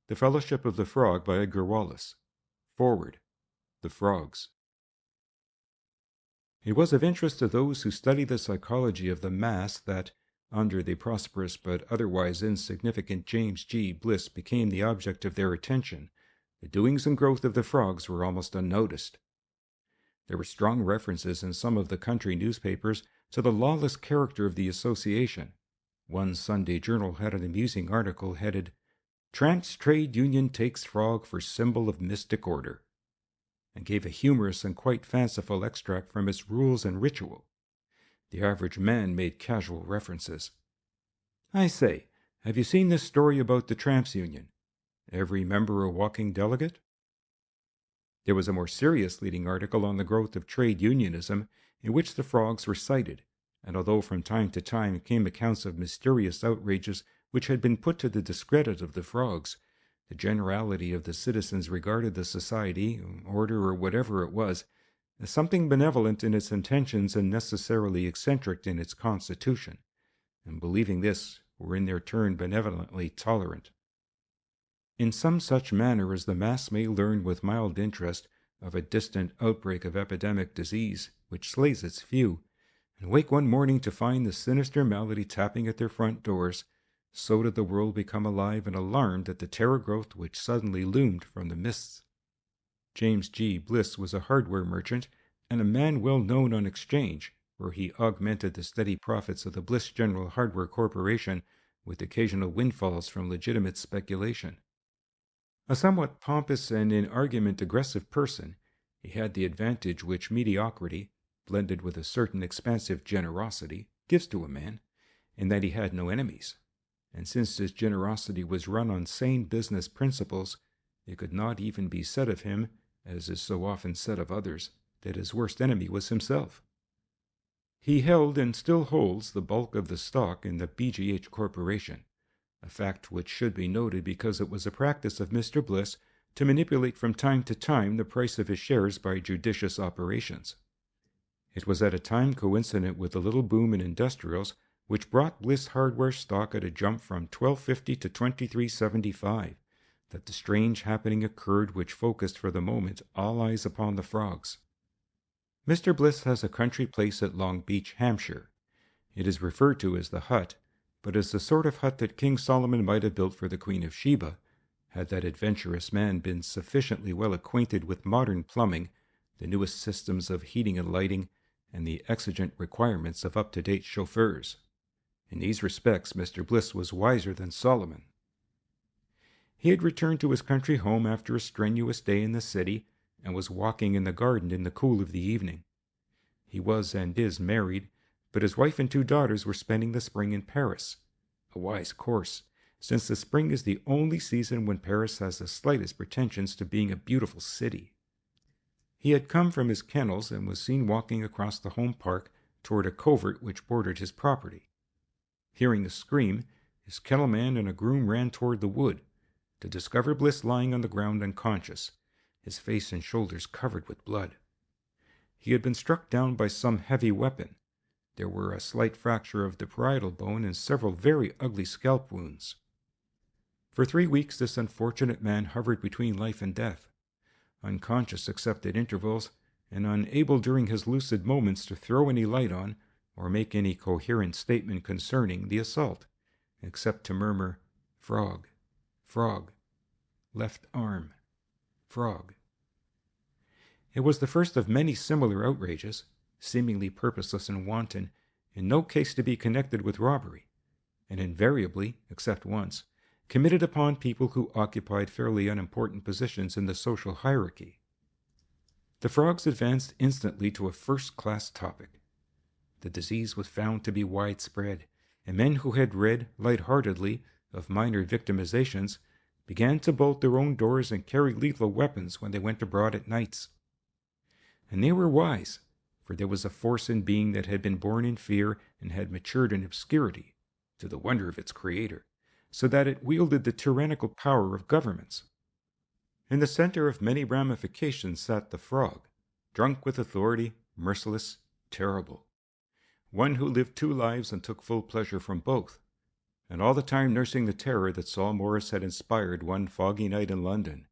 The Fellowship of the Frog by Edgar Wallace. Foreword. The Frogs. It was of interest to those who study the psychology of the mass that, under the prosperous but otherwise insignificant James G. Bliss became the object of their attention, the doings and growth of the Frogs were almost unnoticed. There were strong references in some of the country newspapers to the lawless character of the association. One Sunday journal had an amusing article headed, "Tramps Trade Union Takes Frog for Symbol of Mystic Order," and gave a humorous and quite fanciful extract from its rules and ritual. The average man made casual references. "I say, have you seen this story about the Tramps Union? Every member a walking delegate?" There was a more serious leading article on the growth of trade unionism, in which the Frogs were cited, and although from time to time came accounts of mysterious outrages which had been put to the discredit of the Frogs, the generality of the citizens regarded the society, order, or whatever it was, as something benevolent in its intentions and necessarily eccentric in its constitution, and believing this, were in their turn benevolently tolerant. In some such manner as the mass may learn with mild interest of a distant outbreak of epidemic disease which slays its few, and wake one morning to find the sinister malady tapping at their front doors, so did the world become alive and alarmed at the terror growth which suddenly loomed from the mists. James G. Bliss was a hardware merchant and a man well known on exchange, where he augmented the steady profits of the Bliss General Hardware Corporation with occasional windfalls from legitimate speculation. A somewhat pompous and in argument aggressive person, he had the advantage which mediocrity, blended with a certain expansive generosity, gives to a man, in that he had no enemies. And since his generosity was run on sane business principles, it could not even be said of him, as is so often said of others, that his worst enemy was himself. He held and still holds the bulk of the stock in the BGH Corporation, a fact which should be noted because it was a practice of Mr. Bliss to manipulate from time to time the price of his shares by judicious operations. It was at a time coincident with the little boom in industrials which brought Bliss Hardware stock at a jump from $12.50 to $23.75, that the strange happening occurred which focused for the moment all eyes upon the Frogs. Mr. Bliss has a country place at Long Beach, Hampshire. It is referred to as the Hut, but is the sort of hut that King Solomon might have built for the Queen of Sheba, had that adventurous man been sufficiently well acquainted with modern plumbing, the newest systems of heating and lighting, and the exigent requirements of up-to-date chauffeurs. In these respects, Mr. Bliss was wiser than Solomon. He had returned to his country home after a strenuous day in the city, and was walking in the garden in the cool of the evening. He was and is married, but his wife and 2 daughters were spending the spring in Paris. A wise course, since the spring is the only season when Paris has the slightest pretensions to being a beautiful city. He had come from his kennels and was seen walking across the home park toward a covert which bordered his property. Hearing the scream, his kennelman and a groom ran toward the wood, to discover Bliss lying on the ground unconscious, his face and shoulders covered with blood. He had been struck down by some heavy weapon. There were a slight fracture of the parietal bone and several very ugly scalp wounds. For 3 weeks this unfortunate man hovered between life and death, unconscious except at intervals, and unable during his lucid moments to throw any light on or make any coherent statement concerning the assault, except to murmur, "Frog, frog, left arm, frog." It was the first of many similar outrages, seemingly purposeless and wanton, in no case to be connected with robbery, and invariably, except once, committed upon people who occupied fairly unimportant positions in the social hierarchy. The Frogs advanced instantly to a first-class topic. The disease was found to be widespread, and men who had read, light-heartedly, of minor victimizations began to bolt their own doors and carry lethal weapons when they went abroad at nights. And they were wise, for there was a force in being that had been born in fear and had matured in obscurity, to the wonder of its creator, so that it wielded the tyrannical power of governments. In the center of many ramifications sat the Frog, drunk with authority, merciless, terrible. One who lived 2 lives and took full pleasure from both. and all the time nursing the terror that Saul Morris had inspired one foggy night in London,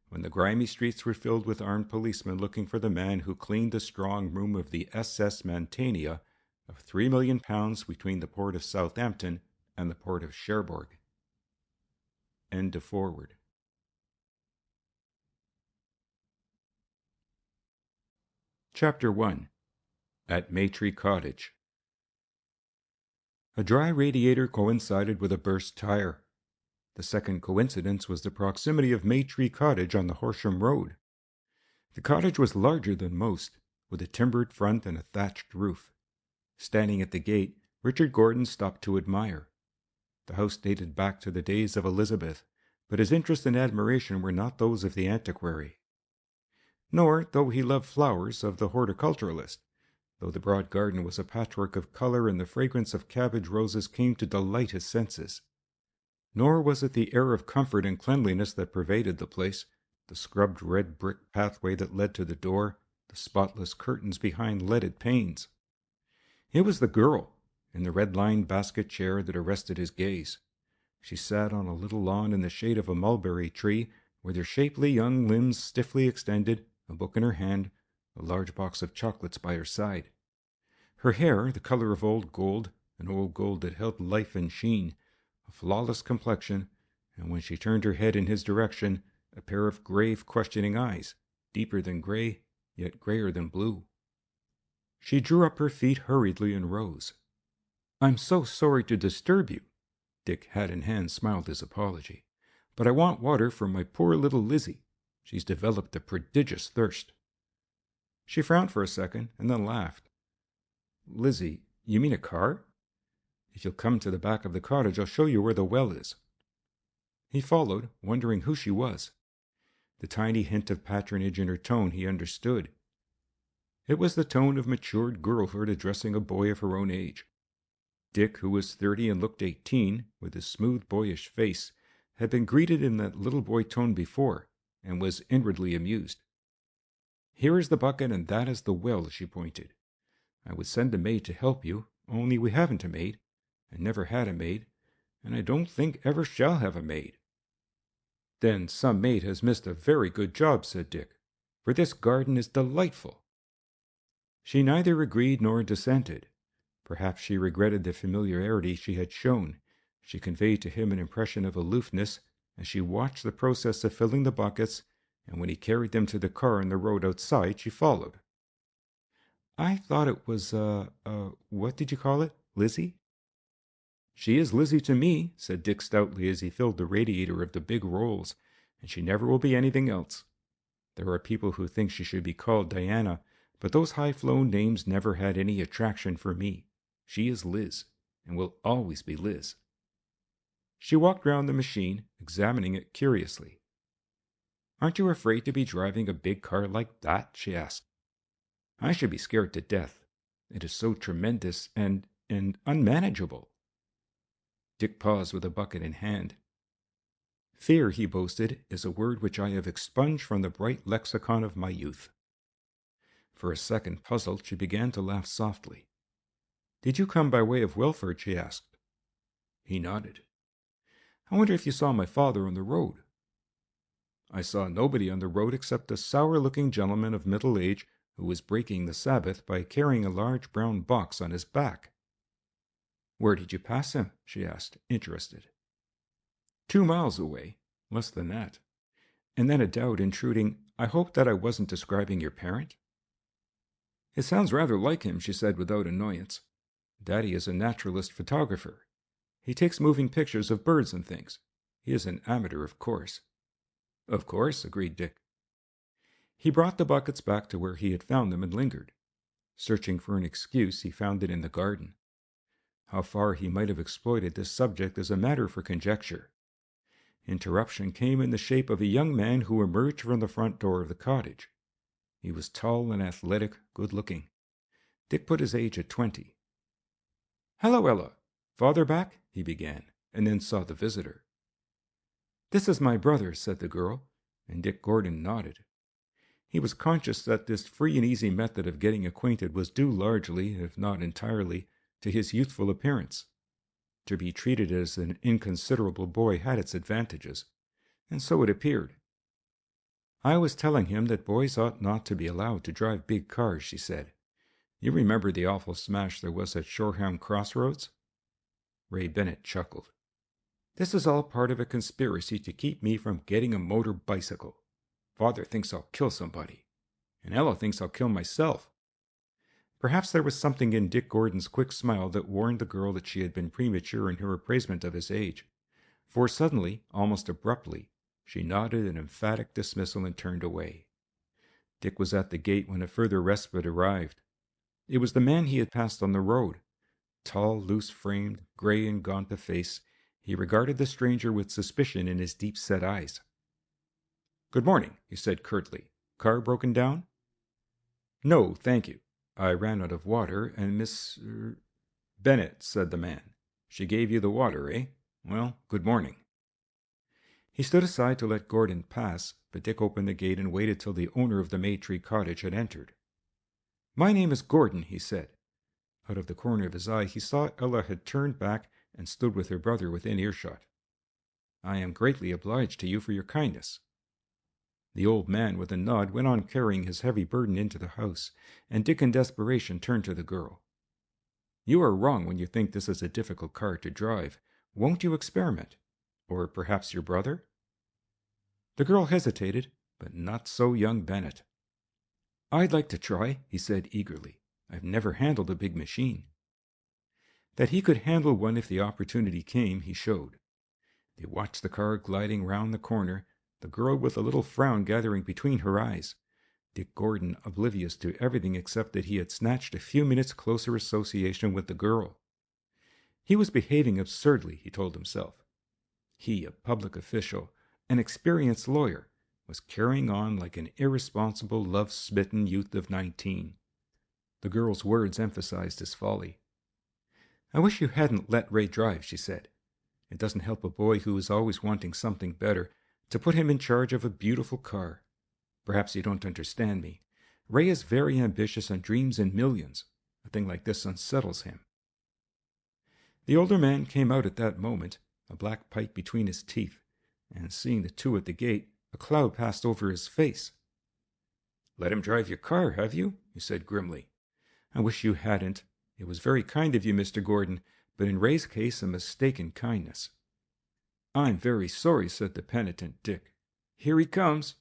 when the grimy streets were filled with armed policemen looking for the man who cleaned the strong room of the SS Mantegna of £3,000,000 between the port of Southampton and the port of Cherbourg. End of foreword. Chapter 1. At Maytree Cottage. A dry radiator coincided with a burst tire. The second coincidence was the proximity of Maytree Cottage on the Horsham Road. The cottage was larger than most, with a timbered front and a thatched roof. Standing at the gate, Richard Gordon stopped to admire. The house dated back to the days of Elizabeth, but his interest and admiration were not those of the antiquary. Nor, though he loved flowers, of the horticulturalist, though the broad garden was a patchwork of color and the fragrance of cabbage roses came to delight his senses. Nor was it the air of comfort and cleanliness that pervaded the place, the scrubbed red brick pathway that led to the door, the spotless curtains behind leaded panes. It was the girl, in the red-lined basket chair, that arrested his gaze. She sat on a little lawn in the shade of a mulberry tree, with her shapely young limbs stiffly extended, a book in her hand, a large box of chocolates by her side. Her hair, the color of old gold, an old gold that held life and sheen, a flawless complexion, and when she turned her head in his direction, a pair of grave, questioning eyes, deeper than gray, yet grayer than blue. She drew up her feet hurriedly and rose. "I'm so sorry to disturb you." Dick, hat in hand, smiled his apology. "But I want water for my poor little Lizzie. She's developed a prodigious thirst." She frowned for a second and then laughed. "Lizzie, you mean a car? If you'll come to the back of the cottage, I'll show you where the well is." He followed, wondering who she was. The tiny hint of patronage in her tone he understood. It was the tone of matured girlhood addressing a boy of her own age. Dick, who was 30 and looked 18, with his smooth boyish face, had been greeted in that little boy tone before, and was inwardly amused. "Here is the bucket and that is the well," she pointed. "I would send a maid to help you, only we haven't a maid, and never had a maid, and I don't think ever shall have a maid." "Then some maid has missed a very good job," said Dick, "for this garden is delightful." She neither agreed nor dissented. Perhaps she regretted the familiarity she had shown. She conveyed to him an impression of aloofness, as she watched the process of filling the buckets, and when he carried them to the car in the road outside, she followed. "I thought it was, what did you call it? Lizzie?" "She is Lizzie to me," said Dick stoutly as he filled the radiator of the big rolls, "and she never will be anything else. There are people who think she should be called Diana, but those high-flown names never had any attraction for me. She is Liz, and will always be Liz." She walked round the machine, examining it curiously. "Aren't you afraid to be driving a big car like that?" she asked. "I should be scared to death. It is so tremendous and unmanageable." Dick paused with a bucket in hand. "Fear," he boasted, "is a word which I have expunged from the bright lexicon of my youth." For a second, puzzled, she began to laugh softly. "Did you come by way of Welford?" she asked. He nodded. "I wonder if you saw my father on the road?" "I saw nobody on the road except a sour-looking gentleman of middle age who was breaking the Sabbath by carrying a large brown box on his back." "Where did you pass him?" she asked, interested. 2 miles away, less than that." And then a doubt intruding, "I hope that I wasn't describing your parent?" "It sounds rather like him," she said without annoyance. "Daddy is a naturalist photographer. He takes moving pictures of birds and things. He is an amateur, of course." "Of course," agreed Dick. He brought the buckets back to where he had found them and lingered. Searching for an excuse, he found it in the garden. How far he might have exploited this subject is a matter for conjecture. Interruption came in the shape of a young man who emerged from the front door of the cottage. He was tall and athletic, good-looking. Dick put his age at 20. "Hello, Ella. Father back?" he began, and then saw the visitor. "This is my brother," said the girl, and Dick Gordon nodded. He was conscious that this free and easy method of getting acquainted was due largely, if not entirely, to his youthful appearance. To be treated as an inconsiderable boy had its advantages, and so it appeared. I was telling him that boys ought not to be allowed to drive big cars, she said. You remember the awful smash there was at Shoreham Crossroads? Ray Bennett chuckled. This is all part of a conspiracy to keep me from getting a motor bicycle. Father thinks I'll kill somebody, and Ella thinks I'll kill myself. Perhaps there was something in Dick Gordon's quick smile that warned the girl that she had been premature in her appraisement of his age, for suddenly, almost abruptly, she nodded an emphatic dismissal and turned away. Dick was at the gate when a further respite arrived. It was the man he had passed on the road. Tall, loose-framed, gray and gaunt of face, he regarded the stranger with suspicion in his deep-set eyes. "Good morning," he said curtly. "Car broken down?" "No, thank you. I ran out of water, and Miss... Bennett," said the man. "She gave you the water, eh? Well, good morning." He stood aside to let Gordon pass, but Dick opened the gate and waited till the owner of the Maytree Cottage had entered. "My name is Gordon," he said. Out of the corner of his eye he saw Ella had turned back and stood with her brother within earshot. "I am greatly obliged to you for your kindness." The old man, with a nod, went on carrying his heavy burden into the house, and Dick in desperation turned to the girl. "You are wrong when you think this is a difficult car to drive. Won't you experiment? Or perhaps your brother?" The girl hesitated, but not so young Bennett. "I'd like to try," he said eagerly. "I've never handled a big machine." That he could handle one if the opportunity came, he showed. They watched the car gliding round the corner, the girl with a little frown gathering between her eyes, Dick Gordon oblivious to everything except that he had snatched a few minutes' closer association with the girl. He was behaving absurdly, he told himself. He, a public official, an experienced lawyer, was carrying on like an irresponsible, love-smitten youth of 19. The girl's words emphasized his folly. "I wish you hadn't let Ray drive," she said. "It doesn't help a boy who is always wanting something better to put him in charge of a beautiful car. Perhaps you don't understand me. Ray is very ambitious and dreams in millions. A thing like this unsettles him." The older man came out at that moment, a black pipe between his teeth, and seeing the two at the gate, a cloud passed over his face. "Let him drive your car, have you?" he said grimly. "I wish you hadn't. It was very kind of you, Mr. Gordon, but in Ray's case a mistaken kindness." "I'm very sorry," said the penitent Dick. "Here he comes."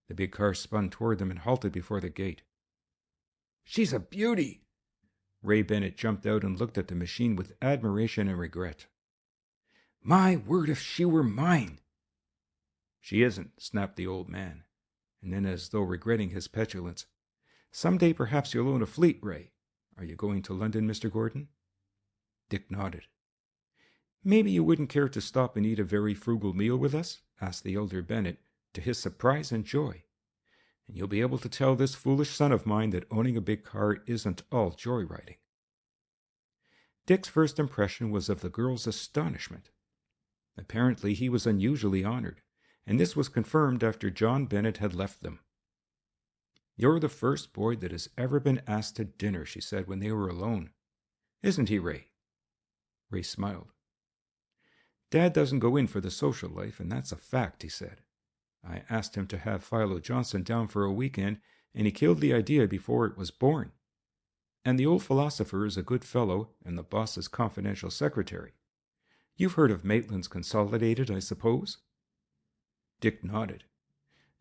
The big car spun toward them and halted before the gate. "She's a beauty!" Ray Bennett jumped out and looked at the machine with admiration and regret. "My word, if she were mine!" "She isn't," snapped the old man. And then, as though regretting his petulance, "Some day perhaps you'll own a fleet, Ray. Are you going to London, Mr. Gordon?" Dick nodded. "Maybe you wouldn't care to stop and eat a very frugal meal with us?" asked the elder Bennett, to his surprise and joy. "And you'll be able to tell this foolish son of mine that owning a big car isn't all joyriding." Dick's first impression was of the girl's astonishment. Apparently he was unusually honored, and this was confirmed after John Bennett had left them. "You're the first boy that has ever been asked to dinner," she said when they were alone. "Isn't he, Ray?" Ray smiled. "Dad doesn't go in for the social life, and that's a fact," he said. "I asked him to have Philo Johnson down for a weekend, and he killed the idea before it was born. And the old philosopher is a good fellow and the boss's confidential secretary. You've heard of Maitland's Consolidated, I suppose?" Dick nodded.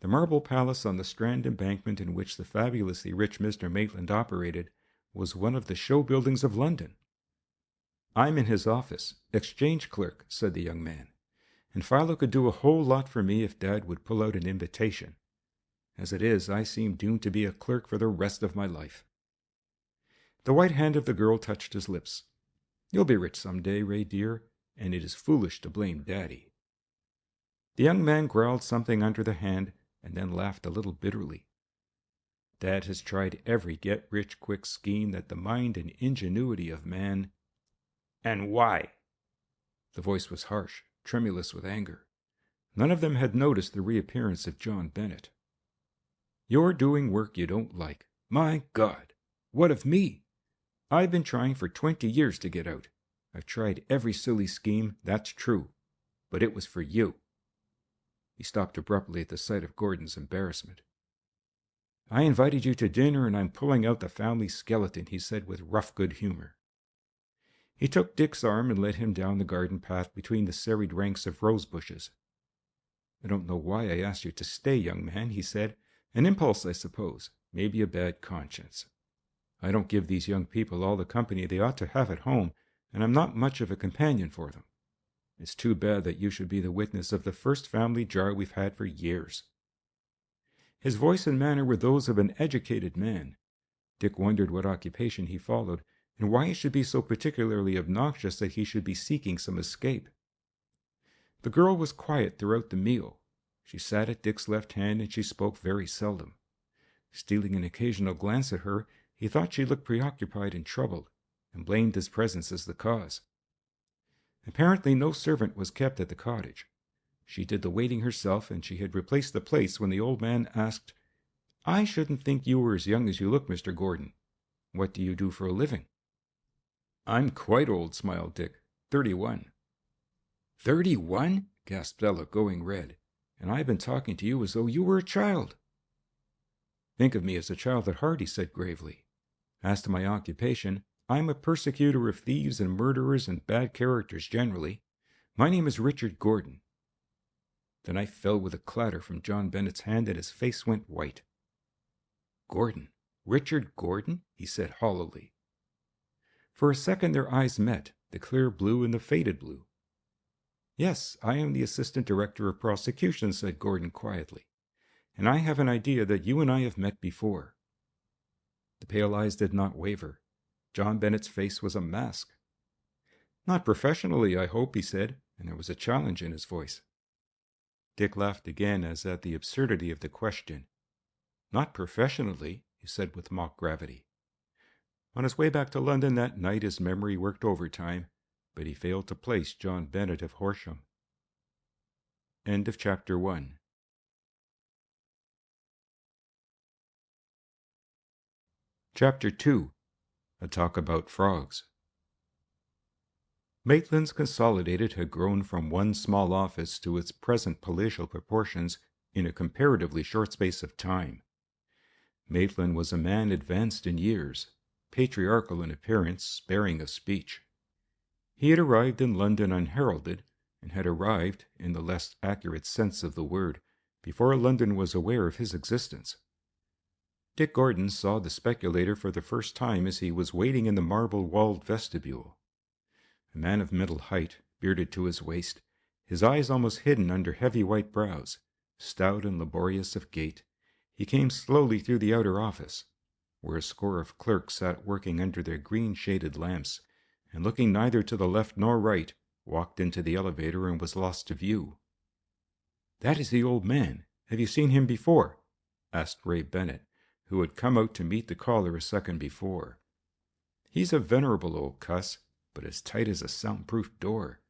The marble palace on the Strand embankment in which the fabulously rich Mr. Maitland operated was one of the show buildings of London. "I'm in his office, exchange clerk," said the young man, "and Philo could do a whole lot for me if Dad would pull out an invitation. As it is, I seem doomed to be a clerk for the rest of my life." The white hand of the girl touched his lips. "You'll be rich some day, Ray dear, and it is foolish to blame Daddy." The young man growled something under the hand and then laughed a little bitterly. "Dad has tried every get-rich-quick scheme that the mind and ingenuity of man—" "And why?" The voice was harsh, tremulous with anger. None of them had noticed the reappearance of John Bennett. "You're doing work you don't like. My God! What of me? I've been trying for 20 years to get out. I've tried every silly scheme, that's true, but it was for you." He stopped abruptly at the sight of Gordon's embarrassment. "I invited you to dinner, and I'm pulling out the family skeleton," he said with rough good humor. He took Dick's arm and led him down the garden path between the serried ranks of rose bushes. "I don't know why I asked you to stay, young man," he said. "An impulse, I suppose, maybe a bad conscience. I don't give these young people all the company they ought to have at home, and I'm not much of a companion for them. It's too bad that you should be the witness of the first family jar we've had for years." His voice and manner were those of an educated man. Dick wondered what occupation he followed, and why it should be so particularly obnoxious that he should be seeking some escape. The girl was quiet throughout the meal. She sat at Dick's left hand, and she spoke very seldom. Stealing an occasional glance at her, he thought she looked preoccupied and troubled, and blamed his presence as the cause. Apparently no servant was kept at the cottage. She did the waiting herself, and she had replaced the plates when the old man asked, "I shouldn't think you were as young as you look, Mr. Gordon. What do you do for a living?" "I'm quite old," smiled Dick. 31. 31? Gasped Ella, going red. "And I've been talking to you as though you were a child." "Think of me as a child at heart," he said gravely. "As to my occupation, I'm a persecutor of thieves and murderers and bad characters generally. My name is Richard Gordon." The knife fell with a clatter from John Bennet's hand, and his face went white. "Gordon? Richard Gordon?" he said hollowly. For a second their eyes met, the clear blue and the faded blue. "Yes, I am the assistant director of prosecution," said Gordon quietly, "and I have an idea that you and I have met before." The pale eyes did not waver. John Bennet's face was a mask. "Not professionally, I hope," he said, and there was a challenge in his voice. Dick laughed again as at the absurdity of the question. "Not professionally," he said with mock gravity. On his way back to London that night his memory worked overtime, but he failed to place John Bennet of Horsham. End of chapter 1. Chapter 2. A Talk About Frogs. Maitland's Consolidated had grown from one small office to its present palatial proportions in a comparatively short space of time. Maitland was a man advanced in years, patriarchal in appearance, sparing of speech. He had arrived in London unheralded, and had arrived, in the less accurate sense of the word, before London was aware of his existence. Dick Gordon saw the speculator for the first time as he was waiting in the marble-walled vestibule. A man of middle height, bearded to his waist, his eyes almost hidden under heavy white brows, stout and laborious of gait, he came slowly through the outer office, where a score of clerks sat working under their green-shaded lamps, and looking neither to the left nor right, walked into the elevator and was lost to view. "That is the old man. Have you seen him before?" asked Ray Bennet, who had come out to meet the caller a second before. "He's a venerable old cuss, but as tight as a soundproof door.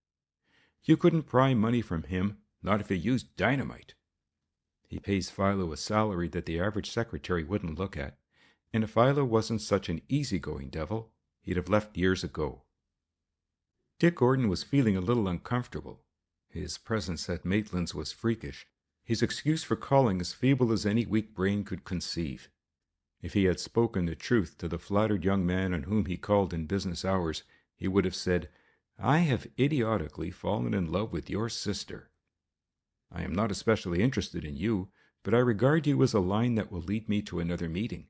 You couldn't pry money from him, not if you used dynamite. He pays Philo a salary that the average secretary wouldn't look at, and if Philo wasn't such an easy-going devil, he'd have left years ago." Dick Gordon was feeling a little uncomfortable. His presence at Maitland's was freakish, his excuse for calling as feeble as any weak brain could conceive. If he had spoken the truth to the flattered young man on whom he called in business hours, he would have said, "I have idiotically fallen in love with your sister. I am not especially interested in you, but I regard you as a line that will lead me to another meeting.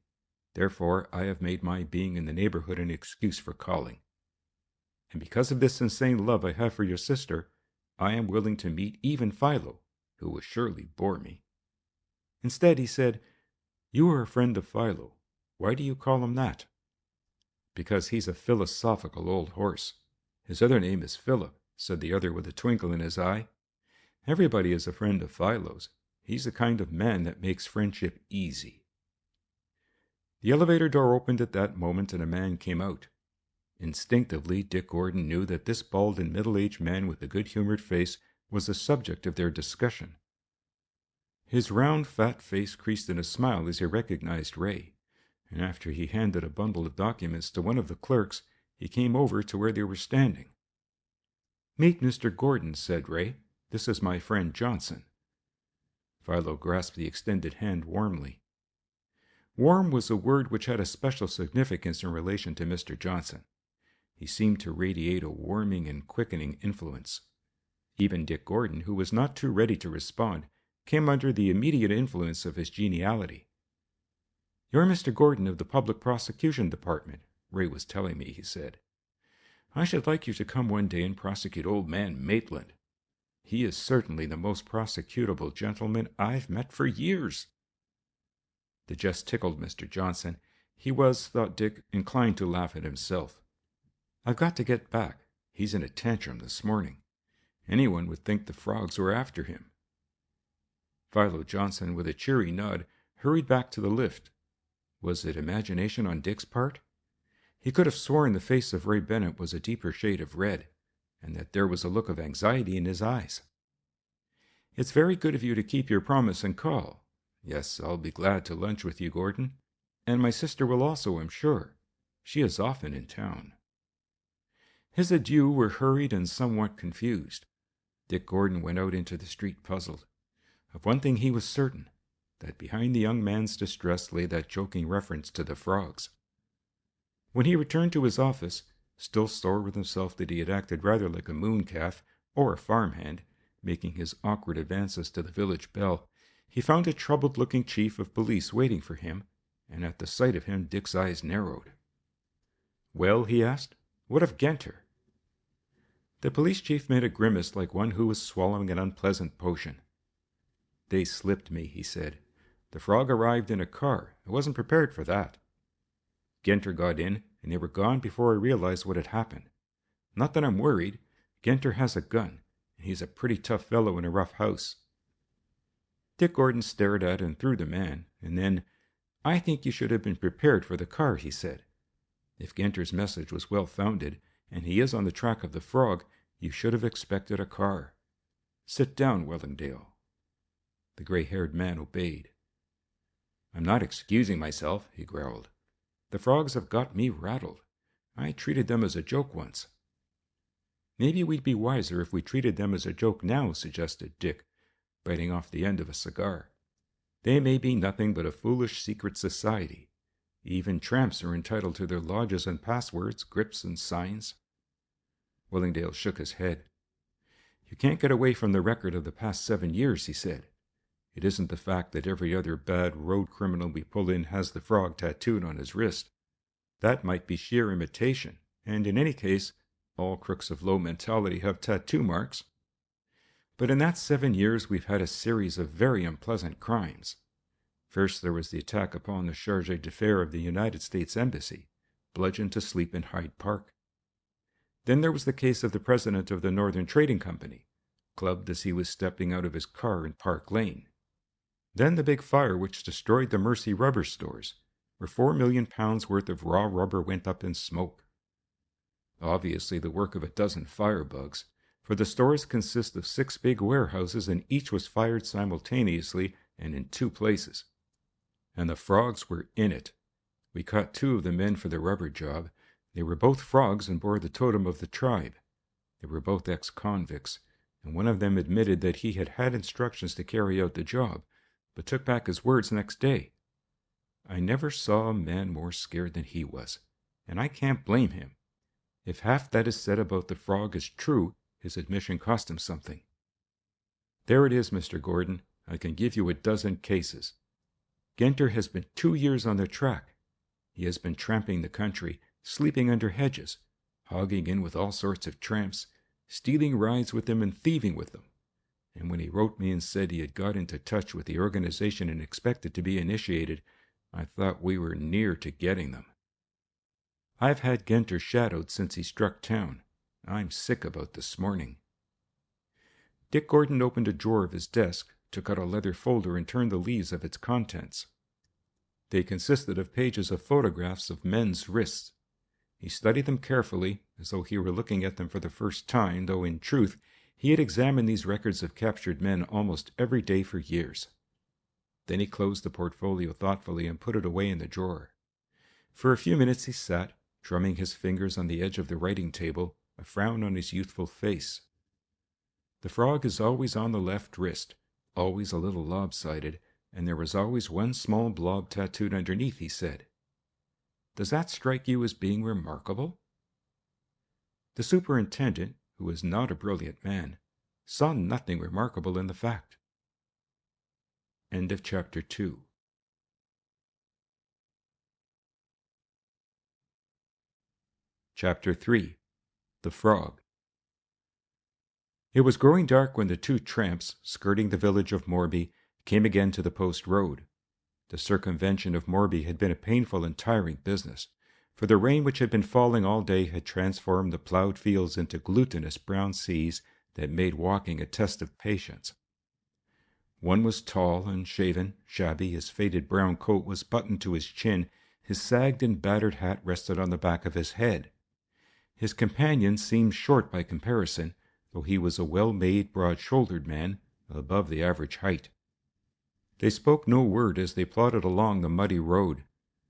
Therefore, I have made my being in the neighborhood an excuse for calling. And because of this insane love I have for your sister, I am willing to meet even Philo, who will surely bore me." Instead, he said, "You are a friend of Philo. Why do you call him that?" "Because he's a philosophical old horse. His other name is Philip," said the other with a twinkle in his eye. "Everybody is a friend of Philo's. He's the kind of man that makes friendship easy." The elevator door opened at that moment, and a man came out. Instinctively, Dick Gordon knew that this bald and middle-aged man with a good-humored face was the subject of their discussion. His round, fat face creased in a smile as he recognized Ray, and after he handed a bundle of documents to one of the clerks, he came over to where they were standing. "Meet Mr. Gordon," said Ray. "This is my friend Johnson." Philo grasped the extended hand warmly. Warm was a word which had a special significance in relation to Mr. Johnson. He seemed to radiate a warming and quickening influence. Even Dick Gordon, who was not too ready to respond, came under the immediate influence of his geniality. "You're Mr. Gordon of the Public Prosecution Department," Ray was telling me, he said. "I should like you to come one day and prosecute old man Maitland. He is certainly the most prosecutable gentleman I've met for years." The jest tickled Mr. Johnson. He was, thought Dick, inclined to laugh at himself. "I've got to get back. He's in a tantrum this morning. Anyone would think the frogs were after him." Philo Johnson, with a cheery nod, hurried back to the lift. Was it imagination on Dick's part? He could have sworn the face of Ray Bennett was a deeper shade of red, and that there was a look of anxiety in his eyes. "It's very good of you to keep your promise and call. Yes, I'll be glad to lunch with you, Gordon. And my sister will also, I'm sure. She is often in town." His adieux were hurried and somewhat confused. Dick Gordon went out into the street puzzled. Of one thing he was certain, that behind the young man's distress lay that joking reference to the frogs. When he returned to his office, still sore with himself that he had acted rather like a mooncalf or a farmhand, making his awkward advances to the village bell, he found a troubled-looking chief of police waiting for him, and at the sight of him Dick's eyes narrowed. "Well," he asked, "what of Genter?" The police chief made a grimace like one who was swallowing an unpleasant potion. "They slipped me," he said. "The frog arrived in a car. I wasn't prepared for that. Genter got in, and they were gone before I realized what had happened. Not that I'm worried. Genter has a gun, and he's a pretty tough fellow in a rough house." Dick Gordon stared at and through the man, and then, "I think you should have been prepared for the car," he said. "If Genter's message was well-founded, and he is on the track of the frog, you should have expected a car. Sit down, Wellingdale." The gray-haired man obeyed. "I'm not excusing myself," he growled. "The frogs have got me rattled. I treated them as a joke once." "Maybe we'd be wiser if we treated them as a joke now," suggested Dick, biting off the end of a cigar. "They may be nothing but a foolish secret society. Even tramps are entitled to their lodges and passwords, grips and signs." Wellingdale shook his head. "You can't get away from the record of the past 7 years," he said. "It isn't the fact that every other bad road criminal we pull in has the frog tattooed on his wrist. That might be sheer imitation, and in any case, all crooks of low mentality have tattoo marks. But in that 7 years we've had a series of very unpleasant crimes. First there was the attack upon the charge d'affaires of the United States Embassy, bludgeoned to sleep in Hyde Park. Then there was the case of the president of the Northern Trading Company, clubbed as he was stepping out of his car in Park Lane. Then the big fire which destroyed the Mercy rubber stores, where £4 million worth of raw rubber went up in smoke. Obviously the work of a dozen firebugs, for the stores consist of 6 big warehouses and each was fired simultaneously and in 2 places. And the frogs were in it. We caught 2 of the men for the rubber job. They were both frogs and bore the totem of the tribe. They were both ex-convicts, and one of them admitted that he had had instructions to carry out the job, but took back his words next day. I never saw a man more scared than he was, and I can't blame him. If half that is said about the frog is true, his admission cost him something. There it is, Mr. Gordon. I can give you a dozen cases. Genter has been 2 years on the track. He has been tramping the country, sleeping under hedges, hogging in with all sorts of tramps, stealing rides with them and thieving with them. And when he wrote me and said he had got into touch with the organization and expected to be initiated, I thought we were near to getting them. I've had Genter shadowed since he struck town. I'm sick about this morning." Dick Gordon opened a drawer of his desk, took out a leather folder and turned the leaves of its contents. They consisted of pages of photographs of men's wrists. He studied them carefully, as though he were looking at them for the first time, though in truth he had examined these records of captured men almost every day for years. Then he closed the portfolio thoughtfully and put it away in the drawer. For a few minutes he sat, drumming his fingers on the edge of the writing table, a frown on his youthful face. The frog is always on the left wrist, always a little lopsided, and there was always one small blob tattooed underneath, he said. Does that strike you as being remarkable? The superintendent, who was not a brilliant man, saw nothing remarkable in the fact. End of chapter 2. Chapter 3. The Frog. It was growing dark when the two tramps, skirting the village of Morby, came again to the post road. The circumvention of Morby had been a painful and tiring business, for the rain which had been falling all day had transformed the ploughed fields into glutinous brown seas that made walking a test of patience. One was tall and shaven, shabby, his faded brown coat was buttoned to his chin, his sagged and battered hat rested on the back of his head. His companion seemed short by comparison, though he was a well-made, broad-shouldered man, above the average height. They spoke no word as they plodded along the muddy road.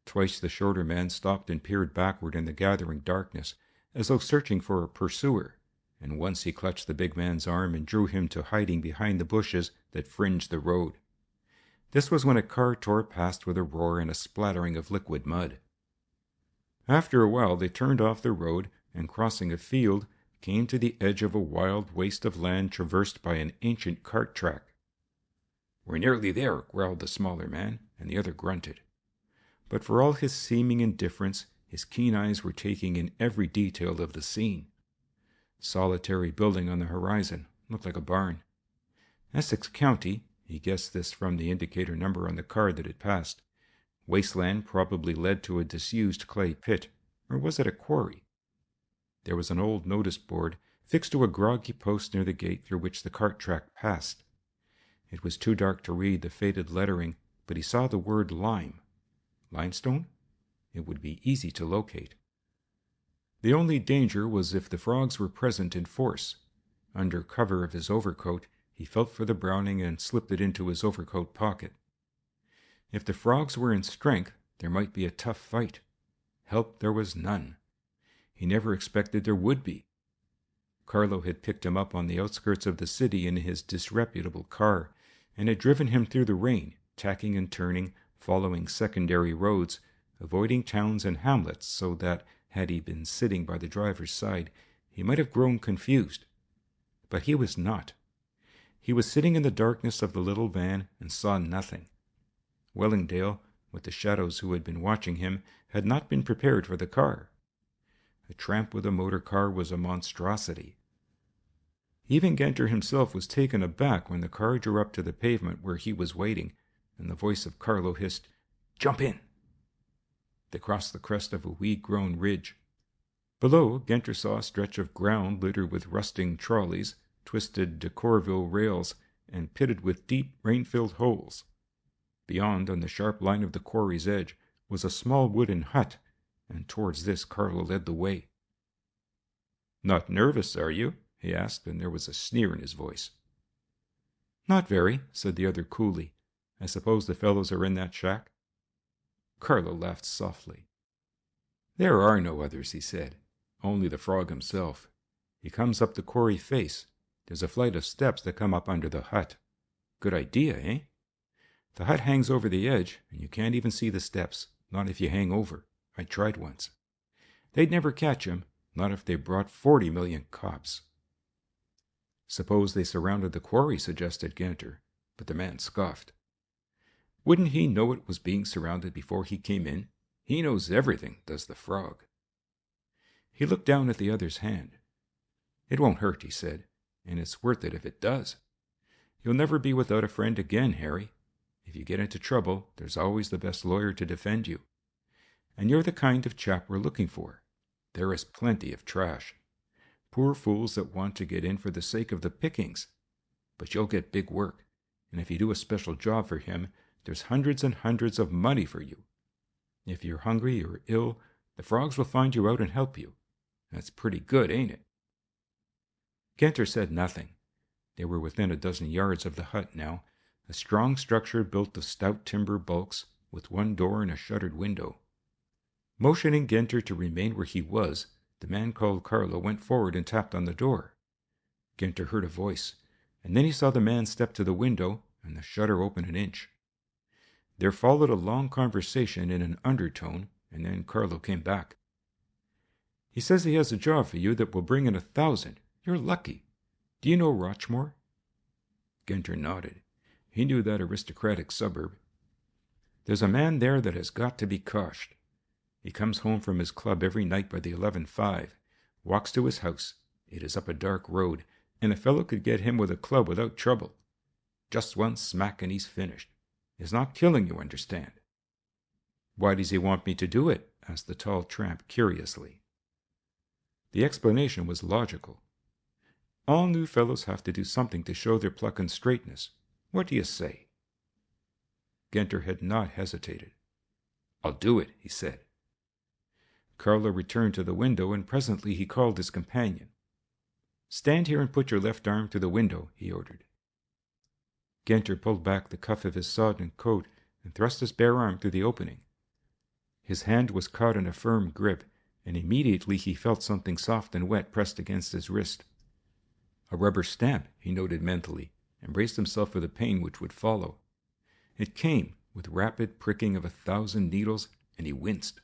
Twice the shorter man stopped and peered backward in the gathering darkness, as though searching for a pursuer, and once he clutched the big man's arm and drew him to hiding behind the bushes that fringed the road. This was when a car tore past with a roar and a splattering of liquid mud. After a while they turned off the road, and crossing a field, came to the edge of a wild waste of land traversed by an ancient cart track. "We're nearly there," growled the smaller man, and the other grunted. But for all his seeming indifference, his keen eyes were taking in every detail of the scene. Solitary building on the horizon, looked like a barn. Essex County, he guessed this from the indicator number on the car that had passed. Wasteland probably led to a disused clay pit, or was it a quarry? There was an old notice board fixed to a groggy post near the gate through which the cart track passed. It was too dark to read the faded lettering, but he saw the word lime. Limestone? It would be easy to locate. The only danger was if the frogs were present in force. Under cover of his overcoat, he felt for the Browning and slipped it into his overcoat pocket. If the frogs were in strength, there might be a tough fight. Help there was none. He never expected there would be. Carlo had picked him up on the outskirts of the city in his disreputable car, and had driven him through the rain, tacking and turning, following secondary roads, avoiding towns and hamlets, so that, had he been sitting by the driver's side, he might have grown confused. But he was not. He was sitting in the darkness of the little van and saw nothing. Wellingdale, with the shadows who had been watching him, had not been prepared for the car. A tramp with a motor car was a monstrosity. Even Genter himself was taken aback when the car drew up to the pavement where he was waiting, and the voice of Carlo hissed, "Jump in!" They crossed the crest of a weed-grown ridge. Below, Genter saw a stretch of ground littered with rusting trolleys, twisted de Corville rails, and pitted with deep, rain-filled holes. Beyond, on the sharp line of the quarry's edge, was a small wooden hut, and towards this Carlo led the way. "Not nervous, are you?" he asked, and there was a sneer in his voice. "Not very," said the other coolly. "I suppose the fellows are in that shack?" Carlo laughed softly. "There are no others," he said. "Only the frog himself. He comes up the quarry face. There's a flight of steps that come up under the hut. Good idea, eh? The hut hangs over the edge, and you can't even see the steps, not if you hang over. I tried once. They'd never catch him, not if they brought 40 million cops." "Suppose they surrounded the quarry," suggested Genter, but the man scoffed. "Wouldn't he know it was being surrounded before he came in? He knows everything, does the frog." He looked down at the other's hand. "It won't hurt," he said, "and it's worth it if it does. You'll never be without a friend again, Harry. If you get into trouble, there's always the best lawyer to defend you. And you're the kind of chap we're looking for. There is plenty of trash. Poor fools that want to get in for the sake of the pickings. But you'll get big work, and if you do a special job for him, there's hundreds and hundreds of money for you. If you're hungry or ill, the frogs will find you out and help you. That's pretty good, ain't it?" Genter said nothing. They were within a dozen yards of the hut now, a strong structure built of stout timber bulks, with one door and a shuttered window. Motioning Genter to remain where he was, the man called Carlo went forward and tapped on the door. Genter heard a voice. and then he saw the man step to the window and the shutter open an inch. There followed a long conversation in an undertone, and then Carlo came back. "He says he has a job for you that will bring in 1,000. You're lucky. Do you know Rochmore?" Genter nodded. He knew that aristocratic suburb. "There's a man there that has got to be coshed. He comes home from his club every night by the 11:05, walks to his house. It is up a dark road, and a fellow could get him with a club without trouble. Just one smack and he's finished. He's not killing, you understand." "Why does he want me to do it?" asked the tall tramp curiously. The explanation was logical. All new fellows have to do something to show their pluck and straightness. What do you say? Genter had not hesitated. "I'll do it," he said. Carlo returned to the window, and presently he called his companion. "Stand here and put your left arm to the window," he ordered. Genter pulled back the cuff of his sodden coat and thrust his bare arm through the opening. His hand was caught in a firm grip, and immediately he felt something soft and wet pressed against his wrist. A rubber stamp, he noted mentally, and braced himself for the pain which would follow. It came, with rapid pricking of 1,000 needles, and he winced.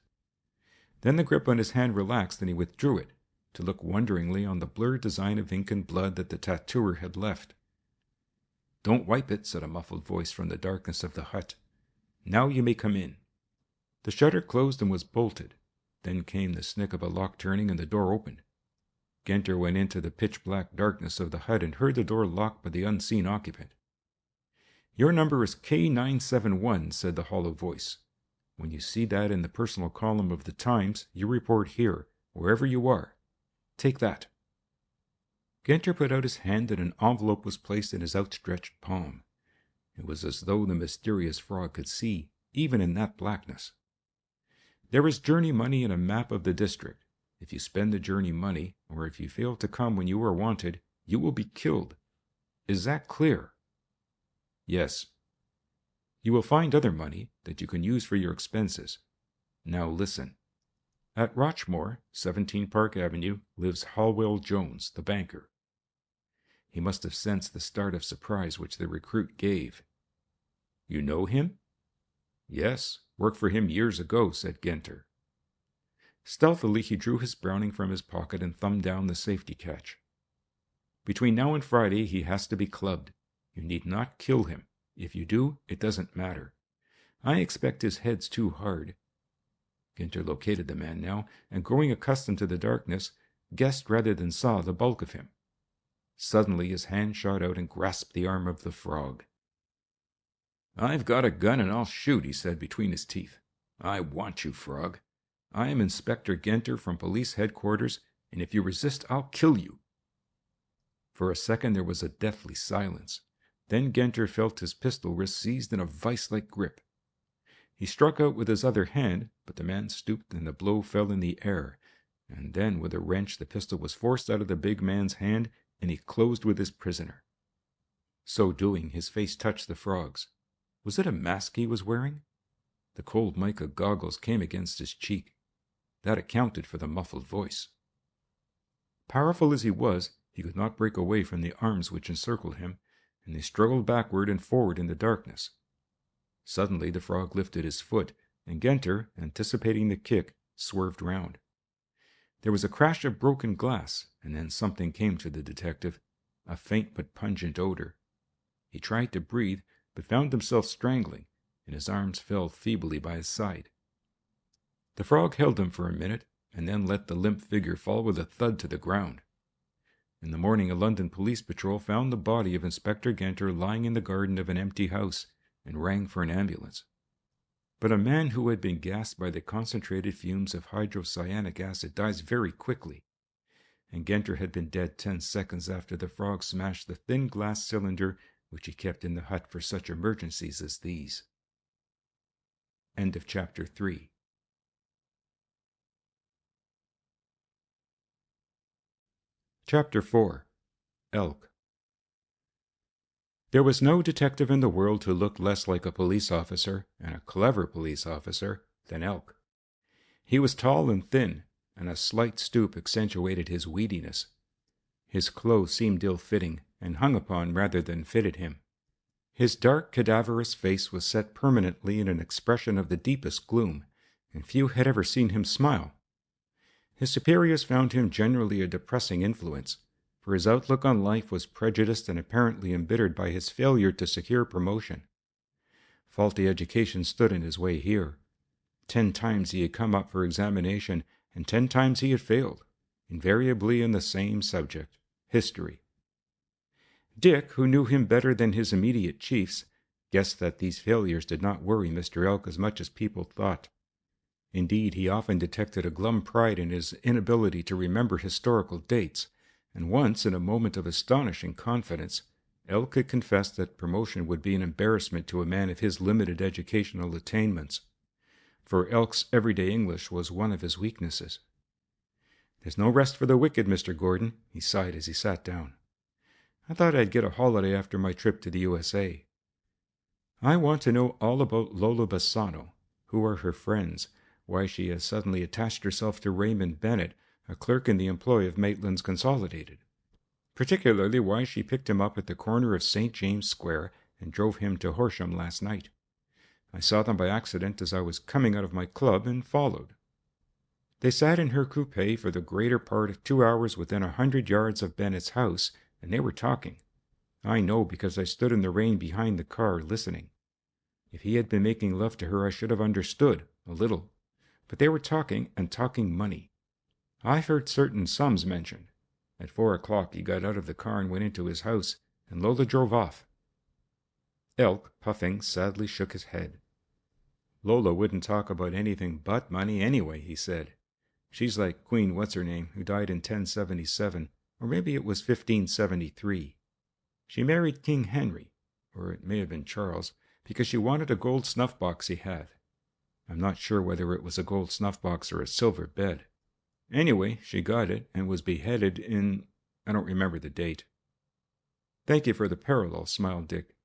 Then the grip on his hand relaxed, and he withdrew it, to look wonderingly on the blurred design of ink and blood that the tattooer had left. "Don't wipe it," said a muffled voice from the darkness of the hut. "Now you may come in." The shutter closed and was bolted. Then came the snick of a lock turning, and the door opened. Genter went into the pitch-black darkness of the hut and heard the door locked by the unseen occupant. "Your number is K971, said the hollow voice. "When you see that in the personal column of the Times, you report here, wherever you are. Take that." Genter put out his hand, and an envelope was placed in his outstretched palm. It was as though the mysterious frog could see, even in that blackness. "There is journey money and a map of the district. If you spend the journey money, or if you fail to come when you are wanted, you will be killed. Is that clear?" "Yes." "You will find other money that you can use for your expenses. Now listen. At Rochmore, 17 Park Avenue, lives Hallwell Jones, the banker." He must have sensed the start of surprise which the recruit gave. "You know him?" "Yes, worked for him years ago," said Genter. Stealthily he drew his Browning from his pocket and thumbed down the safety catch. "Between now and Friday he has to be clubbed. You need not kill him. If you do, it doesn't matter. I expect his head's too hard." Genter located the man now, and growing accustomed to the darkness, guessed rather than saw the bulk of him. Suddenly his hand shot out and grasped the arm of the frog. "I've got a gun and I'll shoot," he said between his teeth. "I want you, frog. I am Inspector Genter from police headquarters, and if you resist, I'll kill you." For a second there was a deathly silence. Then Genter felt his pistol wrist seized in a vice-like grip. He struck out with his other hand, but the man stooped and the blow fell in the air, and then with a wrench the pistol was forced out of the big man's hand, and he closed with his prisoner. So doing, his face touched the frog's. Was it a mask he was wearing? The cold mica goggles came against his cheek. That accounted for the muffled voice. Powerful as he was, he could not break away from the arms which encircled him, and they struggled backward and forward in the darkness. Suddenly the frog lifted his foot, and Genter, anticipating the kick, swerved round. There was a crash of broken glass, and then something came to the detective, a faint but pungent odor. He tried to breathe, but found himself strangling, and his arms fell feebly by his side. The frog held him for a minute, and then let the limp figure fall with a thud to the ground. In the morning a London police patrol found the body of Inspector Genter lying in the garden of an empty house, and rang for an ambulance. But a man who had been gassed by the concentrated fumes of hydrocyanic acid dies very quickly, and Genter had been dead 10 seconds after the frog smashed the thin glass cylinder which he kept in the hut for such emergencies as these. End of chapter 3. Chapter 4. Elk. There was no detective in the world who looked less like a police officer, and a clever police officer, than Elk. He was tall and thin, and a slight stoop accentuated his weediness. His clothes seemed ill-fitting, and hung upon rather than fitted him. His dark, cadaverous face was set permanently in an expression of the deepest gloom, and few had ever seen him smile. His superiors found him generally a depressing influence, for his outlook on life was prejudiced and apparently embittered by his failure to secure promotion. Faulty education stood in his way here. 10 times he had come up for examination, and 10 times he had failed, invariably in the same subject, history. Dick, who knew him better than his immediate chiefs, guessed that these failures did not worry Mr. Elk as much as people thought. Indeed, he often detected a glum pride in his inability to remember historical dates, and once, in a moment of astonishing confidence, Elk had confessed that promotion would be an embarrassment to a man of his limited educational attainments, for Elk's everyday English was one of his weaknesses. "There's no rest for the wicked, Mr. Gordon," he sighed as he sat down. "I thought I'd get a holiday after my trip to the USA. I want to know all about Lola Bassano, who are her friends, why she has suddenly attached herself to Raymond Bennett, a clerk in the employ of Maitland's Consolidated. Particularly why she picked him up at the corner of St. James Square and drove him to Horsham last night. I saw them by accident as I was coming out of my club and followed." They sat in her coupe for the greater part of 2 hours within 100 yards of Bennett's house, and they were talking. I know because I stood in the rain behind the car listening. If he had been making love to her, I should have understood, a little. But they were talking, and talking money. I heard certain sums mentioned. At 4 o'clock he got out of the car and went into his house, and Lola drove off. Elk, puffing, sadly shook his head. "Lola wouldn't talk about anything but money anyway," he said. "She's like Queen What's-Her-Name, who died in 1077, or maybe it was 1573. She married King Henry, or it may have been Charles, because she wanted a gold snuff-box he had. I'm not sure whether it was a gold snuff-box or a silver bed. Anyway, she got it and was beheaded in... I don't remember the date." "Thank you for the parallel," smiled Dick.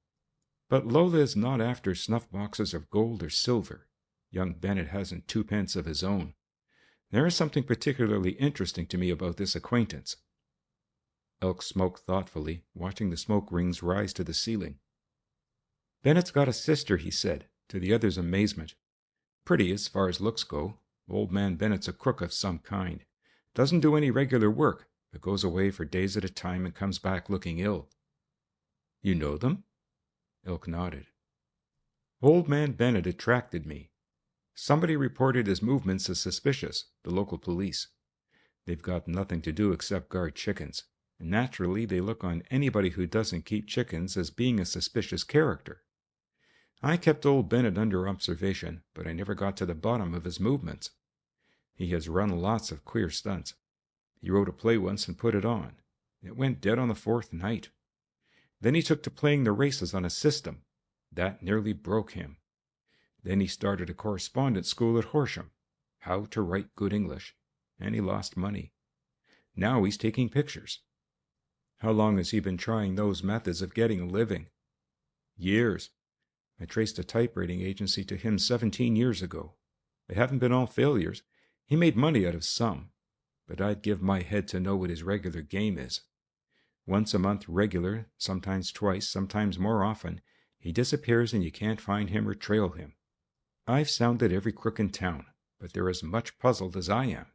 "But Lola is not after snuff-boxes of gold or silver. Young Bennett hasn't 2 pence of his own. There is something particularly interesting to me about this acquaintance." Elk smoked thoughtfully, watching the smoke rings rise to the ceiling. "Bennett's got a sister," he said, to the other's amazement. "Pretty as far as looks go. Old man Bennett's a crook of some kind. Doesn't do any regular work, but goes away for days at a time and comes back looking ill." "You know them?" Elk nodded. "Old man Bennett attracted me. Somebody reported his movements as suspicious, the local police. They've got nothing to do except guard chickens, and naturally they look on anybody who doesn't keep chickens as being a suspicious character. I kept old Bennett under observation, but I never got to the bottom of his movements. He has run lots of queer stunts. He wrote a play once and put it on. It went dead on the 4th night. Then he took to playing the races on a system. That nearly broke him. Then he started a correspondence school at Horsham, how to write good English, and he lost money. Now he's taking pictures." "How long has he been trying those methods of getting a living?" "Years. I traced a typewriting agency to him 17 years ago. They haven't been all failures. He made money out of some, but I'd give my head to know what his regular game is. Once a month regular, sometimes twice, sometimes more often, he disappears and you can't find him or trail him. I've sounded every crook in town, but they're as much puzzled as I am.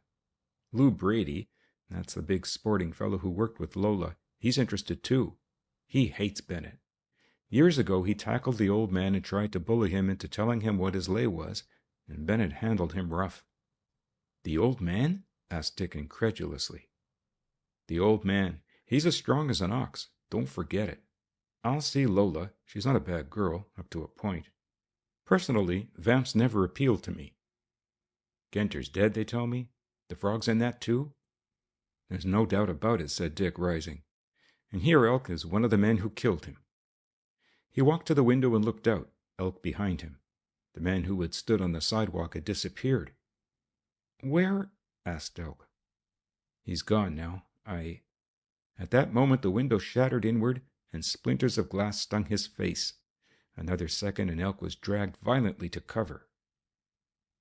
Lou Brady, that's the big sporting fellow who worked with Lola, he's interested too. He hates Bennett. Years ago he tackled the old man and tried to bully him into telling him what his lay was, and Bennett handled him rough." "The old man?" asked Dick incredulously. "The old man. He's as strong as an ox. Don't forget it. I'll see Lola. She's not a bad girl, up to a point. Personally, vamps never appealed to me. Genter's dead, they tell me. The frog's in that too?" "There's no doubt about it," said Dick, rising. "And here Elk is one of the men who killed him." He walked to the window and looked out, Elk behind him. The man who had stood on the sidewalk had disappeared. "Where?" asked Elk. "He's gone now. At that moment the window shattered inward, and splinters of glass stung his face. Another second, and Elk was dragged violently to cover.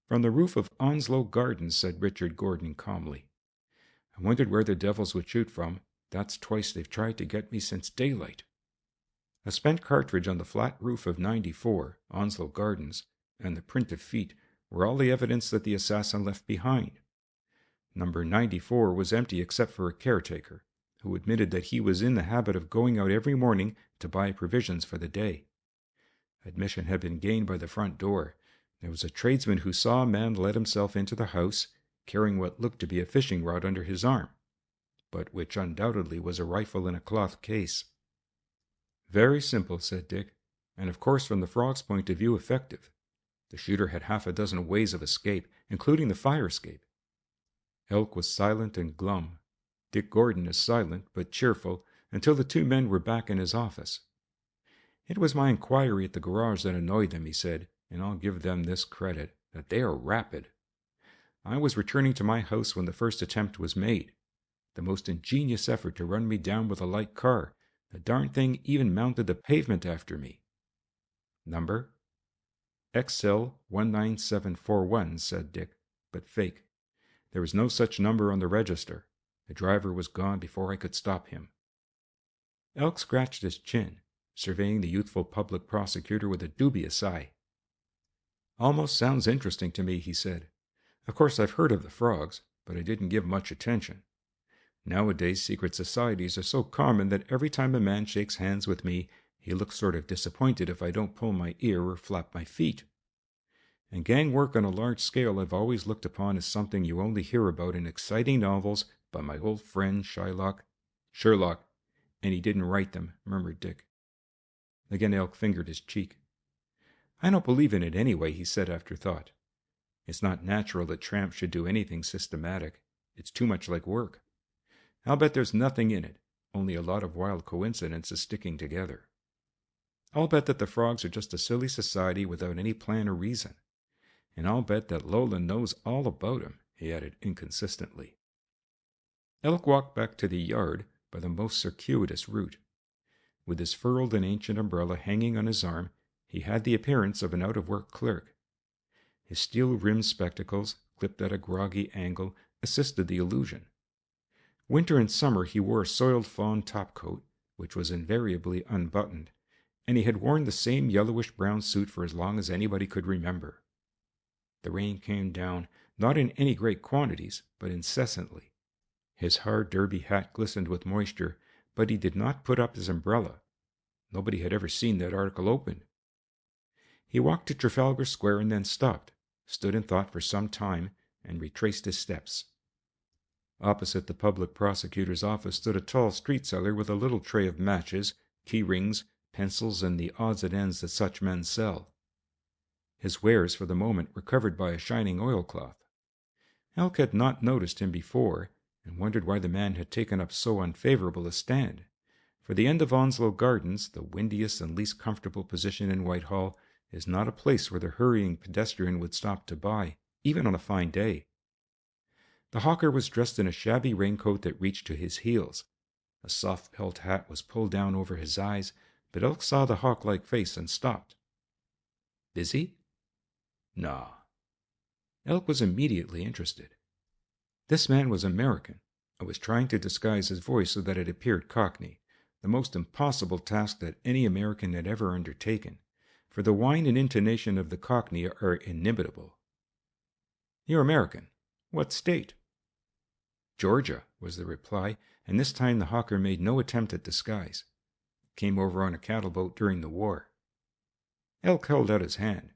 "From the roof of Onslow Gardens," said Richard Gordon calmly. "I wondered where the devils would shoot from, That's twice they've tried to get me since daylight. A spent cartridge on the flat roof of 94, Onslow Gardens, and the print of feet were all the evidence that the assassin left behind. Number 94 was empty except for a caretaker, who admitted that he was in the habit of going out every morning to buy provisions for the day. Admission had been gained by the front door. There was a tradesman who saw a man let himself into the house, carrying what looked to be a fishing rod under his arm, but which undoubtedly was a rifle in a cloth case. Very simple, said Dick, and of course from the frog's point of view effective. The shooter had half a dozen ways of escape, including the fire escape. Elk was silent and glum. Dick Gordon as silent but cheerful until the two men were back in his office. It was my inquiry at the garage that annoyed them, he said, and I'll give them this credit, that they are rapid. I was returning to my house when the first attempt was made. The most ingenious effort to run me down with a light car. The darn thing even mounted the pavement after me. Number? XL 19741, said Dick, but fake. There was no such number on the register. The driver was gone before I could stop him. Elk scratched his chin, surveying the youthful public prosecutor with a dubious eye. Almost sounds interesting to me, he said. Of course I've heard of the frogs, but I didn't give much attention. Nowadays secret societies are so common that every time a man shakes hands with me, he looks sort of disappointed if I don't pull my ear or flap my feet. And gang work on a large scale I've always looked upon as something you only hear about in exciting novels by my old friend Sherlock, and he didn't write them, murmured Dick. Again Elk fingered his cheek. I don't believe in it anyway, he said after thought. It's not natural that Tramps should do anything systematic. It's too much like work. I'll bet there's nothing in it, only a lot of wild coincidences sticking together. I'll bet that the frogs are just a silly society without any plan or reason. And I'll bet that Lola knows all about 'em, he added inconsistently. Elk walked back to the yard by the most circuitous route. With his furled and ancient umbrella hanging on his arm, he had the appearance of an out-of-work clerk. His steel-rimmed spectacles, clipped at a groggy angle, assisted the illusion. Winter and summer he wore a soiled fawn topcoat, which was invariably unbuttoned, and he had worn the same yellowish-brown suit for as long as anybody could remember. The rain came down, not in any great quantities, but incessantly. His hard derby hat glistened with moisture, but he did not put up his umbrella. Nobody had ever seen that article opened. He walked to Trafalgar Square and then stopped, stood in thought for some time, and retraced his steps. Opposite the public prosecutor's office stood a tall street seller with a little tray of matches, key rings, pencils, and the odds and ends that such men sell. His wares for the moment were covered by a shining oilcloth. Elk had not noticed him before, and wondered why the man had taken up so unfavorable a stand. For the end of Onslow Gardens, the windiest and least comfortable position in Whitehall, is not a place where the hurrying pedestrian would stop to buy, even on a fine day. The hawker was dressed in a shabby raincoat that reached to his heels. A soft pelt hat was pulled down over his eyes, but Elk saw the hawk-like face and stopped. Busy? Nah. Elk was immediately interested. This man was American, and was trying to disguise his voice so that it appeared Cockney, the most impossible task that any American had ever undertaken, for the whine and intonation of the Cockney are inimitable. You're American. What state? Georgia, was the reply, and this time the hawker made no attempt at disguise. Came over on a cattle boat during the war. Elk held out his hand.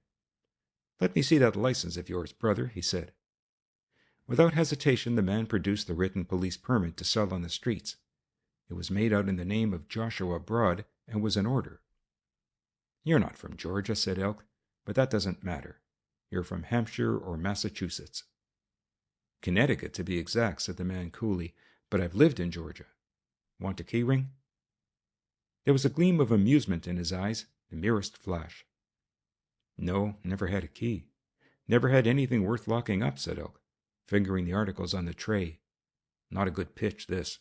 Let me see that license of yours, brother, he said. Without hesitation, the man produced the written police permit to sell on the streets. It was made out in the name of Joshua Broad and was in order. You're not from Georgia, said Elk, but that doesn't matter. You're from Hampshire or Massachusetts. Connecticut, to be exact, said the man coolly, but I've lived in Georgia. Want a key ring? There was a gleam of amusement in his eyes, the merest flash. No, never had a key. Never had anything worth locking up, said Elk, fingering the articles on the tray. Not a good pitch, this.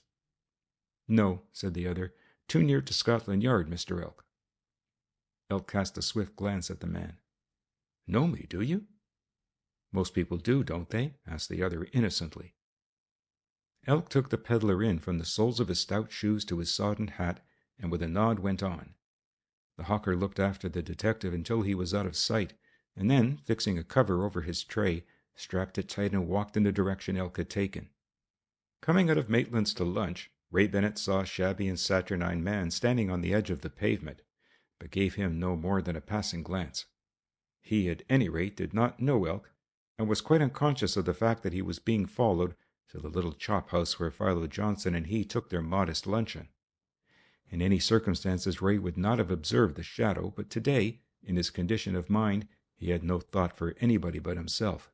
No, said the other, too near to Scotland Yard, Mr. Elk. Elk cast a swift glance at the man. Know me, do you? Most people do, don't they? Asked the other innocently. Elk took the peddler in from the soles of his stout shoes to his sodden hat, and with a nod went on. The hawker looked after the detective until he was out of sight, and then, fixing a cover over his tray, strapped it tight and walked in the direction Elk had taken. Coming out of Maitland's to lunch, Ray Bennett saw a shabby and saturnine man standing on the edge of the pavement, but gave him no more than a passing glance. He, at any rate, did not know Elk, and was quite unconscious of the fact that he was being followed to the little chop house where Philo Johnson and he took their modest luncheon. In any circumstances Ray would not have observed the shadow, but today, in his condition of mind, he had no thought for anybody but himself,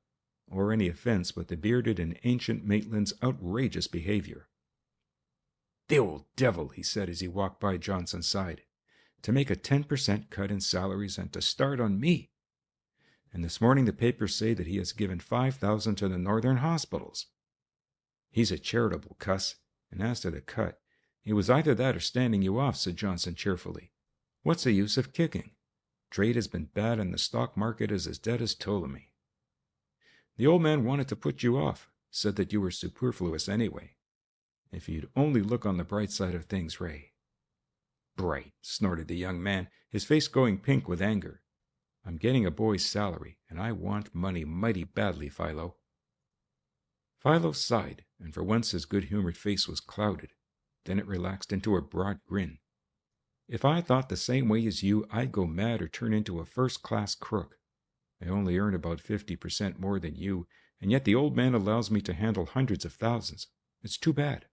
or any offense but the bearded and ancient Maitland's outrageous behavior. "The old devil," he said as he walked by Johnson's side, "to make a 10% cut in salaries and to start on me. And this morning the papers say that he has given $5,000 to the northern hospitals. He's a charitable cuss, and as to the cut, it was either that or standing you off," said Johnson cheerfully. "What's the use of kicking? Trade has been bad and the stock market is as dead as Ptolemy. The old man wanted to put you off, said that you were superfluous anyway. If you'd only look on the bright side of things, Ray." "Bright," snorted the young man, his face going pink with anger. "I'm getting a boy's salary, and I want money mighty badly, Philo." Philo sighed, and for once his good-humored face was clouded. Then it relaxed into a broad grin. "If I thought the same way as you, I'd go mad or turn into a first-class crook. I only earn about 50% more than you, and yet the old man allows me to handle hundreds of thousands. It's too bad."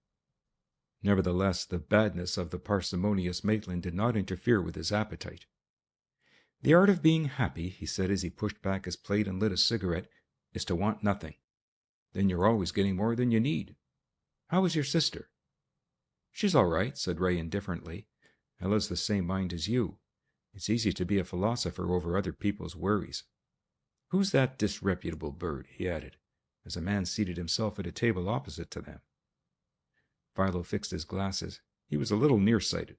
Nevertheless, the badness of the parsimonious Maitland did not interfere with his appetite. "The art of being happy," he said as he pushed back his plate and lit a cigarette, "is to want nothing. Then you're always getting more than you need. How is your sister?" "She's all right," said Ray indifferently. "Ella's the same mind as you. It's easy to be a philosopher over other people's worries. Who's that disreputable bird?" he added, as a man seated himself at a table opposite to them. Philo fixed his glasses. He was a little nearsighted.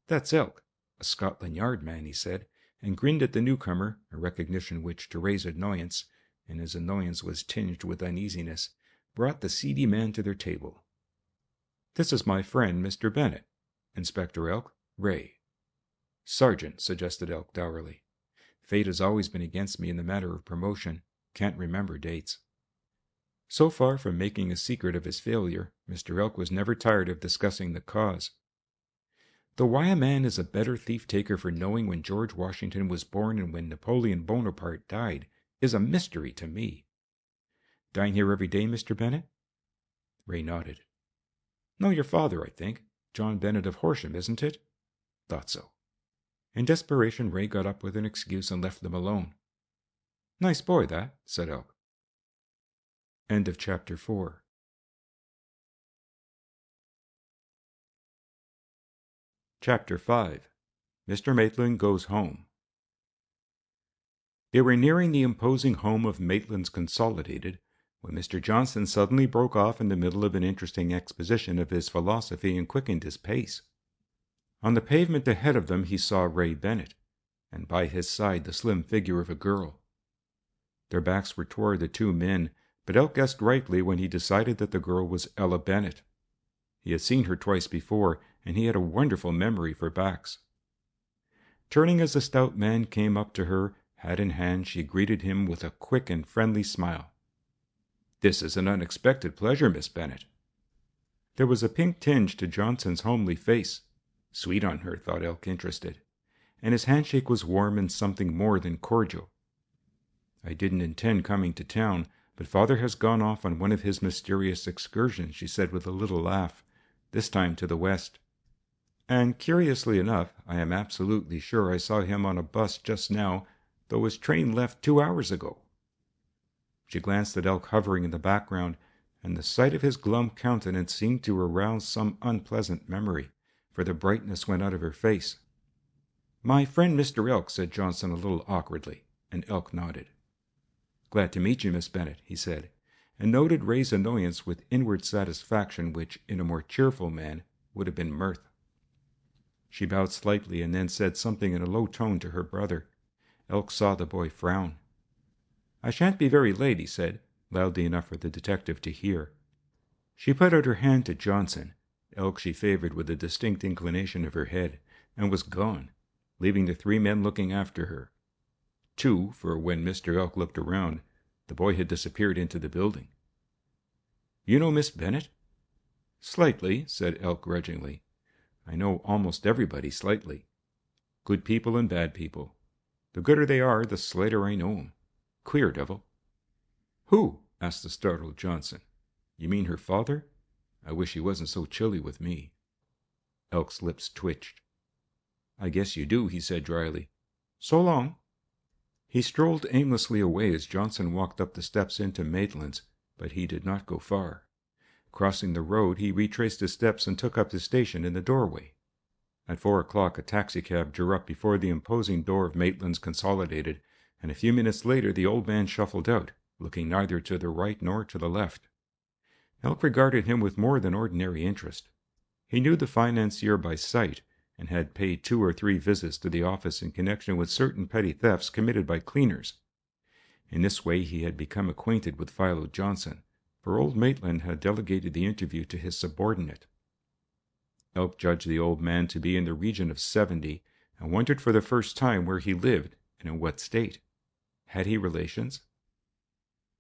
"That's Elk, a Scotland Yard man," he said, and grinned at the newcomer, a recognition which, to Ray's annoyance, and his annoyance was tinged with uneasiness, brought the seedy man to their table. "This is my friend, Mr. Bennett. Inspector Elk, Ray." "Sergeant," suggested Elk dourly. "Fate has always been against me in the matter of promotion. Can't remember dates." So far from making a secret of his failure, Mr. Elk was never tired of discussing the cause. Though why a man is a better thief-taker for knowing when George Washington was born and when Napoleon Bonaparte died is a mystery to me. "Dine here every day, Mr. Bennett?" Ray nodded. "Know your father, I think. John Bennett of Horsham, isn't it?" "Thought so." In desperation, Ray got up with an excuse and left them alone. "Nice boy, that," said Elk. End of chapter 4. Chapter 5. Mr. Maitland Goes Home. They were nearing the imposing home of Maitland's Consolidated when Mr. Johnson suddenly broke off in the middle of an interesting exposition of his philosophy and quickened his pace. On the pavement ahead of them he saw Ray Bennett, and by his side the slim figure of a girl. Their backs were toward the two men, but Elk guessed rightly when he decided that the girl was Ella Bennett. He had seen her twice before, and he had a wonderful memory for backs. Turning as the stout man came up to her, hat in hand, she greeted him with a quick and friendly smile. "This is an unexpected pleasure, Miss Bennett." There was a pink tinge to Johnson's homely face. Sweet on her, thought Elk, interested. And his handshake was warm and something more than cordial. "I didn't intend coming to town, but Father has gone off on one of his mysterious excursions," she said with a little laugh, "this time to the west. And curiously enough, I am absolutely sure I saw him on a bus just now, though his train left 2 hours ago." She glanced at Elk hovering in the background, and the sight of his glum countenance seemed to arouse some unpleasant memory, for the brightness went out of her face. "My friend Mr. Elk," said Johnson a little awkwardly, and Elk nodded. "Glad to meet you, Miss Bennett," he said, and noted Ray's annoyance with inward satisfaction which, in a more cheerful man, would have been mirth. She bowed slightly and then said something in a low tone to her brother. Elk saw the boy frown. "I shan't be very late," he said, loudly enough for the detective to hear. She put out her hand to Johnson. Elk she favored with a distinct inclination of her head, and was gone, leaving the three men looking after her. Two, for when Mr. Elk looked around, the boy had disappeared into the building. "You know Miss Bennet?" "Slightly," said Elk grudgingly. "I know almost everybody slightly. Good people and bad people. The gooder they are, the slighter I know 'em. Queer devil." "Who?" asked the startled Johnson. "You mean her father? I wish he wasn't so chilly with me." Elk's lips twitched. "I guess you do," he said dryly. "So long." He strolled aimlessly away as Johnson walked up the steps into Maitland's, but he did not go far. Crossing the road, he retraced his steps and took up his station in the doorway. At 4 o'clock, a taxicab drew up before the imposing door of Maitland's Consolidated, and a few minutes later the old man shuffled out, looking neither to the right nor to the left. Elk regarded him with more than ordinary interest. He knew the financier by sight, and had paid 2 or 3 visits to the office in connection with certain petty thefts committed by cleaners. In this way he had become acquainted with Philo Johnson, for old Maitland had delegated the interview to his subordinate. Elk judged the old man to be in the region of 70, and wondered for the first time where he lived and in what state. Had he relations?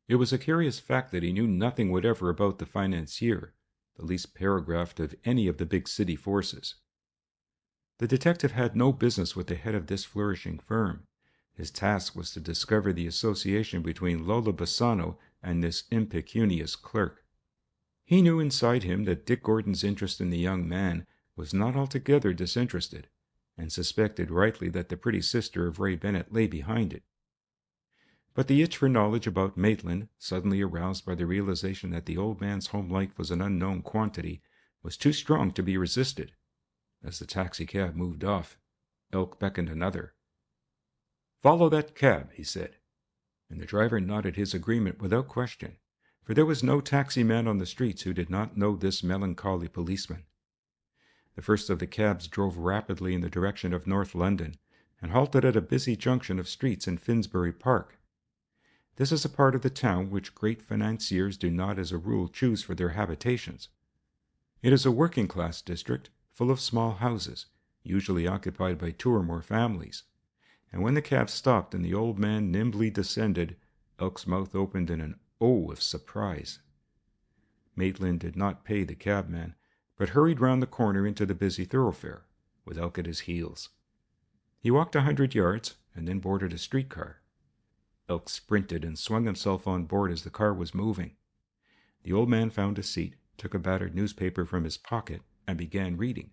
It was a curious fact that he knew nothing whatever about the financier, the least paragraph of any of the big city forces. The detective had no business with the head of this flourishing firm. His task was to discover the association between Lola Bassano and this impecunious clerk. He knew inside him that Dick Gordon's interest in the young man was not altogether disinterested, and suspected rightly that the pretty sister of Ray Bennett lay behind it. But the itch for knowledge about Maitland, suddenly aroused by the realization that the old man's home life was an unknown quantity, was too strong to be resisted. As the taxicab moved off, Elk beckoned another. "Follow that cab," he said, and the driver nodded his agreement without question, for there was no taxi-man on the streets who did not know this melancholy policeman. The first of the cabs drove rapidly in the direction of North London, and halted at a busy junction of streets in Finsbury Park. This is a part of the town which great financiers do not as a rule choose for their habitations. It is a working-class district, full of small houses, usually occupied by 2 or more families, and when the cab stopped and the old man nimbly descended, Elk's mouth opened in an O of surprise. Maitland did not pay the cabman, but hurried round the corner into the busy thoroughfare, with Elk at his heels. He walked 100 yards, and then boarded a streetcar. Elk sprinted and swung himself on board as the car was moving. The old man found a seat, took a battered newspaper from his pocket, and began reading.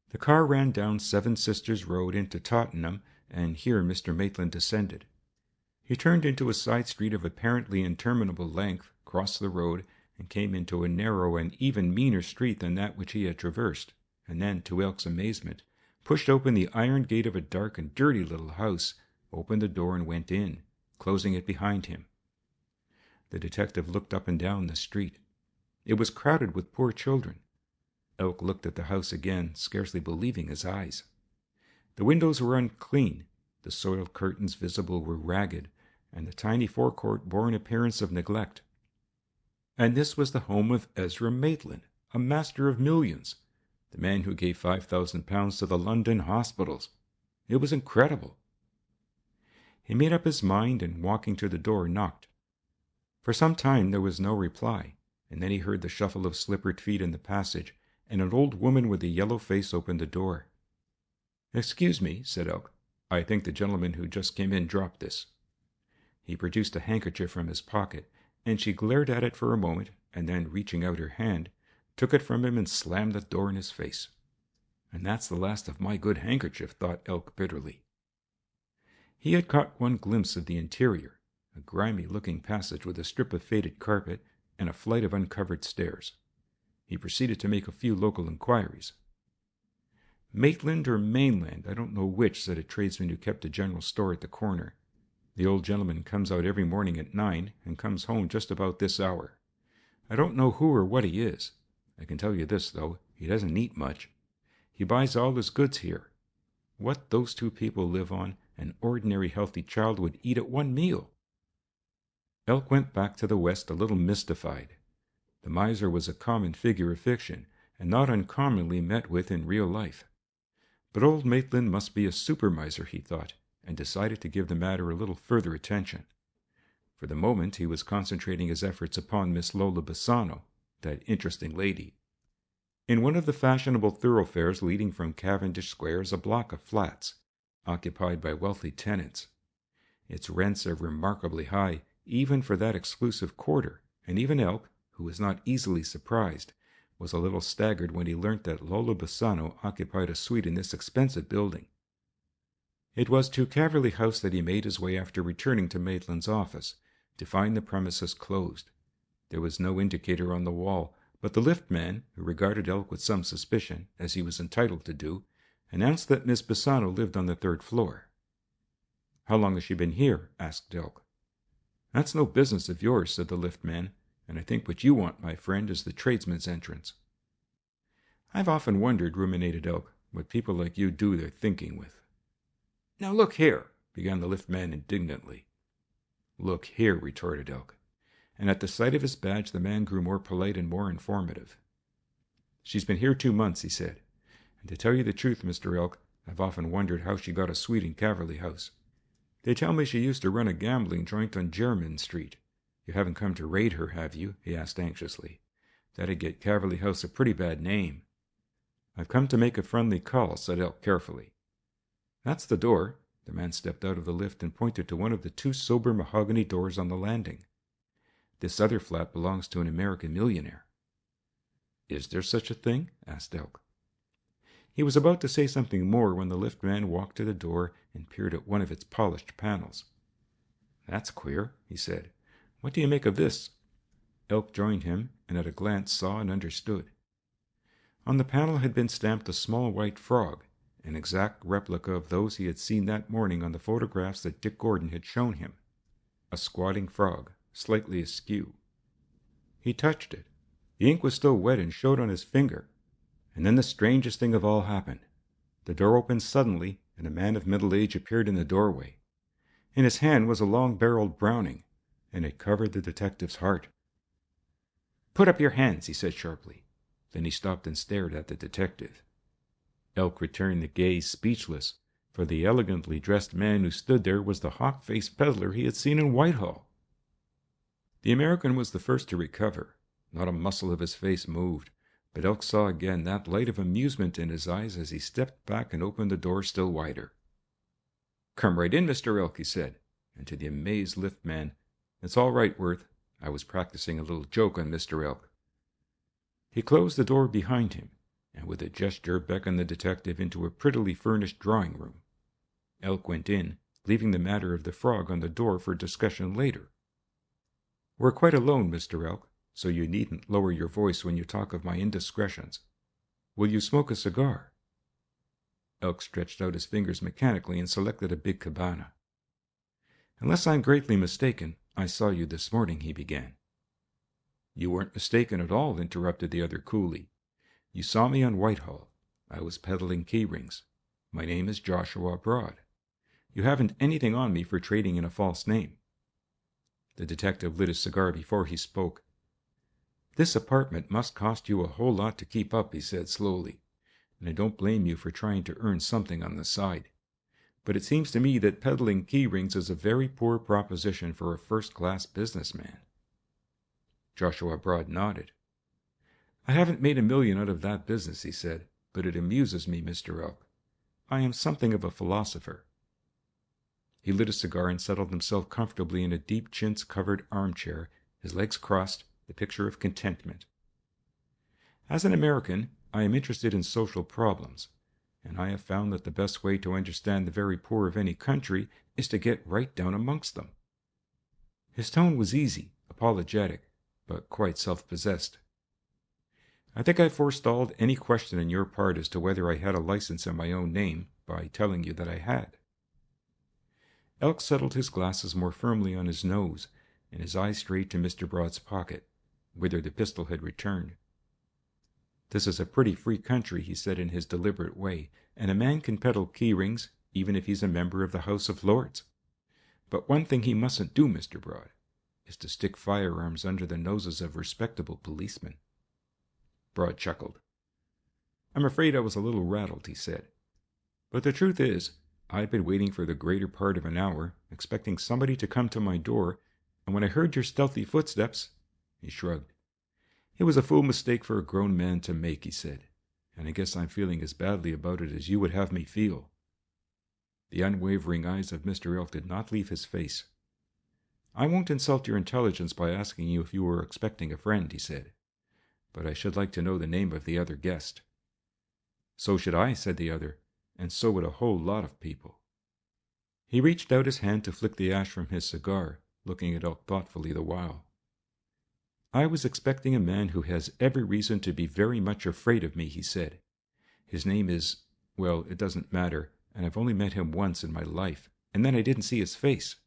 The car ran down 7 Sisters Road into Tottenham, and here Mr. Maitland descended. He turned into a side street of apparently interminable length, crossed the road, and came into a narrow and even meaner street than that which he had traversed, and then, to Elk's amazement, pushed open the iron gate of a dark and dirty little house, opened the door and went in, closing it behind him. The detective looked up and down the street. It was crowded with poor children. Elk looked at the house again, scarcely believing his eyes. The windows were unclean, the soiled curtains visible were ragged, and the tiny forecourt bore an appearance of neglect. And this was the home of Ezra Maitland, a master of millions, the man who gave £5,000 to the London hospitals. It was incredible. He made up his mind, and walking to the door, knocked. For some time there was no reply, and then he heard the shuffle of slippered feet in the passage, and an old woman with a yellow face opened the door. "Excuse me," said Elk. "I think the gentleman who just came in dropped this." He produced a handkerchief from his pocket, and she glared at it for a moment, and then, reaching out her hand, took it from him and slammed the door in his face. "And that's the last of my good handkerchief," thought Elk bitterly. He had caught one glimpse of the interior, a grimy-looking passage with a strip of faded carpet and a flight of uncovered stairs. He proceeded to make a few local inquiries. "Maitland or Mainland, I don't know which," said a tradesman who kept a general store at the corner. "The old gentleman comes out every morning at 9 and comes home just about this hour. I don't know who or what he is. I can tell you this, though, he doesn't eat much. He buys all his goods here. What those 2 people live on, an ordinary healthy child would eat at one meal." Elk went back to the west a little mystified. The miser was a common figure of fiction, and not uncommonly met with in real life. But old Maitland must be a super miser, he thought, and decided to give the matter a little further attention. For the moment he was concentrating his efforts upon Miss Lola Bassano, that interesting lady. In one of the fashionable thoroughfares leading from Cavendish Square is a block of flats, occupied by wealthy tenants. Its rents are remarkably high, even for that exclusive quarter, and even Elk, who was not easily surprised, was a little staggered when he learnt that Lola Bassano occupied a suite in this expensive building. It was to Quarry House that he made his way after returning to Maitland's office, to find the premises closed. There was no indicator on the wall, but the liftman, who regarded Elk with some suspicion, as he was entitled to do, announced that Miss Bassano lived on the 3rd floor. "How long has she been here?" asked Elk. "That's no business of yours," said the liftman, "and I think what you want, my friend, is the tradesman's entrance." "I've often wondered," ruminated Elk, "what people like you do their thinking with." "Now look here," began the liftman indignantly. "Look here," retorted Elk, and at the sight of his badge the man grew more polite and more informative. "She's been here 2 months," he said, "and to tell you the truth, Mr. Elk, I've often wondered how she got a suite in Quarry House. They tell me she used to run a gambling joint on Jermyn Street. You haven't come to raid her, have you?" he asked anxiously. "That'd get Quarry House a pretty bad name." "I've come to make a friendly call," said Elk carefully. "That's the door." The man stepped out of the lift and pointed to one of the 2 sober mahogany doors on the landing. "This other flat belongs to an American millionaire." "Is there such a thing?" asked Elk. He was about to say something more when the liftman walked to the door and peered at one of its polished panels. "That's queer," he said. "What do you make of this?" Elk joined him, and at a glance saw and understood. On the panel had been stamped a small white frog, an exact replica of those he had seen that morning on the photographs that Dick Gordon had shown him. A squatting frog, slightly askew. He touched it. The ink was still wet and showed on his finger. And then the strangest thing of all happened. The door opened suddenly, and a man of middle age appeared in the doorway. In his hand was a long-barreled Browning, and it covered the detective's heart. "Put up your hands," he said sharply. Then he stopped and stared at the detective. Elk returned the gaze speechless, for the elegantly dressed man who stood there was the hawk-faced peddler he had seen in Whitehall. The American was the first to recover. Not a muscle of his face moved, but Elk saw again that light of amusement in his eyes as he stepped back and opened the door still wider. "Come right in, Mr. Elk," he said, and to the amazed liftman, "It's all right, Worth. I was practicing a little joke on Mr. Elk." He closed the door behind him, and with a gesture beckoned the detective into a prettily furnished drawing room. Elk went in, leaving the matter of the frog on the door for discussion later. "We're quite alone, Mr. Elk, so you needn't lower your voice when you talk of my indiscretions. Will you smoke a cigar?" Elk stretched out his fingers mechanically and selected a big cabana. "Unless I'm greatly mistaken, I saw you this morning," he began. "You weren't mistaken at all," interrupted the other coolly. "You saw me on Whitehall. I was peddling key rings. My name is Joshua Broad. You haven't anything on me for trading in a false name." The detective lit his cigar before he spoke. "This apartment must cost you a whole lot to keep up," he said slowly, "and I don't blame you for trying to earn something on the side. But it seems to me that peddling key rings is a very poor proposition for a first-class businessman." Joshua Broad nodded. "I haven't made $1 million out of that business," he said, "but it amuses me, Mr. Elk. I am something of a philosopher." He lit a cigar and settled himself comfortably in a deep chintz-covered armchair, his legs crossed, the picture of contentment. "As an American, I am interested in social problems, and I have found that the best way to understand the very poor of any country is to get right down amongst them." His tone was easy, apologetic, but quite self-possessed. "I think I forestalled any question on your part as to whether I had a license in my own name by telling you that I had." Elk settled his glasses more firmly on his nose, and his eyes strayed to Mr. Broad's pocket, whither the pistol had returned. "This is a pretty free country," he said in his deliberate way, "and a man can peddle key rings, even if he's a member of the House of Lords. But one thing he mustn't do, Mr. Broad. is to stick firearms under the noses of respectable policemen. Braud chuckled. I'm afraid I was a little rattled, he said. But the truth is, I'd been waiting for the greater part of an hour, expecting somebody to come to my door, and when I heard your stealthy footsteps, he shrugged. It was a fool mistake for a grown man to make, he said, and I guess I'm feeling as badly about it as you would have me feel. The unwavering eyes of Mr. Elk did not leave his face. I won't insult your intelligence by asking you if you were expecting a friend, he said, but I should like to know the name of the other guest. So should I, said the other, and so would a whole lot of people. He reached out his hand to flick the ash from his cigar, looking at Elk thoughtfully the while. I was expecting a man who has every reason to be very much afraid of me, he said. His name is, well, it doesn't matter, and I've only met him once in my life, and then I didn't see his face.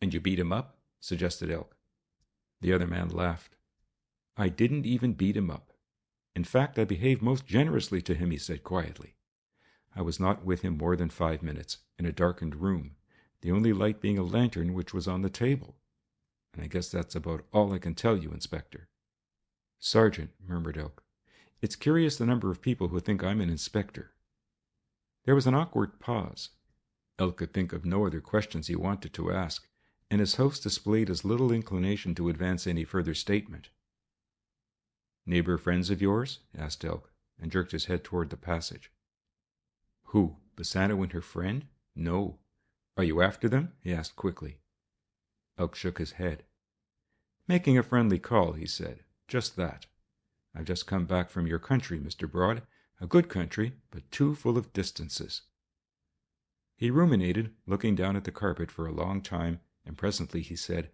And you beat him up? Suggested Elk. The other man laughed. I didn't even beat him up. In fact, I behaved most generously to him, he said quietly. I was not with him more than 5 minutes, in a darkened room, the only light being a lantern which was on the table. And I guess that's about all I can tell you, Inspector. Sergeant, murmured Elk, it's curious the number of people who think I'm an inspector. There was an awkward pause. Elk could think of no other questions he wanted to ask, and his host displayed as little inclination to advance any further statement. Neighbor friends of yours? Asked Elk, and jerked his head toward the passage. Who, Bassano and her friend? No. Are you after them? He asked quickly. Elk shook his head. Making a friendly call, he said. Just that. I've just come back from your country, Mr. Braud. A good country, but too full of distances. He ruminated, looking down at the carpet for a long time, and presently he said,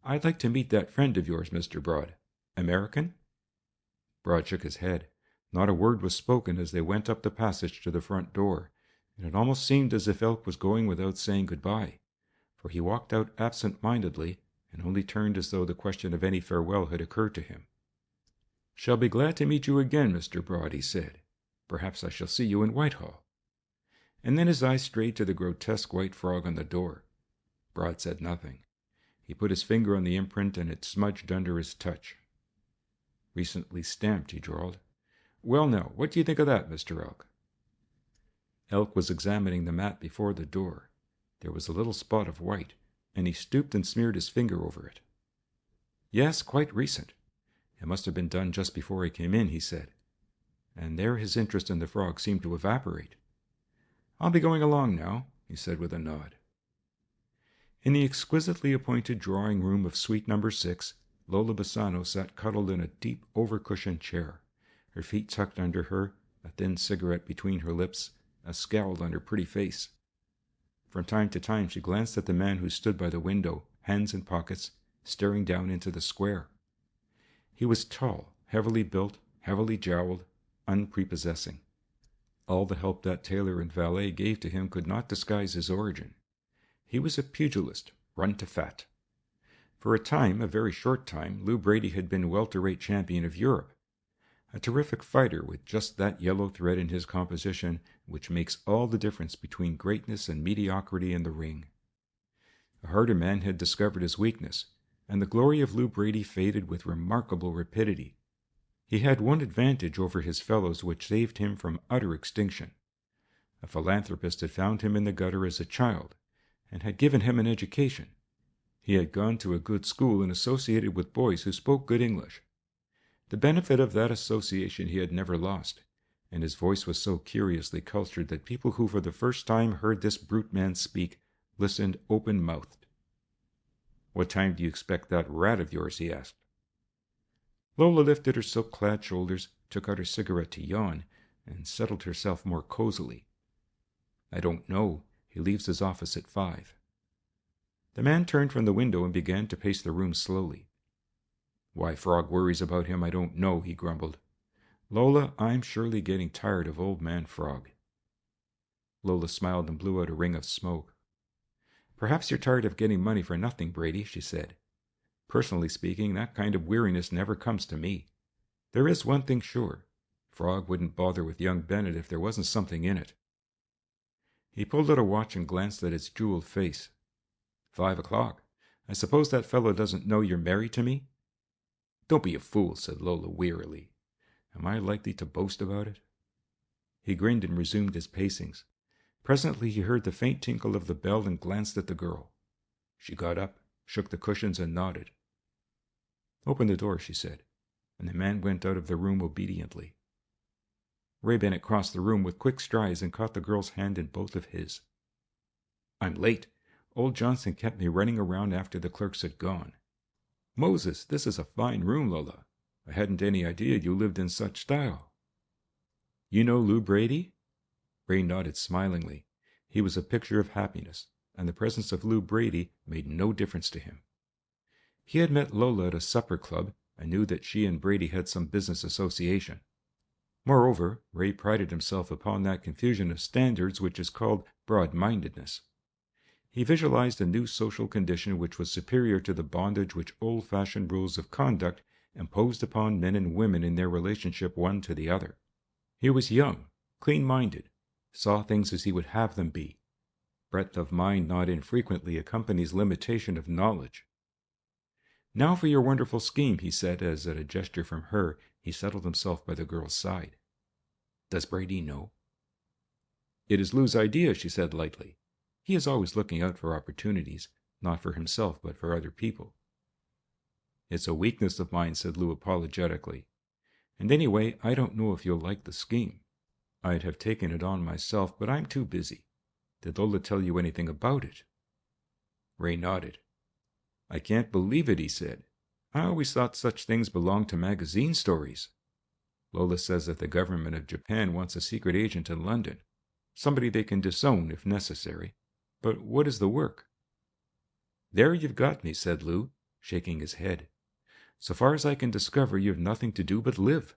I'd like to meet that friend of yours, Mr. Braud. American? Braud shook his head. Not a word was spoken as they went up the passage to the front door, and it almost seemed as if Elk was going without saying good-bye, for he walked out absent-mindedly and only turned as though the question of any farewell had occurred to him. Shall be glad to meet you again, Mr. Braud, he said. Perhaps I shall see you in Whitehall. And then his eyes strayed to the grotesque white frog on the door. Braud said nothing. He put his finger on the imprint, and it smudged under his touch. Recently stamped, he drawled. Well, now, what do you think of that, Mr. Elk? Elk was examining the mat before the door. There was a little spot of white, and he stooped and smeared his finger over it. Yes, quite recent. It must have been done just before I came in, he said. And there his interest in the frog seemed to evaporate. I'll be going along now, he said with a nod. In the exquisitely appointed drawing-room of suite number 6, Lola Bassano sat cuddled in a deep, over-cushioned chair, her feet tucked under her, a thin cigarette between her lips, a scowl on her pretty face. From time to time she glanced at the man who stood by the window, hands in pockets, staring down into the square. He was tall, heavily built, heavily jowled, unprepossessing. All the help that tailor and valet gave to him could not disguise his origin. He was a pugilist, run to fat. For a time, a very short time, Lew Brady had been welterweight champion of Europe, a terrific fighter with just that yellow thread in his composition which makes all the difference between greatness and mediocrity in the ring. A harder man had discovered his weakness, and the glory of Lew Brady faded with remarkable rapidity. He had one advantage over his fellows which saved him from utter extinction. A philanthropist had found him in the gutter as a child, and had given him an education. He had gone to a good school and associated with boys who spoke good English. The benefit of that association he had never lost, and his voice was so curiously cultured that people who for the first time heard this brute man speak listened open-mouthed. What time do you expect that rat of yours? He asked. Lola lifted her silk-clad shoulders, took out her cigarette to yawn, and settled herself more cozily. I don't know. He leaves his office at 5. The man turned from the window and began to pace the room slowly. Why Frog worries about him I don't know, he grumbled. Lola, I'm surely getting tired of old man Frog. Lola smiled and blew out a ring of smoke. Perhaps you're tired of getting money for nothing, Brady, she said. Personally speaking, that kind of weariness never comes to me. There is one thing sure. Frog wouldn't bother with young Bennett if there wasn't something in it. He pulled out a watch and glanced at its jeweled face. 5 o'clock. I suppose that fellow doesn't know you're married to me?" "Don't be a fool," said Lola wearily. "Am I likely to boast about it?" He grinned and resumed his pacings. Presently he heard the faint tinkle of the bell and glanced at the girl. She got up, shook the cushions, and nodded. "Open the door," she said, and the man went out of the room obediently. Ray Bennett crossed the room with quick strides and caught the girl's hand in both of his. "I'm late. Old Johnson kept me running around after the clerks had gone." "Moses, this is a fine room, Lola. I hadn't any idea you lived in such style." "You know Lou Brady?" Ray nodded smilingly. He was a picture of happiness, and the presence of Lou Brady made no difference to him. He had met Lola at a supper club and knew that she and Brady had some business association. Moreover, Ray prided himself upon that confusion of standards which is called broad-mindedness. He visualized a new social condition which was superior to the bondage which old-fashioned rules of conduct imposed upon men and women in their relationship one to the other. He was young, clean-minded, saw things as he would have them be. Breadth of mind not infrequently accompanies limitation of knowledge. "Now for your wonderful scheme," he said, as at a gesture from her he settled himself by the girl's side. "Does Brady know?" "It is Lou's idea," she said lightly. "He is always looking out for opportunities, not for himself but for other people." "It's a weakness of mine," said Lou apologetically. "And anyway, I don't know if you'll like the scheme. I'd have taken it on myself, but I'm too busy. Did Lola tell you anything about it?" Ray nodded. "I can't believe it," he said. "I always thought such things belonged to magazine stories. Lola says that the government of Japan wants a secret agent in London, somebody they can disown if necessary. But what is the work?" "There you've got me," said Lou, shaking his head. "So far as I can discover, you've nothing to do but live.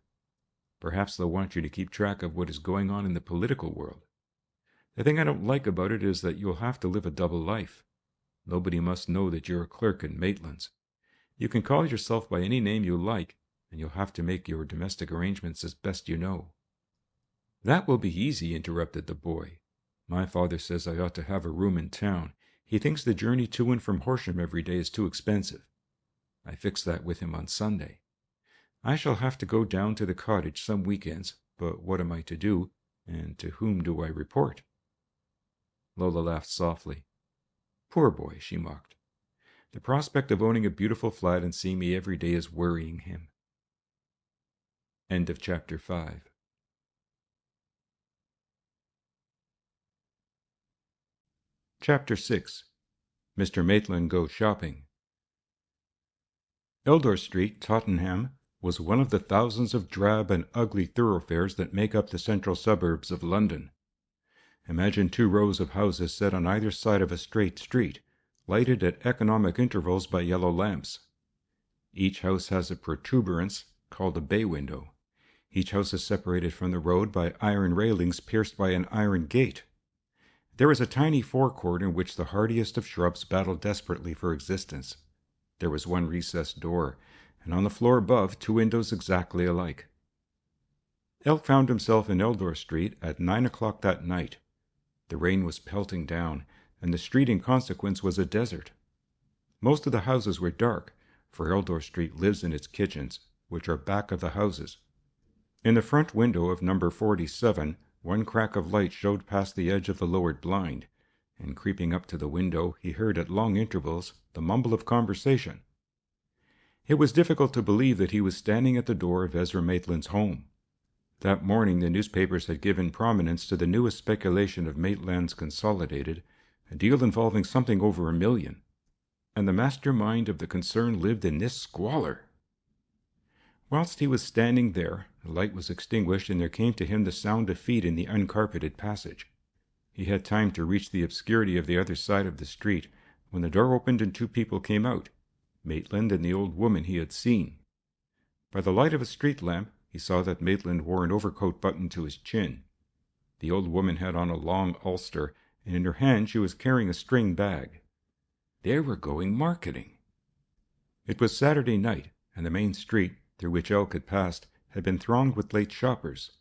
Perhaps they'll want you to keep track of what is going on in the political world. The thing I don't like about it is that you'll have to live a double life. Nobody must know that you're a clerk in Maitland's. You can call yourself by any name you like, and you'll have to make your domestic arrangements as best you know." "That will be easy," interrupted the boy. "My father says I ought to have a room in town. He thinks the journey to and from Horsham every day is too expensive. I fixed that with him on Sunday. I shall have to go down to the cottage some weekends, but what am I to do, and to whom do I report?" Lola laughed softly. "Poor boy," she mocked. "The prospect of owning a beautiful flat and seeing me every day is worrying him." End of chapter 5. Chapter 6. Mr. Maitland Goes Shopping. Eldor Street, Tottenham, was one of the thousands of drab and ugly thoroughfares that make up the central suburbs of London. Imagine 2 rows of houses set on either side of a straight street, lighted at economic intervals by yellow lamps. Each house has a protuberance, called a bay window. Each house is separated from the road by iron railings pierced by an iron gate. There is a tiny forecourt in which the hardiest of shrubs battle desperately for existence. There was one recessed door, and on the floor above 2 windows exactly alike. Elk found himself in Eldor Street at 9 o'clock that night. The rain was pelting down, and the street in consequence was a desert. Most of the houses were dark, for Eldor Street lives in its kitchens, which are back of the houses. In the front window of number 47, one crack of light showed past the edge of the lowered blind, and creeping up to the window, he heard at long intervals the mumble of conversation. It was difficult to believe that he was standing at the door of Ezra Maitland's home. That morning the newspapers had given prominence to the newest speculation of Maitland's Consolidated, a deal involving something over $1 million. And the mastermind of the concern lived in this squalor. Whilst he was standing there, the light was extinguished, and there came to him the sound of feet in the uncarpeted passage. He had time to reach the obscurity of the other side of the street, when the door opened and 2 people came out, Maitland and the old woman he had seen. By the light of a street lamp, he saw that Maitland wore an overcoat buttoned to his chin. The old woman had on a long ulster, and in her hand she was carrying a string bag. They were going marketing. It was Saturday night, and the main street, through which Elk had passed, had been thronged with late shoppers.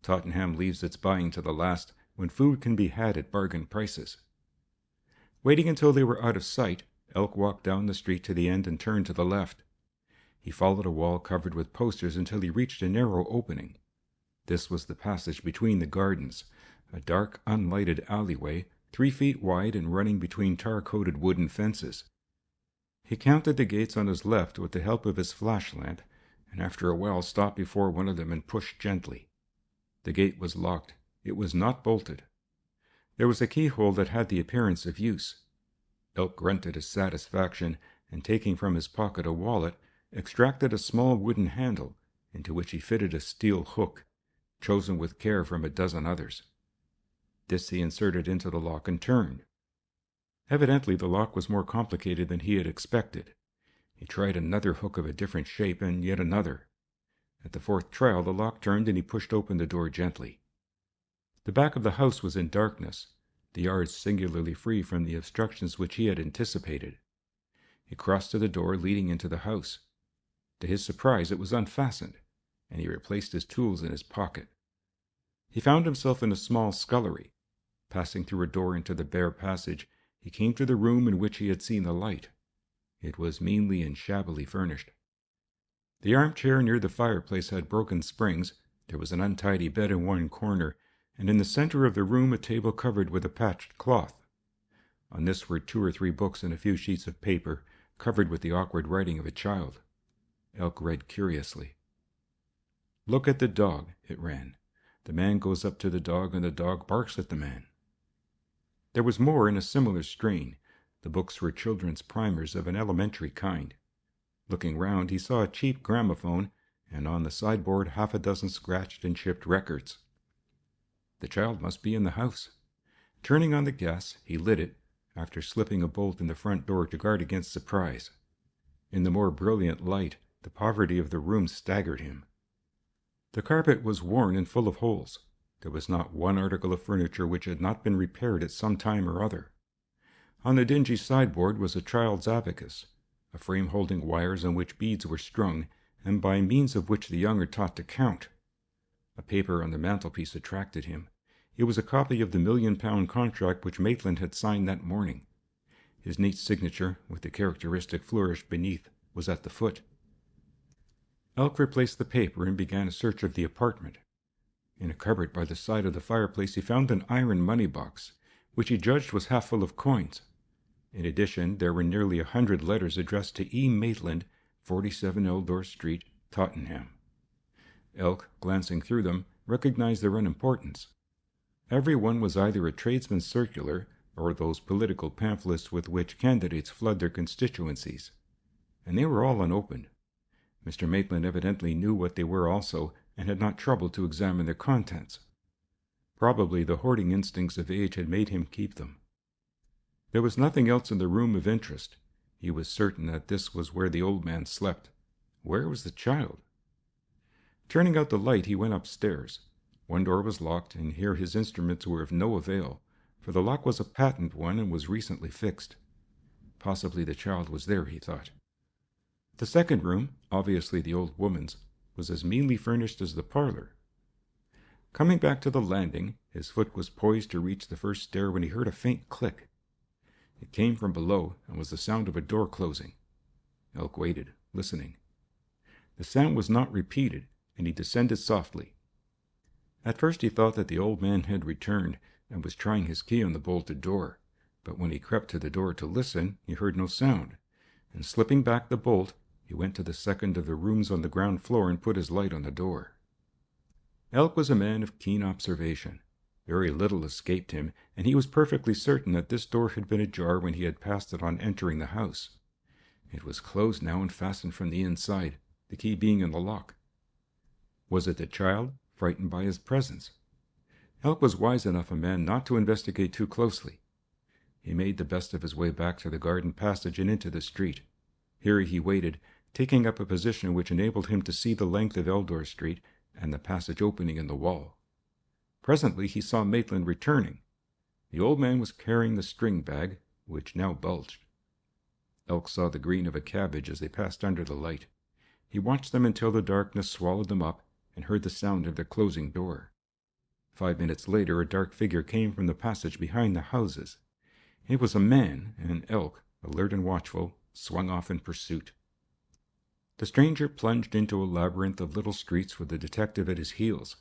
Tottenham leaves its buying to the last, when food can be had at bargain prices. Waiting until they were out of sight, Elk walked down the street to the end and turned to the left. He followed a wall covered with posters until he reached a narrow opening. This was the passage between the gardens, a dark, unlighted alleyway, 3 feet wide and running between tar-coated wooden fences. He counted the gates on his left with the help of his flashlamp, and after a while stopped before one of them and pushed gently. The gate was locked. It was not bolted. There was a keyhole that had the appearance of use. Elk grunted his satisfaction, and taking from his pocket a wallet, extracted a small wooden handle, into which he fitted a steel hook, chosen with care from a dozen others. This he inserted into the lock and turned. Evidently the lock was more complicated than he had expected. He tried another hook of a different shape, and yet another. At the 4th trial the lock turned, and he pushed open the door gently. The back of the house was in darkness, the yard singularly free from the obstructions which he had anticipated. He crossed to the door leading into the house. To his surprise it was unfastened, and he replaced his tools in his pocket. He found himself in a small scullery. Passing through a door into the bare passage, he came to the room in which he had seen the light. It was meanly and shabbily furnished. The armchair near the fireplace had broken springs, there was an untidy bed in one corner, and in the center of the room a table covered with a patched cloth. On this were 2 or 3 books and a few sheets of paper, covered with the awkward writing of a child. Elk read curiously. "Look at the dog," it ran. "The man goes up to the dog, and the dog barks at the man." There was more in a similar strain. The books were children's primers of an elementary kind. Looking round, he saw a cheap gramophone, and on the sideboard 6 scratched and chipped records. The child must be in the house. Turning on the gas, he lit it, after slipping a bolt in the front door to guard against surprise. In the more brilliant light, the poverty of the room staggered him. The carpet was worn and full of holes. There was not one article of furniture which had not been repaired at some time or other. On the dingy sideboard was a child's abacus, a frame holding wires on which beads were strung, and by means of which the young are taught to count. A paper on the mantelpiece attracted him. It was a copy of the £1,000,000 contract which Maitland had signed that morning. His neat signature, with the characteristic flourish beneath, was at the foot. Elk replaced the paper and began a search of the apartment. In a cupboard by the side of the fireplace he found an iron money-box, which he judged was half full of coins. In addition, there were nearly 100 letters addressed to E. Maitland, 47 Eldor Street, Tottenham. Elk, glancing through them, recognized their unimportance. Every one was either a tradesman's circular or those political pamphlets with which candidates flood their constituencies, and they were all unopened. Mr. Maitland evidently knew what they were also, and had not troubled to examine their contents. Probably the hoarding instincts of age had made him keep them. There was nothing else in the room of interest. He was certain that this was where the old man slept. Where was the child? Turning out the light, he went upstairs. One door was locked, and here his instruments were of no avail, for the lock was a patent one and was recently fixed. Possibly the child was there, he thought. The second room, obviously the old woman's, was as meanly furnished as the parlor. Coming back to the landing, his foot was poised to reach the first stair when he heard a faint click. It came from below, and was the sound of a door closing. Elk waited, listening. The sound was not repeated, and he descended softly. At first he thought that the old man had returned, and was trying his key on the bolted door, but when he crept to the door to listen, he heard no sound, and slipping back the bolt, he went to the second of the rooms on the ground floor and put his light on the door. Elk was a man of keen observation. Very little escaped him, and he was perfectly certain that this door had been ajar when he had passed it on entering the house. It was closed now and fastened from the inside, the key being in the lock. Was it the child, frightened by his presence? Elk was wise enough a man not to investigate too closely. He made the best of his way back to the garden passage and into the street. Here he waited, taking up a position which enabled him to see the length of Eldor Street and the passage opening in the wall. Presently he saw Maitland returning. The old man was carrying the string bag, which now bulged. Elk saw the green of a cabbage as they passed under the light. He watched them until the darkness swallowed them up, and heard the sound of their closing door. 5 minutes later a dark figure came from the passage behind the houses. It was a man, and Elk, alert and watchful, swung off in pursuit. The stranger plunged into a labyrinth of little streets with the detective at his heels.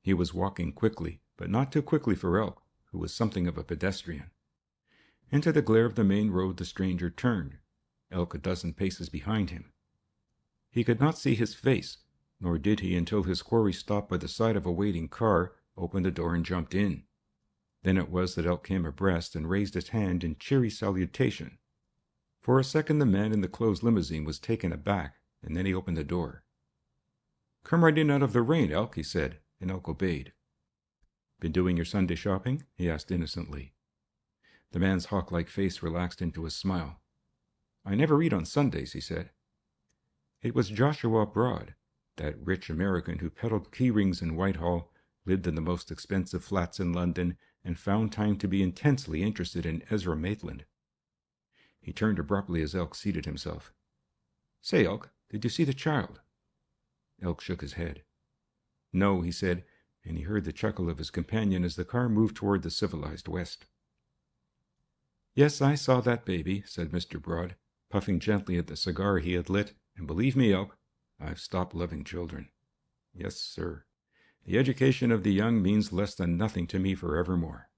He was walking quickly, but not too quickly for Elk, who was something of a pedestrian. Into the glare of the main road the stranger turned, Elk a dozen paces behind him. He could not see his face, nor did he until his quarry stopped by the side of a waiting car, opened the door and jumped in. Then it was that Elk came abreast and raised his hand in cheery salutation. For a second the man in the closed limousine was taken aback, and then he opened the door. "Come right in out of the rain, Elk," he said, and Elk obeyed. "Been doing your Sunday shopping?" he asked innocently. The man's hawk-like face relaxed into a smile. "I never eat on Sundays," he said. It was Joshua Broad, that rich American who peddled key-rings in Whitehall, lived in the most expensive flats in London, and found time to be intensely interested in Ezra Maitland. He turned abruptly as Elk seated himself. "Say, Elk, did you see the child?" Elk shook his head. "No," he said, and he heard the chuckle of his companion as the car moved toward the civilized West. "Yes, I saw that baby," said Mr. Broad, puffing gently at the cigar he had lit, "and believe me, Elk, I've stopped loving children. Yes, sir. The education of the young means less than nothing to me forevermore."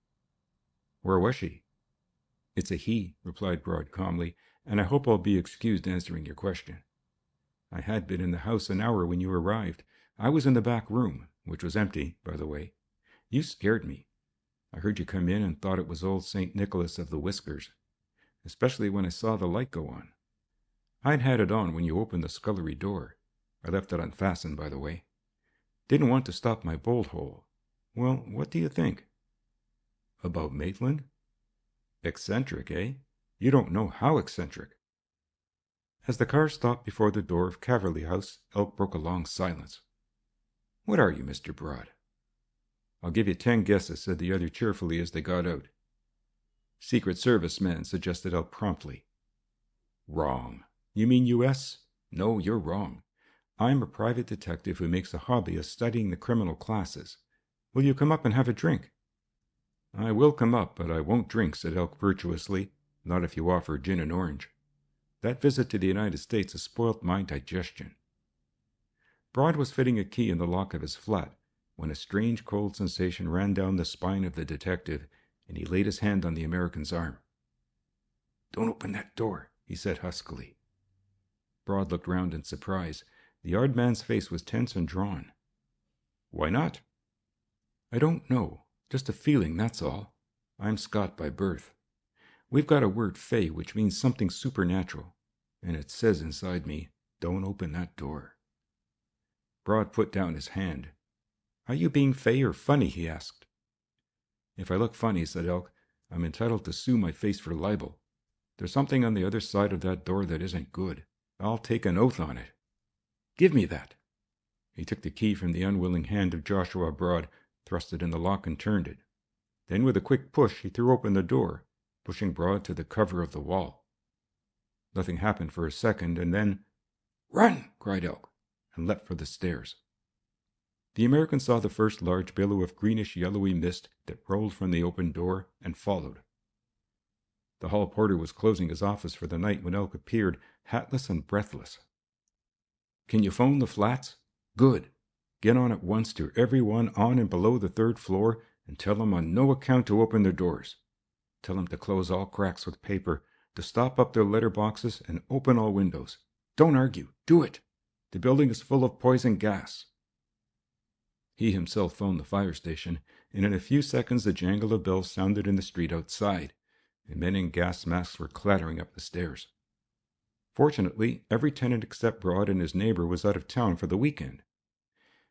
"Where was she?" "It's a he," replied Broad calmly, "and I hope I'll be excused answering your question. I had been in the house an hour when you arrived. I was in the back room, which was empty, by the way. You scared me. I heard you come in and thought it was old St. Nicholas of the Whiskers, especially when I saw the light go on. I'd had it on when you opened the scullery door. I left it unfastened, by the way. Didn't want to stop my bolt hole. Well, what do you think?" "About Maitland? Eccentric, eh? You don't know how eccentric." As the car stopped before the door of Quarry House, Elk broke a long silence. "What are you, Mr. Broad?" "I'll give you 10 guesses," said the other cheerfully as they got out. "Secret Service man," suggested Elk promptly. "Wrong. You mean U.S.? No, you're wrong. I'm a private detective who makes a hobby of studying the criminal classes. Will you come up and have a drink?" "I will come up, but I won't drink," said Elk virtuously, "not if you offer gin and orange. That visit to the United States has spoilt my digestion." Broad was fitting a key in the lock of his flat when a strange cold sensation ran down the spine of the detective, and he laid his hand on the American's arm. "Don't open that door," he said huskily. Broad looked round in surprise. The odd man's face was tense and drawn. "Why not?" "I don't know. Just a feeling, that's all. I'm Scot by birth. We've got a word fey, which means something supernatural, and it says inside me, 'Don't open that door.'" Broad put down his hand. "Are you being fey or funny?" he asked. "If I look funny," said Elk, "I'm entitled to sue my face for libel. There's something on the other side of that door that isn't good. I'll take an oath on it." "Give me that." He took the key from the unwilling hand of Joshua Broad, thrust it in the lock, and turned it. Then with a quick push he threw open the door, pushing Broad to the cover of the wall. Nothing happened for a second, and then, "Run!" cried Elk, and leapt for the stairs. The American saw the first large billow of greenish-yellowy mist that rolled from the open door, and followed. The hall porter was closing his office for the night when Elk appeared, hatless and breathless. "Can you phone the flats? Good. Get on at once to everyone on and below the 3rd floor, and tell them on no account to open their doors. Tell them to close all cracks with paper, to stop up their letter boxes, and open all windows. Don't argue. Do it. The building is full of poison gas." He himself phoned the fire station, and in a few seconds the jangle of bells sounded in the street outside, and men in gas masks were clattering up the stairs. Fortunately, every tenant except Broad and his neighbor was out of town for the weekend.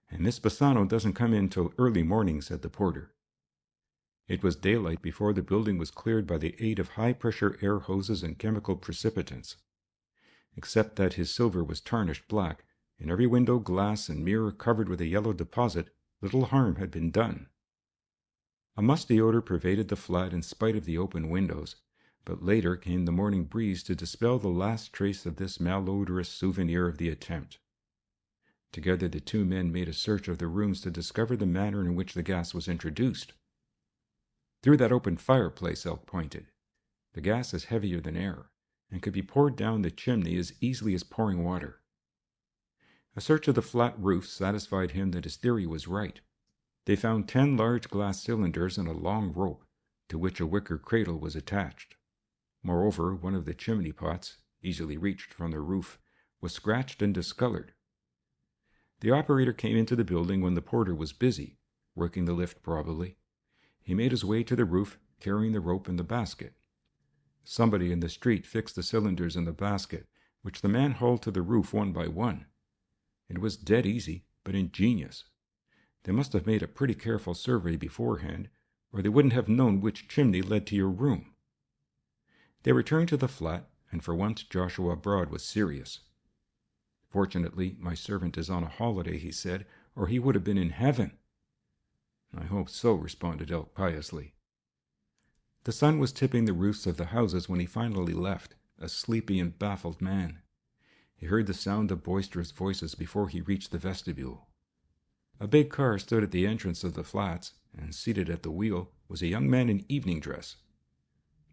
"And Miss Bassano doesn't come in till early morning," said the porter. It was daylight before the building was cleared by the aid of high-pressure air hoses and chemical precipitants. Except that his silver was tarnished black, and every window, glass, and mirror covered with a yellow deposit, little harm had been done. A musty odor pervaded the flat in spite of the open windows, but later came the morning breeze to dispel the last trace of this malodorous souvenir of the attempt. Together the two men made a search of the rooms to discover the manner in which the gas was introduced. "Through that open fireplace," Elk pointed. The gas is heavier than air, and could be poured down the chimney as easily as pouring water. A search of the flat roof satisfied him that his theory was right. They found 10 large glass cylinders and a long rope, to which a wicker cradle was attached. Moreover, one of the chimney pots, easily reached from the roof, was scratched and discolored. The operator came into the building when the porter was busy, working the lift probably. He made his way to the roof, carrying the rope and the basket. Somebody in the street fixed the cylinders in the basket, which the man hauled to the roof one by one. It was dead easy, but ingenious. They must have made a pretty careful survey beforehand, or they wouldn't have known which chimney led to your room. They returned to the flat, and for once Joshua Broad was serious. "Fortunately, my servant is on a holiday," he said, "or he would have been in heaven." "I hope so," responded Elk piously. The sun was tipping the roofs of the houses when he finally left, a sleepy and baffled man. He heard the sound of boisterous voices before he reached the vestibule. A big car stood at the entrance of the flats, and seated at the wheel was a young man in evening dress.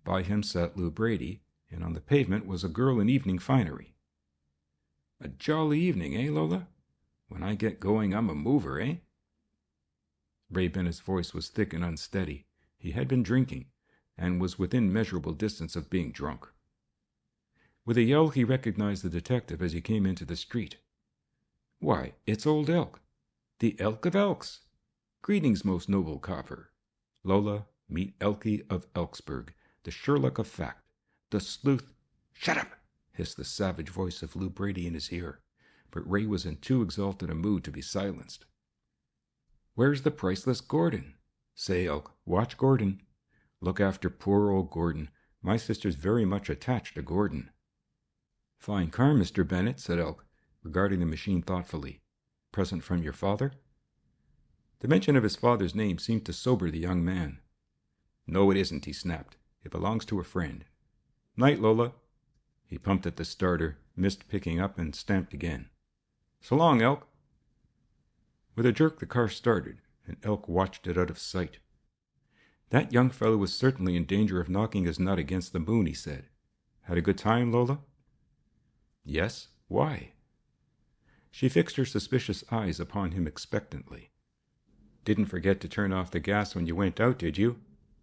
By him sat Lou Brady, and on the pavement was a girl in evening finery. "A jolly evening, eh, Lola? When I get going, I'm a mover, eh?" Ray Bennett's voice was thick and unsteady. He had been drinking, and was within measurable distance of being drunk. With a yell, he recognized the detective as he came into the street. "Why, it's old Elk, the Elk of Elks. Greetings, most noble copper. Lola, meet Elkie of Elksburg, the Sherlock of fact, the sleuth—" "Shut up!" hissed the savage voice of Lou Brady in his ear, but Ray was in too exalted a mood to be silenced. "Where's the priceless Gordon? Say, Elk, watch Gordon. Look after poor old Gordon. My sister's very much attached to Gordon." "Fine car, Mr. Bennett," said Elk, regarding the machine thoughtfully. "Present from your father?" The mention of his father's name seemed to sober the young man. "No, it isn't," he snapped. "It belongs to a friend. Night, Lola." He pumped at the starter, missed picking up, and stamped again. "So long, Elk." With a jerk the car started, and Elk watched it out of sight. "That young fellow was certainly in danger of knocking his nut against the moon," he said. "Had a good time, Lola?" "Yes. Why?" She fixed her suspicious eyes upon him expectantly. "Didn't forget to turn off the gas when you went out, did you?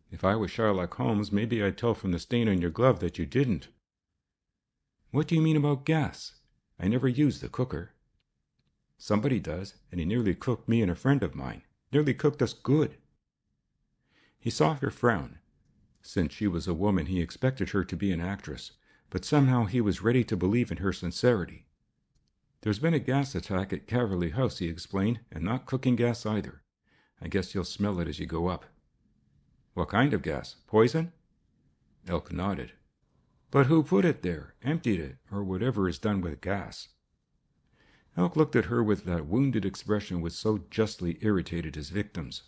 If I was Sherlock Holmes, maybe I'd tell from the stain on your glove that you didn't." "What do you mean about gas? I never use the cooker." "Somebody does, and he nearly cooked me and a friend of mine. Nearly cooked us good." He saw her frown. Since she was a woman, he expected her to be an actress, but somehow he was ready to believe in her sincerity. "There's been a gas attack at Quarry House," he explained, "and not cooking gas either. I guess you'll smell it as you go up." "What kind of gas? Poison?" Elk nodded. "But who put it there, emptied it, or whatever is done with gas?" Elk looked at her with that wounded expression which so justly irritated his victims.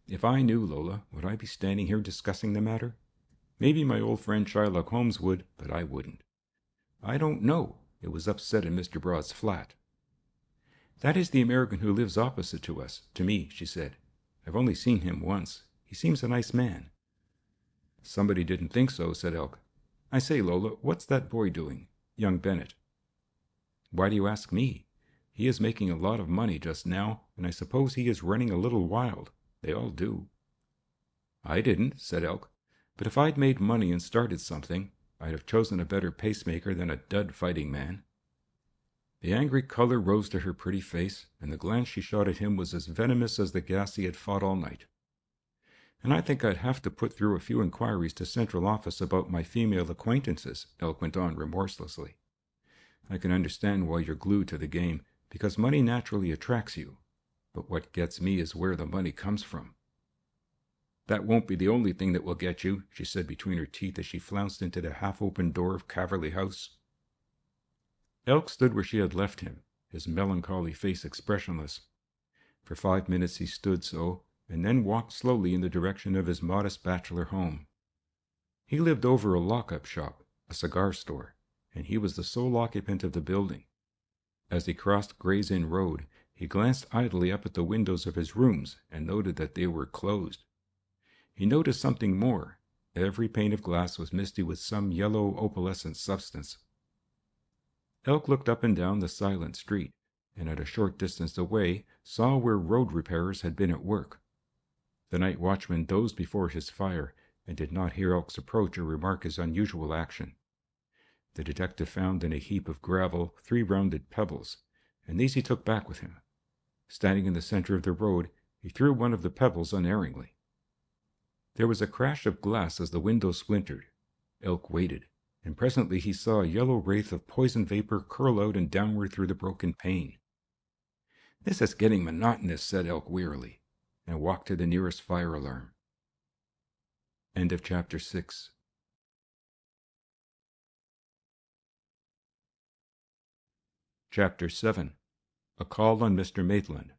"If I knew, Lola, would I be standing here discussing the matter? Maybe my old friend Sherlock Holmes would, but I wouldn't. I don't know. It was upset in Mr. Broad's flat." "That is the American who lives opposite to us, to me," she said. "I've only seen him once. He seems a nice man." "Somebody didn't think so," said Elk. "I say, Lola, what's that boy doing? Young Bennett." "Why do you ask me? He is making a lot of money just now, and I suppose he is running a little wild. They all do." "I didn't," said Elk. "But if I'd made money and started something, I'd have chosen a better pacemaker than a dud fighting man." The angry color rose to her pretty face, and the glance she shot at him was as venomous as the gas he had fought all night. "And I think I'd have to put through a few inquiries to Central Office about my female acquaintances," Elk went on remorselessly. "I can understand why you're glued to the game, because money naturally attracts you. But what gets me is where the money comes from." "That won't be the only thing that will get you," she said between her teeth as she flounced into the half-open door of Quarry House. Elk stood where she had left him, his melancholy face expressionless. For 5 minutes he stood so, and then walked slowly in the direction of his modest bachelor home. He lived over a lock-up shop, a cigar store, and he was the sole occupant of the building. As he crossed Gray's Inn Road, he glanced idly up at the windows of his rooms and noted that they were closed. He noticed something more. Every pane of glass was misty with some yellow opalescent substance. Elk looked up and down the silent street, and at a short distance away saw where road repairers had been at work. The night watchman dozed before his fire, and did not hear Elk's approach or remark his unusual action. The detective found in a heap of gravel 3 rounded pebbles, and these he took back with him. Standing in the center of the road, he threw one of the pebbles unerringly. There was a crash of glass as the window splintered. Elk waited, and presently he saw a yellow wraith of poison vapor curl out and downward through the broken pane. "This is getting monotonous," said Elk wearily, and walked to the nearest fire alarm. End of chapter 6. Chapter 7. A Call on Mr. Maitland.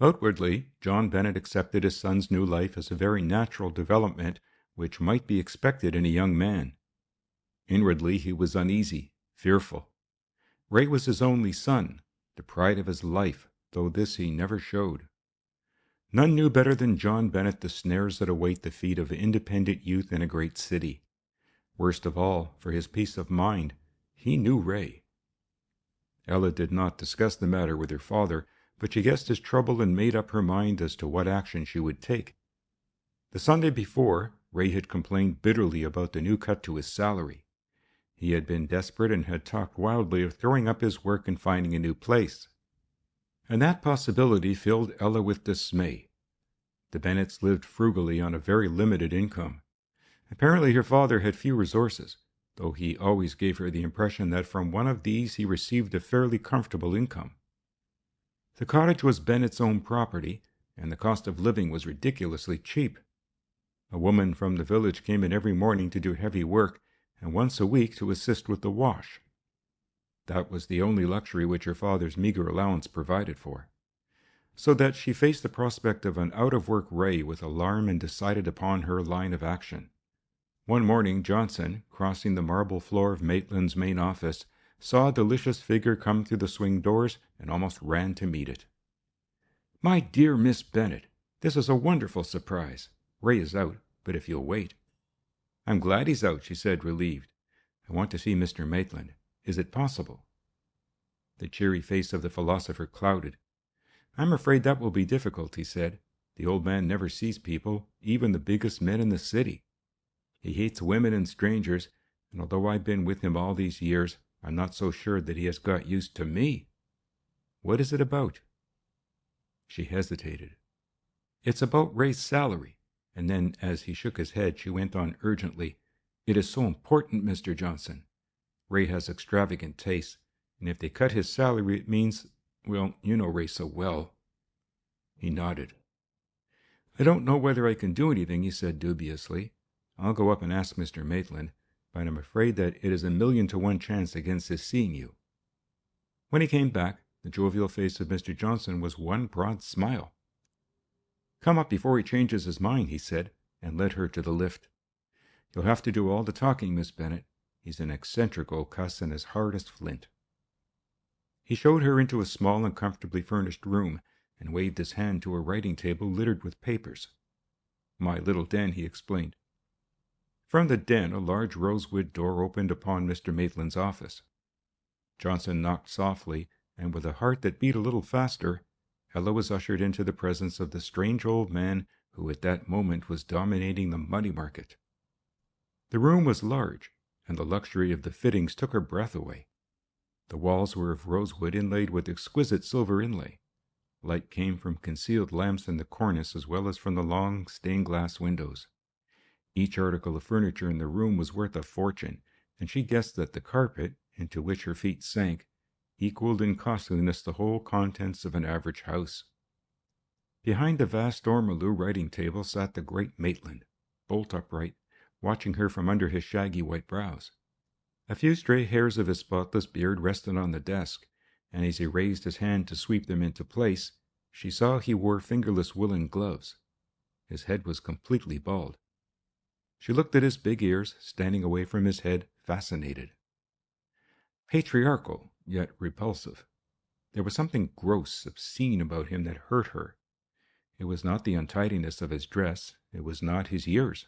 Outwardly, John Bennet accepted his son's new life as a very natural development which might be expected in a young man. Inwardly he was uneasy, fearful. Ray was his only son, the pride of his life, though this he never showed. None knew better than John Bennet the snares that await the feet of independent youth in a great city. Worst of all, for his peace of mind, he knew Ray. Ella did not discuss the matter with her father, but she guessed his trouble and made up her mind as to what action she would take. The Sunday before, Ray had complained bitterly about the new cut to his salary. He had been desperate and had talked wildly of throwing up his work and finding a new place. And that possibility filled Ella with dismay. The Bennets lived frugally on a very limited income. Apparently her father had few resources, though he always gave her the impression that from one of these he received a fairly comfortable income. The cottage was Bennet's own property, and the cost of living was ridiculously cheap. A woman from the village came in every morning to do heavy work, and once a week to assist with the wash. That was the only luxury which her father's meager allowance provided for, so that she faced the prospect of an out-of-work Ray with alarm and decided upon her line of action. One morning Johnson, crossing the marble floor of Maitland's main office, saw a delicious figure come through the swing doors and almost ran to meet it. "My dear Miss Bennet, this is a wonderful surprise. Ray is out, but if you'll wait." "I'm glad he's out," she said, relieved. "I want to see Mr. Maitland. Is it possible?" The cheery face of the philosopher clouded. "I'm afraid that will be difficult," he said. "The old man never sees people, even the biggest men in the city. He hates women and strangers, and although I've been with him all these years, I'm not so sure that he has got used to me. What is it about?" She hesitated. "It's about Ray's salary." And then, as he shook his head, she went on urgently, "It is so important, Mr. Johnson. Ray has extravagant tastes, and if they cut his salary it means, well, you know Ray so well." He nodded. "I don't know whether I can do anything," he said dubiously. "I'll go up and ask Mr. Maitland, but I'm afraid that it is 1,000,000 to 1 chance against his seeing you." When he came back, the jovial face of Mr. Johnson was one broad smile. "Come up before he changes his mind," he said, and led her to the lift. "You'll have to do all the talking, Miss Bennet. He's an eccentric old cuss and as hard as flint." He showed her into a small and comfortably furnished room, and waved his hand to a writing table littered with papers. "My little den," he explained. From the den a large rosewood door opened upon Mr. Maitland's office. Johnson knocked softly, and with a heart that beat a little faster, Ella was ushered into the presence of the strange old man who at that moment was dominating the money market. The room was large, and the luxury of the fittings took her breath away. The walls were of rosewood inlaid with exquisite silver inlay. Light came from concealed lamps in the cornice as well as from the long stained-glass windows. Each article of furniture in the room was worth a fortune, and she guessed that the carpet, into which her feet sank, equaled in costliness the whole contents of an average house. Behind the vast ormolu writing table sat the great Maitland, bolt upright, watching her from under his shaggy white brows. A few stray hairs of his spotless beard rested on the desk, and as he raised his hand to sweep them into place, she saw he wore fingerless woolen gloves. His head was completely bald. She looked at his big ears, standing away from his head, fascinated. Patriarchal, yet repulsive. There was something gross, obscene about him that hurt her. It was not the untidiness of his dress, It was not his years.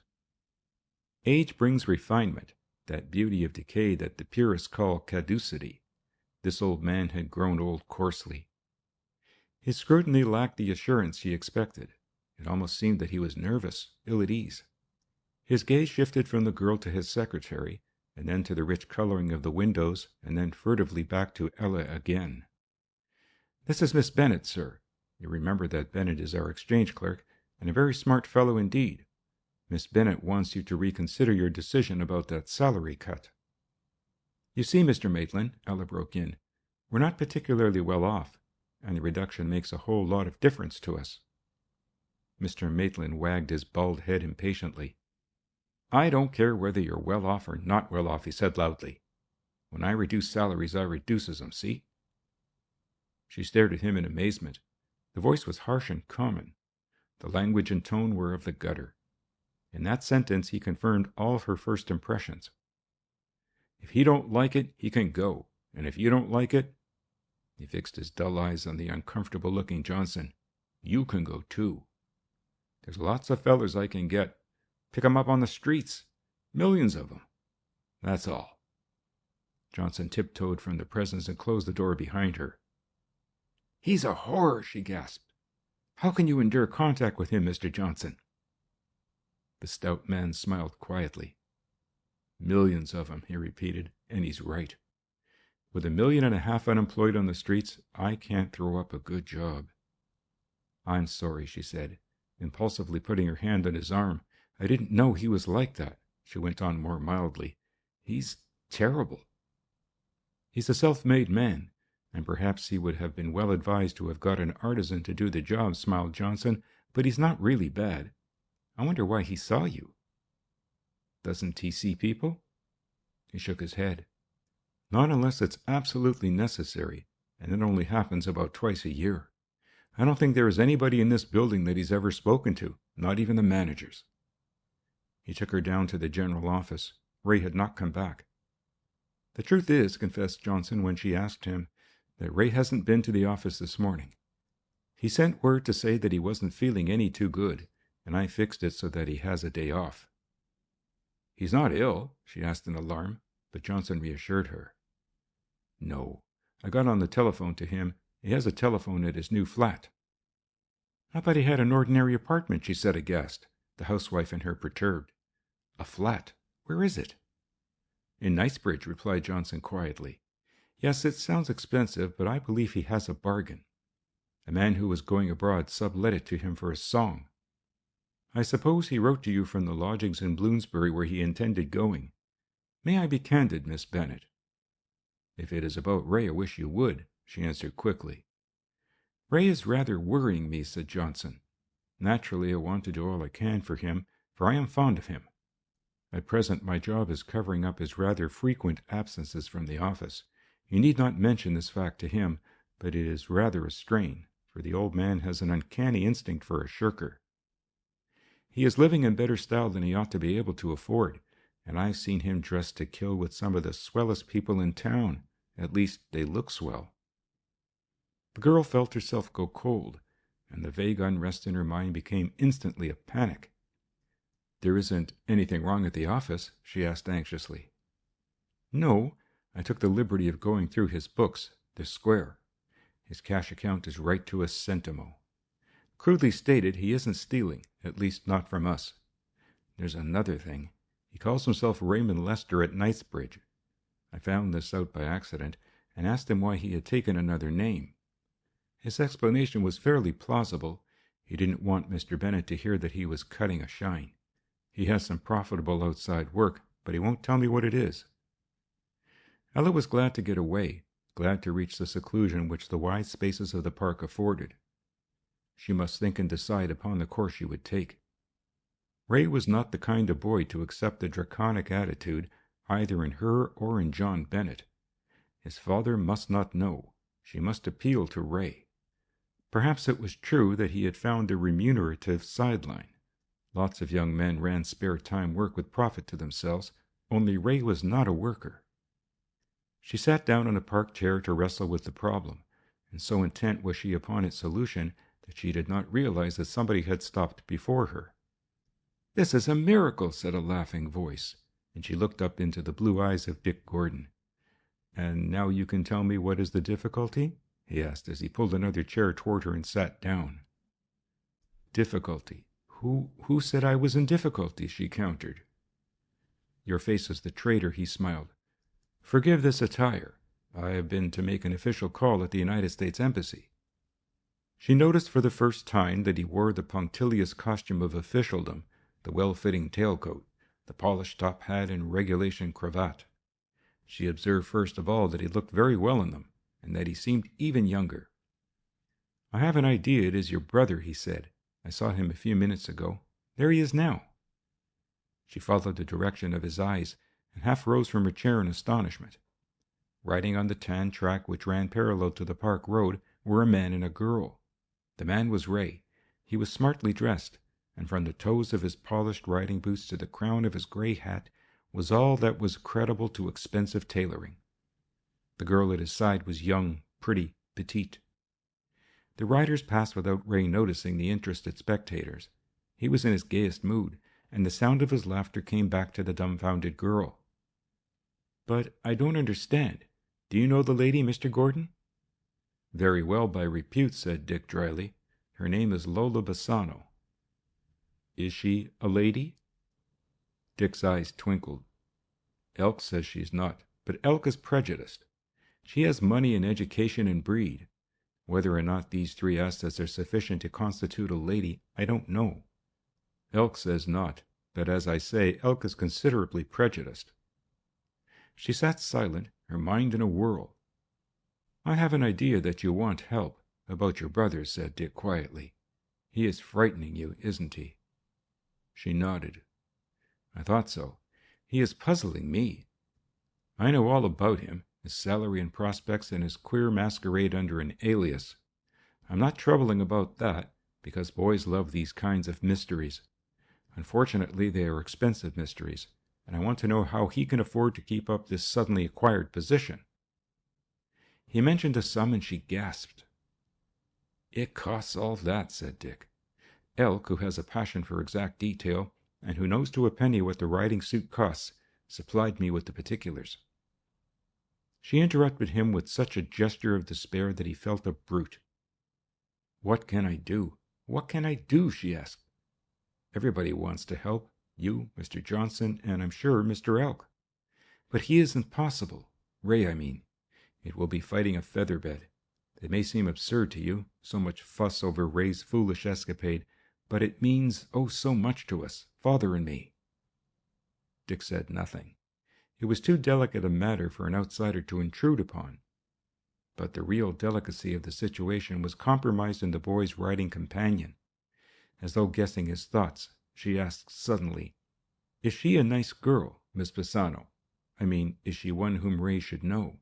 Age brings refinement, that beauty of decay that the purists call caducity. This old man had grown old coarsely. His scrutiny lacked the assurance she expected. It almost seemed that he was nervous, ill at ease. His gaze shifted from the girl to his secretary, and then to the rich coloring of the windows, and then furtively back to Ella again. "This is Miss Bennet, sir. You remember that Bennet is our exchange clerk, and a very smart fellow indeed. Miss Bennet wants you to reconsider your decision about that salary cut." "You see, Mr. Maitland," Ella broke in, "we're not particularly well off, and the reduction makes a whole lot of difference to us." Mr. Maitland wagged his bald head impatiently. "I don't care whether you're well off or not well off," he said loudly. "When I reduce salaries, I reduces 'em, see?" She stared at him in amazement. The voice was harsh and common. The language and tone were of the gutter. In that sentence he confirmed all her first impressions. "If he don't like it, he can go, and if you don't like it," he fixed his dull eyes on the uncomfortable-looking Johnson, "you can go too. There's lots of fellers I can get. Pick 'em up on the streets. Millions of 'em. That's all." Johnson tiptoed from the presence and closed the door behind her. "He's a horror," she gasped. "How can you endure contact with him, Mr. Johnson?" The stout man smiled quietly. "Millions of 'em," he repeated, "and he's right. With 1.5 million unemployed on the streets, I can't throw up a good job." "I'm sorry," she said, impulsively putting her hand on his arm. "I didn't know he was like that," she went on more mildly. "He's terrible." "He's a self-made man, and perhaps he would have been well advised to have got an artisan to do the job," smiled Johnson, "but he's not really bad. I wonder why he saw you." "Doesn't he see people?" He shook his head. "Not unless it's absolutely necessary, and it only happens about twice a year. I don't think there is anybody in this building that he's ever spoken to, not even the managers." He took her down to the general office. Ray had not come back. "The truth is," confessed Johnson when she asked him, "that Ray hasn't been to the office this morning. He sent word to say that he wasn't feeling any too good, and I fixed it so that he has a day off." "He's not ill?" she asked in alarm, but Johnson reassured her. "No. I got on the telephone to him. He has a telephone at his new flat." "I thought he had an ordinary apartment," she said aghast, the housewife in her perturbed. "A flat? Where is it?" "In Knightsbridge," replied Johnson quietly. "Yes, it sounds expensive, but I believe he has a bargain. A man who was going abroad sublet it to him for a song. I suppose he wrote to you from the lodgings in Bloomsbury where he intended going. May I be candid, Miss Bennet?" "If it is about Ray, I wish you would," she answered quickly. "Ray is rather worrying me," said Johnson. "Naturally, I want to do all I can for him, for I am fond of him. At present, my job is covering up his rather frequent absences from the office. You need not mention this fact to him, but it is rather a strain, for the old man has an uncanny instinct for a shirker. He is living in better style than he ought to be able to afford, and I've seen him dressed to kill with some of the swellest people in town. At least, they look swell." The girl felt herself go cold, and the vague unrest in her mind became instantly a panic. "There isn't anything wrong at the office?" she asked anxiously. "No. I took the liberty of going through his books, this square. His cash account is right to a centimo. Crudely stated, he isn't stealing, at least not from us. There's another thing. He calls himself Raymond Lester at Knightsbridge. I found this out by accident, and asked him why he had taken another name. His explanation was fairly plausible. He didn't want Mr. Bennet to hear that he was cutting a shine. He has some profitable outside work, but he won't tell me what it is." Ella was glad to get away, glad to reach the seclusion which the wide spaces of the park afforded. She must think and decide upon the course she would take. Ray was not the kind of boy to accept a draconic attitude either in her or in John Bennet. His father must not know. She must appeal to Ray. Perhaps it was true that he had found a remunerative sideline. Lots of young men ran spare-time work with profit to themselves, only Ray was not a worker. She sat down on a park chair to wrestle with the problem, and so intent was she upon its solution that she did not realize that somebody had stopped before her. "This is a miracle," said a laughing voice, and she looked up into the blue eyes of Dick Gordon. "And now you can tell me what is the difficulty?" he asked as he pulled another chair toward her and sat down. "Difficulty? Who said I was in difficulty?" she countered. "Your face is the traitor," he smiled. "Forgive this attire. I have been to make an official call at the United States Embassy." She noticed for the first time that he wore the punctilious costume of officialdom, the well-fitting tailcoat, the polished top hat and regulation cravat. She observed first of all that he looked very well in them, and that he seemed even younger. "I have an idea it is your brother," he said. "I saw him a few minutes ago. There he is now." She followed the direction of his eyes, and half rose from her chair in astonishment. Riding on the tan track which ran parallel to the park road were a man and a girl. The man was Ray. He was smartly dressed, and from the toes of his polished riding boots to the crown of his gray hat was all that was creditable to expensive tailoring. The girl at his side was young, pretty, petite. The riders passed without Ray noticing the interested spectators. He was in his gayest mood, and the sound of his laughter came back to the dumbfounded girl. "But I don't understand. Do you know the lady, Mr. Gordon?" "Very well by repute," said Dick dryly. "Her name is Lola Bassano." "Is she a lady?" Dick's eyes twinkled. "Elk says she's not, but Elk is prejudiced. She has money and education and breed. Whether or not these three assets are sufficient to constitute a lady, I don't know. Elk says not, but as I say, Elk is considerably prejudiced." She sat silent, her mind in a whirl. "I have an idea that you want help about your brother," said Dick quietly. "He is frightening you, isn't he?" She nodded. "I thought so. He is puzzling me. I know all about him, his salary and prospects, and his queer masquerade under an alias. I'm not troubling about that, because boys love these kinds of mysteries. Unfortunately, they are expensive mysteries, and I want to know how he can afford to keep up this suddenly acquired position." He mentioned a sum, and she gasped. "It costs all that," said Dick. "Elk, who has a passion for exact detail, and who knows to a penny what the riding suit costs, supplied me with the particulars." She interrupted him with such a gesture of despair that he felt a brute. "What can I do? What can I do?" she asked. "Everybody wants to help. You, Mr. Johnson, and I'm sure Mr. Elk. But he isn't possible. Ray, I mean. It will be fighting a feather-bed. It may seem absurd to you, so much fuss over Ray's foolish escapade, but it means, oh, so much to us, Father and me." Dick said nothing. It was too delicate a matter for an outsider to intrude upon. But the real delicacy of the situation was compromised in the boy's riding companion. As though guessing his thoughts, she asked suddenly, "Is she a nice girl, Miss Bassano? I mean, is she one whom Ray should know?"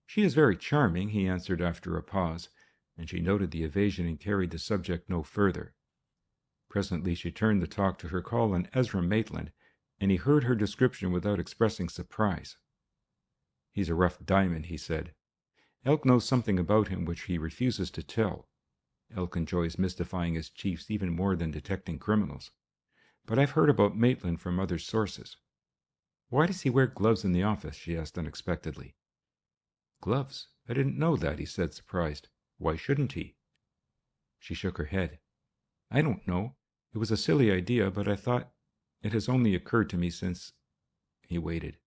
"She is very charming," he answered after a pause, and she noted the evasion and carried the subject no further. Presently she turned the talk to her call on Ezra Maitland, and he heard her description without expressing surprise. "He's a rough diamond," he said. "Elk knows something about him which he refuses to tell. Elk enjoys mystifying his chiefs even more than detecting criminals. But I've heard about Maitland from other sources." "Why does he wear gloves in the office?" she asked unexpectedly. "Gloves? I didn't know that," he said, surprised. "Why shouldn't he?" She shook her head. "I don't know. It was a silly idea, but I thought it has only occurred to me since—" He waited.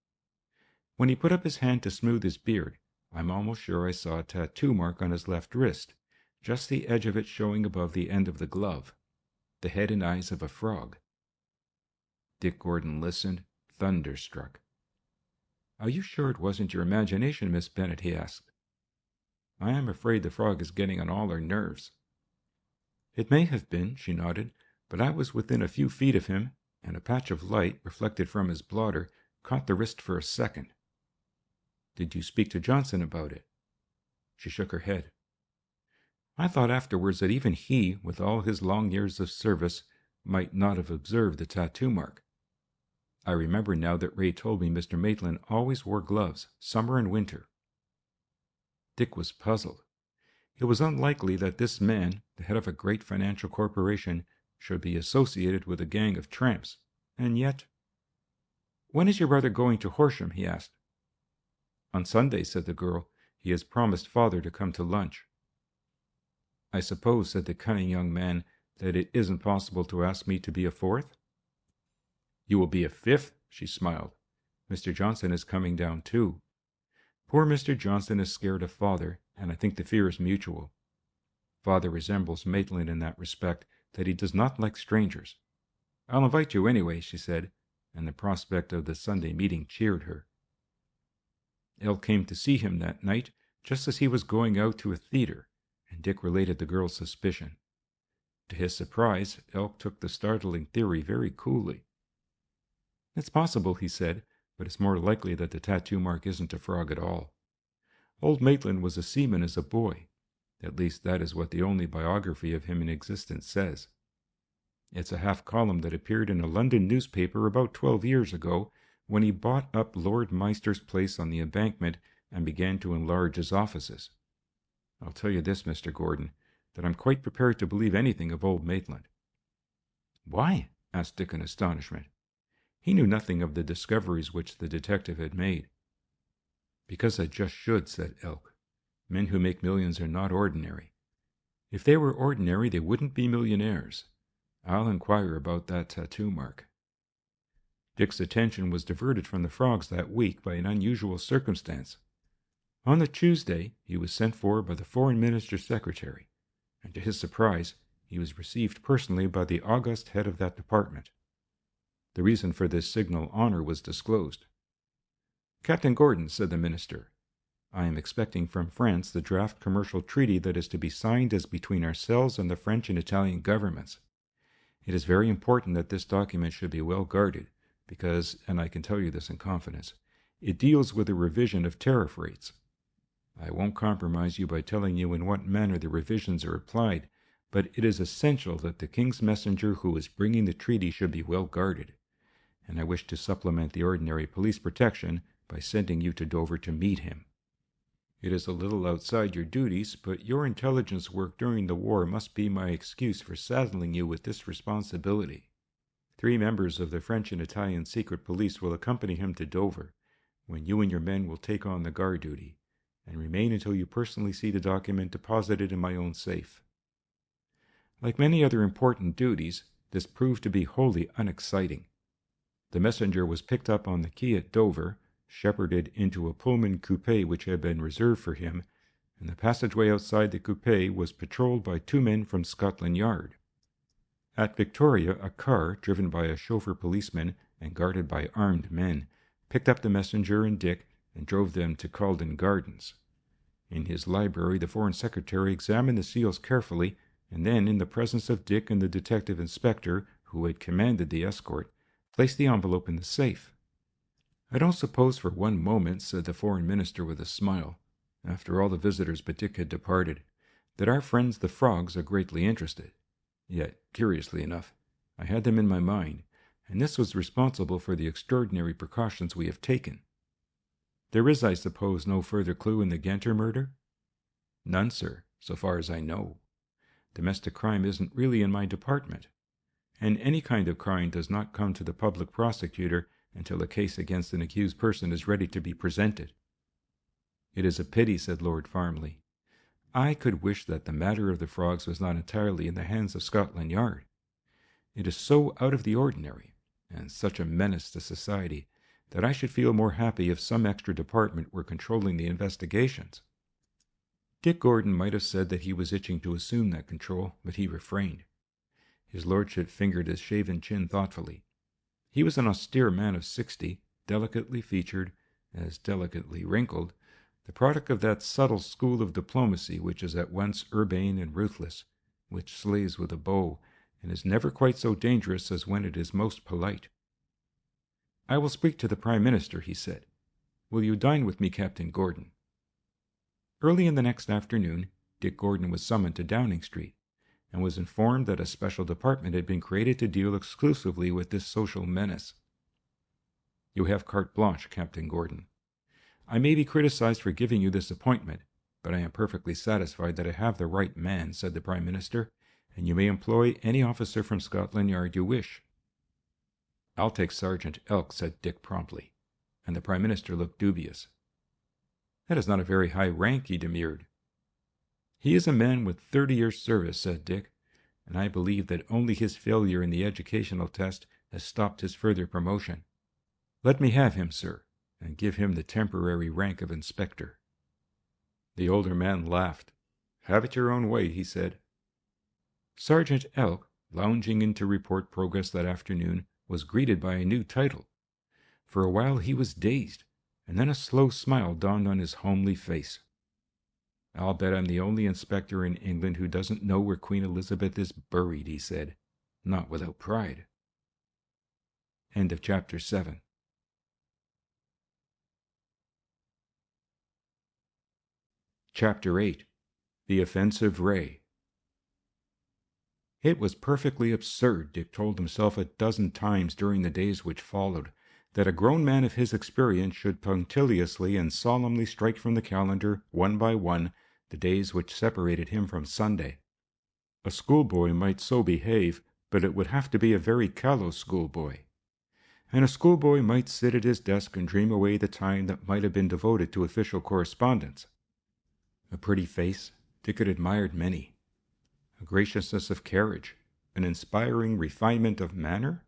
"When he put up his hand to smooth his beard, I'm almost sure I saw a tattoo mark on his left wrist, just the edge of it showing above the end of the glove. The head and eyes of a frog." Dick Gordon listened, thunderstruck. "Are you sure it wasn't your imagination, Miss Bennet?" he asked. "I am afraid the frog is getting on all our nerves." "It may have been," she nodded, "but I was within a few feet of him, and a patch of light, reflected from his blotter, caught the wrist for a second." "Did you speak to Johnson about it?" She shook her head. "I thought afterwards that even he, with all his long years of service, might not have observed the tattoo mark. I remember now that Ray told me Mr. Maitland always wore gloves, summer and winter." Dick was puzzled. It was unlikely that this man, the head of a great financial corporation, should be associated with a gang of tramps, and yet— "When is your brother going to Horsham?" he asked. "On Sunday," said the girl. "He has promised father to come to lunch." "I suppose," said the cunning young man, "that it isn't possible to ask me to be a fourth?" "You will be a fifth," she smiled. "Mr. Johnson is coming down too. Poor Mr. Johnson is scared of father, and I think the fear is mutual. Father resembles Maitland in that respect, that he does not like strangers. I'll invite you anyway," she said, and the prospect of the Sunday meeting cheered her. El came to see him that night, just as he was going out to a theater, and Dick related the girl's suspicion. To his surprise, Elk took the startling theory very coolly. "It's possible," he said, "but it's more likely that the tattoo mark isn't a frog at all. Old Maitland was a seaman as a boy. At least that is what the only biography of him in existence says. It's a half-column that appeared in a London newspaper about 12 years ago, when he bought up Lord Meister's place on the Embankment and began to enlarge his offices. I'll tell you this, Mr. Gordon, that I'm quite prepared to believe anything of old Maitland." "Why?" asked Dick in astonishment. He knew nothing of the discoveries which the detective had made. "Because I just should," said Elk. "Men who make millions are not ordinary. If they were ordinary, they wouldn't be millionaires. I'll inquire about that tattoo mark." Dick's attention was diverted from the frogs that week by an unusual circumstance. On the Tuesday, he was sent for by the Foreign Minister's secretary, and to his surprise, he was received personally by the august head of that department. The reason for this signal honor was disclosed. "Captain Gordon," said the minister, "I am expecting from France the draft commercial treaty that is to be signed as between ourselves and the French and Italian governments. It is very important that this document should be well guarded, because, and I can tell you this in confidence, it deals with a revision of tariff rates. I won't compromise you by telling you in what manner the revisions are applied, but it is essential that the King's messenger who is bringing the treaty should be well guarded, and I wish to supplement the ordinary police protection by sending you to Dover to meet him. It is a little outside your duties, but your intelligence work during the war must be my excuse for saddling you with this responsibility. 3 members of the French and Italian secret police will accompany him to Dover, when you and your men will take on the guard duty, and remain until you personally see the document deposited in my own safe." Like many other important duties, this proved to be wholly unexciting. The messenger was picked up on the quay at Dover, shepherded into a Pullman coupe which had been reserved for him, and the passageway outside the coupe was patrolled by 2 men from Scotland Yard. At Victoria, a car, driven by a chauffeur policeman and guarded by armed men, picked up the messenger and Dick and drove them to Caldon Gardens. In his library, the Foreign Secretary examined the seals carefully, and then, in the presence of Dick and the detective inspector, who had commanded the escort, placed the envelope in the safe. "I don't suppose for one moment," said the foreign minister with a smile, after all the visitors but Dick had departed, "that our friends the frogs are greatly interested. Yet, curiously enough, I had them in my mind, and this was responsible for the extraordinary precautions we have taken. There is, I suppose, no further clue in the Genter murder?" "None, sir, so far as I know. Domestic crime isn't really in my department, and any kind of crime does not come to the public prosecutor until a case against an accused person is ready to be presented." "It is a pity," said Lord Farmley. "I could wish that the matter of the frogs was not entirely in the hands of Scotland Yard. It is so out of the ordinary, and such a menace to society, that I should feel more happy if some extra department were controlling the investigations." Dick Gordon might have said that he was itching to assume that control, but he refrained. His lordship fingered his shaven chin thoughtfully. He was an austere man of 60, delicately featured, as delicately wrinkled, the product of that subtle school of diplomacy which is at once urbane and ruthless, which slays with a bow, and is never quite so dangerous as when it is most polite. "I will speak to the Prime Minister," he said. "Will you dine with me, Captain Gordon?" Early in the next afternoon, Dick Gordon was summoned to Downing Street, and was informed that a special department had been created to deal exclusively with this social menace. "You have carte blanche, Captain Gordon. I may be criticized for giving you this appointment, but I am perfectly satisfied that I have the right man," said the Prime Minister, and you may employ any officer from Scotland Yard you wish." "I'll take Sergeant Elk," said Dick promptly, and the Prime Minister looked dubious. "That is not a very high rank," he demurred. "He is a man with 30 years' service," said Dick, "and I believe that only his failure in the educational test has stopped his further promotion. Let me have him, sir, and give him the temporary rank of inspector." The older man laughed. "Have it your own way," he said. Sergeant Elk, lounging in to report progress that afternoon, was greeted by a new title. For a while he was dazed, and then a slow smile dawned on his homely face. "I'll bet I'm the only inspector in England who doesn't know where Queen Elizabeth is buried," he said, not without pride. End of chapter 7. Chapter 8. The Offensive Ray. It was perfectly absurd, Dick told himself a dozen times during the days which followed, that a grown man of his experience should punctiliously and solemnly strike from the calendar, one by one, the days which separated him from Sunday. A schoolboy might so behave, but it would have to be a very callow schoolboy. And a schoolboy might sit at his desk and dream away the time that might have been devoted to official correspondence. A pretty face, Dick had admired many. A graciousness of carriage, an inspiring refinement of manner?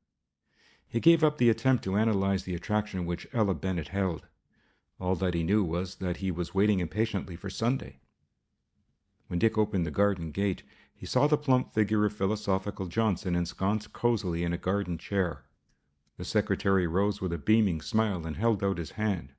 He gave up the attempt to analyze the attraction which Ella Bennet held. All that he knew was that he was waiting impatiently for Sunday. When Dick opened the garden gate, he saw the plump figure of philosophical Johnson ensconced cozily in a garden chair. The secretary rose with a beaming smile and held out his hand.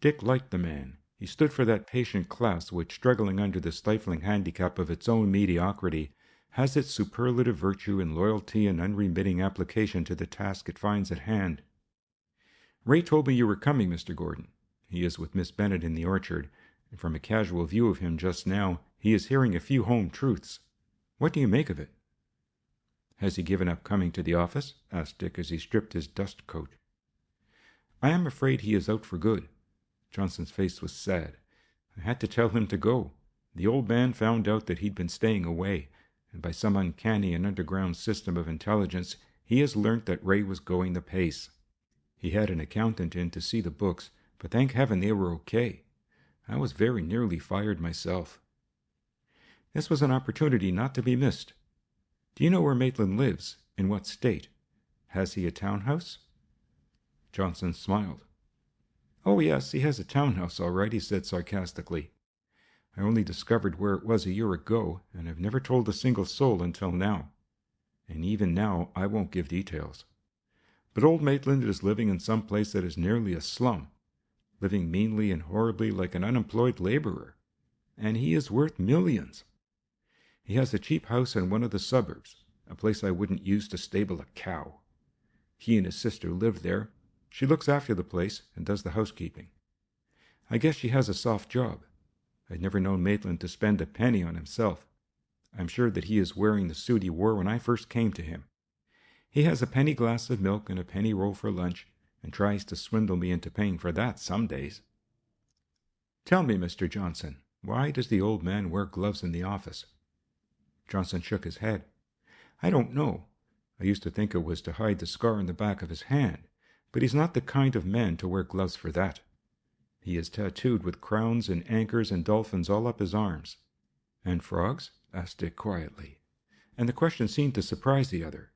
Dick liked the man. He stood for that patient class which, struggling under the stifling handicap of its own mediocrity, has its superlative virtue in loyalty and unremitting application to the task it finds at hand. "Ray told me you were coming, Mr. Gordon. He is with Miss Bennet in the orchard, and from a casual view of him just now, he is hearing a few home truths. What do you make of it?" "Has he given up coming to the office?" asked Dick as he stripped his dust coat. "I am afraid he is out for good." Johnson's face was sad. "I had to tell him to go. The old man found out that he'd been staying away, and by some uncanny and underground system of intelligence, he has learnt that Ray was going the pace. He had an accountant in to see the books, but thank heaven they were okay. I was very nearly fired myself." This was an opportunity not to be missed. "Do you know where Maitland lives? In what state? Has he a townhouse?" Johnson smiled. "Oh, yes, he has a townhouse, all right," he said sarcastically. "I only discovered where it was a year ago, and have never told a single soul until now. And even now I won't give details. But old Maitland is living in some place that is nearly a slum, living meanly and horribly like an unemployed laborer. And he is worth millions. He has a cheap house in one of the suburbs, a place I wouldn't use to stable a cow. He and his sister live there. She looks after the place and does the housekeeping. I guess she has a soft job. I'd never known Maitland to spend a penny on himself. I'm sure that he is wearing the suit he wore when I first came to him. He has a penny glass of milk and a penny roll for lunch, and tries to swindle me into paying for that some days." "Tell me, Mr. Johnson, why does the old man wear gloves in the office?" Johnson shook his head. "I don't know. I used to think it was to hide the scar on the back of his hand, but he's not the kind of man to wear gloves for that. He is tattooed with crowns and anchors and dolphins all up his arms." "And frogs?" asked Dick quietly, and the question seemed to surprise the other.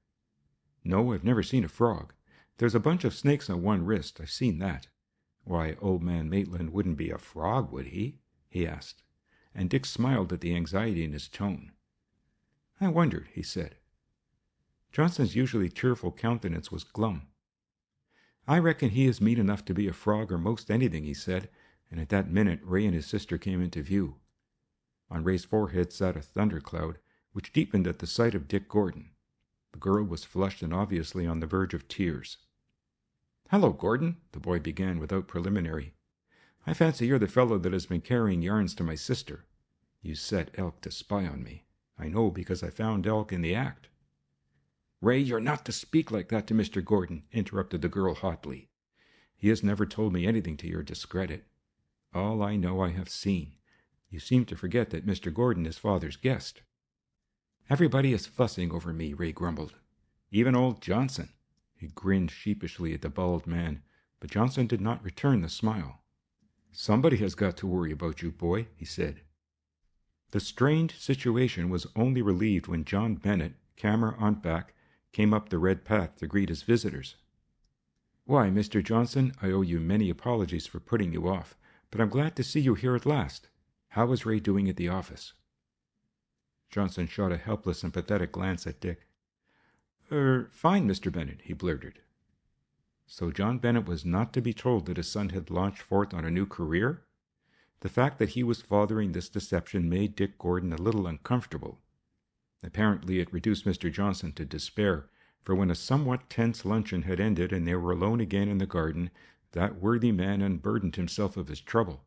"No, I've never seen a frog. There's a bunch of snakes on one wrist. I've seen that. Why, old man Maitland wouldn't be a frog, would he?" he asked, and Dick smiled at the anxiety in his tone. "I wondered," he said. Johnson's usually cheerful countenance was glum. "I reckon he is mean enough to be a frog or most anything," he said, and at that minute Ray and his sister came into view. On Ray's forehead sat a thundercloud, which deepened at the sight of Dick Gordon. The girl was flushed and obviously on the verge of tears. "Hello, Gordon," the boy began without preliminary. "I fancy you're the fellow that has been carrying yarns to my sister. You set Elk to spy on me. I know because I found Elk in the act." "Ray, you're not to speak like that to Mr. Gordon," interrupted the girl hotly. "He has never told me anything to your discredit. All I know I have seen. You seem to forget that Mr. Gordon is father's guest." Everybody is fussing over me, Ray grumbled. Even old Johnson. He grinned sheepishly at the bald man, but Johnson did not return the smile. Somebody has got to worry about you, boy, he said. The strained situation was only relieved when John Bennett, camera on back, came up the red path to greet his visitors. Why, Mr. Johnson, I owe you many apologies for putting you off, but I'm glad to see you here at last. How is Ray doing at the office? Johnson shot a helpless and pathetic glance at Dick. Fine, Mr. Bennett, he blurted. So John Bennett was not to be told that his son had launched forth on a new career? The fact that he was fathering this deception made Dick Gordon a little uncomfortable. Apparently it reduced Mr. Johnson to despair, for when a somewhat tense luncheon had ended and they were alone again in the garden, that worthy man unburdened himself of his trouble.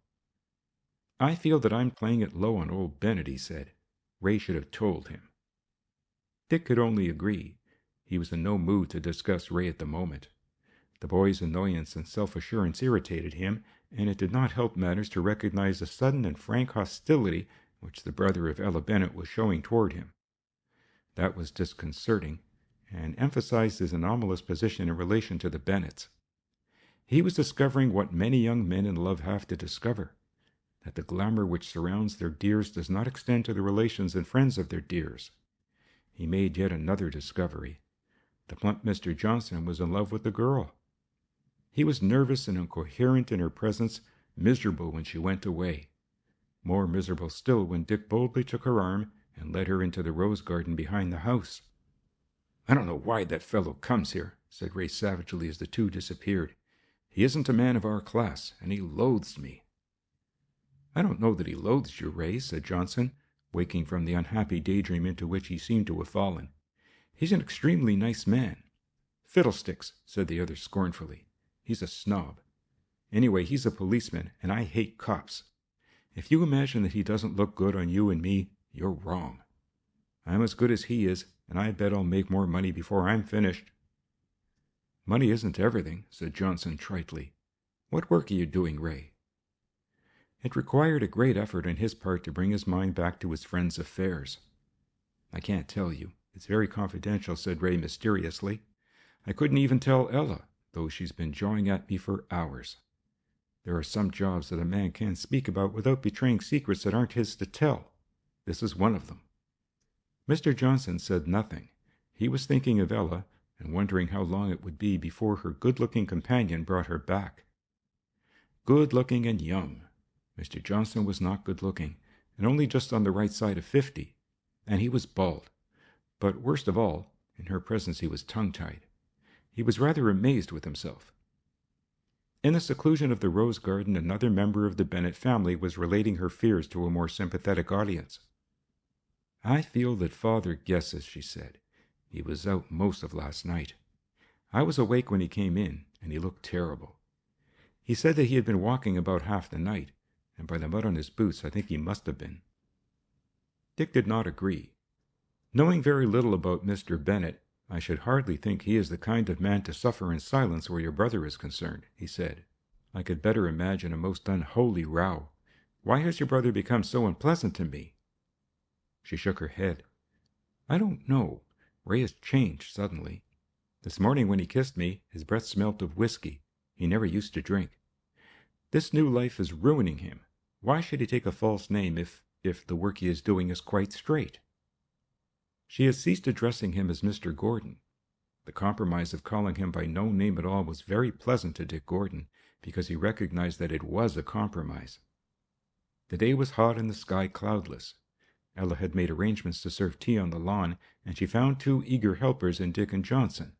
I feel that I'm playing it low on old Bennett, he said. Ray should have told him. Dick could only agree. He was in no mood to discuss Ray at the moment. The boy's annoyance and self-assurance irritated him, and it did not help matters to recognize the sudden and frank hostility which the brother of Ella Bennett was showing toward him. That was disconcerting, and emphasized his anomalous position in relation to the Bennetts. He was discovering what many young men in love have to discover, that the glamour which surrounds their dears does not extend to the relations and friends of their dears. He made yet another discovery. The plump Mr. Johnson was in love with the girl. He was nervous and incoherent in her presence, miserable when she went away. More miserable still when Dick boldly took her arm and led her into the rose garden behind the house. I don't know why that fellow comes here, said Ray savagely as the two disappeared. He isn't a man of our class, and he loathes me. I don't know that he loathes you, Ray, said Johnson, waking from the unhappy daydream into which he seemed to have fallen. He's an extremely nice man. Fiddlesticks, said the other scornfully. He's a snob. Anyway, he's a policeman, and I hate cops. If you imagine that he doesn't look good on you and me, you're wrong. I'm as good as he is, and I bet I'll make more money before I'm finished. Money isn't everything, said Johnson tritely. What work are you doing, Ray? It required a great effort on his part to bring his mind back to his friend's affairs. I can't tell you. It's very confidential, said Ray mysteriously. I couldn't even tell Ella, though she's been jawing at me for hours. There are some jobs that a man can't speak about without betraying secrets that aren't his to tell. This is one of them. Mr. Johnson said nothing. He was thinking of Ella and wondering how long it would be before her good-looking companion brought her back. Good-looking and young. Mr. Johnson was not good-looking, and only just on the right side of 50, and he was bald. But worst of all, in her presence he was tongue-tied. He was rather amazed with himself. In the seclusion of the rose garden, another member of the Bennett family was relating her fears to a more sympathetic audience. I feel that Father guesses, she said. He was out most of last night. I was awake when he came in, and he looked terrible. He said that he had been walking about half the night, and by the mud on his boots I think he must have been. Dick did not agree. Knowing very little about Mr. Bennett, I should hardly think he is the kind of man to suffer in silence where your brother is concerned, he said. I could better imagine a most unholy row. Why has your brother become so unpleasant to me? She shook her head. I don't know. Ray has changed suddenly. This morning when he kissed me, his breath smelt of whiskey. He never used to drink. This new life is ruining him. Why should he take a false name if the work he is doing is quite straight? She had ceased addressing him as Mr. Gordon. The compromise of calling him by no name at all was very pleasant to Dick Gordon, because he recognized that it was a compromise. The day was hot and the sky cloudless. Ella had made arrangements to serve tea on the lawn, and she found two eager helpers in Dick and Johnson,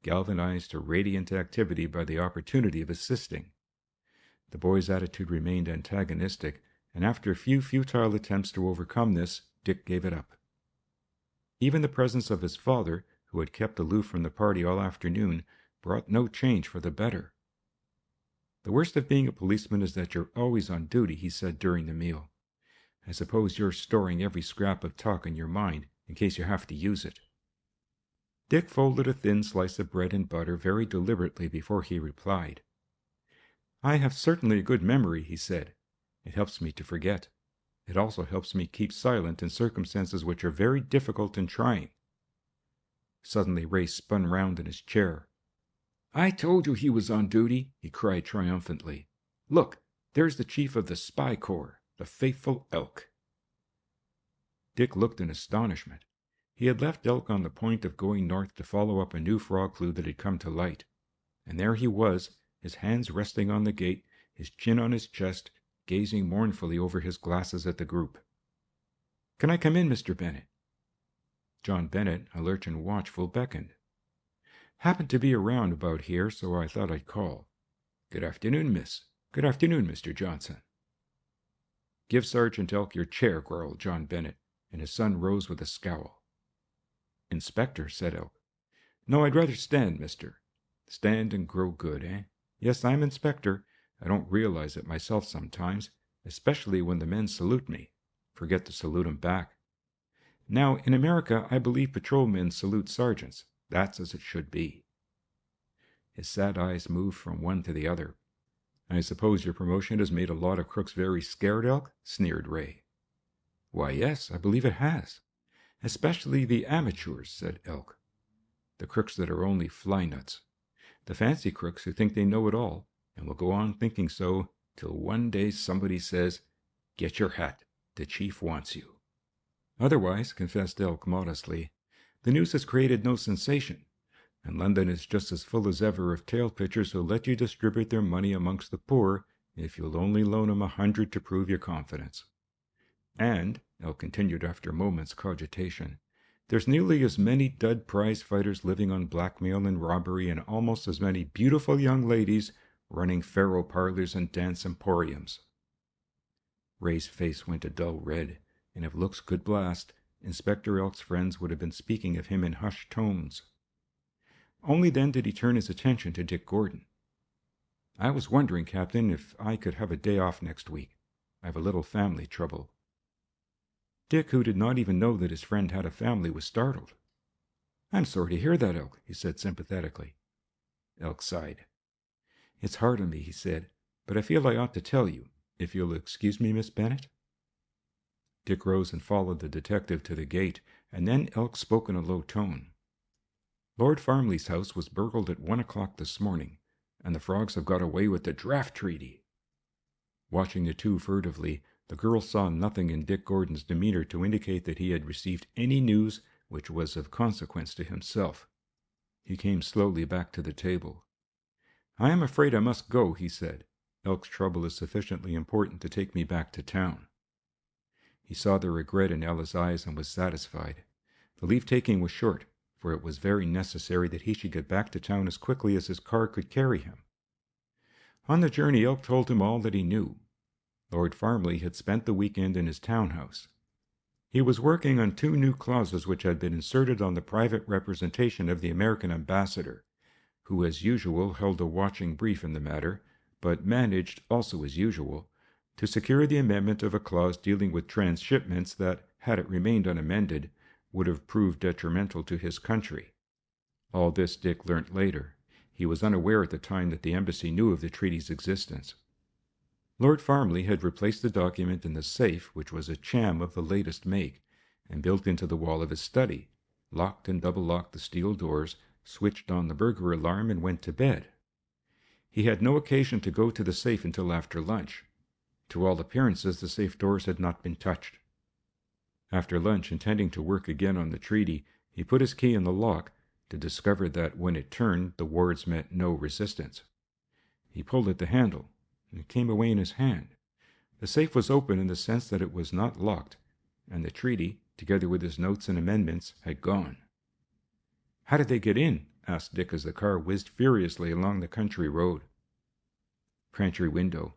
galvanized to radiant activity by the opportunity of assisting. The boy's attitude remained antagonistic, and after a few futile attempts to overcome this, Dick gave it up. Even the presence of his father, who had kept aloof from the party all afternoon, brought no change for the better. The worst of being a policeman is that you're always on duty, he said during the meal. I suppose you're storing every scrap of talk in your mind in case you have to use it. Dick folded a thin slice of bread and butter very deliberately before he replied. I have certainly a good memory, he said. It helps me to forget. It also helps me keep silent in circumstances which are very difficult and trying." Suddenly Ray spun round in his chair. "I told you he was on duty," he cried triumphantly. "Look, there's the chief of the spy corps, the faithful Elk." Dick looked in astonishment. He had left Elk on the point of going north to follow up a new frog clue that had come to light. And there he was, his hands resting on the gate, his chin on his chest, gazing mournfully over his glasses at the group. "Can I come in, Mr. Bennet?" John Bennet, alert and watchful, beckoned. "Happened to be around about here, so I thought I'd call." "Good afternoon, miss." "Good afternoon, Mr. Johnson." "Give Sergeant Elk your chair," growled John Bennet, and his son rose with a scowl. "Inspector," said Elk. "No, I'd rather stand, mister." "Stand and grow good, eh? Yes, I'm inspector. I don't realize it myself sometimes, especially when the men salute me. Forget to salute 'em back. Now, in America, I believe patrolmen salute sergeants. That's as it should be." His sad eyes moved from one to the other. "I suppose your promotion has made a lot of crooks very scared, Elk?" sneered Ray. "Why, yes, I believe it has. Especially the amateurs," said Elk. "The crooks that are only fly nuts. The fancy crooks who think they know it all, and will go on thinking so till one day somebody says, 'Get your hat. The chief wants you.'" "Otherwise," confessed Elk modestly, "the news has created no sensation, and London is just as full as ever of tale pitchers who'll let you distribute their money amongst the poor if you'll only loan 'em 100 to prove your confidence. And," Elk continued after a moment's cogitation, "there's nearly as many dud prize fighters living on blackmail and robbery, and almost as many beautiful young ladies running faro parlors and dance emporiums." Ray's face went a dull red, and if looks could blast, Inspector Elk's friends would have been speaking of him in hushed tones. Only then did he turn his attention to Dick Gordon. "I was wondering, Captain, if I could have a day off next week. I have a little family trouble." Dick, who did not even know that his friend had a family, was startled. "I'm sorry to hear that, Elk," he said sympathetically. Elk sighed. "It's hard on me," he said, "but I feel I ought to tell you, if you'll excuse me, Miss Bennet." Dick rose and followed the detective to the gate, and then Elk spoke in a low tone. "Lord Farmley's house was burgled at 1 o'clock this morning, and the frogs have got away with the draft treaty." Watching the two furtively, the girl saw nothing in Dick Gordon's demeanor to indicate that he had received any news which was of consequence to himself. He came slowly back to the table. "I am afraid I must go," he said. "Elk's trouble is sufficiently important to take me back to town." He saw the regret in Ella's eyes and was satisfied. The leave-taking was short, for it was very necessary that he should get back to town as quickly as his car could carry him. On the journey, Elk told him all that he knew. Lord Farmley had spent the weekend in his townhouse. He was working on 2 new clauses which had been inserted on the private representation of the American ambassador, who as usual held a watching brief in the matter, but managed, also as usual, to secure the amendment of a clause dealing with transshipments that, had it remained unamended, would have proved detrimental to his country. All this Dick learnt later. He was unaware at the time that the embassy knew of the treaty's existence. Lord Farmley had replaced the document in the safe, which was a sham of the latest make, and built into the wall of his study, locked and double-locked the steel doors, switched on the burglar alarm, and went to bed. He had no occasion to go to the safe until after lunch. To all appearances, the safe doors had not been touched. After lunch, intending to work again on the treaty, he put his key in the lock, to discover that when it turned, the words met no resistance. He pulled at the handle, and it came away in his hand. The safe was open in the sense that it was not locked, and the treaty, together with his notes and amendments, had gone. "How did they get in?" asked Dick as the car whizzed furiously along the country road. "Pantry window.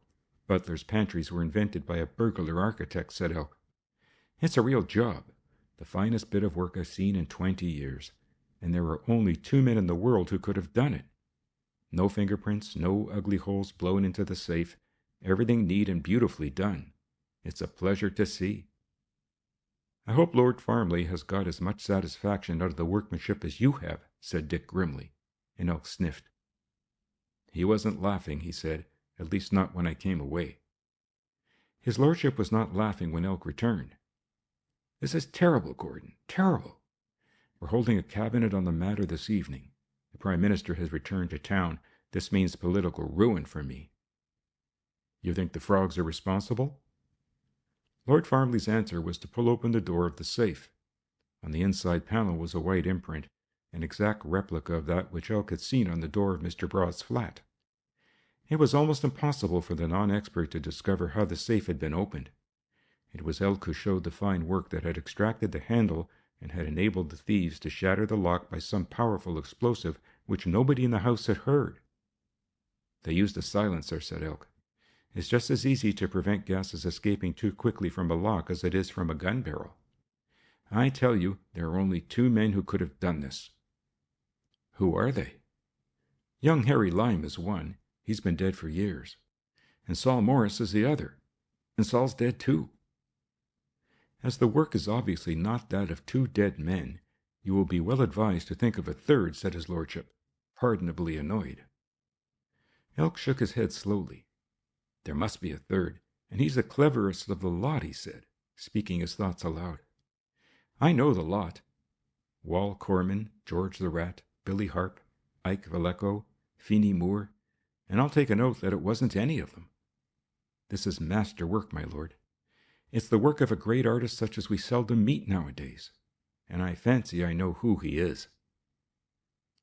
Butler's pantries were invented by a burglar architect," said Elk. "It's a real job, the finest bit of work I've seen in 20 years, and there are only 2 men in the world who could have done it. No fingerprints, no ugly holes blown into the safe, everything neat and beautifully done. It's a pleasure to see." "I hope Lord Farmley has got as much satisfaction out of the workmanship as you have," said Dick grimly, and Elk sniffed. "He wasn't laughing," he said, "at least not when I came away." His lordship was not laughing when Elk returned. "This is terrible, Gordon, terrible. We're holding a cabinet on the matter this evening. The Prime Minister has returned to town. This means political ruin for me." "You think the frogs are responsible?" Lord Farmley's answer was to pull open the door of the safe. On the inside panel was a white imprint, an exact replica of that which Elk had seen on the door of Mr. Broad's flat. It was almost impossible for the non-expert to discover how the safe had been opened. It was Elk who showed the fine work that had extracted the handle and had enabled the thieves to shatter the lock by some powerful explosive which nobody in the house had heard. "They used a silencer," said Elk. "It's just as easy to prevent gases escaping too quickly from a lock as it is from a gun barrel. I tell you, there are only 2 men who could have done this." "Who are they?" "Young Harry Lyme is one. He's been dead for years. And Saul Morris is the other. And Saul's dead too." "As the work is obviously not that of 2 dead men, you will be well advised to think of a third," said his lordship, pardonably annoyed. Elk shook his head slowly. "There must be a third, and he's the cleverest of the lot," he said, speaking his thoughts aloud. "I know the lot. Wall Corman, George the Rat, Billy Harp, Ike Valleco, Feeny Moore, and I'll take an oath that it wasn't any of them. This is master work, my lord. It's the work of a great artist such as we seldom meet nowadays, and I fancy I know who he is."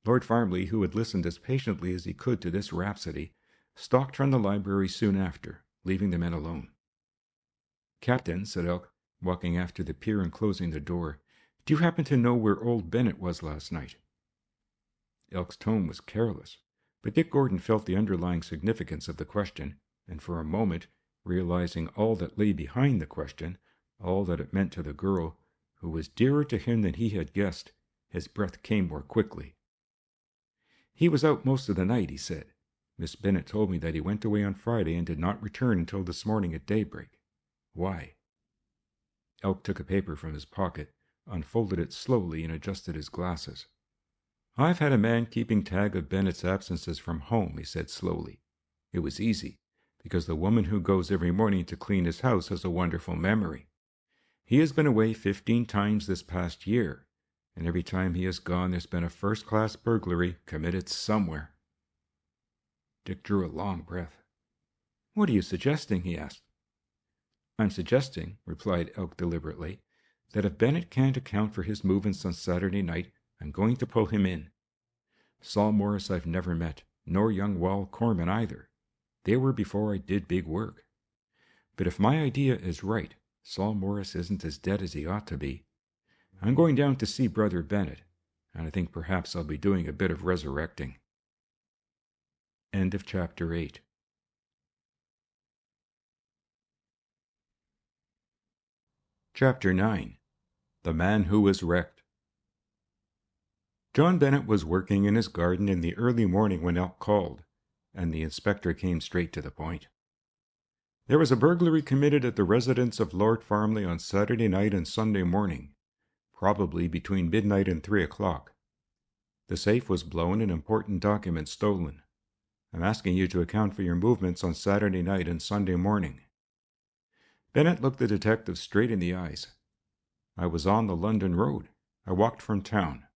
Lord Farmley, who had listened as patiently as he could to this rhapsody, stalked from the library soon after, leaving the men alone. "Captain," said Elk, walking after the peer and closing the door, "do you happen to know where old Bennett was last night?" Elk's tone was careless, but Dick Gordon felt the underlying significance of the question, and for a moment, realizing all that lay behind the question, all that it meant to the girl, who was dearer to him than he had guessed, his breath came more quickly. "He was out most of the night," he said. "Miss Bennet told me that he went away on Friday and did not return until this morning at daybreak. Why?" Elk took a paper from his pocket, unfolded it slowly, and adjusted his glasses. "I've had a man keeping tag of Bennett's absences from home," he said slowly. "It was easy, because the woman who goes every morning to clean his house has a wonderful memory. He has been away 15 times this past year, and every time he has gone there's been a first-class burglary committed somewhere." Dick drew a long breath. "What are you suggesting?" he asked. "I'm suggesting," replied Elk deliberately, "that if Bennett can't account for his movements on Saturday night, I'm going to pull him in. Saul Morris I've never met, nor young Wall Corman either. They were before I did big work. But if my idea is right, Saul Morris isn't as dead as he ought to be. I'm going down to see Brother Bennett, and I think perhaps I'll be doing a bit of resurrecting." End of chapter 8. Chapter 9. The Man Who Was Wrecked. John Bennett was working in his garden in the early morning when Elk called, and the inspector came straight to the point. "There was a burglary committed at the residence of Lord Farmley on Saturday night and Sunday morning, probably between midnight and 3 o'clock. The safe was blown and important documents stolen. I'm asking you to account for your movements on Saturday night and Sunday morning." Bennett looked the detective straight in the eyes. "I was on the London road. I walked from town.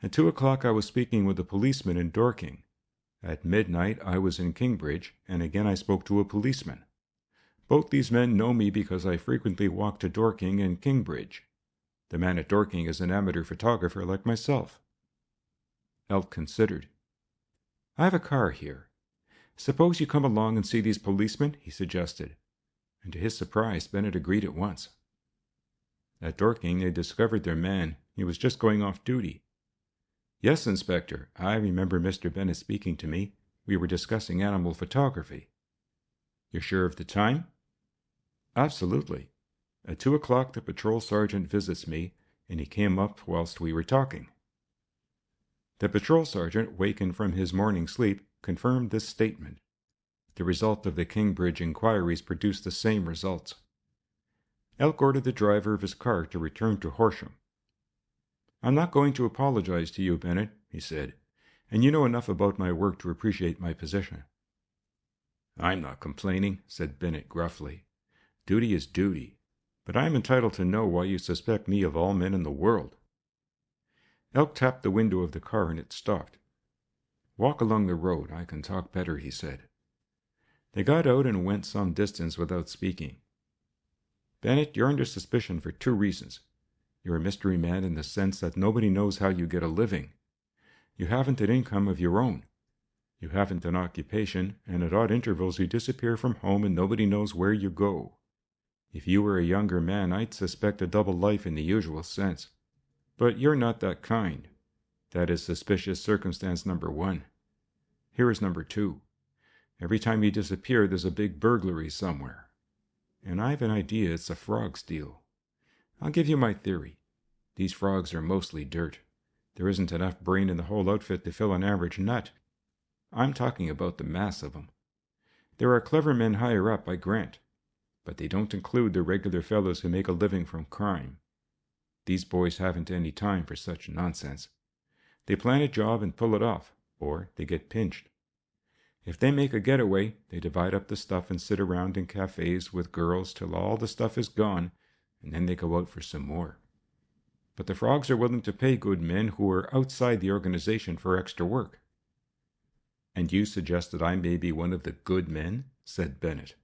At 2 o'clock I was speaking with a policeman in Dorking. At midnight I was in Kingbridge, and again I spoke to a policeman. Both these men know me because I frequently walk to Dorking and Kingbridge. The man at Dorking is an amateur photographer like myself." Elk considered. "I have a car here. Suppose you come along and see these policemen," he suggested, and to his surprise Bennett agreed at once. At Dorking they discovered their man. He was just going off duty. "Yes, Inspector, I remember Mr. Bennett speaking to me. We were discussing animal photography." "You're sure of the time?" "Absolutely. At 2 o'clock the patrol sergeant visits me, and he came up whilst we were talking." The patrol sergeant, wakened from his morning sleep, confirmed this statement. The result of the Kingbridge inquiries produced the same results. Elk ordered the driver of his car to return to Horsham. "I'm not going to apologize to you, Bennett," he said, "and you know enough about my work to appreciate my position." "I'm not complaining," said Bennett gruffly. Duty is duty, but I am entitled to know why you suspect me of all men in the world." Elk tapped the window of the car and it stopped. "Walk along the road. I can talk better," he said. They got out and went some distance without speaking. "Bennett, you're under suspicion for 2 reasons. You're a mystery man in the sense that nobody knows how you get a living. You haven't an income of your own. You haven't an occupation, and at odd intervals you disappear from home and nobody knows where you go. If you were a younger man, I'd suspect a double life in the usual sense. But you're not that kind. That is suspicious circumstance number 1. Here is number 2. Every time you disappear, there's a big burglary somewhere. And I've an idea it's a frog steal. I'll give you my theory. These frogs are mostly dirt. There isn't enough brain in the whole outfit to fill an average nut. I'm talking about the mass of them. There are clever men higher up, I grant, but they don't include the regular fellows who make a living from crime. These boys haven't any time for such nonsense. They plan a job and pull it off, or they get pinched. If they make a getaway, they divide up the stuff and sit around in cafes with girls till all the stuff is gone, and then they go out for some more. But the frogs are willing to pay good men who are outside the organization for extra work." "And you suggest that I may be one of the good men?" said Bennett.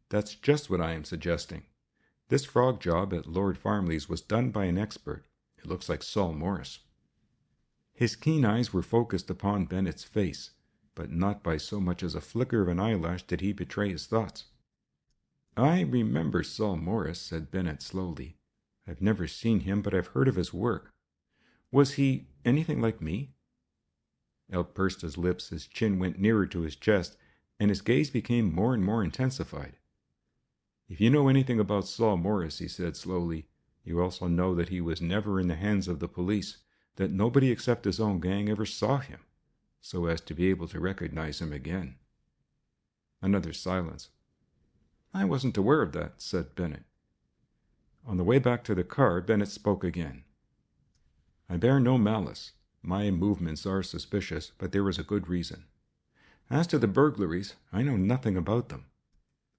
"That's just what I am suggesting. This frog job at Lord Farmley's was done by an expert. It looks like Saul Morris." His keen eyes were focused upon Bennett's face, but not by so much as a flicker of an eyelash did he betray his thoughts. "I remember Saul Morris," said Bennett slowly. "I've never seen him, but I've heard of his work. Was he anything like me?" Elk pursed his lips, his chin went nearer to his chest, and his gaze became more and more intensified. "If you know anything about Saul Morris," he said slowly, "you also know that he was never in the hands of the police, that nobody except his own gang ever saw him, so as to be able to recognize him again." Another silence. "I wasn't aware of that," said Bennett. On the way back to the car, Bennett spoke again. "I bear no malice. My movements are suspicious, but there is a good reason. As to the burglaries, I know nothing about them.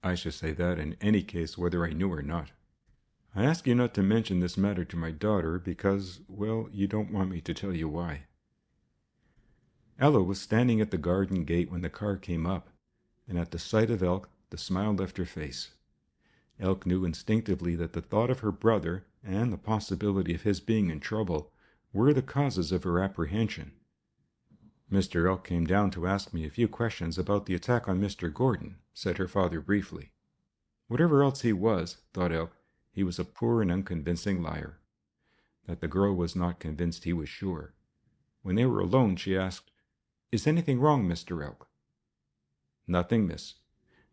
I should say that in any case, whether I knew or not. I ask you not to mention this matter to my daughter because, well, you don't want me to tell you why." Ella was standing at the garden gate when the car came up, and at the sight of Elk, the smile left her face. Elk knew instinctively that the thought of her brother, and the possibility of his being in trouble, were the causes of her apprehension. "Mr. Elk came down to ask me a few questions about the attack on Mr. Gordon," said her father briefly. Whatever else he was, thought Elk, he was a poor and unconvincing liar. That the girl was not convinced he was sure. When they were alone, she asked, "Is anything wrong, Mr. Elk?" "Nothing, miss.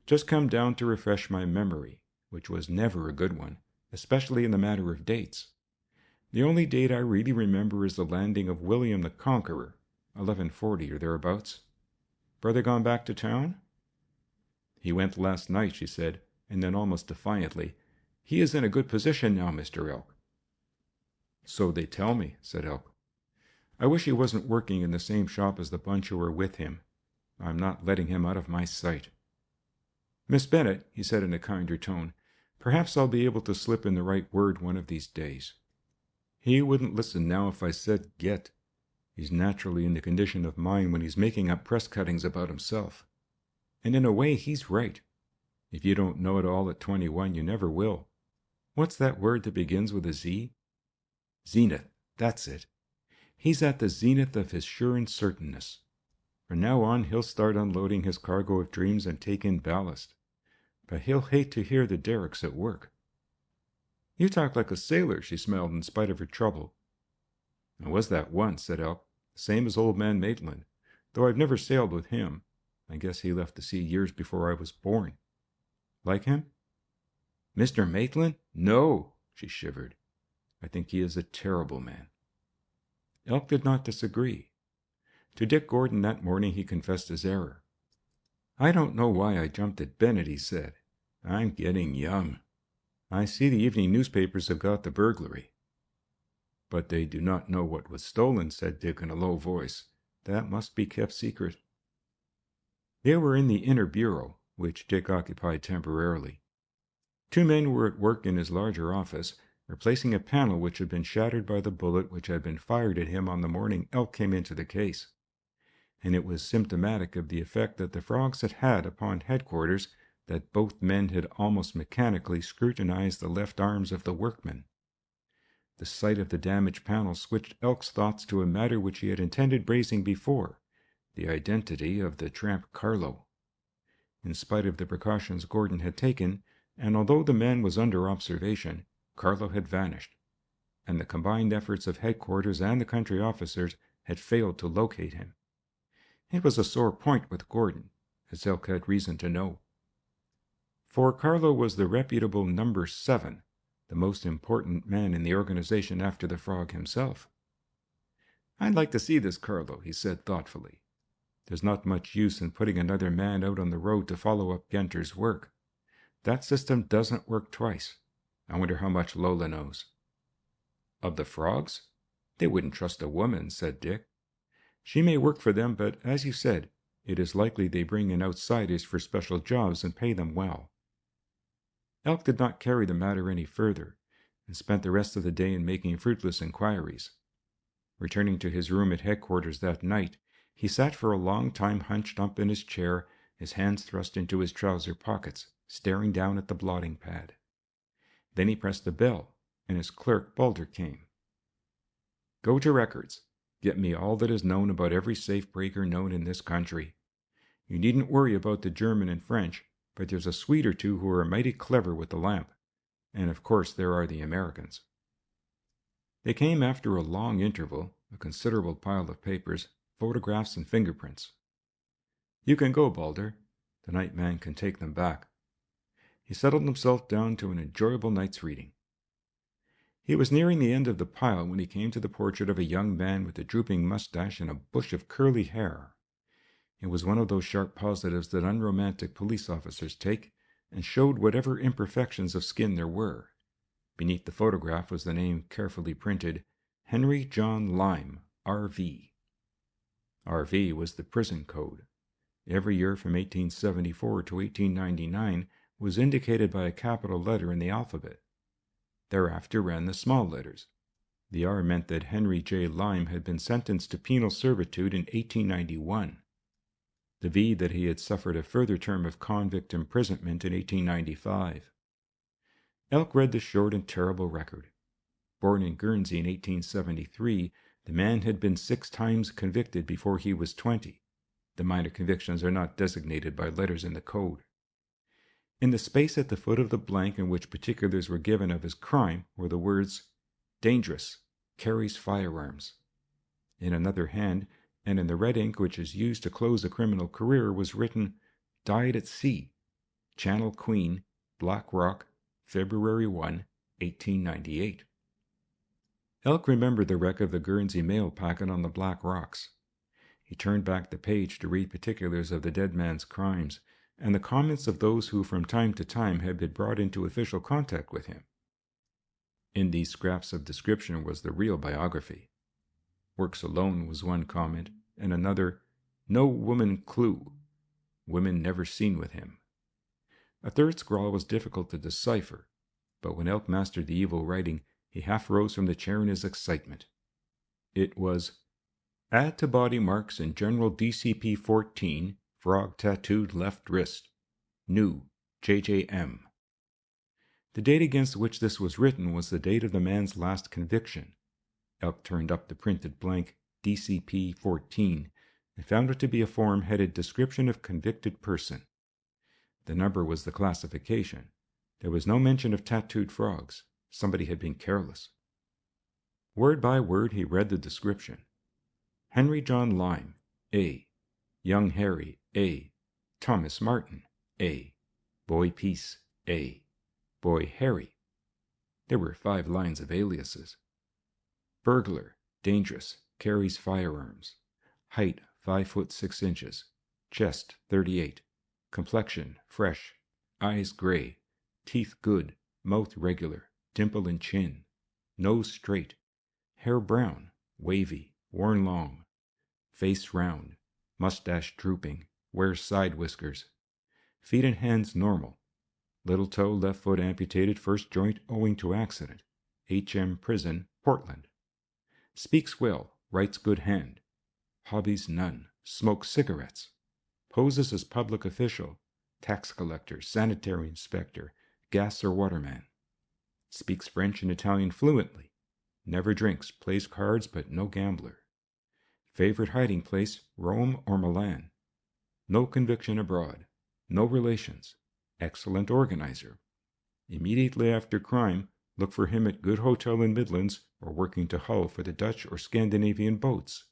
Just come down to refresh my memory, which was never a good one, especially in the matter of dates. The only date I really remember is the landing of William the Conqueror, 1140 or thereabouts. Brother gone back to town?" "He went last night," she said, and then almost defiantly, "He is in a good position now, Mr. Elk." "So they tell me," said Elk. "I wish he wasn't working in the same shop as the bunch who are with him. I'm not letting him out of my sight." "Miss Bennett," he said in a kinder tone, "perhaps I'll be able to slip in the right word one of these days. He wouldn't listen now if I said get. He's naturally in the condition of mind when he's making up press cuttings about himself. And in a way, he's right. If you don't know it all at 21, you never will. What's that word that begins with a Z? Zenith. That's it. He's at the zenith of his sure and certainness. From now on, he'll start unloading his cargo of dreams and take in ballast. But he'll hate to hear the derricks at work." "You talk like a sailor," she smiled in spite of her trouble. "I was that once," said Elk. "Same as old man Maitland, though I've never sailed with him. I guess he left the sea years before I was born." "Like him?" "Mr. Maitland? No," she shivered. "I think he is a terrible man." Elk did not disagree. To Dick Gordon that morning he confessed his error. "I don't know why I jumped at Bennett," he said. "I'm getting young. I see the evening newspapers have got the burglary." "But they do not know what was stolen," said Dick in a low voice. "That must be kept secret." They were in the inner bureau, which Dick occupied temporarily. 2 men were at work in his larger office, replacing a panel which had been shattered by the bullet which had been fired at him on the morning Elk came into the case. And it was symptomatic of the effect that the frogs had had upon headquarters that both men had almost mechanically scrutinized the left arms of the workman. The sight of the damaged panel switched Elk's thoughts to a matter which he had intended raising before, the identity of the tramp Carlo. In spite of the precautions Gordon had taken, and although the man was under observation, Carlo had vanished, and the combined efforts of headquarters and the country officers had failed to locate him. It was a sore point with Gordon, as Elk had reason to know. For Carlo was the reputable number 7, the most important man in the organization after the frog himself. "I'd like to see this Carlo," he said thoughtfully. "There's not much use in putting another man out on the road to follow up Genter's work. That system doesn't work twice. I wonder how much Lola knows." "Of the frogs? They wouldn't trust a woman," said Dick. "She may work for them, but as you said, it is likely they bring in outsiders for special jobs and pay them well." Elk did not carry the matter any further, and spent the rest of the day in making fruitless inquiries. Returning to his room at headquarters that night, he sat for a long time hunched up in his chair, his hands thrust into his trouser pockets, staring down at the blotting pad. Then he pressed the bell, and his clerk Balder came. "Go to records. Get me all that is known about every safe breaker known in this country. You needn't worry about the German and French, but there's a Swede or 2 who are mighty clever with the lamp. And of course there are the Americans." They came after a long interval, a considerable pile of papers, photographs, and fingerprints. "You can go, Balder. The night man can take them back." He settled himself down to an enjoyable night's reading. He was nearing the end of the pile when he came to the portrait of a young man with a drooping mustache and a bush of curly hair. It was one of those sharp positives that unromantic police officers take, and showed whatever imperfections of skin there were. Beneath the photograph was the name carefully printed, Henry John Lyme, R.V. R.V. was the prison code. Every year from 1874 to 1899 was indicated by a capital letter in the alphabet. Thereafter ran the small letters. The R meant that Henry J. Lyme had been sentenced to penal servitude in 1891. The V that he had suffered a further term of convict imprisonment in 1895. Elk read the short and terrible record. Born in Guernsey in 1873, the man had been 6 times convicted before he was 20. The minor convictions are not designated by letters in the code. In the space at the foot of the blank in which particulars were given of his crime were the words, "Dangerous, carries firearms." In another hand, and in the red ink which is used to close a criminal career, was written, "Died at sea, Channel Queen, Black Rock, February 1, 1898. Elk remembered the wreck of the Guernsey mail packet on the Black Rocks. He turned back the page to read particulars of the dead man's crimes, and the comments of those who from time to time had been brought into official contact with him. In these scraps of description was the real biography. Works alone was one comment, and another, "No woman clue. Women never seen with him." A third scrawl was difficult to decipher, but when Elk mastered the evil writing, he half rose from the chair in his excitement. It was, "Add to body marks in General DCP 14, frog tattooed left wrist. New, JJM." The date against which this was written was the date of the man's last conviction. Elk turned up the printed blank DCP 14 and found it to be a form headed Description of Convicted Person. The number was the classification. There was no mention of tattooed frogs. Somebody had been careless. Word by word he read the description. Henry John Lyme, A. Young Harry, A. Thomas Martin, A. Boy Peace, A. Boy Harry. There were 5 lines of aliases. Burglar, dangerous, carries firearms. Height 5 foot 6 inches. Chest 38. Complexion fresh. Eyes gray. Teeth good. Mouth regular. Dimple in chin. Nose straight. Hair brown. Wavy. Worn long. Face round. Mustache drooping. Wears side whiskers. Feet and hands normal. Little toe, left foot amputated, first joint owing to accident. H.M. Prison, Portland. Speaks well, writes good hand. Hobbies none. Smokes cigarettes. Poses as public official, tax collector, sanitary inspector, gas or waterman. Speaks French and Italian fluently. Never drinks, plays cards, but no gambler. Favorite hiding place, Rome or Milan. No conviction abroad. No relations. Excellent organizer. Immediately after crime, look for him at good hotel in Midlands or working to Hull for the Dutch or Scandinavian boats.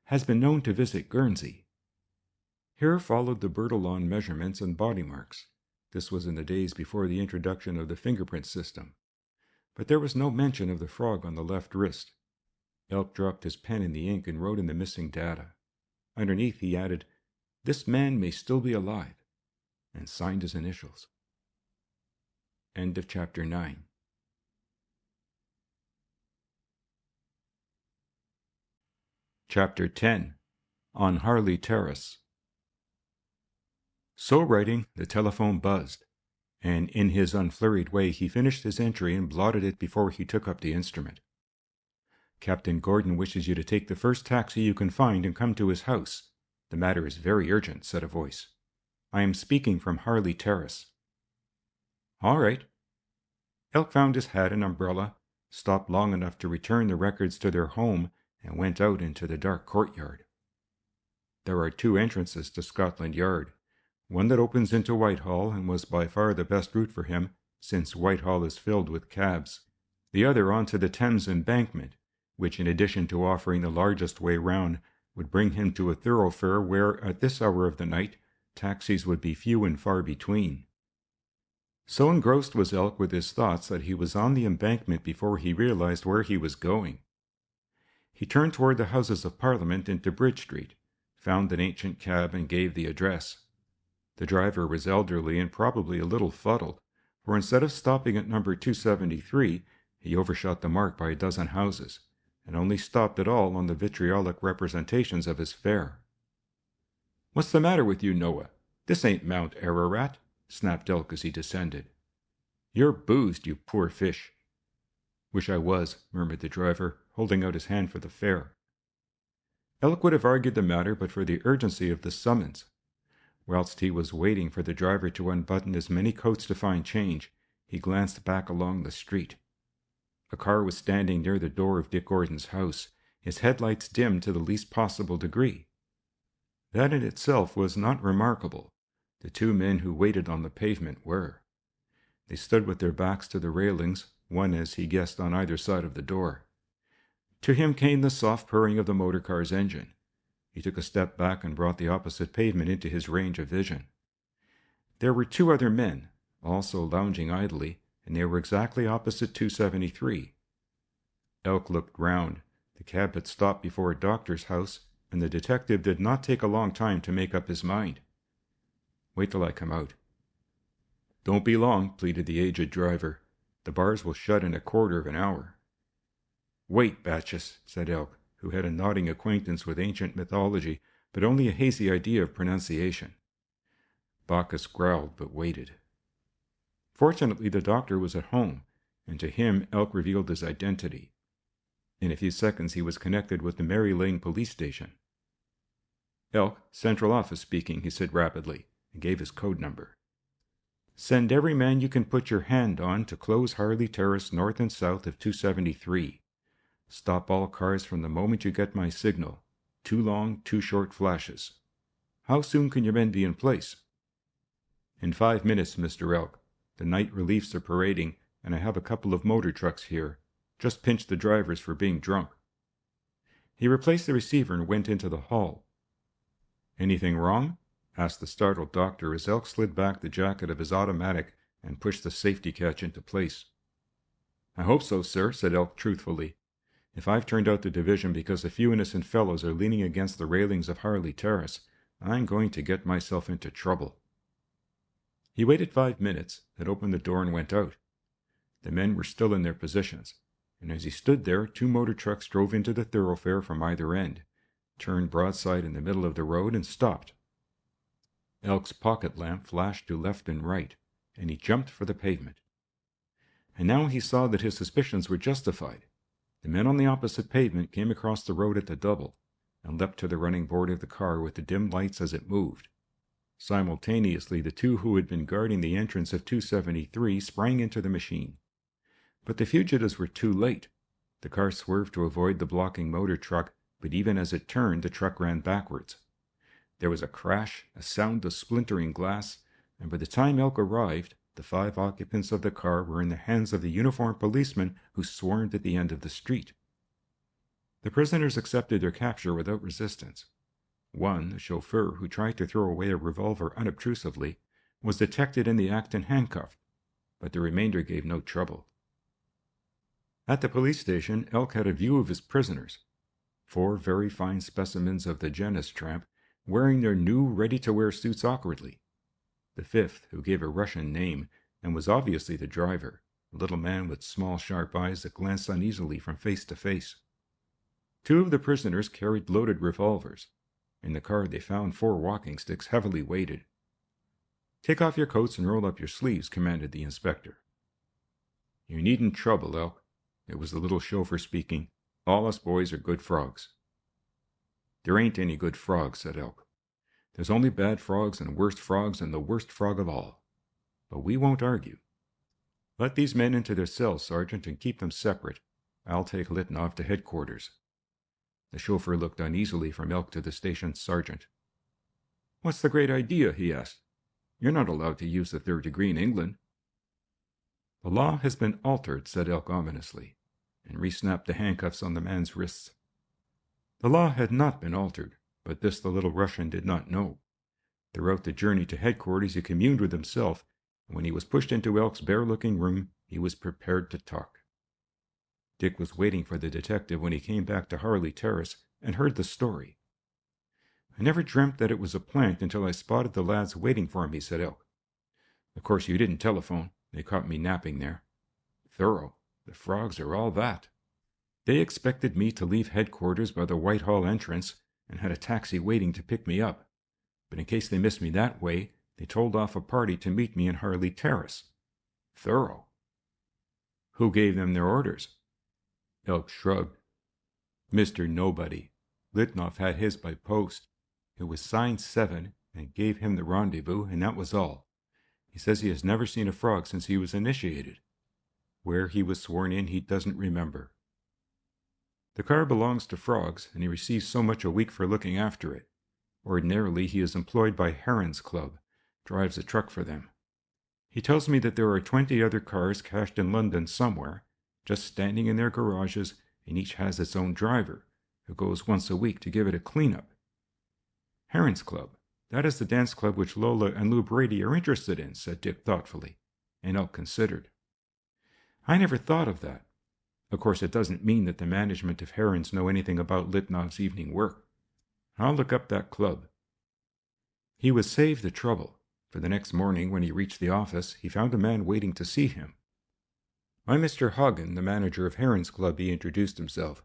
Has been known to visit Guernsey. Here followed the Bertillon measurements and body marks. This was in the days before the introduction of the fingerprint system. But there was no mention of the frog on the left wrist. Elk dropped his pen in the ink and wrote in the missing data. Underneath he added, "This man may still be alive," and signed his initials. End of chapter 9. Chapter 10. On Harley Terrace. So writing, the telephone buzzed, and in his unflurried way he finished his entry and blotted it before he took up the instrument. "Captain Gordon wishes you to take the first taxi you can find and come to his house. The matter is very urgent," said a voice. "I am speaking from Harley Terrace." "All right." Elk found his hat and umbrella, stopped long enough to return the records to their home, and went out into the dark courtyard. There are two entrances to Scotland Yard. One that opens into Whitehall, and was by far the best route for him, since Whitehall is filled with cabs. The other onto the Thames Embankment, which, in addition to offering the largest way round, would bring him to a thoroughfare where, at this hour of the night, taxis would be few and far between. So engrossed was Elk with his thoughts that he was on the embankment before he realized where he was going. He turned toward the Houses of Parliament into Bridge Street, found an ancient cab, and gave the address. The driver was elderly and probably a little fuddled, for instead of stopping at number 273, he overshot the mark by a dozen houses, and only stopped at all on the vitriolic representations of his fare. "What's the matter with you, Noah? This ain't Mount Ararat," snapped Elk as he descended. "You're boozed, you poor fish." "Wish I was," murmured the driver, holding out his hand for the fare. Elk would have argued the matter but for the urgency of the summons. Whilst he was waiting for the driver to unbutton as many coats to find change, he glanced back along the street. A car was standing near the door of Dick Gordon's house, his headlights dimmed to the least possible degree. That in itself was not remarkable. The two men who waited on the pavement were. They stood with their backs to the railings, one, as he guessed, on either side of the door. To him came the soft purring of the motor car's engine. He took a step back and brought the opposite pavement into his range of vision. There were two other men, also lounging idly, and they were exactly opposite 273. Elk looked round. The cab had stopped before a doctor's house, and the detective did not take a long time to make up his mind. "Wait till I come out." "Don't be long," pleaded the aged driver. "The bars will shut in a quarter of an hour." "Wait, Batches," said Elk, who had a nodding acquaintance with ancient mythology, but only a hazy idea of pronunciation. Bacchus growled, but waited. Fortunately, the doctor was at home, and to him Elk revealed his identity. In a few seconds he was connected with the Mary Lane police station. "Elk, Central Office speaking," he said rapidly, and gave his code number. "Send every man you can put your hand on to close Harley Terrace north and south of 273. Stop all cars from the moment you get my signal. 2 long, 2 short flashes. How soon can your men be in place?" "In 5 minutes, Mr. Elk. The night reliefs are parading, and I have a couple of motor trucks here. Just pinched the drivers for being drunk." He replaced the receiver and went into the hall. "Anything wrong?" asked the startled doctor as Elk slid back the jacket of his automatic and pushed the safety catch into place. "I hope so, sir," said Elk truthfully. "If I've turned out the division because a few innocent fellows are leaning against the railings of Harley Terrace, I'm going to get myself into trouble." He waited 5 minutes, then opened the door and went out. The men were still in their positions, and as he stood there, 2 motor trucks drove into the thoroughfare from either end, turned broadside in the middle of the road, and stopped. Elk's pocket lamp flashed to left and right, and he jumped for the pavement. And now he saw that his suspicions were justified. The men on the opposite pavement came across the road at the double, and leapt to the running board of the car with the dim lights as it moved. Simultaneously, the two who had been guarding the entrance of 273 sprang into the machine. But the fugitives were too late. The car swerved to avoid the blocking motor truck, but even as it turned, the truck ran backwards. There was a crash, a sound of splintering glass, and by the time Elk arrived, the 5 occupants of the car were in the hands of the uniformed policemen who swarmed at the end of the street. The prisoners accepted their capture without resistance. One, the chauffeur, who tried to throw away a revolver unobtrusively, was detected in the act and handcuffed, but the remainder gave no trouble. At the police station, Elk had a view of his prisoners. 4 very fine specimens of the genus tramp, wearing their new ready-to-wear suits awkwardly. The 5th, who gave a Russian name, and was obviously the driver, a little man with small sharp eyes that glanced uneasily from face to face. 2 of the prisoners carried loaded revolvers. In the car they found 4 walking sticks heavily weighted. "Take off your coats and roll up your sleeves," commanded the inspector. "You needn't trouble, Elk." It was the little chauffeur speaking. "All us boys are good frogs." "There ain't any good frogs," said Elk. "There's only bad frogs and the worst frog of all. But we won't argue. Let these men into their cells, Sergeant, and keep them separate. I'll take Litvinov to headquarters." The chauffeur looked uneasily from Elk to the station's sergeant. "What's the great idea?" he asked. "You're not allowed to use the 3rd degree in England." "The law has been altered," said Elk ominously, and re-snapped the handcuffs on the man's wrists. The law had not been altered, but this the little Russian did not know. Throughout the journey to headquarters he communed with himself, and when he was pushed into Elk's bare-looking room, he was prepared to talk. Dick was waiting for the detective when he came back to Harley Terrace and heard the story. "I never dreamt that it was a plant until I spotted the lads waiting for me," said Elk. "Of course you didn't telephone. They caught me napping there. Thorough. The frogs are all that. They expected me to leave headquarters by the Whitehall entrance and had a taxi waiting to pick me up. But in case they missed me that way, they told off a party to meet me in Harley Terrace. Thorough." "Who gave them their orders?" Elk shrugged. "Mr. Nobody. Litvinov had his by post. It was signed 7 and gave him the rendezvous, and that was all. He says he has never seen a frog since he was initiated. Where he was sworn in he doesn't remember. The car belongs to Frogs, and he receives so much a week for looking after it. Ordinarily he is employed by Heron's Club, drives a truck for them. He tells me that there are 20 other cars cached in London somewhere, just standing in their garages, and each has its own driver, who goes once a week to give it a clean-up. Heron's Club, that is the dance club which Lola and Lou Brady are interested in," said Dick thoughtfully, and Elk considered. "I never thought of that. Of course, it doesn't mean that the management of Heron's know anything about Litvinov's evening work. I'll look up that club." He was saved the trouble, for the next morning when he reached the office, he found a man waiting to see him. "I'm Mr. Hagn, the manager of Heron's Club," he introduced himself.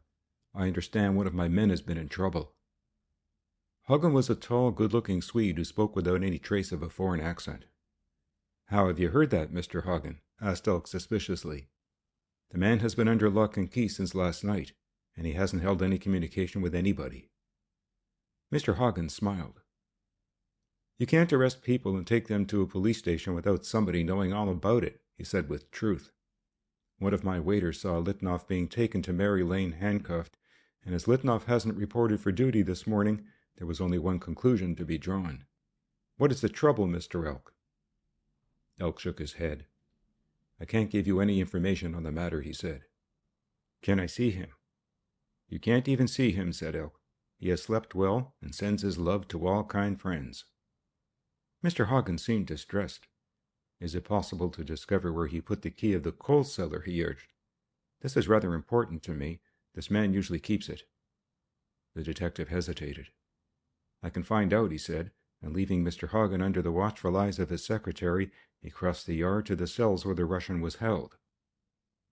"I understand one of my men has been in trouble." Hagn was a tall, good-looking Swede who spoke without any trace of a foreign accent. "How have you heard that, Mr. Hagn?" asked Elk suspiciously. "The man has been under lock and key since last night, and he hasn't held any communication with anybody." Mr. Hagn smiled. "You can't arrest people and take them to a police station without somebody knowing all about it," he said with truth. "One of my waiters saw Litvinov being taken to Mary Lane handcuffed, and as Litvinov hasn't reported for duty this morning, there was only one conclusion to be drawn. What is the trouble, Mr. Elk?" Elk shook his head. "I can't give you any information on the matter," he said. "Can I see him?" "You can't even see him," said Elk. "He has slept well and sends his love to all kind friends." Mr. Hagn seemed distressed. "Is it possible to discover where he put the key of the coal cellar?" he urged. "This is rather important to me. This man usually keeps it." The detective hesitated. "I can find out," he said, and leaving Mr. Hagn under the watchful eyes of his secretary, he crossed the yard to the cells where the Russian was held.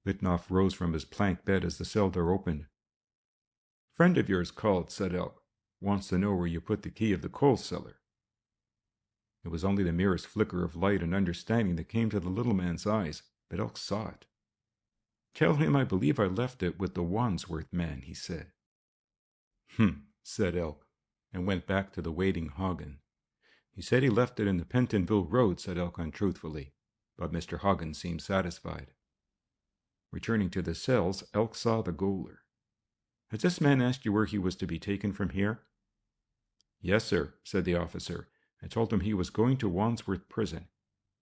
Litvinov rose from his plank bed as the cell door opened. "Friend of yours called," said Elk. "Wants to know where you put the key of the coal cellar." It was only the merest flicker of light and understanding that came to the little man's eyes, but Elk saw it. "Tell him I believe I left it with the Wandsworth man," he said. Said Elk, and went back to the waiting Hagn. "He said he left it in the Pentonville Road," said Elk untruthfully, but Mr. Hagn seemed satisfied. Returning to the cells, Elk saw the gaoler. "Has this man asked you where he was to be taken from here?" "Yes, sir," said the officer. "I told him he was going to Wandsworth Prison.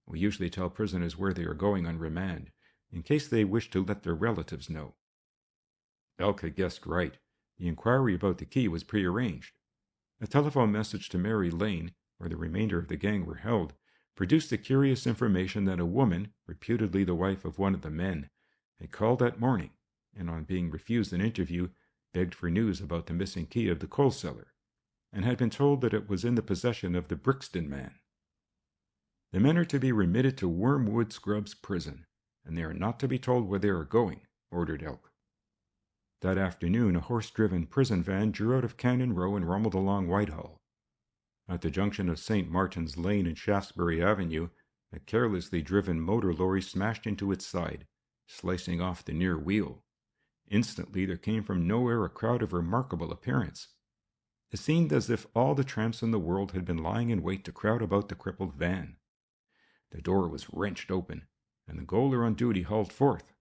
We usually tell prisoners where they are going on remand, in case they wish to let their relatives know." Elk had guessed right. The inquiry about the key was prearranged. A telephone message to Mary Lane, where the remainder of the gang were held, produced the curious information that a woman, reputedly the wife of one of the men, had called that morning, and on being refused an interview, begged for news about the missing key of the coal cellar, and had been told that it was in the possession of the Brixton man. "The men are to be remitted to Wormwood Scrubbs Prison, and they are not to be told where they are going," ordered Elk. That afternoon, a horse-driven prison van drew out of Cannon Row and rumbled along Whitehall. At the junction of St. Martin's Lane and Shaftesbury Avenue, a carelessly driven motor lorry smashed into its side, slicing off the near wheel. Instantly there came from nowhere a crowd of remarkable appearance. It seemed as if all the tramps in the world had been lying in wait to crowd about the crippled van. The door was wrenched open, and the gaoler on duty hauled forth.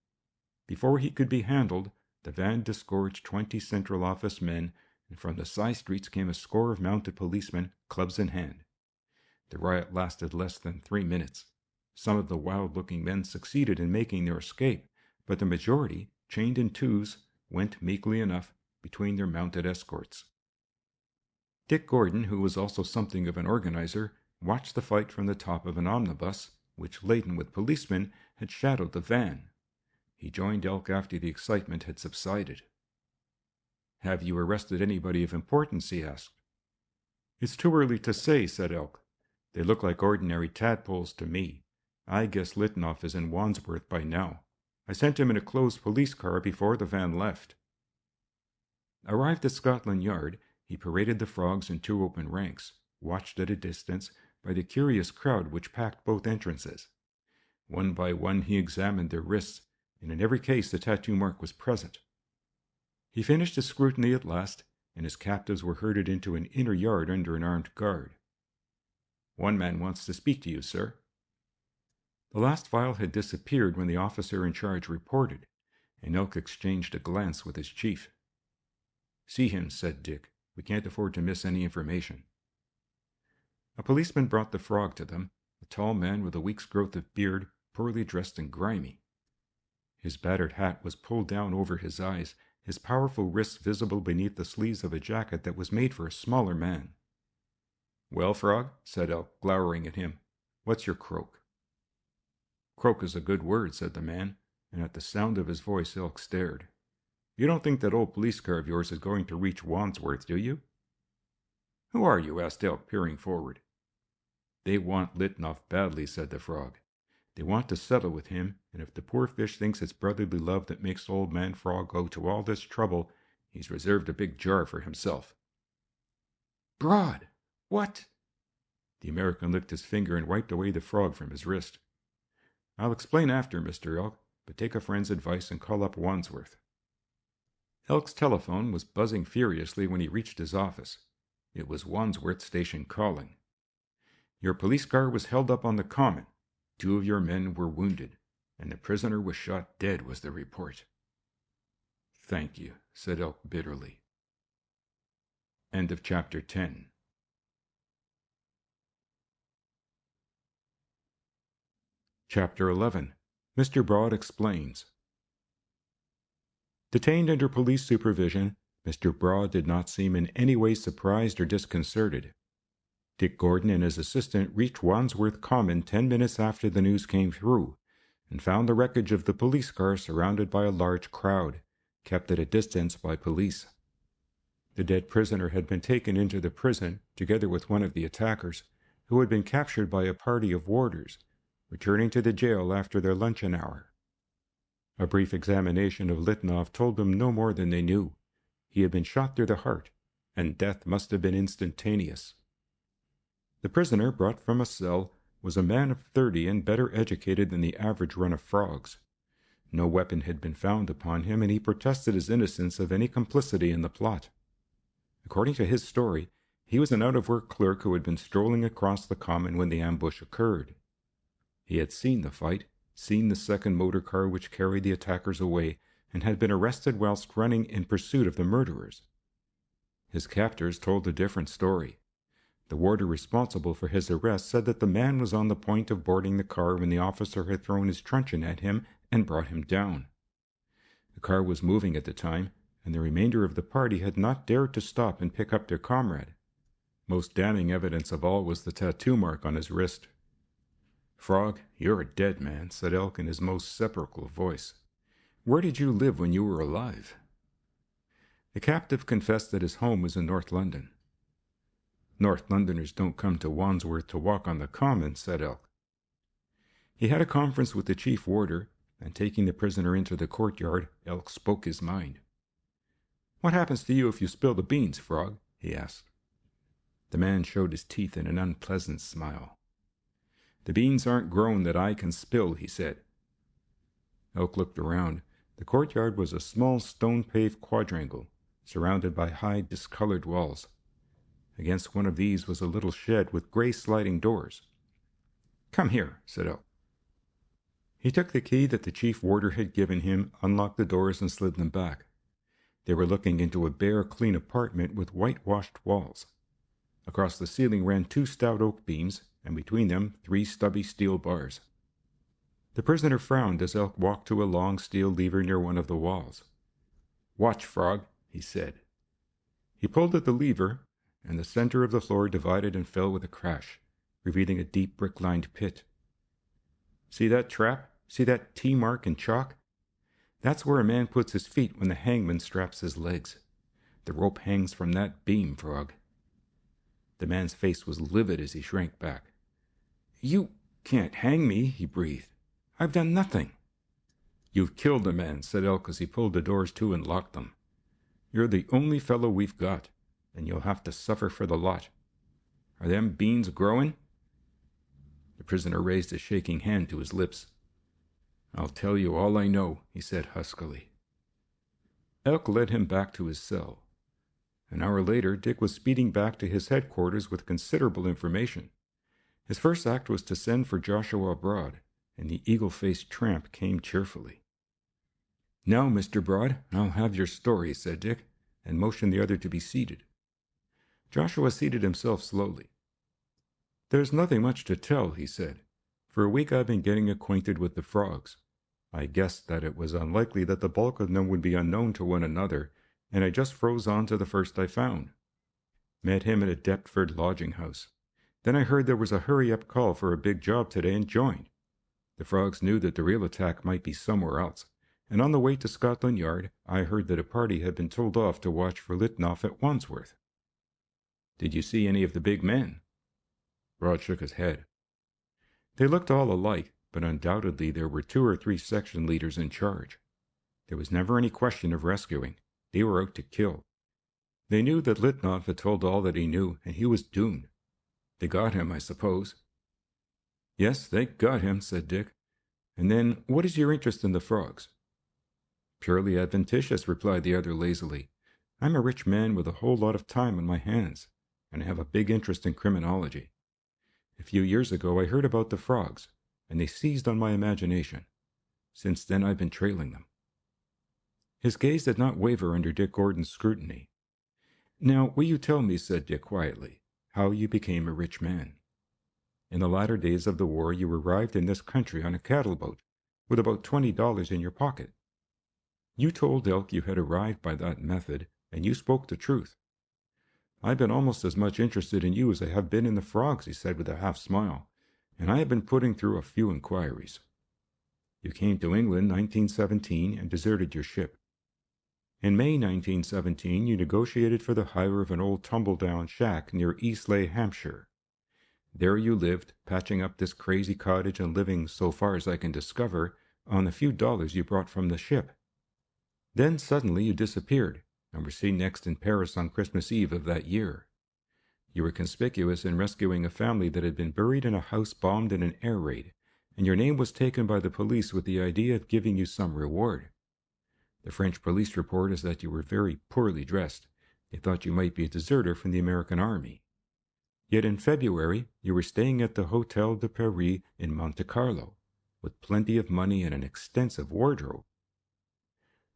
Before he could be handled, the van disgorged 20 Central Office men, and from the side streets came a score of mounted policemen, clubs in hand. The riot lasted less than 3 minutes. Some of the wild-looking men succeeded in making their escape, but the majority, chained in twos, went meekly enough between their mounted escorts. Dick Gordon, who was also something of an organizer, watched the fight from the top of an omnibus, which, laden with policemen, had shadowed the van. He joined Elk after the excitement had subsided. "Have you arrested anybody of importance?" he asked. "It's too early to say," said Elk. "They look like ordinary tadpoles to me. I guess Litnoff is in Wandsworth by now. I sent him in a closed police car before the van left." Arrived at Scotland Yard, he paraded the frogs in 2 open ranks, watched at a distance by the curious crowd which packed both entrances. One by one he examined their wrists, and in every case the tattoo mark was present. He finished his scrutiny at last, and his captives were herded into an inner yard under an armed guard. "One man wants to speak to you, sir." The last file had disappeared when the officer in charge reported, and Elk exchanged a glance with his chief. "See him," said Dick. "We can't afford to miss any information." A policeman brought the frog to them, a tall man with a week's growth of beard, poorly dressed and grimy. His battered hat was pulled down over his eyes, his powerful wrists visible beneath the sleeves of a jacket that was made for a smaller man. "Well, Frog," said Elk, glowering at him, "what's your croak?" "Croak is a good word," said the man, and at the sound of his voice Elk stared. "You don't think that old police car of yours is going to reach Wandsworth, do you?" "Who are you?" asked Elk, peering forward. "They want Litnoff badly," said the frog. "They want to settle with him, and if the poor fish thinks it's brotherly love that makes old man Frog go to all this trouble, he's reserved a big jar for himself." "Broad! What?" The American licked his finger and wiped away the frog from his wrist. "I'll explain after, Mr. Elk, but take a friend's advice and call up Wandsworth." Elk's telephone was buzzing furiously when he reached his office. It was Wandsworth Station calling. "Your police car was held up on the common. 2 of your men were wounded, and the prisoner was shot dead," was the report. "Thank you," said Elk bitterly. End of chapter 10. Chapter 11. Mr. Broad Explains. Detained under police supervision, Mr. Broad did not seem in any way surprised or disconcerted. Dick Gordon and his assistant reached Wandsworth Common 10 minutes after the news came through, and found the wreckage of the police car surrounded by a large crowd, kept at a distance by police. The dead prisoner had been taken into the prison, together with one of the attackers, who had been captured by a party of warders, returning to the jail after their luncheon hour. A brief examination of Litnoff told them no more than they knew. He had been shot through the heart, and death must have been instantaneous. The prisoner, brought from a cell, was a man of 30 and better educated than the average run of frogs. No weapon had been found upon him, and he protested his innocence of any complicity in the plot. According to his story, he was an out-of-work clerk who had been strolling across the common when the ambush occurred. He had seen the fight, seen the second motor car which carried the attackers away, and had been arrested whilst running in pursuit of the murderers. His captors told a different story. The warder responsible for his arrest said that the man was on the point of boarding the car when the officer had thrown his truncheon at him and brought him down. The car was moving at the time, and the remainder of the party had not dared to stop and pick up their comrade. Most damning evidence of all was the tattoo mark on his wrist. "Frog, you're a dead man," said Elk in his most sepulchral voice. "Where did you live when you were alive?" The captive confessed that his home was in North London. "North Londoners don't come to Wandsworth to walk on the common," said Elk. He had a conference with the chief warder, and taking the prisoner into the courtyard, Elk spoke his mind. "What happens to you if you spill the beans, Frog?" he asked. The man showed his teeth in an unpleasant smile. "The beans aren't grown that I can spill," he said. Elk looked around. The courtyard was a small stone-paved quadrangle, surrounded by high, discolored walls. Against one of these was a little shed with gray sliding doors. "Come here," said Elk. He took the key that the chief warder had given him, unlocked the doors, and slid them back. They were looking into a bare, clean apartment with whitewashed walls. Across the ceiling ran 2 stout oak beams, and between them 3 stubby steel bars. The prisoner frowned as Elk walked to a long steel lever near one of the walls. "Watch, Frog," he said. He pulled at the lever, and the center of the floor divided and fell with a crash, revealing a deep brick-lined pit. "See that trap? See that T-mark in chalk? That's where a man puts his feet when the hangman straps his legs. The rope hangs from that beam, Frog." The man's face was livid as he shrank back. "You can't hang me," he breathed. "I've done nothing." "You've killed a man," said Elk as he pulled the doors to and locked them. "You're the only fellow we've got, and you'll have to suffer for the lot. Are them beans growing?" The prisoner raised a shaking hand to his lips. "I'll tell you all I know," he said huskily. Elk led him back to his cell. An hour later, Dick was speeding back to his headquarters with considerable information. His first act was to send for Joshua abroad, and the eagle-faced tramp came cheerfully. "Now, Mr. Broad, I'll have your story," said Dick, and motioned the other to be seated. Joshua seated himself slowly. "There's nothing much to tell," he said. "For a week I've been getting acquainted with the frogs. I guessed that it was unlikely that the bulk of them would be unknown to one another, and I just froze on to the first I found. Met him at a Deptford lodging house. Then I heard there was a hurry-up call for a big job today and joined. The frogs knew that the real attack might be somewhere else, and on the way to Scotland Yard I heard that a party had been told off to watch for Litnoff at Wandsworth." "Did you see any of the big men?" Broad shook his head. "They looked all alike, but undoubtedly there were 2 or 3 section leaders in charge. There was never any question of rescuing. They were out to kill. They knew that Litnoff had told all that he knew, and he was doomed. They got him, I suppose." "Yes, they got him," said Dick. "And then, what is your interest in the frogs?" "Purely adventitious," replied the other lazily. "I'm a rich man with a whole lot of time on my hands, and I have a big interest in criminology. A few years ago I heard about the frogs, and they seized on my imagination. Since then I've been trailing them." His gaze did not waver under Dick Gordon's scrutiny. "Now, will you tell me," said Dick quietly, "how you became a rich man? In the latter days of the war you arrived in this country on a cattle boat, with about $20 in your pocket. You told Elk you had arrived by that method, and you spoke the truth. I've been almost as much interested in you as I have been in the frogs," he said with a half-smile, "and I have been putting through a few inquiries. You came to England 1917 and deserted your ship. In May 1917 you negotiated for the hire of an old tumble-down shack near Eastleigh, Hampshire. There you lived, patching up this crazy cottage and living, so far as I can discover, on the few dollars you brought from the ship. Then suddenly you disappeared, and were seen next in Paris on Christmas Eve of that year. You were conspicuous in rescuing a family that had been buried in a house bombed in an air raid, and your name was taken by the police with the idea of giving you some reward. The French police report is that you were very poorly dressed. They thought you might be a deserter from the American army. Yet in February, you were staying at the Hotel de Paris in Monte Carlo, with plenty of money and an extensive wardrobe.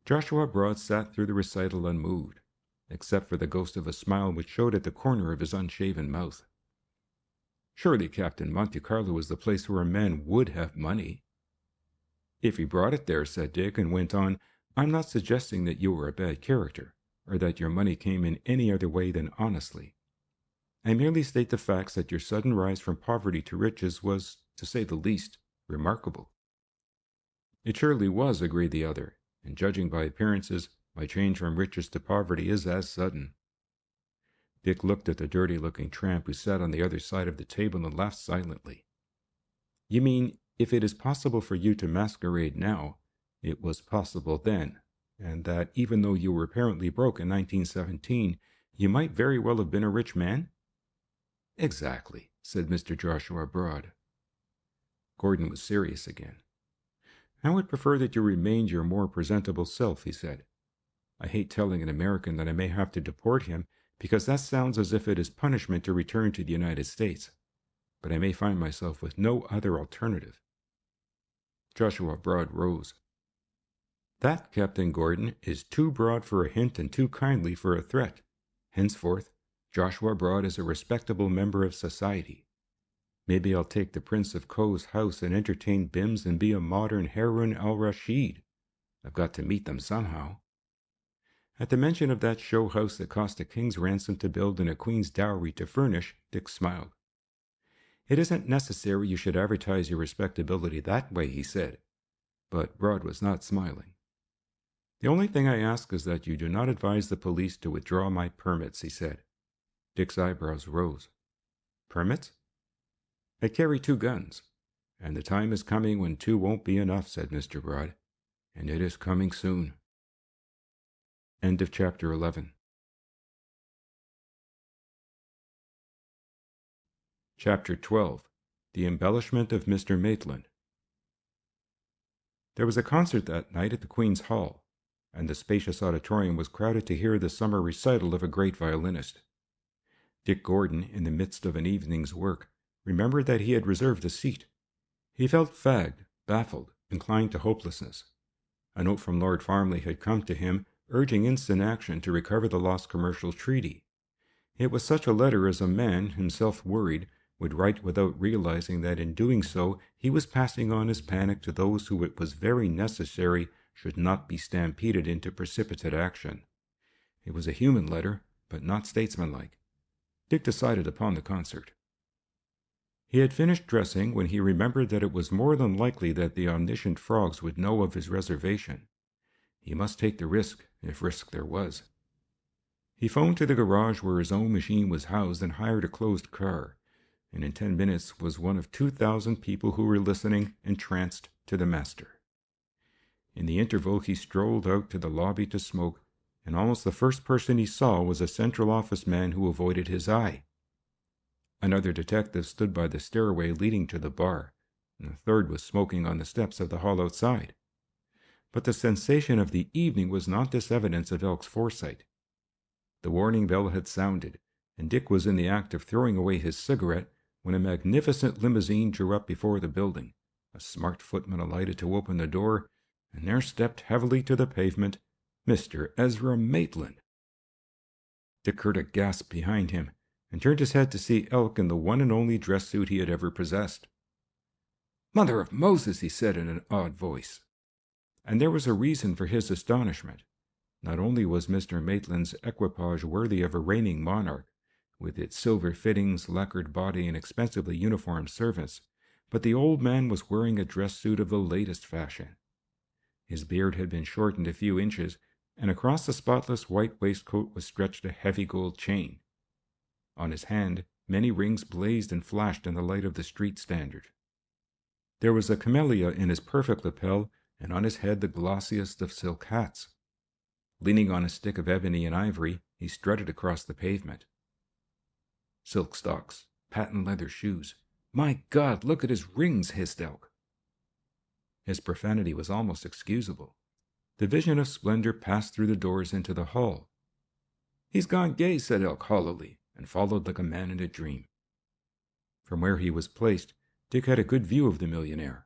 Joshua Broad sat through the recital unmoved, except for the ghost of a smile which showed at the corner of his unshaven mouth. Surely, Captain, Monte Carlo was the place where a man would have money. If he brought it there, said Dick, and went on, I'm not suggesting that you were a bad character, or that your money came in any other way than honestly. I merely state the facts that your sudden rise from poverty to riches was, to say the least, remarkable. It surely was, agreed the other, and judging by appearances, my change from riches to poverty is as sudden. Dick looked at the dirty-looking tramp who sat on the other side of the table and laughed silently. You mean, if it is possible for you to masquerade now, it was possible then, and that even though you were apparently broke in 1917, you might very well have been a rich man? Exactly, said Mr. Joshua Broad. Gordon was serious again. I would prefer that you remained your more presentable self, he said. I hate telling an American that I may have to deport him, because that sounds as if it is punishment to return to the United States. But I may find myself with no other alternative. Joshua Broad rose. That, Captain Gordon, is too broad for a hint and too kindly for a threat. Henceforth, Joshua Broad is a respectable member of society. Maybe I'll take the Prince of Coe's house and entertain Bims and be a modern Harun al-Rashid. I've got to meet them somehow. At the mention of that show house that cost a king's ransom to build and a queen's dowry to furnish, Dick smiled. It isn't necessary you should advertise your respectability that way, he said. But Broad was not smiling. The only thing I ask is that you do not advise the police to withdraw my permits, he said. Dick's eyebrows rose. Permits? I carry 2 guns, and the time is coming when 2 won't be enough, said Mr. Broad, and it is coming soon. End of chapter 11. Chapter 12. The Embellishment of Mr. Maitland. There was a concert that night at the Queen's Hall, and the spacious auditorium was crowded to hear the summer recital of a great violinist. Dick Gordon, in the midst of an evening's work, remembered that he had reserved a seat. He felt fagged, baffled, inclined to hopelessness. A note from Lord Farmley had come to him, urging instant action to recover the lost commercial treaty. It was such a letter as a man, himself worried, would write without realizing that in doing so he was passing on his panic to those who it was very necessary should not be stampeded into precipitate action. It was a human letter, but not statesmanlike. Dick decided upon the concert. He had finished dressing when he remembered that it was more than likely that the omniscient frogs would know of his reservation. He must take the risk, if risk there was. He phoned to the garage where his own machine was housed and hired a closed car, and in 10 minutes was one of 2,000 people who were listening, entranced, to the master. In the interval he strolled out to the lobby to smoke, and almost the first person he saw was a central office man who avoided his eye. Another detective stood by the stairway leading to the bar, and a third was smoking on the steps of the hall outside. But the sensation of the evening was not this evidence of Elk's foresight. The warning bell had sounded, and Dick was in the act of throwing away his cigarette when a magnificent limousine drew up before the building. A smart footman alighted to open the door, and there stepped heavily to the pavement Mr. Ezra Maitland. Dick heard a gasp behind him, and turned his head to see Elk in the one and only dress suit he had ever possessed. "Mother of Moses," he said in an odd voice. And there was a reason for his astonishment. Not only was Mr. Maitland's equipage worthy of a reigning monarch, with its silver fittings, lacquered body, and expensively uniformed servants, but the old man was wearing a dress suit of the latest fashion. His beard had been shortened a few inches, and across the spotless white waistcoat was stretched a heavy gold chain. On his hand, many rings blazed and flashed in the light of the street standard. There was a camellia in his perfect lapel, and on his head the glossiest of silk hats. Leaning on a stick of ebony and ivory, he strutted across the pavement. silk stocks, patent leather shoes. My God, look at his rings, hissed Elk. His profanity was almost excusable. The vision of splendor passed through the doors into the hall. He's gone gay, said Elk hollowly, and followed like a man in a dream. From where he was placed, Dick had a good view of the millionaire.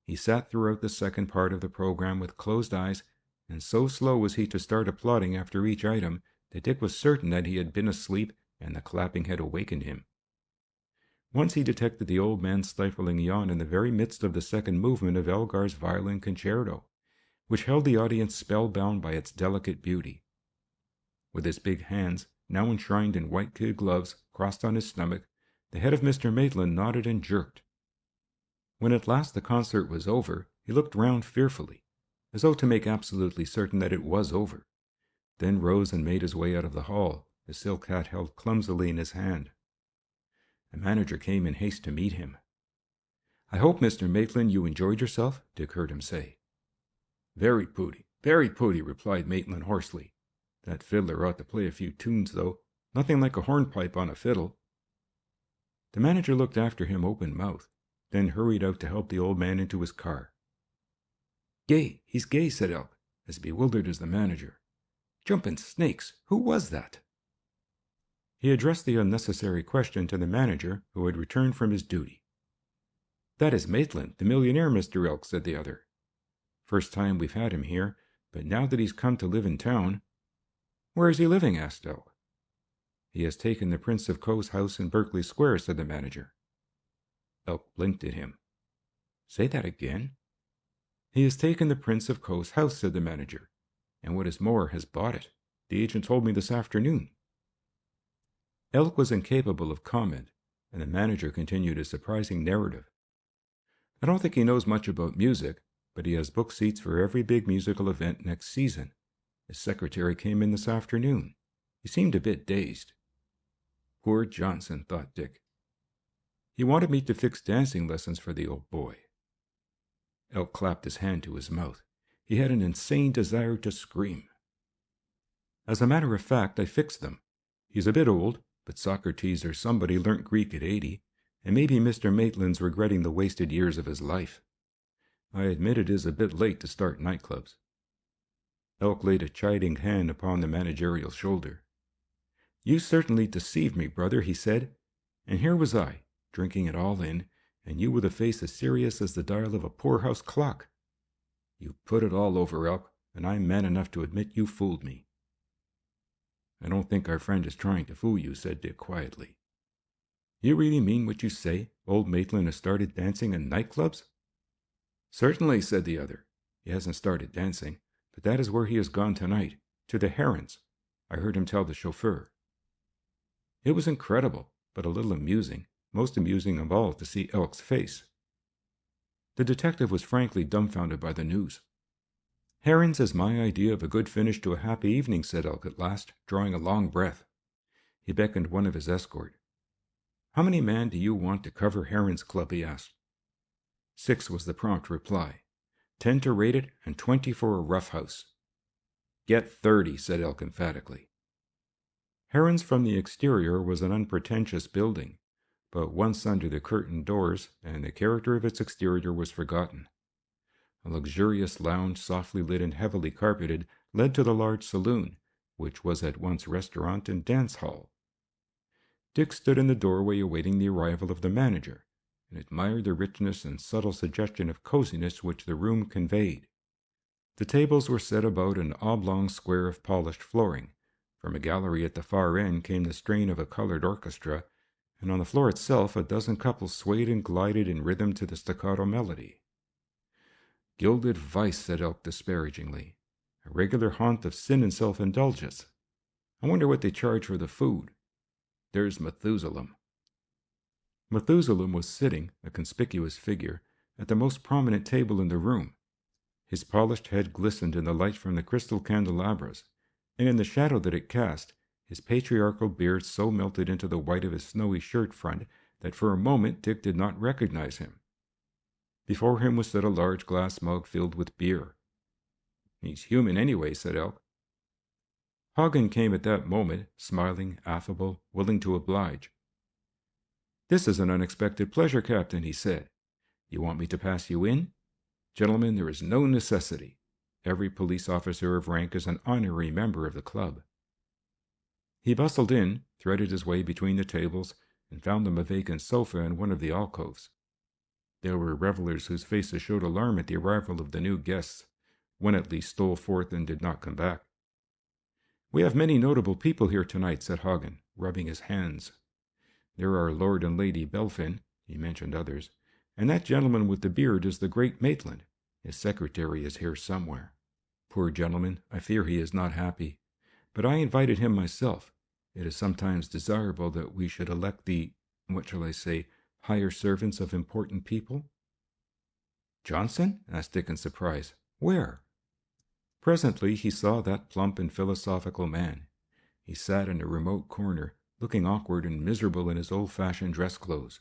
He sat throughout the second part of the program with closed eyes, and so slow was he to start applauding after each item that Dick was certain that he had been asleep and the clapping had awakened him. Once he detected the old man's stifling yawn in the very midst of the second movement of Elgar's violin concerto, which held the audience spellbound by its delicate beauty. With his big hands, now enshrined in white kid gloves, crossed on his stomach, the head of Mr. Maitland nodded and jerked. When at last the concert was over, he looked round fearfully, as though to make absolutely certain that it was over, then rose and made his way out of the hall, the silk hat held clumsily in his hand. The manager came in haste to meet him. "I hope, Mr. Maitland, you enjoyed yourself," Dick heard him say. Very pooty," replied Maitland hoarsely. "That fiddler ought to play a few tunes, though. Nothing like a hornpipe on a fiddle." The manager looked after him open-mouthed, then hurried out to help the old man into his car. "Gay, he's gay," said Elk, as bewildered as the manager. "Jumping snakes, who was that?" He addressed the unnecessary question to the manager, who had returned from his duty. "That is Maitland, the millionaire, Mr. Elk," said the other. "First time we've had him here, but now that he's come to live in town—" "Where is he living?" asked Elk. "He has taken the Prince of Coe's house in Berkeley Square," said the manager. Elk blinked at him. "Say that again." "He has taken the Prince of Coe's house," said the manager, "and what is more, has bought it. The agent told me this afternoon." Elk was incapable of comment, and the manager continued his surprising narrative. "I don't think he knows much about music, but he has booked seats for every big musical event next season. His secretary came in this afternoon. He seemed a bit dazed." Poor Johnson, thought Dick. He wanted me to fix dancing lessons for the old boy. Elk clapped his hand to his mouth. He had an insane desire to scream. "As a matter of fact, I fixed them. He's a bit old, but Socrates or somebody learnt Greek at 80, and maybe Mr. Maitland's regretting the wasted years of his life. I admit it is a bit late to start nightclubs." Elk laid a chiding hand upon the managerial shoulder. "You certainly deceived me, brother," he said, "and here was I, drinking it all in, and you with a face as serious as the dial of a poorhouse clock. You put it all over, Elk, and I'm man enough to admit you fooled me." "I don't think our friend is trying to fool you," said Dick quietly. "You really mean what you say? Old Maitland has started dancing in nightclubs?" "Certainly," said the other. "He hasn't started dancing, but that is where he has gone tonight, to the Herons. I heard him tell the chauffeur." It was incredible, but a little amusing, most amusing of all to see Elk's face. The detective was frankly dumbfounded by the news. "Herons is my idea of a good finish to a happy evening," said Elk at last, drawing a long breath. He beckoned one of his escort. "How many men do you want to cover Herons Club?" he asked. 6 was the prompt reply. 10 to rate it, and 20 for a rough house. "Get 30, said Elk emphatically. Herons from the exterior was an unpretentious building, but once under the curtained doors, and the character of its exterior was forgotten. A luxurious lounge, softly lit and heavily carpeted, led to the large saloon, which was at once restaurant and dance hall. Dick stood in the doorway awaiting the arrival of the manager, and admired the richness and subtle suggestion of coziness which the room conveyed. The tables were set about an oblong square of polished flooring. From a gallery at the far end came the strain of a colored orchestra, and on the floor itself a dozen couples swayed and glided in rhythm to the staccato melody. "Gilded vice," said Elk disparagingly. "A regular haunt of sin and self-indulgence. I wonder what they charge for the food. There's Methuselah." Methuselah was sitting, a conspicuous figure, at the most prominent table in the room. His polished head glistened in the light from the crystal candelabras, and in the shadow that it cast, his patriarchal beard so melted into the white of his snowy shirt front that for a moment Dick did not recognize him. Before him was set a large glass mug filled with beer. "He's human anyway," said Elk. Hagn came at that moment, smiling, affable, willing to oblige. "This is an unexpected pleasure, Captain," he said. "You want me to pass you in? Gentlemen, there is no necessity. Every police officer of rank is an honorary member of the club." He bustled in, threaded his way between the tables, and found them a vacant sofa in one of the alcoves. There were revelers whose faces showed alarm at the arrival of the new guests. One at least stole forth and did not come back. "We have many notable people here tonight," said Hagn, rubbing his hands. "There are Lord and Lady Belfin," he mentioned others, "and that gentleman with the beard is the great Maitland. His secretary is here somewhere. Poor gentleman, I fear he is not happy. But I invited him myself. It is sometimes desirable that we should elect the, what shall I say, higher servants of important people." "Johnson?" asked Dick in surprise. "Where?" Presently he saw that plump and philosophical man. He sat in a remote corner, looking awkward and miserable in his old-fashioned dress clothes.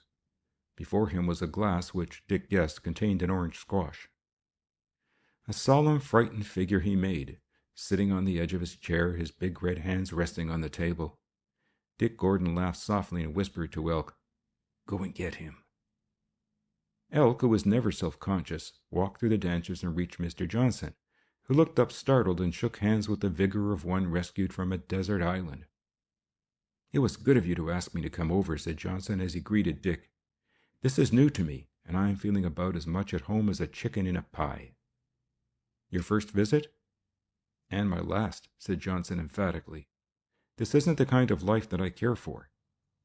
Before him was a glass which, Dick guessed, contained an orange squash. A solemn, frightened figure he made, sitting on the edge of his chair, his big red hands resting on the table. Dick Gordon laughed softly and whispered to Elk, "Go and get him." Elk, who was never self-conscious, walked through the dancers and reached Mr. Johnson, who looked up startled and shook hands with the vigor of one rescued from a desert island. "It was good of you to ask me to come over," said Johnson as he greeted Dick. "This is new to me, and I am feeling about as much at home as a chicken in a pie." "Your first visit?" "And my last," said Johnson emphatically. "This isn't the kind of life that I care for.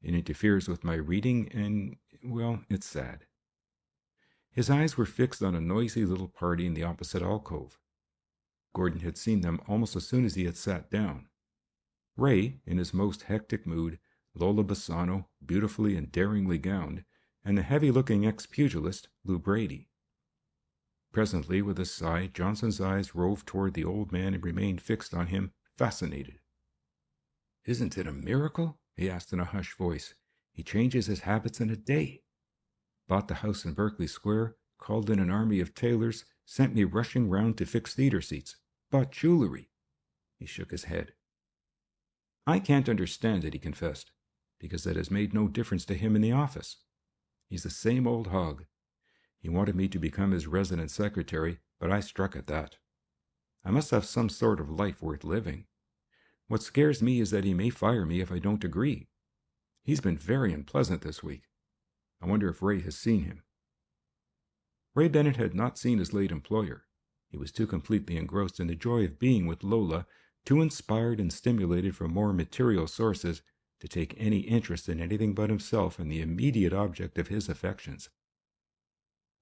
It interferes with my reading, and, well, it's sad." His eyes were fixed on a noisy little party in the opposite alcove. Gordon had seen them almost as soon as he had sat down. Ray, in his most hectic mood, Lola Bassano, beautifully and daringly gowned, and the heavy-looking ex-pugilist, Lou Brady. Presently, with a sigh, Johnson's eyes roved toward the old man and remained fixed on him, fascinated. "Isn't it a miracle?" he asked in a hushed voice. "He changes his habits in a day. Bought the house in Berkeley Square, called in an army of tailors, sent me rushing round to fix theater seats, bought jewelry." He shook his head. "I can't understand it," he confessed, "because that has made no difference to him in the office. He's the same old hog. He wanted me to become his resident secretary, but I struck at that. I must have some sort of life worth living. What scares me is that he may fire me if I don't agree. He's been very unpleasant this week. I wonder if Ray has seen him." Ray Bennett had not seen his late employer. He was too completely engrossed in the joy of being with Lola, too inspired and stimulated from more material sources, to take any interest in anything but himself and the immediate object of his affections.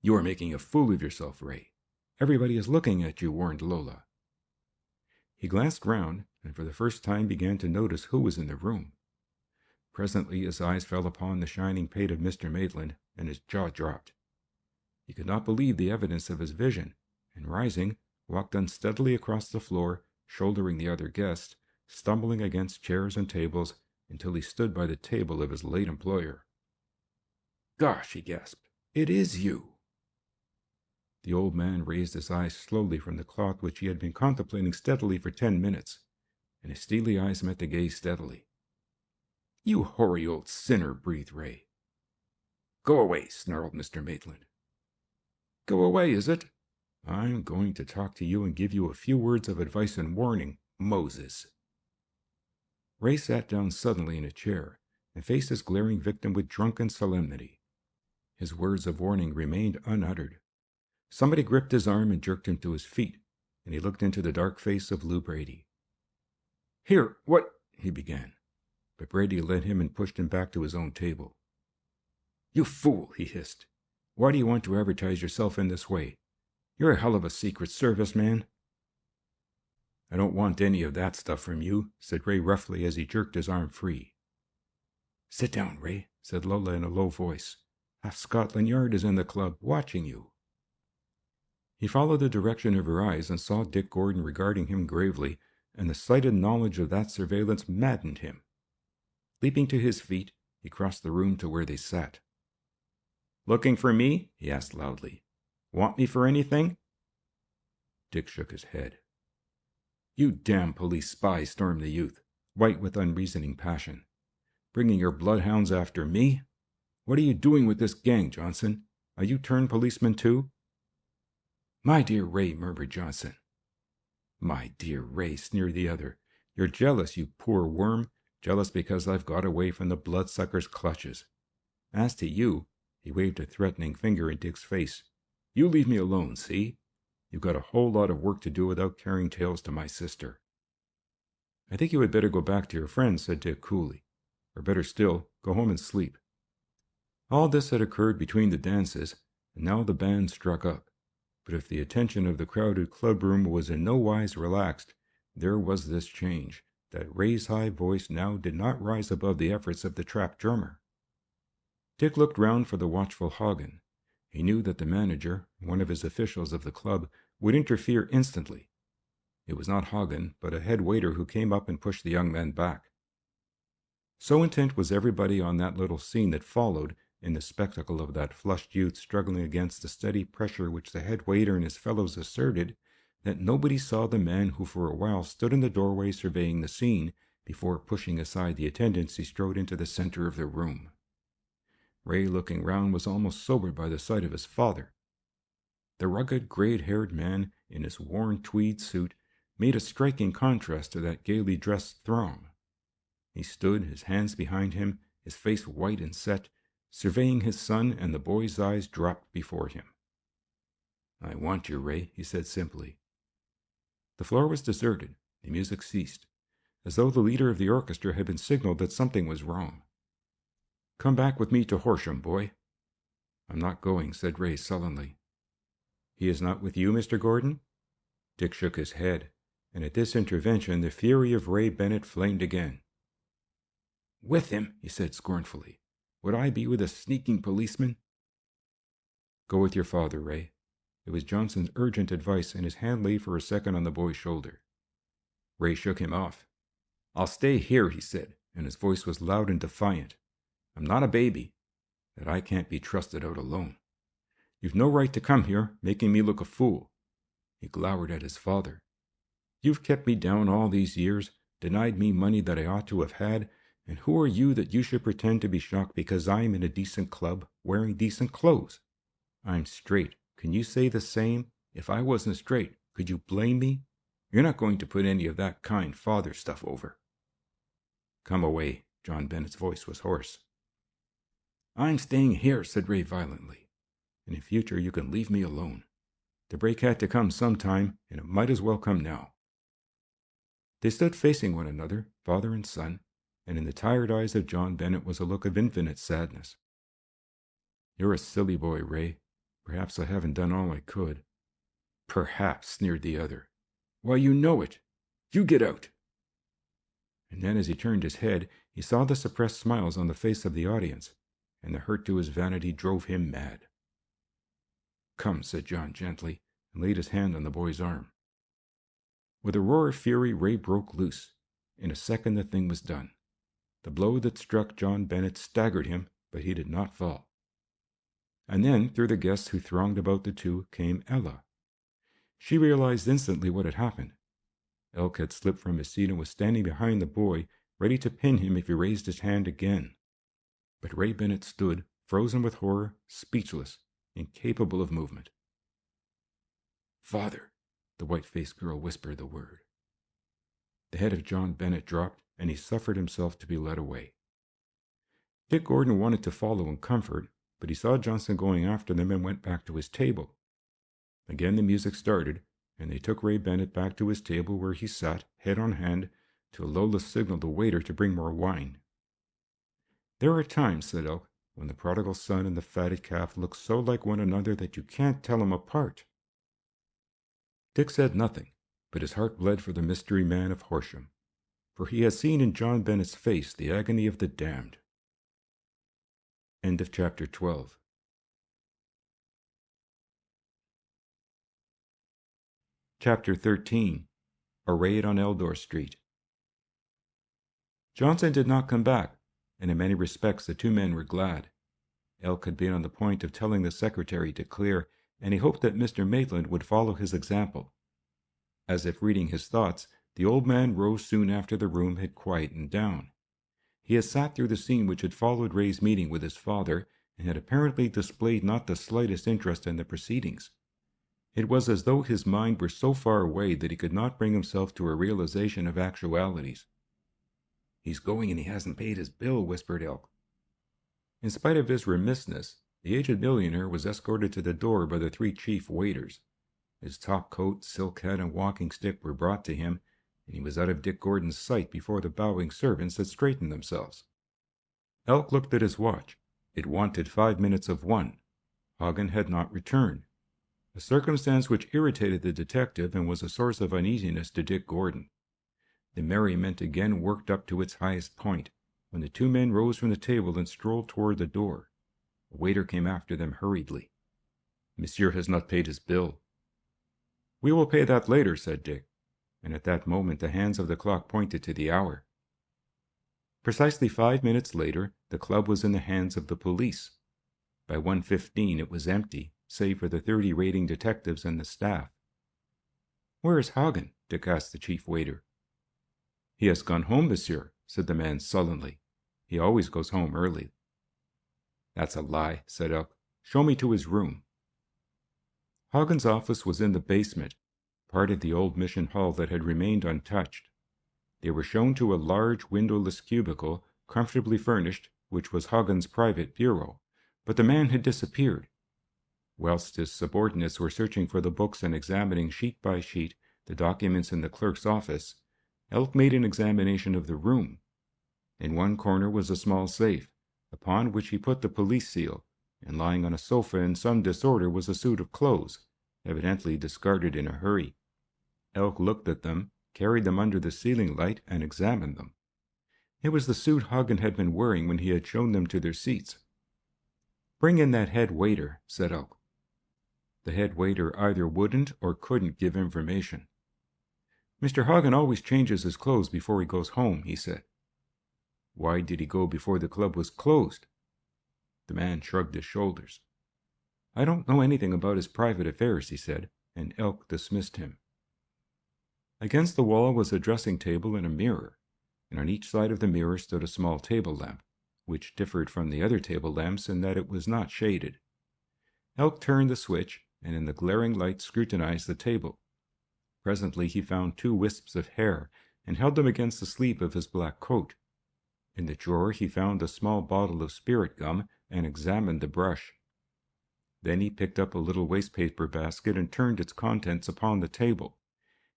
"You are making a fool of yourself, Ray. Everybody is looking at you," warned Lola. He glanced round, and for the first time began to notice who was in the room. Presently his eyes fell upon the shining pate of Mr. Maitland, and his jaw dropped. He could not believe the evidence of his vision, and rising, walked unsteadily across the floor, shouldering the other guests, stumbling against chairs and tables, until he stood by the table of his late employer. "Gosh," he gasped, "it is you!" The old man raised his eyes slowly from the cloth which he had been contemplating steadily for 10 minutes, and his steely eyes met the gaze steadily. "You hoary old sinner," breathed Ray. "Go away," snarled Mr. Maitland. "Go away, is it? I'm going to talk to you and give you a few words of advice and warning, Moses." Ray sat down suddenly in a chair and faced his glaring victim with drunken solemnity. His words of warning remained unuttered. Somebody gripped his arm and jerked him to his feet, and he looked into the dark face of Lou Brady. "Here, what—" he began, but Brady led him and pushed him back to his own table. "You fool," he hissed. "Why do you want to advertise yourself in this way? You're a hell of a Secret Service man." "I don't want any of that stuff from you," said Ray roughly as he jerked his arm free. "Sit down, Ray," said Lola in a low voice. "Half Scotland Yard is in the club, watching you." He followed the direction of her eyes and saw Dick Gordon regarding him gravely, and the slighted knowledge of that surveillance maddened him. Leaping to his feet, he crossed the room to where they sat. "Looking for me?" he asked loudly. "Want me for anything?" Dick shook his head. "You damn police spy," stormed the youth, white with unreasoning passion. "Bringing your bloodhounds after me? What are you doing with this gang, Johnson? Are you turned policeman too?" "My dear Ray," murmured Johnson. "My dear Ray," sneered the other. "You're jealous, you poor worm. Jealous because I've got away from the bloodsucker's clutches. As to you," he waved a threatening finger in Dick's face, "you leave me alone, see? You've got a whole lot of work to do without carrying tales to my sister." "I think you had better go back to your friends," said Dick coolly. "Or better still, go home and sleep." All this had occurred between the dances, and now the band struck up. But if the attention of the crowded clubroom was in no wise relaxed, there was this change, that Ray's high voice now did not rise above the efforts of the trap drummer. Dick looked round for the watchful Hagn. He knew that the manager, one of his officials of the club, would interfere instantly. It was not Hagn, but a head waiter who came up and pushed the young man back. So intent was everybody on that little scene that followed, in the spectacle of that flushed youth struggling against the steady pressure which the head waiter and his fellows asserted, that nobody saw the man who for a while stood in the doorway surveying the scene, before pushing aside the attendants he strode into the center of the room. Ray, looking round, was almost sobered by the sight of his father. The rugged, gray-haired man, in his worn tweed suit, made a striking contrast to that gaily dressed throng. He stood, his hands behind him, his face white and set, surveying his son, and the boy's eyes dropped before him. "I want you, Ray," he said simply. The floor was deserted. The music ceased, as though the leader of the orchestra had been signaled that something was wrong. "Come back with me to Horsham, boy." "I'm not going," said Ray sullenly. "He is not with you, Mr. Gordon?" Dick shook his head, and at this intervention the fury of Ray Bennett flamed again. "With him?" he said scornfully. "Would I be with a sneaking policeman?" "Go with your father, Ray." It was Johnson's urgent advice, and his hand lay for a second on the boy's shoulder. Ray shook him off. "I'll stay here," he said, and his voice was loud and defiant. "I'm not a baby, that I can't be trusted out alone. You've no right to come here, making me look a fool." He glowered at his father. "You've kept me down all these years, denied me money that I ought to have had, and who are you that you should pretend to be shocked because I'm in a decent club, wearing decent clothes? I'm straight. Can you say the same? If I wasn't straight, could you blame me? You're not going to put any of that kind father stuff over." "Come away." John Bennett's voice was hoarse. "I'm staying here," said Ray violently. "And in future you can leave me alone. The break had to come sometime, and it might as well come now." They stood facing one another, father and son, and in the tired eyes of John Bennett was a look of infinite sadness. "You're a silly boy, Ray. Perhaps I haven't done all I could." "Perhaps," sneered the other. "Why, you know it. You get out." And then as he turned his head, he saw the suppressed smiles on the face of the audience, and the hurt to his vanity drove him mad. "Come," said John gently, and laid his hand on the boy's arm. With a roar of fury, Ray broke loose. In a second the thing was done. The blow that struck John Bennett staggered him, but he did not fall. And then, through the guests who thronged about the two, came Ella. She realized instantly what had happened. Elk had slipped from his seat and was standing behind the boy, ready to pin him if he raised his hand again. But Ray Bennett stood, frozen with horror, speechless, incapable of movement. "Father," the white-faced girl whispered the word. The head of John Bennett dropped, and he suffered himself to be led away. Dick Gordon wanted to follow and comfort, but he saw Johnson going after them and went back to his table. Again the music started, and they took Ray Bennett back to his table, where he sat, head on hand, till Lola signaled the waiter to bring more wine. "There are times," said Elk, "when the prodigal son and the fatted calf look so like one another that you can't tell them apart." Dick said nothing, but his heart bled for the mystery man of Horsham, for he had seen in John Bennett's face the agony of the damned. End of chapter 12. Chapter 13. A Raid on Eldor Street. Johnson did not come back, and in many respects the two men were glad. Elk had been on the point of telling the secretary to clear, and he hoped that Mr. Maitland would follow his example. As if reading his thoughts, the old man rose soon after the room had quietened down. He had sat through the scene which had followed Ray's meeting with his father, and had apparently displayed not the slightest interest in the proceedings. It was as though his mind were so far away that he could not bring himself to a realization of actualities. "He's going and he hasn't paid his bill," whispered Elk. In spite of his remissness, the aged millionaire was escorted to the door by the 3 chief waiters. His top coat, silk hat, and walking stick were brought to him, and he was out of Dick Gordon's sight before the bowing servants had straightened themselves. Elk looked at his watch. It wanted 5 minutes of 1. Hagn had not returned, a circumstance which irritated the detective and was a source of uneasiness to Dick Gordon. The merriment again worked up to its highest point, when the 2 men rose from the table and strolled toward the door. A waiter came after them hurriedly. "Monsieur has not paid his bill." "We will pay that later," said Dick, and at that moment the hands of the clock pointed to the hour. Precisely 5 minutes later, the club was in the hands of the police. By 1:15 it was empty, save for the 30 raiding detectives and the staff. "Where is Hagn?" Dick asked the chief waiter. "He has gone home, monsieur," said the man sullenly. "He always goes home early." "That's a lie," said Elk. "Show me to his room." Hagen's office was in the basement, part of the old mission hall that had remained untouched. They were shown to a large windowless cubicle, comfortably furnished, which was Hagen's private bureau, but the man had disappeared. Whilst his subordinates were searching for the books and examining sheet by sheet the documents in the clerk's office, Elk made an examination of the room. In one corner was a small safe, upon which he put the police seal, and lying on a sofa in some disorder was a suit of clothes, evidently discarded in a hurry. Elk looked at them, carried them under the ceiling light, and examined them. It was the suit Hagn had been wearing when he had shown them to their seats. "Bring in that head waiter," said Elk. The head waiter either wouldn't or couldn't give information. "Mr. Hagn always changes his clothes before he goes home," he said. "Why did he go before the club was closed?" The man shrugged his shoulders. "I don't know anything about his private affairs," he said, and Elk dismissed him. Against the wall was a dressing table and a mirror, and on each side of the mirror stood a small table lamp, which differed from the other table lamps in that it was not shaded. Elk turned the switch, and in the glaring light scrutinized the table. Presently he found 2 wisps of hair, and held them against the sleeve of his black coat. In the drawer he found a small bottle of spirit gum, and examined the brush. Then he picked up a little wastepaper basket and turned its contents upon the table.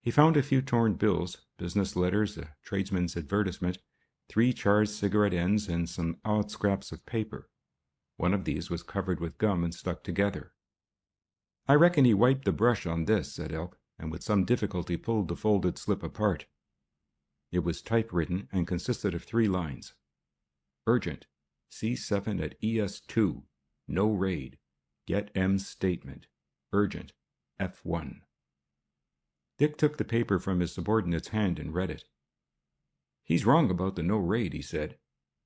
He found a few torn bills, business letters, a tradesman's advertisement, 3 charred cigarette ends, and some odd scraps of paper. One of these was covered with gum and stuck together. "I reckon he wiped the brush on this," said Elk, and with some difficulty pulled the folded slip apart. It was typewritten and consisted of 3 lines. "Urgent. C7 at ES2. No raid. Get M's statement. Urgent. F1. Dick took the paper from his subordinate's hand and read it. "He's wrong about the no raid," he said.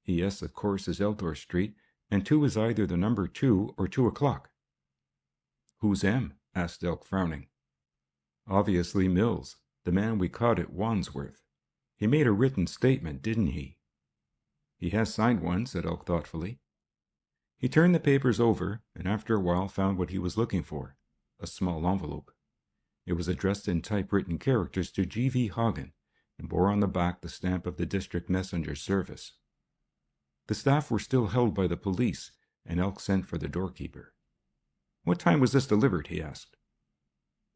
ES, of course, is Eldor Street, and 2 is either the number 2 or 2 o'clock. "Who's M?" asked Elk, frowning. "Obviously Mills, the man we caught at Wandsworth. He made a written statement, didn't he?" "He has signed one," said Elk thoughtfully. He turned the papers over, and after a while found what he was looking for, a small envelope. It was addressed in typewritten characters to G.V. Hagn, and bore on the back the stamp of the district messenger service. The staff were still held by the police, and Elk sent for the doorkeeper. "What time was this delivered?" he asked.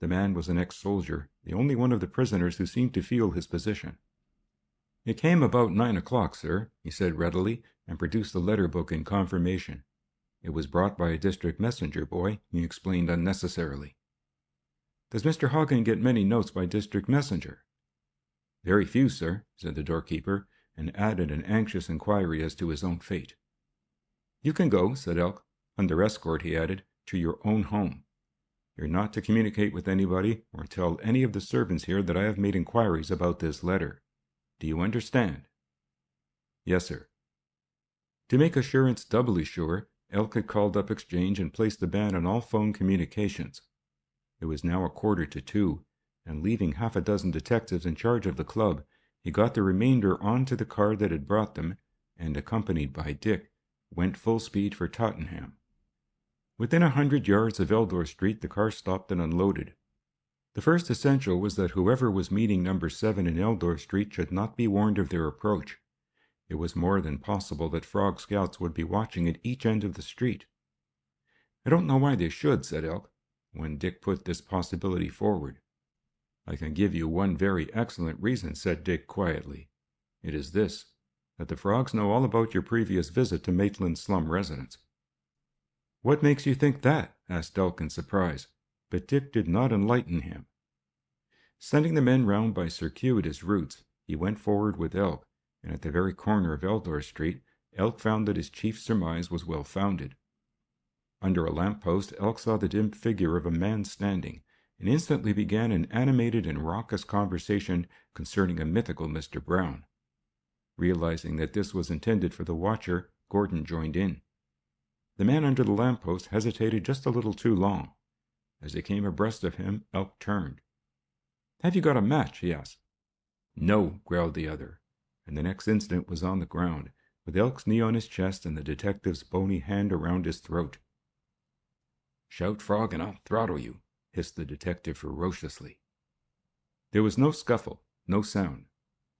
The man was an ex-soldier, the only one of the prisoners who seemed to feel his position. "It came about 9 o'clock, sir," he said readily, and produced the letter book in confirmation. "It was brought by a district messenger boy," he explained unnecessarily. "Does Mr. Hagn get many notes by district messenger?" "Very few, sir," said the doorkeeper, and added an anxious inquiry as to his own fate. "You can go," said Elk. "Under escort," he added, "to your own home. You're not to communicate with anybody or tell any of the servants here that I have made inquiries about this letter. Do you understand?" "Yes, sir." To make assurance doubly sure, Elk had called up Exchange and placed the ban on all phone communications. It was now 1:45, and leaving 6 detectives in charge of the club, he got the remainder on to the car that had brought them, and, accompanied by Dick, went full speed for Tottenham. Within 100 yards of Eldor Street, the car stopped and unloaded. The first essential was that whoever was meeting number 7 in Eldor Street should not be warned of their approach. It was more than possible that Frog scouts would be watching at each end of the street. "I don't know why they should," said Elk, when Dick put this possibility forward. "I can give you one very excellent reason," said Dick quietly. "It is this, that the Frogs know all about your previous visit to Maitland's slum residence." "What makes you think that?" asked Elk in surprise, but Dick did not enlighten him. Sending the men round by circuitous routes, he went forward with Elk, and at the very corner of Eldor Street, Elk found that his chief's surmise was well founded. Under a lamp-post, Elk saw the dim figure of a man standing, and instantly began an animated and raucous conversation concerning a mythical Mr. Brown. Realizing that this was intended for the watcher, Gordon joined in. The man under the lamp-post hesitated just a little too long. As they came abreast of him, Elk turned. "Have you got a match?" he asked. "No," growled the other, and the next instant was on the ground, with Elk's knee on his chest and the detective's bony hand around his throat. "Shout, Frog, and I'll throttle you," hissed the detective ferociously. There was no scuffle, no sound.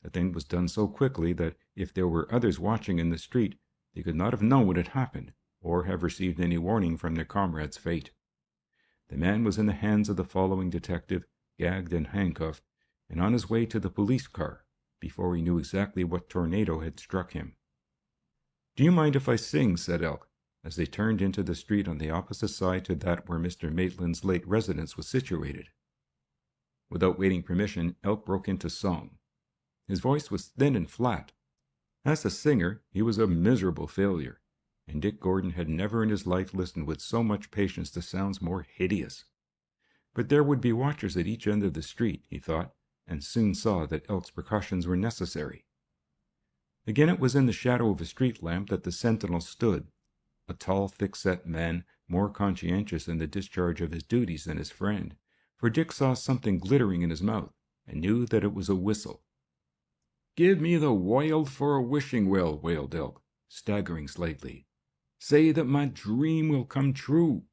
The thing was done so quickly that if there were others watching in the street, they could not have known what had happened, or have received any warning from their comrade's fate. The man was in the hands of the following detective, gagged and handcuffed, and on his way to the police car, before he knew exactly what tornado had struck him. "Do you mind if I sing?" said Elk, as they turned into the street on the opposite side to that where Mr. Maitland's late residence was situated. Without waiting permission, Elk broke into song. His voice was thin and flat. As a singer, he was a miserable failure, and Dick Gordon had never in his life listened with so much patience to sounds more hideous. But there would be watchers at each end of the street, he thought, and soon saw that Elk's precautions were necessary. Again it was in the shadow of a street lamp that the sentinel stood, a tall, thick-set man, more conscientious in the discharge of his duties than his friend, for Dick saw something glittering in his mouth, and knew that it was a whistle. "Give me the wild for a wishing well," wailed Elk, staggering slightly. "Say that my dream will come true."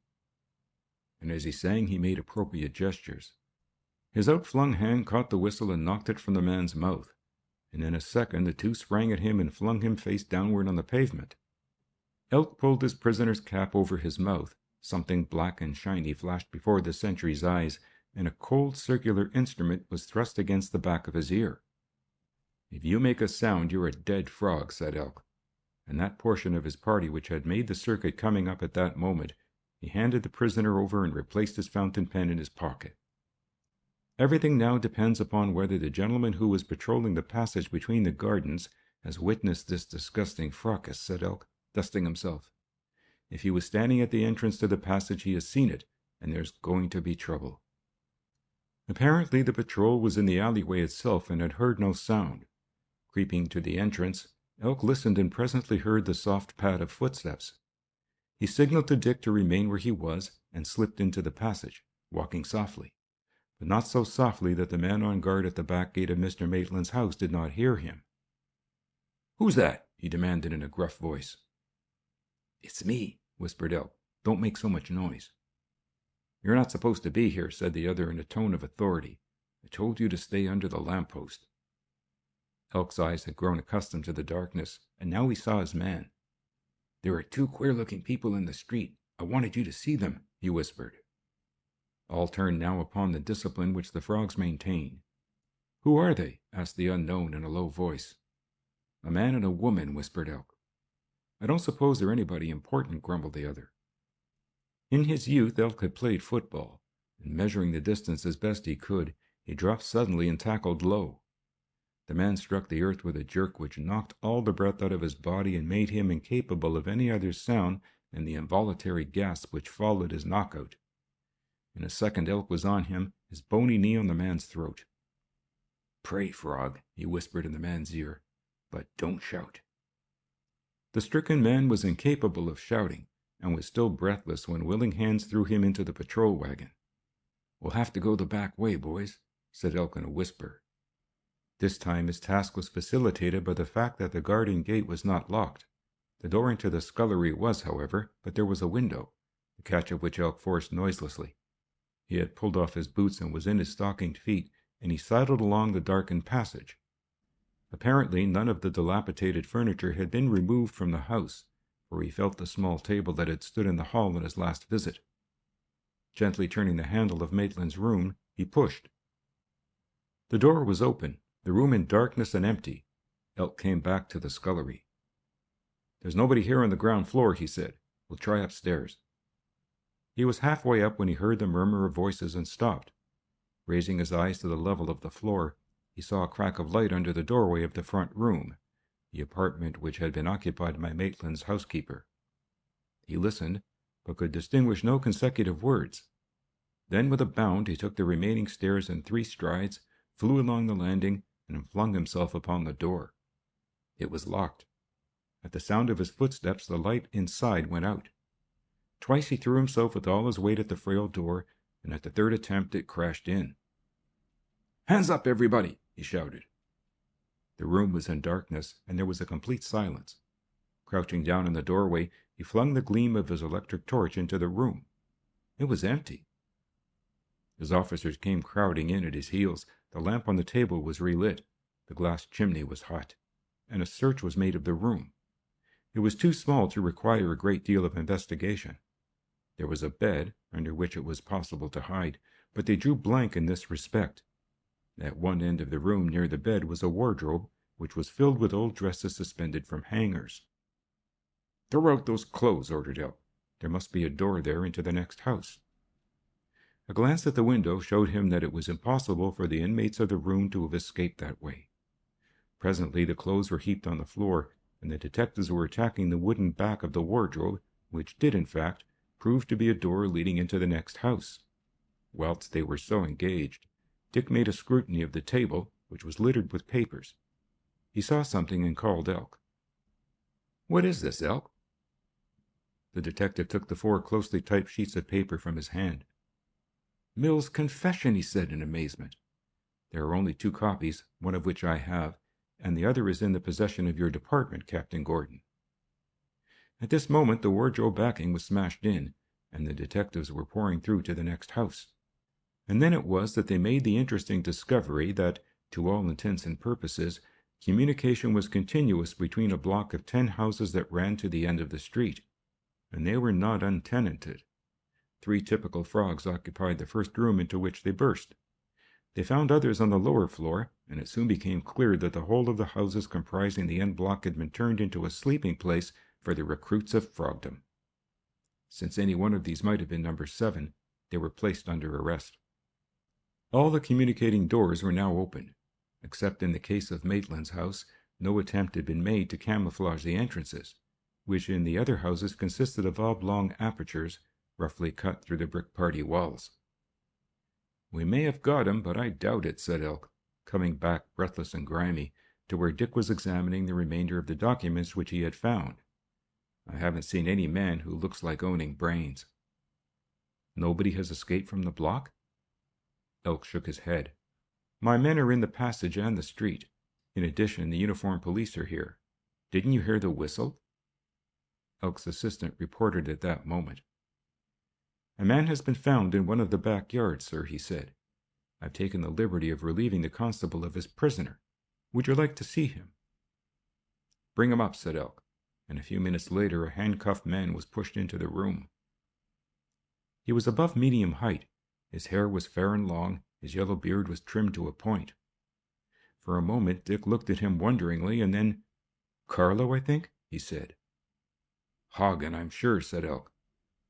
And as he sang, he made appropriate gestures. His outflung hand caught the whistle and knocked it from the man's mouth, and in a second the two sprang at him and flung him face downward on the pavement. Elk pulled his prisoner's cap over his mouth. Something black and shiny flashed before the sentry's eyes, and a cold circular instrument was thrust against the back of his ear. "If you make a sound, you're a dead frog," said Elk, and that portion of his party which had made the circuit coming up at that moment, he handed the prisoner over and replaced his fountain pen in his pocket. "Everything now depends upon whether the gentleman who was patrolling the passage between the gardens has witnessed this disgusting fracas," said Elk, dusting himself. "If he was standing at the entrance to the passage, he has seen it, and there's going to be trouble." Apparently the patrol was in the alleyway itself and had heard no sound. Creeping to the entrance, Elk listened and presently heard the soft pad of footsteps. He signaled to Dick to remain where he was and slipped into the passage, walking softly, but not so softly that the man on guard at the back gate of Mr. Maitland's house did not hear him. "Who's that?" he demanded in a gruff voice. "It's me," whispered Elk. "Don't make so much noise." "You're not supposed to be here," said the other in a tone of authority. "I told you to stay under the lamp-post." Elk's eyes had grown accustomed to the darkness, and now he saw his man. "There are two queer-looking people in the street. I wanted you to see them," he whispered. All turned now upon the discipline which the Frogs maintained. "Who are they?" asked the unknown in a low voice. "A man and a woman," whispered Elk. "I don't suppose they're anybody important," grumbled the other. In his youth, Elk had played football, and measuring the distance as best he could, he dropped suddenly and tackled low. The man struck the earth with a jerk which knocked all the breath out of his body and made him incapable of any other sound than the involuntary gasp which followed his knockout. In a second Elk was on him, his bony knee on the man's throat. "Pray, Frog," he whispered in the man's ear, "but don't shout." The stricken man was incapable of shouting, and was still breathless when willing hands threw him into the patrol wagon. "We'll have to go the back way, boys," said Elk in a whisper. This time his task was facilitated by the fact that the garden gate was not locked. The door into the scullery was, however, but there was a window, the catch of which Elk forced noiselessly. He had pulled off his boots and was in his stockinged feet, and he sidled along the darkened passage. Apparently none of the dilapidated furniture had been removed from the house, for he felt the small table that had stood in the hall on his last visit. Gently turning the handle of Maitland's room, he pushed. The door was open, the room in darkness and empty. Elk came back to the scullery. "There's nobody here on the ground floor," he said. "We'll try upstairs." He was halfway up when he heard the murmur of voices and stopped. Raising his eyes to the level of the floor, he saw a crack of light under the doorway of the front room, the apartment which had been occupied by Maitland's housekeeper. He listened, but could distinguish no consecutive words. Then with a bound he took the remaining stairs in 3 strides, flew along the landing, and flung himself upon the door. It was locked. At the sound of his footsteps the light inside went out. Twice he threw himself with all his weight at the frail door, and at the 3rd attempt it crashed in. "Hands up, everybody!" he shouted. The room was in darkness, and there was a complete silence. Crouching down in the doorway, he flung the gleam of his electric torch into the room. It was empty. His officers came crowding in at his heels. The lamp on the table was relit, the glass chimney was hot, and a search was made of the room. It was too small to require a great deal of investigation. There was a bed, under which it was possible to hide, but they drew blank in this respect. At one end of the room near the bed was a wardrobe, which was filled with old dresses suspended from hangers. "Throw out those clothes," ordered Elk. "There must be a door there into the next house." A glance at the window showed him that it was impossible for the inmates of the room to have escaped that way. Presently the clothes were heaped on the floor, and the detectives were attacking the wooden back of the wardrobe, which did, in fact, prove to be a door leading into the next house. Whilst they were so engaged, Dick made a scrutiny of the table, which was littered with papers. He saw something and called Elk. "What is this, Elk?" The detective took the 4 closely typed sheets of paper from his hand. "Mill's confession," he said in amazement. "There are only 2 copies, one of which I have, and the other is in the possession of your department, Captain Gordon." At this moment the wardrobe backing was smashed in, and the detectives were pouring through to the next house. And then it was that they made the interesting discovery that, to all intents and purposes, communication was continuous between a block of 10 houses that ran to the end of the street, and they were not untenanted. 3 typical frogs occupied the first room into which they burst. They found others on the lower floor, and it soon became clear that the whole of the houses comprising the end block had been turned into a sleeping place for the recruits of frogdom. Since any one of these might have been number 7, they were placed under arrest. All the communicating doors were now open. Except in the case of Maitland's house, no attempt had been made to camouflage the entrances, which in the other houses consisted of oblong apertures roughly cut through the brick party walls. "We may have got him, but I doubt it," said Elk, coming back breathless and grimy to where Dick was examining the remainder of the documents which he had found. "I haven't seen any man who looks like owning brains." "Nobody has escaped from the block?" Elk shook his head. "My men are in the passage and the street. In addition, the uniformed police are here. Didn't you hear the whistle?" Elk's assistant reported at that moment. "A man has been found in one of the back yards, sir," he said. "I've taken the liberty of relieving the constable of his prisoner. Would you like to see him?" "Bring him up," said Elk, and a few minutes later a handcuffed man was pushed into the room. He was above medium height. His hair was fair and long, his yellow beard was trimmed to a point. For a moment Dick looked at him wonderingly, and then, "Carlo, I think?" he said. "Hagn, I'm sure," said Elk.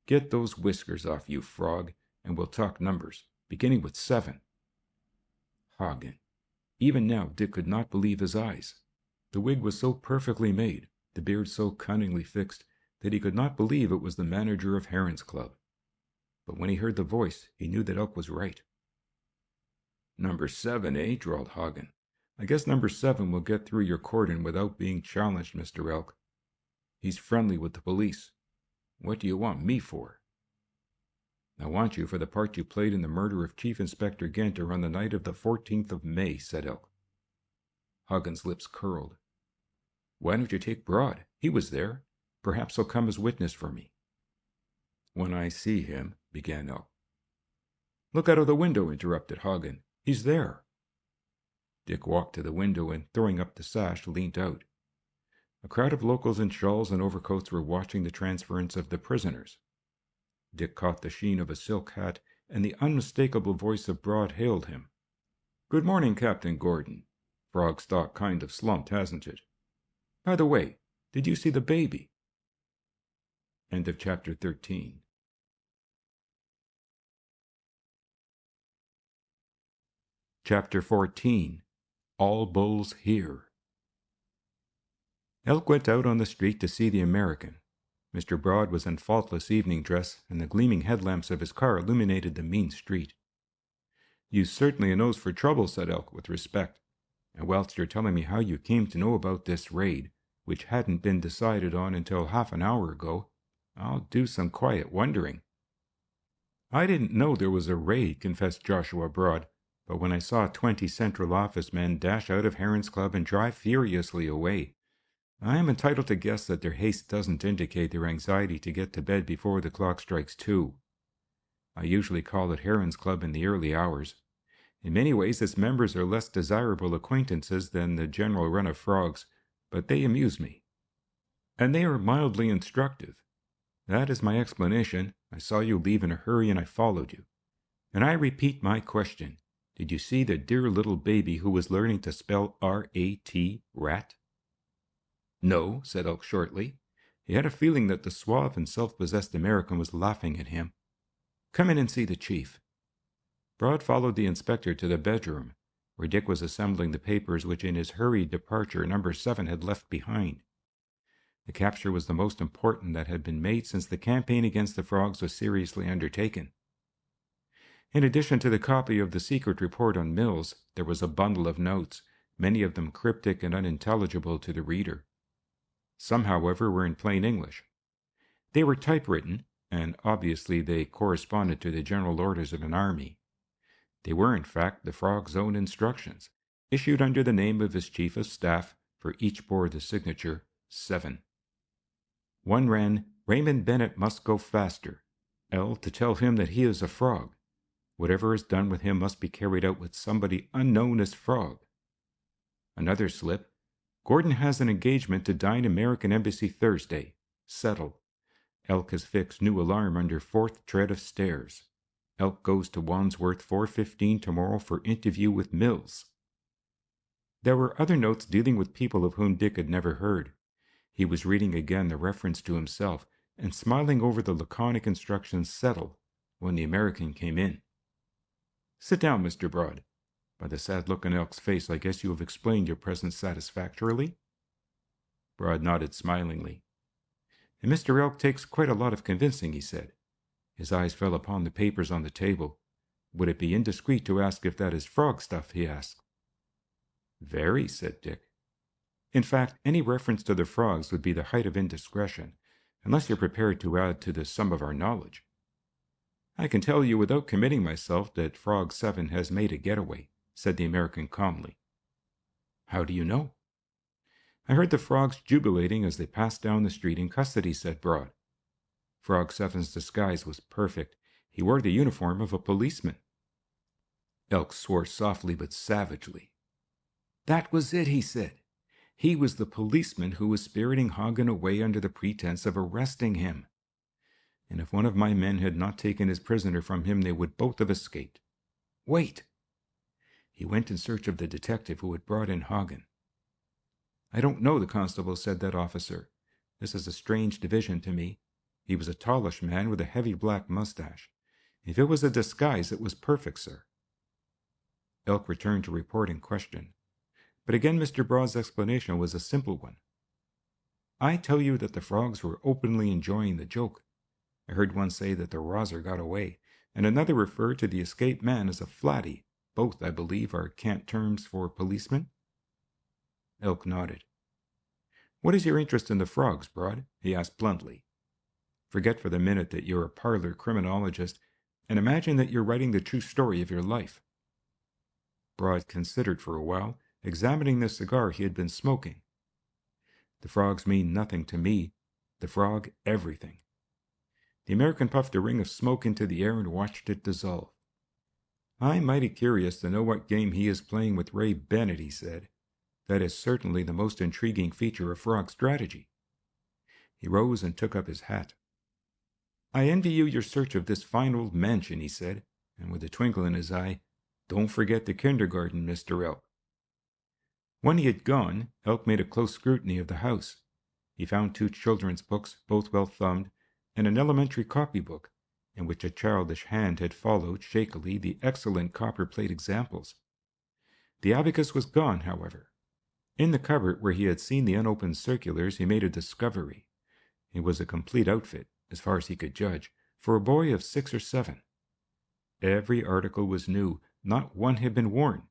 "Get those whiskers off, you frog, and we'll talk numbers, beginning with 7. Hagn. Even now Dick could not believe his eyes. The wig was so perfectly made, the beard so cunningly fixed, that he could not believe it was the manager of Heron's Club. But when he heard the voice, he knew that Elk was right. "Number 7, eh?" drawled Hagn. "I guess number 7 will get through your cordon without being challenged, Mr. Elk. He's friendly with the police. What do you want me for?" "I want you for the part you played in the murder of Chief Inspector Genter on the night of the 14th of May, said Elk. Hagen's lips curled. Why don't you take Braud? He was there. Perhaps he'll come as witness for me. When I see him, began Elk. Look out of the window, interrupted Hagn. He's there. Dick walked to the window and, throwing up the sash, leaned out. A crowd of locals in shawls and overcoats were watching the transference of the prisoners. Dick caught the sheen of a silk hat, and the unmistakable voice of Braud hailed him. Good morning, Captain Gordon. Frog stock kind of slumped, hasn't it? By the way, did you see the baby? End of chapter 13. Chapter 14. All Bulls Here. Elk went out on the street to see the American. Mr. Braud was in faultless evening dress, and the gleaming headlamps of his car illuminated the mean street. "You've certainly a nose for trouble," said Elk with respect, "and whilst you're telling me how you came to know about this raid, which hadn't been decided on until half an hour ago, I'll do some quiet wondering." "I didn't know there was a raid," confessed Joshua Braud, "but when I saw 20 Central Office men dash out of Heron's Club and drive furiously away, I am entitled to guess that their haste doesn't indicate their anxiety to get to bed before the clock strikes 2. I usually call at Heron's Club in the early hours. In many ways its members are less desirable acquaintances than the general run of frogs, but they amuse me. And they are mildly instructive. That is my explanation. I saw you leave in a hurry and I followed you. And I repeat my question. Did you see the dear little baby who was learning to spell R-A-T, rat? No, said Elk shortly. He had a feeling that the suave and self-possessed American was laughing at him. Come in and see the chief. Braud followed the inspector to the bedroom, where Dick was assembling the papers which in his hurried departure No. 7 had left behind. The capture was the most important that had been made since the campaign against the frogs was seriously undertaken. In addition to the copy of the secret report on Mills, there was a bundle of notes, many of them cryptic and unintelligible to the reader. Some, however, were in plain English. They were typewritten, and obviously they corresponded to the general orders of an army. They were, in fact, the frog's own instructions, issued under the name of his chief of staff, for each bore the signature 7. One ran, Raymond Bennett must go faster. L. to tell him that he is a frog. Whatever is done with him must be carried out with somebody unknown as Frog. Another slip, Gordon has an engagement to dine American Embassy Thursday. Settled. Elk has fixed new alarm under 4th tread of stairs. Elk goes to Wandsworth 4:15 tomorrow for interview with Mills. There were other notes dealing with people of whom Dick had never heard. He was reading again the reference to himself and smiling over the laconic instructions settled when the American came in. Sit down, Mr. Braud. By the sad look on Elk's face, I guess you have explained your presence satisfactorily? Braud nodded smilingly. And Mr. Elk takes quite a lot of convincing, he said. His eyes fell upon the papers on the table. Would it be indiscreet to ask if that is frog stuff, he asked. Very, said Dick. In fact, any reference to the frogs would be the height of indiscretion, unless you're prepared to add to the sum of our knowledge. I can tell you without committing myself that Frog 7 has made a getaway, said the American calmly. How do you know? I heard the frogs jubilating as they passed down the street in custody, said Braud. Frog 7's disguise was perfect. He wore the uniform of a policeman. Elk swore softly but savagely. That was it, he said. He was the policeman who was spiriting Hagn away under the pretense of arresting him. And if one of my men had not taken his prisoner from him, they would both have escaped. Wait! He went in search of the detective who had brought in Hagn. I don't know, the constable said, that officer. This is a strange division to me. He was a tallish man with a heavy black mustache. If it was a disguise, it was perfect, sir. Elk returned to report in question. But again Mr. Braud's explanation was a simple one. I tell you that the frogs were openly enjoying the joke. I heard one say that the Roser got away, and another referred to the escaped man as a flatty. Both, I believe, are cant terms for policemen. Elk nodded. What is your interest in the frogs, Braud? He asked bluntly. Forget for the minute that you're a parlor criminologist, and imagine that you're writing the true story of your life. Braud considered for a while, examining the cigar he had been smoking. "The frogs mean nothing to me. The frog, everything." The American puffed a ring of smoke into the air and watched it dissolve. "I'm mighty curious to know what game he is playing with Ray Bennett," he said. "That is certainly the most intriguing feature of frog strategy." He rose and took up his hat. "I envy you your search of this fine old mansion," he said, and with a twinkle in his eye, "Don't forget the kindergarten, Mr. Elk." When he had gone, Elk made a close scrutiny of the house. He found 2 children's books, both well thumbed, and an elementary copybook, in which a childish hand had followed shakily the excellent copperplate examples. The abacus was gone, however. In the cupboard where he had seen the unopened circulars, he made a discovery. It was a complete outfit, as far as he could judge, for a boy of 6 or 7. Every article was new, not one had been worn.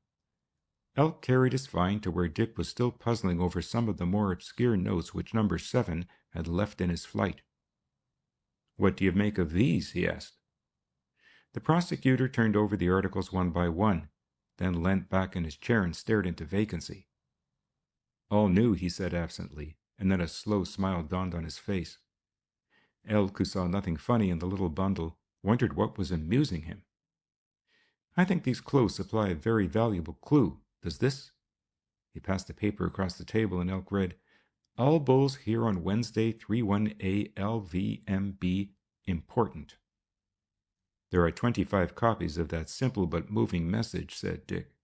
Elk carried his find to where Dick was still puzzling over some of the more obscure notes which number 7 had left in his flight. "What do you make of these?" he asked. The prosecutor turned over the articles one by one, then leant back in his chair and stared into vacancy. "All new," he said absently, and then a slow smile dawned on his face. Elk, who saw nothing funny in the little bundle, wondered what was amusing him. "I think these clothes supply a very valuable clue. Does this?" He passed the paper across the table, and Elk read, "All bulls here on Wednesday, 31A LVMB, important." "There are 25 copies of that simple but moving message," said Dick.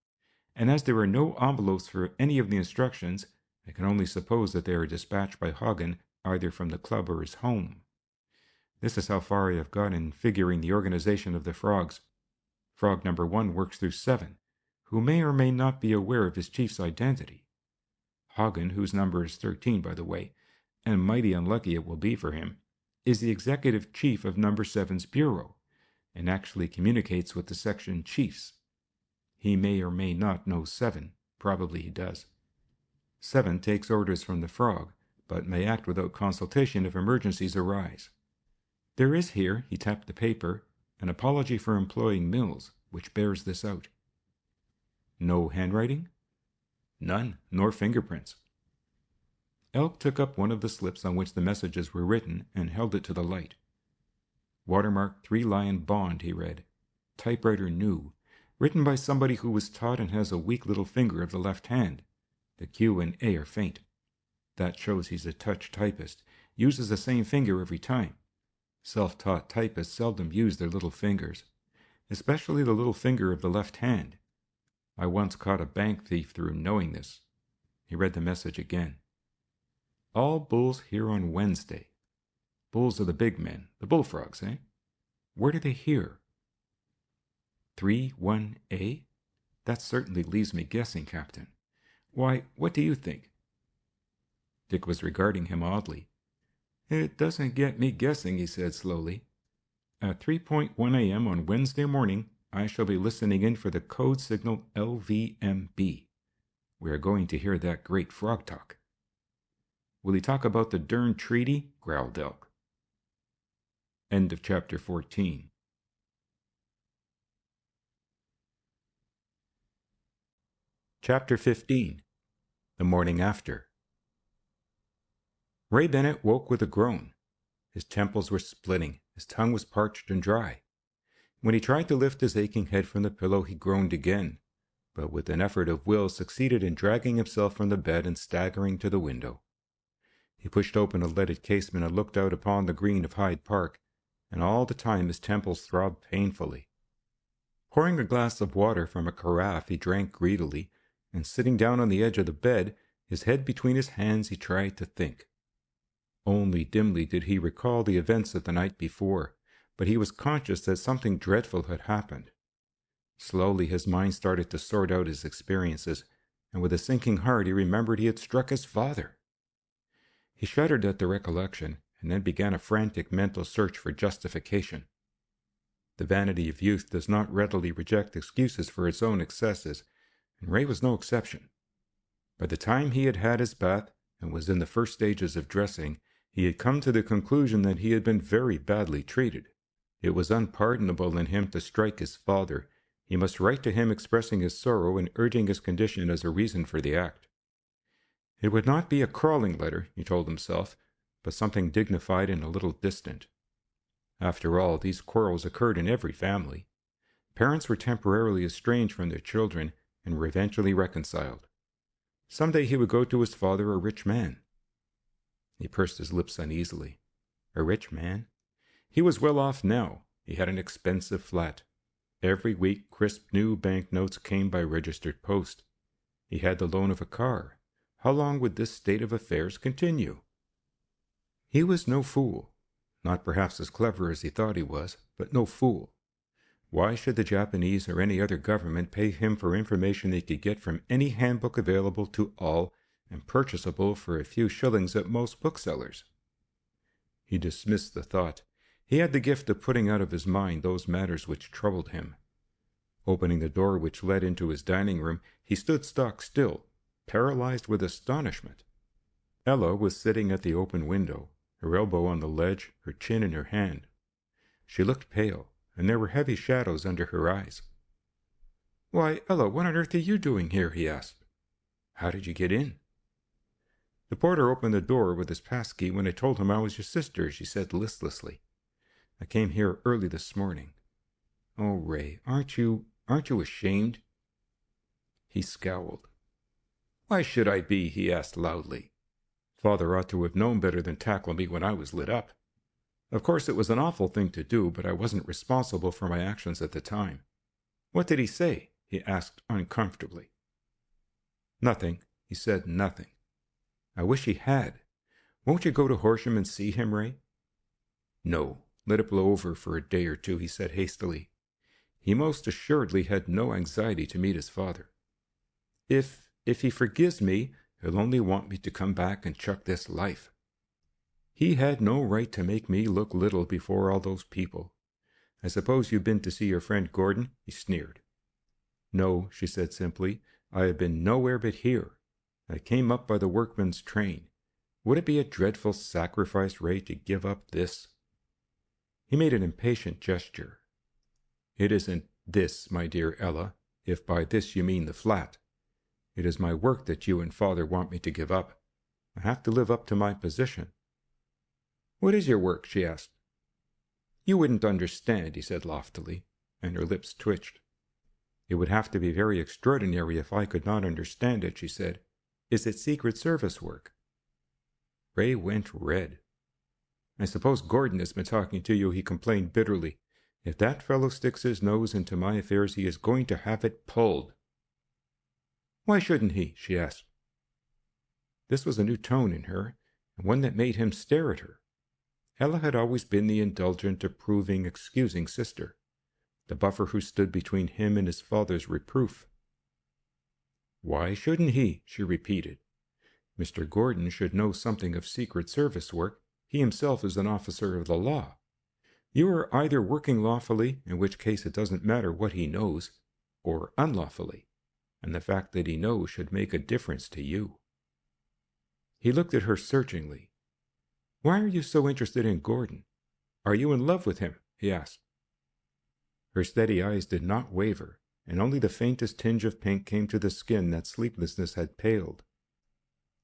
"And as there are no envelopes for any of the instructions, I can only suppose that they are dispatched by Hagn, either from the club or his home. This is how far I have got in figuring the organization of the frogs. Frog number 1 works through 7, who may or may not be aware of his chief's identity. Hagn, whose number is 13, by the way, and mighty unlucky it will be for him, is the executive chief of number 7's bureau, and actually communicates with the section chiefs. He may or may not know 7. Probably he does. 7 takes orders from the frog, but may act without consultation if emergencies arise. There is here," he tapped the paper, "an apology for employing Mills, which bears this out." "No handwriting?" "None, nor fingerprints." Elk took up one of the slips on which the messages were written and held it to the light. "Watermark 3 Lion Bond," he read. "Typewriter new. Written by somebody who was taught and has a weak little finger of the left hand. The Q and A are faint. That shows he's a touch typist. Uses the same finger every time. Self-taught typists seldom use their little fingers, especially the little finger of the left hand. I once caught a bank thief through knowing this." He read the message again. "All bulls here on Wednesday." Bulls are the big men, the bullfrogs, eh? Where do they hear? 31A? That certainly leaves me guessing, Captain. Why, what do you think?" Dick was regarding him oddly. "It doesn't get me guessing," he said slowly. "At 3:1 a.m. on Wednesday morning, I shall be listening in for the code signal LVMB. We are going to hear that great frog talk." "Will he talk about the Dern Treaty?" growled Elk. End of chapter 14. Chapter 15. The Morning After. Ray Bennett woke with a groan. His temples were splitting, his tongue was parched and dry. When he tried to lift his aching head from the pillow, he groaned again, but with an effort of will succeeded in dragging himself from the bed and staggering to the window. He pushed open a leaded casement and looked out upon the green of Hyde Park, and all the time his temples throbbed painfully. Pouring a glass of water from a carafe, he drank greedily, and sitting down on the edge of the bed, his head between his hands, he tried to think. Only dimly did he recall the events of the night before, but he was conscious that something dreadful had happened. Slowly his mind started to sort out his experiences, and with a sinking heart he remembered he had struck his father. He shuddered at the recollection, and then began a frantic mental search for justification. The vanity of youth does not readily reject excuses for its own excesses, and Ray was no exception. By the time he had had his bath and was in the first stages of dressing, he had come to the conclusion that he had been very badly treated. It was unpardonable in him to strike his father. He must write to him expressing his sorrow and urging his condition as a reason for the act. It would not be a crawling letter, he told himself, but something dignified and a little distant. After all, these quarrels occurred in every family. Parents were temporarily estranged from their children and were eventually reconciled. Some day he would go to his father, a rich man. He pursed his lips uneasily. A rich man? He was well off now. He had an expensive flat. Every week crisp new banknotes came by registered post. He had the loan of a car. How long would this state of affairs continue? He was no fool. Not perhaps as clever as he thought he was, but no fool. Why should the Japanese or any other government pay him for information they could get from any handbook available to all and purchasable for a few shillings at most booksellers? He dismissed the thought. He had the gift of putting out of his mind those matters which troubled him. Opening the door which led into his dining room, he stood stock still, paralyzed with astonishment. Ella was sitting at the open window, her elbow on the ledge, her chin in her hand. She looked pale, and there were heavy shadows under her eyes. "Why, Ella, what on earth are you doing here?" he asked. "How did you get in?" "The porter opened the door with his passkey when I told him I was your sister," she said listlessly. "I came here early this morning." "Oh, Ray, aren't you ashamed?" He scowled. "Why should I be?" he asked loudly. "Father ought to have known better than tackle me when I was lit up. Of course, it was an awful thing to do, but I wasn't responsible for my actions at the time." "What did he say?" he asked uncomfortably. "Nothing. He said nothing." "I wish he had. Won't you go to Horsham and see him, Ray?" "No. Let it blow over for a day or two," he said hastily. He most assuredly had no anxiety to meet his father. If he forgives me, he'll only want me to come back and chuck this life. He had no right to make me look little before all those people. I suppose you've been to see your friend Gordon?" he sneered. "No," she said simply. "I have been nowhere but here. I came up by the workman's train. Would it be a dreadful sacrifice, Ray, to give up this?" He made an impatient gesture. "It isn't this, my dear Ella, if by this you mean the flat. It is my work that you and Father want me to give up. I have to live up to my position." "What is your work?" she asked. "You wouldn't understand," he said loftily, and her lips twitched. "It would have to be very extraordinary if I could not understand it," she said. "Is it Secret Service work?" Ray went red. "I suppose Gordon has been talking to you," he complained bitterly. "If that fellow sticks his nose into my affairs, he is going to have it pulled." "Why shouldn't he?" she asked. This was a new tone in her, and one that made him stare at her. Ella had always been the indulgent, approving, excusing sister, the buffer who stood between him and his father's reproof. "Why shouldn't he?" she repeated. "Mr. Gordon should know something of Secret Service work. He himself is an officer of the law. You are either working lawfully, in which case it doesn't matter what he knows, or unlawfully, and the fact that he knows should make a difference to you." He looked at her searchingly. "Why are you so interested in Gordon? Are you in love with him?" he asked. Her steady eyes did not waver, and only the faintest tinge of pink came to the skin that sleeplessness had paled.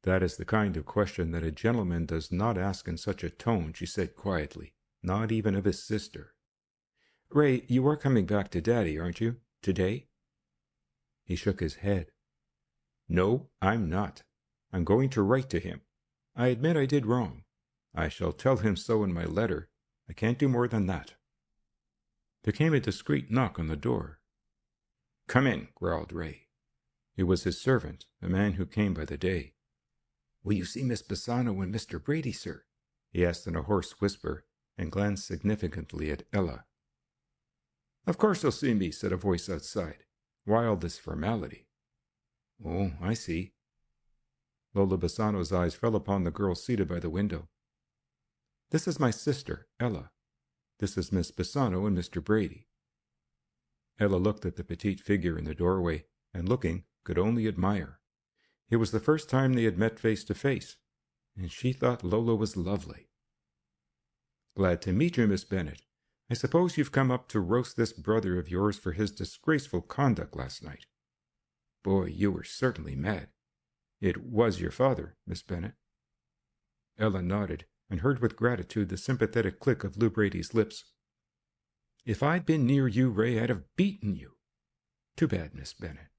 "That is the kind of question that a gentleman does not ask in such a tone," she said quietly, "not even of his sister." "Ray, you are coming back to Daddy, aren't you? Today?" He shook his head. "No, I'm not. I'm going to write to him. I admit I did wrong. I shall tell him so in my letter. I can't do more than that." There came a discreet knock on the door. "Come in," growled Ray. It was his servant, a man who came by the day. "Will you see Miss Bassano and Mr. Brady, sir?" he asked in a hoarse whisper, and glanced significantly at Ella. "Of course he'll see me," said a voice outside. "Why all this formality?" "Oh, I see." Lola Bassano's eyes fell upon the girl seated by the window. "This is my sister, Ella. This is Miss Bassano and Mr. Brady." Ella looked at the petite figure in the doorway, and looking, could only admire. It was the first time they had met face to face, and she thought Lola was lovely. "Glad to meet you, Miss Bennet. I suppose you've come up to roast this brother of yours for his disgraceful conduct last night. Boy, you were certainly mad. It was your father, Miss Bennet. Ella nodded, and heard with gratitude the sympathetic click of Lou Brady's lips. If I'd been near you, Ray, I'd have beaten you. Too bad, Miss Bennet.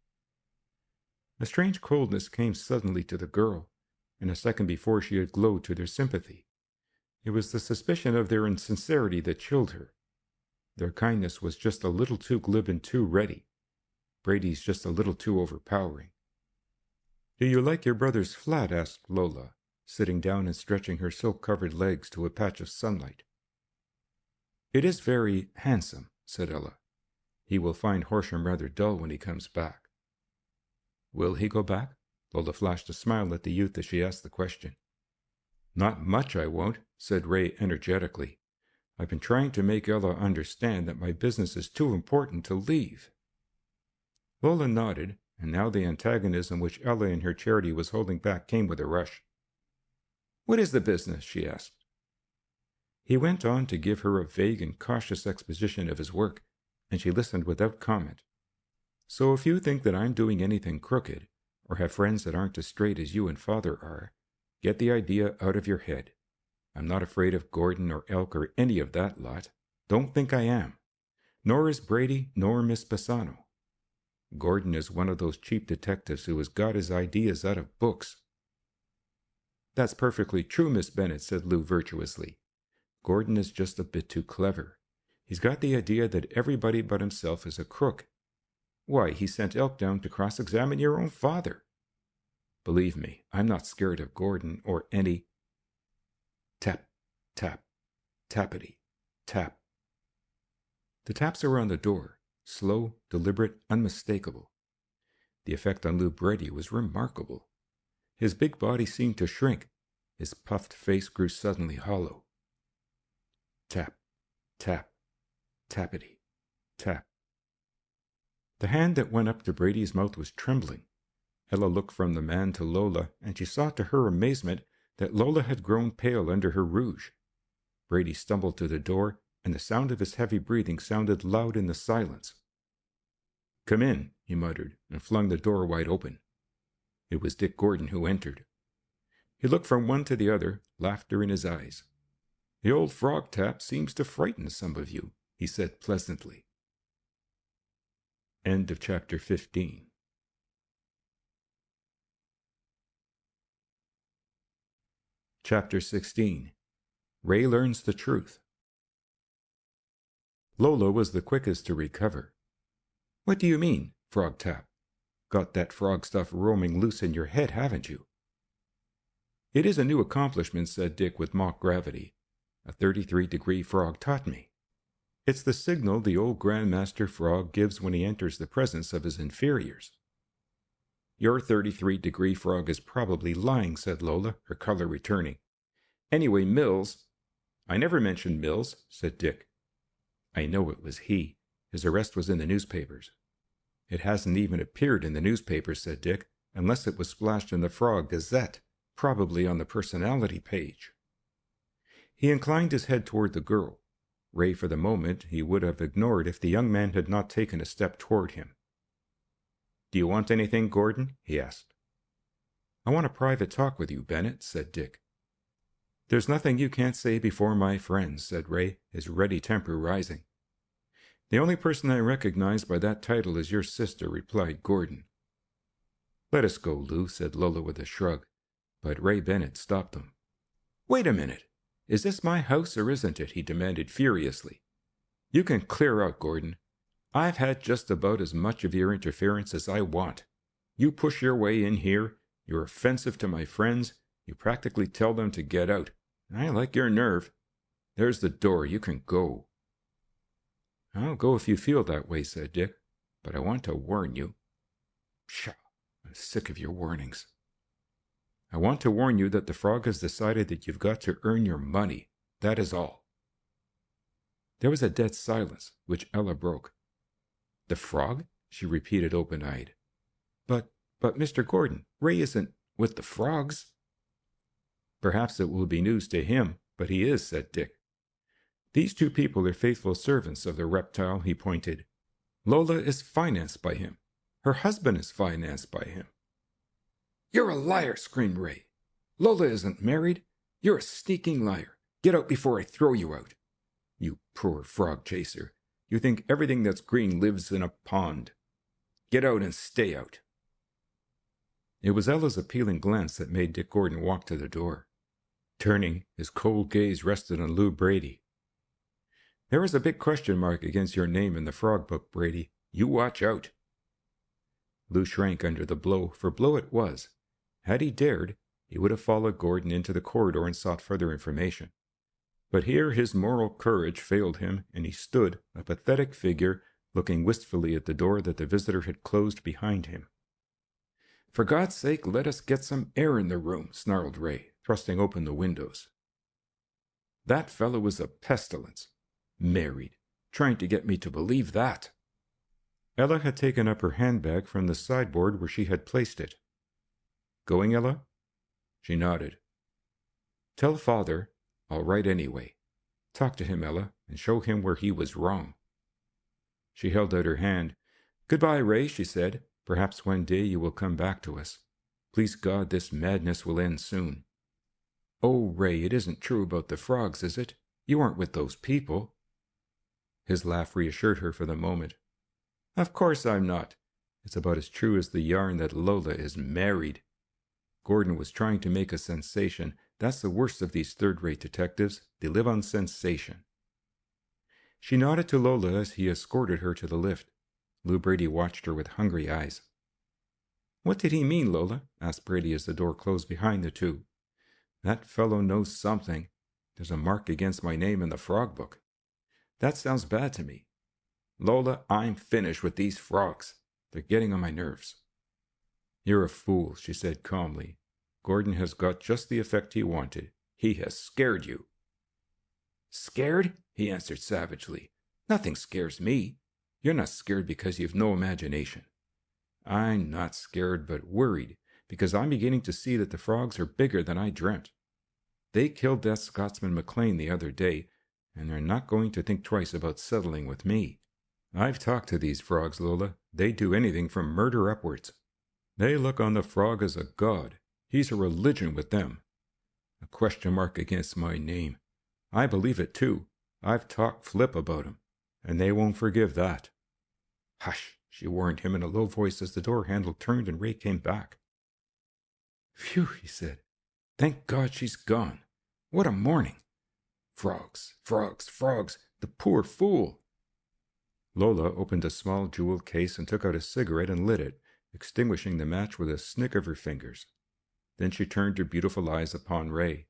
A strange coldness came suddenly to the girl, and a second before she had glowed to their sympathy. It was the suspicion of their insincerity that chilled her. Their kindness was just a little too glib and too ready. Brady's just a little too overpowering. Do you like your brother's flat? Asked Lola, sitting down and stretching her silk-covered legs to a patch of sunlight. It is very handsome, said Ella. He will find Horsham rather dull when he comes back. Will he go back? Lola flashed a smile at the youth as she asked the question. Not much, I won't, said Ray energetically. I've been trying to make Ella understand that my business is too important to leave. Lola nodded, and now the antagonism which Ella in her charity was holding back came with a rush. What is the business? She asked. He went on to give her a vague and cautious exposition of his work, and she listened without comment. So if you think that I'm doing anything crooked, or have friends that aren't as straight as you and Father are, get the idea out of your head. I'm not afraid of Gordon or Elk or any of that lot. Don't think I am. Nor is Brady, nor Miss Bassano. Gordon is one of those cheap detectives who has got his ideas out of books. That's perfectly true, Miss Bennet, said Lou virtuously. Gordon is just a bit too clever. He's got the idea that everybody but himself is a crook. Why, he sent Elk down to cross-examine your own father. Believe me, I'm not scared of Gordon or any... Tap, tap, tappity, tap. The taps were on the door, slow, deliberate, unmistakable. The effect on Lou Brady was remarkable. His big body seemed to shrink. His puffed face grew suddenly hollow. Tap, tap, tappity, tap. The hand that went up to Brady's mouth was trembling. Ella looked from the man to Lola, and she saw to her amazement that Lola had grown pale under her rouge. Brady stumbled to the door, and the sound of his heavy breathing sounded loud in the silence. Come in, he muttered, and flung the door wide open. It was Dick Gordon who entered. He looked from one to the other, laughter in his eyes. The old frog tap seems to frighten some of you, he said pleasantly. End of chapter 15. Chapter 16. Ray Learns the Truth. Lola was the quickest to recover. What do you mean, Frog Tap? Got that frog stuff roaming loose in your head, haven't you? It is a new accomplishment, said Dick with mock gravity. A 33-degree frog taught me. It's the signal the old Grandmaster Frog gives when he enters the presence of his inferiors. Your 33-degree frog is probably lying, said Lola, her color returning. Anyway, Mills... I never mentioned Mills, said Dick. I know it was he. His arrest was in the newspapers. It hasn't even appeared in the newspapers, said Dick, unless it was splashed in the Frog Gazette, probably on the personality page. He inclined his head toward the girl. Ray, for the moment, he would have ignored if the young man had not taken a step toward him. Do you want anything, Gordon? He asked. I want a private talk with you, Bennet, said Dick. There's nothing you can't say before my friends, said Ray, his ready temper rising. The only person I recognize by that title is your sister, replied Gordon. Let us go, Lou, said Lola with a shrug, but Ray Bennet stopped them. Wait a minute. Is this my house or isn't it? He demanded furiously. You can clear out, Gordon. I've had just about as much of your interference as I want. You push your way in here, you're offensive to my friends, you practically tell them to get out. I like your nerve. There's the door, you can go. I'll go if you feel that way, said Dick, but I want to warn you. Pshaw, I'm sick of your warnings. I want to warn you that the Frog has decided that you've got to earn your money. That is all. There was a dead silence, which Ella broke. The Frog? She repeated open-eyed. But Mr. Gordon, Ray isn't with the Frogs. Perhaps it will be news to him, but he is, said Dick. These two people are faithful servants of the reptile, he pointed. Lola is financed by him. Her husband is financed by him. You're a liar, screamed Ray. Lola isn't married. You're a sneaking liar. Get out before I throw you out. You poor frog chaser. You think everything that's green lives in a pond. Get out and stay out. It was Ella's appealing glance that made Dick Gordon walk to the door. Turning, his cold gaze rested on Lou Brady. There is a big question mark against your name in the frog book, Brady. You watch out. Lou shrank under the blow, for blow it was. Had he dared, he would have followed Gordon into the corridor and sought further information. But here his moral courage failed him, and he stood, a pathetic figure, looking wistfully at the door that the visitor had closed behind him. For God's sake, let us get some air in the room, snarled Ray, thrusting open the windows. That fellow is a pestilence. Married. Trying to get me to believe that. Ella had taken up her handbag from the sideboard where she had placed it. Going, Ella? She nodded. Tell father I'll write anyway. Talk to him, Ella, and show him where he was wrong. She held out her hand. Goodbye, Ray, she said. Perhaps one day you will come back to us. Please God, this madness will end soon. Oh, Ray, it isn't true about the frogs, is it? You aren't with those people. His laugh reassured her for the moment. Of course I'm not. It's about as true as the yarn that Lola is married. Gordon was trying to make a sensation. That's the worst of these third-rate detectives. They live on sensation. She nodded to Lola as he escorted her to the lift. Lou Brady watched her with hungry eyes. What did he mean, Lola? Asked Brady as the door closed behind the two. That fellow knows something. There's a mark against my name in the frog book. That sounds bad to me. Lola, I'm finished with these frogs. They're getting on my nerves. You're a fool, she said calmly. Gordon has got just the effect he wanted. He has scared you. Scared? He answered savagely. Nothing scares me. You're not scared because you've no imagination. I'm not scared, but worried, because I'm beginning to see that the frogs are bigger than I dreamt. They killed that Scotsman McLean the other day, and they're not going to think twice about settling with me. I've talked to these frogs, Lola. They do anything from murder upwards. They look on the frog as a god. He's a religion with them. A question mark against my name. I believe it, too. I've talked flip about him, and they won't forgive that. Hush, she warned him in a low voice as the door handle turned and Ray came back. Phew, he said. Thank God she's gone. What a morning. Frogs, frogs, frogs. The poor fool. Lola opened a small jeweled case and took out a cigarette and lit it, extinguishing the match with a snick of her fingers. Then she turned her beautiful eyes upon Ray.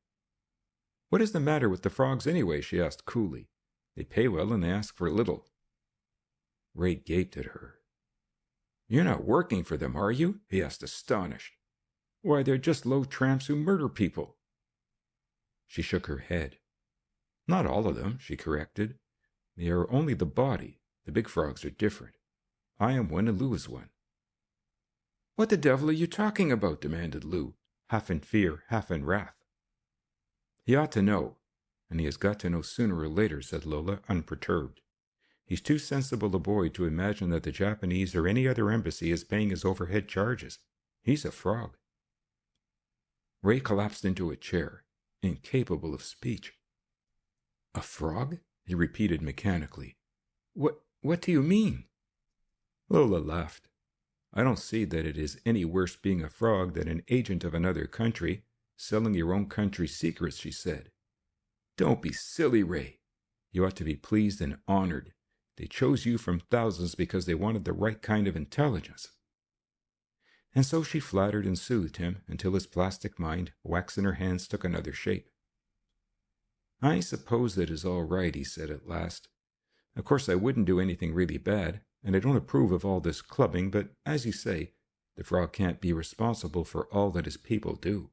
What is the matter with the frogs anyway? She asked coolly. They pay well and they ask for little. Ray gaped at her. You're not working for them, are you? He asked, astonished. Why, they're just low tramps who murder people. She shook her head. Not all of them, she corrected. They are only the body. The big frogs are different. I am one and Lou is one. What the devil are you talking about? Demanded Lou, half in fear, half in wrath. He ought to know, and he has got to know sooner or later, said Lola, unperturbed. He's too sensible a boy to imagine that the Japanese or any other embassy is paying his overhead charges. He's a frog. Ray collapsed into a chair, incapable of speech. A frog? He repeated mechanically. What do you mean? Lola laughed. I don't see that it is any worse being a frog than an agent of another country, selling your own country's secrets, she said. Don't be silly, Ray. You ought to be pleased and honored. They chose you from thousands because they wanted the right kind of intelligence. And so she flattered and soothed him until his plastic mind, wax in her hands, took another shape. I suppose that is all right, he said at last. Of course I wouldn't do anything really bad, and I don't approve of all this clubbing, but as you say, the frog can't be responsible for all that his people do.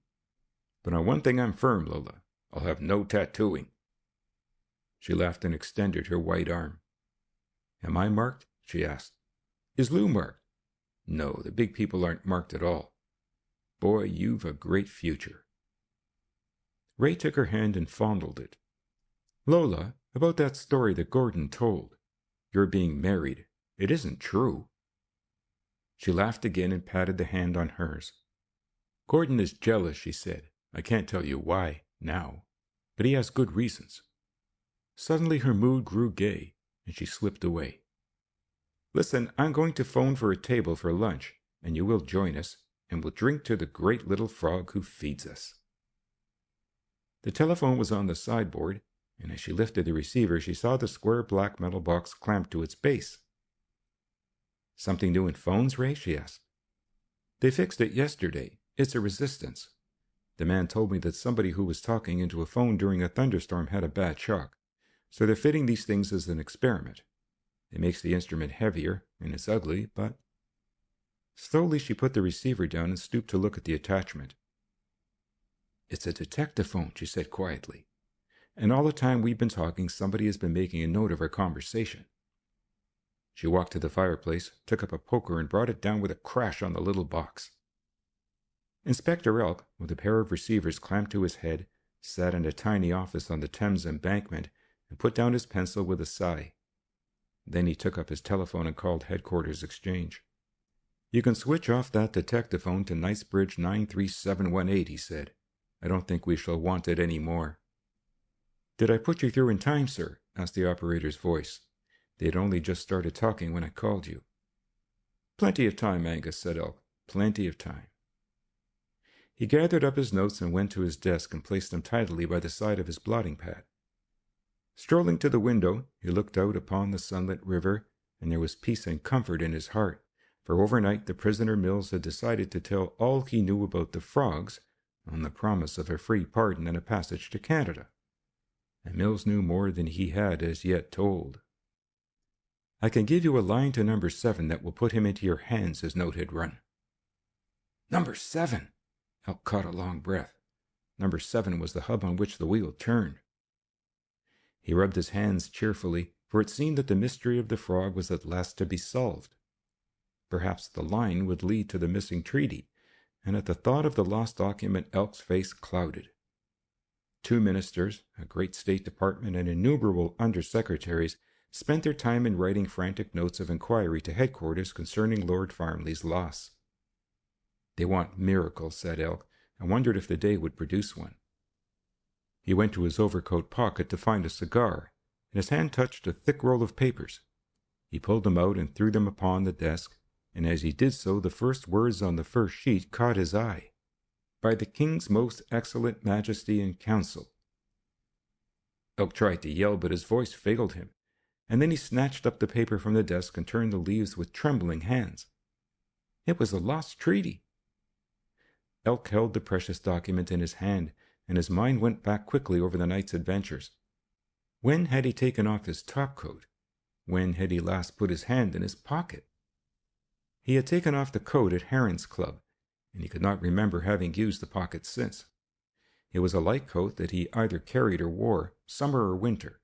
But on one thing I'm firm, Lola. I'll have no tattooing. She laughed and extended her white arm. Am I marked? She asked. Is Lou marked? No, the big people aren't marked at all. Boy, you've a great future. Ray took her hand and fondled it. Lola, About that story that Gordon told. You're being married. It isn't true." She laughed again and patted the hand on hers. "Gordon is jealous," she said. "I can't tell you why, now. But he has good reasons." Suddenly her mood grew gay, and she slipped away. "Listen, I'm going to phone for a table for lunch, and you will join us, and we'll drink to the great little frog who feeds us." The telephone was on the sideboard, and as she lifted the receiver, she saw the square black metal box clamped to its base. "Something new in phones, Ray?" she asked. "They fixed it yesterday. It's a resistance. The man told me that somebody who was talking into a phone during a thunderstorm had a bad shock, so they're fitting these things as an experiment. It makes the instrument heavier, and it's ugly, but—" Slowly she put the receiver down and stooped to look at the attachment. "It's a detectaphone," she said quietly. "And all the time we've been talking, somebody has been making a note of our conversation." She walked to the fireplace, took up a poker, and brought it down with a crash on the little box. Inspector Elk, with a pair of receivers clamped to his head, sat in a tiny office on the Thames Embankment and put down his pencil with a sigh. Then he took up his telephone and called Headquarters Exchange. "You can switch off that detectaphone to Knightsbridge 93718, he said. "I don't think we shall want it any more." "Did I put you through in time, sir?" asked the operator's voice. They had only just started talking when I called you. "Plenty of time, Angus," said Elk. "Plenty of time." He gathered up his notes and went to his desk and placed them tidily by the side of his blotting pad. Strolling to the window, he looked out upon the sunlit river, and there was peace and comfort in his heart, for overnight the prisoner Mills had decided to tell all he knew about the frogs on the promise of a free pardon and a passage to Canada. And Mills knew more than he had as yet told. "I can give you a line to number 7 that will put him into your hands," his note had run. Number 7! Elk caught a long breath. Number 7 was the hub on which the wheel turned. He rubbed his hands cheerfully, for it seemed that the mystery of the frog was at last to be solved. Perhaps the line would lead to the missing treaty, and at the thought of the lost document Elk's face clouded. 2 ministers, a great State Department, and innumerable undersecretaries spent their time in writing frantic notes of inquiry to headquarters concerning Lord Farmley's loss. "They want miracles," said Elk, and wondered if the day would produce one. He went to his overcoat pocket to find a cigar, and his hand touched a thick roll of papers. He pulled them out and threw them upon the desk, and as he did so the first words on the first sheet caught his eye. "By the King's most excellent Majesty and Council." Elk tried to yell, but his voice failed him, and then he snatched up the paper from the desk and turned the leaves with trembling hands. It was a lost treaty. Elk held the precious document in his hand, and his mind went back quickly over the night's adventures. When had he taken off his topcoat? When had he last put his hand in his pocket? He had taken off the coat at Heron's Club, and he could not remember having used the pocket since. It was a light coat that he either carried or wore, summer or winter.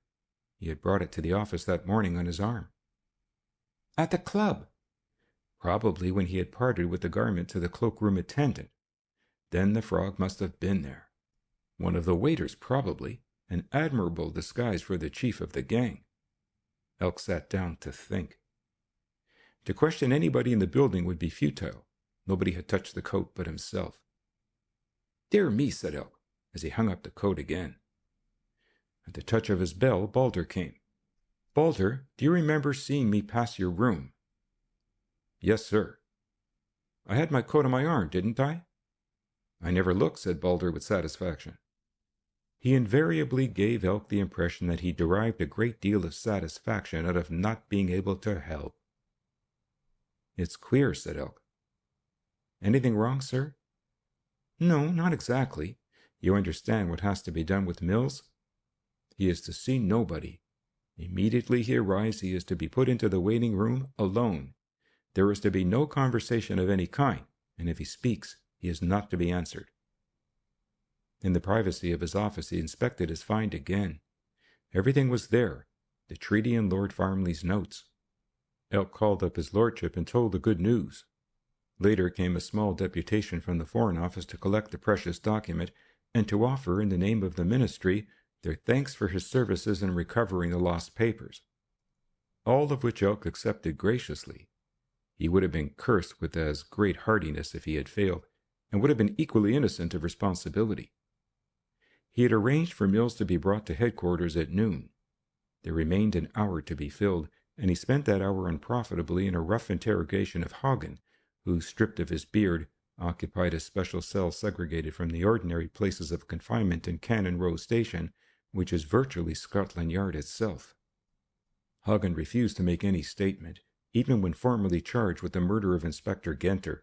He had brought it to the office that morning on his arm. At the club! Probably when he had parted with the garment to the cloakroom attendant. Then the frog must have been there. One of the waiters, probably, an admirable disguise for the chief of the gang. Elk sat down to think. To question anybody in the building would be futile. Nobody had touched the coat but himself. "Dear me," said Elk, as he hung up the coat again. At the touch of his bell, Balder came. "Balder, do you remember seeing me pass your room?" "Yes, sir." "I had my coat on my arm, didn't I?" "I never looked," said Balder with satisfaction. He invariably gave Elk the impression that he derived a great deal of satisfaction out of not being able to help. "It's queer," said Elk. "Anything wrong, sir?" "No, not exactly. You understand what has to be done with Mills? He is to see nobody. Immediately he arrives, he is to be put into the waiting room alone. There is to be no conversation of any kind, and if he speaks, he is not to be answered." In the privacy of his office, he inspected his find again. Everything was there, the treaty and Lord Farmley's notes. Elk called up his lordship and told the good news. Later came a small deputation from the Foreign Office to collect the precious document and to offer, in the name of the ministry, their thanks for his services in recovering the lost papers, all of which Elk accepted graciously. He would have been cursed with as great heartiness if he had failed, and would have been equally innocent of responsibility. He had arranged for Mills to be brought to headquarters at noon. There remained an hour to be filled, and he spent that hour unprofitably in a rough interrogation of Hagn, who, stripped of his beard, occupied a special cell segregated from the ordinary places of confinement in Cannon Row Station, which is virtually Scotland Yard itself. Hagn refused to make any statement, even when formally charged with the murder of Inspector Genter.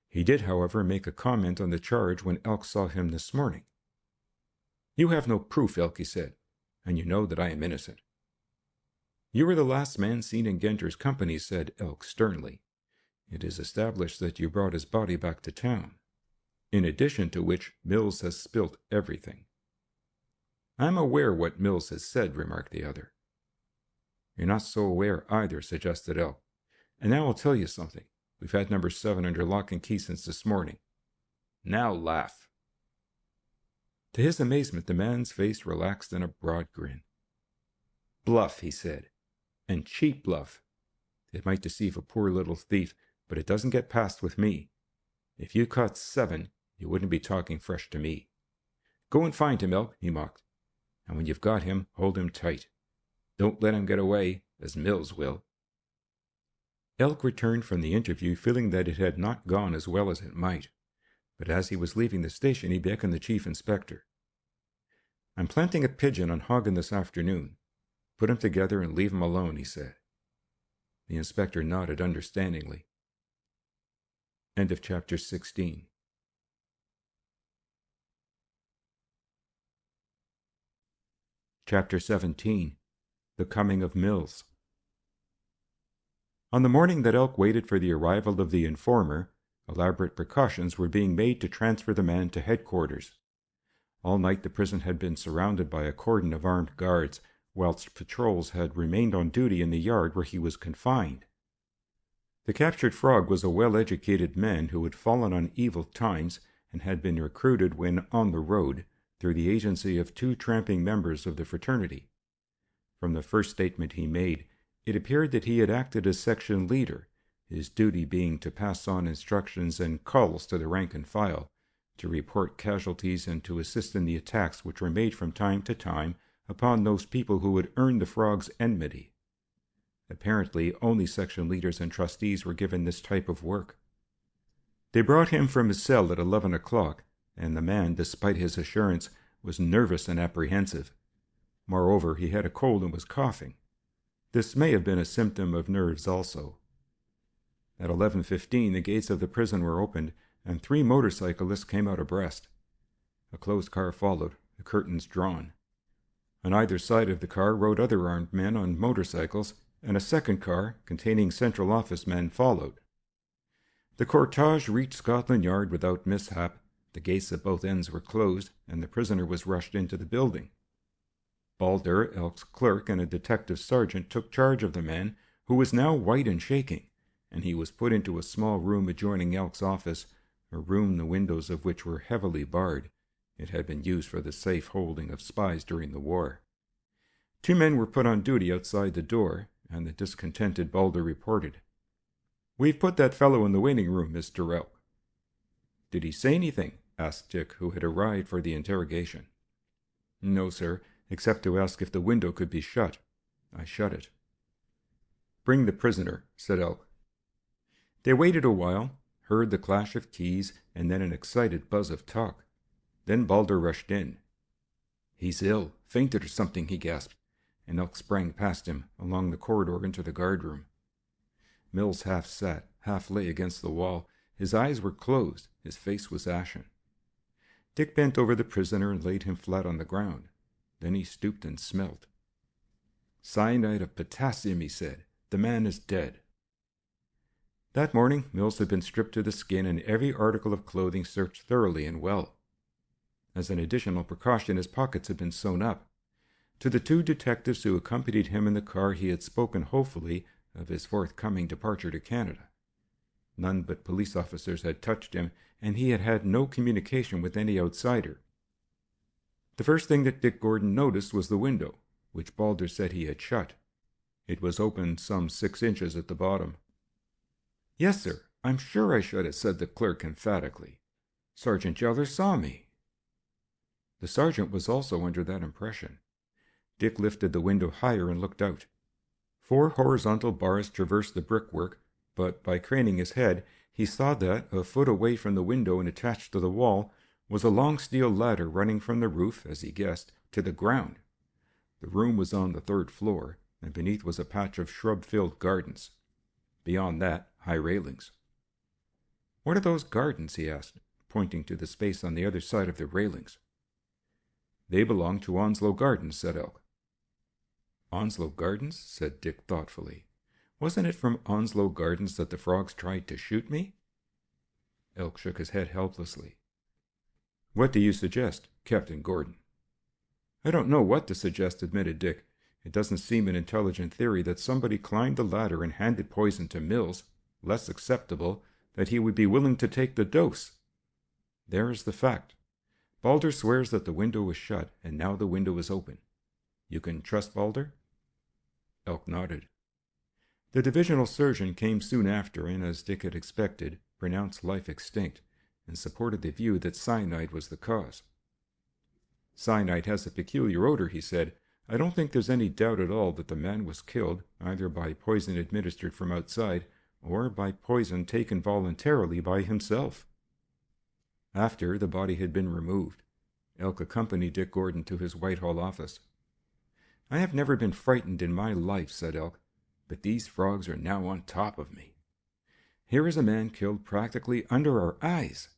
He did, however, make a comment on the charge when Elk saw him this morning. "You have no proof, Elk," he said, "and you know that I am innocent." "You were the last man seen in Genter's company," said Elk sternly. "It is established that you brought his body back to town, in addition to which Mills has spilt everything." "I am aware what Mills has said," remarked the other. "You're not so aware either," suggested Elk. "And now I'll tell you something. We've had number 7 under lock and key since this morning. Now laugh." To his amazement, the man's face relaxed in a broad grin. "Bluff," he said, "and cheap bluff. It might deceive a poor little thief, but it doesn't get past with me. If you caught 7, you wouldn't be talking fresh to me. Go and find him, Elk," he mocked. "And when you've got him, hold him tight. Don't let him get away, as Mills will." Elk returned from the interview feeling that it had not gone as well as it might, but as he was leaving the station he beckoned the chief inspector. "I'm planting a pigeon on Hagn this afternoon. Put him together and leave him alone," he said. The inspector nodded understandingly. End of chapter 16. Chapter 17. The Coming of Mills. On the morning that Elk waited for the arrival of the informer, elaborate precautions were being made to transfer the man to headquarters. All night the prison had been surrounded by a cordon of armed guards, whilst patrols had remained on duty in the yard where he was confined. The captured frog was a well-educated man who had fallen on evil times and had been recruited when on the road through the agency of 2 tramping members of the fraternity. From the first statement he made, it appeared that he had acted as section leader, his duty being to pass on instructions and calls to the rank and file, to report casualties and to assist in the attacks which were made from time to time upon those people who would earn the frog's enmity. Apparently, only section leaders and trustees were given this type of work. They brought him from his cell at 11 o'clock, and the man, despite his assurance, was nervous and apprehensive. Moreover, he had a cold and was coughing. This may have been a symptom of nerves also. At 11:15, the gates of the prison were opened, and 3 motorcyclists came out abreast. A closed car followed, the curtains drawn. On either side of the car rode other armed men on motorcycles, and a second car, containing Central Office men, followed. The cortege reached Scotland Yard without mishap. The gates at both ends were closed, and the prisoner was rushed into the building. Balder, Elk's clerk, and a detective sergeant took charge of the man, who was now white and shaking, and he was put into a small room adjoining Elk's office, a room the windows of which were heavily barred. It had been used for the safe holding of spies during the war. 2 men were put on duty outside the door, and the discontented Balder reported, "We've put that fellow in the waiting room, Mr. Elk." "Did he say anything?" asked Dick, who had arrived for the interrogation. "No, sir, except to ask if the window could be shut. I shut it." "Bring the prisoner," said Elk. They waited a while, heard the clash of keys, and then an excited buzz of talk. Then Balder rushed in. "He's ill, fainted or something," he gasped, and Elk sprang past him, along the corridor into the guardroom. Mills half sat, half lay against the wall. His eyes were closed, his face was ashen. Dick bent over the prisoner and laid him flat on the ground. Then he stooped and smelt. "Cyanide of potassium," he said. "The man is dead." That morning, Mills had been stripped to the skin and every article of clothing searched thoroughly and well. As an additional precaution, his pockets had been sewn up. To the 2 detectives who accompanied him in the car, he had spoken hopefully of his forthcoming departure to Canada. None but police officers had touched him, and he had had no communication with any outsider. The first thing that Dick Gordon noticed was the window, which Balder said he had shut. It was open some 6 inches at the bottom. "Yes, sir, I'm sure I shut it," said the clerk emphatically. "Sergeant Yeller saw me." The sergeant was also under that impression. Dick lifted the window higher and looked out. 4 horizontal bars traversed the brickwork, but by craning his head, he saw that, a foot away from the window and attached to the wall, was a long steel ladder running from the roof, as he guessed, to the ground. The room was on the 3rd floor, and beneath was a patch of shrub-filled gardens. Beyond that, high railings. "What are those gardens?" he asked, pointing to the space on the other side of the railings. "They belong to Onslow Gardens," said Elk. "Onslow Gardens?" said Dick thoughtfully. "Wasn't it from Onslow Gardens that the frogs tried to shoot me?" Elk shook his head helplessly. "What do you suggest, Captain Gordon?" "I don't know what to suggest," admitted Dick. "It doesn't seem an intelligent theory that somebody climbed the ladder and handed poison to Mills. Less acceptable that he would be willing to take the dose. There is the fact. Balder swears that the window was shut, and now the window is open. You can trust Balder?" Elk nodded. The divisional surgeon came soon after and, as Dick had expected, pronounced life extinct, and supported the view that cyanide was the cause. "Cyanide has a peculiar odor," he said. "I don't think there's any doubt at all that the man was killed, either by poison administered from outside, or by poison taken voluntarily by himself." After the body had been removed, Elk accompanied Dick Gordon to his Whitehall office. "I have never been frightened in my life," said Elk, "but these frogs are now on top of me. Here is a man killed practically under our eyes.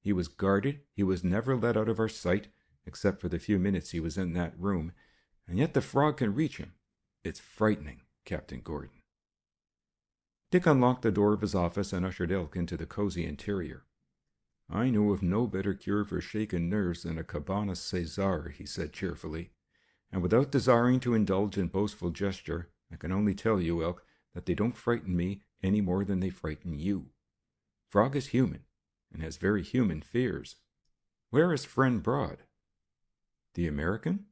He was guarded, he was never let out of our sight, except for the few minutes he was in that room, and yet the frog can reach him. It's frightening, Captain Gordon." Dick unlocked the door of his office and ushered Elk into the cozy interior. "I know of no better cure for shaken nerves than a cabana Cesar," he said cheerfully, "and without desiring to indulge in boastful gesture, I can only tell you, Elk, that they don't frighten me any more than they frighten you. Frog is human, and has very human fears. Where is friend Broad?" "The American?"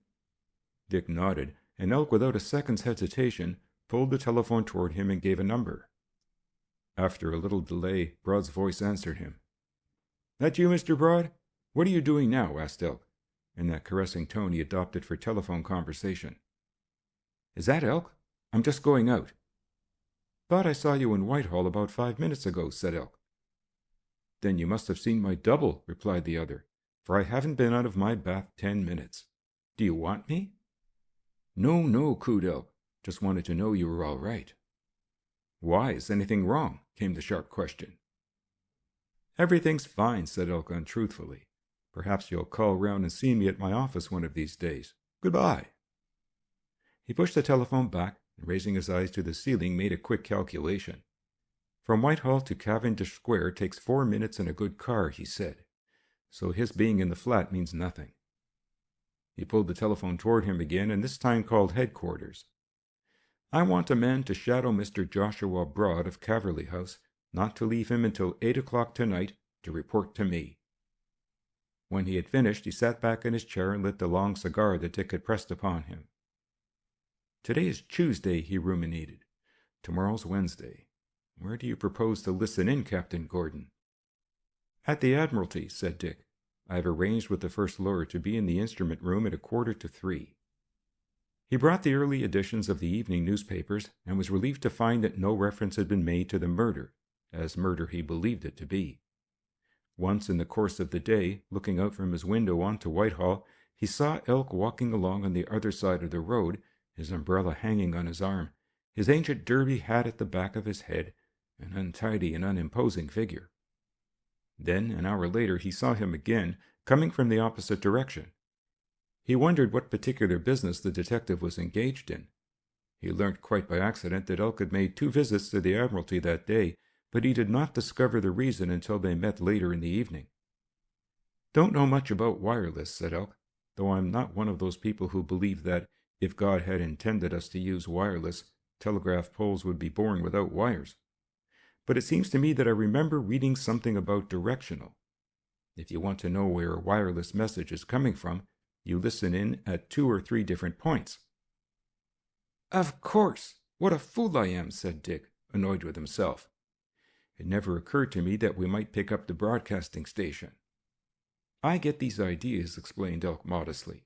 Dick nodded, and Elk, without a second's hesitation, pulled the telephone toward him and gave a number. After a little delay, Broad's voice answered him. "That you, Mr. Broad? What are you doing now?" asked Elk, in that caressing tone he adopted for telephone conversation. "Is that Elk? I'm just going out." "Thought I saw you in Whitehall about 5 minutes ago," said Elk. "Then you must have seen my double," replied the other, "for I haven't been out of my bath 10 minutes. Do you want me?" "No, no," cooed Elk. "Just wanted to know you were all right." "Why, is anything wrong?" came the sharp question. "Everything's fine," said Elk untruthfully. "Perhaps you'll call round and see me at my office one of these days. Goodbye." He pushed the telephone back, and raising his eyes to the ceiling, made a quick calculation. "From Whitehall to Cavendish Square takes 4 minutes in a good car," he said. "So his being in the flat means nothing." He pulled the telephone toward him again, and this time called headquarters. "I want a man to shadow Mr. Joshua Broad of Caverly House, not to leave him until 8 o'clock tonight, to report to me." When he had finished, he sat back in his chair and lit the long cigar that Dick had pressed upon him. "Today is Tuesday," he ruminated. "Tomorrow's Wednesday. Where do you propose to listen in, Captain Gordon?" "At the Admiralty," said Dick. "I have arranged with the first lawyer to be in the instrument room at 2:45. He brought the early editions of the evening newspapers, and was relieved to find that no reference had been made to the murder, as murder he believed it to be. Once in the course of the day, looking out from his window onto Whitehall, he saw Elk walking along on the other side of the road, his umbrella hanging on his arm, his ancient derby hat at the back of his head, an untidy and unimposing figure. Then, an hour later, he saw him again, coming from the opposite direction. He wondered what particular business the detective was engaged in. He learnt quite by accident that Elk had made 2 visits to the Admiralty that day, but he did not discover the reason until they met later in the evening. "Don't know much about wireless," said Elk, "though I'm not one of those people who believe that, if God had intended us to use wireless, telegraph poles would be born without wires. But it seems to me that I remember reading something about directional. If you want to know where a wireless message is coming from, You listen in at 2 or 3 different points." "Of course! What a fool I am," said Dick, annoyed with himself. "It never occurred to me that we might pick up the broadcasting station." "I get these ideas," explained Elk modestly.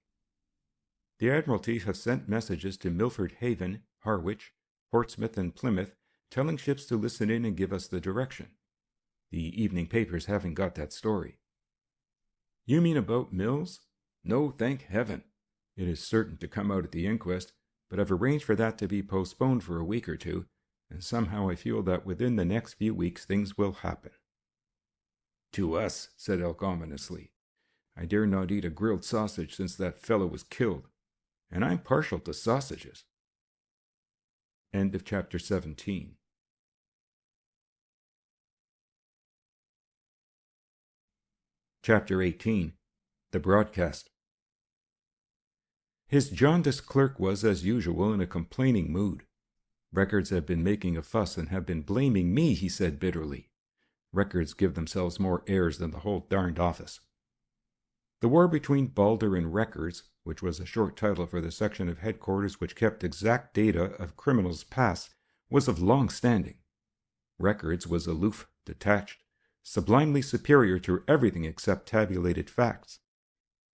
"The Admiralty have sent messages to Milford Haven, Harwich, Portsmouth, and Plymouth, telling ships to listen in and give us the direction. The evening papers haven't got that story." "You mean about Mills?" "No, thank heaven. It is certain to come out at the inquest, but I've arranged for that to be postponed for a week or two, and somehow I feel that within the next few weeks things will happen." "To us," said Elk ominously. "I dare not eat a grilled sausage since that fellow was killed, and I'm partial to sausages." End of chapter 17. Chapter 18. The Braodcast. His jaundiced clerk was, as usual, in a complaining mood. "Records have been making a fuss and have been blaming me," he said bitterly. "Records give themselves more airs than the whole darned office." The war between Balder and Records, which was a short title for the section of headquarters which kept exact data of criminals' pasts, was of long standing. Records was aloof, detached, sublimely superior to everything except tabulated facts.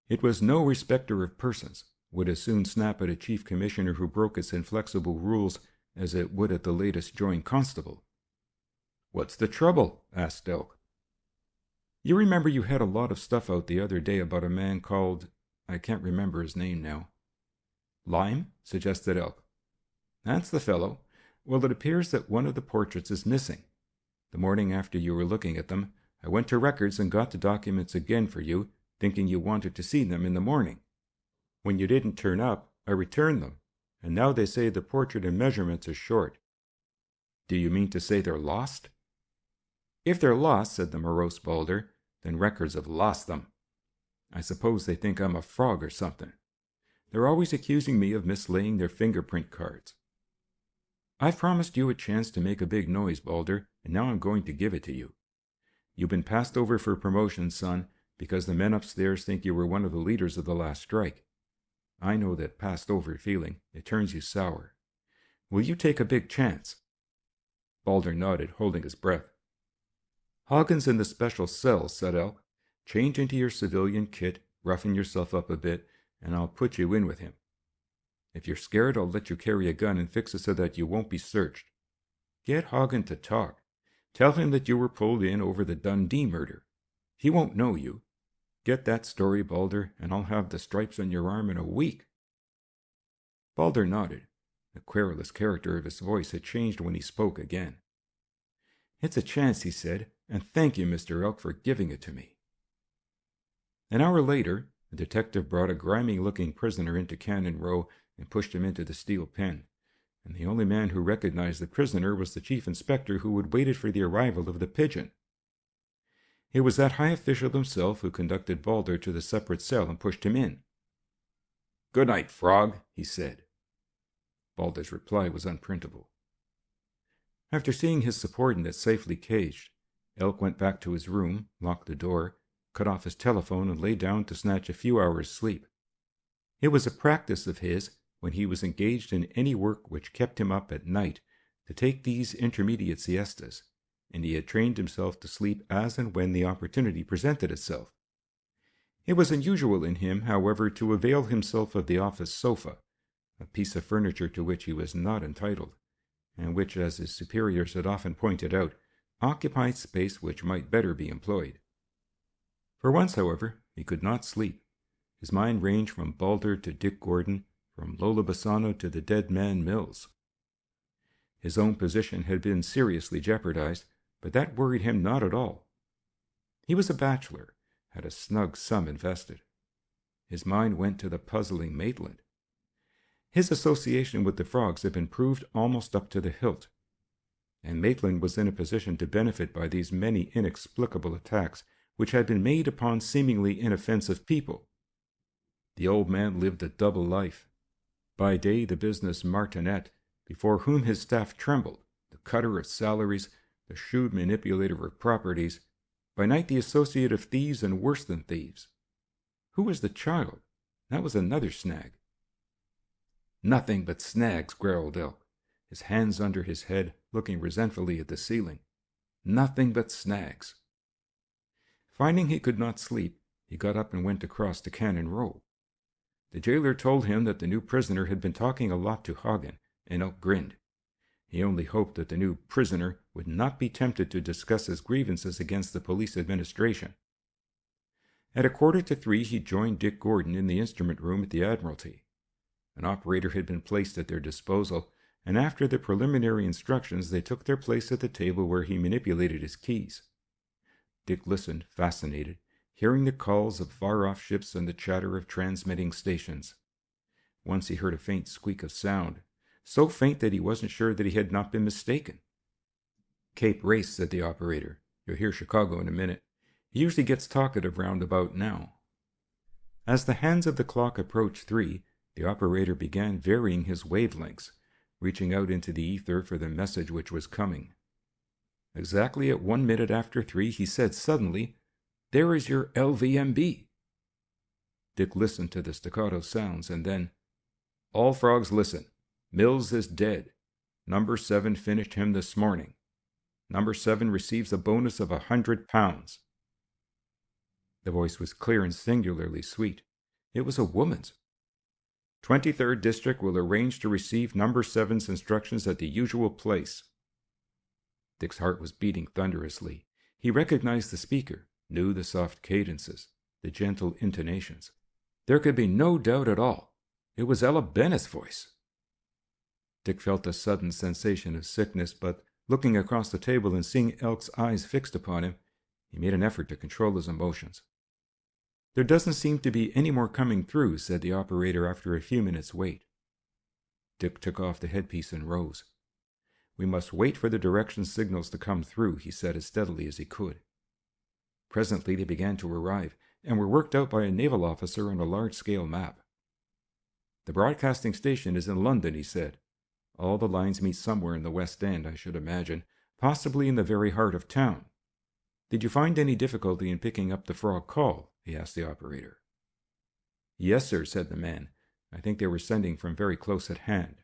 It was no respecter of persons, would as soon snap at a chief commissioner who broke its inflexible rules as it would at the latest joint constable. "What's the trouble?" asked Elk. "You remember you had a lot of stuff out the other day about a man called... I can't remember his name now." "Lime?" suggested Elk. "That's the fellow. Well, it appears that one of the portraits is missing. The morning after you were looking at them, I went to Records and got the documents again for you, thinking you wanted to see them in the morning. When you didn't turn up, I returned them, and now they say the portrait and measurements are short." "Do you mean to say they're lost?" "If they're lost," said the morose Balder, "then Records have lost them. I suppose they think I'm a frog or something. They're always accusing me of mislaying their fingerprint cards. I've promised you a chance to make a big noise, Balder, and now I'm going to give it to you. You've been passed over for promotion, son, because the men upstairs think you were one of the leaders of the last strike. I know that passed over feeling. It turns you sour. Will you take a big chance?" Balder nodded, holding his breath. "Haggen's in the special cell," said Elk. "Change into your civilian kit, roughen yourself up a bit, and I'll put you in with him. If you're scared, I'll let you carry a gun and fix it so that you won't be searched. Get Haggen to talk. Tell him that you were pulled in over the Dundee murder. He won't know you. Get that story, Balder, and I'll have the stripes on your arm in a week." Balder nodded. The querulous character of his voice had changed when he spoke again. "It's a chance," he said, "and thank you, Mr. Elk, for giving it to me." An hour later, a detective brought a grimy-looking prisoner into Cannon Row and pushed him into the steel pen, and the only man who recognized the prisoner was the chief inspector who had waited for the arrival of the Pigeon. It was that high official himself who conducted Balder to the separate cell and pushed him in. "Good night, frog," he said. Balder's reply was unprintable. After seeing his subordinate safely caged, Elk went back to his room, locked the door, cut off his telephone, and lay down to snatch a few hours' sleep. It was a practice of his, when he was engaged in any work which kept him up at night, to take these intermediate siestas, and he had trained himself to sleep as and when the opportunity presented itself. It was unusual in him, however, to avail himself of the office sofa, a piece of furniture to which he was not entitled, and which, as his superiors had often pointed out, occupied space which might better be employed. For once, however, he could not sleep. His mind ranged from Balder to Dick Gordon, from Lola Bassano to the dead man Mills. His own position had been seriously jeopardized, but that worried him not at all. He was a bachelor, had a snug sum invested. His mind went to the puzzling Maitland. His association with the frogs had been proved almost up to the hilt, and Maitland was in a position to benefit by these many inexplicable attacks which had been made upon seemingly inoffensive people. The old man lived a double life. By day, the business martinet, before whom his staff trembled, the cutter of salaries, the shrewd manipulator of properties; by night, the associate of thieves and worse than thieves. Who was the child? That was another snag. Nothing but snags, growled Elk, his hands under his head, looking resentfully at the ceiling. Nothing but snags. Finding he could not sleep, he got up and went across to Cannon Row. The jailer told him that the new prisoner had been talking a lot to Hagn, and Elk grinned. He only hoped that the new prisoner would not be tempted to discuss his grievances against the police administration. At 2:45 he joined Dick Gordon in the instrument room at the Admiralty. An operator had been placed at their disposal, and after the preliminary instructions they took their place at the table where he manipulated his keys. Dick listened, fascinated, hearing the calls of far-off ships and the chatter of transmitting stations. Once he heard a faint squeak of sound, so faint that he wasn't sure that he had not been mistaken. "Cape Race," said the operator. "You'll hear Chicago in a minute. He usually gets talkative round about now." As the hands of the clock approached 3, the operator began varying his wavelengths, reaching out into the ether for the message which was coming. Exactly at 1 minute after 3, he said suddenly, "There is your LVMB." Dick listened to the staccato sounds, and then, "All frogs listen. Mills is dead. Number 7 finished him this morning. Number 7 receives a bonus of £100. The voice was clear and singularly sweet. It was a woman's. 23rd District will arrange to receive Number 7's instructions at the usual place. Dick's heart was beating thunderously. He recognized the speaker, knew the soft cadences, the gentle intonations. There could be no doubt at all. It was Ella Bennett's voice. Dick felt a sudden sensation of sickness, but looking across the table and seeing Elk's eyes fixed upon him, he made an effort to control his emotions. "There doesn't seem to be any more coming through," said the operator after a few minutes' wait. Dick took off the headpiece and rose. "We must wait for the direction signals to come through," he said as steadily as he could. Presently they began to arrive, and were worked out by a naval officer on a large-scale map. "The broadcasting station is in London," he said. "All the lines meet somewhere in the West End, I should imagine, possibly in the very heart of town. Did you find any difficulty in picking up the frog call?" he asked the operator. "Yes, sir," said the man. "I think they were sending from very close at hand."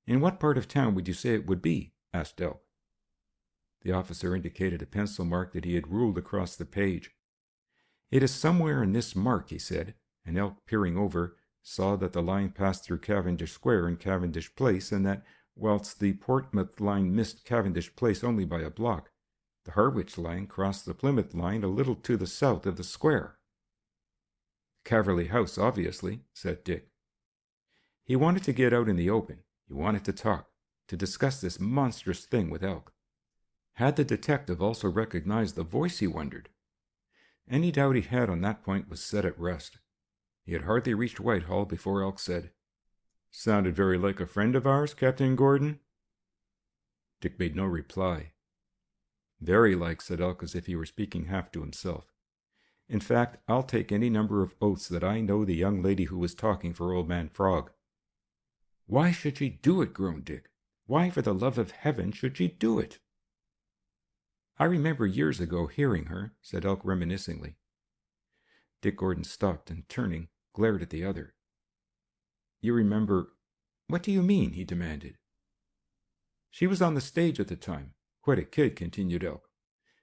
"In what part of town would you say it would be?" asked Elk. The officer indicated a pencil mark that he had ruled across the page. "It is somewhere in this mark," he said, and Elk, peering over, saw that the line passed through Cavendish Square and Cavendish Place, and that, whilst the Portsmouth line missed Cavendish Place only by a block, the Harwich line crossed the Plymouth line a little to the south of the square. "Calverley House, obviously," said Dick. He wanted to get out in the open. He wanted to talk, to discuss this monstrous thing with Elk. Had the detective also recognized the voice, he wondered? Any doubt he had on that point was set at rest. He had hardly reached Whitehall before Elk said, "Sounded very like a friend of ours, Captain Gordon?" Dick made no reply. "Very like," said Elk, as if he were speaking half to himself. "In fact, I'll take any number of oaths that I know the young lady who was talking for Old Man Frog." "Why should she do it?" groaned Dick. "Why, for the love of heaven, should she do it?" "I remember years ago hearing her," said Elk reminiscingly. Dick Gordon stopped and, turning, glared at the other. "You remember? What do you mean?" he demanded. "She was on the stage at the time. Quite a kid," continued Elk.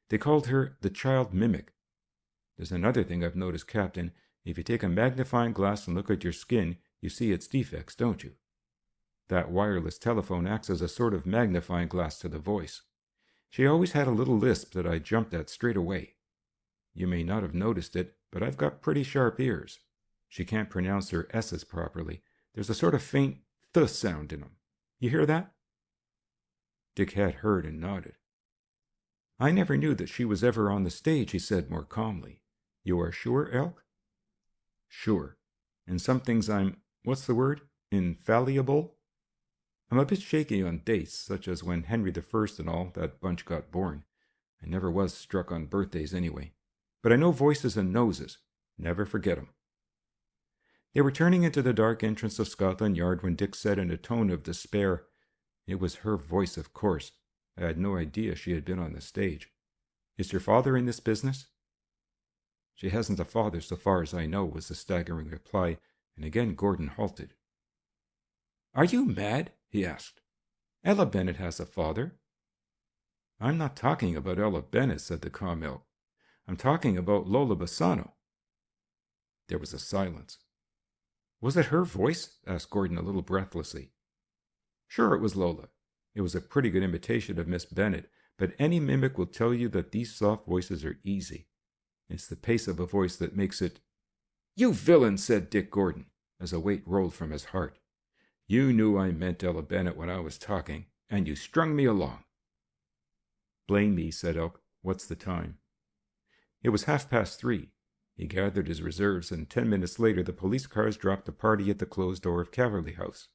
"They called her the Child Mimic. There's another thing I've noticed, Captain. If you take a magnifying glass and look at your skin, you see its defects, don't you? That wireless telephone acts as a sort of magnifying glass to the voice. She always had a little lisp that I jumped at straight away. You may not have noticed it, but I've got pretty sharp ears. She can't pronounce her S's properly. There's a sort of faint th sound in them. You hear that?" Dick had heard and nodded. "I never knew that she was ever on the stage," he said more calmly. "You are sure, Elk?" "Sure. And some things what's the word? Infallible? I'm a bit shaky on dates, such as when Henry I and all that bunch got born. I never was struck on birthdays anyway. But I know voices and noses. Never forget 'em." They were turning into the dark entrance of Scotland Yard when Dick said in a tone of despair, "It was her voice, of course. I had no idea she had been on the stage. Is your father in this business?" She hasn't a father so far as I know, was the staggering reply, and again Gordon halted. Are you mad? He asked. Ella Bennet has a father. I'm not talking about Ella Bennet, said the calm Elk. I'm talking about Lola Bassano. There was a silence. Was it her voice? Asked Gordon a little breathlessly. Sure, it was Lola. It was a pretty good imitation of Miss Bennet, but any mimic will tell you that these soft voices are easy. It's the pace of a voice that makes it. You villain, said Dick Gordon, as a weight rolled from his heart. You knew I meant Ella Bennet when I was talking, and you strung me along. Blame me, said Elk. What's the time? It was 3:30. He gathered his reserves, and 10 minutes later the police cars dropped the party at the closed door of Quarry House.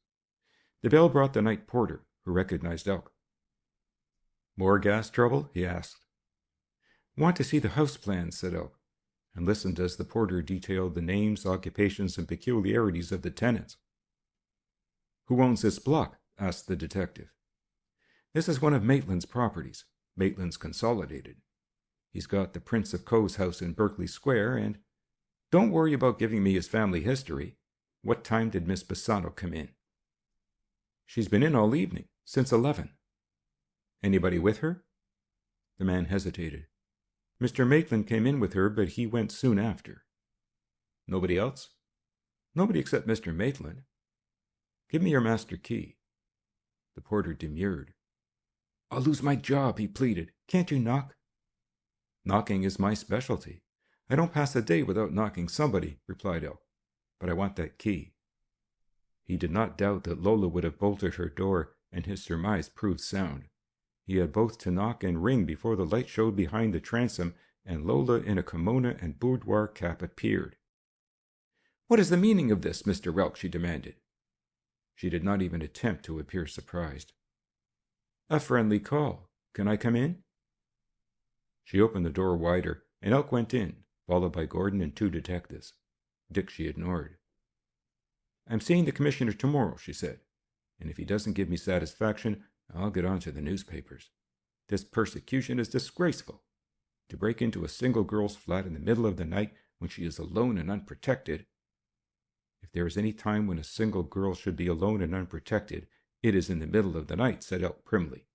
The bell brought the night porter, who recognized Elk. More gas trouble? He asked. Want to see the house plans, said Elk, and listened as the porter detailed the names, occupations, and peculiarities of the tenants. Who owns this block? Asked the detective. This is one of Maitland's properties, Maitland's Consolidated. He's got the Prince of Coe's house in Berkeley Square, and don't worry about giving me his family history. What time did Miss Bassano come in? She's been in all evening, since 11. Anybody with her? The man hesitated. Mr. Maitland came in with her, but he went soon after. Nobody else? Nobody except Mr. Maitland. Give me your master key. The porter demurred. I'll lose my job, he pleaded. Can't you knock? Knocking is my specialty. I don't pass a day without knocking somebody, replied Elk. But I want that key. He did not doubt that Lola would have bolted her door, and his surmise proved sound. He had both to knock and ring before the light showed behind the transom, and Lola in a kimono and boudoir cap appeared. What is the meaning of this, Mr. Elk? She demanded. She did not even attempt to appear surprised. A friendly call. Can I come in? She opened the door wider, and Elk went in, followed by Gordon and 2 detectives. Dick she ignored. I'm seeing the commissioner tomorrow, she said, and if he doesn't give me satisfaction, I'll get on to the newspapers. This persecution is disgraceful. To break into a single girl's flat in the middle of the night when she is alone and unprotected. If there is any time when a single girl should be alone and unprotected, it is in the middle of the night, said Elk primly.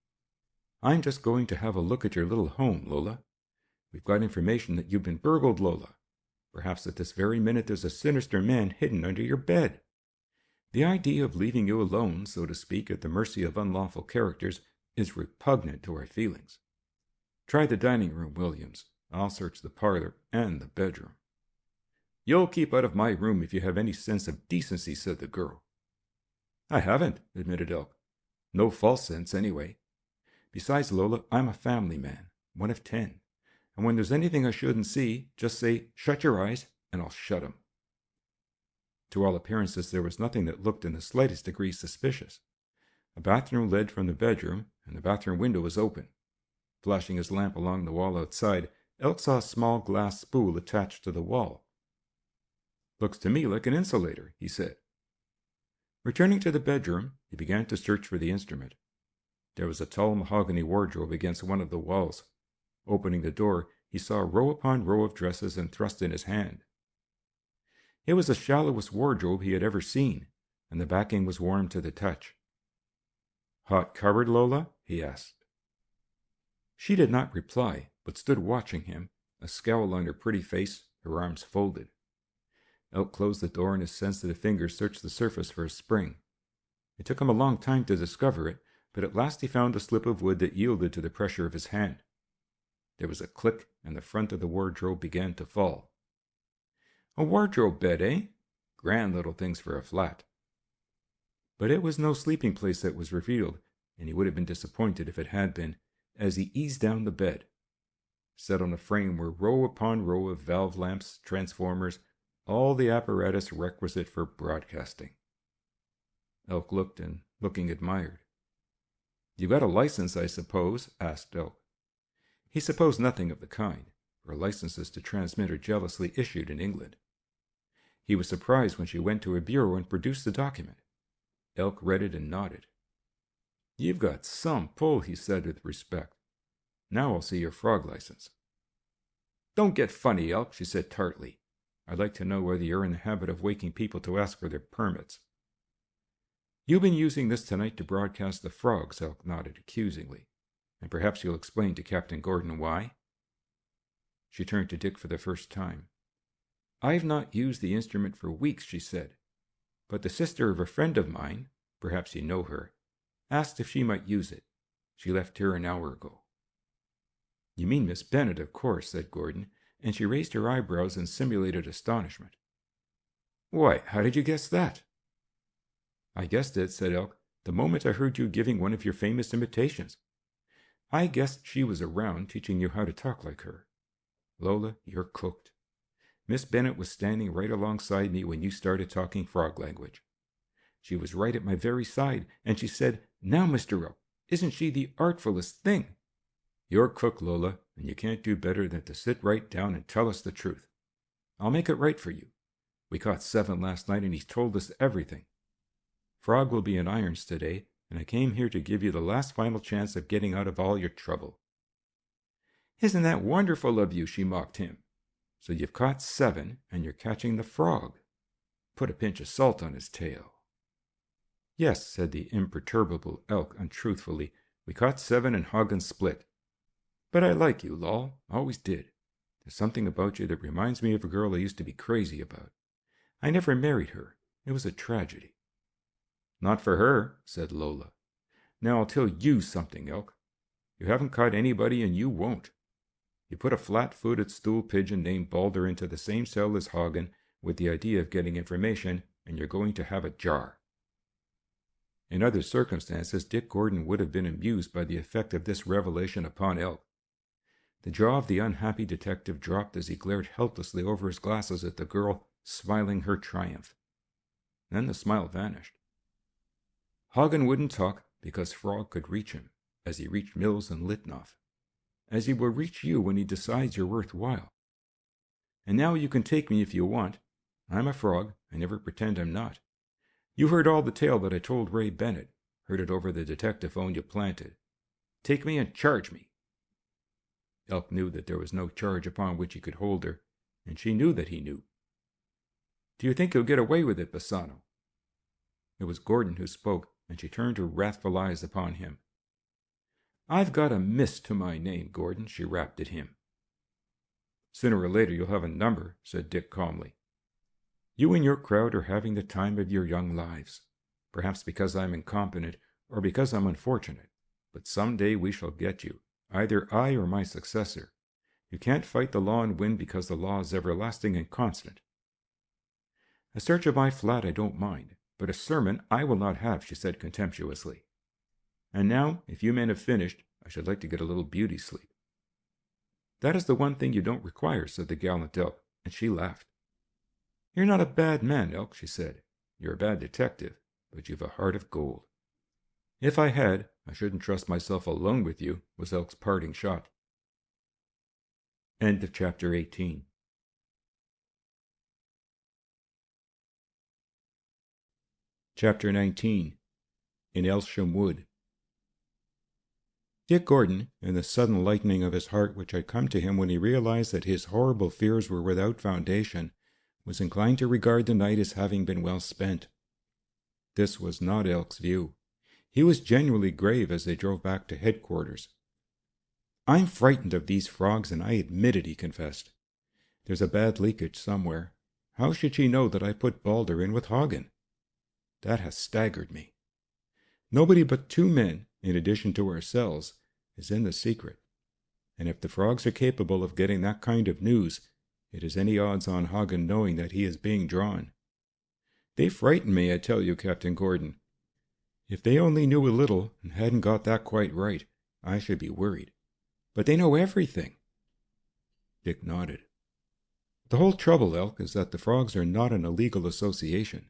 I'm just going to have a look at your little home, Lola. We've got information that you've been burgled, Lola. Perhaps at this very minute there's a sinister man hidden under your bed. The idea of leaving you alone, so to speak, at the mercy of unlawful characters is repugnant to our feelings. Try the dining room, Williams. I'll search the parlor and the bedroom. You'll keep out of my room if you have any sense of decency, said the girl. I haven't, admitted Elk. No false sense, anyway. Besides, Lola, I'm a family man, one of 10. And when there's anything I shouldn't see, just say, shut your eyes, and I'll shut 'em. To all appearances, there was nothing that looked in the slightest degree suspicious. A bathroom led from the bedroom, and the bathroom window was open. Flashing his lamp along the wall outside, Elk saw a small glass spool attached to the wall. Looks to me like an insulator, he said. Returning to the bedroom, he began to search for the instrument. There was a tall mahogany wardrobe against one of the walls. Opening the door, he saw row upon row of dresses and thrust in his hand. It was the shallowest wardrobe he had ever seen, and the backing was warm to the touch. Hot cupboard, Lola? He asked. She did not reply, but stood watching him, a scowl on her pretty face, her arms folded. Elk closed the door and his sensitive fingers searched the surface for a spring. It took him a long time to discover it, but at last he found a slip of wood that yielded to the pressure of his hand. There was a click, and the front of the wardrobe began to fall. A wardrobe bed, eh? Grand little things for a flat. But it was no sleeping place that was revealed, and he would have been disappointed if it had been, as he eased down the bed. Set on a frame were row upon row of valve lamps, transformers, all the apparatus requisite for broadcasting. Elk looked, and looking admired. You got a license, I suppose? Asked Elk. He supposed nothing of the kind, for licenses to transmit are jealously issued in England. He was surprised when she went to a bureau and produced the document. Elk read it and nodded. You've got some pull, he said with respect. Now I'll see your frog license. Don't get funny, Elk, she said tartly. I'd like to know whether you're in the habit of waking people to ask for their permits. You've been using this tonight to broadcast the frogs, Elk nodded accusingly. And perhaps you'll explain to Captain Gordon why? She turned to Dick for the first time. I've not used the instrument for weeks, she said. But the sister of a friend of mine, perhaps you know her, asked if she might use it. She left here an hour ago. You mean Miss Bennet, of course, said Gordon, and she raised her eyebrows in simulated astonishment. Why, how did you guess that? I guessed it, said Elk, the moment I heard you giving one of your famous imitations. I guessed she was around teaching you how to talk like her. Lola, you're cooked. Miss Bennet was standing right alongside me when you started talking frog language. She was right at my very side, and she said, Now, Mr. Elk, isn't she the artfulest thing? You're cook, Lola, and you can't do better than to sit right down and tell us the truth. I'll make it right for you. We caught 7 last night, and he's told us everything. Frog will be in irons today, and I came here to give you the last final chance of getting out of all your trouble. Isn't that wonderful of you, she mocked him. So you've caught 7, and you're catching the frog. Put a pinch of salt on his tail. Yes, said the imperturbable Elk untruthfully, we caught 7 and Hagn split. But I like you, Lol, always did. There's something about you that reminds me of a girl I used to be crazy about. I never married her. It was a tragedy. Not for her, said Lola. Now I'll tell you something, Elk. You haven't caught anybody and you won't. You put a flat-footed stool pigeon named Balder into the same cell as Hagn with the idea of getting information, and you're going to have a jar. In other circumstances, Dick Gordon would have been amused by the effect of this revelation upon Elk. The jaw of the unhappy detective dropped as he glared helplessly over his glasses at the girl, smiling her triumph. Then the smile vanished. Hagn wouldn't talk because Frog could reach him, as he reached Mills and Litnoff, as he will reach you when he decides you're worthwhile. And now you can take me if you want. I'm a frog. I never pretend I'm not. You heard all the tale that I told Ray Bennett, heard it over the detectaphone you planted. Take me and charge me. Elk knew that there was no charge upon which he could hold her, and she knew that he knew. Do you think he'll get away with it, Bassano? It was Gordon who spoke, and she turned her wrathful eyes upon him. I've got a Miss to my name, Gordon, she rapped at him. Sooner or later you'll have a number, said Dick calmly. You and your crowd are having the time of your young lives, perhaps because I'm incompetent or because I'm unfortunate, but some day we shall get you, either I or my successor. You can't fight the law and win because the law is everlasting and constant. A search of my flat I don't mind, but a sermon I will not have, she said contemptuously. And now, if you men have finished, I should like to get a little beauty sleep. That is the one thing you don't require, said the gallant Elk, and she laughed. You're not a bad man, Elk, she said. You're a bad detective, but you've a heart of gold. If I had, I shouldn't trust myself alone with you, was Elk's parting shot. End of chapter 18. Chapter 19. In Elsham Wood. Dick Gordon, in the sudden lightening of his heart which had come to him when he realized that his horrible fears were without foundation, was inclined to regard the night as having been well spent. This was not Elk's view. He was genuinely grave as they drove back to headquarters. I'm frightened of these frogs, and I admit it, he confessed. There's a bad leakage somewhere. How should she know that I put Balder in with Hagn? That has staggered me. Nobody but 2 men, in addition to ourselves, is in the secret. And if the frogs are capable of getting that kind of news, it is any odds on Hagn knowing that he is being drawn. They frighten me, I tell you, Captain Gordon. If they only knew a little and hadn't got that quite right, I should be worried. But they know everything. Dick nodded. The whole trouble, Elk, is that the frogs are not an illegal association.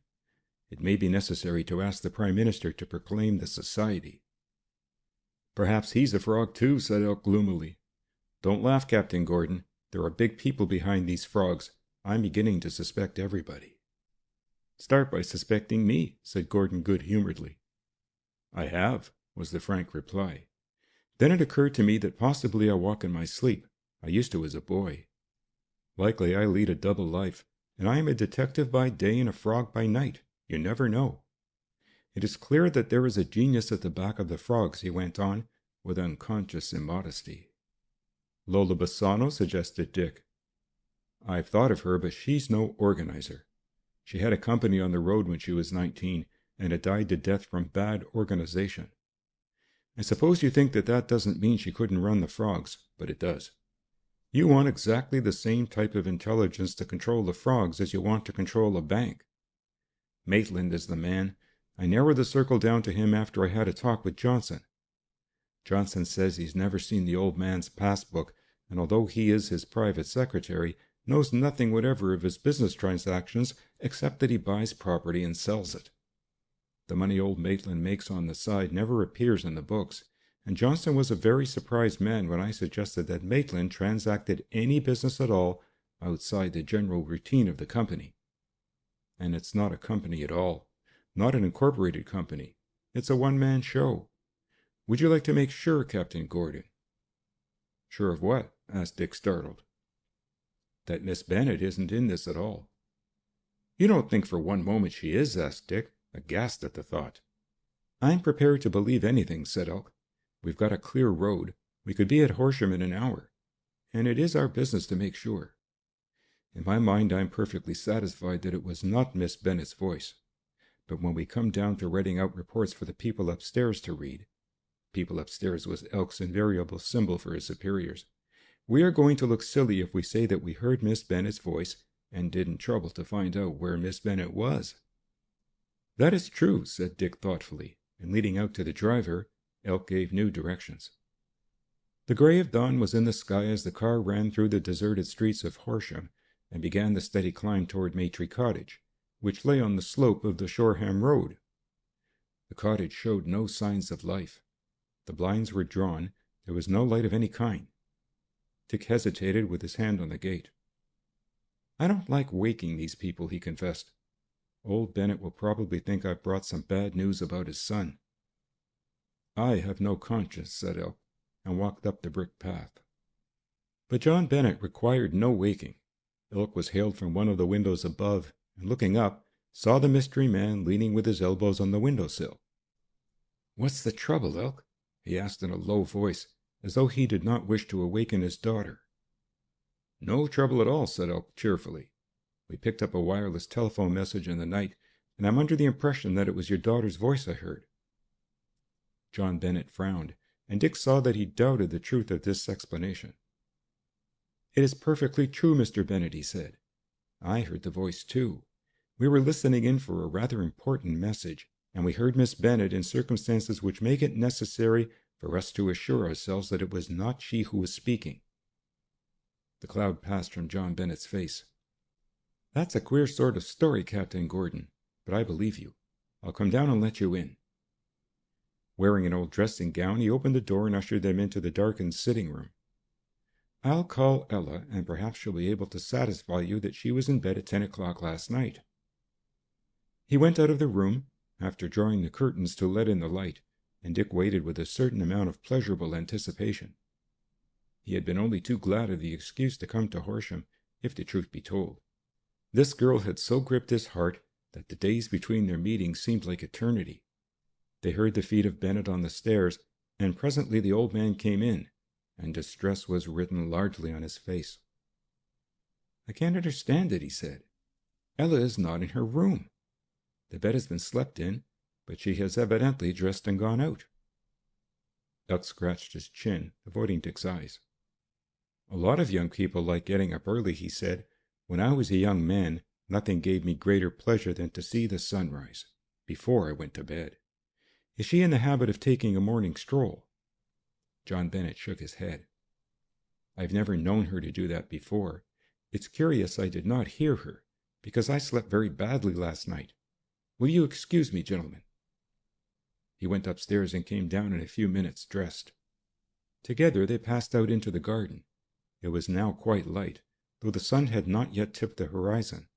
It may be necessary to ask the Prime Minister to proclaim the society. Perhaps he's a frog too, said Elk gloomily. Don't laugh, Captain Gordon. There are big people behind these frogs. I'm beginning to suspect everybody. Start by suspecting me, said Gordon good-humoredly. I have, was the frank reply. Then it occurred to me that possibly I walk in my sleep. I used to as a boy. Likely I lead a double life, and I am a detective by day and a frog by night. You never know. It is clear that there is a genius at the back of the frogs, he went on, with unconscious immodesty. Lola Bassano, suggested Dick. I've thought of her, but she's no organizer. She had a company on the road when she was 19, and it died to death from bad organization. I suppose you think that doesn't mean she couldn't run the frogs, but it does. You want exactly the same type of intelligence to control the frogs as you want to control a bank. Maitland is the man. I narrowed the circle down to him after I had a talk with Johnson. Johnson says he's never seen the old man's passbook, and although he is his private secretary, knows nothing whatever of his business transactions except that he buys property and sells it. The money old Maitland makes on the side never appears in the books, and Johnson was a very surprised man when I suggested that Maitland transacted any business at all outside the general routine of the company. And it's not a company at all, not an incorporated company. It's a one-man show. Would you like to make sure, Captain Gordon? Sure of what? Asked Dick, startled. That Miss Bennet isn't in this at all. You don't think for one moment she is? Asked Dick, aghast at the thought. I'm prepared to believe anything, said Elk. We've got a clear road. We could be at Horsham in an hour, and it is our business to make sure. In my mind, I'm perfectly satisfied that it was not Miss Bennet's voice. But when we come down to writing out reports for the people upstairs to read, people upstairs was Elk's invariable symbol for his superiors, we are going to look silly if we say that we heard Miss Bennet's voice and didn't trouble to find out where Miss Bennet was. That is true, said Dick thoughtfully, and leading out to the driver, Elk gave new directions. The gray of dawn was in the sky as the car ran through the deserted streets of Horsham and began the steady climb toward Maytree Cottage, which lay on the slope of the Shoreham Road. The cottage showed no signs of life. The blinds were drawn. There was no light of any kind. Dick hesitated with his hand on the gate. I don't like waking these people, he confessed. Old Bennet will probably think I've brought some bad news about his son. I have no conscience, said Elk, and walked up the brick path. But John Bennet required no waking. Elk was hailed from one of the windows above, and looking up, saw the mystery man leaning with his elbows on the windowsill. What's the trouble, Elk? He asked in a low voice, as though he did not wish to awaken his daughter. No trouble at all, said Elk cheerfully. We picked up a wireless telephone message in the night, and I'm under the impression that it was your daughter's voice I heard. John Bennet frowned, and Dick saw that he doubted the truth of this explanation. It is perfectly true, Mr. Bennet, he said. I heard the voice, too. We were listening in for a rather important message, and we heard Miss Bennet in circumstances which make it necessary for us to assure ourselves that it was not she who was speaking. The cloud passed from John Bennet's face. That's a queer sort of story, Captain Gordon, but I believe you. I'll come down and let you in. Wearing an old dressing gown, he opened the door and ushered them into the darkened sitting room. I'll call Ella, and perhaps she'll be able to satisfy you that she was in bed at 10 o'clock last night. He went out of the room, after drawing the curtains to let in the light, and Dick waited with a certain amount of pleasurable anticipation. He had been only too glad of the excuse to come to Horsham, if the truth be told. This girl had so gripped his heart that the days between their meetings seemed like eternity. They heard the feet of Bennet on the stairs, and presently the old man came in, and distress was written largely on his face. I can't understand it, he said. Ella is not in her room. The bed has been slept in, but she has evidently dressed and gone out. Elk scratched his chin, avoiding Dick's eyes. A lot of young people like getting up early, he said. When I was a young man, nothing gave me greater pleasure than to see the sunrise, before I went to bed. Is she in the habit of taking a morning stroll? John Bennet shook his head. I've never known her to do that before. It's curious I did not hear her, because I slept very badly last night. Will you excuse me, gentlemen? He went upstairs and came down in a few minutes, dressed. Together they passed out into the garden. It was now quite light, though the sun had not yet tipped the horizon.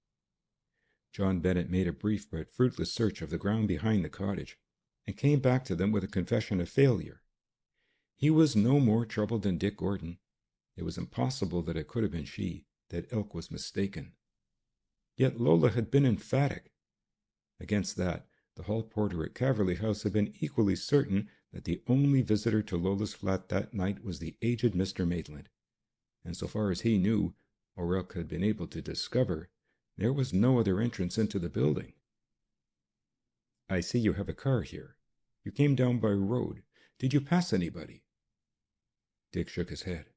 John Bennet made a brief but fruitless search of the ground behind the cottage, and came back to them with a confession of failure. He was no more troubled than Dick Gordon. It was impossible that it could have been she, that Elk was mistaken. Yet Lola had been emphatic. Against that, the hall porter at Calverley House had been equally certain that the only visitor to Lola's flat that night was the aged Mr. Maitland, and so far as he knew, or Elk had been able to discover, there was no other entrance into the building. "I see you have a car here. You came down by road. Did you pass anybody?" Dick shook his head.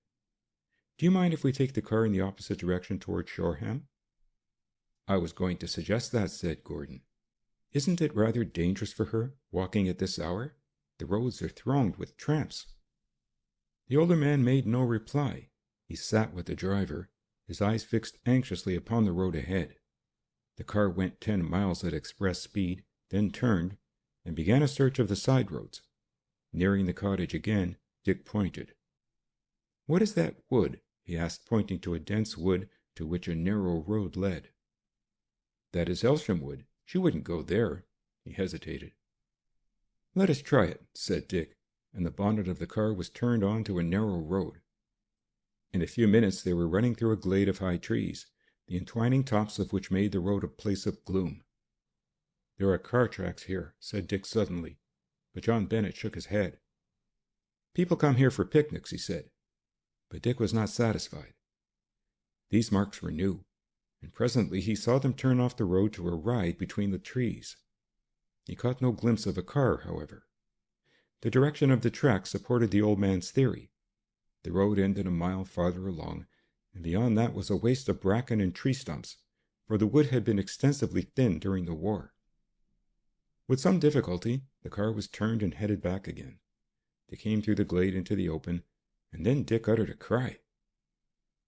"Do you mind if we take the car in the opposite direction toward Shoreham?" "I was going to suggest that," said Gordon. "Isn't it rather dangerous for her, walking at this hour? The roads are thronged with tramps." The older man made no reply. He sat with the driver, his eyes fixed anxiously upon the road ahead. The car went 10 miles at express speed, then turned, and began a search of the side roads. Nearing the cottage again, Dick pointed. "What is that wood?" he asked, pointing to a dense wood to which a narrow road led. "That is Elsham Wood. She wouldn't go there." He hesitated. "Let us try it," said Dick, and the bonnet of the car was turned on to a narrow road. In a few minutes they were running through a glade of high trees, the entwining tops of which made the road a place of gloom. "There are car tracks here," said Dick suddenly, but John Bennet shook his head. "People come here for picnics," he said, but Dick was not satisfied. These marks were new, and presently he saw them turn off the road to a ride between the trees. He caught no glimpse of a car, however. The direction of the track supported the old man's theory. The road ended a mile farther along, and beyond that was a waste of bracken and tree stumps, for the wood had been extensively thinned during the war. With some difficulty, the car was turned and headed back again. They came through the glade into the open, and then Dick uttered a cry.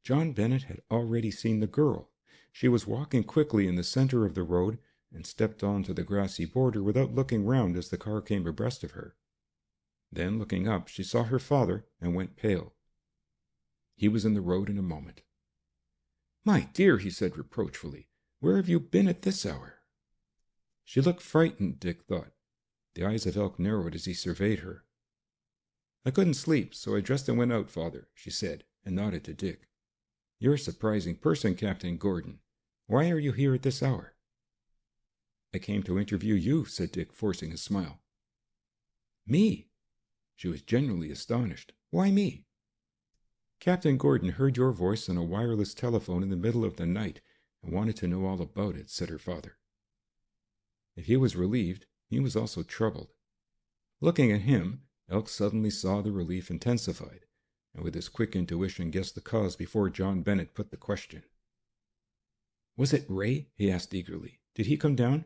John Bennet had already seen the girl. She was walking quickly in the center of the road and stepped onto the grassy border without looking round as the car came abreast of her. Then, looking up, she saw her father and went pale. He was in the road in a moment. "My dear," he said reproachfully, "where have you been at this hour?" She looked frightened, Dick thought. The eyes of Elk narrowed as he surveyed her. "I couldn't sleep, so I dressed and went out, father," she said, and nodded to Dick. "You're a surprising person, Captain Gordon. Why are you here at this hour?" "I came to interview you," said Dick, forcing a smile. "Me?" She was genuinely astonished. "Why me?" "Captain Gordon heard your voice on a wireless telephone in the middle of the night and wanted to know all about it," said her father. If he was relieved, he was also troubled. Looking at him, Elk suddenly saw the relief intensified, and with his quick intuition guessed the cause before John Bennet put the question. "Was it Ray?" he asked eagerly. "Did he come down?"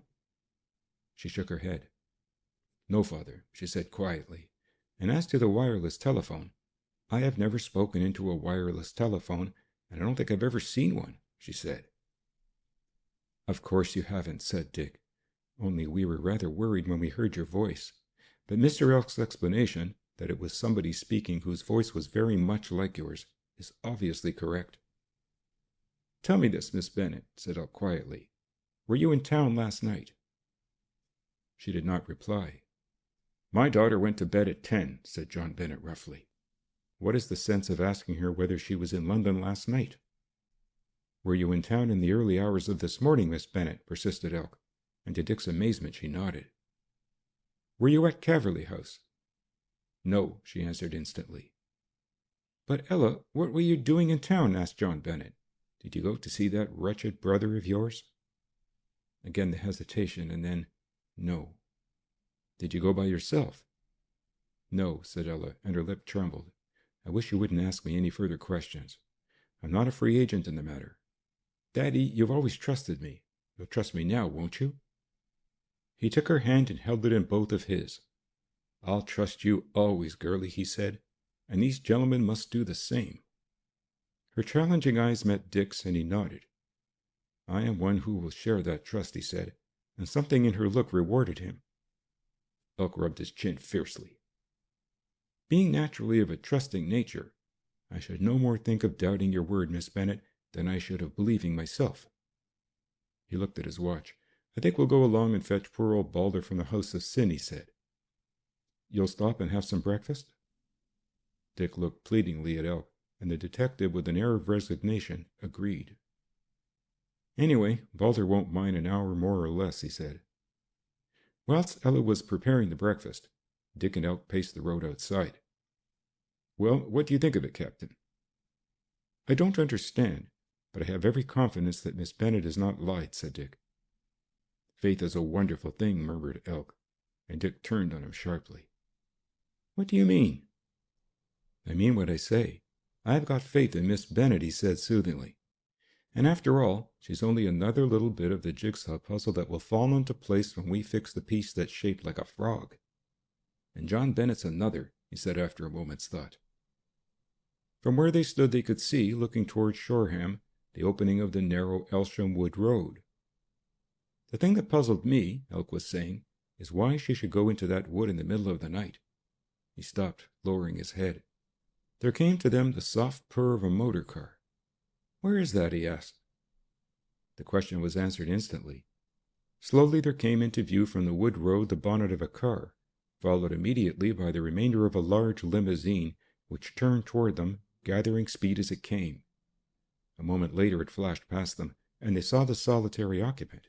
She shook her head. "No, father," she said quietly. "And as to the wireless telephone, I have never spoken into a wireless telephone, and I don't think I've ever seen one," she said. "Of course you haven't," said Dick. "Only we were rather worried when we heard your voice. But Mr. Elk's explanation, that it was somebody speaking whose voice was very much like yours, is obviously correct." "Tell me this, Miss Bennet," said Elk quietly. "Were you in town last night?" She did not reply. "My daughter went to bed at 10, said John Bennet roughly. "What is the sense of asking her whether she was in London last night?" "Were you in town in the early hours of this morning, Miss Bennet?" persisted Elk, and to Dick's amazement she nodded. "Were you at Calverley House?" "No," she answered instantly. "But Ella, what were you doing in town?" asked John Bennet. "Did you go to see that wretched brother of yours?" Again the hesitation, and then, "No." "Did you go by yourself?" "No," said Ella, and her lip trembled. "I wish you wouldn't ask me any further questions. I'm not a free agent in the matter. Daddy, you've always trusted me. You'll trust me now, won't you?" He took her hand and held it in both of his. "I'll trust you always, girlie," he said, "and these gentlemen must do the same." Her challenging eyes met Dick's, and he nodded. "I am one who will share that trust," he said, and something in her look rewarded him. Elk rubbed his chin fiercely. "Being naturally of a trusting nature, I should no more think of doubting your word, Miss Bennet, than I should of believing myself." He looked at his watch. "I think we'll go along and fetch poor old Balder from the house of sin," he said. "You'll stop and have some breakfast?" Dick looked pleadingly at Elk. and the detective, with an air of resignation, agreed. "Anyway, Balder won't mind an hour more or less," he said. Whilst Ella was preparing the breakfast, Dick and Elk paced the road outside. "Well, what do you think of it, Captain?" "I don't understand, but I have every confidence that Miss Bennet has not lied," said Dick. "Faith is a wonderful thing," murmured Elk, and Dick turned on him sharply. "What do you mean?" "I mean what I say. I have got faith in Miss Bennet," he said soothingly. "And after all, she's only another little bit of the jigsaw puzzle that will fall into place when we fix the piece that's shaped like a frog. And John Bennet's another," he said after a moment's thought. From where they stood they could see, looking towards Shoreham, the opening of the narrow Elsham Wood road. "The thing that puzzled me," Elk was saying, "is why she should go into that wood in the middle of the night." He stopped, lowering his head. There came to them the soft purr of a motor car. "Where is that?" he asked. The question was answered instantly. Slowly there came into view from the wood road the bonnet of a car, followed immediately by the remainder of a large limousine, which turned toward them, gathering speed as it came. A moment later it flashed past them, and they saw the solitary occupant.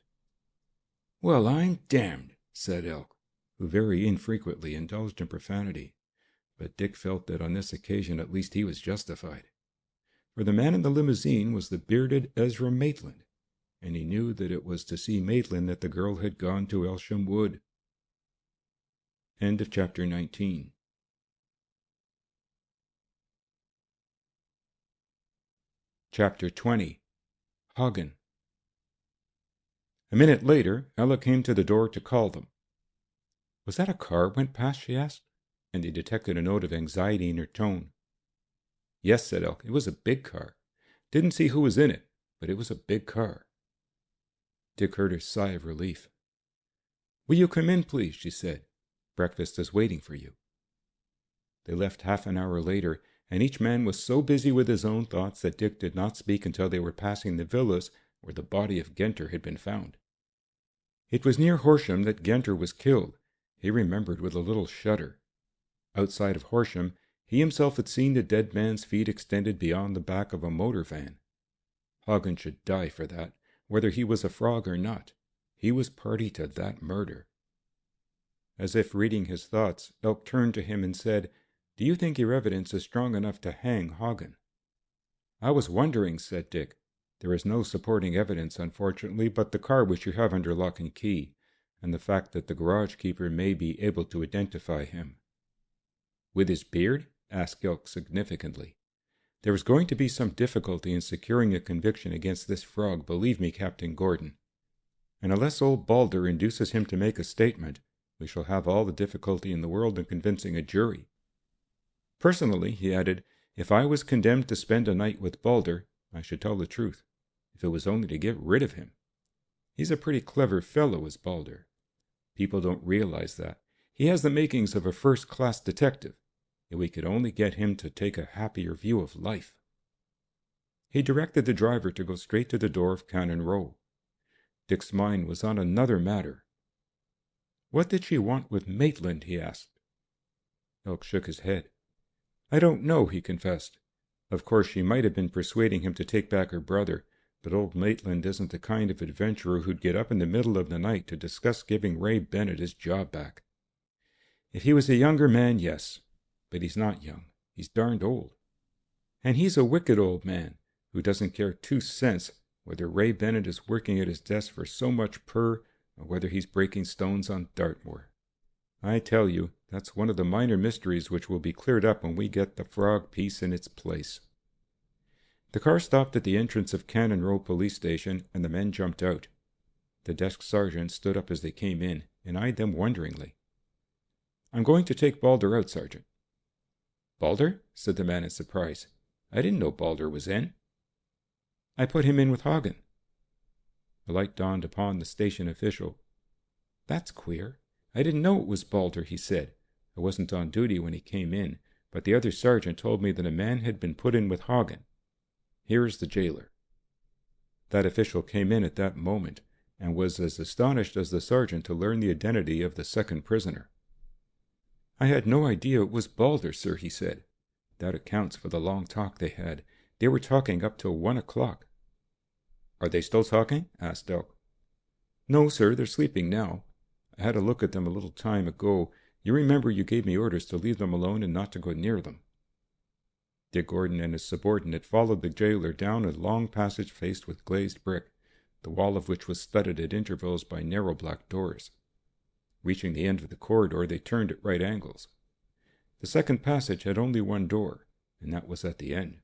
"Well, I'm damned," said Elk, who very infrequently indulged in profanity, but Dick felt that on this occasion at least he was justified. For the man in the limousine was the bearded Ezra Maitland, and he knew that it was to see Maitland that the girl had gone to Elsham Wood. End of chapter 19. Chapter 20. Hagn. A minute later, Ella came to the door to call them. "Was that a car went past?" she asked, and they detected a note of anxiety in her tone. "Yes," said Elk, "it was a big car. Didn't see who was in it, but it was a big car." Dick heard her sigh of relief. "Will you come in, please?" she said. "Breakfast is waiting for you." They left half an hour later, and each man was so busy with his own thoughts that Dick did not speak until they were passing the villas where the body of Genter had been found. It was near Horsham that Genter was killed, he remembered with a little shudder. Outside of Horsham, he himself had seen the dead man's feet extended beyond the back of a motor van. Hagn should die for that, whether he was a frog or not. He was party to that murder. As if reading his thoughts, Elk turned to him and said, "Do you think your evidence is strong enough to hang Hagn?" "I was wondering," said Dick. "There is no supporting evidence, unfortunately, but the car which you have under lock and key, and the fact that the garage keeper may be able to identify him." "With his beard?" asked Elk significantly. "There is going to be some difficulty in securing a conviction against this frog, believe me, Captain Gordon. And unless old Balder induces him to make a statement, we shall have all the difficulty in the world in convincing a jury. Personally," he added, "if I was condemned to spend a night with Balder, I should tell the truth, if it was only to get rid of him. He's a pretty clever fellow, is Balder. People don't realize that. He has the makings of a first-class detective, and we could only get him to take a happier view of life." He directed the driver to go straight to the door of Cannon Row. Dick's mind was on another matter. "What did she want with Maitland?" he asked. Elk shook his head. "I don't know," he confessed. "Of course, she might have been persuading him to take back her brother, but old Maitland isn't the kind of adventurer who'd get up in the middle of the night to discuss giving Ray Bennett his job back. If he was a younger man, yes, but he's not young. He's darned old. And he's a wicked old man who doesn't care 2 cents whether Ray Bennett is working at his desk for so much per or whether he's breaking stones on Dartmoor. I tell you, that's one of the minor mysteries which will be cleared up when we get the frog piece in its place." The car stopped at the entrance of Cannon Row Police Station, and the men jumped out. The desk sergeant stood up as they came in, and eyed them wonderingly. "I'm going to take Balder out, Sergeant." "Balder?" said the man in surprise. "I didn't know Balder was in." "I put him in with Hagn." A light dawned upon the station official. "That's queer. I didn't know it was Balder," he said. "I wasn't on duty when he came in, but the other sergeant told me that a man had been put in with Hagn. Here is the jailer." That official came in at that moment, and was as astonished as the sergeant to learn the identity of the second prisoner. "I had no idea it was Balder, sir," he said. That accounts for the long talk they had. They were talking up till 1 o'clock. Are they still talking? Asked Elk. No, sir, they're sleeping now. I had a look at them a little time ago. You remember you gave me orders to leave them alone and not to go near them. Dick Gordon and his subordinate followed the jailer down a long passage faced with glazed brick, the wall of which was studded at intervals by narrow black doors. Reaching the end of the corridor, they turned at right angles. The second passage had only one door, and that was at the end.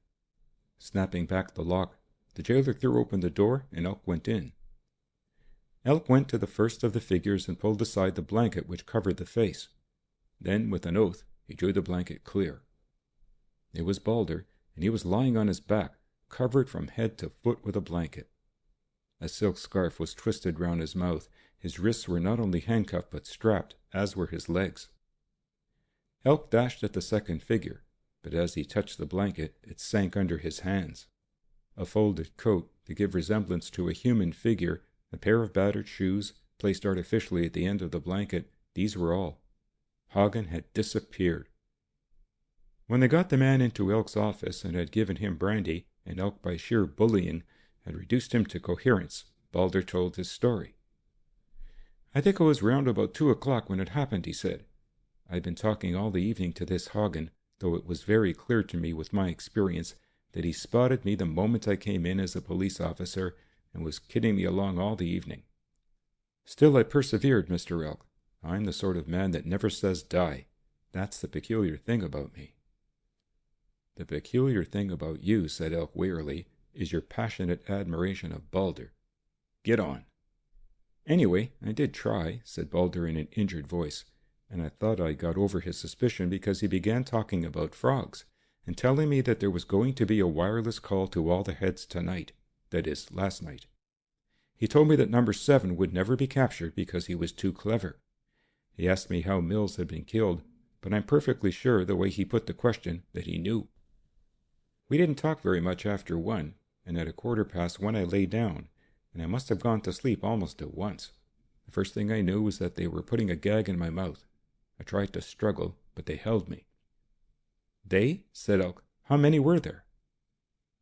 Snapping back the lock, the jailer threw open the door, and Elk went in. Elk went to the first of the figures and pulled aside the blanket which covered the face. Then, with an oath, he drew the blanket clear. It was Balder, and he was lying on his back, covered from head to foot with a blanket. A silk scarf was twisted round his mouth. His wrists were not only handcuffed but strapped, as were his legs. Elk dashed at the second figure, but as he touched the blanket, it sank under his hands. A folded coat, to give resemblance to a human figure, a pair of battered shoes, placed artificially at the end of the blanket, these were all. Hagn had disappeared. When they got the man into Elk's office and had given him brandy, and Elk by sheer bullying had reduced him to coherence, Balder told his story. I think it was round about 2 o'clock when it happened, he said. I'd been talking all the evening to this Hagn, though it was very clear to me with my experience that he spotted me the moment I came in as a police officer and was kidding me along all the evening. Still I persevered, Mr. Elk. I'm the sort of man that never says die. That's the peculiar thing about me. The peculiar thing about you, said Elk wearily, is your passionate admiration of Balder. Get on. Anyway, I did try, said Balder in an injured voice, and I thought I got over his suspicion because he began talking about frogs, and telling me that there was going to be a wireless call to all the heads tonight, that is, last night. He told me that number 7 would never be captured because he was too clever. He asked me how Mills had been killed, but I'm perfectly sure, the way he put the question, that he knew. We didn't talk very much after 1, and at 1:15 I lay down, and I must have gone to sleep almost at once. The first thing I knew was that they were putting a gag in my mouth. I tried to struggle, but they held me. They? Said Elk. How many were there?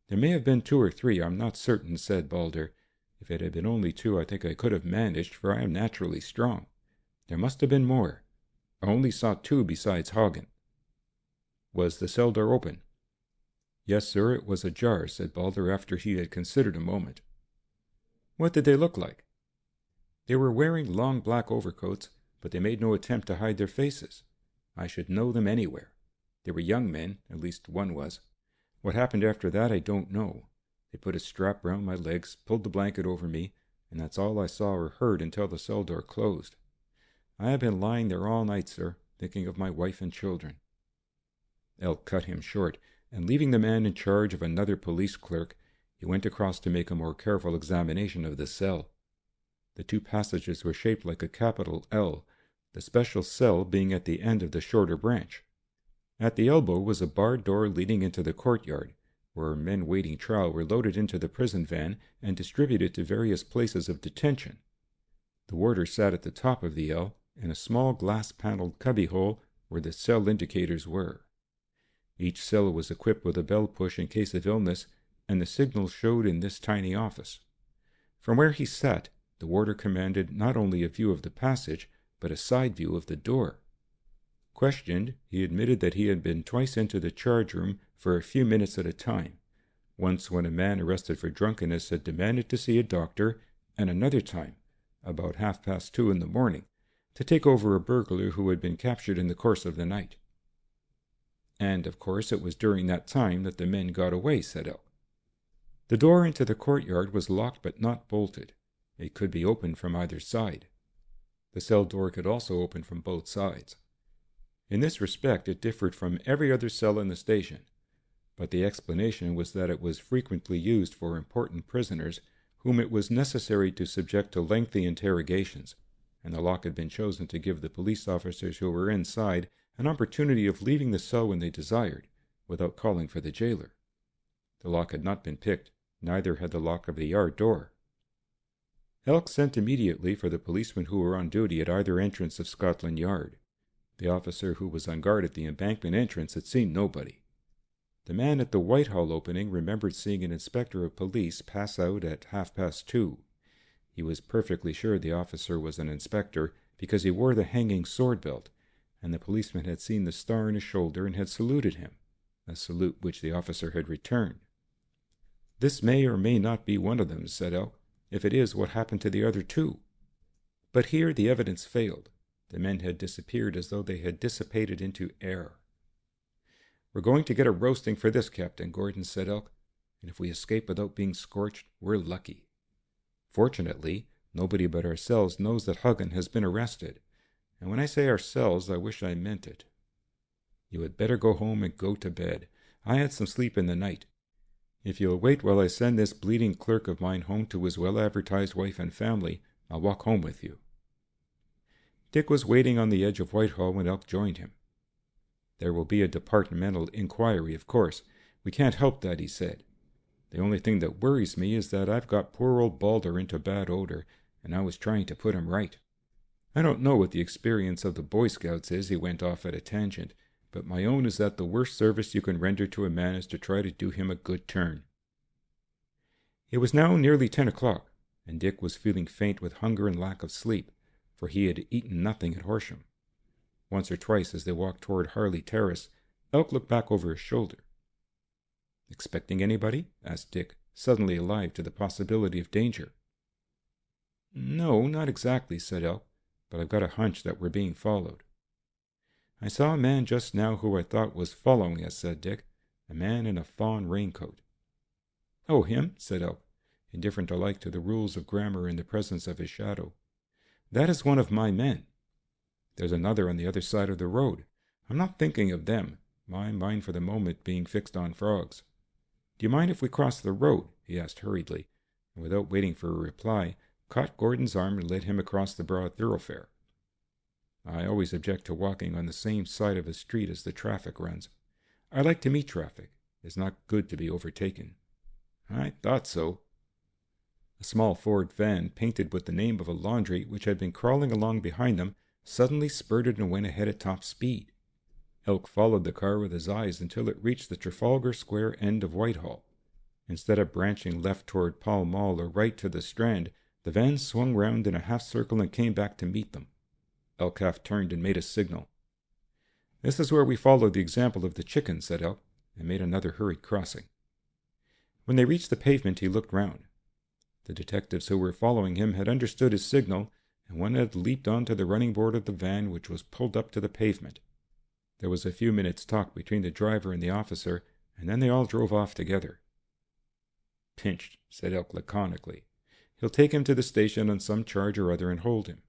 There may have been 2 or 3, I'm not certain, said Balder. If it had been only 2, I think I could have managed, for I am naturally strong. There must have been more. I only saw 2 besides Hagn. Was the cell door open? Yes, sir, it was ajar, said Balder after he had considered a moment. What did they look like? They were wearing long black overcoats, but they made no attempt to hide their faces. I should know them anywhere. They were young men, at least one was. What happened after that I don't know. They put a strap round my legs, pulled the blanket over me, and that's all I saw or heard until the cell door closed. I have been lying there all night, sir, thinking of my wife and children. Elk cut him short, and leaving the man in charge of another police clerk, he went across to make a more careful examination of the cell. The 2 passages were shaped like a capital L, the special cell being at the end of the shorter branch. At the elbow was a barred door leading into the courtyard, where men waiting trial were loaded into the prison van and distributed to various places of detention. The warder sat at the top of the L, in a small glass-paneled cubbyhole where the cell indicators were. Each cell was equipped with a bell push in case of illness, and the signal showed in this tiny office. From where he sat, the warder commanded not only a view of the passage, but a side view of the door. Questioned, he admitted that he had been twice into the charge room for a few minutes at a time, once when a man arrested for drunkenness had demanded to see a doctor, and another time, about 2:30 in the morning, to take over a burglar who had been captured in the course of the night. And, of course, it was during that time that the men got away, said Elk. The door into the courtyard was locked but not bolted. It could be opened from either side. The cell door could also open from both sides. In this respect it differed from every other cell in the station, but the explanation was that it was frequently used for important prisoners whom it was necessary to subject to lengthy interrogations, and the lock had been chosen to give the police officers who were inside an opportunity of leaving the cell when they desired, without calling for the jailer. The lock had not been picked, neither had the lock of the yard door. Elk sent immediately for the policemen who were on duty at either entrance of Scotland Yard. The officer who was on guard at the embankment entrance had seen nobody. The man at the Whitehall opening remembered seeing an inspector of police pass out at 2:30. He was perfectly sure the officer was an inspector because he wore the hanging sword belt, and the policeman had seen the star on his shoulder and had saluted him, a salute which the officer had returned. "This may or may not be one of them," said Elk. "If it is, what happened to the other two?" But here the evidence failed. The men had disappeared as though they had dissipated into air. "We're going to get a roasting for this, Captain Gordon," said Elk, "and if we escape without being scorched, we're lucky. Fortunately, nobody but ourselves knows that Hagn has been arrested, and when I say ourselves, I wish I meant it. You had better go home and go to bed. I had some sleep in the night. If you'll wait while I send this bleeding clerk of mine home to his well-advertised wife and family, I'll walk home with you." Dick was waiting on the edge of Whitehall when Elk joined him. "There will be a departmental inquiry, of course. We can't help that," he said. "The only thing that worries me is that I've got poor old Balder into bad odor, and I was trying to put him right. I don't know what the experience of the Boy Scouts is," he went off at a tangent, "but my own is that the worst service you can render to a man is to try to do him a good turn." It was now nearly 10 o'clock, and Dick was feeling faint with hunger and lack of sleep, for he had eaten nothing at Horsham. Once or twice as they walked toward Harley Terrace, Elk looked back over his shoulder. "Expecting anybody?" asked Dick, suddenly alive to the possibility of danger. "No, not exactly," said Elk, "but I've got a hunch that we're being followed." "I saw a man just now who I thought was following us," said Dick, "a man in a fawn raincoat." "Oh, him?" said Elk, indifferent alike to the rules of grammar in the presence of his shadow. "That is one of my men. There's another on the other side of the road. I'm not thinking of them, my mind for the moment being fixed on frogs. Do you mind if we cross the road?" he asked hurriedly, and without waiting for a reply, caught Gordon's arm and led him across the broad thoroughfare. "I always object to walking on the same side of a street as the traffic runs. I like to meet traffic. It's not good to be overtaken." "I thought so." A small Ford van, painted with the name of a laundry which had been crawling along behind them, suddenly spurted and went ahead at top speed. Elk followed the car with his eyes until it reached the Trafalgar Square end of Whitehall. Instead of branching left toward Pall Mall or right to the Strand, the van swung round in a half-circle and came back to meet them. Elk half turned and made a signal. "This is where we follow the example of the chicken," said Elk, and made another hurried crossing. When they reached the pavement, he looked round. The detectives who were following him had understood his signal, and one had leaped onto the running board of the van, which was pulled up to the pavement. There was a few minutes' talk between the driver and the officer, and then they all drove off together. "Pinched," said Elk laconically. "He'll take him to the station on some charge or other and hold him.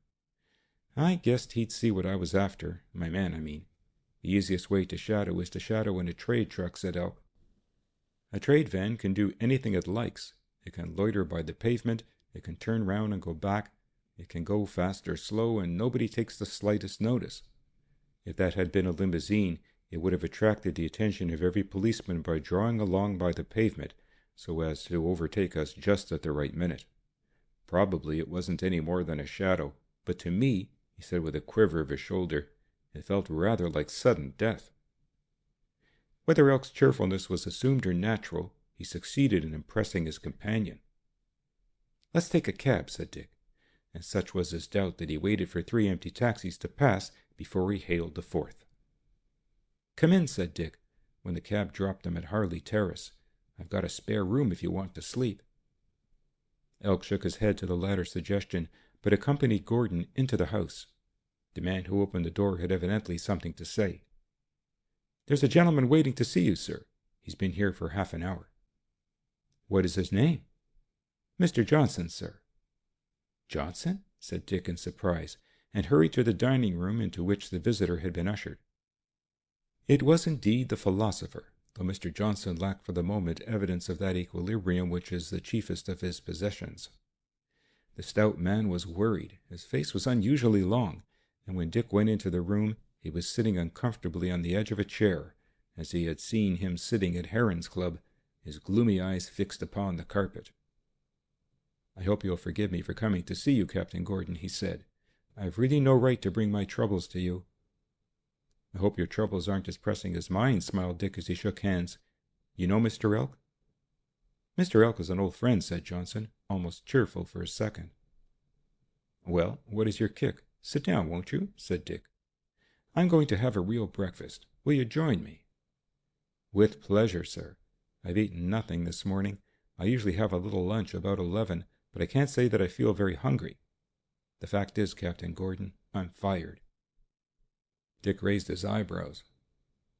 I guessed he'd see what I was after, my man, I mean. The easiest way to shadow is to shadow in a trade truck," said Elk. "A trade van can do anything it likes. It can loiter by the pavement, it can turn round and go back, it can go fast or slow, and nobody takes the slightest notice. If that had been a limousine, it would have attracted the attention of every policeman by drawing along by the pavement, so as to overtake us just at the right minute. Probably it wasn't any more than a shadow, but to me," he said with a quiver of his shoulder, "it felt rather like sudden death." Whether Elk's cheerfulness was assumed or natural, he succeeded in impressing his companion. "Let's take a cab," said Dick, and such was his doubt that he waited for 3 empty taxis to pass before he hailed the 4th. "Come in," said Dick, when the cab dropped them at Harley Terrace. "I've got a spare room if you want to sleep." Elk shook his head to the latter's suggestion, but accompanied Gordon into the house. The man who opened the door had evidently something to say. "There's a gentleman waiting to see you, sir. He's been here for half an hour." "What is his name?" "Mr. Johnson, sir." "Johnson?" said Dick in surprise, and hurried to the dining room into which the visitor had been ushered. It was indeed the philosopher, though Mr. Johnson lacked for the moment evidence of that equilibrium which is the chiefest of his possessions. The stout man was worried, his face was unusually long, and when Dick went into the room, he was sitting uncomfortably on the edge of a chair, as he had seen him sitting at Heron's Club, his gloomy eyes fixed upon the carpet. "I hope you'll forgive me for coming to see you, Captain Gordon," he said. "I've really no right to bring my troubles to you." "I hope your troubles aren't as pressing as mine," smiled Dick as he shook hands. You know Mr. Elk?" "Mr. Elk is an old friend," said Johnson, almost cheerful for a second. "Well, what is your kick? Sit down, won't you?" said Dick. "I'm going to have a real breakfast. Will you join me?" "With pleasure, sir. I've eaten nothing this morning. I usually have a little lunch about 11, but I can't say that I feel very hungry. The fact is, Captain Gordon, I'm fired." Dick raised his eyebrows.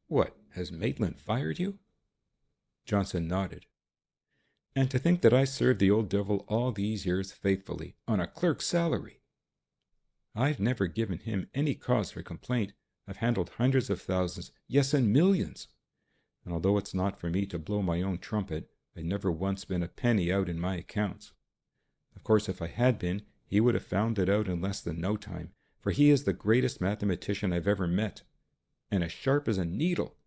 "What, has Maitland fired you?" Johnson nodded. "And to think that I served the old devil all these years faithfully, on a clerk's salary! I've never given him any cause for complaint. I've handled hundreds of thousands, yes, and millions. And although it's not for me to blow my own trumpet, I've never once been a penny out in my accounts. Of course, if I had been, he would have found it out in less than no time, for he is the greatest mathematician I've ever met, and as sharp as a needle.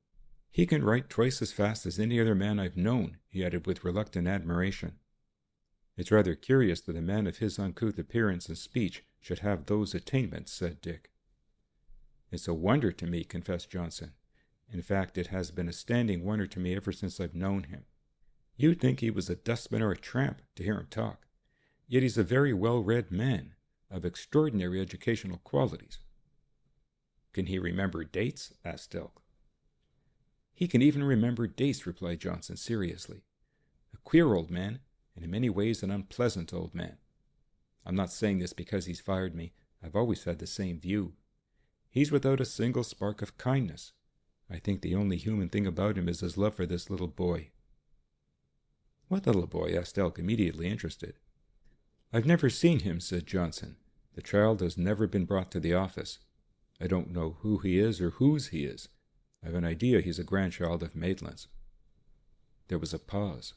He can write twice as fast as any other man I've known," he added with reluctant admiration. "It's rather curious that a man of his uncouth appearance and speech should have those attainments," said Dick. "It's a wonder to me," confessed Johnson. "In fact, it has been a standing wonder to me ever since I've known him. You'd think he was a dustman or a tramp to hear him talk. Yet he's a very well-read man, of extraordinary educational qualities." "Can he remember dates?" asked Elk. "He can even remember dates," replied Johnson seriously. "A queer old man, and in many ways an unpleasant old man. I'm not saying this because he's fired me. I've always had the same view. He's without a single spark of kindness. I think the only human thing about him is his love for this little boy." "What little boy?" asked Elk, immediately interested. "I've never seen him," said Johnson. "The child has never been brought to the office. I don't know who he is or whose he is. I've an idea he's a grandchild of Maitland's." There was a pause.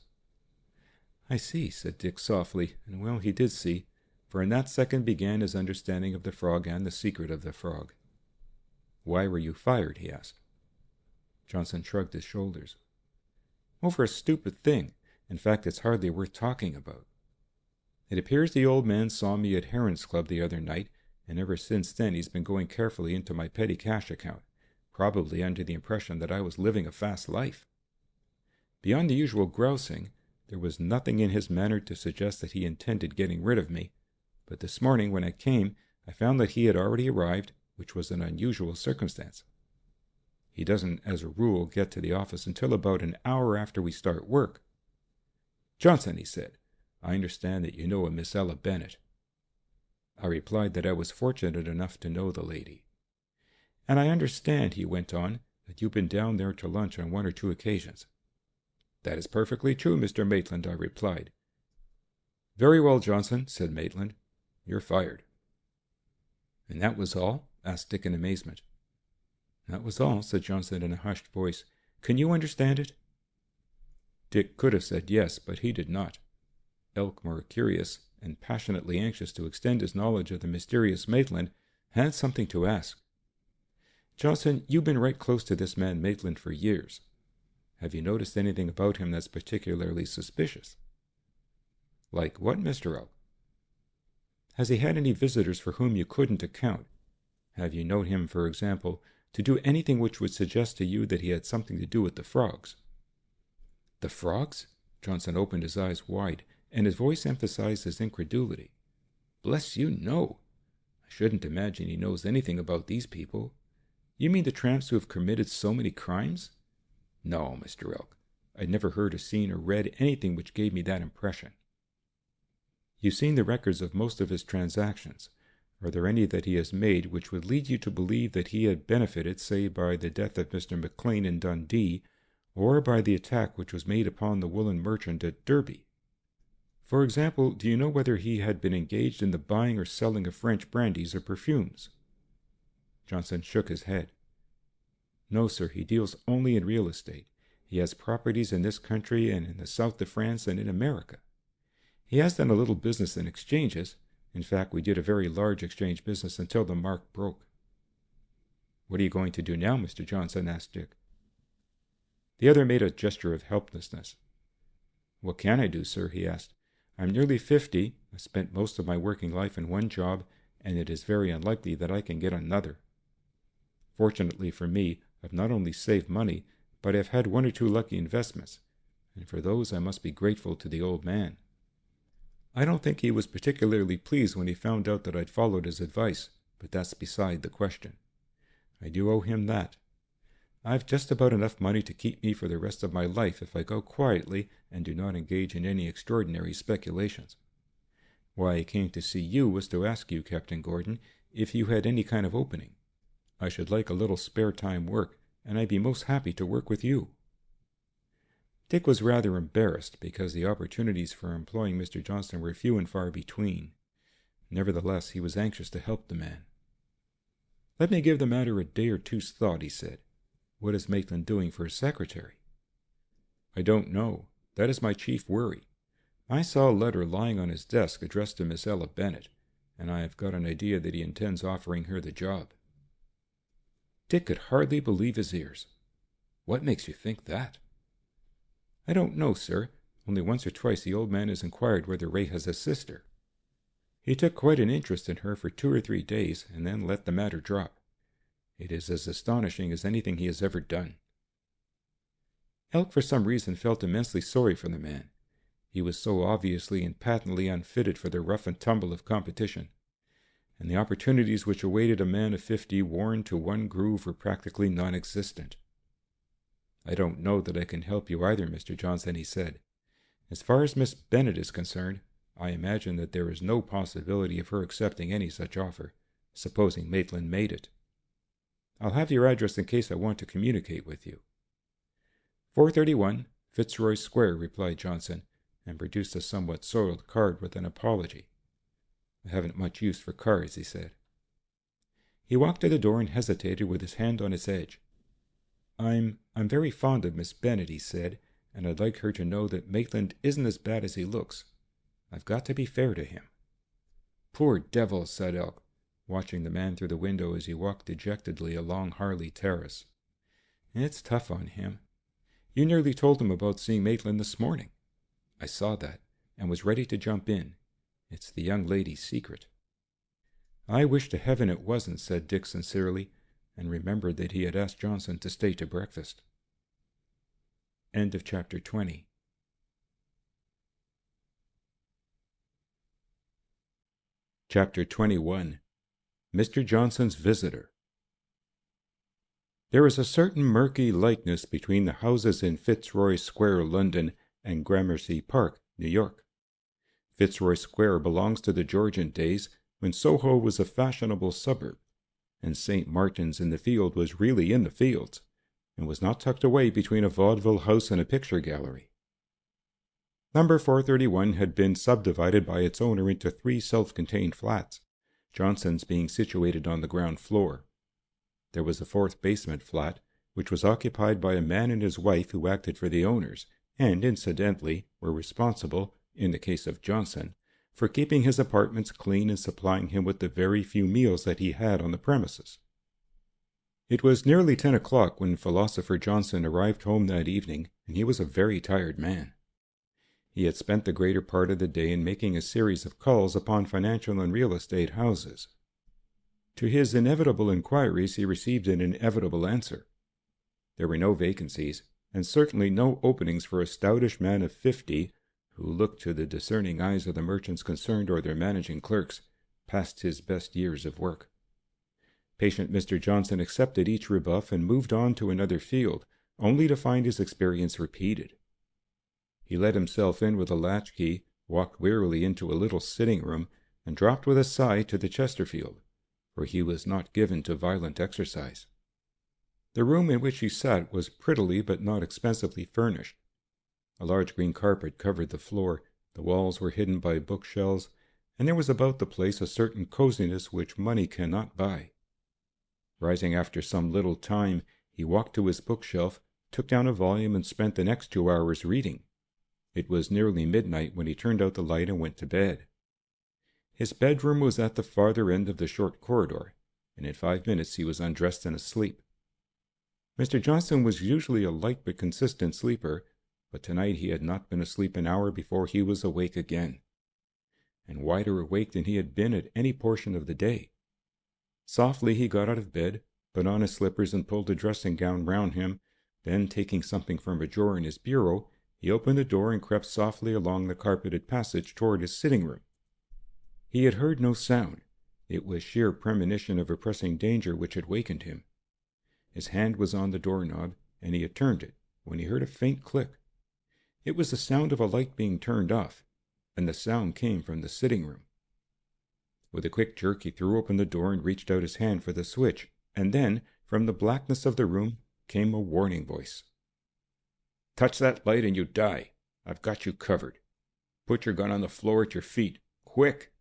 "I see," said Dick softly, and well he did see, for in that second began his understanding of the frog and the secret of the frog. "Why were you fired?" he asked. Johnson shrugged his shoulders. "Over a stupid thing. In fact, it's hardly worth talking about. It appears the old man saw me at Heron's Club the other night, and ever since then he's been going carefully into my petty cash account, probably under the impression that I was living a fast life. Beyond the usual grousing, there was nothing in his manner to suggest that he intended getting rid of me, but this morning when I came, I found that he had already arrived, which was an unusual circumstance. He doesn't, as a rule, get to the office until about an hour after we start work. 'Johnson,' he said, 'I understand that you know a Miss Ella Bennet.' I replied that I was fortunate enough to know the lady. 'And I understand,' he went on, 'that you've been down there to lunch on one or two occasions.' 'That is perfectly true, Mr. Maitland,' I replied. 'Very well, Johnson,' said Maitland, 'you're fired.'" "And that was all?" asked Dick in amazement. "That was all," said Johnson in a hushed voice. "Can you understand it?" Dick could have said yes, but he did not. Elk, more curious and passionately anxious to extend his knowledge of the mysterious Maitland, had something to ask. "Johnson, you've been right close to this man Maitland for years. Have you noticed anything about him that's particularly suspicious?" "Like what, Mr. Elk?" "Has he had any visitors for whom you couldn't account? Have you known him, for example, to do anything which would suggest to you that he had something to do with the frogs?" "The frogs?" Johnson opened his eyes wide, and his voice emphasized his incredulity. "Bless you, no. I shouldn't imagine he knows anything about these people. You mean the tramps who have committed so many crimes? No, Mr. Elk. I'd never heard or seen or read anything which gave me that impression." "You've seen the records of most of his transactions. Are there any that he has made which would lead you to believe that he had benefited, say, by the death of Mr. McLean in Dundee, or by the attack which was made upon the woolen merchant at Derby? For example, do you know whether he had been engaged in the buying or selling of French brandies or perfumes?" Johnson shook his head. "No, sir, he deals only in real estate. He has properties in this country and in the south of France and in America. He has done a little business in exchanges. In fact, we did a very large exchange business until the mark broke." "What are you going to do now, Mr. Johnson?" asked Dick. The other made a gesture of helplessness. "What can I do, sir?" he asked. "I'm nearly 50. I've spent most of my working life in one job, and it is very unlikely that I can get another. Fortunately for me, I've not only saved money, but I've had one or two lucky investments, and for those I must be grateful to the old man. I don't think he was particularly pleased when he found out that I'd followed his advice, but that's beside the question. I do owe him that. I've just about enough money to keep me for the rest of my life if I go quietly and do not engage in any extraordinary speculations. Why I came to see you was to ask you, Captain Gordon, if you had any kind of opening. I should like a little spare-time work, and I'd be most happy to work with you." Dick was rather embarrassed because the opportunities for employing Mr. Johnson were few and far between. Nevertheless, he was anxious to help the man. "Let me give the matter a day or two's thought," he said. "What is Maitland doing for his secretary?" "I don't know. That is my chief worry. I saw a letter lying on his desk addressed to Miss Ella Bennet, and I have got an idea that he intends offering her the job." Dick could hardly believe his ears. "What makes you think that?" "I don't know, sir. Only once or twice the old man has inquired whether Ray has a sister. He took quite an interest in her for 2 or 3 days, and then let the matter drop. It is as astonishing as anything he has ever done." Elk for some reason felt immensely sorry for the man. He was so obviously and patently unfitted for the rough and tumble of competition, and the opportunities which awaited a man of 50 worn to one groove were practically non-existent. "I don't know that I can help you either, Mr. Johnson," he said. "As far as Miss Bennet is concerned, I imagine that there is no possibility of her accepting any such offer, supposing Maitland made it. I'll have your address in case I want to communicate with you." 431 Fitzroy Square, replied Johnson, and produced a somewhat soiled card with an apology. "I haven't much use for cards," he said. He walked to the door and hesitated with his hand on its edge. I'm very fond of Miss Bennet," he said, "and I'd like her to know that Maitland isn't as bad as he looks. I've got to be fair to him." "Poor devil," said Elk, watching the man through the window as he walked dejectedly along Harley Terrace. "It's tough on him. You nearly told him about seeing Maitland this morning." "I saw that, and was ready to jump in. It's the young lady's secret." "I wish to heaven it wasn't," said Dick sincerely, and remembered that he had asked Johnson to stay to breakfast. End of chapter 20. Chapter 21. Mr. Johnson's Visitor. There is a certain murky likeness between the houses in Fitzroy Square, London, and Gramercy Park, New York. Fitzroy Square belongs to the Georgian days, when Soho was a fashionable suburb, and St. Martin's in the Field was really in the fields, and was not tucked away between a vaudeville house and a picture gallery. Number 431 had been subdivided by its owner into 3 self-contained flats, Johnson's being situated on the ground floor. There was a 4th basement flat, which was occupied by a man and his wife who acted for the owners, and incidentally were responsible, in the case of Johnson, for keeping his apartments clean and supplying him with the very few meals that he had on the premises. It was nearly 10 o'clock when philosopher Johnson arrived home that evening, and he was a very tired man. He had spent the greater part of the day in making a series of calls upon financial and real estate houses. To his inevitable inquiries he received an inevitable answer. There were no vacancies, and certainly no openings for a stoutish man of 50, who looked to the discerning eyes of the merchants concerned or their managing clerks, past his best years of work. Patient Mr. Johnson accepted each rebuff and moved on to another field, only to find his experience repeated. He let himself in with a latchkey, walked wearily into a little sitting-room, and dropped with a sigh to the Chesterfield, for he was not given to violent exercise. The room in which he sat was prettily but not expensively furnished. A large green carpet covered the floor, the walls were hidden by bookshelves, and there was about the place a certain coziness which money cannot buy. Rising after some little time, he walked to his bookshelf, took down a volume, and spent the next 2 hours reading. It was nearly midnight when he turned out the light and went to bed. His bedroom was at the farther end of the short corridor, and in 5 minutes he was undressed and asleep. Mr. Johnson was usually a light but consistent sleeper, but tonight he had not been asleep an hour before he was awake again, and wider awake than he had been at any portion of the day. Softly he got out of bed, put on his slippers and pulled a dressing-gown round him, Then, taking something from a drawer in his bureau, he opened the door and crept softly along the carpeted passage toward his sitting room. He had heard no sound. It was sheer premonition of a pressing danger which had wakened him. His hand was on the doorknob, and he had turned it, when he heard a faint click. It was the sound of a light being turned off, and the sound came from the sitting room. With a quick jerk he threw open the door and reached out his hand for the switch, and then, from the blackness of the room, came a warning voice. "Touch that light and you die. I've got you covered. Put your gun on the floor at your feet. Quick!"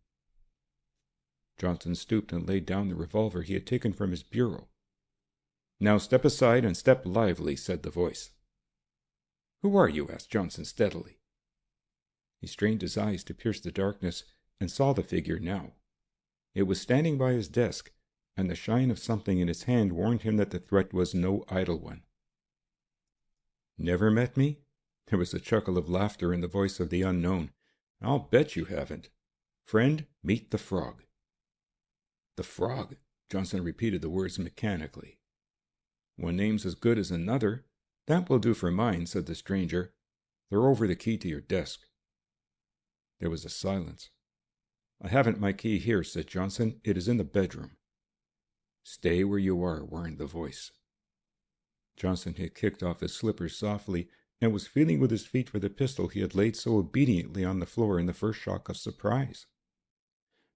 Johnson stooped and laid down the revolver he had taken from his bureau. "Now step aside and step lively," said the voice. "Who are you?" asked Johnson steadily. He strained his eyes to pierce the darkness and saw the figure now. It was standing by his desk, and the shine of something in his hand warned him that the threat was no idle one. "Never met me?" There was a chuckle of laughter in the voice of the unknown. "I'll bet you haven't. Friend, meet the frog." "The frog?" Johnson repeated the words mechanically. "One name's as good as another. That will do for mine," said the stranger. "Throw over the key to your desk." There was a silence. "I haven't my key here," said Johnson. "It is in the bedroom." "Stay where you are," warned the voice. Johnson had kicked off his slippers softly and was feeling with his feet for the pistol he had laid so obediently on the floor in the first shock of surprise.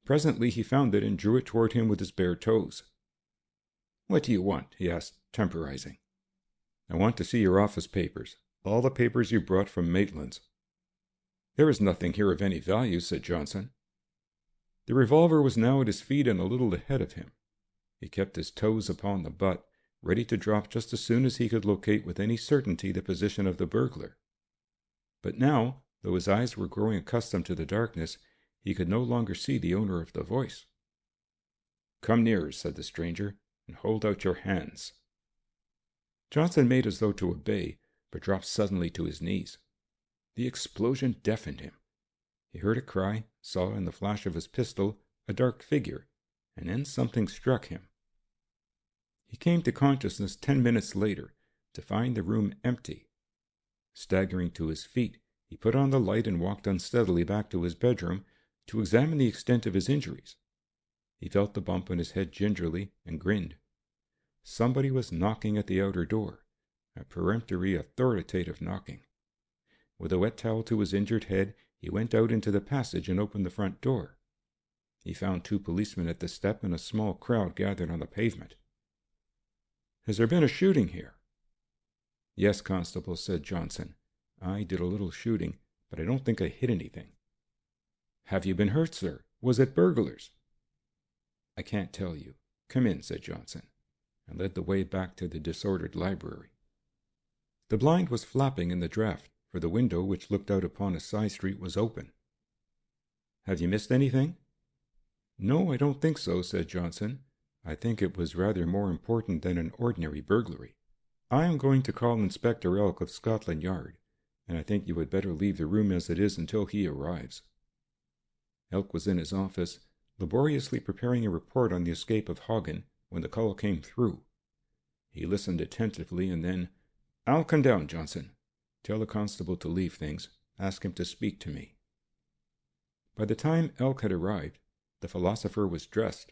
Presently he found it and drew it toward him with his bare toes. "What do you want?" he asked, temporizing. "I want to see your office papers, all the papers you brought from Maitland's." "There is nothing here of any value," said Johnson. The revolver was now at his feet and a little ahead of him. He kept his toes upon the butt, ready to drop just as soon as he could locate with any certainty the position of the burglar. But now, though his eyes were growing accustomed to the darkness, he could no longer see the owner of the voice. "Come nearer," said the stranger, "and hold out your hands." Johnson made as though to obey, but dropped suddenly to his knees. The explosion deafened him. He heard a cry, saw in the flash of his pistol a dark figure, and then something struck him. He came to consciousness 10 minutes later, to find the room empty. Staggering to his feet, he put on the light and walked unsteadily back to his bedroom to examine the extent of his injuries. He felt the bump on his head gingerly and grinned. Somebody was knocking at the outer door, a peremptory, authoritative knocking. With a wet towel to his injured head, he went out into the passage and opened the front door. He found 2 policemen at the step and a small crowd gathered on the pavement. "Has there been a shooting here?" "Yes, Constable," said Johnson. "I did a little shooting, but I don't think I hit anything." "Have you been hurt, sir? Was it burglars?" "I can't tell you. Come in," said Johnson, and led the way back to the disordered library. The blind was flapping in the draught, for the window which looked out upon a side street was open. "Have you missed anything?" "No, I don't think so," said Johnson. "I think it was rather more important than an ordinary burglary. I am going to call Inspector Elk of Scotland Yard, and I think you had better leave the room as it is until he arrives." Elk was in his office, laboriously preparing a report on the escape of Hagn when the call came through. He listened attentively and then, "I'll come down, Johnson. Tell the constable to leave things. Ask him to speak to me." By the time Elk had arrived, the philosopher was dressed.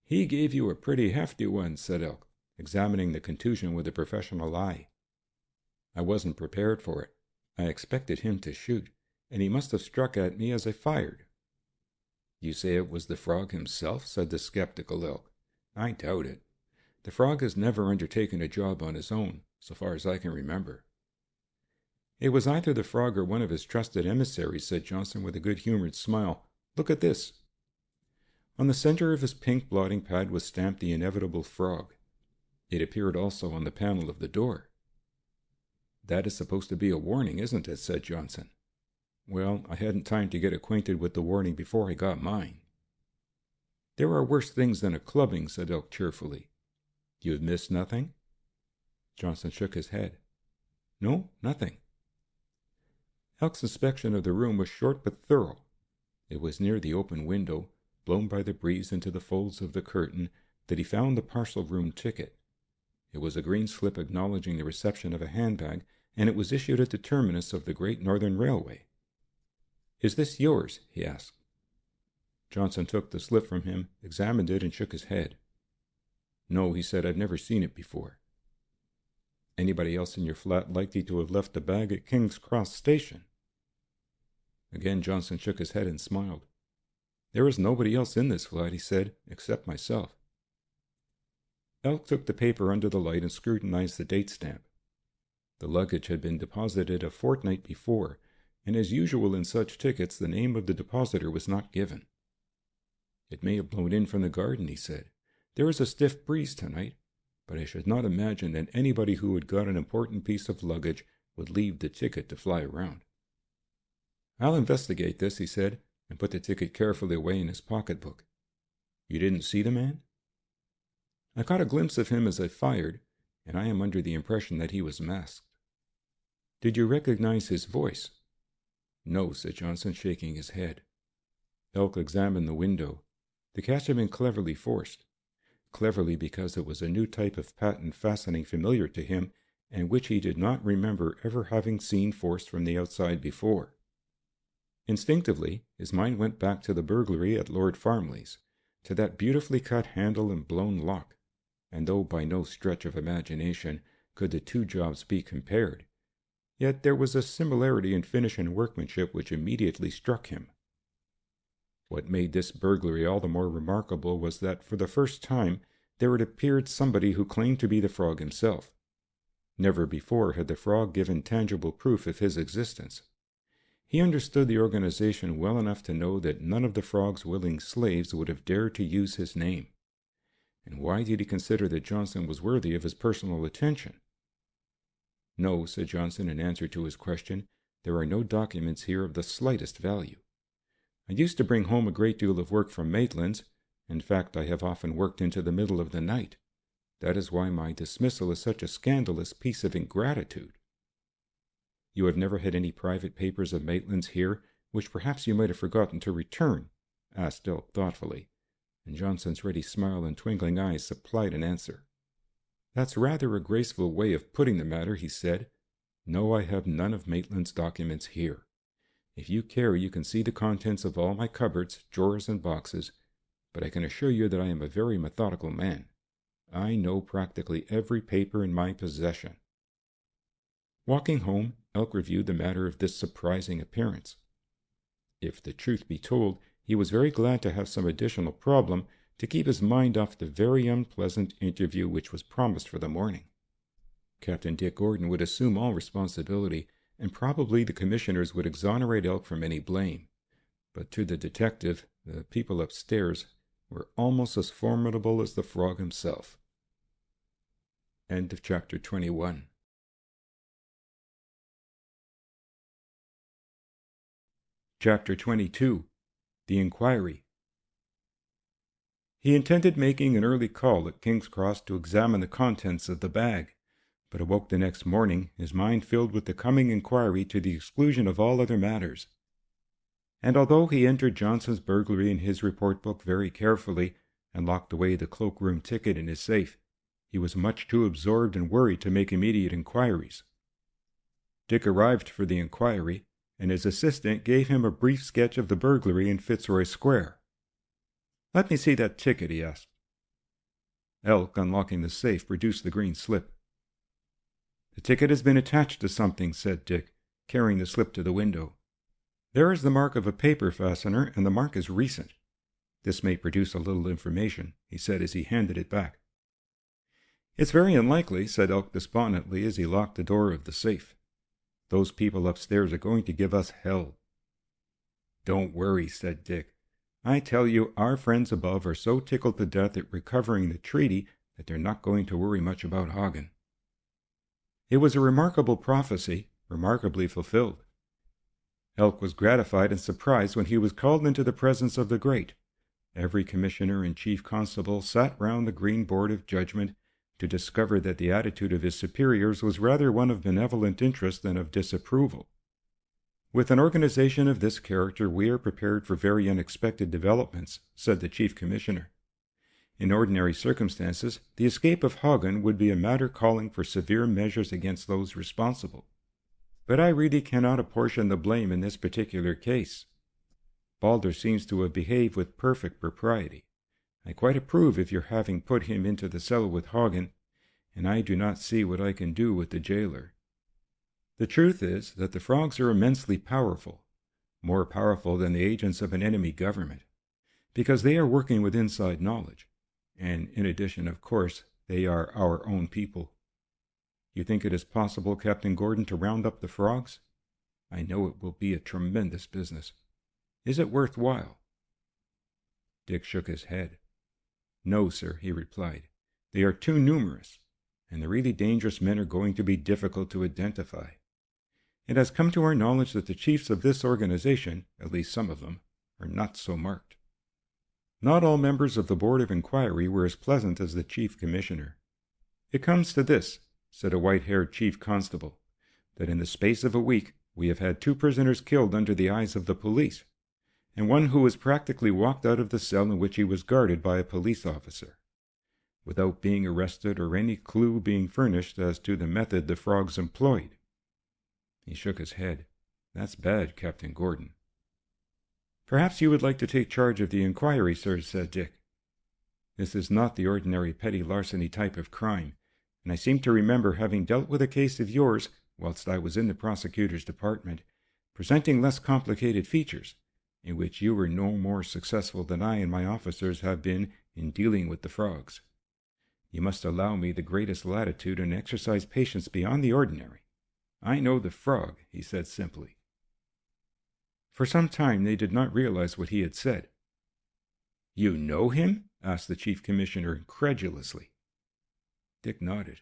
"He gave you a pretty hefty one," said Elk, examining the contusion with a professional eye. "I wasn't prepared for it. I expected him to shoot, and he must have struck at me as I fired." "You say it was the frog himself?" said the skeptical Elk. "I doubt it. The frog has never undertaken a job on his own, so far as I can remember." "It was either the frog or one of his trusted emissaries," said Johnson with a good-humored smile. "Look at this." On the center of his pink blotting pad was stamped the inevitable frog. It appeared also on the panel of the door. "That is supposed to be a warning, isn't it?" said Johnson. "Well, I hadn't time to get acquainted with the warning before I got mine." "There are worse things than a clubbing," said Elk cheerfully. "You have missed nothing?" Johnson shook his head. "No, nothing." Elk's inspection of the room was short but thorough. It was near the open window, blown by the breeze into the folds of the curtain, that he found the parcel room ticket. It was a green slip acknowledging the reception of a handbag, and it was issued at the terminus of the Great Northern Railway. "Is this yours?" he asked. Johnson took the slip from him, examined it, and shook his head. "No," he said, "I've never seen it before." "Anybody else in your flat likely to have left the bag at King's Cross Station?" Again Johnson shook his head and smiled. "There is nobody else in this flat," he said, "except myself." Elk took the paper under the light and scrutinized the date stamp. The luggage had been deposited a fortnight before, and as usual in such tickets, the name of the depositor was not given. "It may have blown in from the garden," he said. "There is a stiff breeze tonight, but I should not imagine that anybody who had got an important piece of luggage would leave the ticket to fly around." "I'll investigate this," he said, and put the ticket carefully away in his pocketbook. "You didn't see the man?" "I caught a glimpse of him as I fired, and I am under the impression that he was masked." "Did you recognize his voice?" "No," said Johnson, shaking his head. Elk examined the window. The catch had been cleverly forced. Cleverly because it was a new type of patent fastening familiar to him, and which he did not remember ever having seen forced from the outside before. Instinctively, his mind went back to the burglary at Lord Farmley's, to that beautifully cut handle and blown lock, and though by no stretch of imagination could the two jobs be compared, yet there was a similarity in finish and workmanship which immediately struck him. What made this burglary all the more remarkable was that for the first time there had appeared somebody who claimed to be the frog himself. Never before had the frog given tangible proof of his existence. He understood the organization well enough to know that none of the frog's willing slaves would have dared to use his name. And why did he consider that Johnson was worthy of his personal attention? "No," said Johnson in answer to his question, "there are no documents here of the slightest value. I used to bring home a great deal of work from Maitland's. In fact, I have often worked into the middle of the night. That is why my dismissal is such a scandalous piece of ingratitude." "You have never had any private papers of Maitland's here, which perhaps you might have forgotten to return?" asked Elk thoughtfully, and Johnson's ready smile and twinkling eyes supplied an answer. "That's rather a graceful way of putting the matter," he said. "No, I have none of Maitland's documents here. If you care, you can see the contents of all my cupboards, drawers, and boxes, but I can assure you that I am a very methodical man. I know practically every paper in my possession." Walking home, Elk reviewed the matter of this surprising appearance. If the truth be told, he was very glad to have some additional problem to keep his mind off the very unpleasant interview which was promised for the morning. Captain Dick Gordon would assume all responsibility, and probably the commissioners would exonerate Elk from any blame. But to the detective, the people upstairs were almost as formidable as the frog himself. End of chapter 21. Chapter 22. The Inquiry. He intended making an early call at King's Cross to examine the contents of the bag, but awoke the next morning, his mind filled with the coming inquiry to the exclusion of all other matters. And although he entered Johnson's burglary in his report book very carefully, and locked away the cloakroom ticket in his safe, he was much too absorbed and worried to make immediate inquiries. Dick arrived for the inquiry, and his assistant gave him a brief sketch of the burglary in Fitzroy Square. "Let me see that ticket," he asked. Elk, unlocking the safe, produced the green slip. "The ticket has been attached to something," said Dick, carrying the slip to the window. "There is the mark of a paper fastener, and the mark is recent. This may produce a little information," he said as he handed it back. "It's very unlikely," said Elk despondently as he locked the door of the safe. "Those people upstairs are going to give us hell." "Don't worry," said Dick. "I tell you, our friends above are so tickled to death at recovering the treaty that they're not going to worry much about Hagn." It was a remarkable prophecy, remarkably fulfilled. Elk was gratified and surprised when he was called into the presence of the great. Every commissioner and chief constable sat round the green board of judgment to discover that the attitude of his superiors was rather one of benevolent interest than of disapproval. "With an organization of this character, we are prepared for very unexpected developments," said the chief commissioner. In ordinary circumstances, the escape of Hagn would be a matter calling for severe measures against those responsible. But I really cannot apportion the blame in this particular case. Balder seems to have behaved with perfect propriety. I quite approve of your having put him into the cell with Hagn, and I do not see what I can do with the jailer. The truth is that the frogs are immensely powerful, more powerful than the agents of an enemy government, because they are working with inside knowledge, and in addition, of course, they are our own people. You think it is possible, Captain Gordon, to round up the frogs? I know it will be a tremendous business. Is it worthwhile? Dick shook his head. No, sir, he replied. They are too numerous, and the really dangerous men are going to be difficult to identify. It has come to our knowledge that the chiefs of this organization, at least some of them, are not so marked. Not all members of the Board of Inquiry were as pleasant as the Chief Commissioner. It comes to this, said a white-haired chief constable, that in the space of a week we have had 2 prisoners killed under the eyes of the police, and one who was practically walked out of the cell in which he was guarded by a police officer, without being arrested or any clue being furnished as to the method the frogs employed. He shook his head. That's bad, Captain Gordon. Perhaps you would like to take charge of the inquiry, sir, said Dick. This is not the ordinary petty larceny type of crime, and I seem to remember having dealt with a case of yours whilst I was in the prosecutor's department, presenting less complicated features, in which you were no more successful than I and my officers have been in dealing with the frogs. You must allow me the greatest latitude and exercise patience beyond the ordinary. I know the frog, he said simply. For some time they did not realize what he had said. You know him? Asked the Chief Commissioner incredulously. Dick nodded.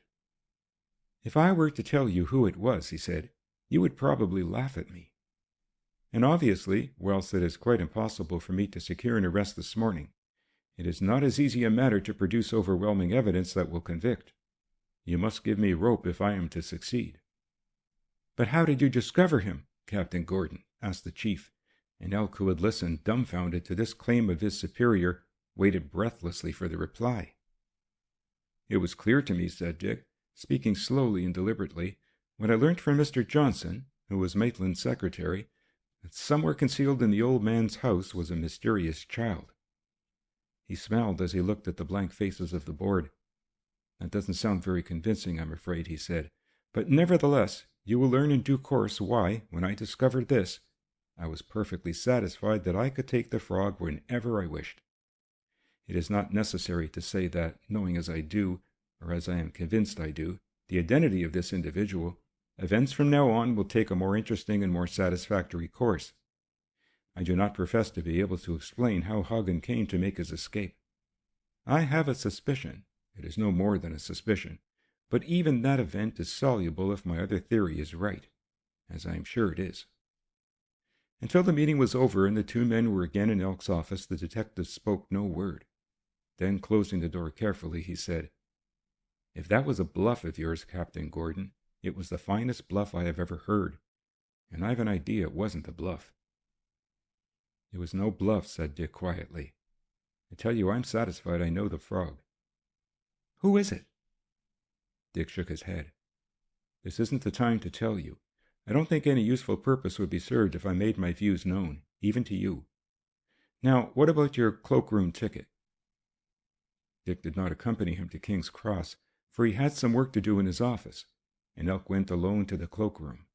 If I were to tell you who it was, he said, you would probably laugh at me. And obviously, whilst it is quite impossible for me to secure an arrest this morning, it is not as easy a matter to produce overwhelming evidence that will convict. You must give me rope if I am to succeed. But how did you discover him, Captain Gordon? Asked the chief, and Elk, who had listened dumbfounded to this claim of his superior, waited breathlessly for the reply. It was clear to me, said Dick, speaking slowly and deliberately, when I learnt from Mr. Johnson, who was Maitland's secretary, that somewhere concealed in the old man's house was a mysterious child. He smiled as he looked at the blank faces of the board. That doesn't sound very convincing, I'm afraid, he said, but nevertheless, you will learn in due course why, when I discovered this, I was perfectly satisfied that I could take the frog whenever I wished. It is not necessary to say that, knowing as I do, or as I am convinced I do, the identity of this individual, events from now on will take a more interesting and more satisfactory course. I do not profess to be able to explain how Hagn came to make his escape. I have a suspicion, it is no more than a suspicion, but even that event is soluble if my other theory is right, as I am sure it is. Until the meeting was over and the 2 men were again in Elk's office, the detective spoke no word. Then, closing the door carefully, he said, If that was a bluff of yours, Captain Gordon, it was the finest bluff I have ever heard, and I've an idea it wasn't a bluff. It was no bluff, said Dick quietly. I tell you, I'm satisfied I know the frog. Who is it? Dick shook his head. This isn't the time to tell you. I don't think any useful purpose would be served if I made my views known, even to you. Now, what about your cloakroom ticket? Dick did not accompany him to King's Cross, for he had some work to do in his office, and Elk went alone to the cloakroom.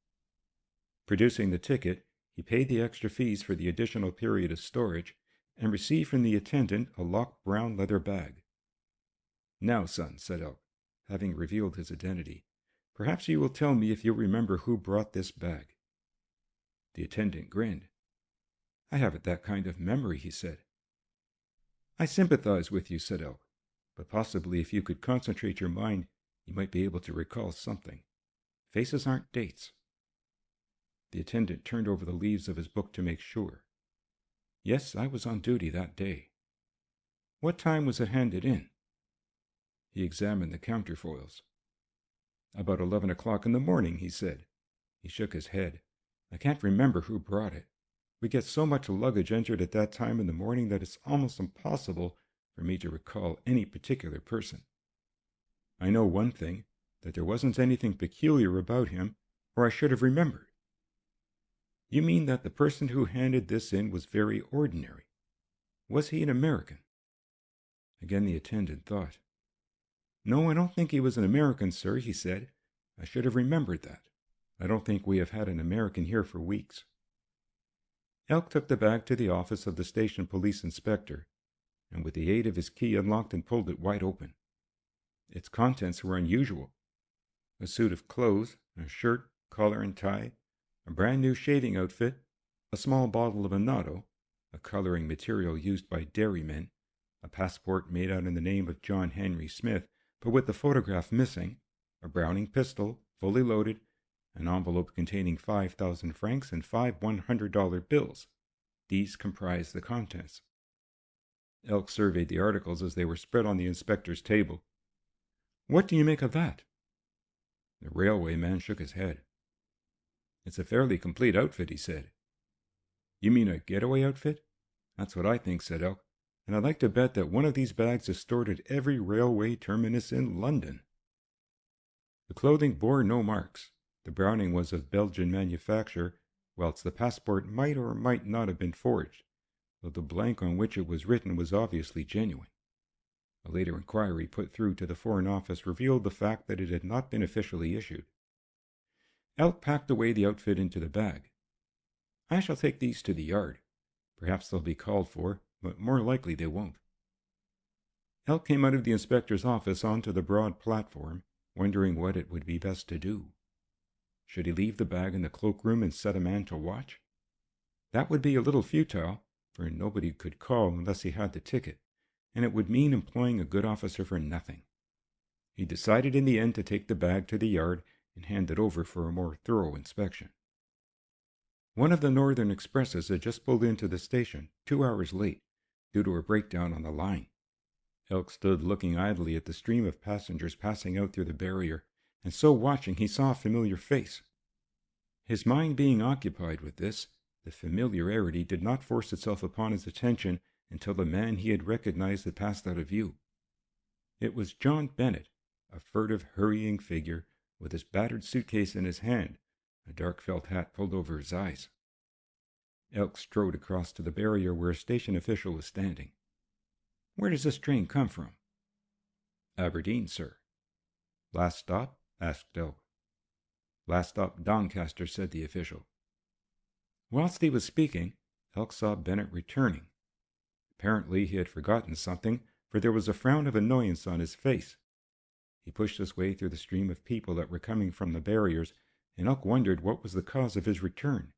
Producing the ticket, he paid the extra fees for the additional period of storage, and received from the attendant a locked brown leather bag. Now, son, said Elk, having revealed his identity, perhaps you will tell me if you remember who brought this bag. The attendant grinned. I haven't that kind of memory, he said. I sympathize with you, said Elk, but possibly if you could concentrate your mind, you might be able to recall something. Faces aren't dates. The attendant turned over the leaves of his book to make sure. Yes, I was on duty that day. What time was it handed in? He examined the counterfoils. About 11 o'clock in the morning, he said. He shook his head. I can't remember who brought it. We get so much luggage entered at that time in the morning that it's almost impossible for me to recall any particular person. I know one thing, that there wasn't anything peculiar about him, or I should have remembered. You mean that the person who handed this in was very ordinary? Was he an American? Again the attendant thought. No, I don't think he was an American, sir, he said. I should have remembered that. I don't think we have had an American here for weeks. Elk took the bag to the office of the station police inspector, and with the aid of his key unlocked and pulled it wide open. Its contents were unusual. A suit of clothes, a shirt, collar and tie, a brand new shaving outfit, a small bottle of annatto, a coloring material used by dairymen, a passport made out in the name of John Henry Smith, but with the photograph missing, a Browning pistol, fully loaded, an envelope containing 5,000 francs and 5 $100 bills. These comprised the contents. Elk surveyed the articles as they were spread on the inspector's table. What do you make of that? The railway man shook his head. It's a fairly complete outfit, he said. You mean a getaway outfit? That's what I think, said Elk, and I'd like to bet that one of these bags is stored at every railway terminus in London. The clothing bore no marks. The Browning was of Belgian manufacture, whilst the passport might or might not have been forged, though the blank on which it was written was obviously genuine. A later inquiry put through to the Foreign Office revealed the fact that it had not been officially issued. Elk packed away the outfit into the bag. I shall take these to the yard. Perhaps they'll be called for, but more likely they won't. Elk came out of the inspector's office onto the broad platform, wondering what it would be best to do. Should he leave the bag in the cloakroom and set a man to watch? That would be a little futile, for nobody could call unless he had the ticket, and it would mean employing a good officer for nothing. He decided in the end to take the bag to the yard and hand it over for a more thorough inspection. One of the northern expresses had just pulled into the station 2 hours late, due to a breakdown on the line. Elk stood looking idly at the stream of passengers passing out through the barrier, and so watching he saw a familiar face. His mind being occupied with this, the familiarity did not force itself upon his attention until the man he had recognized had passed out of view. It was John Bennett, a furtive, hurrying figure, with his battered suitcase in his hand, a dark felt hat pulled over his eyes. Elk strode across to the barrier where a station official was standing. Where does this train come from? Aberdeen, sir. Last stop? Asked Elk. Last stop Doncaster, said the official. Whilst he was speaking, Elk saw Bennett returning. Apparently he had forgotten something, for there was a frown of annoyance on his face. He pushed his way through the stream of people that were coming from the barriers, and Elk wondered what was the cause of his return.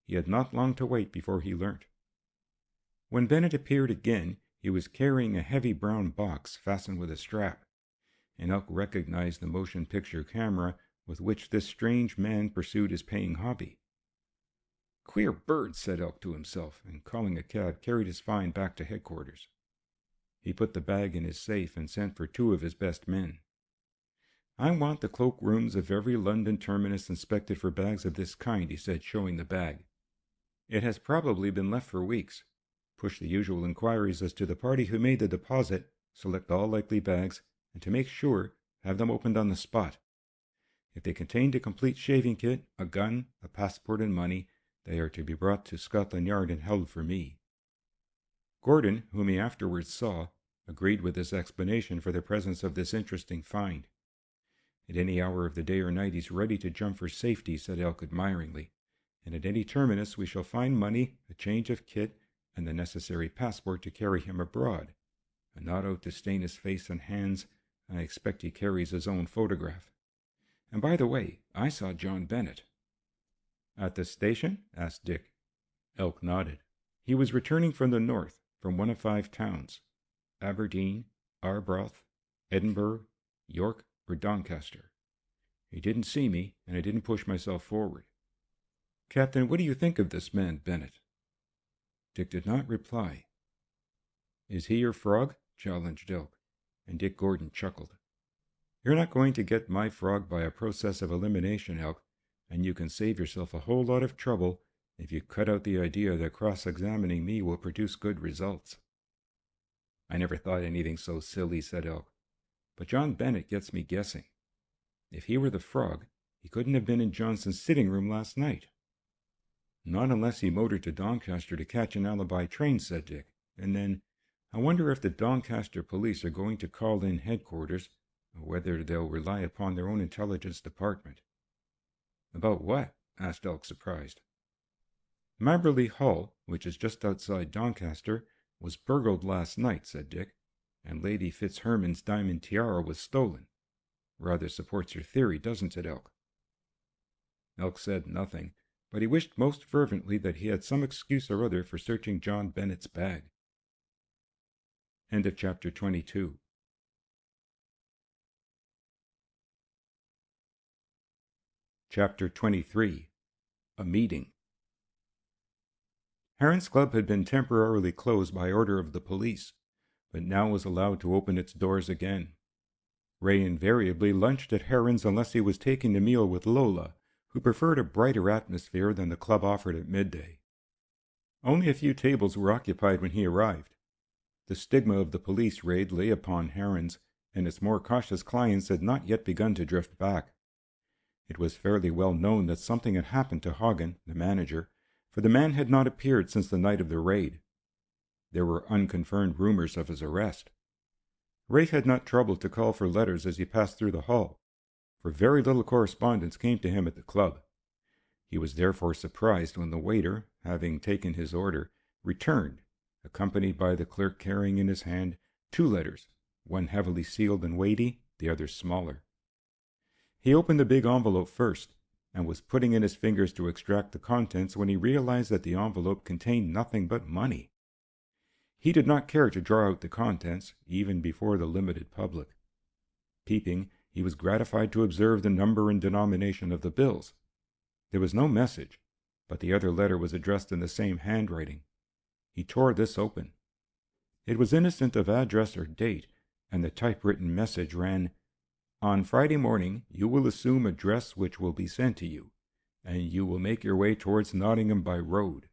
He had not long to wait before he learnt. When Bennett appeared again, he was carrying a heavy brown box fastened with a strap, and Elk recognized the motion picture camera with which this strange man pursued his paying hobby. Queer bird, said Elk to himself, and calling a cab carried his find back to headquarters. He put the bag in his safe and sent for 2 of his best men. I want the cloakrooms of every London terminus inspected for bags of this kind, he said, showing the bag. It has probably been left for weeks. Push the usual inquiries as to the party who made the deposit, select all likely bags, and to make sure, have them opened on the spot. If they contained a complete shaving kit, a gun, a passport, and money, they are to be brought to Scotland Yard and held for me. Gordon, whom he afterwards saw, agreed with this explanation for the presence of this interesting find. At any hour of the day or night he's ready to jump for safety, said Elk admiringly, and at any terminus we shall find money, a change of kit, and the necessary passport to carry him abroad. A knot out to stain his face and hands, and I expect he carries his own photograph. And by the way, I saw John Bennett. At the station? Asked Dick. Elk nodded. He was returning from the north, from one of 5 towns, Aberdeen, Arbroath, Edinburgh, York, or Doncaster. He didn't see me, and I didn't push myself forward. Captain, what do you think of this man, Bennett? Dick did not reply. Is he your frog? Challenged Elk, and Dick Gordon chuckled. You're not going to get my frog by a process of elimination, Elk, and you can save yourself a whole lot of trouble if you cut out the idea that cross-examining me will produce good results. I never thought anything so silly, said Elk. But John Bennet gets me guessing. If he were the frog, he couldn't have been in Johnson's sitting room last night. Not unless he motored to Doncaster to catch an alibi train, said Dick. And then, I wonder if the Doncaster police are going to call in headquarters, or whether they'll rely upon their own intelligence department. About what? Asked Elk, surprised. Mabberley Hall, which is just outside Doncaster, was burgled last night, said Dick, and Lady Fitzherman's diamond tiara was stolen. Rather supports your theory, doesn't it, Elk? Elk said nothing, but he wished most fervently that he had some excuse or other for searching John Bennet's bag. End of chapter 22. Chapter 23. A Meeting. Heron's Club had been temporarily closed by order of the police, but now was allowed to open its doors again. Ray invariably lunched at Heron's unless he was taking a meal with Lola, who preferred a brighter atmosphere than the club offered at midday. Only a few tables were occupied when he arrived. The stigma of the police raid lay upon Heron's, and its more cautious clients had not yet begun to drift back. It was fairly well known that something had happened to Hagn, the manager, for the man had not appeared since the night of the raid. There were unconfirmed rumors of his arrest. Ray had not troubled to call for letters as he passed through the hall, for very little correspondence came to him at the club. He was therefore surprised when the waiter, having taken his order, returned, accompanied by the clerk carrying in his hand 2 letters, one heavily sealed and weighty, the other smaller. He opened the big envelope first, and was putting in his fingers to extract the contents when he realized that the envelope contained nothing but money. He did not care to draw out the contents, even before the limited public. Peeping, he was gratified to observe the number and denomination of the bills. There was no message, but the other letter was addressed in the same handwriting. He tore this open. It was innocent of address or date, and the typewritten message ran, "On Friday morning you will assume a dress which will be sent to you, and you will make your way towards Nottingham by road.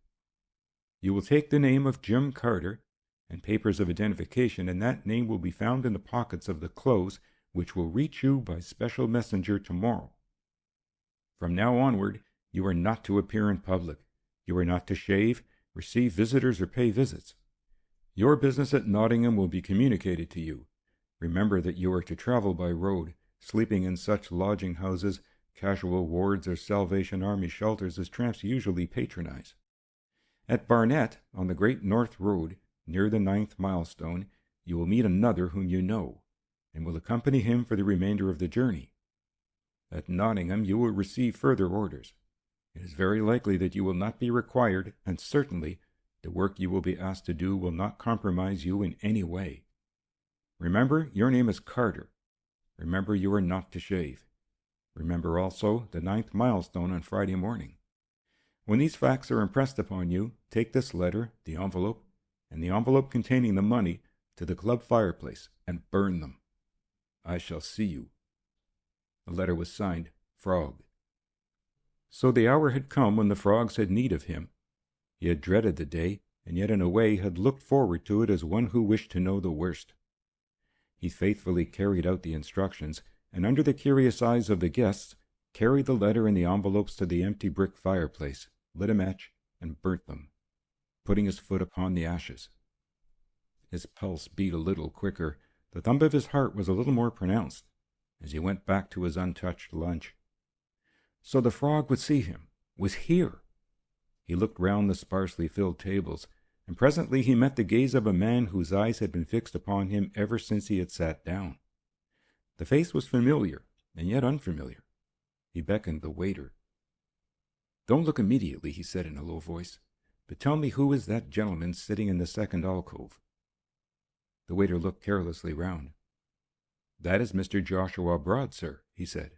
You will take the name of Jim Carter and papers of identification, and that name will be found in the pockets of the clothes which will reach you by special messenger tomorrow. From now onward, you are not to appear in public. You are not to shave, receive visitors, or pay visits. Your business at Nottingham will be communicated to you. Remember that you are to travel by road, sleeping in such lodging houses, casual wards, or Salvation Army shelters as tramps usually patronize. At Barnet, on the Great North Road, near the 9th milestone, you will meet another whom you know, and will accompany him for the remainder of the journey. At Nottingham you will receive further orders. It is very likely that you will not be required, and certainly the work you will be asked to do will not compromise you in any way. Remember, your name is Carter. Remember, you are not to shave. Remember also the 9th milestone on Friday morning. When these facts are impressed upon you, take this letter, the envelope, and the envelope containing the money to the club fireplace and burn them. I shall see you." The letter was signed Frog. So the hour had come when the frogs had need of him. He had dreaded the day, and yet in a way had looked forward to it as one who wished to know the worst. He faithfully carried out the instructions, and under the curious eyes of the guests, carried the letter and the envelopes to the empty brick fireplace, lit a match, and burnt them, putting his foot upon the ashes. His pulse beat a little quicker, the thump of his heart was a little more pronounced, as he went back to his untouched lunch. So the frog would see him, was here. He looked round the sparsely filled tables, and presently he met the gaze of a man whose eyes had been fixed upon him ever since he had sat down. The face was familiar, and yet unfamiliar. He beckoned the waiter. "Don't look immediately," he said in a low voice, "but tell me who is that gentleman sitting in the second alcove?" The waiter looked carelessly round. "That is Mr. Joshua Broad, sir," he said.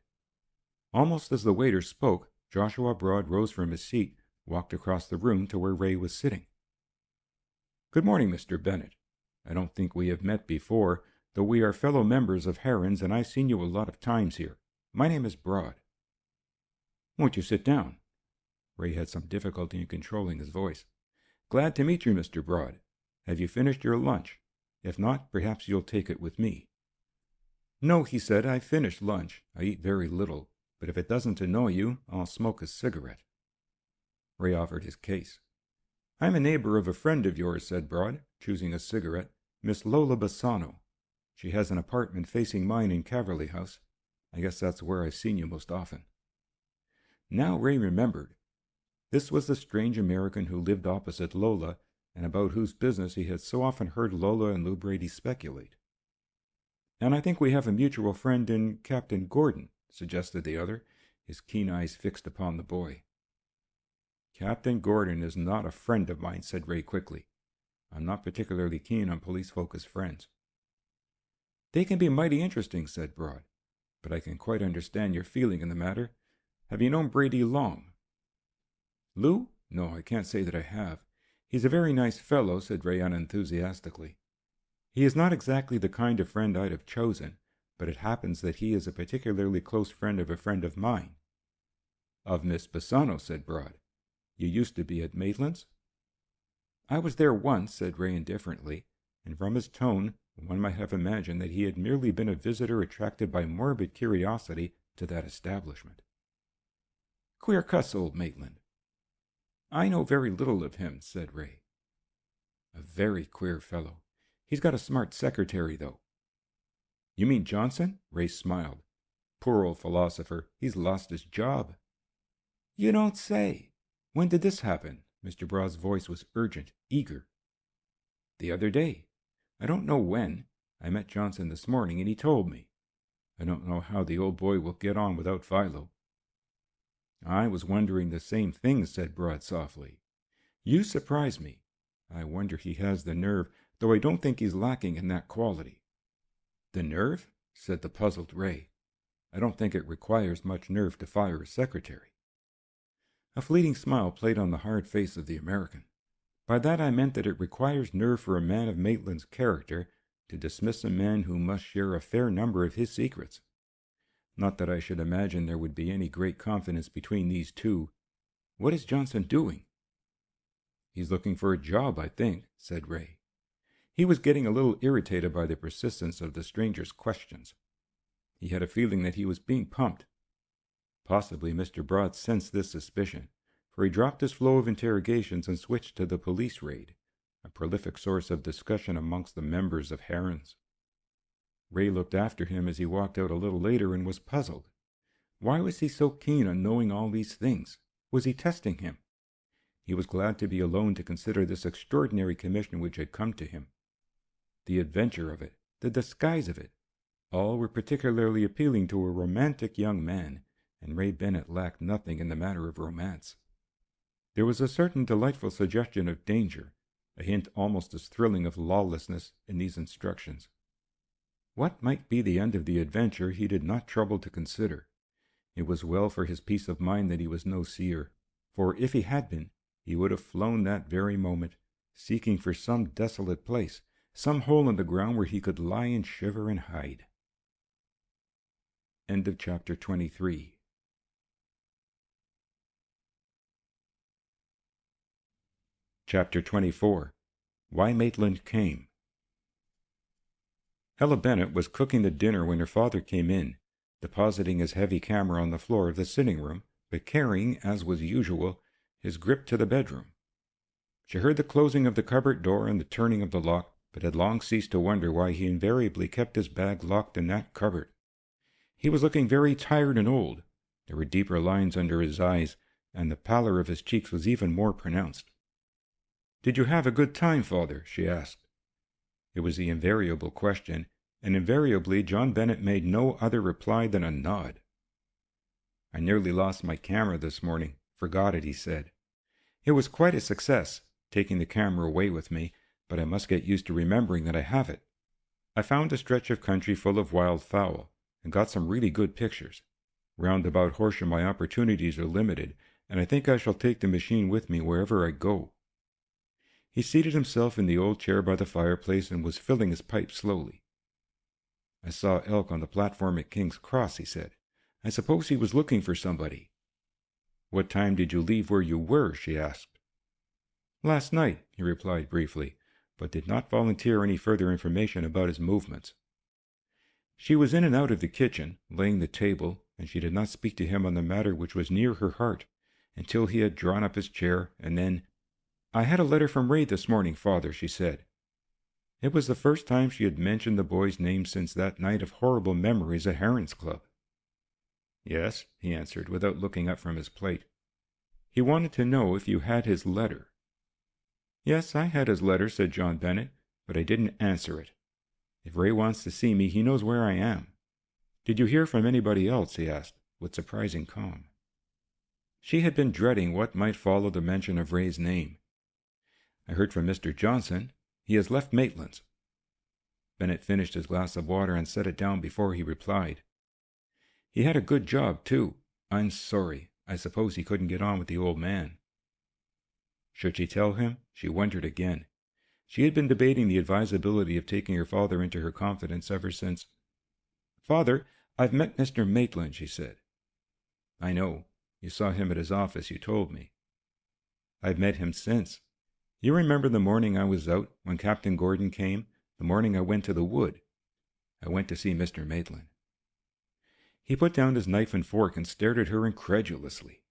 Almost as the waiter spoke, Joshua Broad rose from his seat, walked across the room to where Ray was sitting. "Good morning, Mr. Bennet. I don't think we have met before, though we are fellow members of Heron's, and I've seen you a lot of times here. My name is Broad." "Won't you sit down?" Ray had some difficulty in controlling his voice. "Glad to meet you, Mr. Broad. Have you finished your lunch? If not, perhaps you'll take it with me." "No," he said, "I finished lunch. I eat very little, but if it doesn't annoy you, I'll smoke a cigarette." Ray offered his case. "I'm a neighbor of a friend of yours," said Braud, choosing a cigarette, "Miss Lola Bassano. She has an apartment facing mine in Calverley House. I guess that's where I've seen you most often." Now Ray remembered. This was the strange American who lived opposite Lola, and about whose business he had so often heard Lola and Lou Brady speculate. "And I think we have a mutual friend in Captain Gordon," suggested the other, his keen eyes fixed upon the boy. "Captain Gordon is not a friend of mine," said Ray quickly. "I'm not particularly keen on police folk as friends." "They can be mighty interesting," said Braud, "but I can quite understand your feeling in the matter. Have you known Brady long?" "Lou? No, I can't say that I have. He's a very nice fellow," said Ray unenthusiastically. "He is not exactly the kind of friend I'd have chosen, but it happens that he is a particularly close friend of mine." "Of Miss Bassano," said Braud. "You used to be at Maitland's?" "I was there once," said Ray indifferently, and from his tone one might have imagined that he had merely been a visitor attracted by morbid curiosity to that establishment. "Queer cuss, old Maitland." "I know very little of him," said Ray. "A very queer fellow. He's got a smart secretary, though." "You mean Johnson?" Ray smiled. "Poor old philosopher. He's lost his job." "You don't say. When did this happen?" Mr. Braud's voice was urgent, eager. "The other day. I don't know when. I met Johnson this morning, and he told me. I don't know how the old boy will get on without Philo." "I was wondering the same thing," said Braud softly. "You surprise me. I wonder he has the nerve, though I don't think he's lacking in that quality." "The nerve?" said the puzzled Ray. "I don't think it requires much nerve to fire a secretary." A fleeting smile played on the hard face of the American. "By that I meant that it requires nerve for a man of Maitland's character to dismiss a man who must share a fair number of his secrets. Not that I should imagine there would be any great confidence between these two. What is Johnson doing?" "He's looking for a job, I think," said Ray. He was getting a little irritated by the persistence of the stranger's questions. He had a feeling that he was being pumped. Possibly Mr. Braud sensed this suspicion, for he dropped his flow of interrogations and switched to the police raid, a prolific source of discussion amongst the members of Haren's. Ray looked after him as he walked out a little later and was puzzled. Why was he so keen on knowing all these things? Was he testing him? He was glad to be alone to consider this extraordinary commission which had come to him. The adventure of it, the disguise of it, all were particularly appealing to a romantic young man, and Ray Bennett lacked nothing in the matter of romance. There was a certain delightful suggestion of danger, a hint almost as thrilling of lawlessness in these instructions. What might be the end of the adventure he did not trouble to consider. It was well for his peace of mind that he was no seer, for if he had been, he would have flown that very moment, seeking for some desolate place, some hole in the ground where he could lie and shiver and hide. End of chapter 23. Chapter 24. Why Maitland Came. Ella Bennett was cooking the dinner when her father came in, depositing his heavy camera on the floor of the sitting room, but carrying, as was usual, his grip to the bedroom. She heard the closing of the cupboard door and the turning of the lock, but had long ceased to wonder why he invariably kept his bag locked in that cupboard. He was looking very tired and old. There were deeper lines under his eyes, and the pallor of his cheeks was even more pronounced. "Did you have a good time, Father?" she asked. It was the invariable question, and invariably John Bennett made no other reply than a nod. "I nearly lost my camera this morning. Forgot it," he said. "It was quite a success, taking the camera away with me, but I must get used to remembering that I have it. I found a stretch of country full of wild fowl, and got some really good pictures. Round about Horsham my opportunities are limited, and I think I shall take the machine with me wherever I go." He seated himself in the old chair by the fireplace and was filling his pipe slowly. "I saw Elk on the platform at King's Cross," he said. "I suppose he was looking for somebody." "What time did you leave where you were?" she asked. "Last night," he replied briefly. but did not volunteer any further information about his movements. She was in and out of the kitchen, laying the table, and she did not speak to him on the matter which was near her heart, until he had drawn up his chair, and then, "I had a letter from Ray this morning, Father," she said. It was the first time she had mentioned the boy's name since that night of horrible memories at Heron's Club. "Yes," he answered, without looking up from his plate. "He wanted to know if you had his letter." "Yes, I had his letter," said John Bennet, "but I didn't answer it. If Ray wants to see me, he knows where I am." "Did you hear from anybody else?" he asked, with surprising calm. She had been dreading what might follow the mention of Ray's name. "I heard from Mr. Johnson. He has left Maitland's." Bennet finished his glass of water and set it down before he replied. "He had a good job, too. I'm sorry. I suppose he couldn't get on with the old man." Should she tell him? She wondered again. She had been debating the advisability of taking her father into her confidence ever since. "Father, I've met Mr. Maitland," she said. "I know. You saw him at his office, you told me." "I've met him since. You remember the morning I was out, when Captain Gordon came, the morning I went to the wood? I went to see Mr. Maitland." He put down his knife and fork and stared at her incredulously.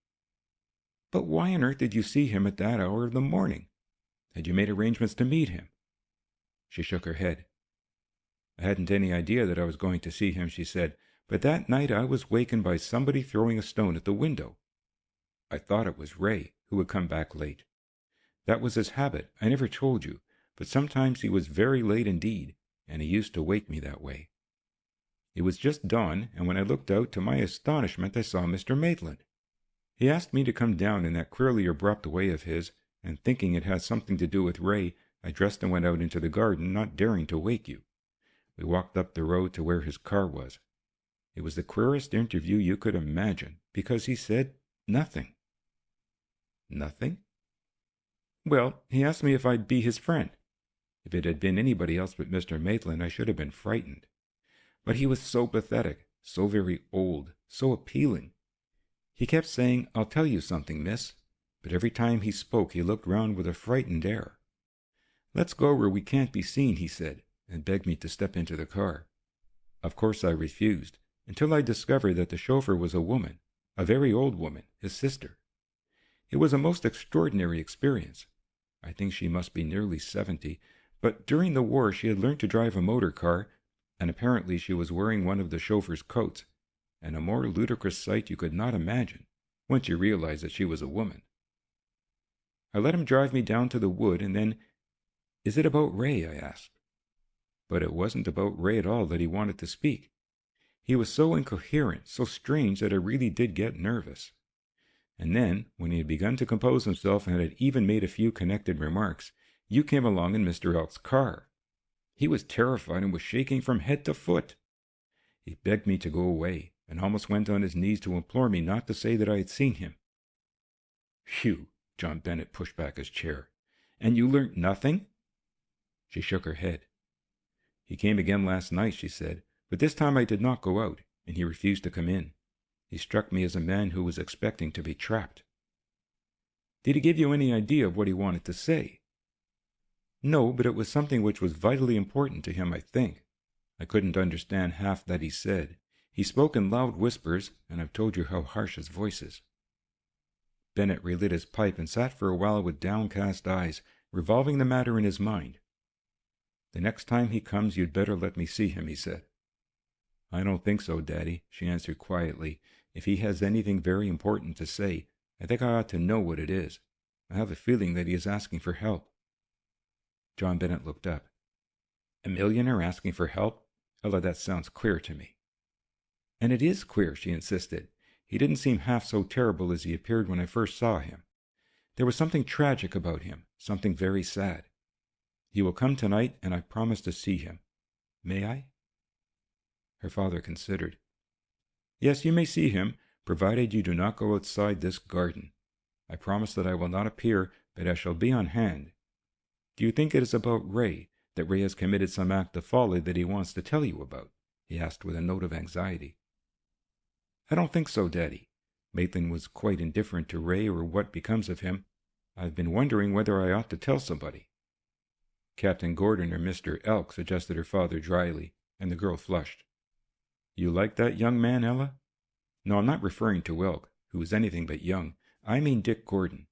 "But why on earth did you see him at that hour of the morning? Had you made arrangements to meet him?" She shook her head. "I hadn't any idea that I was going to see him," she said, "but that night I was wakened by somebody throwing a stone at the window. I thought it was Ray, who had come back late. That was his habit. I never told you, but sometimes he was very late indeed, and he used to wake me that way. It was just dawn, and when I looked out, to my astonishment, I saw Mr. Maitland. He asked me to come down in that queerly abrupt way of his, and thinking it had something to do with Ray, I dressed and went out into the garden, not daring to wake you. We walked up the road to where his car was. It was the queerest interview you could imagine, because he said nothing." "Nothing?" "Well, he asked me if I'd be his friend. If it had been anybody else but Mr. Maitland, I should have been frightened. But he was so pathetic, so very old, so appealing. He kept saying, 'I'll tell you something, miss,' but every time he spoke he looked round with a frightened air. 'Let's go where we can't be seen,' he said, and begged me to step into the car. Of course I refused, until I discovered that the chauffeur was a woman, a very old woman, his sister. It was a most extraordinary experience. I think she must be nearly 70, but during the war she had learned to drive a motor car, and apparently she was wearing one of the chauffeur's coats, and a more ludicrous sight you could not imagine, once you realized that she was a woman. I let him drive me down to the wood, and then, 'Is it about Ray?' I asked. But it wasn't about Ray at all that he wanted to speak. He was so incoherent, so strange, that I really did get nervous. And then, when he had begun to compose himself and had even made a few connected remarks, you came along in Mr. Elk's car. He was terrified and was shaking from head to foot. He begged me to go away, and almost went on his knees to implore me not to say that I had seen him." "Phew!" John Bennet pushed back his chair. "And you learnt nothing?" She shook her head. "He came again last night," she said, "but this time I did not go out, and he refused to come in. He struck me as a man who was expecting to be trapped." "Did he give you any idea of what he wanted to say?" "No, but it was something which was vitally important to him, I think. I couldn't understand half that he said. He spoke in loud whispers, and I've told you how harsh his voice is." Bennet relit his pipe and sat for a while with downcast eyes, revolving the matter in his mind. "The next time he comes you'd better let me see him," he said. "I don't think so, Daddy," she answered quietly. "If he has anything very important to say, I think I ought to know what it is. I have a feeling that he is asking for help." John Bennet looked up. "A millionaire asking for help? Ella, that sounds queer to me." "And it is queer," she insisted. "He didn't seem half so terrible as he appeared when I first saw him. There was something tragic about him, something very sad. He will come tonight, and I promise to see him. May I?" Her father considered. "Yes, you may see him, provided you do not go outside this garden. I promise that I will not appear, but I shall be on hand. Do you think it is about Ray, that Ray has committed some act of folly that he wants to tell you about?" he asked with a note of anxiety. "I don't think so, Daddy. Maitland was quite indifferent to Ray or what becomes of him. I've been wondering whether I ought to tell somebody." Captain Gordon or Mr. Elk, suggested her father dryly, and the girl flushed. You like that young man, Ella? No, I'm not referring to Elk, who is anything but young. I mean Dick Gordon.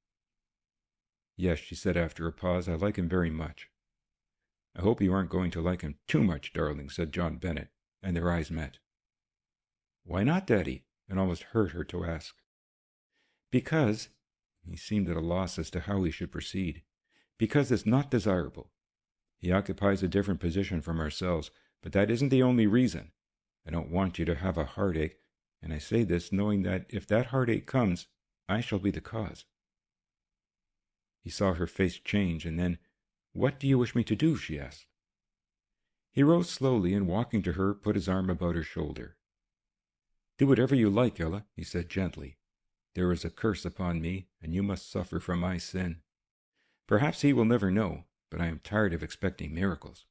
Yes, she said after a pause, I like him very much. I hope you aren't going to like him too much, darling, said John Bennet, and their eyes met. Why not, Daddy? It almost hurt her to ask. Because, he seemed at a loss as to how he should proceed, because it's not desirable. He occupies a different position from ourselves, but that isn't the only reason. I don't want you to have a heartache, and I say this knowing that if that heartache comes, I shall be the cause. He saw her face change, and then, What do you wish me to do? She asked. He rose slowly, and walking to her, put his arm about her shoulder. Do whatever you like, Ella, he said gently. There is a curse upon me, and you must suffer from my sin. Perhaps he will never know, but I am tired of expecting miracles.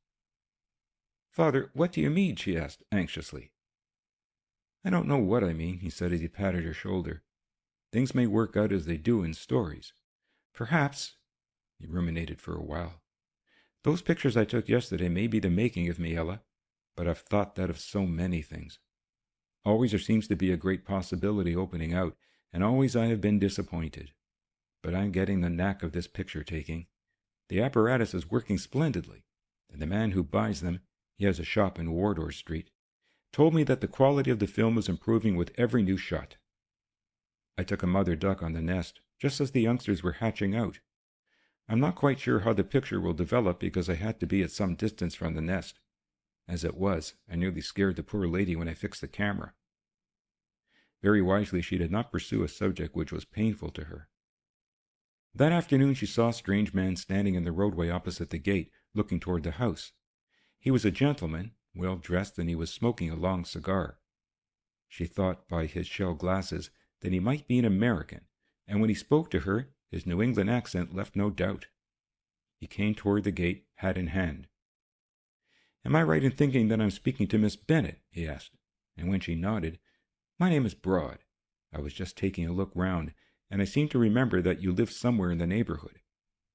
Father, what do you mean? She asked anxiously. I don't know what I mean, he said as he patted her shoulder. Things may work out as they do in stories. Perhaps, he ruminated for a while, those pictures I took yesterday may be the making of me, Ella, but I've thought that of so many things. Always there seems to be a great possibility opening out, and always I have been disappointed. But I'm getting the knack of this picture-taking. The apparatus is working splendidly, and the man who buys them, he has a shop in Wardour Street, told me that the quality of the film was improving with every new shot. I took a mother duck on the nest, just as the youngsters were hatching out. I'm not quite sure how the picture will develop because I had to be at some distance from the nest. As it was, I nearly scared the poor lady when I fixed the camera. Very wisely, she did not pursue a subject which was painful to her. That afternoon she saw a strange man standing in the roadway opposite the gate, looking toward the house. He was a gentleman, well dressed, and he was smoking a long cigar. She thought by his shell glasses that he might be an American, and when he spoke to her, his New England accent left no doubt. He came toward the gate, hat in hand. Am I right in thinking that I'm speaking to Miss Bennet? He asked, and when she nodded, My name is Broad. I was just taking a look round, and I seem to remember that you live somewhere in the neighborhood.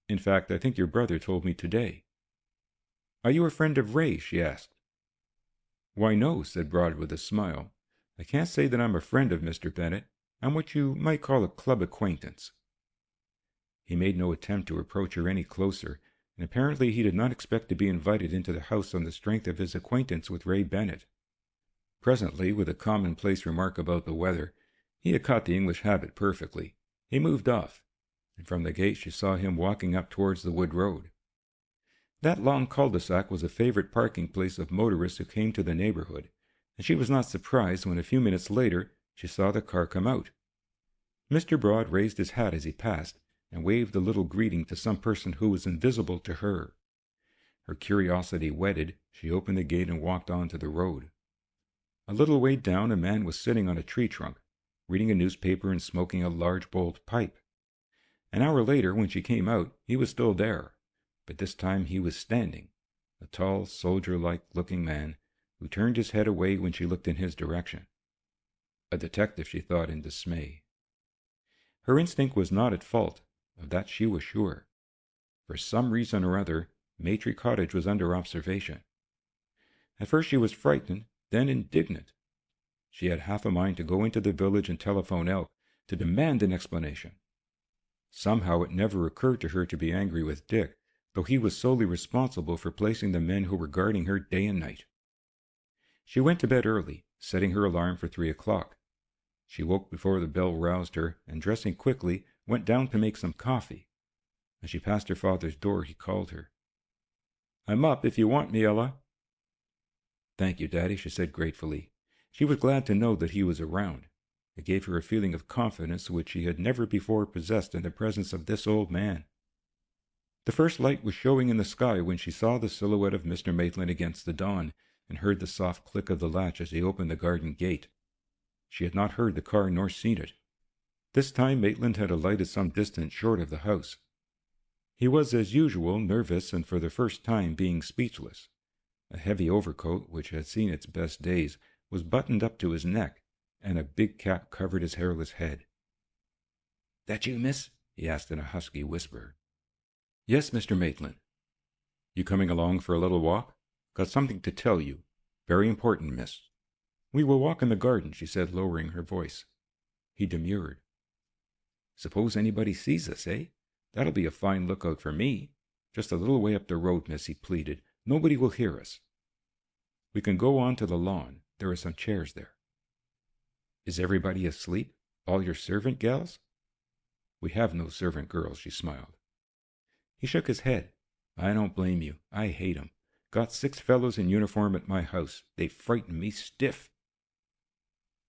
In fact, I think your brother told me today. Are you a friend of Ray? She asked. Why, no, said Broad with a smile. I can't say that I'm a friend of Mr. Bennet. I'm what you might call a club acquaintance. He made no attempt to approach her any closer, and apparently he did not expect to be invited into the house on the strength of his acquaintance with Ray Bennet. Presently, with a commonplace remark about the weather, he had caught the English habit perfectly. He moved off, and from the gate she saw him walking up towards the wood road. That long cul-de-sac was a favorite parking place of motorists who came to the neighborhood, and she was not surprised when a few minutes later she saw the car come out. Mr. Broad raised his hat as he passed, and waved a little greeting to some person who was invisible to her. Her curiosity whetted, she opened the gate and walked on to the road. A little way down, a man was sitting on a tree trunk, reading a newspaper and smoking a large bowled pipe. An hour later, when she came out, he was still there, but this time he was standing, a tall, soldier-like looking man, who turned his head away when she looked in his direction. A detective, she thought in dismay. Her instinct was not at fault. Of that she was sure. For some reason or other, Maytree Cottage was under observation. At first she was frightened, then indignant. She had half a mind to go into the village and telephone Elk, to demand an explanation. Somehow it never occurred to her to be angry with Dick, though he was solely responsible for placing the men who were guarding her day and night. She went to bed early, setting her alarm for 3 o'clock. She woke before the bell roused her, and dressing quickly, went down to make some coffee. As she passed her father's door, he called her. I'm up if you want me, Ella. Thank you, Daddy, she said gratefully. She was glad to know that he was around. It gave her a feeling of confidence which she had never before possessed in the presence of this old man. The first light was showing in the sky when she saw the silhouette of Mr. Maitland against the dawn, and heard the soft click of the latch as he opened the garden gate. She had not heard the car nor seen it. This time Maitland had alighted some distance short of the house. He was, as usual, nervous and for the first time being speechless. A heavy overcoat, which had seen its best days, was buttoned up to his neck, and a big cap covered his hairless head. That you, miss? He asked in a husky whisper. Yes, Mr. Maitland. You coming along for a little walk? Got something to tell you. Very important, miss. We will walk in the garden, she said, lowering her voice. He demurred. Suppose anybody sees us, eh? That'll be a fine lookout for me. Just a little way up the road, miss, he pleaded. Nobody will hear us. We can go on to the lawn. There are some chairs there. Is everybody asleep? All your servant gals? We have no servant girls, she smiled. He shook his head. I don't blame you. I hate 'em. Got 6 fellows in uniform at my house. They frighten me stiff.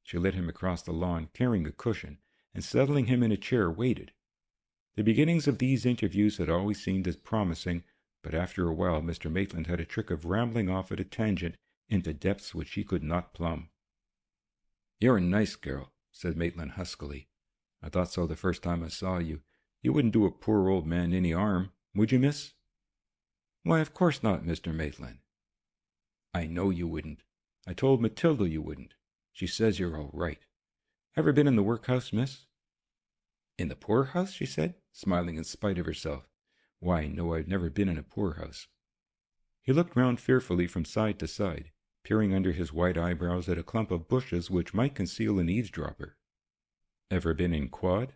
She led him across the lawn, carrying a cushion, and settling him in a chair, waited. The beginnings of these interviews had always seemed as promising, but after a while Mr. Maitland had a trick of rambling off at a tangent into depths which he could not plumb. You're a nice girl, said Maitland huskily. I thought so the first time I saw you. You wouldn't do a poor old man any harm, would you, miss? Why, of course not, Mr. Maitland. I know you wouldn't. I told Matilda you wouldn't. She says you're all right. Ever been in the workhouse, miss? In the poorhouse, she said, smiling in spite of herself. Why, no, I've never been in a poorhouse. He looked round fearfully from side to side, peering under his white eyebrows at a clump of bushes which might conceal an eavesdropper. Ever been in quad?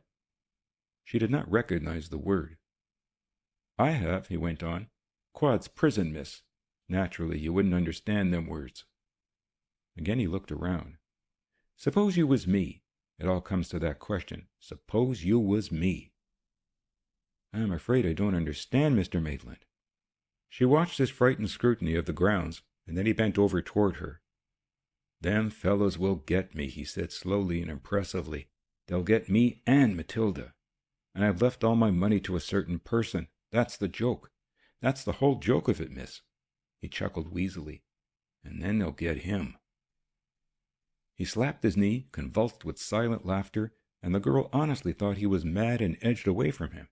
She did not recognize the word. I have, he went on. Quad's prison, miss. Naturally, you wouldn't understand them words. Again he looked around. Suppose you was me. It all comes to that question. Suppose you was me. I am afraid I don't understand, Mr. Maitland. She watched his frightened scrutiny of the grounds, and then he bent over toward her. Them fellows will get me, he said slowly and impressively. They'll get me and Matilda. And I've left all my money to a certain person. That's the joke. That's the whole joke of it, miss. He chuckled wheezily. And then they'll get him. He slapped his knee, convulsed with silent laughter, and the girl honestly thought he was mad and edged away from him.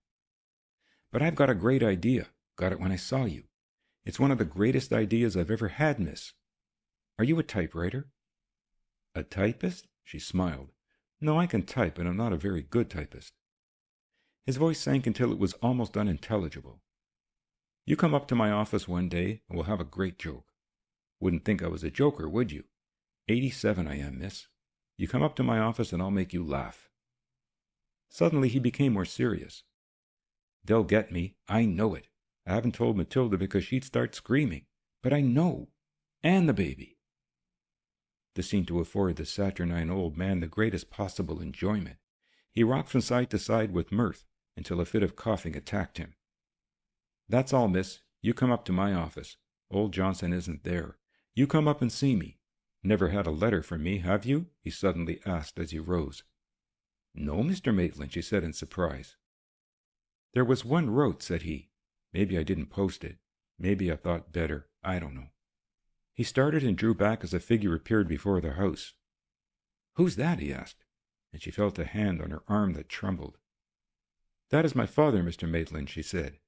But I've got a great idea. Got it when I saw you. It's one of the greatest ideas I've ever had, miss. Are you a typewriter? A typist? She smiled. No, I can type, but I'm not a very good typist. His voice sank until it was almost unintelligible. You come up to my office one day, and we'll have a great joke. Wouldn't think I was a joker, would you? 87 I am, miss. You come up to my office and I'll make you laugh. Suddenly he became more serious. They'll get me. I know it. I haven't told Matilda because she'd start screaming. But I know. And the baby. This seemed to afford the saturnine old man the greatest possible enjoyment. He rocked from side to side with mirth until a fit of coughing attacked him. That's all, miss. You come up to my office. Old Johnson isn't there. You come up and see me. Never had a letter from me, have you? He suddenly asked as he rose. No, Mr. Maitland, she said in surprise. There was one wrote, said he. Maybe I didn't post it. Maybe I thought better. I don't know. He started and drew back as a figure appeared before the house. Who's that? He asked, and she felt a hand on her arm that trembled. That is my father, Mr. Maitland, she said.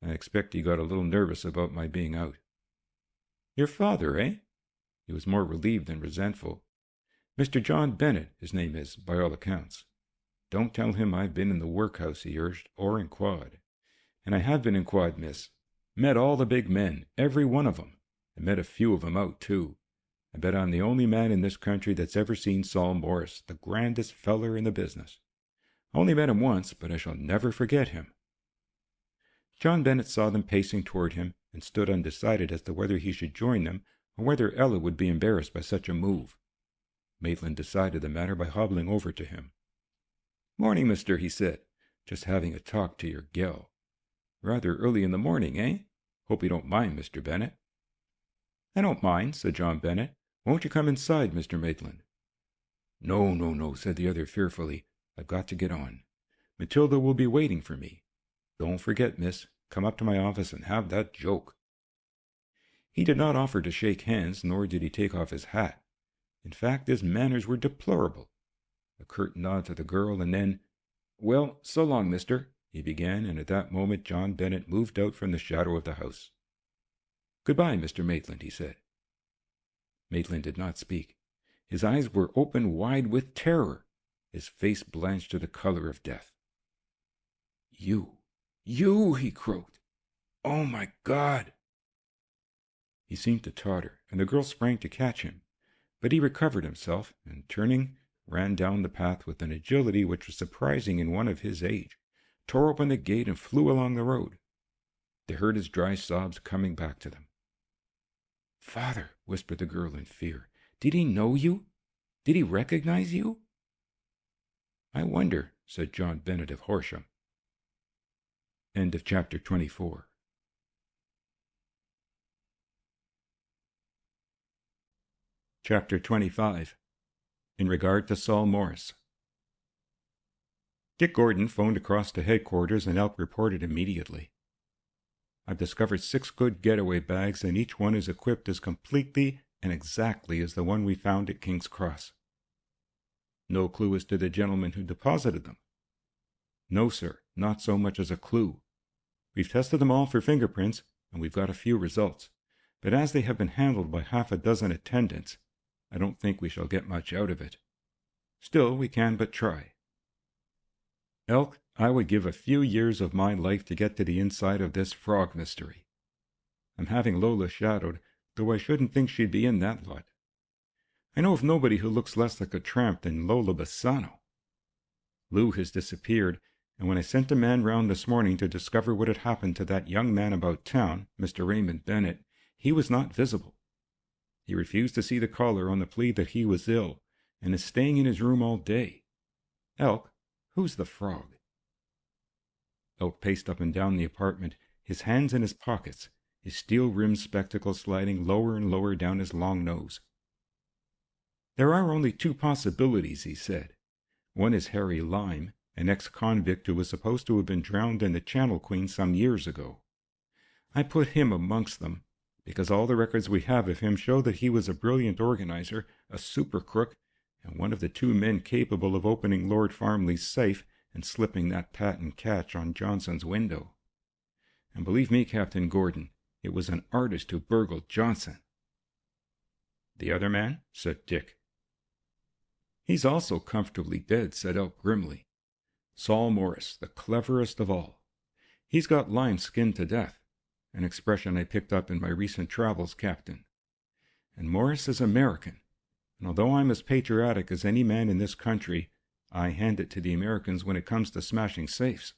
I expect he got a little nervous about my being out. Your father, eh? He was more relieved than resentful. Mr. John Bennett, his name is, by all accounts. Don't tell him I've been in the workhouse, he urged, or in quad. And I have been in quad, miss. Met all the big men, every one of 'em. I met a few of 'em out, too. I bet I'm the only man in this country that's ever seen Saul Morris, the grandest feller in the business. I only met him once, but I shall never forget him. John Bennett saw them pacing toward him and stood undecided as to whether he should join them or whether Ella would be embarrassed by such a move. Maitland decided the matter by hobbling over to him. Morning, mister, he said. Just having a talk to your gal. Rather early in the morning, eh? Hope you don't mind, Mr. Bennett. I don't mind, said John Bennett. Won't you come inside, Mr. Maitland? No, said the other fearfully. I've got to get on. Matilda will be waiting for me. Don't forget, miss, come up to my office and have that joke. He did not offer to shake hands, nor did he take off his hat. In fact, his manners were deplorable. A curt nod to the girl, and then, Well, so long, mister, he began, and at that moment John Bennett moved out from the shadow of the house. Goodbye, Mr. Maitland, he said. Maitland did not speak. His eyes were open wide with terror. His face blanched to the color of death. You, he croaked. Oh, my God! He seemed to totter, and the girl sprang to catch him. But he recovered himself, and turning, ran down the path with an agility which was surprising in one of his age, tore open the gate, and flew along the road. They heard his dry sobs coming back to them. "Father," whispered the girl in fear, "did he know you? Did he recognize you?" "I wonder," said John Bennet of Horsham. End of chapter 24. Chapter 25. In regard to Saul Morris. Dick Gordon phoned across to headquarters, and Elk reported immediately. "I've discovered 6 good getaway bags, and each one is equipped as completely and exactly as the one we found at King's Cross." "No clue as to the gentleman who deposited them?" "No, sir, not so much as a clue. We've tested them all for fingerprints, and we've got a few results, but as they have been handled by half a dozen attendants, I don't think we shall get much out of it. Still, we can but try. Elk, I would give a few years of my life to get to the inside of this frog mystery. I'm having Lola shadowed, though I shouldn't think she'd be in that lot. I know of nobody who looks less like a tramp than Lola Bassano. Lou has disappeared, and when I sent a man round this morning to discover what had happened to that young man about town, Mr. Raymond Bennet, he was not visible. He refused to see the caller on the plea that he was ill, and is staying in his room all day. Elk, who's the frog?" Elk paced up and down the apartment, his hands in his pockets, his steel-rimmed spectacles sliding lower and lower down his long nose. "There are only 2 possibilities," he said. "One is Harry Lyme, an ex-convict who was supposed to have been drowned in the Channel Queen some years ago. I put him amongst them, because all the records we have of him show that he was a brilliant organizer, a super crook, and one of the 2 men capable of opening Lord Farmley's safe and slipping that patent catch on Johnson's window. And believe me, Captain Gordon, it was an artist who burgled Johnson." "The other man?" said Dick. "He's also comfortably dead," said Elk grimly. "Saul Morris, the cleverest of all. He's got Lyme skinned to death, an expression I picked up in my recent travels, Captain. And Morris is American, and although I'm as patriotic as any man in this country, I hand it to the Americans when it comes to smashing safes.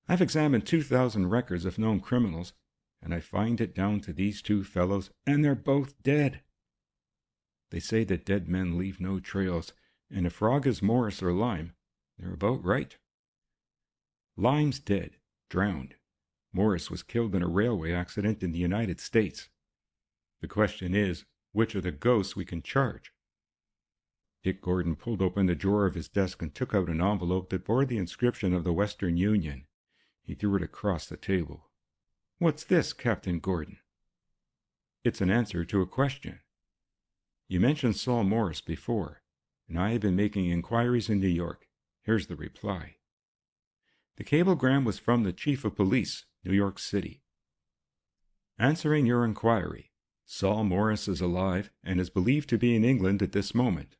I've examined 2,000 records of known criminals, and I find it down to these 2 fellows, and they're both dead. They say that dead men leave no trails, and if Frog is Morris or Lyme, they're about right. Lyme's dead, drowned. Morris was killed in a railway accident in the United States. The question is, which of the ghosts we can charge?" Dick Gordon pulled open the drawer of his desk and took out an envelope that bore the inscription of the Western Union. He threw it across the table. "What's this, Captain Gordon?" "It's an answer to a question. You mentioned Saul Morris before, and I have been making inquiries in New York. Here's the reply. The cablegram was from the Chief of Police, New York City. Answering your inquiry, Saul Morris is alive and is believed to be in England at this moment.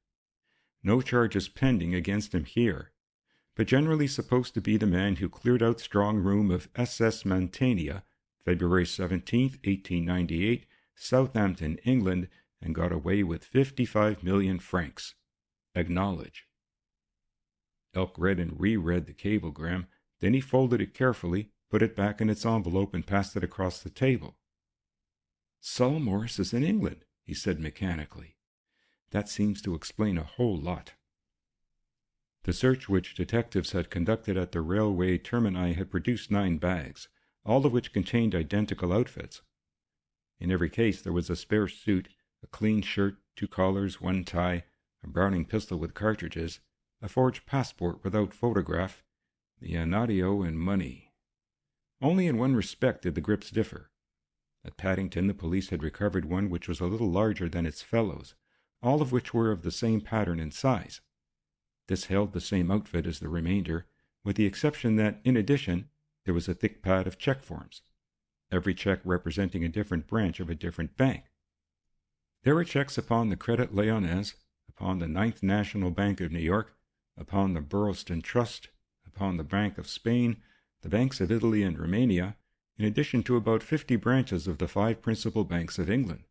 No charges pending against him here, but generally supposed to be the man who cleared out strong room of SS Mantegna, February 17, 1898, Southampton, England, and got away with 55 million francs. Acknowledge." Elk read and reread the cablegram. Then he folded it carefully, put it back in its envelope, and passed it across the table. "Saul Morris is in England," he said mechanically. "That seems to explain a whole lot." The search which detectives had conducted at the railway termini had produced 9 bags, all of which contained identical outfits. In every case there was a spare suit, a clean shirt, 2 collars, 1 tie, a Browning pistol with cartridges, a forged passport without photograph, the Anadio, and money. Only in one respect did the grips differ. At Paddington the police had recovered one which was a little larger than its fellows, all of which were of the same pattern and size. This held the same outfit as the remainder, with the exception that, in addition, there was a thick pad of check forms, every check representing a different branch of a different bank. There were checks upon the Credit Lyonnais, upon the 9th National Bank of New York, upon the Burleston Trust, upon the Bank of Spain, the banks of Italy and Romania, in addition to about 50 branches of the 5 principal banks of England.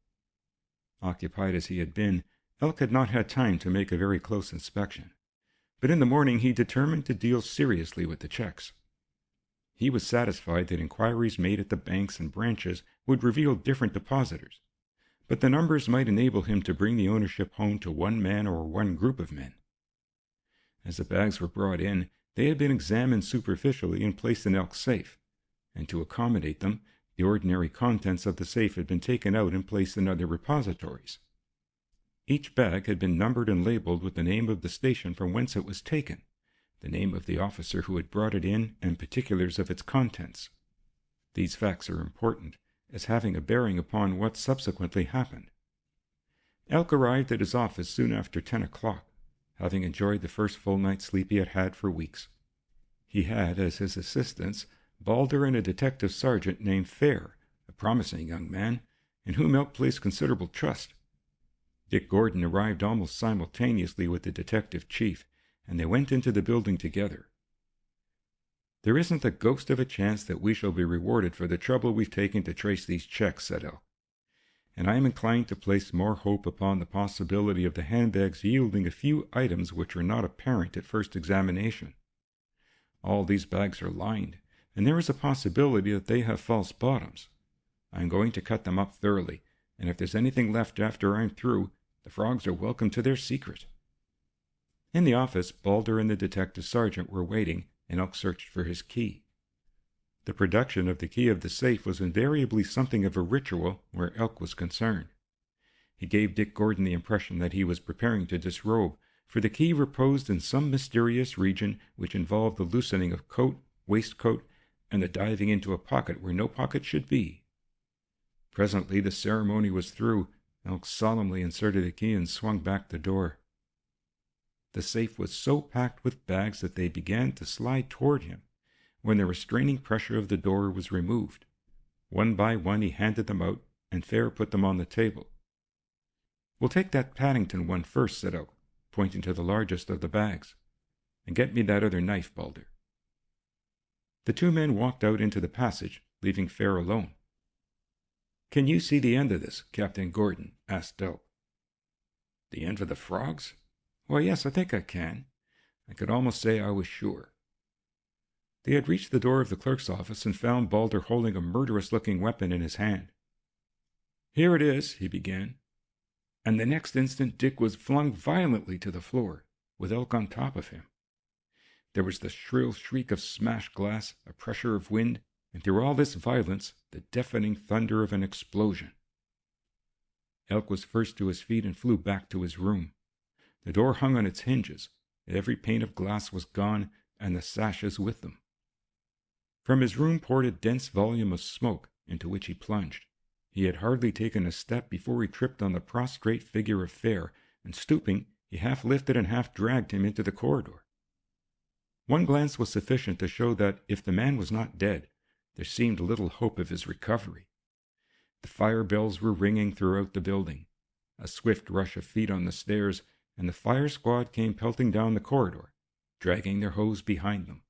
Occupied as he had been, Elk had not had time to make a very close inspection, but in the morning he determined to deal seriously with the checks. He was satisfied that inquiries made at the banks and branches would reveal different depositors, but the numbers might enable him to bring the ownership home to one man or one group of men. As the bags were brought in, they had been examined superficially and placed in Elk's safe, and to accommodate them, the ordinary contents of the safe had been taken out and placed in other repositories. Each bag had been numbered and labeled with the name of the station from whence it was taken, the name of the officer who had brought it in, and particulars of its contents. These facts are important, as having a bearing upon what subsequently happened. Elk arrived at his office soon after 10 o'clock, having enjoyed the first full night's sleep he had had for weeks. He had, as his assistants, Balder and a detective sergeant named Fair, a promising young man, in whom Elk placed considerable trust. Dick Gordon arrived almost simultaneously with the detective chief, and they went into the building together. "There isn't the ghost of a chance that we shall be rewarded for the trouble we've taken to trace these checks," said Elk, "and I am inclined to place more hope upon the possibility of the handbags yielding a few items which are not apparent at first examination. All these bags are lined, and there is a possibility that they have false bottoms. I am going to cut them up thoroughly, and if there's anything left after I'm through, the frogs are welcome to their secret." In the office, Balder and the detective sergeant were waiting, and Elk searched for his key. The production of the key of the safe was invariably something of a ritual where Elk was concerned. He gave Dick Gordon the impression that he was preparing to disrobe, for the key reposed in some mysterious region which involved the loosening of coat, waistcoat, and the diving into a pocket where no pocket should be. Presently the ceremony was through. Elk solemnly inserted the key and swung back the door. The safe was so packed with bags that they began to slide toward him, when the restraining pressure of the door was removed. One by one he handed them out, and Fair put them on the table. "We'll take that Paddington one first," said Elk, pointing to the largest of the bags. "And get me that other knife, Balder." The 2 men walked out into the passage, leaving Fair alone. "Can you see the end of this, Captain Gordon?" asked Elk. "The end of the frogs? Why, yes, I think I can. I could almost say I was sure." They had reached the door of the clerk's office and found Balder holding a murderous-looking weapon in his hand. "Here it is," he began, and the next instant Dick was flung violently to the floor, with Elk on top of him. There was the shrill shriek of smashed glass, a pressure of wind, and through all this violence, the deafening thunder of an explosion. Elk was first to his feet and flew back to his room. The door hung on its hinges. Every pane of glass was gone, and the sashes with them. From his room poured a dense volume of smoke, into which he plunged. He had hardly taken a step before he tripped on the prostrate figure of Fair, and stooping, he half lifted and half dragged him into the corridor. One glance was sufficient to show that, if the man was not dead, there seemed little hope of his recovery. The fire bells were ringing throughout the building. A swift rush of feet on the stairs, and the fire squad came pelting down the corridor, dragging their hose behind them.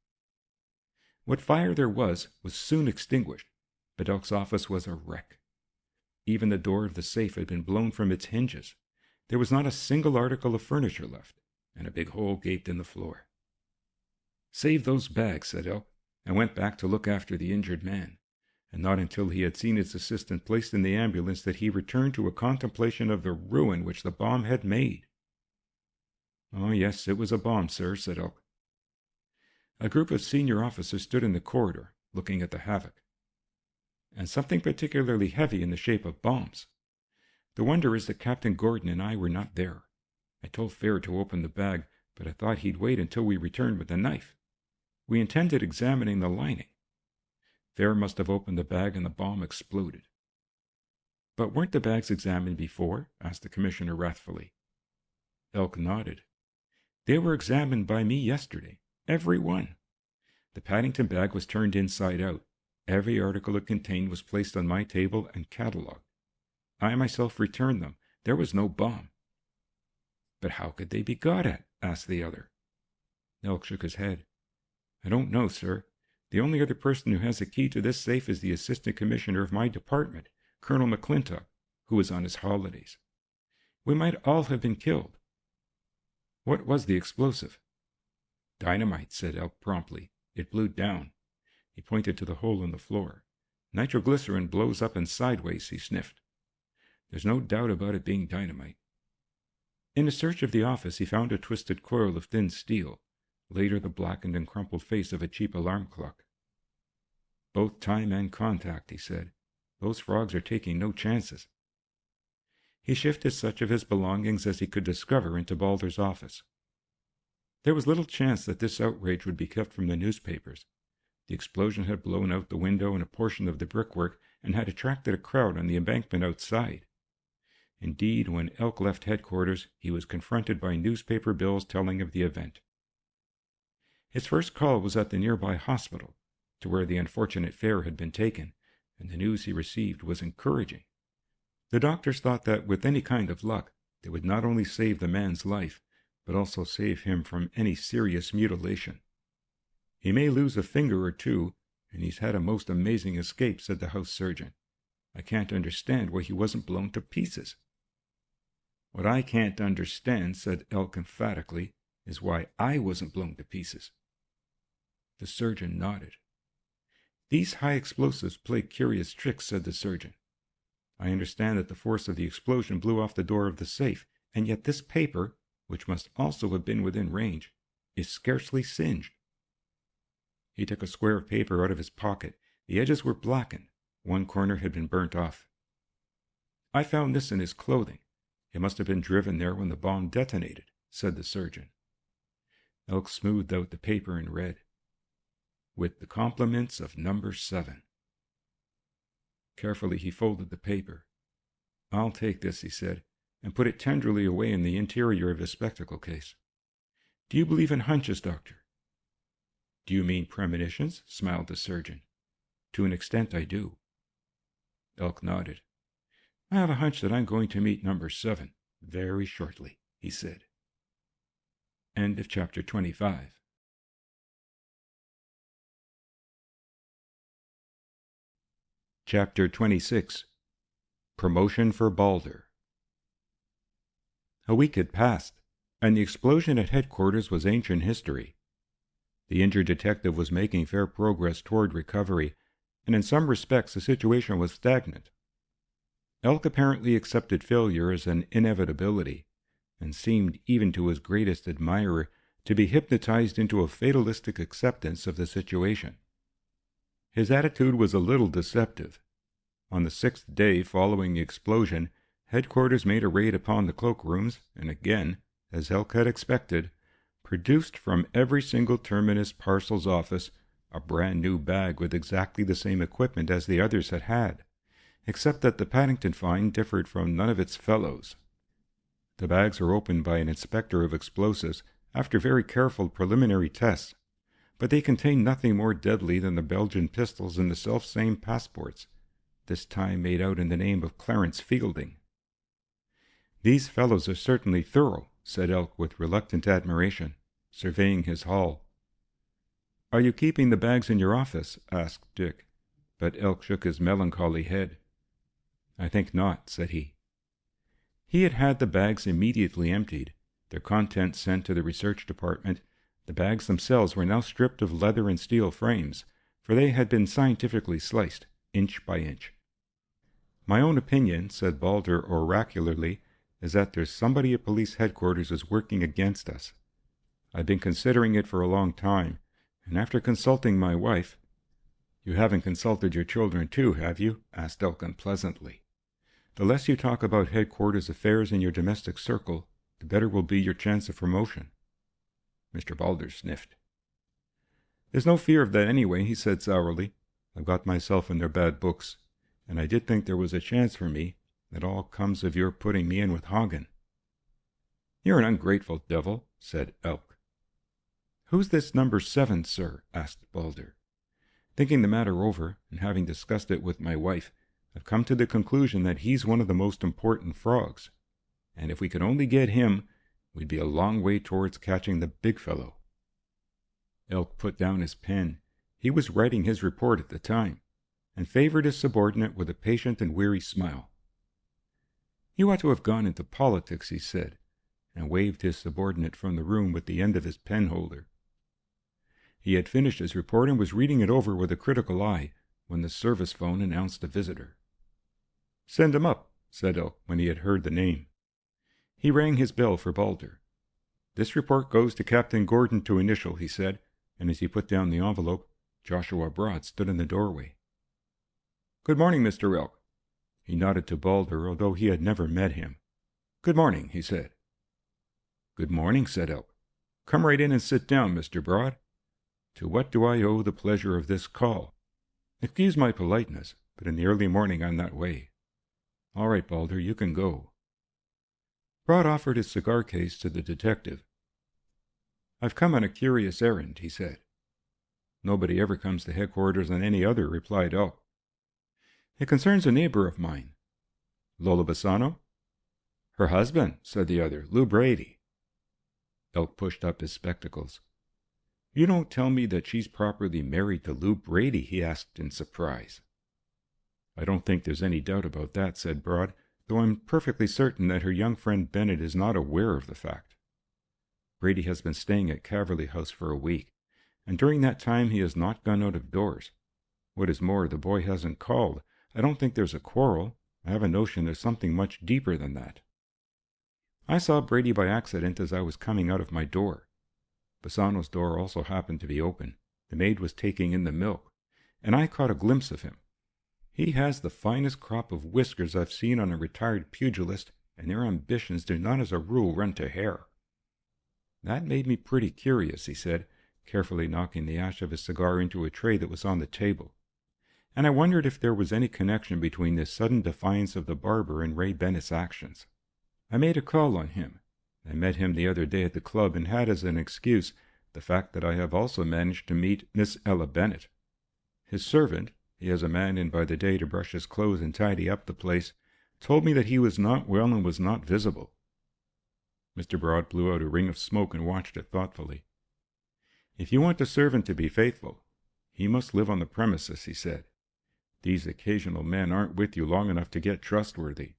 What fire there was soon extinguished, but Elk's office was a wreck. Even the door of the safe had been blown from its hinges. There was not a single article of furniture left, and a big hole gaped in the floor. "Save those bags," said Elk, and went back to look after the injured man, and not until he had seen his assistant placed in the ambulance did he return to a contemplation of the ruin which the bomb had made. "Oh, yes, it was a bomb, sir," said Elk. A group of senior officers stood in the corridor, looking at the havoc. "And something particularly heavy in the shape of bombs. The wonder is that Captain Gordon and I were not there. I told Fair to open the bag, but I thought he'd wait until we returned with the knife. We intended examining the lining. Fair must have opened the bag and the bomb exploded." "But weren't the bags examined before?" asked the commissioner wrathfully. Elk nodded. "They were examined by me yesterday, every one. The Paddington bag was turned inside out. Every article it contained was placed on my table and catalogued. I myself returned them. There was no bomb." "But how could they be got at?" asked the other. Elk shook his head. "I don't know, sir. The only other person who has a key to this safe is the assistant commissioner of my department, Colonel McClintock, who is on his holidays. We might all have been killed. What was the explosive? Dynamite, said Elk promptly. It blew down. He pointed to the hole in the floor. Nitroglycerin blows up and sideways, he sniffed. There's no doubt about it being dynamite. In a search of the office, he found a twisted coil of thin steel, later the blackened and crumpled face of a cheap alarm clock. Both time and contact, he said. Those frogs are taking no chances. He shifted such of his belongings as he could discover into Balder's office. There was little chance that this outrage would be kept from the newspapers. The explosion had blown out the window and a portion of the brickwork and had attracted a crowd on the embankment outside. Indeed, when Elk left headquarters, he was confronted by newspaper bills telling of the event. His first call was at the nearby hospital, to where the unfortunate fare had been taken, and the news he received was encouraging. The doctors thought that, with any kind of luck, they would not only save the man's life, but also save him from any serious mutilation. He may lose a finger or two, and he's had a most amazing escape, said the house surgeon. I can't understand why he wasn't blown to pieces. What I can't understand, said Elk emphatically, is why I wasn't blown to pieces. The surgeon nodded. These high explosives play curious tricks, said the surgeon. I understand that the force of the explosion blew off the door of the safe, and yet this paper, which must also have been within range, is scarcely singed. He took a square of paper out of his pocket. The edges were blackened. One corner had been burnt off. I found this in his clothing. It must have been driven there when the bomb detonated, said the surgeon. Elk smoothed out the paper and read, with the compliments of number 7. Carefully he folded the paper. I'll take this, he said, and put it tenderly away in the interior of his spectacle case. Do you believe in hunches, doctor? Do you mean premonitions? Smiled the surgeon. To an extent I do. Elk nodded. I have a hunch that I'm going to meet number 7 very shortly, he said. End of chapter 25. Chapter 26. Promotion for Balder. A week had passed, and the explosion at headquarters was ancient history. The injured detective was making fair progress toward recovery, and in some respects the situation was stagnant. Elk apparently accepted failure as an inevitability, and seemed, even to his greatest admirer, to be hypnotized into a fatalistic acceptance of the situation. His attitude was a little deceptive. On the 6th day following the explosion, headquarters made a raid upon the cloakrooms, and again, as Elk had expected, produced from every single terminus parcels office a brand new bag with exactly the same equipment as the others had had, except that the Paddington find differed from none of its fellows. The bags were opened by an inspector of explosives after very careful preliminary tests, but they contained nothing more deadly than the Belgian pistols and the self-same passports, this time made out in the name of Clarence Fielding. These fellows are certainly thorough, said Elk with reluctant admiration, surveying his haul. Are you keeping the bags in your office? Asked Dick, but Elk shook his melancholy head. I think not, said he. He had had the bags immediately emptied, their contents sent to the research department. The bags themselves were now stripped of leather and steel frames, for they had been scientifically sliced, inch by inch. My own opinion, said Balder oracularly, is that there's somebody at police headquarters who's working against us. I've been considering it for a long time, and after consulting my wife— You haven't consulted your children too, have you? Asked Elk unpleasantly. The less you talk about headquarters affairs in your domestic circle, the better will be your chance of promotion. Mr. Balder sniffed. There's no fear of that anyway, he said sourly. I've got myself in their bad books, and I did think there was a chance for me. It all comes of your putting me in with Hagn. You're an ungrateful devil, said Elk. Who's this number 7, sir? Asked Balder. Thinking the matter over, and having discussed it with my wife, I've come to the conclusion that he's one of the most important frogs, and if we could only get him, we'd be a long way towards catching the big fellow. Elk put down his pen. He was writing his report at the time, and favored his subordinate with a patient and weary smile. "You ought to have gone into politics," he said, and waved his subordinate from the room with the end of his penholder. He had finished his report and was reading it over with a critical eye when the service phone announced a visitor. "Send him up," said Elk when he had heard the name. He rang his bell for Balder. "This report goes to Captain Gordon to initial," he said, and as he put down the envelope, Joshua Broad stood in the doorway. "Good morning, Mr. Elk." He nodded to Balder, although he had never met him. "Good morning," he said. "Good morning," said Elk. "Come right in and sit down, Mr. Broad. To what do I owe the pleasure of this call? Excuse my politeness, but in the early morning I'm that way. All right, Balder, you can go." Broad offered his cigar case to the detective. "I've come on a curious errand," he said. "Nobody ever comes to headquarters on any other," replied Elk. "It concerns a neighbor of mine." "Lola Bassano?" "Her husband," said the other, "Lou Brady." Elk pushed up his spectacles. "You don't tell me that she's properly married to Lou Brady?" he asked in surprise. "I don't think there's any doubt about that," said Broad, "though I'm perfectly certain that her young friend Bennett is not aware of the fact. Brady has been staying at Caverly House for a week, and during that time he has not gone out of doors. What is more, the boy hasn't called. I don't think there's a quarrel. I have a notion there's something much deeper than that. I saw Brady by accident as I was coming out of my door. Bassano's door also happened to be open. The maid was taking in the milk, and I caught a glimpse of him. He has the finest crop of whiskers I've seen on a retired pugilist, and their ambitions do not as a rule run to hair." "That made me pretty curious," he said, carefully knocking the ash of his cigar into a tray that was on the table. "And I wondered if there was any connection between this sudden defiance of the barber and Ray Bennett's actions. I made a call on him. I met him the other day at the club and had as an excuse the fact that I have also managed to meet Miss Ella Bennett. His servant, he has a man in by the day to brush his clothes and tidy up the place, told me that he was not well and was not visible." Mr. Broad blew out a ring of smoke and watched it thoughtfully. "If you want a servant to be faithful, he must live on the premises," he said. "These occasional men aren't with you long enough to get trustworthy.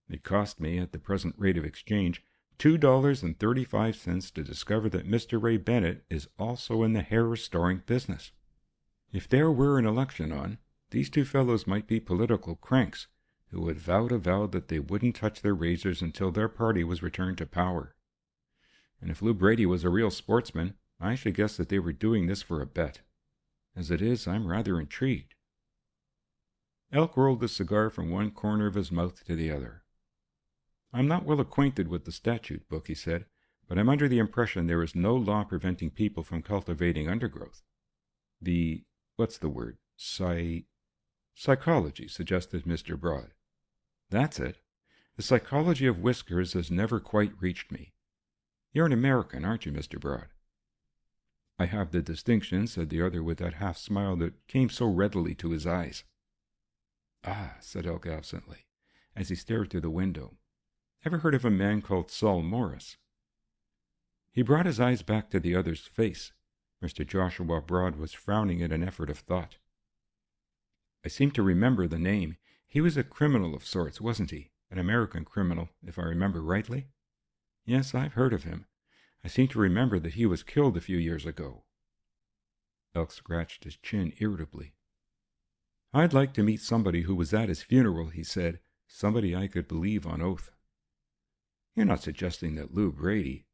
It cost me, at the present rate of exchange, $2.35 to discover that Mr. Ray Bennett is also in the hair-restoring business. If there were an election on, these two fellows might be political cranks who would vow that they wouldn't touch their razors until their party was returned to power. And if Lou Brady was a real sportsman, I should guess that they were doing this for a bet. As it is, I'm rather intrigued." Elk rolled the cigar from one corner of his mouth to the other. "I'm not well acquainted with the statute book," he said, "but I'm under the impression there is no law preventing people from cultivating undergrowth. What's the word? Psychology," suggested Mr. Broad. "That's it. The psychology of whiskers has never quite reached me. You're an American, aren't you, Mr. Broad?" "I have the distinction," said the other with that half-smile that came so readily to his eyes. "Ah," said Elk absently, as he stared through the window. "Ever heard of a man called Saul Morris?" He brought his eyes back to the other's face. Mr. Joshua Broad was frowning at an effort of thought. "I seem to remember the name. He was a criminal of sorts, wasn't he? An American criminal, if I remember rightly?" "Yes, I've heard of him. I seem to remember that he was killed a few years ago." Elk scratched his chin irritably. "I'd like to meet somebody who was at his funeral," he said, "somebody I could believe on oath." "You're not suggesting that Lou Brady—"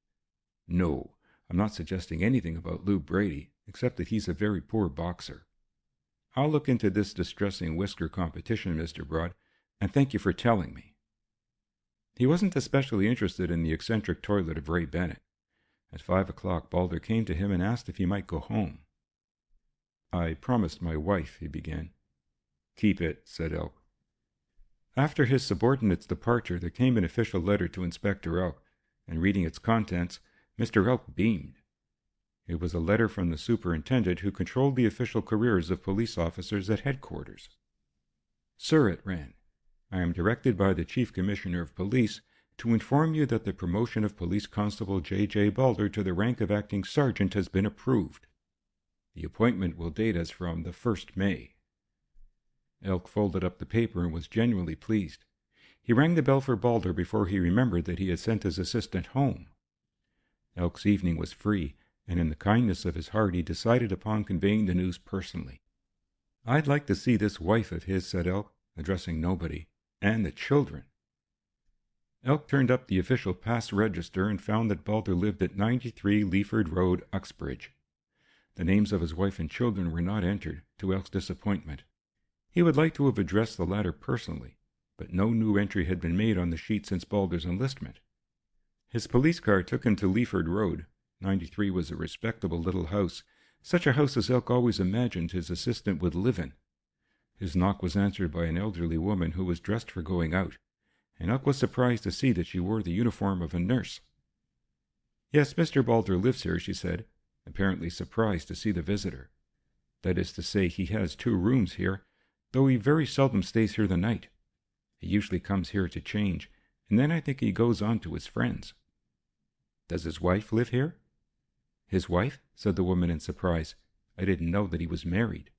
"No, I'm not suggesting anything about Lou Brady, except that he's a very poor boxer. I'll look into this distressing whisker competition, Mr. Broad, and thank you for telling me." He wasn't especially interested in the eccentric toilet of Ray Bennett. At 5 o'clock, Balder came to him and asked if he might go home. "I promised my wife," he began. "Keep it," said Elk. After his subordinate's departure, there came an official letter to Inspector Elk, and reading its contents, Mr. Elk beamed. It was a letter from the superintendent who controlled the official careers of police officers at headquarters. "Sir," it ran, "I am directed by the Chief Commissioner of Police to inform you that the promotion of Police Constable J. Balder to the rank of acting sergeant has been approved." The appointment will date as from the 1st May. Elk folded up the paper and was genuinely pleased. He rang the bell for Balder before he remembered that he had sent his assistant home. Elk's evening was free, and in the kindness of his heart he decided upon conveying the news personally. "I'd like to see this wife of his," said Elk, addressing nobody, "and the children." Elk turned up the official pass register and found that Balder lived at 93 Leaford Road, Uxbridge. The names of his wife and children were not entered, to Elk's disappointment. He would like to have addressed the latter personally, but no new entry had been made on the sheet since Balder's enlistment. His police car took him to Leaford Road. 93 was a respectable little house, such a house as Elk always imagined his assistant would live in. His knock was answered by an elderly woman who was dressed for going out, and Elk was surprised to see that she wore the uniform of a nurse. "Yes, Mr. Balder lives here," she said, apparently surprised to see the visitor. "That is to say, he has 2 rooms here, though he very seldom stays here the night. He usually comes here to change, and then I think he goes on to his friends." "Does his wife live here?" "His wife?" said the woman in surprise. "I didn't know that he was married."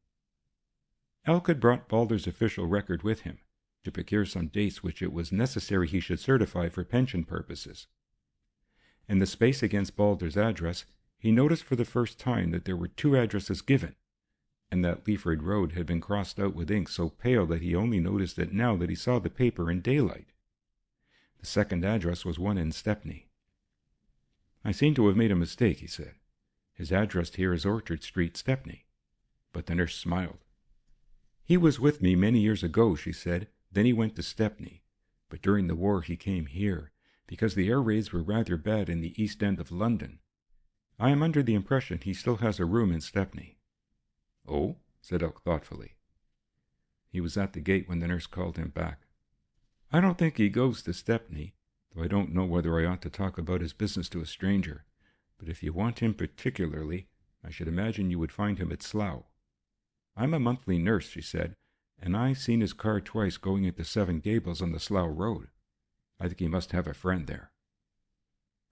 Elk had brought Balder's official record with him, to procure some dates which it was necessary he should certify for pension purposes. In the space against Balder's address, he noticed for the first time that there were 2 addresses given, and that Leaford Road had been crossed out with ink so pale that he only noticed it now that he saw the paper in daylight. The second address was one in Stepney. "I seem to have made a mistake," he said. "His address here is Orchard Street, Stepney." But the nurse smiled. "He was with me many years ago," she said. "Then he went to Stepney. But during the war he came here, because the air raids were rather bad in the East End of London. I am under the impression he still has a room in Stepney." "Oh?" said Elk thoughtfully. He was at the gate when the nurse called him back. "I don't think he goes to Stepney, though I don't know whether I ought to talk about his business to a stranger. But if you want him particularly, I should imagine you would find him at Slough. I'm a monthly nurse," she said, "and I've seen his car twice going into 7 Gables on the Slough Road. I think he must have a friend there."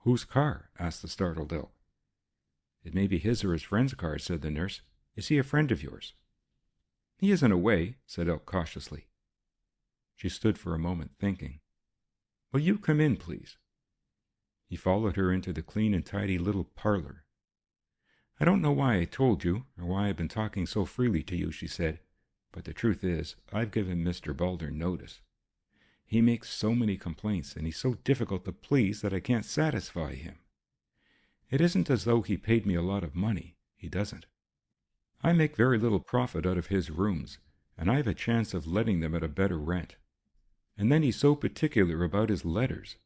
"Whose car?" asked the startled Elk. "It may be his or his friend's car," said the nurse. "Is he a friend of yours?" "He is in a way," said Elk cautiously. She stood for a moment thinking. "Will you come in, please?" He followed her into the clean and tidy little parlor. "I don't know why I told you, or why I've been talking so freely to you," she said, "but the truth is, I've given Mr. Balder notice. He makes so many complaints, and he's so difficult to please that I can't satisfy him. It isn't as though he paid me a lot of money. He doesn't. I make very little profit out of his rooms, and I have a chance of letting them at a better rent. And then he's so particular about his letters.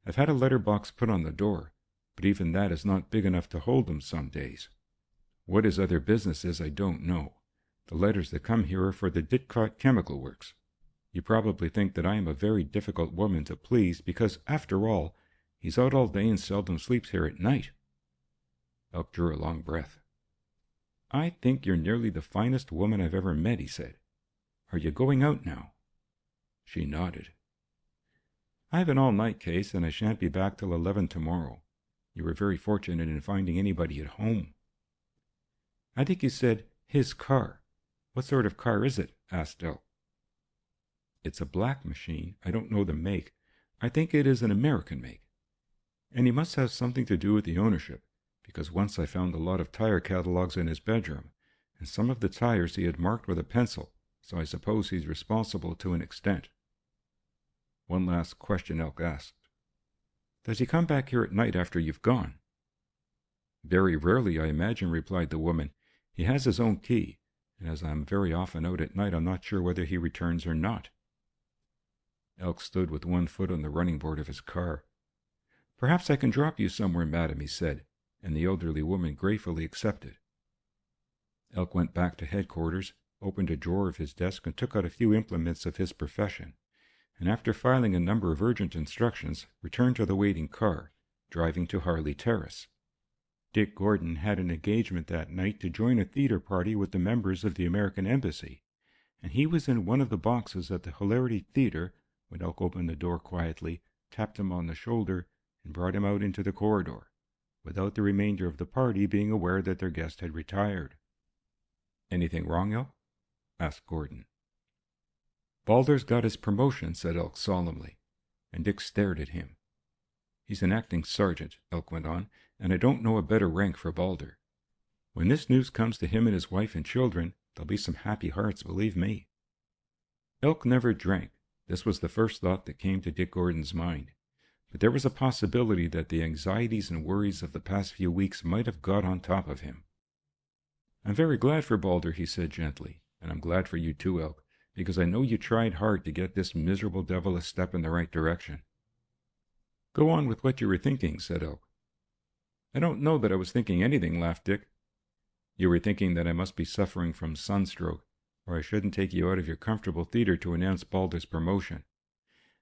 I've had a letter box put on the door, but even that is not big enough to hold them some days. What his other business is, I don't know. The letters that come here are for the Didcot Chemical Works. You probably think that I am a very difficult woman to please, because, after all, he's out all day and seldom sleeps here at night." Elk drew a long breath. "I think you're nearly the finest woman I've ever met," he said. "Are you going out now?" She nodded. "I have an all-night case, and I shan't be back till 11 tomorrow. You were very fortunate in finding anybody at home." "I think you said his car. What sort of car is it?" asked Elk. "It's a black machine. I don't know the make. I think it is an American make. And he must have something to do with the ownership, because once I found a lot of tire catalogs in his bedroom, and some of the tires he had marked with a pencil, so I suppose he's responsible to an extent." One last question Elk asked. "Does he come back here at night after you've gone?" "Very rarely, I imagine," replied the woman. "He has his own key, and as I'm very often out at night, I'm not sure whether he returns or not." Elk stood with one foot on the running board of his car. "Perhaps I can drop you somewhere, madam," he said, and the elderly woman gratefully accepted. Elk went back to headquarters, opened a drawer of his desk, and took out a few implements of his profession, and after filing a number of urgent instructions, returned to the waiting car, driving to Harley Terrace. Dick Gordon had an engagement that night to join a theater party with the members of the American Embassy, and he was in one of the boxes at the Hilarity Theater when Elk opened the door quietly, tapped him on the shoulder, and brought him out into the corridor, without the remainder of the party being aware that their guest had retired. Anything wrong, Elk? Asked Gordon. Balder's got his promotion, said Elk solemnly, and Dick stared at him. He's an acting sergeant, Elk went on, and I don't know a better rank for Balder. When this news comes to him and his wife and children, there'll be some happy hearts, believe me. Elk never drank. This was the first thought that came to Dick Gordon's mind. But there was a possibility that the anxieties and worries of the past few weeks might have got on top of him. I'm very glad for Balder, he said gently, and I'm glad for you too, Elk, because I know you tried hard to get this miserable devil a step in the right direction. Go on with what you were thinking, said Elk. I don't know that I was thinking anything, laughed Dick. You were thinking that I must be suffering from sunstroke, or I shouldn't take you out of your comfortable theater to announce Balder's promotion.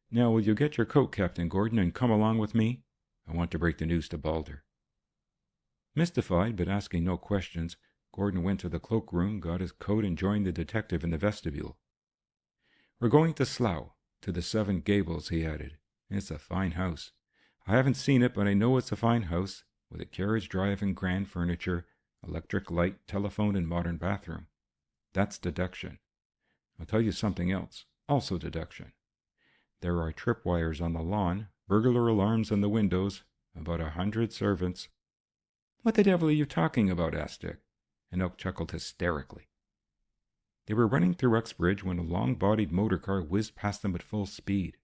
Now, will you get your coat, Captain Gordon, and come along with me? I want to break the news to Balder. Mystified, but asking no questions, Gordon went to the cloakroom, got his coat, and joined the detective in the vestibule. We're going to Slough, to the Seven Gables, he added. It's a fine house. I haven't seen it, but I know it's a fine house, with a carriage drive and grand furniture, electric light, telephone, and modern bathroom. That's deduction. I'll tell you something else, also deduction. There are tripwires on the lawn, burglar alarms on the windows, about 100 servants. What the devil are you talking about? Asked Dick, and Elk chuckled hysterically. They were running through Uxbridge when a long-bodied motor car whizzed past them at full speed.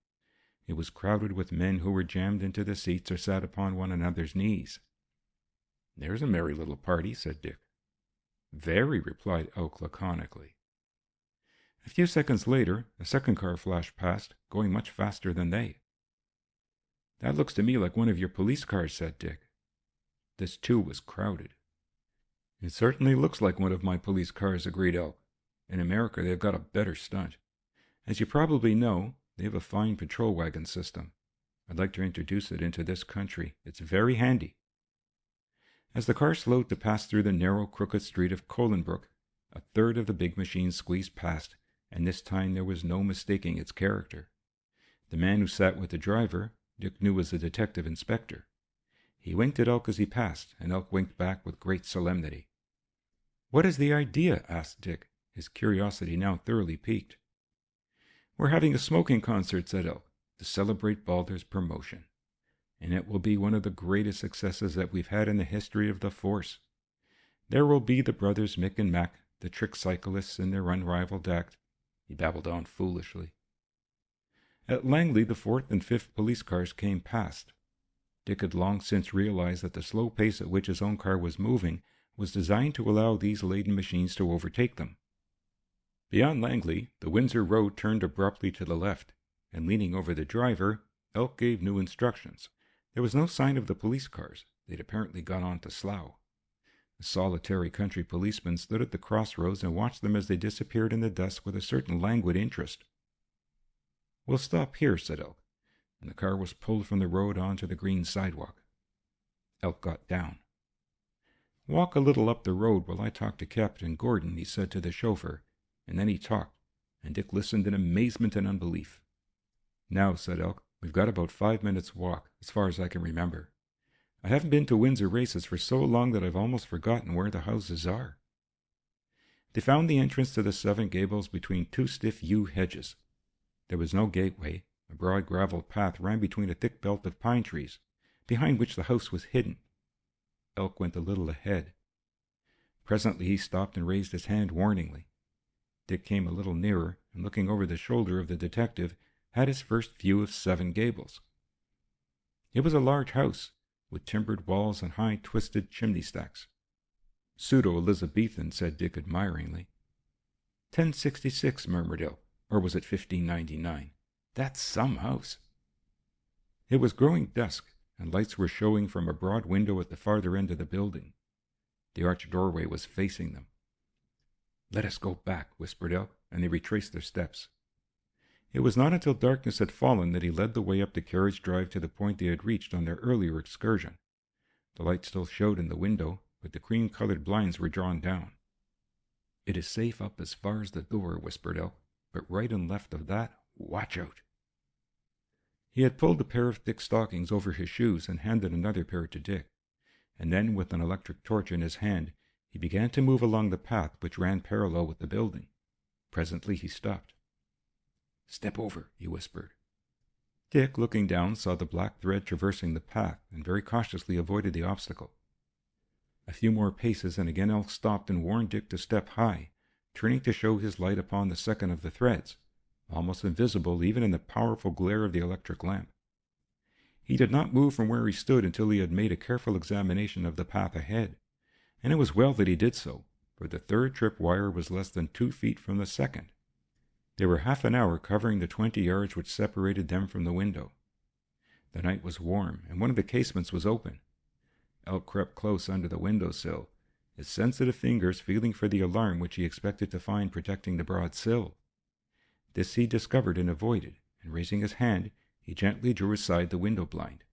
It was crowded with men who were jammed into the seats or sat upon one another's knees. There's a merry little party, said Dick. Very, replied Elk laconically. A few seconds later, a second car flashed past, going much faster than they. That looks to me like one of your police cars, said Dick. This, too, was crowded. It certainly looks like one of my police cars, agreed Elk. In America, they've got a better stunt. As you probably know, they have a fine patrol wagon system. I'd like to introduce it into this country. It's very handy. As the car slowed to pass through the narrow, crooked street of Colenbrook, a third of the big machine squeezed past, and this time there was no mistaking its character. The man who sat with the driver, Dick knew was the detective inspector. He winked at Elk as he passed, and Elk winked back with great solemnity. What is the idea? Asked Dick, his curiosity now thoroughly piqued. We're having a smoking concert, said Elk, to celebrate Balder's promotion. And it will be one of the greatest successes that we've had in the history of the force. There will be the brothers Mick and Mac, the trick cyclists in their unrivaled act. He babbled on foolishly. At Langley, the 4th and 5th police cars came past. Dick had long since realized that the slow pace at which his own car was moving was designed to allow these laden machines to overtake them. Beyond Langley, the Windsor Road turned abruptly to the left, and leaning over the driver, Elk gave new instructions. There was no sign of the police cars. They'd apparently gone on to Slough. A solitary country policeman stood at the crossroads and watched them as they disappeared in the dusk with a certain languid interest. We'll stop here, said Elk, and the car was pulled from the road onto the green sidewalk. Elk got down. Walk a little up the road while I talk to Captain Gordon, he said to the chauffeur, and then he talked, and Dick listened in amazement and unbelief. Now, said Elk, we've got about 5 minutes' walk, as far as I can remember. I haven't been to Windsor races for so long that I've almost forgotten where the houses are. They found the entrance to the Seven Gables between 2 stiff yew hedges. There was no gateway. A broad gravel path ran between a thick belt of pine trees, behind which the house was hidden. Elk went a little ahead. Presently he stopped and raised his hand warningly. Dick came a little nearer, and looking over the shoulder of the detective, had his first view of Seven Gables. It was a large house, with timbered walls and high twisted chimney stacks. Pseudo-Elizabethan, said Dick admiringly. 1066, murmured Elk, or was it 1599? That's some house. It was growing dusk, and lights were showing from a broad window at the farther end of the building. The arched doorway was facing them. Let us go back, whispered Elk, and they retraced their steps. It was not until darkness had fallen that he led the way up the carriage drive to the point they had reached on their earlier excursion. The light still showed in the window, but the cream-colored blinds were drawn down. It is safe up as far as the door, whispered Elk, but right and left of that, watch out. He had pulled a pair of thick stockings over his shoes and handed another pair to Dick, and then, with an electric torch in his hand, he He began to move along the path which ran parallel with the building. Presently he stopped. "Step over," he whispered. Dick, looking down, saw the black thread traversing the path and very cautiously avoided the obstacle. A few more paces and again Elk stopped and warned Dick to step high, turning to show his light upon the second of the threads, almost invisible even in the powerful glare of the electric lamp. He did not move from where he stood until he had made a careful examination of the path ahead, and it was well that he did so, for the third tripwire was less than 2 feet from the second. They were half an hour covering the 20 yards which separated them from the window. The night was warm, and one of the casements was open. Elk crept close under the window-sill, his sensitive fingers feeling for the alarm which he expected to find protecting the broad sill. This he discovered and avoided, and raising his hand, he gently drew aside the window blind.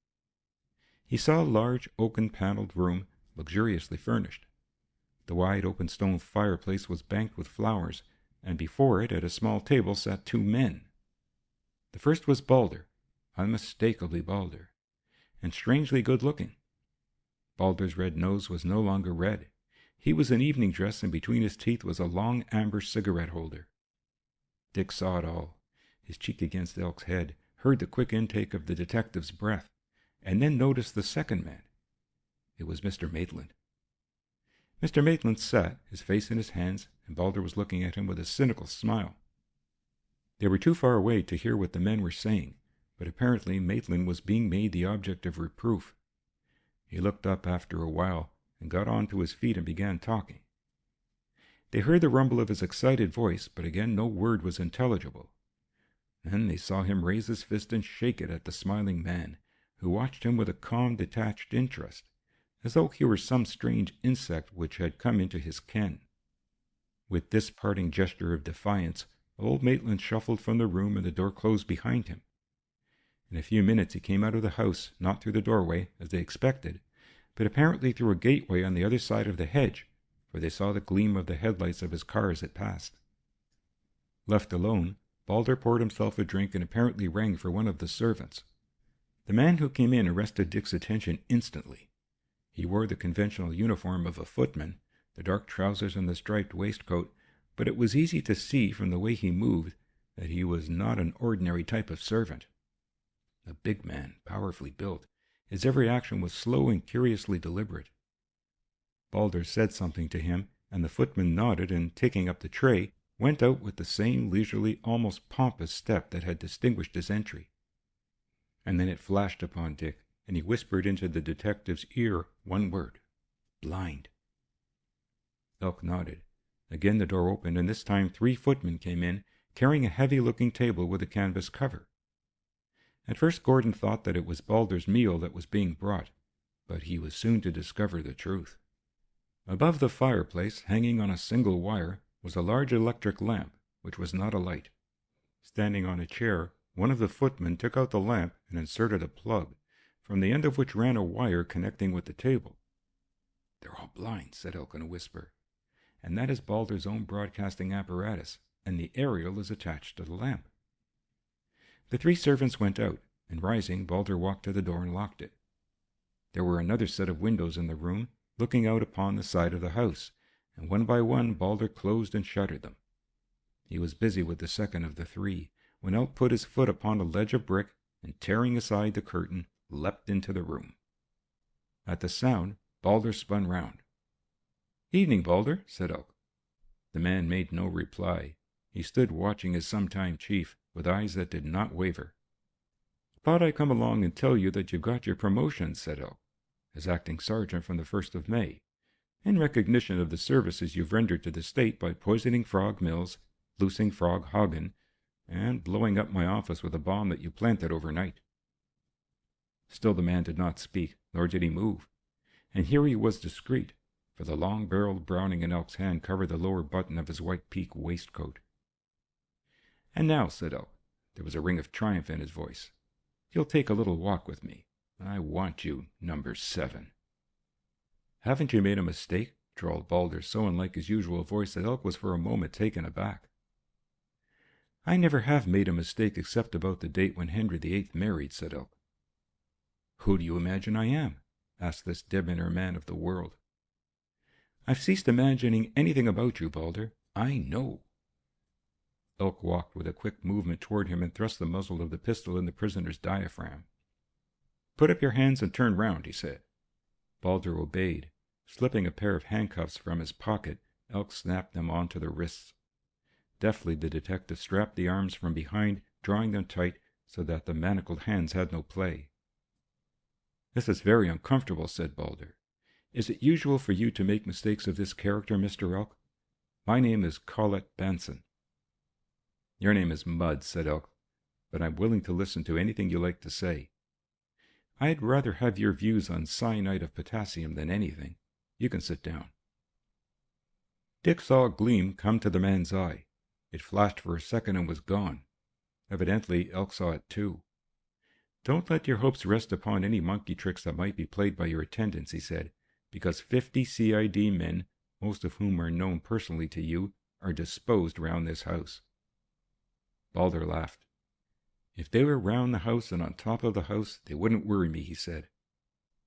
He saw a large oaken-paneled room, luxuriously furnished. The wide open stone fireplace was banked with flowers, and before it at a small table sat 2 men. The first was Balder, unmistakably Balder, and strangely good-looking. Balder's red nose was no longer red. He was in evening dress, and between his teeth was a long amber cigarette holder. Dick saw it all, his cheek against Elk's head, heard the quick intake of the detective's breath, and then noticed the second man. It was Mr. Maitland. Mr. Maitland sat, his face in his hands, and Balder was looking at him with a cynical smile. They were too far away to hear what the men were saying, but apparently Maitland was being made the object of reproof. He looked up after a while, and got on to his feet and began talking. They heard the rumble of his excited voice, but again no word was intelligible. Then they saw him raise his fist and shake it at the smiling man, who watched him with a calm, detached interest, as though he were some strange insect which had come into his ken. With this parting gesture of defiance, old Maitland shuffled from the room, and the door closed behind him. In a few minutes he came out of the house, not through the doorway, as they expected, but apparently through a gateway on the other side of the hedge, for they saw the gleam of the headlights of his car as it passed. Left alone, Balder poured himself a drink and apparently rang for one of the servants. The man who came in arrested Dick's attention instantly. He wore the conventional uniform of a footman, the dark trousers and the striped waistcoat, but it was easy to see from the way he moved that he was not an ordinary type of servant. A big man, powerfully built, his every action was slow and curiously deliberate. Balder said something to him, and the footman nodded and, taking up the tray, went out with the same leisurely, almost pompous step that had distinguished his entry. And then it flashed upon Dick, and he whispered into the detective's ear one word: "Blind." Elk nodded. Again the door opened, and this time 3 footmen came in, carrying a heavy-looking table with a canvas cover. At first Gordon thought that it was Balder's meal that was being brought, but he was soon to discover the truth. Above the fireplace, hanging on a single wire, was a large electric lamp, which was not alight. Standing on a chair, one of the footmen took out the lamp and inserted a plug, from the end of which ran a wire connecting with the table. "They're all blind," said Elk in a whisper, "and that is Balder's own broadcasting apparatus, and the aerial is attached to the lamp." The 3 servants went out, and rising, Balder walked to the door and locked it. There were another set of windows in the room, looking out upon the side of the house, and one by one Balder closed and shuttered them. He was busy with the second of the 3, when Elk put his foot upon a ledge of brick, and tearing aside the curtain, leapt into the room. At the sound, Balder spun round. "Evening, Balder," said Elk. The man made no reply. He stood watching his sometime chief, with eyes that did not waver. "Thought I'd come along and tell you that you've got your promotion," said Elk, "as acting sergeant from the 1st of May, in recognition of the services you've rendered to the state by poisoning Frog Mills, loosing Frog Hagn, and blowing up my office with a bomb that you planted overnight." Still the man did not speak, nor did he move, and here he was discreet, for the long-barreled Browning in Elk's hand covered the lower button of his white pique waistcoat. "And now," said Elk, there was a ring of triumph in his voice, "you'll take a little walk with me. I want you, number 7. "Haven't you made a mistake?" drawled Balder, so unlike his usual voice that Elk was for a moment taken aback. "I never have made a mistake except about the date when Henry VIII married," said Elk. "Who do you imagine I am?" asked this debonair man of the world. I've ceased imagining anything about you, Balder. I know. Elk walked with a quick movement toward him and thrust the muzzle of the pistol in the prisoner's diaphragm. Put up your hands and turn round, he said. Balder obeyed. Slipping a pair of handcuffs from his pocket, Elk snapped them onto the wrists. Deftly the detective strapped the arms from behind, drawing them tight so that the manacled hands had no play. This is very uncomfortable, said Balder. Is it usual for you to make mistakes of this character, Mr. Elk? My name is Collett Banson. Your name is Mud, said Elk, but I'm willing to listen to anything you like to say. I'd rather have your views on cyanide of potassium than anything. You can sit down. Dick saw a gleam come to the man's eye. It flashed for a second and was gone. Evidently, Elk saw it too. Don't let your hopes rest upon any monkey tricks that might be played by your attendants, he said, because 50 CID men, most of whom are known personally to you, are disposed round this house. Balder laughed. If they were round the house and on top of the house, they wouldn't worry me, he said.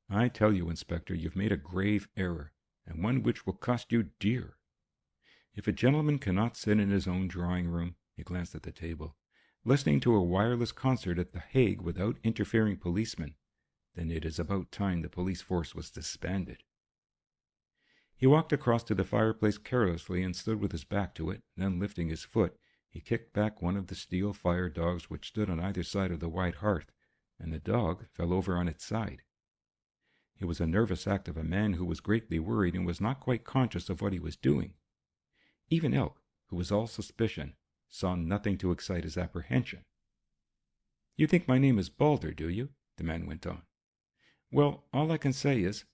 I tell you, Inspector, you've made a grave error, and one which will cost you dear. If a gentleman cannot sit in his own drawing-room, he glanced at the table, listening to a wireless concert at the Hague without interfering policemen, then it is about time the police force was disbanded. He walked across to the fireplace carelessly and stood with his back to it, then lifting his foot, he kicked back one of the steel fire dogs which stood on either side of the wide hearth, and the dog fell over on its side. It was a nervous act of a man who was greatly worried and was not quite conscious of what he was doing. Even Elk, who was all suspicion, saw nothing to excite his apprehension. You think my name is Balder, do you? The man went on. Well, all I can say is...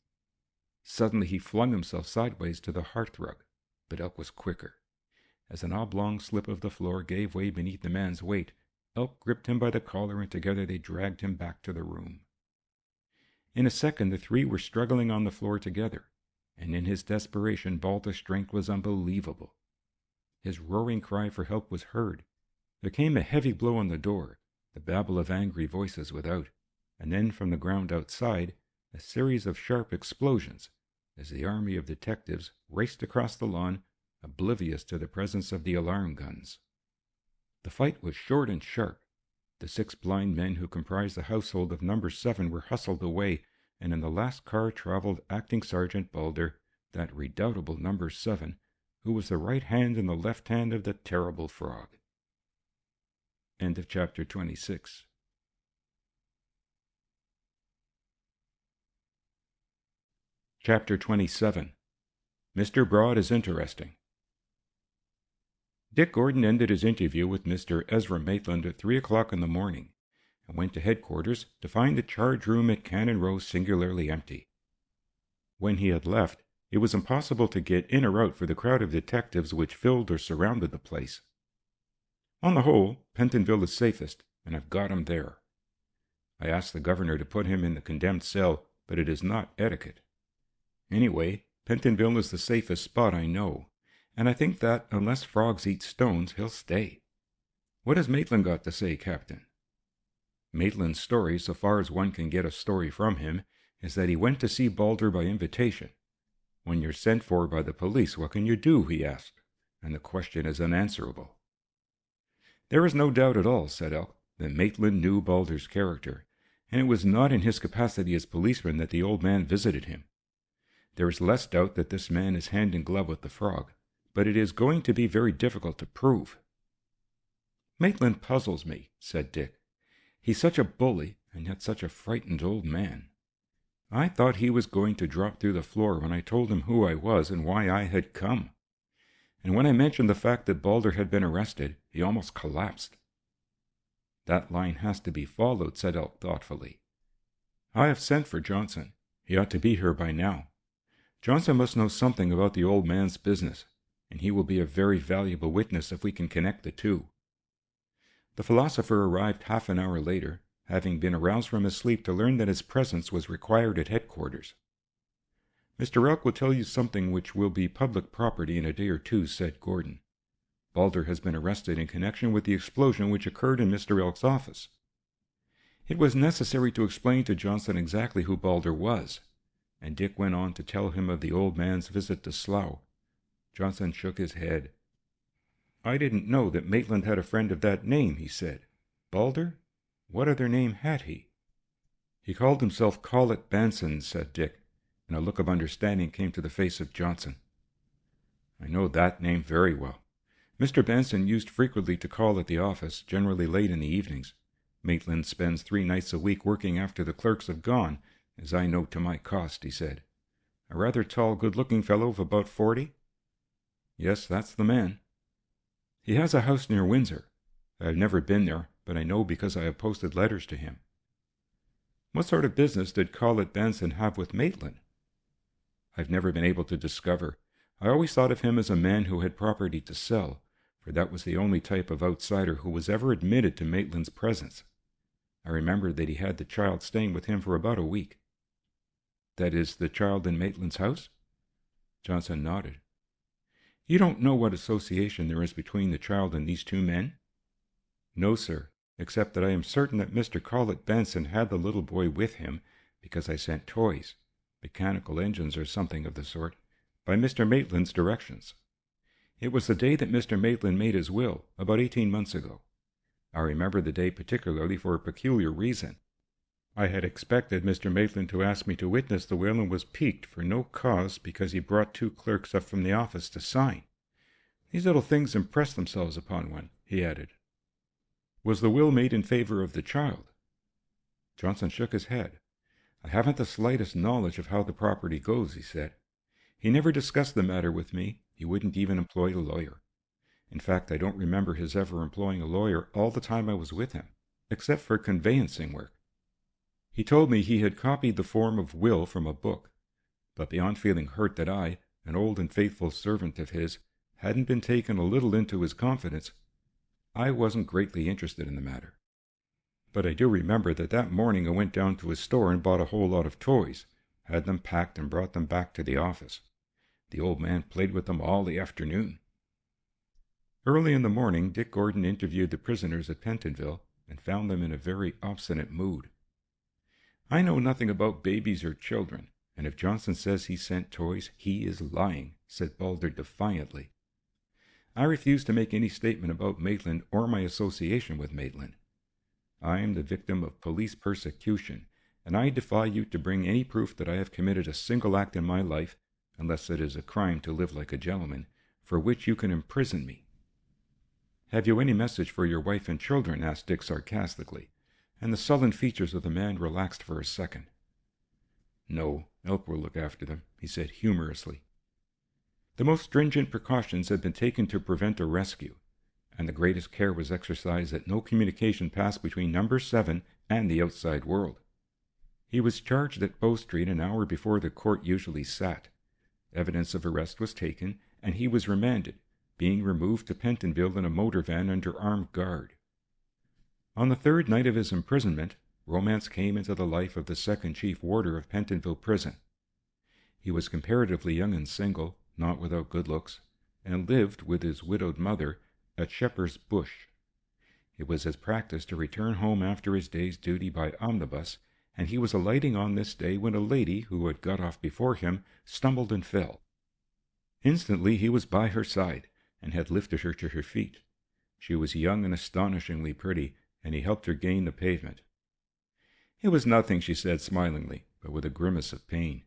Suddenly he flung himself sideways to the hearthrug, but Elk was quicker. As an oblong slip of the floor gave way beneath the man's weight, Elk gripped him by the collar and together they dragged him back to the room. In a second the three were struggling on the floor together, and in his desperation Balder's strength was unbelievable. His roaring cry for help was heard. There came a heavy blow on the door, the babble of angry voices without, and then from the ground outside, a series of sharp explosions, as the army of detectives raced across the lawn, oblivious to the presence of the alarm guns. The fight was short and sharp. The 6 blind men who comprised the household of number 7 were hustled away, and in the last car traveled Acting Sergeant Balder, that redoubtable number 7, who was the right hand and the left hand of the terrible frog. End of chapter 26. Chapter 27. Mr. Broad is Interesting. Dick Gordon ended his interview with Mr. Ezra Maitland at 3 o'clock in the morning, and went to headquarters to find the charge room at Cannon Row singularly empty. When he had left, it was impossible to get in or out for the crowd of detectives which filled or surrounded the place. On the whole, Pentonville is safest, and I've got him there. I asked the governor to put him in the condemned cell, but it is not etiquette. Anyway, Pentonville is the safest spot I know, and I think that, unless frogs eat stones, he'll stay. What has Maitland got to say, Captain? Maitland's story, so far as one can get a story from him, is that he went to see Balder by invitation. When you're sent for by the police, what can you do, he asked, and the question is unanswerable. There is no doubt at all, said Elk, that Maitland knew Balder's character, and it was not in his capacity as policeman that the old man visited him. There is less doubt that this man is hand in glove with the frog, but it is going to be very difficult to prove. Maitland puzzles me, said Dick. He's such a bully, and yet such a frightened old man. I thought he was going to drop through the floor when I told him who I was and why I had come. And when I mentioned the fact that Balder had been arrested, he almost collapsed. That line has to be followed, said Elk thoughtfully. I have sent for Johnson. He ought to be here by now. Johnson must know something about the old man's business, and he will be a very valuable witness if we can connect the two. The philosopher arrived half an hour later, having been aroused from his sleep to learn that his presence was required at headquarters. Mr. Elk will tell you something which will be public property in a day or two, said Gordon. Balder has been arrested in connection with the explosion which occurred in Mr. Elk's office. It was necessary to explain to Johnson exactly who Balder was, and Dick went on to tell him of the old man's visit to Slough. Johnson shook his head. "I didn't know that Maitland had a friend of that name," he said. "Balder? What other name had he?" "He called himself Collett Banson," said Dick, and a look of understanding came to the face of Johnson. "I know that name very well. Mr. Banson used frequently to call at the office, generally late in the evenings. Maitland spends 3 nights a week working after the clerks have gone, as I know to my cost," he said. "A rather tall, good-looking fellow of about 40? "Yes, that's the man." "He has a house near Windsor. I have never been there, but I know because I have posted letters to him." "What sort of business did Collett Banson have with Maitland?" "I've never been able to discover. I always thought of him as a man who had property to sell, for that was the only type of outsider who was ever admitted to Maitland's presence. I remember that he had the child staying with him for about a week." "That is, the child in Maitland's house?" Johnson nodded. "You don't know what association there is between the child and these 2 men?" "No, sir, except that I am certain that Mr. Collett Banson had the little boy with him, because I sent toys, mechanical engines or something of the sort, by Mr. Maitland's directions. It was the day that Mr. Maitland made his will, about 18 months ago. I remember the day particularly for a peculiar reason. I had expected Mr. Maitland to ask me to witness the will and was piqued for no cause because he brought 2 clerks up from the office to sign. These little things impress themselves upon one," he added. "Was the will made in favor of the child?" Johnson shook his head. "I haven't the slightest knowledge of how the property goes," he said. "He never discussed the matter with me. He wouldn't even employ a lawyer. In fact, I don't remember his ever employing a lawyer all the time I was with him, except for conveyancing work. He told me he had copied the form of will from a book, but beyond feeling hurt that I, an old and faithful servant of his, hadn't been taken a little into his confidence, I wasn't greatly interested in the matter. But I do remember that morning I went down to his store and bought a whole lot of toys, had them packed and brought them back to the office. The old man played with them all the afternoon." Early in the morning, Dick Gordon interviewed the prisoners at Pentonville and found them in a very obstinate mood. "I know nothing about babies or children, and if Johnson says he sent toys, he is lying," said Balder defiantly. "I refuse to make any statement about Maitland or my association with Maitland. I am the victim of police persecution, and I defy you to bring any proof that I have committed a single act in my life, unless it is a crime to live like a gentleman, for which you can imprison me." "Have you any message for your wife and children?" asked Dick sarcastically, and the sullen features of the man relaxed for a second. "No, Elk will look after them," he said humorously. The most stringent precautions had been taken to prevent a rescue, and the greatest care was exercised that no communication passed between Number 7 and the outside world. He was charged at Bow Street an hour before the court usually sat. Evidence of arrest was taken, and he was remanded, being removed to Pentonville in a motor van under armed guard. On the 3rd night of his imprisonment, romance came into the life of the 2nd chief warder of Pentonville Prison. He was comparatively young and single, not without good looks, and lived with his widowed mother at Shepherd's Bush. It was his practice to return home after his day's duty by omnibus, and he was alighting on this day when a lady, who had got off before him, stumbled and fell. Instantly he was by her side, and had lifted her to her feet. She was young and astonishingly pretty, and he helped her gain the pavement. "It was nothing," she said smilingly, but with a grimace of pain.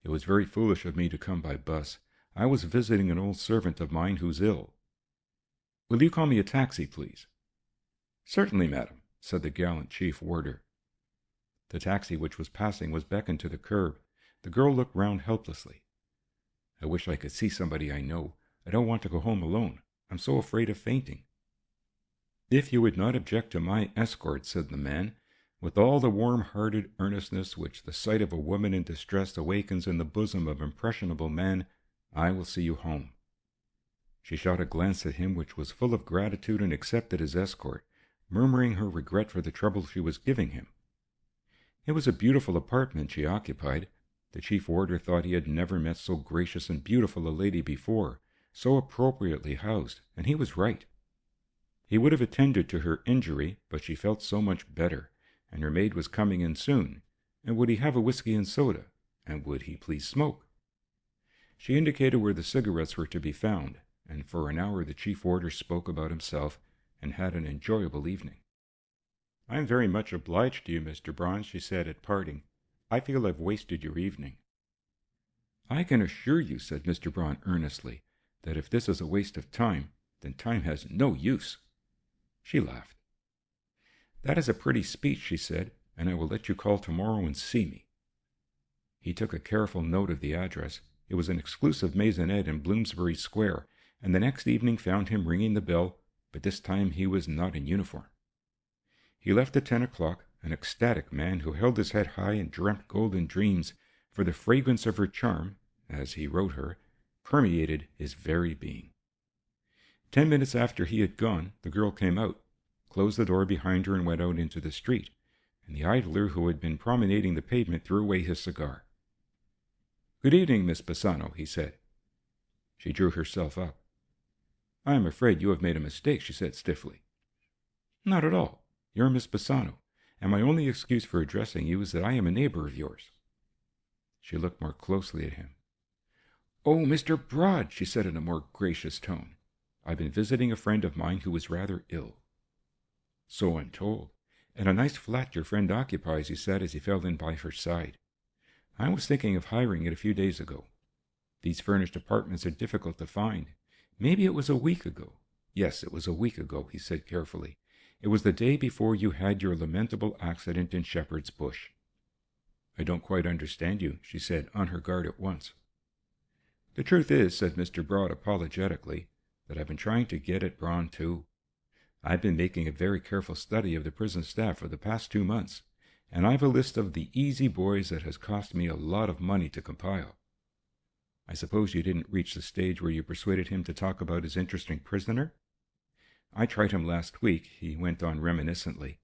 "It was very foolish of me to come by bus. I was visiting an old servant of mine who's ill. Will you call me a taxi, please?" "Certainly, madam," said the gallant chief warder. The taxi which was passing was beckoned to the curb. The girl looked round helplessly. "I wish I could see somebody I know. I don't want to go home alone. I'm so afraid of fainting." "If you would not object to my escort," said the man, with all the warm-hearted earnestness which the sight of a woman in distress awakens in the bosom of impressionable man, "I will see you home." She shot a glance at him which was full of gratitude and accepted his escort, murmuring her regret for the trouble she was giving him. It was a beautiful apartment she occupied. The chief warder thought he had never met so gracious and beautiful a lady before, so appropriately housed, and he was right. He would have attended to her injury, but she felt so much better, and her maid was coming in soon, and would he have a whiskey and soda, and would he please smoke? She indicated where the cigarettes were to be found, and for an hour the chief warder spoke about himself and had an enjoyable evening. "I am very much obliged to you, Mr. Braun," she said at parting. "I feel I've wasted your evening." "I can assure you," said Mr. Braun earnestly, "that if this is a waste of time, then time has no use." She laughed. "That is a pretty speech," she said, "and I will let you call tomorrow and see me." He took a careful note of the address. It was an exclusive maisonette in Bloomsbury Square, and the next evening found him ringing the bell, but this time he was not in uniform. He left at 10 o'clock, an ecstatic man who held his head high and dreamt golden dreams, for the fragrance of her charm, as he wrote her, permeated his very being. 10 minutes after he had gone, the girl came out, closed the door behind her, and went out into the street, and the idler who had been promenading the pavement threw away his cigar. "Good evening, Miss Bassano," he said. She drew herself up. "I am afraid you have made a mistake," she said stiffly. "Not at all. You're Miss Bassano, and my only excuse for addressing you is that I am a neighbor of yours." She looked more closely at him. "Oh, Mr. Broad," she said in a more gracious tone. "I've been visiting a friend of mine who was rather ill." "So I'm told. And a nice flat your friend occupies," he said as he fell in by her side. "I was thinking of hiring it a few days ago. These furnished apartments are difficult to find. Maybe it was a week ago." "Yes, it was a week ago," he said carefully. "It was the day before you had your lamentable accident in Shepherd's Bush." "I don't quite understand you," she said, on her guard at once. "The truth is," said Mr. Broad apologetically, "that I've been trying to get at Braun too. I've been making a very careful study of the prison staff for the past 2 months, and I've a list of the easy boys that has cost me a lot of money to compile. I suppose you didn't reach the stage where you persuaded him to talk about his interesting prisoner? I tried him last week," he went on reminiscently.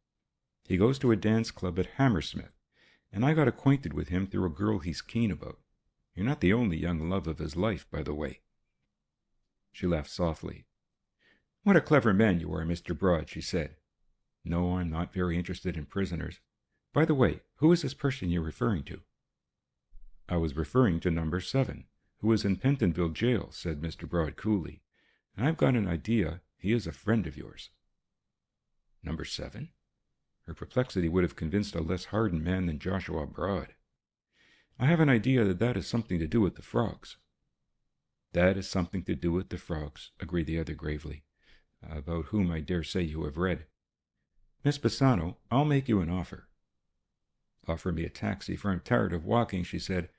"He goes to a dance club at Hammersmith, and I got acquainted with him through a girl he's keen about. You're not the only young love of his life, by the way." She laughed softly. "What a clever man you are, Mr. Broad," she said. "No, I'm not very interested in prisoners. By the way, who is this person you're referring to?" "I was referring to number 7, who is in Pentonville jail," said Mr. Broad coolly. "And I've got an idea he is a friend of yours." "Number 7? Her perplexity would have convinced a less hardened man than Joshua Broad. "I have an idea that that has something to do with the frogs." "That is something to do with the frogs," agreed the other gravely, "about whom I dare say you have read. Miss Bassano, I'll make you an offer." "Offer me a taxi, for I'm tired of walking," she said,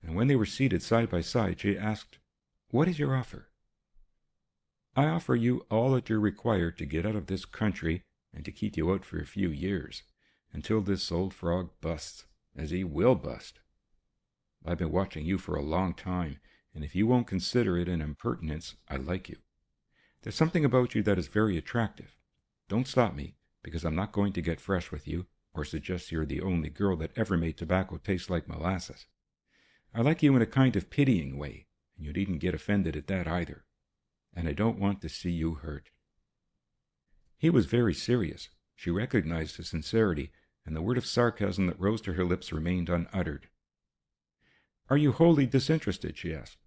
and when they were seated side by side, she asked, "What is your offer?" "I offer you all that you're required to get out of this country and to keep you out for a few years, until this old frog busts, as he will bust. I've been watching you for a long time, and if you won't consider it an impertinence, I like you. There's something about you that is very attractive. Don't stop me, because I'm not going to get fresh with you, or suggest you're the only girl that ever made tobacco taste like molasses. I like you in a kind of pitying way, and you needn't get offended at that either. And I don't want to see you hurt." He was very serious. She recognized his sincerity, and the word of sarcasm that rose to her lips remained unuttered. "Are you wholly disinterested?" she asked.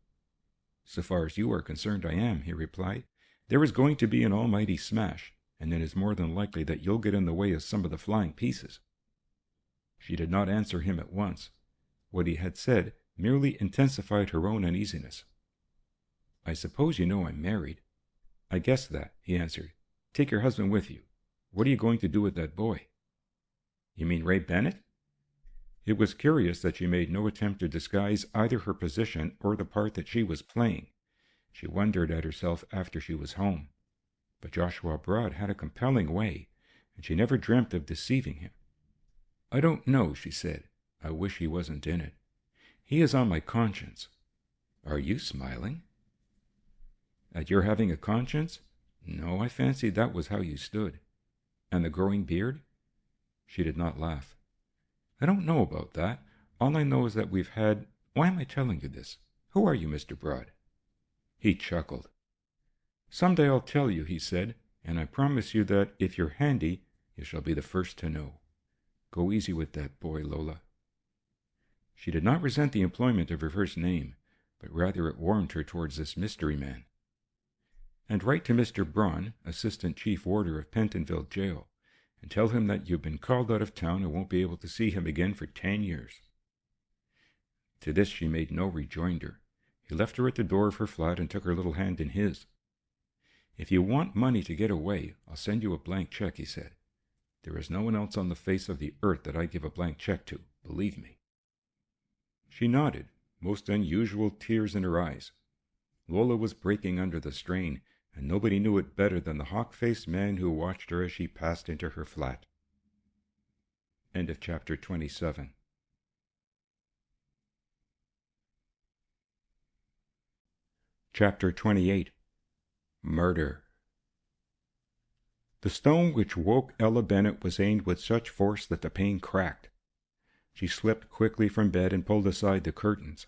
"So far as you are concerned, I am," he replied. "There is going to be an almighty smash, and it is more than likely that you'll get in the way of some of the flying pieces." She did not answer him at once. What he had said merely intensified her own uneasiness. "I suppose you know I'm married." "I guessed that," he answered. "Take your husband with you. What are you going to do with that boy?" "You mean Ray Bennett?" It was curious that she made no attempt to disguise either her position or the part that she was playing. She wondered at herself after she was home. But Joshua Broad had a compelling way, and she never dreamt of deceiving him. "I don't know," she said. "I wish he wasn't in it. He is on my conscience." "Are you smiling?" "At your having a conscience? No, I fancied that was how you stood." "And the growing beard?" She did not laugh. "I don't know about that. All I know is that we've had— Why am I telling you this? Who are you, Mr. Broad?" He chuckled. "Some day I'll tell you," he said, "and I promise you that, if you're handy, you shall be the first to know. Go easy with that boy, Lola." She did not resent the employment of her first name, but rather it warmed her towards this mystery man. "And write to Mr. Braun, Assistant Chief Warder of Pentonville Jail, and tell him that you've been called out of town and won't be able to see him again for 10 years. To this she made no rejoinder. He left her at the door of her flat and took her little hand in his. "If you want money to get away, I'll send you a blank check," he said. "There is no one else on the face of the earth that I'd give a blank check to, believe me." She nodded, most unusual tears in her eyes. Lola was breaking under the strain, and nobody knew it better than the hawk-faced man who watched her as she passed into her flat. End of chapter 27. Chapter 28. Murder. The stone which woke Ella Bennet was aimed with such force that the pane cracked. She slipped quickly from bed and pulled aside the curtains.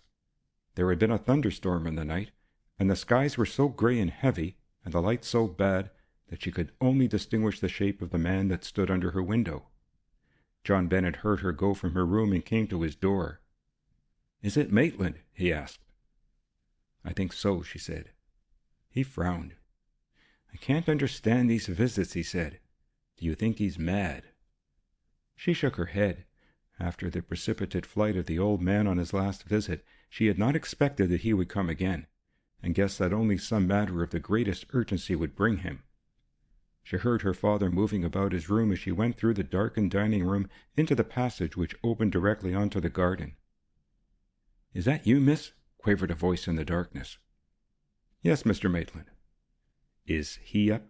There had been a thunderstorm in the night, and the skies were so gray and heavy, and the light so bad, that she could only distinguish the shape of the man that stood under her window. John Bennet heard her go from her room and came to his door. "Is it Maitland?" he asked. "I think so," she said. He frowned. "I can't understand these visits," he said. "Do you think he's mad?" She shook her head. After the precipitate flight of the old man on his last visit, she had not expected that he would come again, and guessed that only some matter of the greatest urgency would bring him. She heard her father moving about his room as she went through the darkened dining room into the passage which opened directly onto the garden. "Is that you, miss?" quavered a voice in the darkness. "Yes, Mr. Maitland." "Is he up?"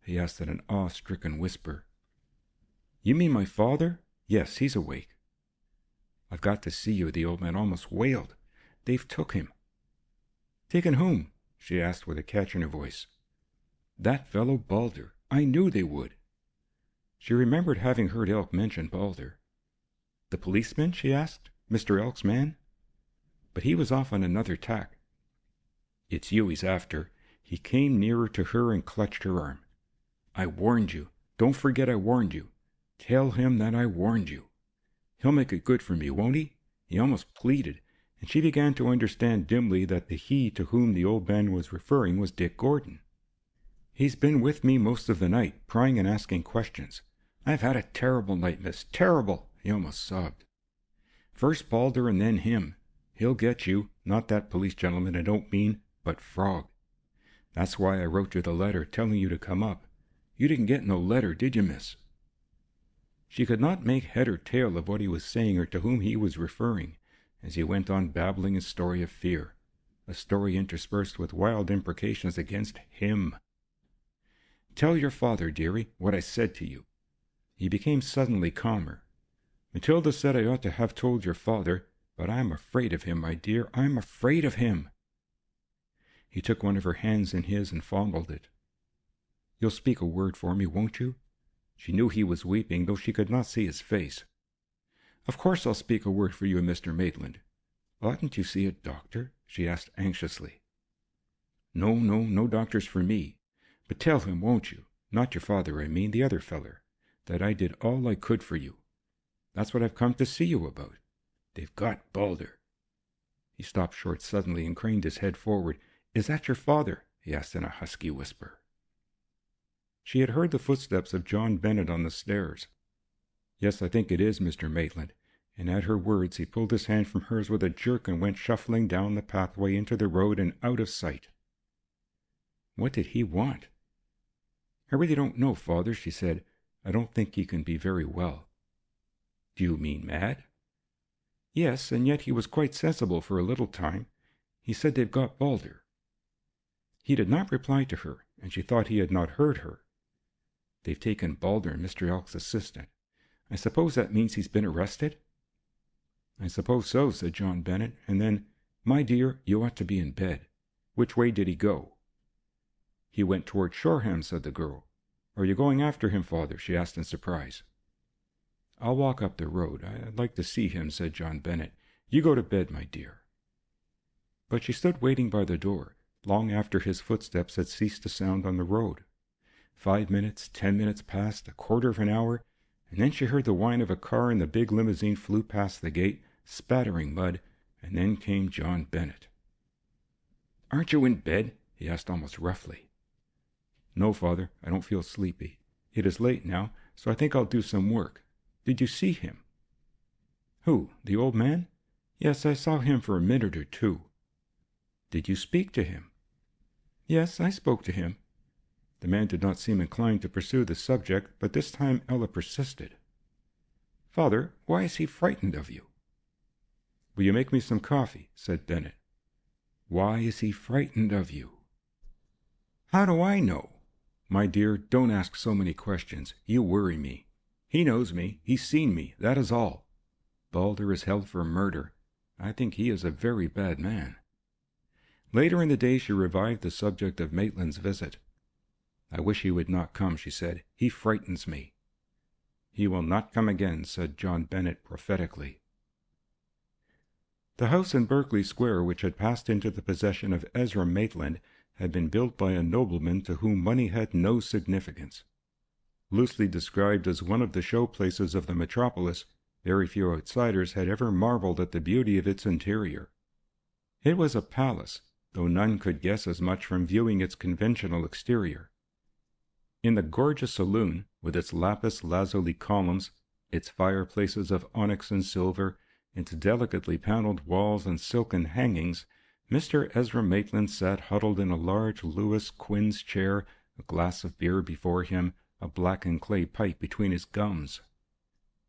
he asked in an awe-stricken whisper. "You mean my father? Yes, he's awake." "I've got to see you," the old man almost wailed. "They've took him." "Taken whom?" she asked with a catch in her voice. "That fellow Balder. I knew they would." She remembered having heard Elk mention Balder. "The policeman?" she asked. "Mr. Elk's man?" But he was off on another tack. "It's you he's after." He came nearer to her and clutched her arm. "I warned you. Don't forget I warned you. Tell him that I warned you. He'll make it good for me, won't he?" He almost pleaded, and she began to understand dimly that the he to whom the old man was referring was Dick Gordon. "He's been with me most of the night, prying and asking questions. I've had a terrible night, miss, terrible," he almost sobbed. "First Balder and then him. He'll get you, not that police gentleman I don't mean, but Frog. That's why I wrote you the letter telling you to come up. You didn't get no letter, did you, miss?" She could not make head or tail of what he was saying or to whom he was referring, as he went on babbling his story of fear, a story interspersed with wild imprecations against him. "Tell your father, dearie, what I said to you." He became suddenly calmer. "Matilda said I ought to have told your father, but I'm afraid of him, my dear, I'm afraid of him." He took one of her hands in his and fondled it. "You'll speak a word for me, won't you?" She knew he was weeping, though she could not see his face. "Of course I'll speak a word for you, Mr. Maitland. Oughtn't you see a doctor?" she asked anxiously. No doctors for me. But tell him, won't you? Not your father, I mean, the other feller, that I did all I could for you. That's what I've come to see you about. They've got Balder." He stopped short suddenly and craned his head forward. "Is that your father?" he asked in a husky whisper. She had heard the footsteps of John Bennet on the stairs. "Yes, I think it is, Mr. Maitland," and at her words he pulled his hand from hers with a jerk and went shuffling down the pathway into the road and out of sight. What did he want? "I really don't know, Father," she said. "I don't think he can be very well." "Do you mean mad?" "Yes, and yet he was quite sensible for a little time. He said they've got Balder." He did not reply to her, and she thought he had not heard her. "They've taken Balder, Mr. Elk's assistant. I suppose that means he's been arrested?" "I suppose so," said John Bennet, and then, "My dear, you ought to be in bed. Which way did he go?" "He went toward Shoreham," said the girl. "Are you going after him, Father?" she asked in surprise. "I'll walk up the road. I'd like to see him," said John Bennet. "You go to bed, my dear." But she stood waiting by the door, long after his footsteps had ceased to sound on the road. 5 minutes, 10 minutes passed, a quarter of an hour, and then she heard the whine of a car and the big limousine flew past the gate, spattering mud, and then came John Bennet. "Aren't you in bed?" he asked almost roughly. "No, Father, I don't feel sleepy. It is late now, so I think I'll do some work. Did you see him?" "Who, the old man?" "Yes, I saw him for a minute or two." "Did you speak to him?" "Yes, I spoke to him." The man did not seem inclined to pursue the subject, but this time Ella persisted. "Father, why is he frightened of you?" "Will you make me some coffee?" said Bennet. "Why is he frightened of you?" "How do I know?" "My dear, don't ask so many questions. You worry me. He knows me. He's seen me. That is all. Balder is held for murder. I think he is a very bad man." Later in the day she revived the subject of Maitland's visit. "I wish he would not come," she said. "He frightens me." "He will not come again," said John Bennet prophetically. The house in Berkeley Square, which had passed into the possession of Ezra Maitland, had been built by a nobleman to whom money had no significance. Loosely described as one of the show places of the metropolis, very few outsiders had ever marveled at the beauty of its interior. It was a palace, though none could guess as much from viewing its conventional exterior. In the gorgeous saloon, with its lapis lazuli columns, its fireplaces of onyx and silver, its delicately panelled walls and silken hangings, Mr. Ezra Maitland sat huddled in a large Louis Quinze chair, a glass of beer before him, a blackened clay pipe between his gums.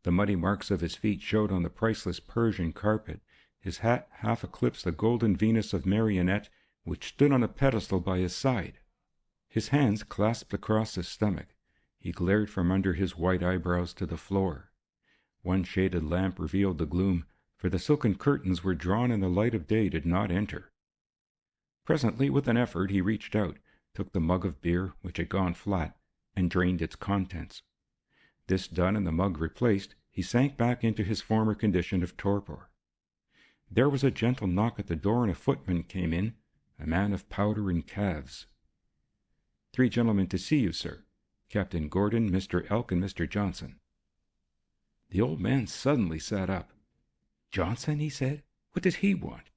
The muddy marks of his feet showed on the priceless Persian carpet. His hat half eclipsed the golden Venus of marionette, which stood on a pedestal by his side. His hands clasped across his stomach. He glared from under his white eyebrows to the floor. One shaded lamp revealed the gloom, for the silken curtains were drawn and the light of day did not enter. Presently, with an effort, he reached out, took the mug of beer, which had gone flat, and drained its contents. This done and the mug replaced, he sank back into his former condition of torpor. There was a gentle knock at the door, and a footman came in, a man of powder and calves. "3 gentlemen to see you, sir. Captain Gordon, Mr. Elk, and Mr. Johnson." The old man suddenly sat up. "Johnson?" he said. "What does he want?"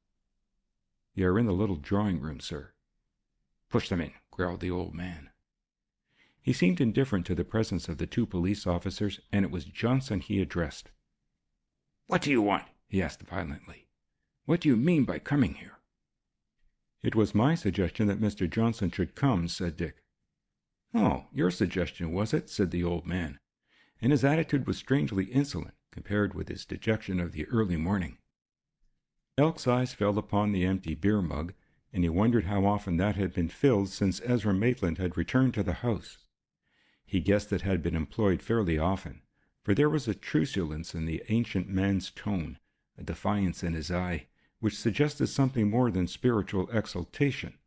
"They are in the little drawing-room, sir." "Push them in," growled the old man. He seemed indifferent to the presence of the 2 police officers, and it was Johnson he addressed. "What do you want?" he asked violently. "What do you mean by coming here?" "It was my suggestion that Mr. Johnson should come," said Dick. "Oh, your suggestion, was it?" said the old man, and his attitude was strangely insolent compared with his dejection of the early morning. Elk's eyes fell upon the empty beer mug, and he wondered how often that had been filled since Ezra Maitland had returned to the house. He guessed it had been employed fairly often, for there was a truculence in the ancient man's tone, a defiance in his eye, which suggested something more than spiritual exaltation.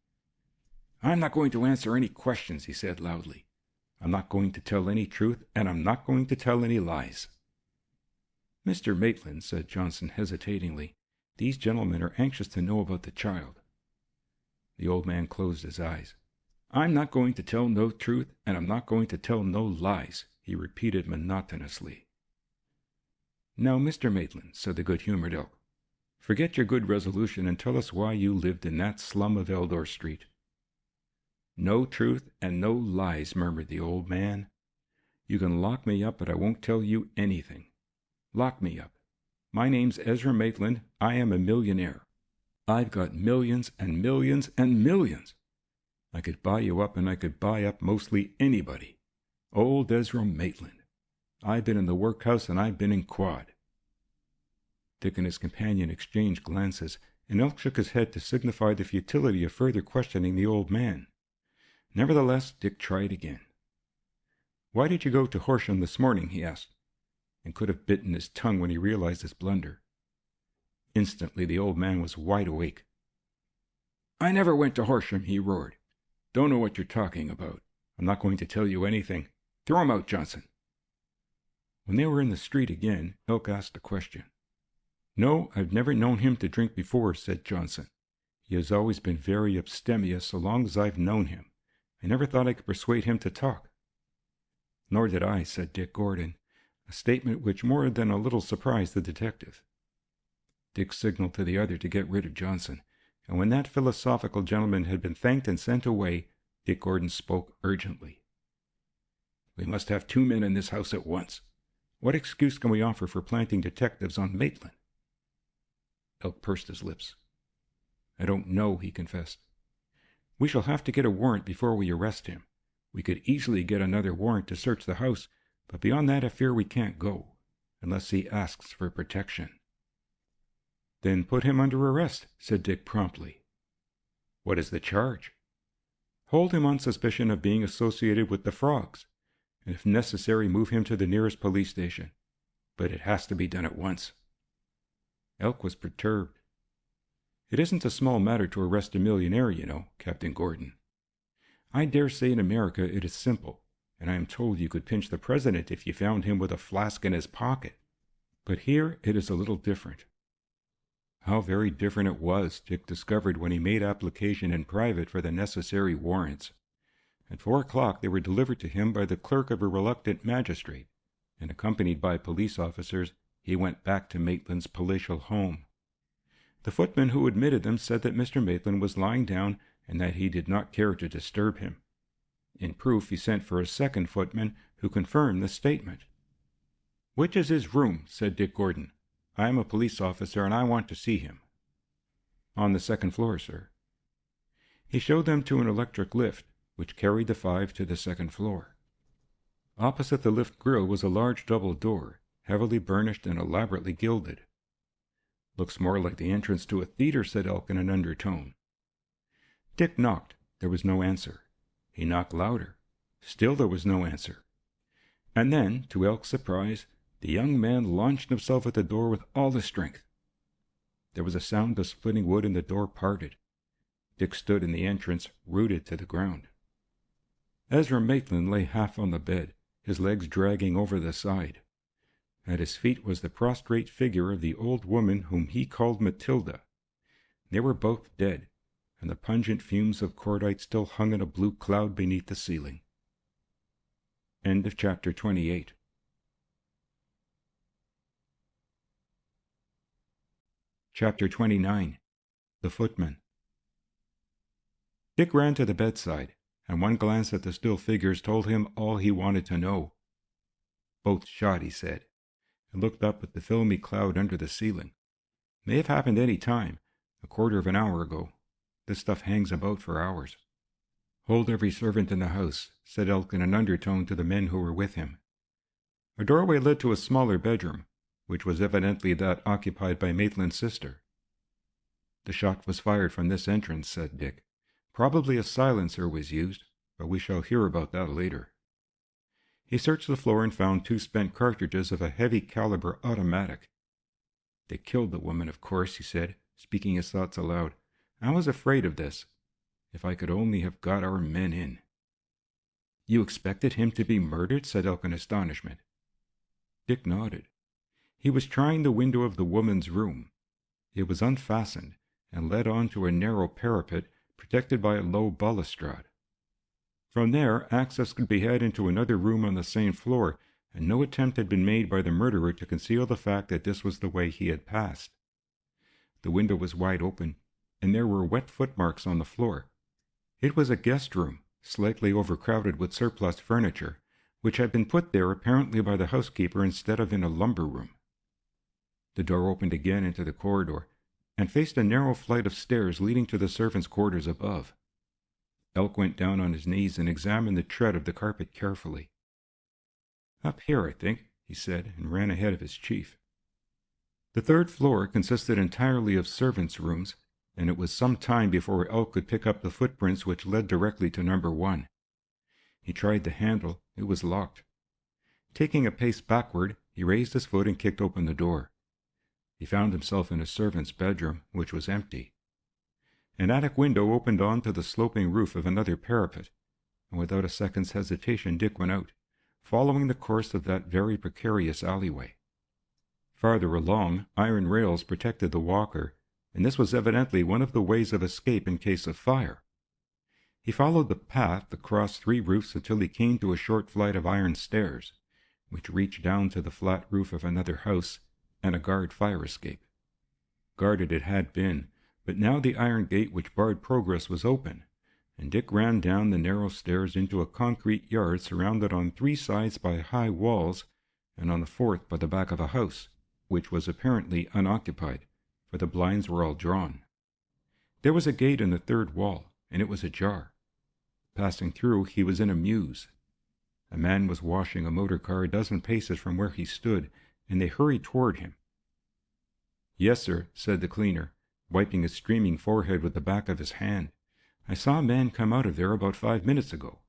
"I'm not going to answer any questions," he said loudly. "I'm not going to tell any truth, and I'm not going to tell any lies." "Mr. Maitland," said Johnson hesitatingly, "these gentlemen are anxious to know about the child." The old man closed his eyes. "I'm not going to tell no truth, and I'm not going to tell no lies," he repeated monotonously. "Now, Mr. Maitland," said the good-humored Elk, "forget your good resolution and tell us why you lived in that slum of Eldor Street." "No truth and no lies," murmured the old man. "You can lock me up, but I won't tell you anything. Lock me up. My name's Ezra Maitland. I am a millionaire. I've got millions and millions and millions. I could buy you up, and I could buy up mostly anybody. Old Ezra Maitland. I've been in the workhouse, and I've been in quad." Dick and his companion exchanged glances, and Elk shook his head to signify the futility of further questioning the old man. Nevertheless, Dick tried again. "Why did you go to Horsham this morning?" he asked, and could have bitten his tongue when he realized his blunder. Instantly the old man was wide awake. "I never went to Horsham," he roared. "Don't know what you're talking about. I'm not going to tell you anything. Throw him out, Johnson." When they were in the street again, Elk asked a question. "No, I've never known him to drink before," said Johnson. "He has always been very abstemious so long as I've known him. I never thought I could persuade him to talk." "Nor did I," said Dick Gordon, a statement which more than a little surprised the detective. Dick signaled to the other to get rid of Johnson, and when that philosophical gentleman had been thanked and sent away, Dick Gordon spoke urgently. "We must have 2 men in this house at once. What excuse can we offer for planting detectives on Maitland?" Elk pursed his lips. "I don't know," he confessed. "We shall have to get a warrant before we arrest him. We could easily get another warrant to search the house, but beyond that I fear we can't go, unless he asks for protection." "Then put him under arrest," said Dick promptly. "What is the charge?" "Hold him on suspicion of being associated with the Frogs, and if necessary move him to the nearest police station. But it has to be done at once." Elk was perturbed. "It isn't a small matter to arrest a millionaire, you know, Captain Gordon. I dare say in America it is simple, and I am told you could pinch the president if you found him with a flask in his pocket. But here it is a little different." How very different it was, Dick discovered when he made application in private for the necessary warrants. At 4 o'clock they were delivered to him by the clerk of a reluctant magistrate, and accompanied by police officers, he went back to Maitland's palatial home. The footman who admitted them said that Mr. Maitland was lying down and that he did not care to disturb him. In proof, he sent for a second footman, who confirmed the statement. "Which is his room?" said Dick Gordon. "I am a police officer, and I want to see him." "On the 2nd floor, sir." He showed them to an electric lift, which carried the 5 to the 2nd floor. Opposite the lift grille was a large double door, heavily burnished and elaborately gilded. "Looks more like the entrance to a theater," said Elk in an undertone. Dick knocked. There was no answer. He knocked louder. Still there was no answer. And then, to Elk's surprise, the young man launched himself at the door with all his strength. There was a sound of splitting wood and the door parted. Dick stood in the entrance, rooted to the ground. Ezra Maitland lay half on the bed, his legs dragging over the side. At his feet was the prostrate figure of the old woman whom he called Matilda. They were both dead, and the pungent fumes of cordite still hung in a blue cloud beneath the ceiling. End of chapter 28. Chapter 29. The Footman. Dick ran to the bedside, and one glance at the still figures told him all he wanted to know. "Both shot," he said, and looked up at the filmy cloud under the ceiling. "May have happened any time, a quarter of an hour ago. This stuff hangs about for hours." "Hold every servant in the house," said Elk in an undertone to the men who were with him. A doorway led to a smaller bedroom, which was evidently that occupied by Maitland's sister. "The shot was fired from this entrance," said Dick. "Probably a silencer was used, but we shall hear about that later." He searched the floor and found 2 spent cartridges of a heavy-caliber automatic. "They killed the woman, of course," he said, speaking his thoughts aloud. "I was afraid of this. If I could only have got our men in." "You expected him to be murdered?" said Elk in astonishment. Dick nodded. He was trying the window of the woman's room. It was unfastened, and led on to a narrow parapet protected by a low balustrade. From there, access could be had into another room on the same floor, and no attempt had been made by the murderer to conceal the fact that this was the way he had passed. The window was wide open, and there were wet footmarks on the floor. It was a guest room, slightly overcrowded with surplus furniture, which had been put there apparently by the housekeeper instead of in a lumber room. The door opened again into the corridor, and faced a narrow flight of stairs leading to the servants' quarters above. Elk went down on his knees and examined the tread of the carpet carefully. "Up here, I think," he said, and ran ahead of his chief. The 3rd floor consisted entirely of servants' rooms, and it was some time before Elk could pick up the footprints which led directly to number 1. He tried the handle. It was locked. Taking a pace backward, he raised his foot and kicked open the door. He found himself in a servant's bedroom, which was empty. An attic window opened on to the sloping roof of another parapet, and without a second's hesitation Dick went out, following the course of that very precarious alleyway. Farther along, iron rails protected the walker, and this was evidently one of the ways of escape in case of fire. He followed the path across 3 roofs until he came to a short flight of iron stairs, which reached down to the flat roof of another house and a guard fire escape. Guarded it had been, but now the iron gate which barred progress was open, and Dick ran down the narrow stairs into a concrete yard surrounded on 3 sides by high walls, and on the 4th by the back of a house, which was apparently unoccupied, for the blinds were all drawn. There was a gate in the 3rd wall, and it was ajar. Passing through, he was in a mews. A man was washing a motor car a dozen paces from where he stood, and they hurried toward him. "Yes, sir," said the cleaner, wiping his streaming forehead with the back of his hand. "I saw a man come out of there about 5 minutes ago.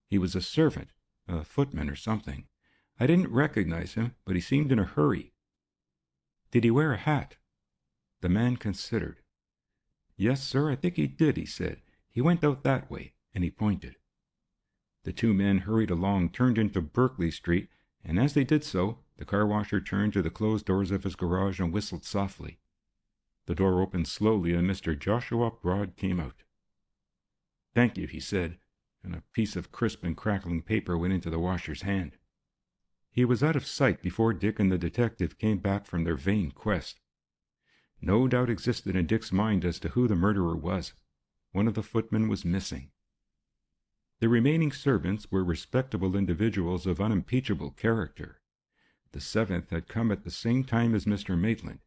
He was a servant, a footman or something. I didn't recognize him, but he seemed in a hurry." "Did he wear a hat?" The man considered. "Yes, sir, I think he did," he said. "He went out that way," and he pointed. The 2 men hurried along, turned into Berkeley Street, and as they did so, the car washer turned to the closed doors of his garage and whistled softly. The door opened slowly, and Mr. Joshua Broad came out. "Thank you," he said, and a piece of crisp and crackling paper went into the washer's hand. He was out of sight before Dick and the detective came back from their vain quest. No doubt existed in Dick's mind as to who the murderer was. One of the footmen was missing. The remaining servants were respectable individuals of unimpeachable character. The 7th had come at the same time as Mr. Maitland,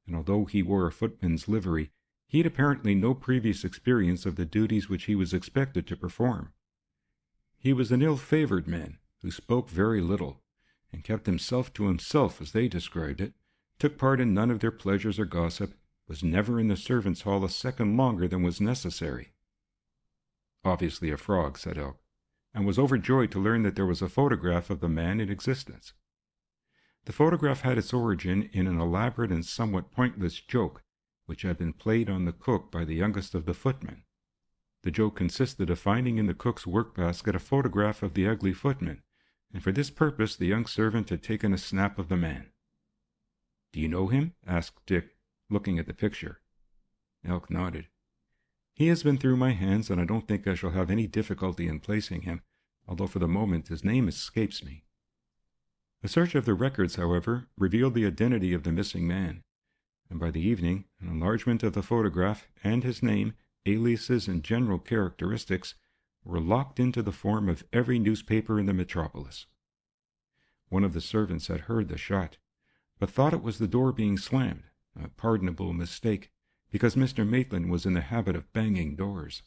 and although he wore a footman's livery, he had apparently no previous experience of the duties which he was expected to perform. He was an ill-favored man, who spoke very little, and kept himself to himself, as they described it, took part in none of their pleasures or gossip, was never in the servants' hall a second longer than was necessary. "Obviously a frog," said Elk, and was overjoyed to learn that there was a photograph of the man in existence. The photograph had its origin in an elaborate and somewhat pointless joke, which had been played on the cook by the youngest of the footmen. The joke consisted of finding in the cook's work-basket a photograph of the ugly footman, and for this purpose the young servant had taken a snap of the man. "Do you know him?" asked Dick, looking at the picture. Elk nodded. "He has been through my hands, and I don't think I shall have any difficulty in placing him, although for the moment his name escapes me." A search of the records, however, revealed the identity of the missing man, and by the evening an enlargement of the photograph and his name, aliases, and general characteristics were locked into the form of every newspaper in the metropolis. One of the servants had heard the shot, but thought it was the door being slammed, a pardonable mistake, because Mr. Maitland was in the habit of banging doors.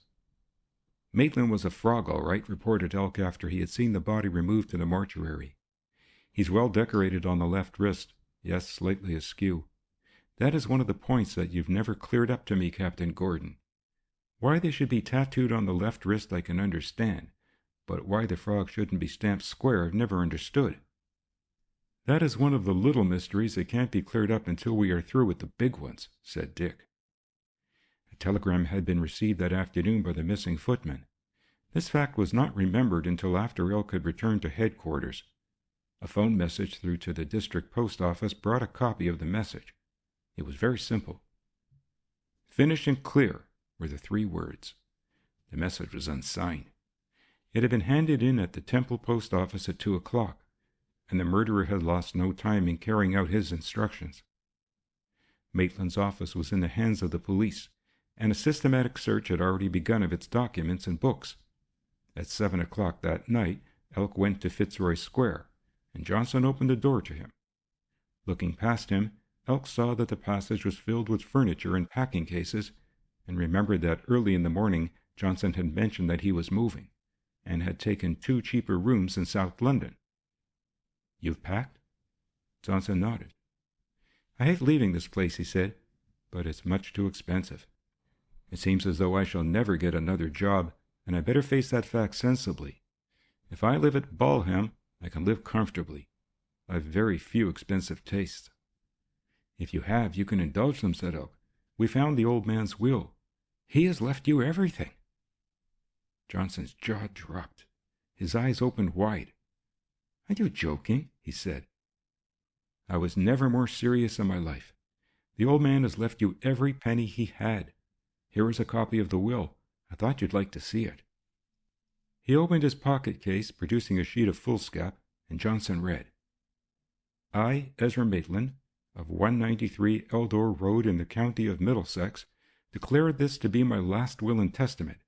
"Maitland was a frog, all right," reported Elk after he had seen the body removed to the mortuary. "He's well decorated on the left wrist, yes, slightly askew. That is one of the points that you've never cleared up to me, Captain Gordon. Why they should be tattooed on the left wrist I can understand, but why the frog shouldn't be stamped square I've never understood." "That is one of the little mysteries that can't be cleared up until we are through with the big ones," said Dick. A telegram had been received that afternoon by the missing footman. This fact was not remembered until after Elk had returned to headquarters. A phone message through to the district post office brought a copy of the message. It was very simple. "Finish and clear," were the 3 words. The message was unsigned. It had been handed in at the Temple post office at 2 o'clock, and the murderer had lost no time in carrying out his instructions. Maitland's office was in the hands of the police, and a systematic search had already begun of its documents and books. At 7 o'clock that night, Elk went to Fitzroy Square, and Johnson opened the door to him. Looking past him, Elk saw that the passage was filled with furniture and packing cases, and remembered that early in the morning Johnson had mentioned that he was moving, and had taken 2 cheaper rooms in South London. "You've packed?" Johnson nodded. "I hate leaving this place," he said, "but it's much too expensive. It seems as though I shall never get another job, and I better face that fact sensibly. If I live at Balham, I can live comfortably. I've very few expensive tastes." "If you have, you can indulge them," said Elk. "We found the old man's will. He has left you everything." Johnson's jaw dropped. His eyes opened wide. "Are you joking?" he said. "I was never more serious in my life. The old man has left you every penny he had. Here is a copy of the will. I thought you'd like to see it." He opened his pocket case, producing a sheet of foolscap, and Johnson read, "I, Ezra Maitland, of 193 Eldor Road in the county of Middlesex, declare this to be my last will and testament,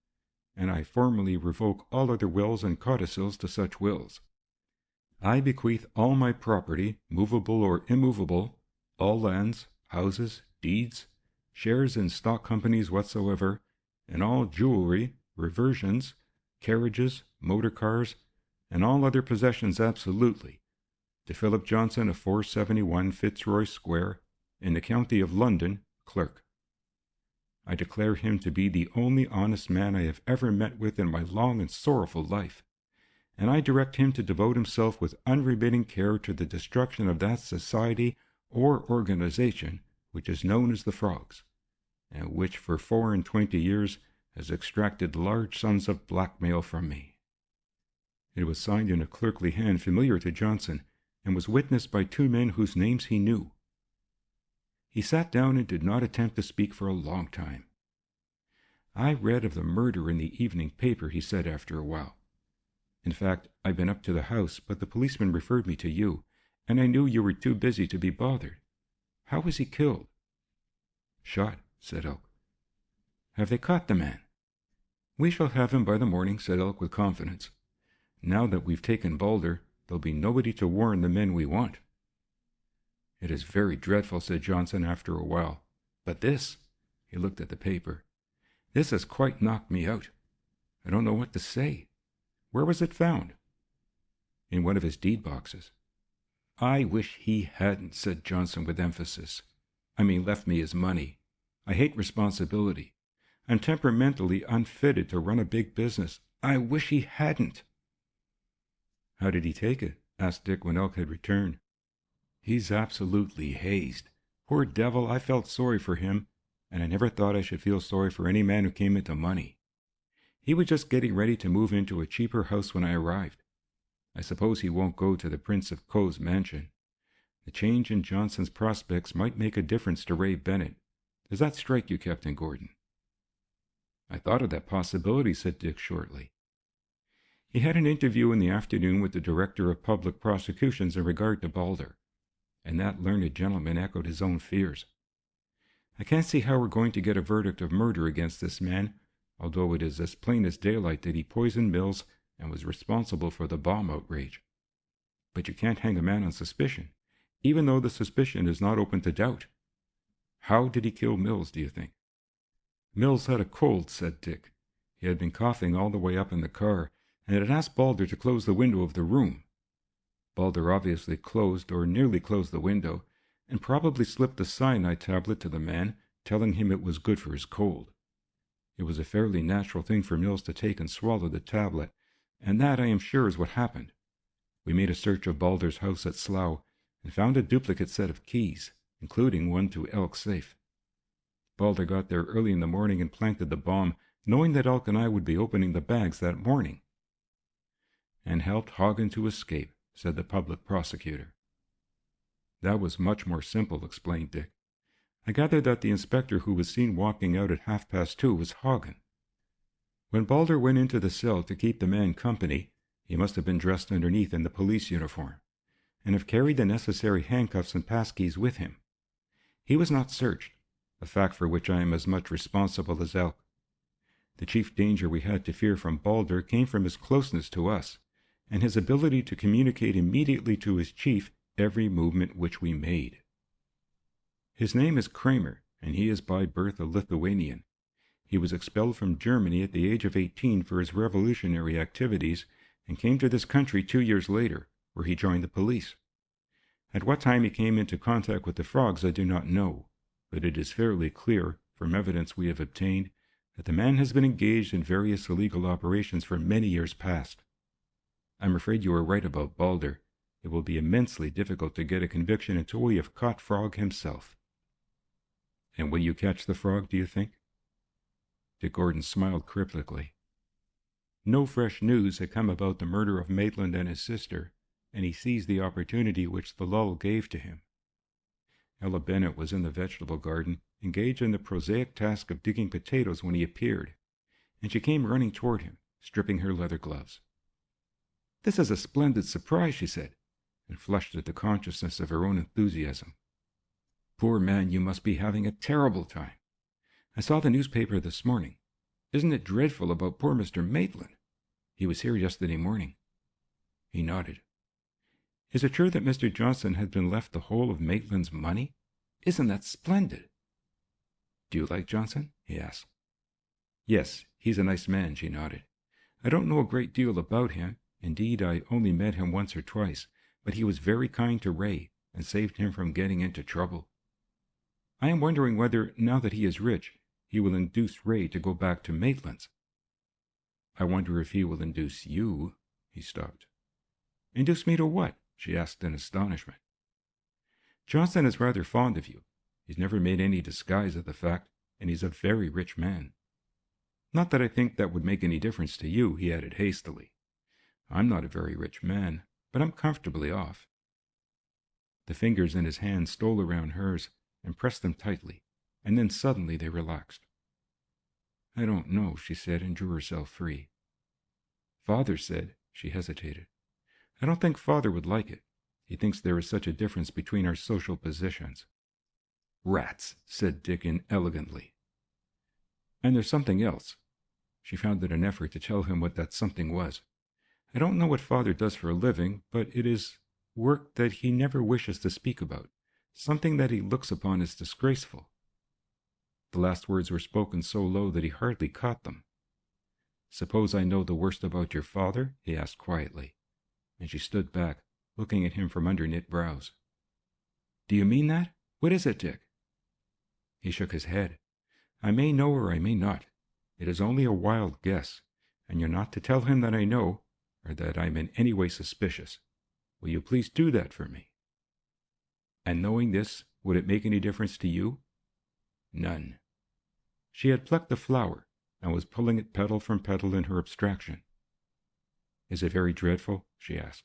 and I formally revoke all other wills and codicils to such wills. I bequeath all my property, movable or immovable, all lands, houses, deeds, shares in stock companies whatsoever, and all jewelry, reversions, carriages, motor cars, and all other possessions absolutely, to Philip Johnson of 471 Fitzroy Square, in the county of London, clerk. I declare him to be the only honest man I have ever met with in my long and sorrowful life, and I direct him to devote himself with unremitting care to the destruction of that society or organization which is known as the Frogs, and which for 24 years has extracted large sums of blackmail from me. It was signed in a clerkly hand familiar to Johnson, and was witnessed by 2 men whose names he knew. He sat down and did not attempt to speak for a long time. I read of the murder in the evening paper, he said after a while. In fact, I've been up to the house, but the policeman referred me to you, and I knew you were too busy to be bothered. How was he killed? Shot, said Elk. Have they caught the man? We shall have him by the morning, said Elk with confidence. Now that we've taken Balder, there'll be nobody to warn the men we want. It is very dreadful, said Johnson after a while. But this, he looked at the paper, this has quite knocked me out. I don't know what to say. Where was it found? In one of his deed boxes. I wish he hadn't, said Johnson with emphasis. I mean, left me his money. I hate responsibility. I'm temperamentally unfitted to run a big business. I wish he hadn't. How did he take it? Asked Dick when Elk had returned. He's absolutely hazed. Poor devil, I felt sorry for him, and I never thought I should feel sorry for any man who came into money. He was just getting ready to move into a cheaper house when I arrived. I suppose he won't go to the Prince of Coe's mansion. The change in Johnson's prospects might make a difference to Ray Bennett. Does that strike you, Captain Gordon? I thought of that possibility, said Dick shortly. He had an interview in the afternoon with the Director of Public Prosecutions in regard to Balder, and that learned gentleman echoed his own fears. I can't see how we're going to get a verdict of murder against this man, although it is as plain as daylight that he poisoned Mills and was responsible for the bomb outrage. But you can't hang a man on suspicion, even though the suspicion is not open to doubt. How did he kill Mills, do you think? Mills had a cold, said Dick. He had been coughing all the way up in the car, and had asked Balder to close the window of the room. Balder obviously closed or nearly closed the window, and probably slipped a cyanide tablet to the man, telling him it was good for his cold. It was a fairly natural thing for Mills to take and swallow the tablet, and that, I am sure, is what happened. We made a search of Balder's house at Slough, and found a duplicate set of keys, including one to Elk's safe. Balder got there early in the morning and planted the bomb, knowing that Elk and I would be opening the bags that morning. And helped Hagn to escape, said the public prosecutor. That was much more simple, explained Dick. I gathered that the inspector who was seen walking out at 2:30 was Hagn. When Balder went into the cell to keep the man company, he must have been dressed underneath in the police uniform, and have carried the necessary handcuffs and passkeys with him. He was not searched, a fact for which I am as much responsible as Elk. The chief danger we had to fear from Balder came from his closeness to us, and his ability to communicate immediately to his chief every movement which we made. His name is Kramer, and he is by birth a Lithuanian. He was expelled from Germany at the age of 18 for his revolutionary activities, and came to this country 2 years later, where he joined the police. At what time he came into contact with the Frogs I do not know, but it is fairly clear, from evidence we have obtained, that the man has been engaged in various illegal operations for many years past. I'm afraid you are right about Balder. It will be immensely difficult to get a conviction until we have caught Frog himself. And will you catch the Frog, do you think? Dick Gordon smiled cryptically. No fresh news had come about the murder of Maitland and his sister, and he seized the opportunity which the lull gave to him. Ella Bennett was in the vegetable garden, engaged in the prosaic task of digging potatoes when he appeared, and she came running toward him, stripping her leather gloves. "This is a splendid surprise," she said, and flushed at the consciousness of her own enthusiasm. Poor man, you must be having a terrible time. I saw the newspaper this morning. Isn't it dreadful about poor Mr. Maitland? He was here yesterday morning." He nodded. "Is it true that Mr. Johnson has been left the whole of Maitland's money? Isn't that splendid?" "Do you like Johnson?" he asked. "Yes, he's a nice man," she nodded. "I don't know a great deal about him. Indeed, I only met him once or twice, but he was very kind to Ray and saved him from getting into trouble. I am wondering whether, now that he is rich, he will induce Ray to go back to Maitland's." "I wonder if he will induce you." He stopped. "Induce me to what?" she asked in astonishment. "Johnson is rather fond of you. He's never made any disguise of the fact, and he's a very rich man. Not that I think that would make any difference to you," he added hastily. "I'm not a very rich man, but I'm comfortably off." The fingers in his hand stole around hers and pressed them tightly, and then suddenly they relaxed. "I don't know," she said, and drew herself free. "Father said," she hesitated. "I don't think Father would like it. He thinks there is such a difference between our social positions." "Rats," said Dick inelegantly. "And there's something else." She found it an effort to tell him what that something was. "I don't know what Father does for a living, but it is work that he never wishes to speak about, something that he looks upon as disgraceful." The last words were spoken so low that he hardly caught them. "Suppose I know the worst about your father?" he asked quietly, and she stood back, looking at him from under knit brows. "Do you mean that? What is it, Dick?" He shook his head. "I may know or I may not. It is only a wild guess, and you're not to tell him that I know, or that I'm in any way suspicious. Will you please do that for me?" "And knowing this, would it make any difference to you?" "None." She had plucked the flower, and was pulling it petal from petal in her abstraction. "Is it very dreadful?" she asked.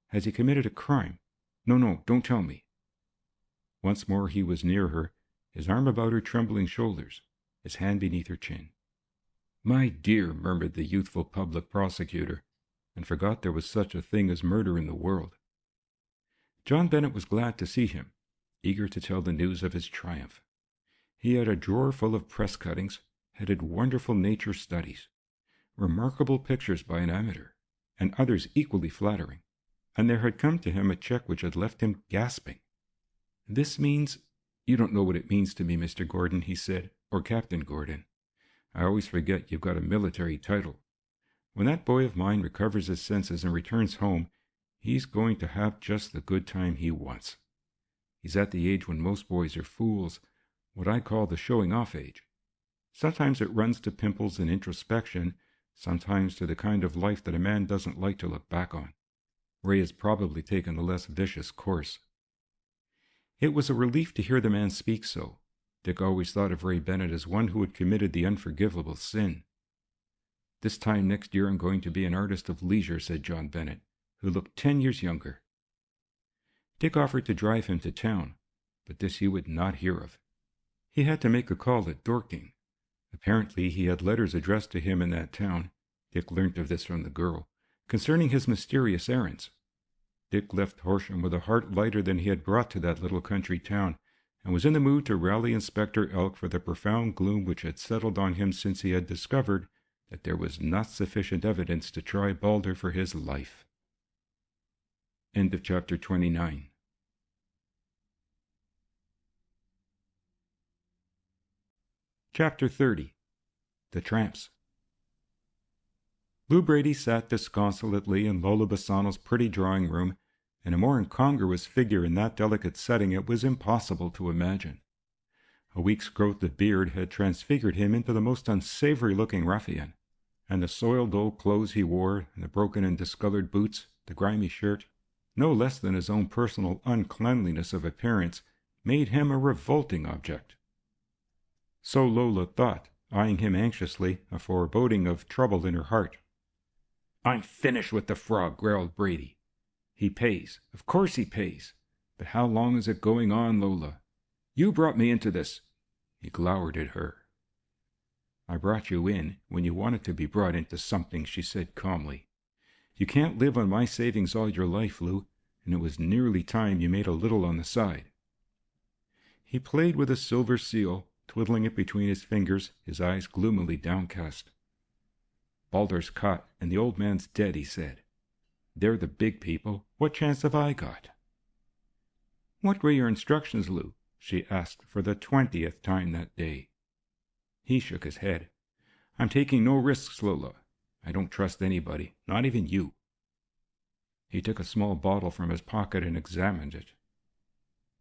"Has he committed a crime? No, don't tell me." Once more he was near her, his arm about her trembling shoulders, his hand beneath her chin. "My dear," murmured the youthful public prosecutor, and forgot there was such a thing as murder in the world. John Bennet was glad to see him, eager to tell the news of his triumph. He had a drawer full of press cuttings, headed Wonderful Nature Studies, remarkable pictures by an amateur, and others equally flattering, and there had come to him a check which had left him gasping. "This means—" "You don't know what it means to me, Mr. Gordon," he said, "or Captain Gordon. I always forget you've got a military title. When that boy of mine recovers his senses and returns home, he's going to have just the good time he wants. He's at the age when most boys are fools, what I call the showing-off age. Sometimes it runs to pimples and introspection, sometimes to the kind of life that a man doesn't like to look back on. Ray has probably taken the less vicious course." It was a relief to hear the man speak so. Dick always thought of Ray Bennet as one who had committed the unforgivable sin. "This time next year I'm going to be an artist of leisure," said John Bennet, who looked 10 years younger. Dick offered to drive him to town, but this he would not hear of. He had to make a call at Dorking. Apparently he had letters addressed to him in that town, Dick learnt of this from the girl, concerning his mysterious errands. Dick left Horsham with a heart lighter than he had brought to that little country town, and was in the mood to rally Inspector Elk for the profound gloom which had settled on him since he had discovered that there was not sufficient evidence to try Balder for his life. End of chapter 29. Chapter 30. The Tramps. Lou Brady sat disconsolately in Lola Bassano's pretty drawing-room, and a more incongruous figure in that delicate setting it was impossible to imagine. A week's growth of beard had transfigured him into the most unsavory-looking ruffian, and the soiled old clothes he wore, the broken and discolored boots, the grimy shirt, no less than his own personal uncleanliness of appearance, made him a revolting object. So Lola thought, eyeing him anxiously, a foreboding of trouble in her heart. "I'm finished with the frog," growled Brady. "He pays. Of course he pays. But how long is it going on, Lola? You brought me into this." He glowered at her. "I brought you in when you wanted to be brought into something," she said calmly. "You can't live on my savings all your life, Lou, and it was nearly time you made a little on the side." He played with a silver seal, twiddling it between his fingers, his eyes gloomily downcast. "Baldur's caught, and the old man's dead," he said. "They're the big people. What chance have I got?" "What were your instructions, Lou?" she asked for the 20th time that day. He shook his head. "I'm taking no risks, Lola. I don't trust anybody, not even you." He took a small bottle from his pocket and examined it.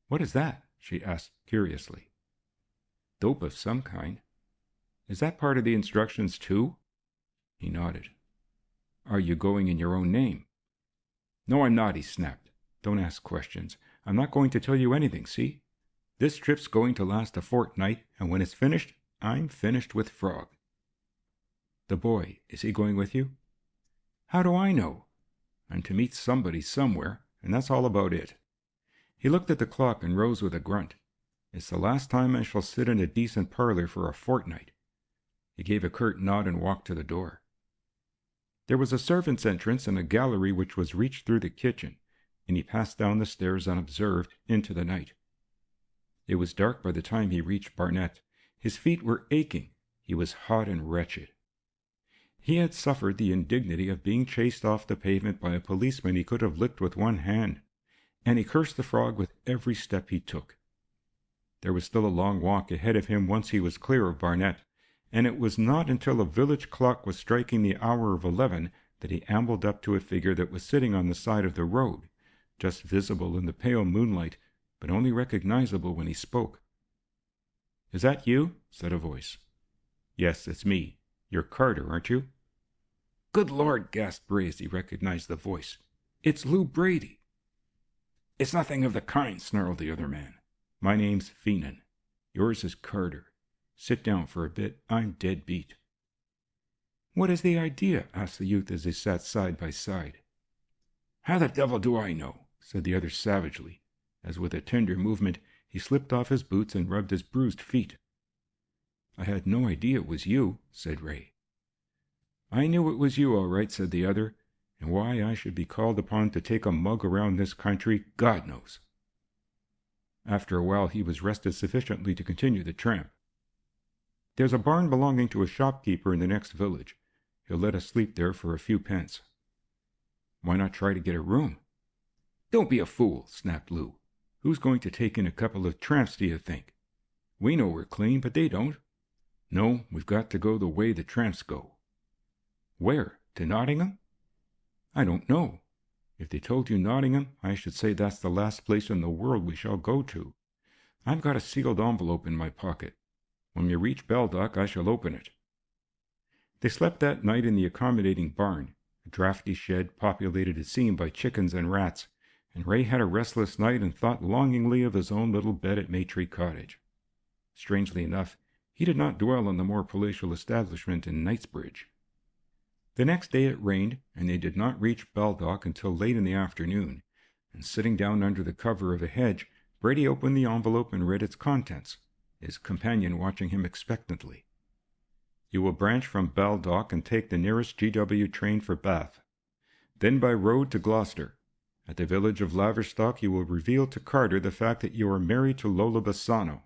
"What is that?" she asked curiously. "Dope of some kind. Is that part of the instructions, too?" He nodded. "Are you going in your own name?" "No, I'm not," he snapped. "Don't ask questions. I'm not going to tell you anything, see? This trip's going to last a fortnight, and when it's finished, I'm finished with Frog." "The boy, is he going with you?" "How do I know? I'm to meet somebody somewhere, and that's all about it." He looked at the clock and rose with a grunt. "It's the last time I shall sit in a decent parlor for a fortnight." He gave a curt nod and walked to the door. There was a servant's entrance and a gallery which was reached through the kitchen, and he passed down the stairs unobserved into the night. It was dark by the time he reached Barnet. His feet were aching. He was hot and wretched. He had suffered the indignity of being chased off the pavement by a policeman he could have licked with one hand, and he cursed the Frog with every step he took. There was still a long walk ahead of him once he was clear of Barnet, and it was not until a village clock was striking the hour of 11 that he ambled up to a figure that was sitting on the side of the road, just visible in the pale moonlight, but only recognizable when he spoke. "Is that you?" said a voice. "Yes, it's me. You're Carter, aren't you?" "Good Lord!" gasped Ray as he recognized the voice. "It's Lou Brady." "It's nothing of the kind," snarled the other man. "My name's Feenan. Yours is Carter. Sit down for a bit. I'm dead beat." "What is the idea?" asked the youth as they sat side by side. "How the devil do I know?" said the other savagely, as with a tender movement he slipped off his boots and rubbed his bruised feet. "I had no idea it was you," said Ray. "I knew it was you, all right," said the other, "and why I should be called upon to take a mug around this country, God knows." After a while he was rested sufficiently to continue the tramp. "There's a barn belonging to a shopkeeper in the next village. He'll let us sleep there for a few pence." "Why not try to get a room?" "Don't be a fool," snapped Lou. "Who's going to take in a couple of tramps, do you think? We know we're clean, but they don't. No, we've got to go the way the tramps go." "Where? To Nottingham?" "I don't know. If they told you Nottingham, I should say that's the last place in the world we shall go to. I've got a sealed envelope in my pocket. When we reach Baldock, I shall open it." They slept that night in the accommodating barn. A draughty shed populated it seemed by chickens and rats, and Ray had a restless night and thought longingly of his own little bed at Maytree Cottage. Strangely enough, he did not dwell on the more palatial establishment in Knightsbridge. The next day it rained, and they did not reach Baldock until late in the afternoon, and sitting down under the cover of a hedge, Brady opened the envelope and read its contents, his companion watching him expectantly. "You will branch from Baldock and take the nearest GW train for Bath. Then by road to Gloucester. At the village of Laverstock you will reveal to Carter the fact that you are married to Lola Bassano.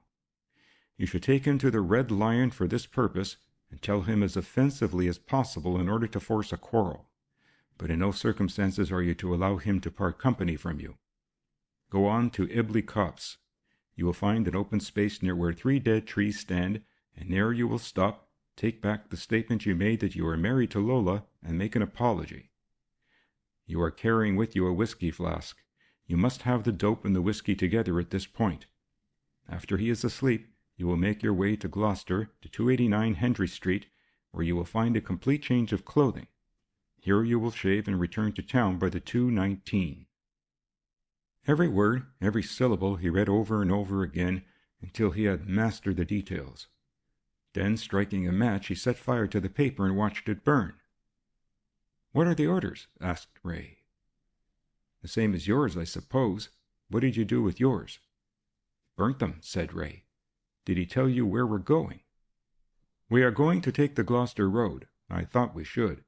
You should take him to the Red Lion for this purpose, and tell him as offensively as possible in order to force a quarrel. But in no circumstances are you to allow him to part company from you. Go on to Ibley Copse. You will find an open space near where 3 dead trees stand, and there you will stop, take back the statement you made that you are married to Lola, and make an apology. You are carrying with you a whiskey flask. You must have the dope and the whiskey together at this point. After he is asleep, you will make your way to Gloucester, to 289 Hendry Street, where you will find a complete change of clothing. Here you will shave and return to town by the 2:19. Every word, every syllable he read over and over again until he had mastered the details. Then, striking a match, he set fire to the paper and watched it burn. "What are the orders?" asked Ray. "The same as yours, I suppose. What did you do with yours?" "Burnt them," said Ray. "Did he tell you where we're going?" "We are going to take the Gloucester road. I thought we should.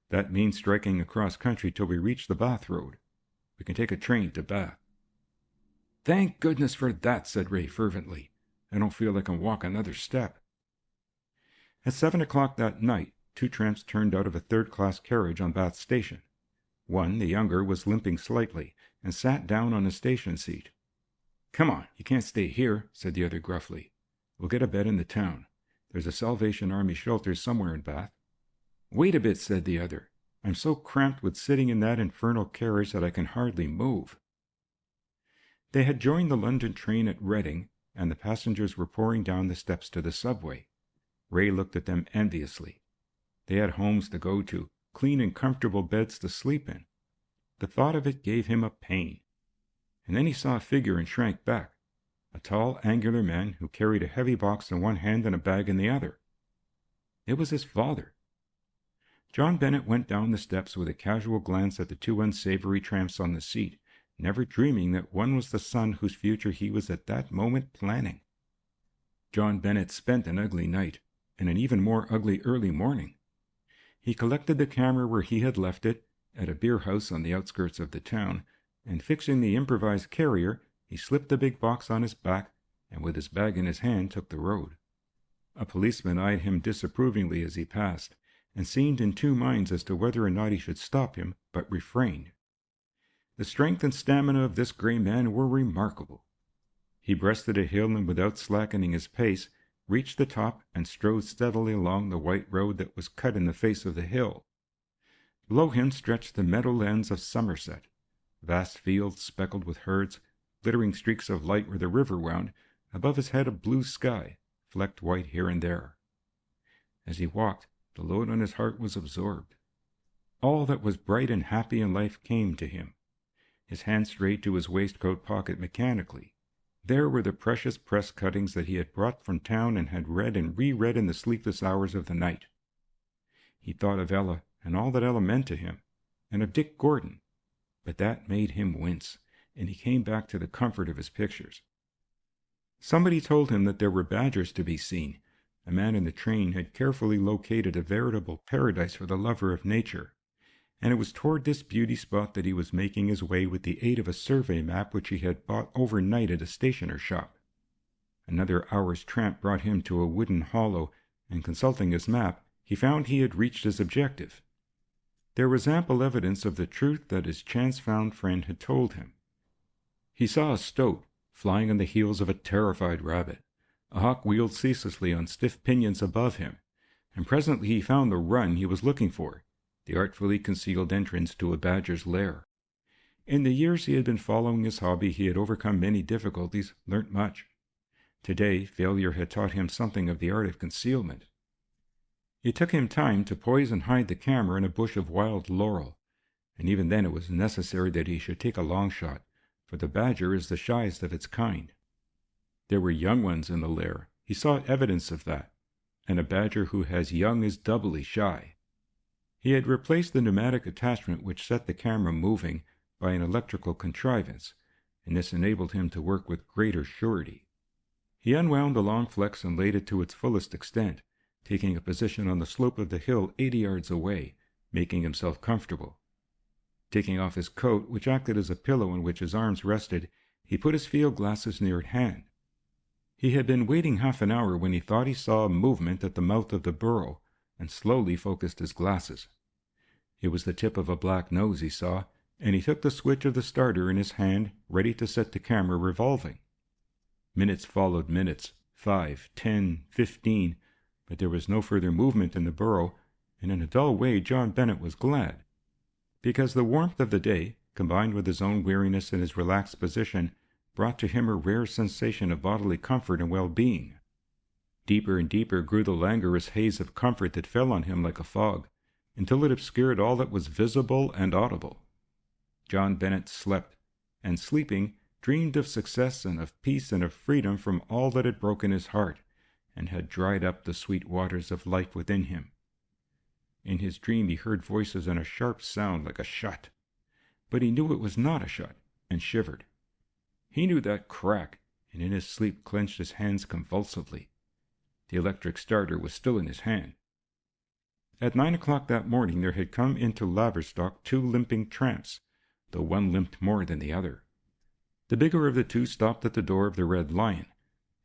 That means striking across country till we reach the Bath road. We can take a train to Bath." "Thank goodness for that," said Ray fervently. "I don't feel I can walk another step." At 7 o'clock that night, two tramps turned out of a third-class carriage on Bath Station. One, the younger, was limping slightly, and sat down on a station seat. "Come on, you can't stay here," said the other gruffly. "We'll get a bed in the town. There's a Salvation Army shelter somewhere in Bath." "Wait a bit," said the other. "I'm so cramped with sitting in that infernal carriage that I can hardly move." They had joined the London train at Reading, and the passengers were pouring down the steps to the subway. Ray looked at them enviously. They had homes to go to, clean and comfortable beds to sleep in. The thought of it gave him a pain. And then he saw a figure and shrank back, a tall, angular man who carried a heavy box in one hand and a bag in the other. It was his father. John Bennet went down the steps with a casual glance at the two unsavory tramps on the seat, never dreaming that one was the son whose future he was at that moment planning. John Bennet spent an ugly night, and an even more ugly early morning. He collected the camera where he had left it, at a beer house on the outskirts of the town, and fixing the improvised carrier, he slipped the big box on his back, and with his bag in his hand took the road. A policeman eyed him disapprovingly as he passed, and seemed in two minds as to whether or not he should stop him, but refrained. The strength and stamina of this grey man were remarkable. He breasted a hill, and without slackening his pace, reached the top and strode steadily along the white road that was cut in the face of the hill. Below him stretched the meadowlands of Somerset, vast fields speckled with herds, glittering streaks of light where the river wound, above his head a blue sky, flecked white here and there. As he walked, the load on his heart was absorbed. All that was bright and happy in life came to him. His hand strayed to his waistcoat pocket mechanically. There were the precious press cuttings that he had brought from town and had read and reread in the sleepless hours of the night. He thought of Ella and all that Ella meant to him, and of Dick Gordon, but that made him wince, and he came back to the comfort of his pictures. Somebody told him that there were badgers to be seen. A man in the train had carefully located a veritable paradise for the lover of nature, and it was toward this beauty spot that he was making his way with the aid of a survey map which he had bought overnight at a stationer's shop. Another hour's tramp brought him to a wooden hollow, and consulting his map, he found he had reached his objective. There was ample evidence of the truth that his chance-found friend had told him. He saw a stoat flying on the heels of a terrified rabbit. A hawk wheeled ceaselessly on stiff pinions above him, and presently he found the run he was looking for, the artfully concealed entrance to a badger's lair. In the years he had been following his hobby, he had overcome many difficulties, learnt much. Today, failure had taught him something of the art of concealment. It took him time to poise and hide the camera in a bush of wild laurel, and even then it was necessary that he should take a long shot, for the badger is the shyest of its kind. There were young ones in the lair. He saw evidence of that, and a badger who has young is doubly shy. He had replaced the pneumatic attachment which set the camera moving by an electrical contrivance, and this enabled him to work with greater surety. He unwound the long flex and laid it to its fullest extent, taking a position on the slope of the hill 80 yards away, making himself comfortable. Taking off his coat, which acted as a pillow on which his arms rested, he put his field glasses near at hand. He had been waiting half an hour when he thought he saw a movement at the mouth of the burrow, and slowly focused his glasses. It was the tip of a black nose he saw, and he took the switch of the starter in his hand, ready to set the camera revolving. Minutes followed minutes, 5, 10, 15, but there was no further movement in the burrow, and in a dull way John Bennet was glad, because the warmth of the day, combined with his own weariness and his relaxed position, brought to him a rare sensation of bodily comfort and well-being. Deeper and deeper grew the languorous haze of comfort that fell on him like a fog, until it obscured all that was visible and audible. John Bennet slept, and sleeping, dreamed of success and of peace and of freedom from all that had broken his heart, and had dried up the sweet waters of life within him. In his dream he heard voices and a sharp sound like a shot, but he knew it was not a shot, and shivered. He knew that crack, and in his sleep clenched his hands convulsively. The electric starter was still in his hand. At 9 o'clock that morning there had come into Laverstock 2 limping tramps, though one limped more than the other. The bigger of the two stopped at the door of the Red Lion,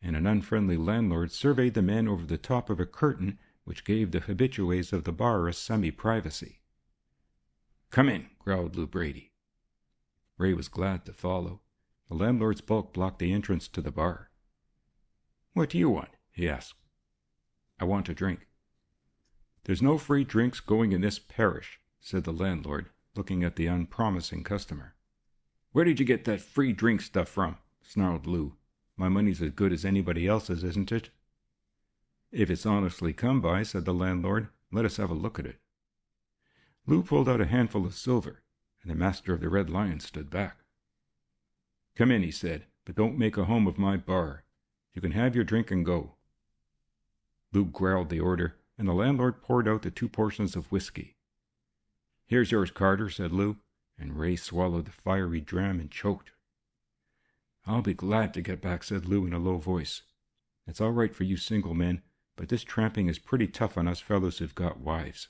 and an unfriendly landlord surveyed the men over the top of a curtain which gave the habitués of the bar a semi-privacy. "Come in," growled Lou Brady. Ray was glad to follow. The landlord's bulk blocked the entrance to the bar. "What do you want?" he asked. "I want a drink." "There's no free drinks going in this parish," said the landlord, looking at the unpromising customer. "Where did you get that free drink stuff from?" snarled Lou. "My money's as good as anybody else's, isn't it?" "If it's honestly come by," said the landlord, "let us have a look at it." Lou pulled out a handful of silver, and the master of the Red Lion stood back. "Come in," he said, "but don't make a home of my bar. You can have your drink and go." Lou growled the order, and the landlord poured out the 2 portions of whiskey. "Here's yours, Carter," said Lou, and Ray swallowed the fiery dram and choked. "I'll be glad to get back," said Lou in a low voice. "It's all right for you single men, but this tramping is pretty tough on us fellows who've got wives,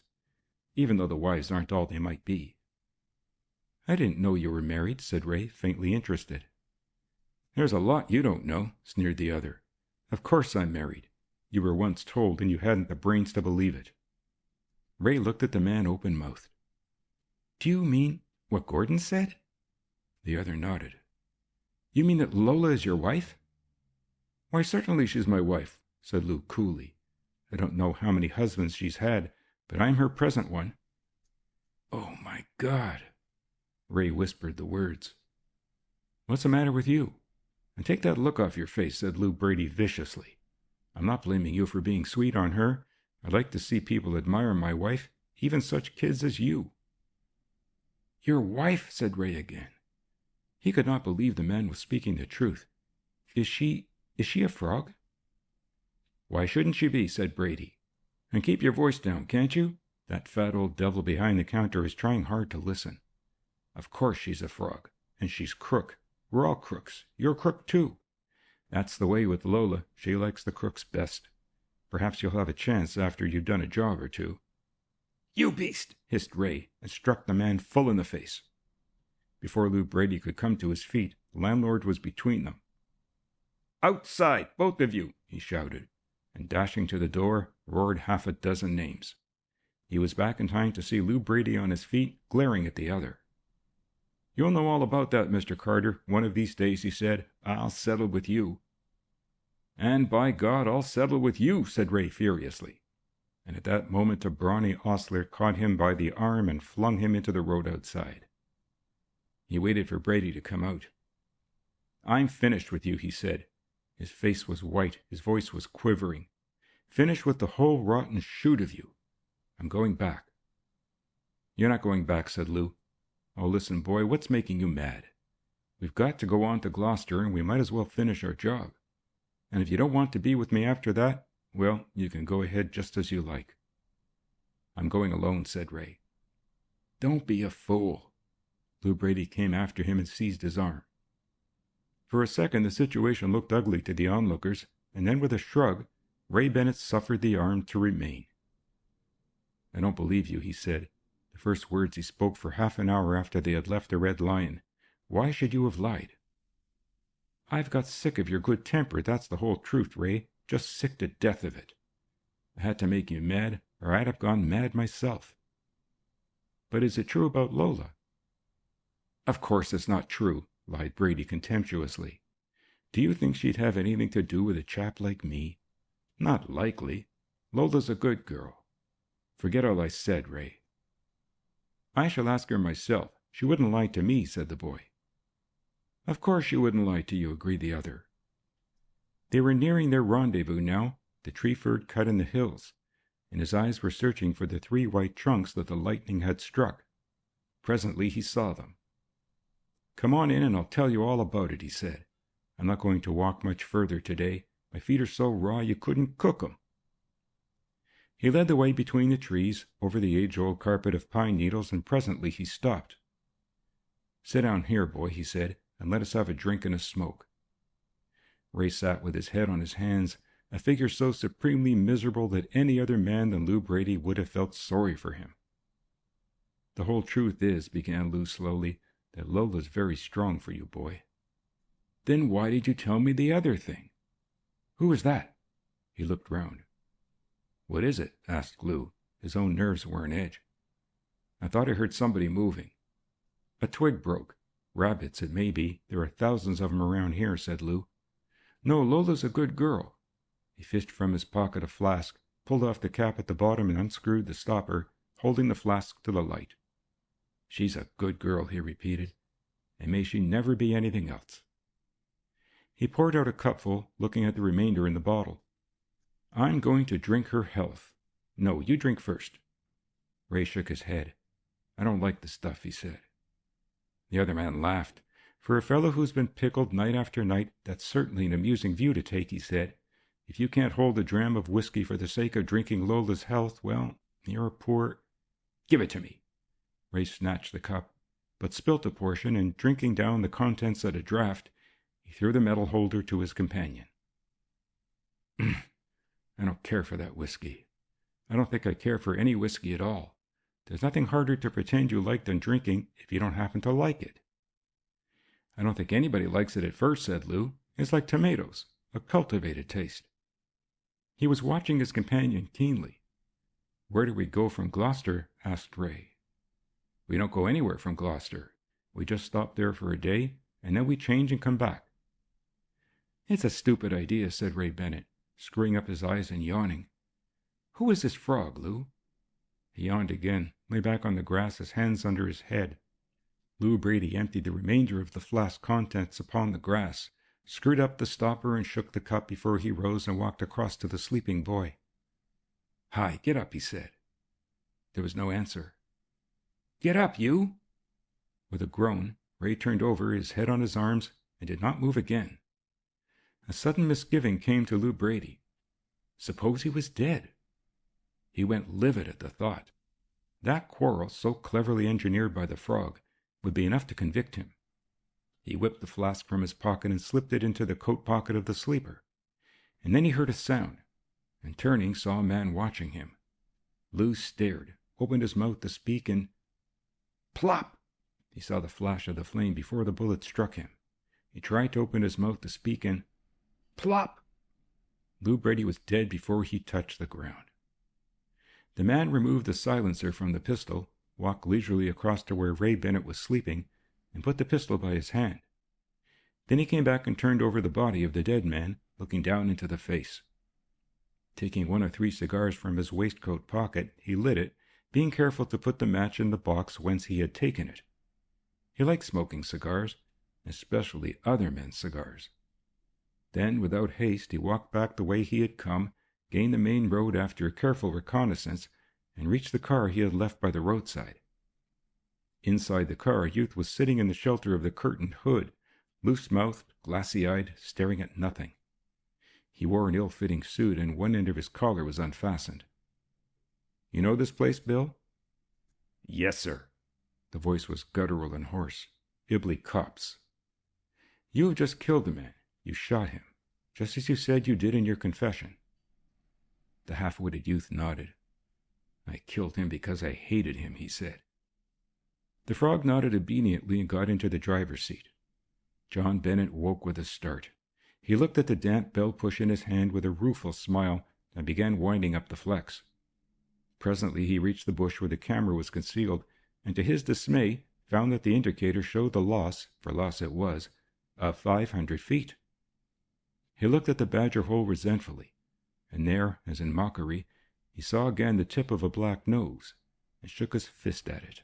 even though the wives aren't all they might be." "I didn't know you were married," said Ray, faintly interested. "There's a lot you don't know," sneered the other. "Of course I'm married. You were once told, and you hadn't the brains to believe it." Ray looked at the man open-mouthed. "Do you mean what Gordon said?" The other nodded. "You mean that Lola is your wife?" "Why, certainly she's my wife," said Lou coolly. "I don't know how many husbands she's had, but I'm her present one." "Oh, my God!" Ray whispered the words. "What's the matter with you? And take that look off your face," said Lou Brady viciously. "I'm not blaming you for being sweet on her. I like to see people admire my wife, even such kids as you." "Your wife?" said Ray again. He could not believe the man was speaking the truth. Is she a frog?" "Why shouldn't she be?" said Brady. "And keep your voice down, can't you? That fat old devil behind the counter is trying hard to listen. Of course she's a frog, and she's crook. We're all crooks. You're a crook, too. That's the way with Lola. She likes the crooks best. Perhaps you'll have a chance after you've done a job or two." "You beast!" hissed Ray, and struck the man full in the face. Before Lou Brady could come to his feet, the landlord was between them. "Outside, both of you!" he shouted, and dashing to the door, roared half a dozen names. He was back in time to see Lou Brady on his feet, glaring at the other. "You'll know all about that, Mr. Carter, one of these days," he said. "I'll settle with you." "And by God, I'll settle with you," said Ray furiously. And at that moment a brawny ostler caught him by the arm and flung him into the road outside. He waited for Brady to come out. "I'm finished with you," he said. His face was white, his voice was quivering. "Finished with the whole rotten shoot of you. I'm going back." "You're not going back," said Lou. "Oh, listen, boy, what's making you mad? We've got to go on to Gloucester, and we might as well finish our job. And if you don't want to be with me after that, well, you can go ahead just as you like." "I'm going alone," said Ray. "Don't be a fool." Lou Brady came after him and seized his arm. For a second the situation looked ugly to the onlookers, and then with a shrug, Ray Bennett suffered the arm to remain. "I don't believe you," he said, the first words he spoke for half an hour after they had left the Red Lion. "Why should you have lied?" "I've got sick of your good temper, that's the whole truth, Ray. Just sick to death of it. I had to make you mad, or I'd have gone mad myself." "But is it true about Lola?" "Of course it's not true," lied Brady contemptuously. "Do you think she'd have anything to do with a chap like me? Not likely. Lola's a good girl. Forget all I said, Ray." "I shall ask her myself. She wouldn't lie to me," said the boy. "Of course she wouldn't lie to you," agreed the other. They were nearing their rendezvous now, the tree-fern cut in the hills, and his eyes were searching for the 3 white trunks that the lightning had struck. Presently he saw them. "Come on in and I'll tell you all about it," he said. "I'm not going to walk much further today. My feet are so raw you couldn't cook 'em." He led the way between the trees, over the age-old carpet of pine needles, and presently he stopped. "Sit down here, boy," he said, "and let us have a drink and a smoke." Ray sat with his head on his hands, a figure so supremely miserable that any other man than Lou Brady would have felt sorry for him. "The whole truth is," began Lou slowly, "that Lola's very strong for you, boy." Then why did you tell me the other thing? Who was that? He looked round. What is it? Asked Lou. His own nerves were on edge. I thought I heard somebody moving. A twig broke. Rabbits, it may be. There are thousands of them around here, said Lou. No, Lola's a good girl. He fished from his pocket a flask, pulled off the cap at the bottom and unscrewed the stopper, holding the flask to the light. She's a good girl, he repeated, and may she never be anything else. He poured out a cupful, looking at the remainder in the bottle. I'm going to drink her health. No, you drink first. Ray shook his head. I don't like the stuff, he said. The other man laughed. For a fellow who's been pickled night after night, that's certainly an amusing view to take, he said. If you can't hold a dram of whiskey for the sake of drinking Lola's health, well, you're a poor... Give it to me. Ray snatched the cup, but spilt a portion, and drinking down the contents at a draught, he threw the metal holder to his companion. I don't care for that whiskey. I don't think I care for any whiskey at all. There's nothing harder to pretend you like than drinking if you don't happen to like it. I don't think anybody likes it at first, said Lou. It's like tomatoes, a cultivated taste. He was watching his companion keenly. Where do we go from Gloucester? Asked Ray. We don't go anywhere from Gloucester. We just stop there for a day, and then we change and come back. It's a stupid idea, said Ray Bennett, screwing up his eyes and yawning. Who is this frog, Lou? He yawned again, lay back on the grass, his hands under his head. Lou Brady emptied the remainder of the flask contents upon the grass, screwed up the stopper and shook the cup before he rose and walked across to the sleeping boy. Hi, get up, he said. There was no answer. Get up, you! With a groan, Ray turned over, his head on his arms, and did not move again. A sudden misgiving came to Lou Brady. Suppose he was dead? He went livid at the thought. That quarrel, so cleverly engineered by the frog, would be enough to convict him. He whipped the flask from his pocket and slipped it into the coat pocket of the sleeper. And then he heard a sound, and turning saw a man watching him. Lou stared, opened his mouth to speak, and... Plop! He saw the flash of the flame before the bullet struck him. He tried to open his mouth to speak, and... Plop! Lou Brady was dead before he touched the ground. The man removed the silencer from the pistol, walked leisurely across to where Ray Bennett was sleeping, and put the pistol by his hand. Then he came back and turned over the body of the dead man, looking down into the face. Taking 1 of 3 cigars from his waistcoat pocket, he lit it, being careful to put the match in the box whence he had taken it. He liked smoking cigars, especially other men's cigars. Then, without haste, he walked back the way he had come, gained the main road after a careful reconnaissance, and reached the car he had left by the roadside. Inside the car, a youth was sitting in the shelter of the curtained hood, loose-mouthed, glassy-eyed, staring at nothing. He wore an ill-fitting suit, and one end of his collar was unfastened. You know this place, Bill? Yes, sir. The voice was guttural and hoarse. Ibley cops. You have just killed the man. You shot him, just as you said you did in your confession. The half-witted youth nodded. I killed him because I hated him, he said. The frog nodded obediently and got into the driver's seat. John Bennett woke with a start. He looked at the damp bell-push in his hand with a rueful smile and began winding up the flex. Presently he reached the bush where the camera was concealed, and to his dismay found that the indicator showed the loss, for loss it was, of 500 feet. He looked at the badger hole resentfully, and there, as in mockery, he saw again the tip of a black nose, and shook his fist at it.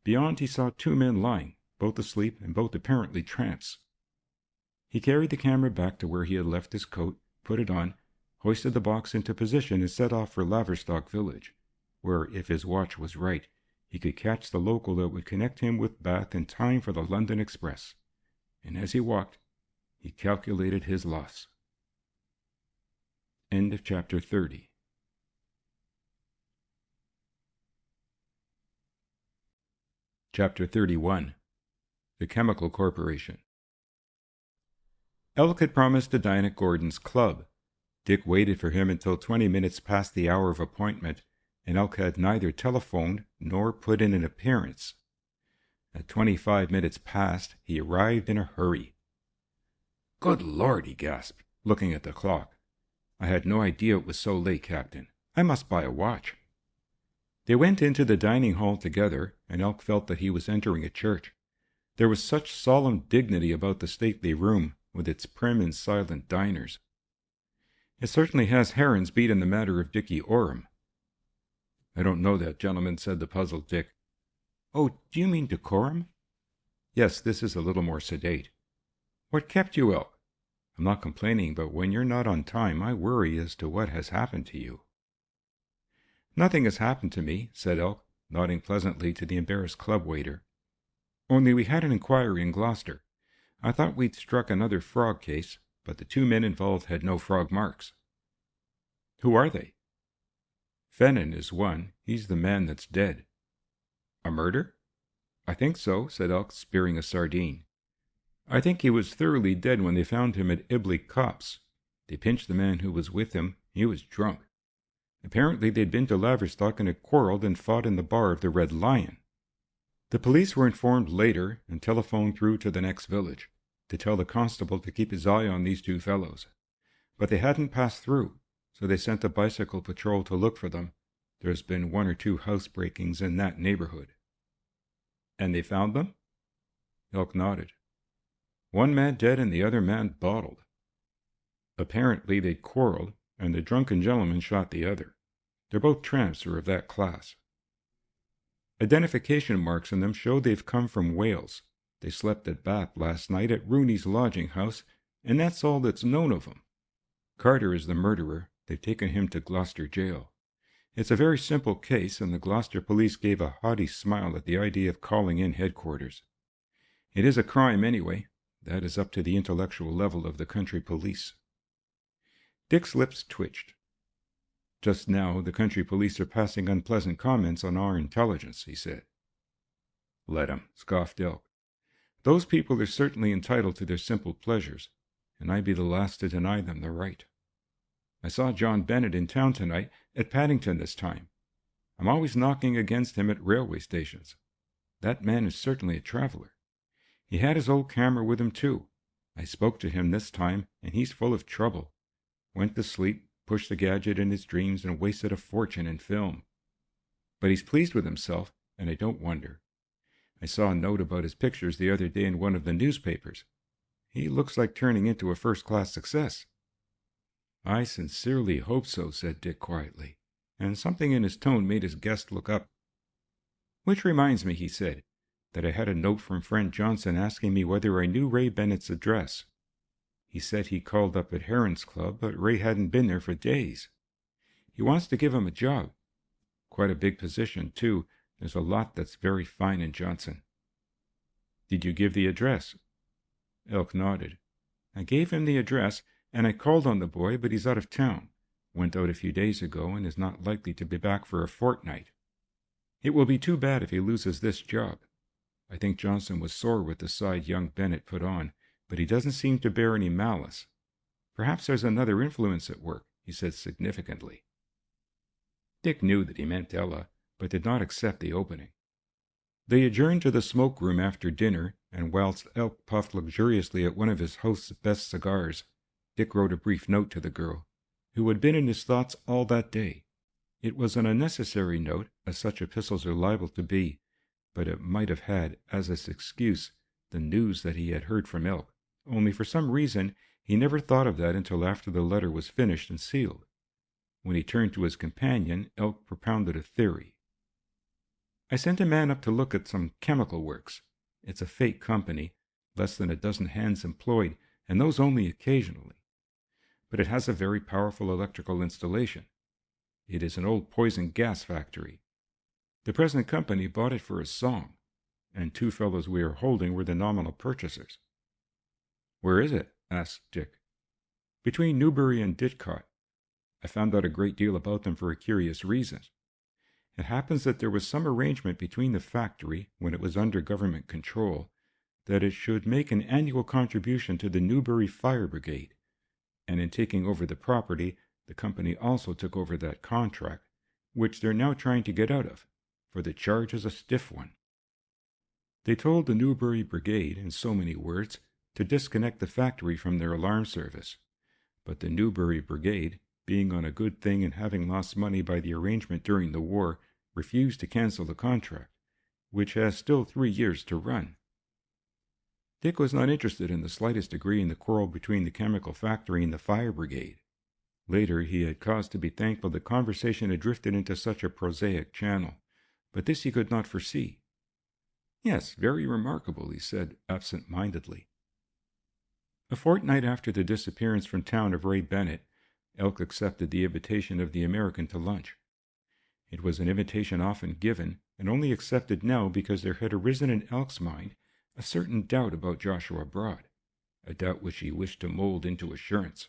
Beyond he saw 2 men lying, both asleep and both apparently tramps. He carried the camera back to where he had left his coat, put it on, hoisted the box into position, and set off for Laverstock village, where, if his watch was right, he could catch the local that would connect him with Bath in time for the London Express. And as he walked, he calculated his loss. End of chapter 30. Chapter 31. The Chemical Corporation. Elk had promised to dine at Gordon's club. Dick waited for him until 20 minutes past the hour of appointment, and Elk had neither telephoned nor put in an appearance. At 25 minutes past, he arrived in a hurry. Good Lord, he gasped, looking at the clock. I had no idea it was so late, Captain. I must buy a watch. They went into the dining hall together, and Elk felt that he was entering a church. There was such solemn dignity about the stately room, with its prim and silent diners. It certainly has Heron's beat in the matter of Dickie Orham. I don't know that, gentleman, said the puzzled Dick. Oh, do you mean decorum? Yes, this is a little more sedate. What kept you, Elk? I'm not complaining, but when you're not on time, I worry as to what has happened to you. Nothing has happened to me, said Elk, nodding pleasantly to the embarrassed club waiter. Only we had an inquiry in Gloucester. I thought we'd struck another frog case, but the 2 men involved had no frog marks. Who are they? Fennon is one. He's the man that's dead. A murder? I think so, said Elk, spearing a sardine. I think he was thoroughly dead when they found him at Ibley Copse. They pinched the man who was with him. He was drunk. Apparently they'd been to Laverstock and had quarreled and fought in the bar of the Red Lion. The police were informed later and telephoned through to the next village to tell the constable to keep his eye on these 2 fellows. But they hadn't passed through, so they sent a bicycle patrol to look for them. There's been 1 or 2 housebreakings in that neighborhood. And they found them? Elk nodded. 1 man dead and the other man bottled. Apparently they'd quarreled, and the drunken gentleman shot the other. They're both tramps or of that class. Identification marks on them show they've come from Wales. They slept at Bath last night at Rooney's lodging house, and that's all that's known of them. Carter is the murderer. They've taken him to Gloucester jail. It's a very simple case, and the Gloucester police gave a haughty smile at the idea of calling in headquarters. It is a crime anyway. That is up to the intellectual level of the country police. Dick's lips twitched. Just now, the country police are passing unpleasant comments on our intelligence, he said. Let 'em, scoffed Elk. Those people are certainly entitled to their simple pleasures, and I'd be the last to deny them the right. I saw John Bennett in town tonight, at Paddington this time. I'm always knocking against him at railway stations. That man is certainly a traveler. He had his old camera with him, too. I spoke to him this time, and he's full of trouble. Went to sleep, pushed the gadget in his dreams, and wasted a fortune in film. But he's pleased with himself, and I don't wonder. I saw a note about his pictures the other day in one of the newspapers. He looks like turning into a first-class success. I sincerely hope so, said Dick quietly, and something in his tone made his guest look up. Which reminds me, he said, that I had a note from friend Johnson asking me whether I knew Ray Bennett's address. He said he called up at Heron's Club, but Ray hadn't been there for days. He wants to give him a job. Quite a big position, too. There's a lot that's very fine in Johnson. Did you give the address? Elk nodded. I gave him the address, and I called on the boy, but he's out of town. Went out a few days ago and is not likely to be back for a fortnight. It will be too bad if he loses this job. I think Johnson was sore with the side young Bennett put on, but he doesn't seem to bear any malice. Perhaps there's another influence at work, he said significantly. Dick knew that he meant Ella, but did not accept the opening. They adjourned to the smoke room after dinner, and whilst Elk puffed luxuriously at one of his host's best cigars, Dick wrote a brief note to the girl, who had been in his thoughts all that day. It was an unnecessary note, as such epistles are liable to be, but it might have had, as its excuse, the news that he had heard from Elk, only for some reason he never thought of that until after the letter was finished and sealed. When he turned to his companion, Elk propounded a theory. I sent a man up to look at some chemical works. It's a fake company, less than a dozen hands employed, and those only occasionally. But it has a very powerful electrical installation. It is an old poison gas factory. The present company bought it for a song, and 2 fellows we are holding were the nominal purchasers. Where is it? Asked Dick. Between Newbury and Didcot. I found out a great deal about them for a curious reason. It happens that there was some arrangement between the factory, when it was under government control, that it should make an annual contribution to the Newbury Fire Brigade, and in taking over the property, the company also took over that contract, which they're now trying to get out of, for the charge is a stiff one. They told the Newbury Brigade, in so many words, to disconnect the factory from their alarm service. But the Newbury Brigade, being on a good thing and having lost money by the arrangement during the war, refused to cancel the contract, which has still 3 years to run. Dick was not interested in the slightest degree in the quarrel between the chemical factory and the fire brigade. Later, he had cause to be thankful the conversation had drifted into such a prosaic channel, but this he could not foresee. "Yes, very remarkable," he said absent-mindedly. A fortnight after the disappearance from town of Ray Bennett, Elk accepted the invitation of the American to lunch. It was an invitation often given, and only accepted now because there had arisen in Elk's mind a certain doubt about Joshua Broad, a doubt which he wished to mold into assurance.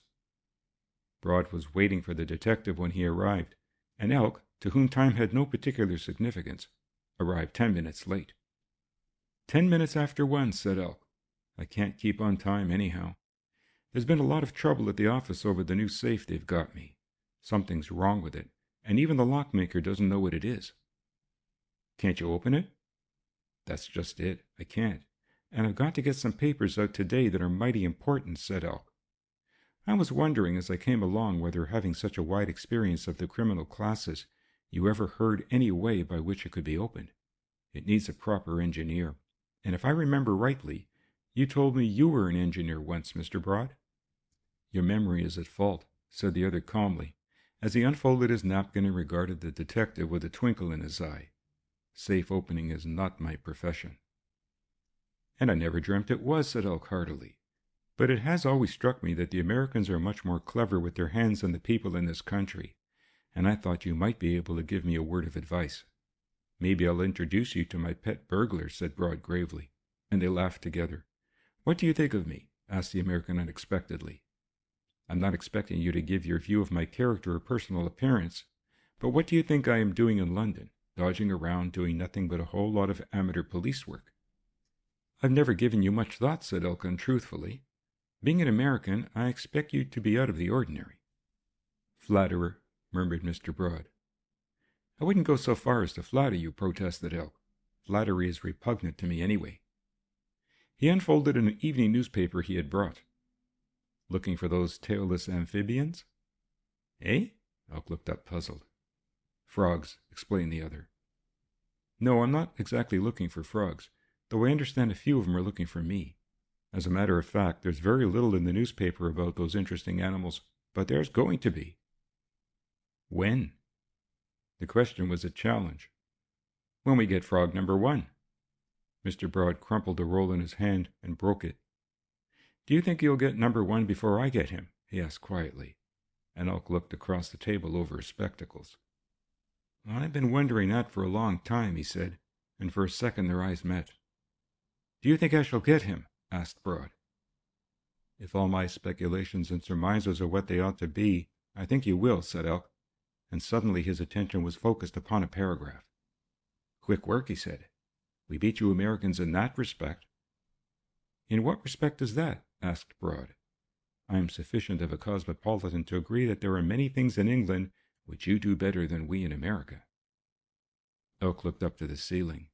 Broad was waiting for the detective when he arrived, and Elk, to whom time had no particular significance, arrived 10 minutes late. 10 minutes after 1, said Elk. "I can't keep on time anyhow. There's been a lot of trouble at the office over the new safe they've got me. Something's wrong with it, and even the lockmaker doesn't know what it is." "Can't you open it?" "That's just it. I can't. And I've got to get some papers out today that are mighty important," said Elk. "I was wondering as I came along whether, having such a wide experience of the criminal classes, you ever heard any way by which it could be opened. It needs a proper engineer. And if I remember rightly, you told me you were an engineer once, Mr. Broad." "Your memory is at fault," said the other calmly, as he unfolded his napkin and regarded the detective with a twinkle in his eye. "Safe opening is not my profession." "And I never dreamt it was," said Elk heartily. "But it has always struck me that the Americans are much more clever with their hands than the people in this country, and I thought you might be able to give me a word of advice." "Maybe I'll introduce you to my pet burglar," said Broad gravely, and they laughed together. "What do you think of me?" asked the American unexpectedly. "I'm not expecting you to give your view of my character or personal appearance, but what do you think I am doing in London, dodging around, doing nothing but a whole lot of amateur police work?" "I've never given you much thought," said Elk untruthfully. "Being an American, I expect you to be out of the ordinary." "Flatterer," murmured Mr. Broad. "I wouldn't go so far as to flatter you," protested Elk. "Flattery is repugnant to me anyway." He unfolded an evening newspaper he had brought. "Looking for those tailless amphibians?" "Eh?" Elk looked up puzzled. "Frogs," explained the other. "No, I'm not exactly looking for frogs, though I understand a few of them are looking for me. As a matter of fact, there's very little in the newspaper about those interesting animals, but there's going to be." "When?" The question was a challenge. "When we get frog number 1. Mr. Broad crumpled a roll in his hand and broke it. "Do you think you'll get number 1 before I get him?" he asked quietly, and Elk looked across the table over his spectacles. "I've been wondering that for a long time," he said, and for a second their eyes met. "Do you think I shall get him?" asked Broad. "If all my speculations and surmises are what they ought to be, I think you will," said Elk, and suddenly his attention was focused upon a paragraph. "Quick work," he said. "We beat you Americans in that respect." "In what respect is that?" asked Broad. "I am sufficient of a cosmopolitan to agree that there are many things in England which you do better than we in America." Elk looked up to the ceiling.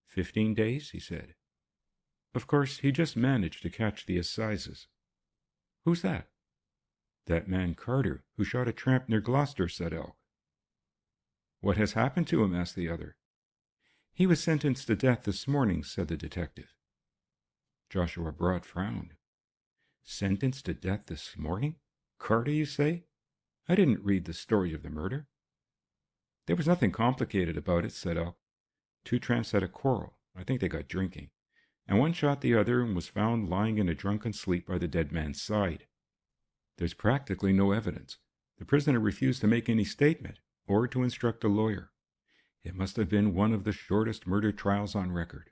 15 days, he said. Of course, he just managed to catch the assizes. "Who's that?" "That man Carter, who shot a tramp near Gloucester," said Elk. "What has happened to him?" asked the other. "He was sentenced to death this morning," said the detective. Joshua Broad frowned. "Sentenced to death this morning? Carter, you say? I didn't read the story of the murder." "There was nothing complicated about it," said Elk. 2 tramps had a quarrel. I think they got drinking, and one shot the other and was found lying in a drunken sleep by the dead man's side. There's practically no evidence. The prisoner refused to make any statement or to instruct a lawyer. It must have been one of the shortest murder trials on record.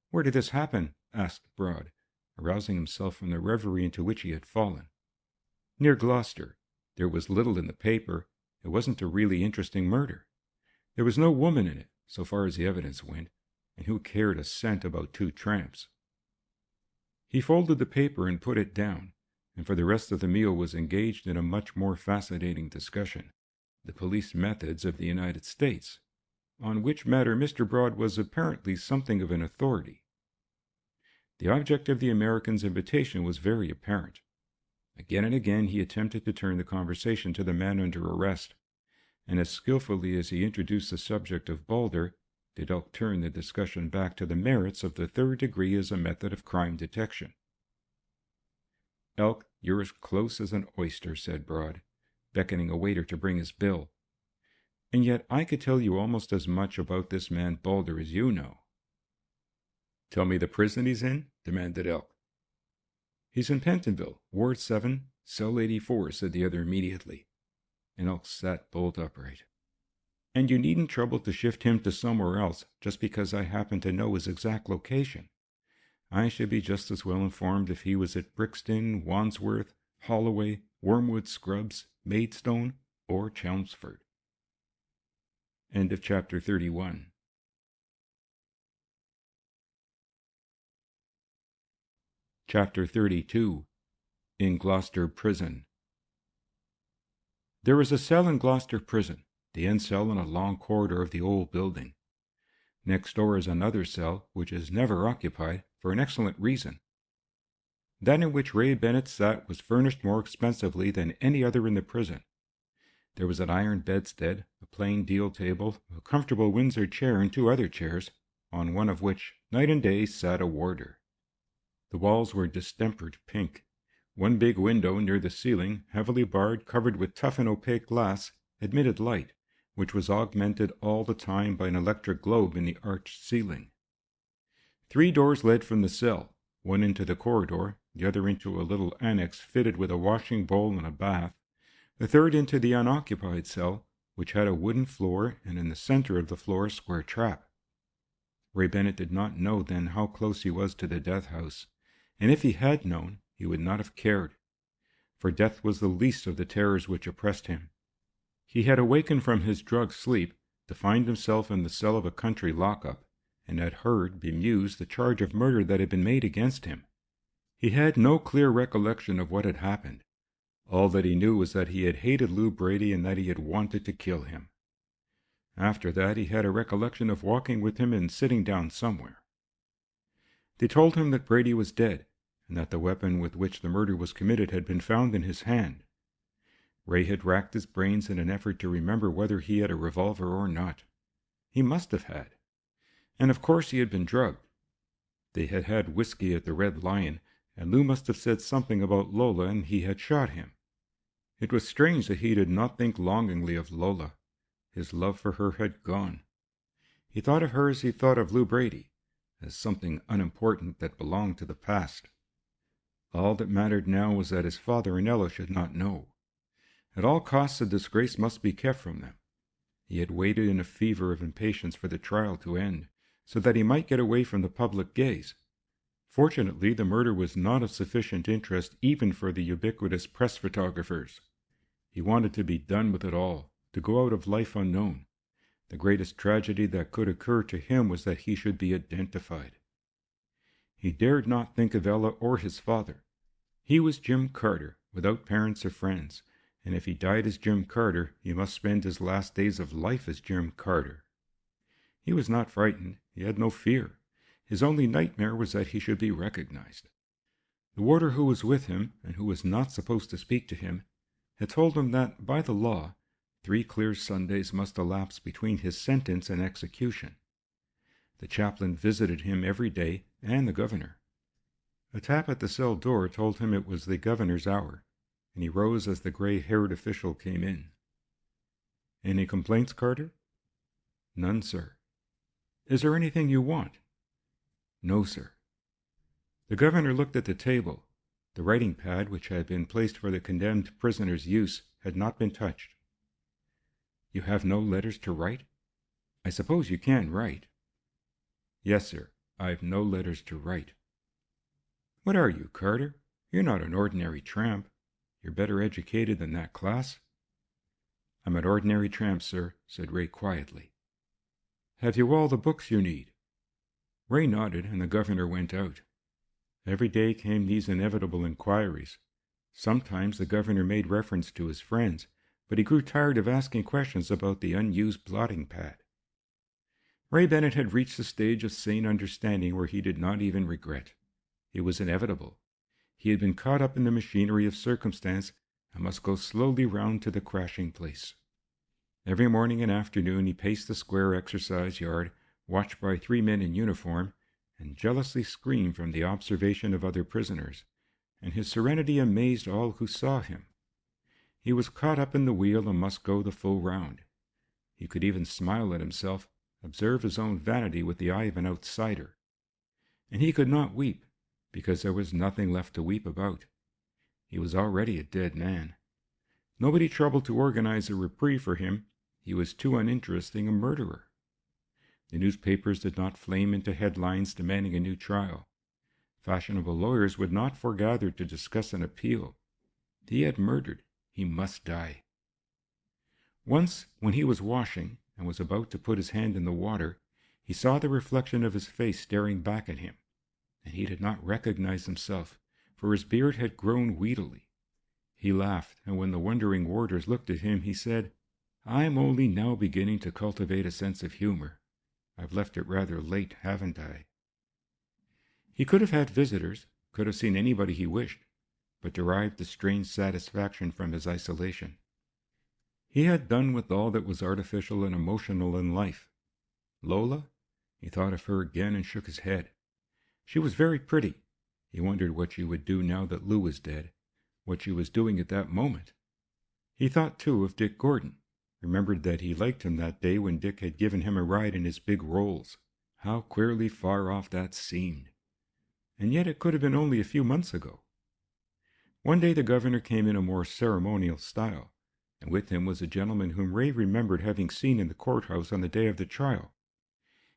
"Where did this happen?" asked Broad, arousing himself from the reverie into which he had fallen. "Near Gloucester. There was little in the paper. It wasn't a really interesting murder. There was no woman in it, so far as the evidence went, and who cared a cent about 2 tramps?" He folded the paper and put it down, and for the rest of the meal was engaged in a much more fascinating discussion, the police methods of the United States, on which matter Mr. Broad was apparently something of an authority. The object of the American's invitation was very apparent. Again and again he attempted to turn the conversation to the man under arrest, and as skillfully as he introduced the subject of Balder, did Elk turn the discussion back to the merits of the third degree as a method of crime detection. "Elk, you're as close as an oyster," said Braud, beckoning a waiter to bring his bill. "And yet I could tell you almost as much about this man Balder as you know." "Tell me the prison he's in?" demanded Elk. "He's in Pentonville, Ward 7, Cell 84, said the other immediately, and Elk sat bolt upright. "And you needn't trouble to shift him to somewhere else just because I happen to know his exact location. I should be just as well informed if he was at Brixton, Wandsworth, Holloway, Wormwood Scrubs, Maidstone, or Chelmsford." End of chapter 31. Chapter 32. In Gloucester Prison. There was a cell in Gloucester Prison, the end cell in a long corridor of the old building. Next door is another cell, which is never occupied, for an excellent reason. That in which Ray Bennett sat was furnished more expensively than any other in the prison. There was an iron bedstead, a plain deal table, a comfortable Windsor chair, and two other chairs, on one of which, night and day, sat a warder. The walls were distempered pink. One big window near the ceiling, heavily barred, covered with tough and opaque glass, admitted light, which was augmented all the time by an electric globe in the arched ceiling. 3 doors led from the cell, one into the corridor, the other into a little annex fitted with a washing bowl and a bath, the third into the unoccupied cell, which had a wooden floor and in the center of the floor a square trap. Ray Bennett did not know then how close he was to the death house, and if he had known, he would not have cared, for death was the least of the terrors which oppressed him. He had awakened from his drugged sleep to find himself in the cell of a country lock-up, and had heard, bemused, the charge of murder that had been made against him. He had no clear recollection of what had happened. All that he knew was that he had hated Lou Brady and that he had wanted to kill him. After that he had a recollection of walking with him and sitting down somewhere. They told him that Brady was dead, and that the weapon with which the murder was committed had been found in his hand. Ray had racked his brains in an effort to remember whether he had a revolver or not. He must have had. And of course he had been drugged. They had had whiskey at the Red Lion, and Lou must have said something about Lola, and he had shot him. It was strange that he did not think longingly of Lola. His love for her had gone. He thought of her as he thought of Lou Brady, as something unimportant that belonged to the past. All that mattered now was that his father and Ella should not know. At all costs the disgrace must be kept from them. He had waited in a fever of impatience for the trial to end, so that he might get away from the public gaze. Fortunately, the murder was not of sufficient interest even for the ubiquitous press photographers. He wanted to be done with it all, to go out of life unknown. The greatest tragedy that could occur to him was that he should be identified. He dared not think of Ella or his father. He was Jim Carter, without parents or friends, and if he died as Jim Carter, he must spend his last days of life as Jim Carter. He was not frightened. He had no fear. His only nightmare was that he should be recognized. The warder who was with him, and who was not supposed to speak to him, had told him that, by the law, 3 clear Sundays must elapse between his sentence and execution. The chaplain visited him every day, and the governor. A tap at the cell door told him it was the governor's hour, and he rose as the gray-haired official came in. "Any complaints, Carter?" "None, sir." "Is there anything you want?" "No, sir." The governor looked at the table. The writing pad, which had been placed for the condemned prisoner's use, had not been touched. "You have no letters to write? I suppose you can write." "Yes, sir. I've no letters to write." "What are you, Carter? You're not an ordinary tramp. You're better educated than that class." "I'm an ordinary tramp, sir," said Ray quietly. "Have you all the books you need?" Ray nodded, and the governor went out. Every day came these inevitable inquiries. Sometimes the governor made reference to his friends, but he grew tired of asking questions about the unused blotting pad. Ray Bennett had reached a stage of sane understanding where he did not even regret. It was inevitable. He had been caught up in the machinery of circumstance and must go slowly round to the crashing place. Every morning and afternoon he paced the square exercise yard, watched by 3 men in uniform, and jealously screened from the observation of other prisoners, and his serenity amazed all who saw him. He was caught up in the wheel and must go the full round. He could even smile at himself, observe his own vanity with the eye of an outsider. And he could not weep, because there was nothing left to weep about. He was already a dead man. Nobody troubled to organize a reprieve for him. He was too uninteresting a murderer. The newspapers did not flame into headlines demanding a new trial. Fashionable lawyers would not foregather to discuss an appeal. He had murdered. He must die. Once, when he was washing and was about to put his hand in the water, he saw the reflection of his face staring back at him, and he did not recognize himself, for his beard had grown weedily. He laughed, and when the wondering warders looked at him, he said, "I'm only now beginning to cultivate a sense of humor. I've left it rather late, haven't I?" He could have had visitors, could have seen anybody he wished, but derived a strange satisfaction from his isolation. He had done with all that was artificial and emotional in life. Lola? He thought of her again and shook his head. She was very pretty. He wondered what she would do now that Lou was dead, what she was doing at that moment. He thought, too, of Dick Gordon, remembered that he liked him that day when Dick had given him a ride in his big Rolls. How queerly far off that seemed. And yet it could have been only a few months ago. One day the governor came in a more ceremonial style, and with him was a gentleman whom Ray remembered having seen in the courthouse on the day of the trial.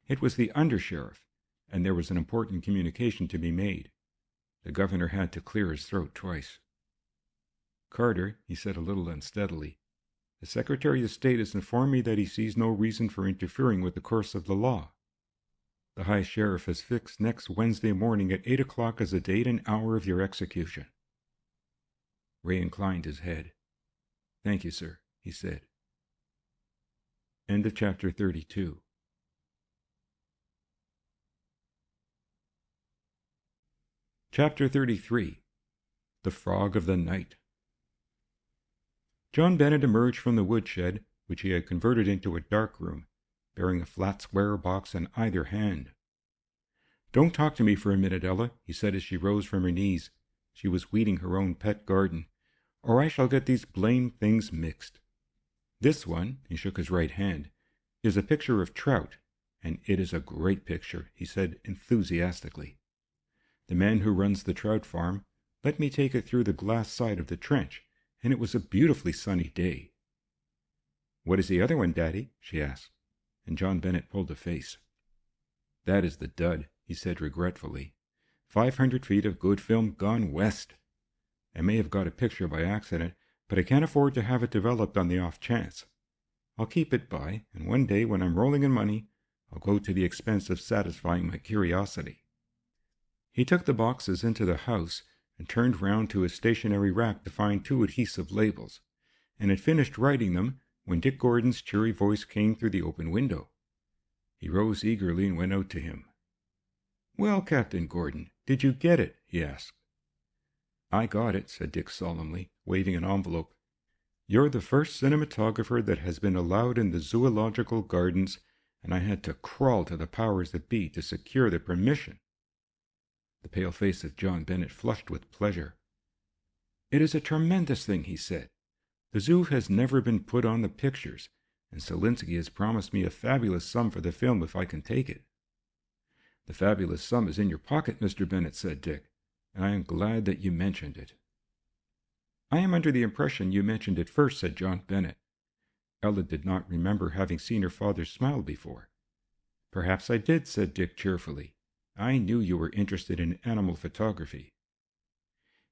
It was the under-sheriff, and there was an important communication to be made. The governor had to clear his throat twice. "Carter," he said a little unsteadily, "the Secretary of State has informed me that he sees no reason for interfering with the course of the law. The High Sheriff has fixed next Wednesday morning at 8 o'clock as the date and hour of your execution." Ray inclined his head. "Thank you, sir," he said. End of chapter 32. Chapter 33. The Frog of the Night. John Bennet emerged from the woodshed, which he had converted into a dark room, bearing a flat square box in either hand. "Don't talk to me for a minute, Ella," he said as she rose from her knees. She was weeding her own pet garden. "Or I shall get these blamed things mixed. This one," he shook his right hand, "is a picture of trout, and it is a great picture," he said enthusiastically. "The man who runs the trout farm let me take it through the glass side of the trench, and it was a beautifully sunny day." "What is the other one, Daddy?" she asked, and John Bennet pulled a face. "That is the dud," he said regretfully. 500 feet of good film gone west. I may have got a picture by accident, but I can't afford to have it developed on the off chance. I'll keep it by, and one day when I'm rolling in money, I'll go to the expense of satisfying my curiosity." He took the boxes into the house and turned round to his stationery rack to find 2 adhesive labels, and had finished writing them when Dick Gordon's cheery voice came through the open window. He rose eagerly and went out to him. "Well, Captain Gordon, did you get it?" he asked. "I got it," said Dick solemnly, waving an envelope. "You're the first cinematographer that has been allowed in the zoological gardens, and I had to crawl to the powers that be to secure the permission." The pale face of John Bennet flushed with pleasure. "It is a tremendous thing," he said. "The zoo has never been put on the pictures, and Selinsky has promised me a fabulous sum for the film if I can take it." "The fabulous sum is in your pocket, Mr. Bennet," said Dick, "and I am glad that you mentioned it." "I am under the impression you mentioned it first," said John Bennet. Ella did not remember having seen her father smile before. "Perhaps I did," said Dick cheerfully. "I knew you were interested in animal photography."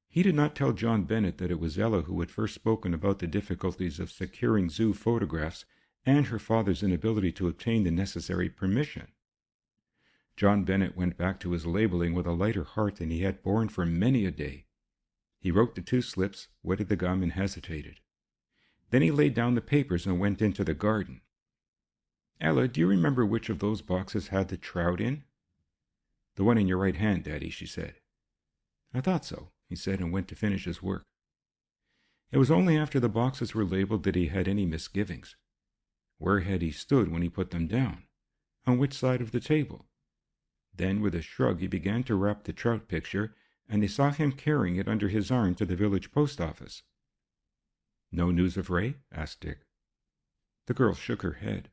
He did not tell John Bennet that it was Ella who had first spoken about the difficulties of securing zoo photographs and her father's inability to obtain the necessary permission. John Bennet went back to his labeling with a lighter heart than he had borne for many a day. He wrote the 2 slips, wetted the gum, and hesitated. Then he laid down the papers and went into the garden. "Ella, do you remember which of those boxes had the trout in?" "The one in your right hand, Daddy," she said. "I thought so," he said, and went to finish his work. It was only after the boxes were labeled that he had any misgivings. Where had he stood when he put them down? On which side of the table? Then, with a shrug, he began to wrap the trout picture, and they saw him carrying it under his arm to the village post office. "No news of Ray?" asked Dick. The girl shook her head.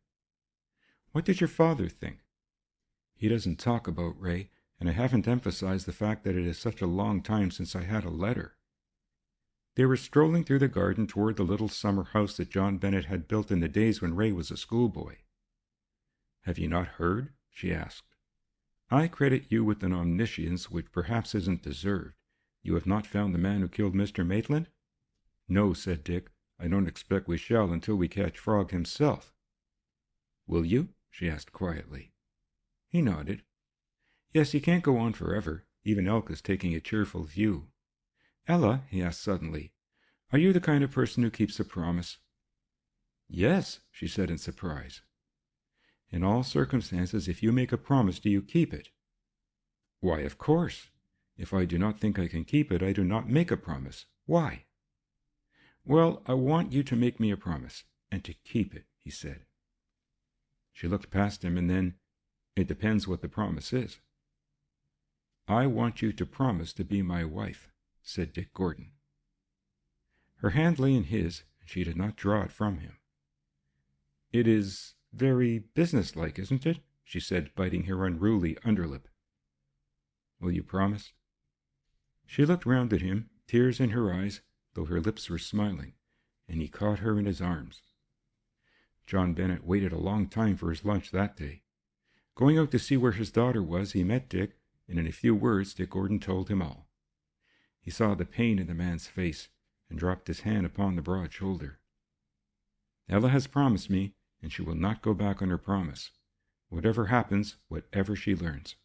"What did your father think?" "He doesn't talk about Ray, and I haven't emphasized the fact that it is such a long time since I had a letter." They were strolling through the garden toward the little summer house that John Bennet had built in the days when Ray was a schoolboy. "Have you not heard?" she asked. "I credit you with an omniscience which perhaps isn't deserved. You have not found the man who killed Mr. Maitland?" "No," said Dick. "I don't expect we shall until we catch Frog himself." "Will you?" she asked quietly. He nodded. "Yes, he can't go on forever. Even Elk is taking a cheerful view." "Ella," he asked suddenly, "are you the kind of person who keeps a promise?" "Yes," she said in surprise. "In all circumstances, if you make a promise, do you keep it?" "Why, of course. If I do not think I can keep it, I do not make a promise. Why?" "Well, I want you to make me a promise, and to keep it," he said. She looked past him, and then, "It depends what the promise is." "I want you to promise to be my wife," said Dick Gordon. Her hand lay in his, and she did not draw it from him. "It is very businesslike, isn't it?" she said, biting her unruly underlip. "Will you promise?" She looked round at him, tears in her eyes, though her lips were smiling, and he caught her in his arms. John Bennet waited a long time for his lunch that day. Going out to see where his daughter was, he met Dick, and in a few words Dick Gordon told him all. He saw the pain in the man's face, and dropped his hand upon the broad shoulder. "Ella has promised me, and she will not go back on her promise. Whatever happens, whatever she learns."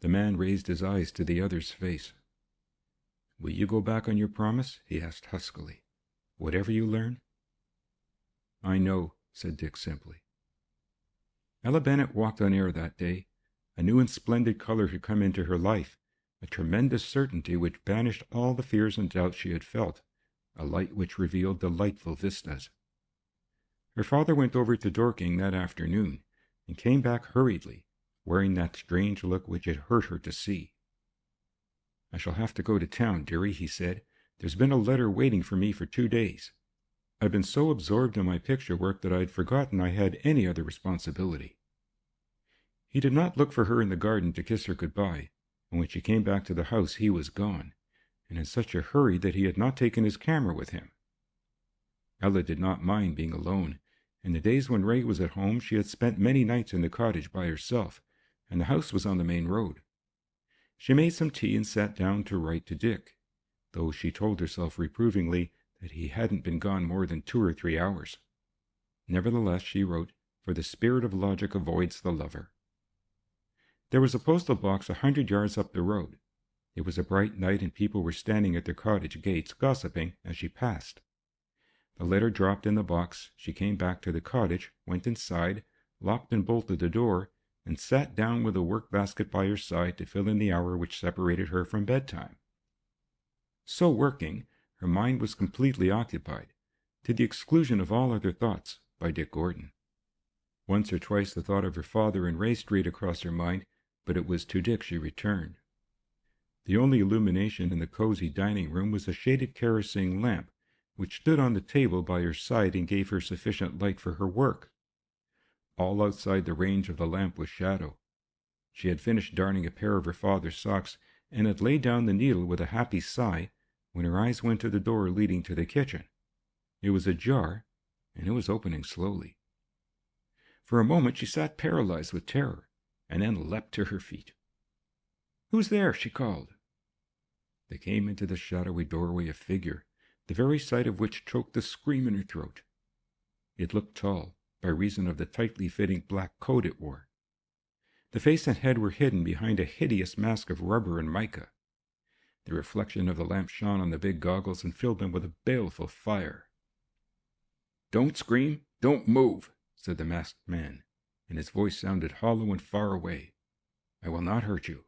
The man raised his eyes to the other's face. "Will you go back on your promise?" he asked huskily. "Whatever you learn?" "I know," said Dick simply. Ella Bennet walked on air that day. A new and splendid color had come into her life, a tremendous certainty which banished all the fears and doubts she had felt, a light which revealed delightful vistas. Her father went over to Dorking that afternoon, and came back hurriedly, wearing that strange look which it hurt her to see. "I shall have to go to town, dearie," he said. "There's been a letter waiting for me for 2 days. I've been so absorbed in my picture work that I had forgotten I had any other responsibility." He did not look for her in the garden to kiss her goodbye, and when she came back to the house he was gone, and in such a hurry that he had not taken his camera with him. Ella did not mind being alone. In the days when Ray was at home, she had spent many nights in the cottage by herself, and the house was on the main road. She made some tea and sat down to write to Dick, though she told herself reprovingly that he hadn't been gone more than 2 or 3 hours. Nevertheless, she wrote, for the spirit of logic avoids the lover. There was a postal box 100 yards up the road. It was a bright night, and people were standing at their cottage gates, gossiping as she passed. The letter dropped in the box. She came back to the cottage, went inside, locked and bolted the door, and sat down with a work-basket by her side to fill in the hour which separated her from bedtime. So working, her mind was completely occupied, to the exclusion of all other thoughts, by Dick Gordon. Once or twice the thought of her father in Ray Street across her mind, but it was to Dick she returned. The only illumination in the cozy dining room was a shaded kerosene lamp, which stood on the table by her side and gave her sufficient light for her work. All outside the range of the lamp was shadow. She had finished darning a pair of her father's socks, and had laid down the needle with a happy sigh, when her eyes went to the door leading to the kitchen. It was ajar, and it was opening slowly. For a moment she sat paralyzed with terror, and then leapt to her feet. "Who's there?" she called. There came into the shadowy doorway a figure, the very sight of which choked a scream in her throat. It looked tall, by reason of the tightly fitting black coat it wore. The face and head were hidden behind a hideous mask of rubber and mica. The reflection of the lamp shone on the big goggles and filled them with a baleful fire. "Don't scream, don't move," said the masked man, and his voice sounded hollow and far away. "I will not hurt you."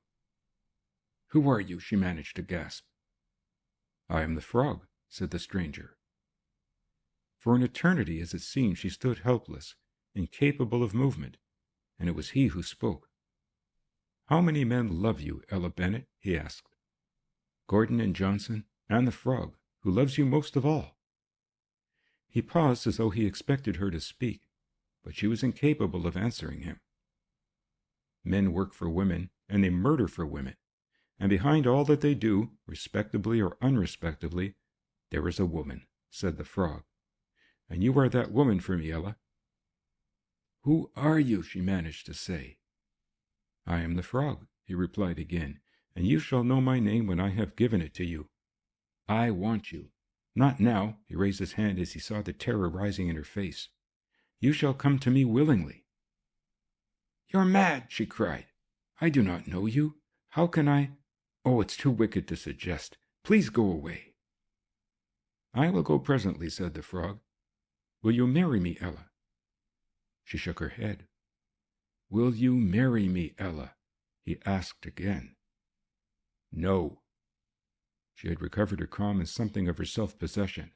Who are you?" she managed to gasp. "I am the frog," said the stranger. For an eternity, as it seemed, she stood helpless, incapable of movement, and it was he who spoke. "How many men love you, Ella Bennet?" he asked. "Gordon and Johnson, and the frog, who loves you most of all." He paused as though he expected her to speak, but she was incapable of answering him. Men work for women, and they murder for women, and behind all that they do, respectably or unrespectably, there is a woman, said the frog. And you are that woman for me, Ella. "Who are you?" she managed to say. "I am the frog," he replied again, "and you shall know my name when I have given it to you. I want you. Not now," he raised his hand as he saw the terror rising in her face. "You shall come to me willingly." "You're mad," she cried. "I do not know you. How can I? Oh, it's too wicked to suggest. Please go away." "I will go presently," said the frog. "Will you marry me, Ella?" She shook her head. "Will you marry me, Ella?" he asked again. "No." She had recovered her calm and something of her self-possession.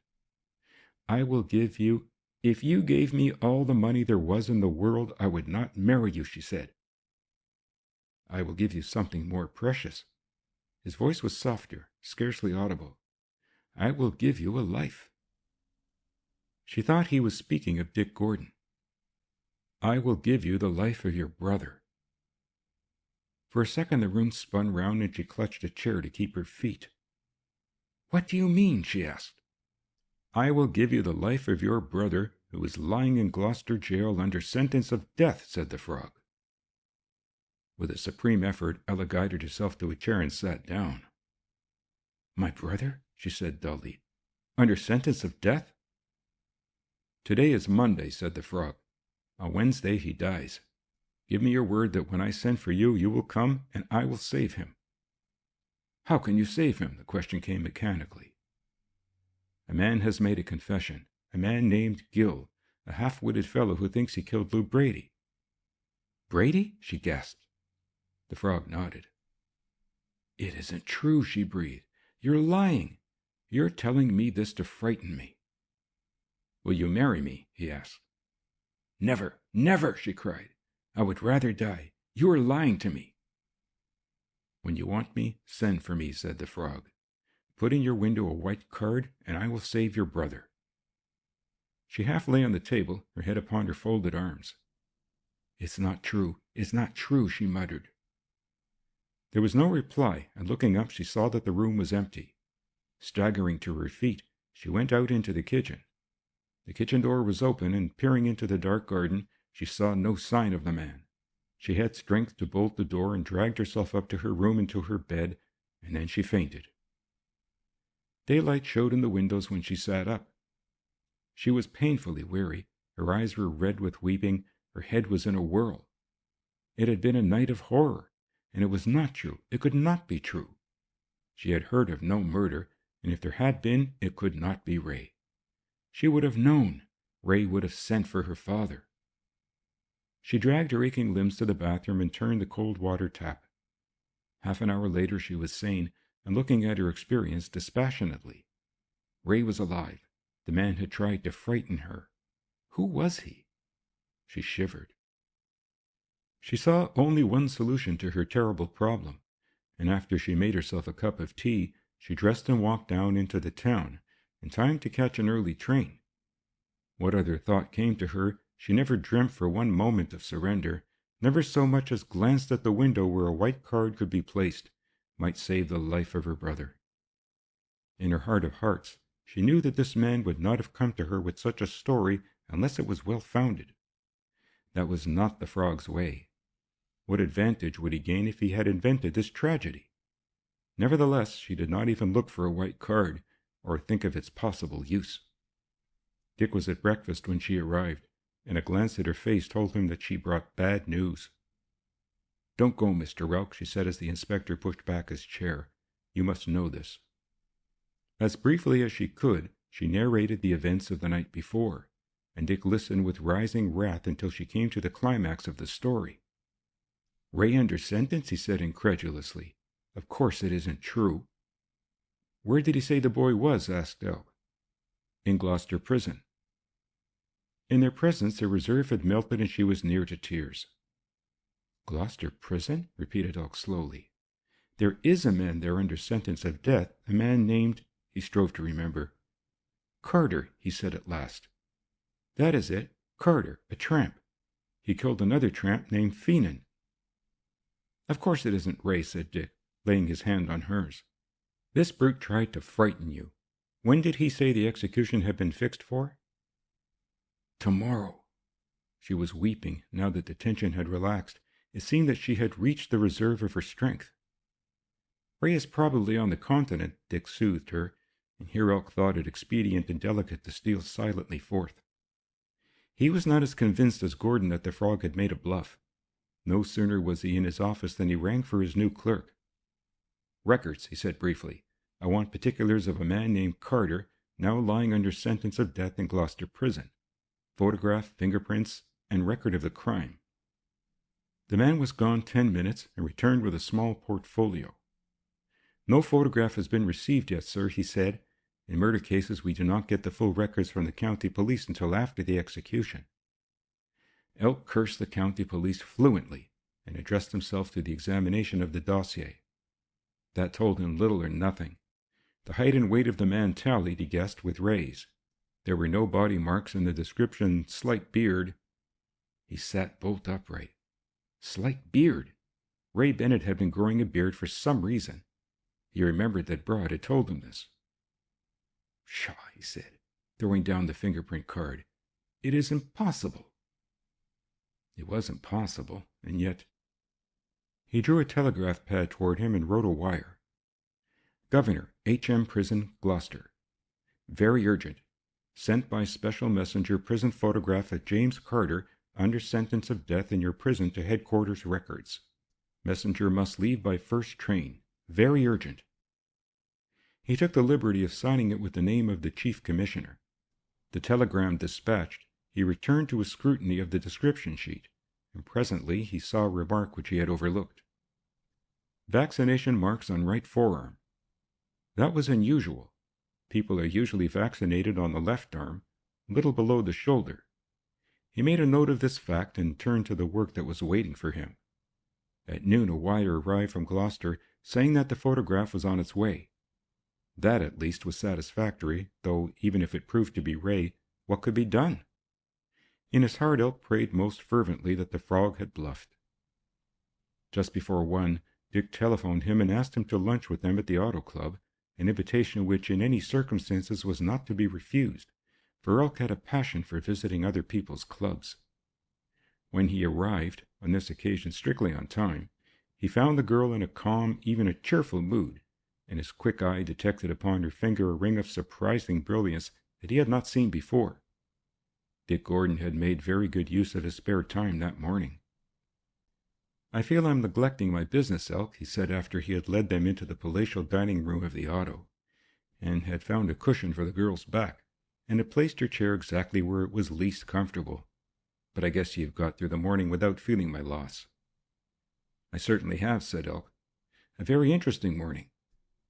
"I will give you... If you gave me all the money there was in the world, I would not marry you," she said. "I will give you something more precious." His voice was softer, scarcely audible. "I will give you a life." She thought he was speaking of Dick Gordon. "I will give you the life of your brother." For a second the room spun round and she clutched a chair to keep her feet. "What do you mean?" she asked. "I will give you the life of your brother, who is lying in Gloucester jail under sentence of death," said the frog. With a supreme effort, Ella guided herself to a chair and sat down. "My brother?" she said dully. "Under sentence of death?" "Today is Monday," said the frog. "On Wednesday he dies. Give me your word that when I send for you, you will come, and I will save him." "How can you save him?" The question came mechanically. "A man has made a confession, a man named Gill, a half-witted fellow who thinks he killed Lou Brady." "Brady?" she gasped. The frog nodded. "It isn't true," she breathed. "You're lying. You're telling me this to frighten me." "Will you marry me?" he asked. "Never, never!" she cried. "I would rather die. You are lying to me." "When you want me, send for me," said the frog. "Put in your window a white card, and I will save your brother." She half lay on the table, her head upon her folded arms. "It's not true. It's not true," she muttered. There was no reply, and looking up she saw that the room was empty. Staggering to her feet, she went out into the kitchen. The kitchen door was open, and peering into the dark garden, she saw no sign of the man. She had strength to bolt the door and dragged herself up to her room and to her bed, and then she fainted. Daylight showed in the windows when she sat up. She was painfully weary, her eyes were red with weeping, her head was in a whirl. It had been a night of horror, and it was not true, it could not be true. She had heard of no murder, and if there had been, it could not be Ray. She would have known. Ray would have sent for her father. She dragged her aching limbs to the bathroom and turned the cold water tap. Half an hour later she was sane, and looking at her experience dispassionately. Ray was alive. The man had tried to frighten her. Who was he? She shivered. She saw only one solution to her terrible problem, and after she made herself a cup of tea, she dressed and walked down into the town, in time to catch an early train. What other thought came to her, she never dreamt for one moment of surrender, never so much as glanced at the window where a white card could be placed, might save the life of her brother. In her heart of hearts, she knew that this man would not have come to her with such a story unless it was well-founded. That was not the frog's way. What advantage would he gain if he had invented this tragedy? Nevertheless, she did not even look for a white card, or think of its possible use. Dick was at breakfast when she arrived, and a glance at her face told him that she brought bad news. "Don't go, Mr. Welk," she said as the inspector pushed back his chair. "You must know this." As briefly as she could, she narrated the events of the night before, and Dick listened with rising wrath until she came to the climax of the story. "Ray under sentence?" he said incredulously. Of course it isn't true." "Where did he say the boy was?" asked Elk. "In Gloucester Prison." In their presence, her reserve had melted and she was near to tears. "Gloucester Prison?" repeated Elk slowly. "There is a man there under sentence of death, a man named—" He strove to remember. "Carter," he said at last. "That is it. Carter, a tramp. He killed another tramp named Footman." "Of course it isn't Ray," said Dick, laying his hand on hers. "This brute tried to frighten you. When did he say the execution had been fixed for?" "Tomorrow." She was weeping. Now that the tension had relaxed, it seemed that she had reached the reserve of her strength. "Ray is probably on the continent," Dick soothed her, and here Elk thought it expedient and delicate to steal silently forth. He was not as convinced as Gordon that the frog had made a bluff. No sooner was he in his office than he rang for his new clerk. "Records," he said briefly. "I want particulars of a man named Carter, now lying under sentence of death in Gloucester Prison. Photograph, fingerprints, and record of the crime." The man was gone 10 minutes and returned with a small portfolio. "No photograph has been received yet, sir," he said. "In murder cases, we do not get the full records from the county police until after the execution." Elk cursed the county police fluently and addressed himself to the examination of the dossier. That told him little or nothing. The height and weight of the man tallied, he guessed, with Ray's. There were no body marks, and the description, slight beard. He sat bolt upright. Slight beard! Ray Bennett had been growing a beard for some reason. He remembered that Braud had told him this. "Pshaw," he said, throwing down the fingerprint card. "It is impossible." It was impossible, and yet... He drew a telegraph pad toward him and wrote a wire. "Governor, H.M. Prison, Gloucester. Very urgent. Sent by special messenger prison photograph of James Carter under sentence of death in your prison to headquarters records. Messenger must leave by first train. Very urgent." He took the liberty of signing it with the name of the chief commissioner. The telegram dispatched, he returned to a scrutiny of the description sheet, and presently he saw a remark which he had overlooked. "Vaccination marks on right forearm." That was unusual. People are usually vaccinated on the left arm, a little below the shoulder. He made a note of this fact and turned to the work that was waiting for him. At noon a wire arrived from Gloucester saying that the photograph was on its way. That at least was satisfactory, though even if it proved to be Ray, what could be done? In his heart Elk prayed most fervently that the frog had bluffed. Just before 1, Dick telephoned him and asked him to lunch with them at the Auto Club, an invitation which in any circumstances was not to be refused, for Elk had a passion for visiting other people's clubs. When he arrived, on this occasion strictly on time, he found the girl in a calm, even a cheerful mood, and his quick eye detected upon her finger a ring of surprising brilliance that he had not seen before. Dick Gordon had made very good use of his spare time that morning. "I feel I'm neglecting my business, Elk," he said after he had led them into the palatial dining room of the Auto, and had found a cushion for the girl's back, and had placed her chair exactly where it was least comfortable. "But I guess you've got through the morning without feeling my loss." "I certainly have," said Elk. "A very interesting morning.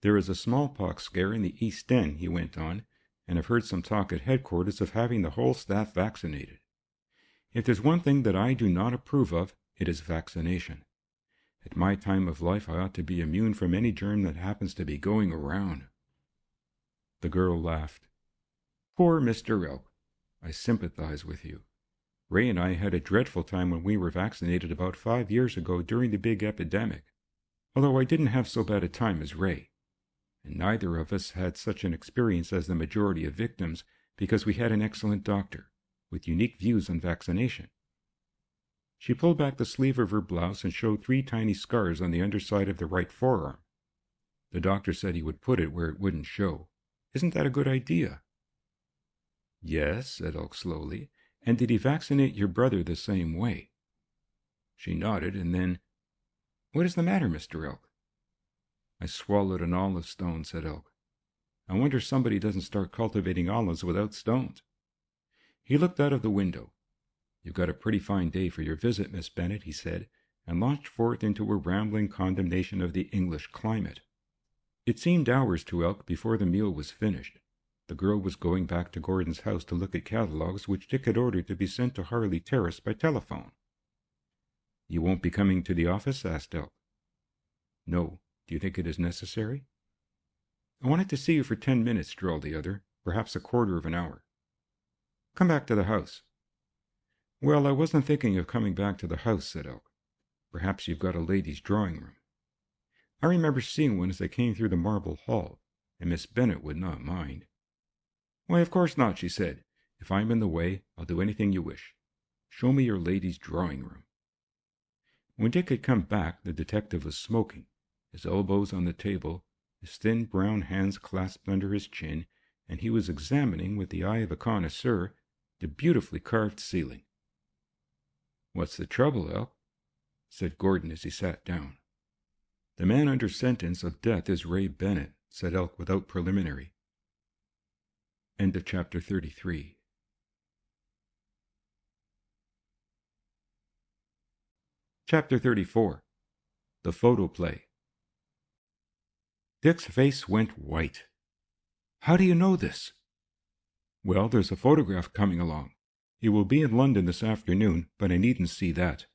There is a smallpox scare in the East End," he went on, "and I've heard some talk at headquarters of having the whole staff vaccinated. If there's one thing that I do not approve of, it is vaccination. At my time of life I ought to be immune from any germ that happens to be going around." The girl laughed. "Poor Mr. Elk. I sympathize with you. Ray and I had a dreadful time when we were vaccinated about 5 years ago during the big epidemic, although I didn't have so bad a time as Ray. And neither of us had such an experience as the majority of victims because we had an excellent doctor, with unique views on vaccination." She pulled back the sleeve of her blouse and showed 3 tiny scars on the underside of the right forearm. "The doctor said he would put it where it wouldn't show. Isn't that a good idea?" "Yes," said Elk slowly. "And did he vaccinate your brother the same way?" She nodded, and then, "What is the matter, Mr. Elk?" "I swallowed an olive stone," said Elk. "I wonder somebody doesn't start cultivating olives without stones." He looked out of the window. "You've got a pretty fine day for your visit, Miss Bennet," he said, and launched forth into a rambling condemnation of the English climate. It seemed hours to Elk before the meal was finished. The girl was going back to Gordon's house to look at catalogues which Dick had ordered to be sent to Harley Terrace by telephone. "You won't be coming to the office?" asked Elk. "No. Do you think it is necessary?" "I wanted to see you for 10 minutes, drawled the other. Perhaps a quarter of an hour." "Come back to the house." "Well, I wasn't thinking of coming back to the house," said Elk. "Perhaps you've got a ladies' drawing room." "I remember seeing one as I came through the marble hall, and Miss Bennet would not mind." "Why, of course not," she said. "If I'm in the way, I'll do anything you wish. Show me your ladies' drawing room." When Dick had come back, the detective was smoking, his elbows on the table, his thin brown hands clasped under his chin, and he was examining, with the eye of a connoisseur, the beautifully carved ceiling. "What's the trouble, Elk?" said Gordon as he sat down. "The man under sentence of death is Ray Bennet," said Elk without preliminary. End of chapter 33. Chapter 34. The Photoplay. Dick's face went white. "How do you know this?" "Well, there's a photograph coming along. He will be in London this afternoon, but I needn't see that.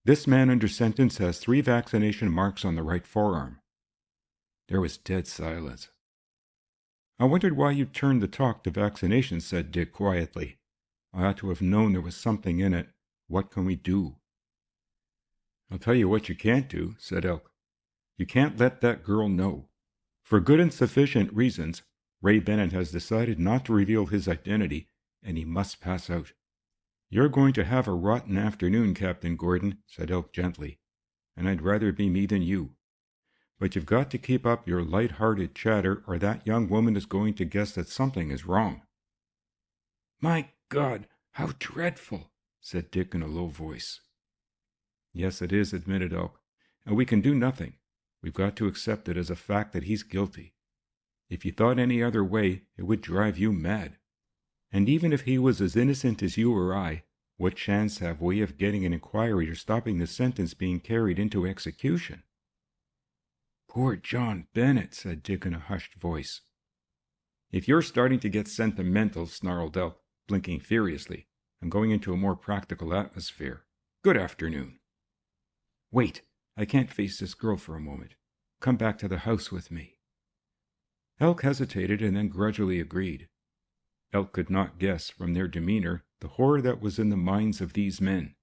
This man under sentence has 3 vaccination marks on the right forearm." There was dead silence. "I wondered why you turned the talk to vaccination," said Dick quietly. "I ought to have known there was something in it. What can we do?" "I'll tell you what you can't do," said Elk. "You can't let that girl know. For good and sufficient reasons, Ray Bennet has decided not to reveal his identity, and he must pass out." "You're going to have a rotten afternoon, Captain Gordon," said Elk gently, "and I'd rather be me than you. But you've got to keep up your light-hearted chatter, or that young woman is going to guess that something is wrong." "My God, how dreadful," said Dick in a low voice. "Yes, it is," admitted Elk, "and we can do nothing. We've got to accept it as a fact that he's guilty. If you thought any other way, it would drive you mad. And even if he was as innocent as you or I, what chance have we of getting an inquiry or stopping the sentence being carried into execution?" "Poor John Bennet," said Dick in a hushed voice. "If you're starting to get sentimental," snarled Elk, blinking furiously, "I'm going into a more practical atmosphere. Good afternoon." "Wait, I can't face this girl for a moment. Come back to the house with me." Elk hesitated and then grudgingly agreed. Elk could not guess, from their demeanor, the horror that was in the minds of these men.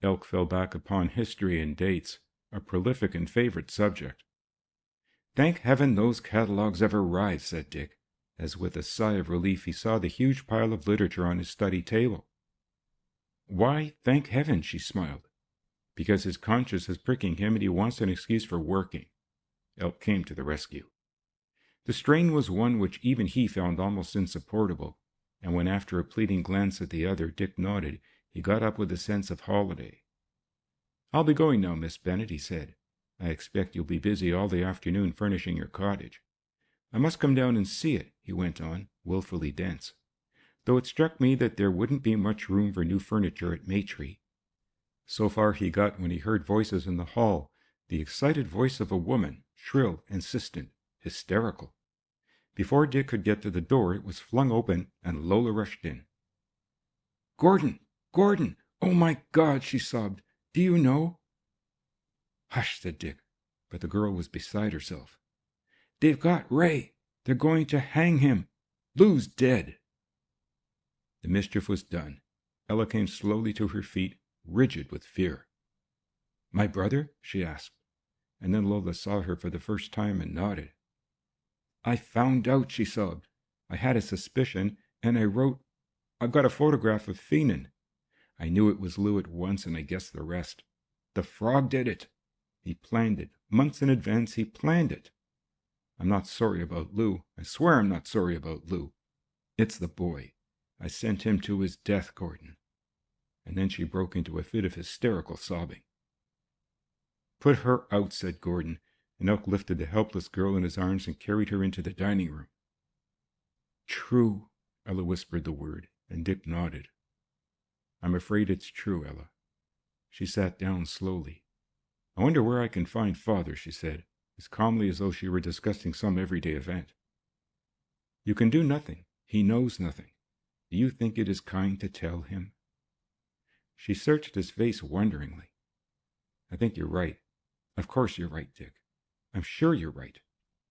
Elk fell back upon history and dates, a prolific and favorite subject. "Thank heaven those catalogues have arrived," said Dick, as with a sigh of relief he saw the huge pile of literature on his study table. "Why, thank heaven?" she smiled. "Because his conscience is pricking him and he wants an excuse for working." Elk came to the rescue. The strain was one which even he found almost insupportable, and when after a pleading glance at the other Dick nodded, he got up with a sense of holiday. "I'll be going now, Miss Bennet," he said. "I expect you'll be busy all the afternoon furnishing your cottage. I must come down and see it," he went on, wilfully dense, "though it struck me that there wouldn't be much room for new furniture at Maytree." So far he got when he heard voices in the hall, the excited voice of a woman, shrill, insistent, hysterical. Before Dick could get to the door, it was flung open, and Lola rushed in. "Gordon! Gordon! Oh, my God!" she sobbed. "Do you know?" "Hush," said Dick, but the girl was beside herself. "They've got Ray! They're going to hang him! Lou's dead!" The mischief was done. Ella came slowly to her feet, rigid with fear. "My brother?" she asked, and then Lola saw her for the first time and nodded. "I found out," she sobbed. "I had a suspicion, and I wrote. I've got a photograph of Feenan. I knew it was Lou at once, and I guessed the rest. The frog did it. He planned it. Months in advance, he planned it. I'm not sorry about Lou. I swear I'm not sorry about Lou. It's the boy. I sent him to his death, Gordon." And then she broke into a fit of hysterical sobbing. "Put her out," said Gordon, and Elk lifted the helpless girl in his arms and carried her into the dining room. "True," Ella whispered the word, and Dick nodded. "I'm afraid it's true, Ella." She sat down slowly. I wonder where I can find Father, she said, as calmly as though she were discussing some everyday event. You can do nothing. He knows nothing. Do you think it is kind to tell him? She searched his face wonderingly. I think you're right. Of course you're right, Dick. I'm sure you're right.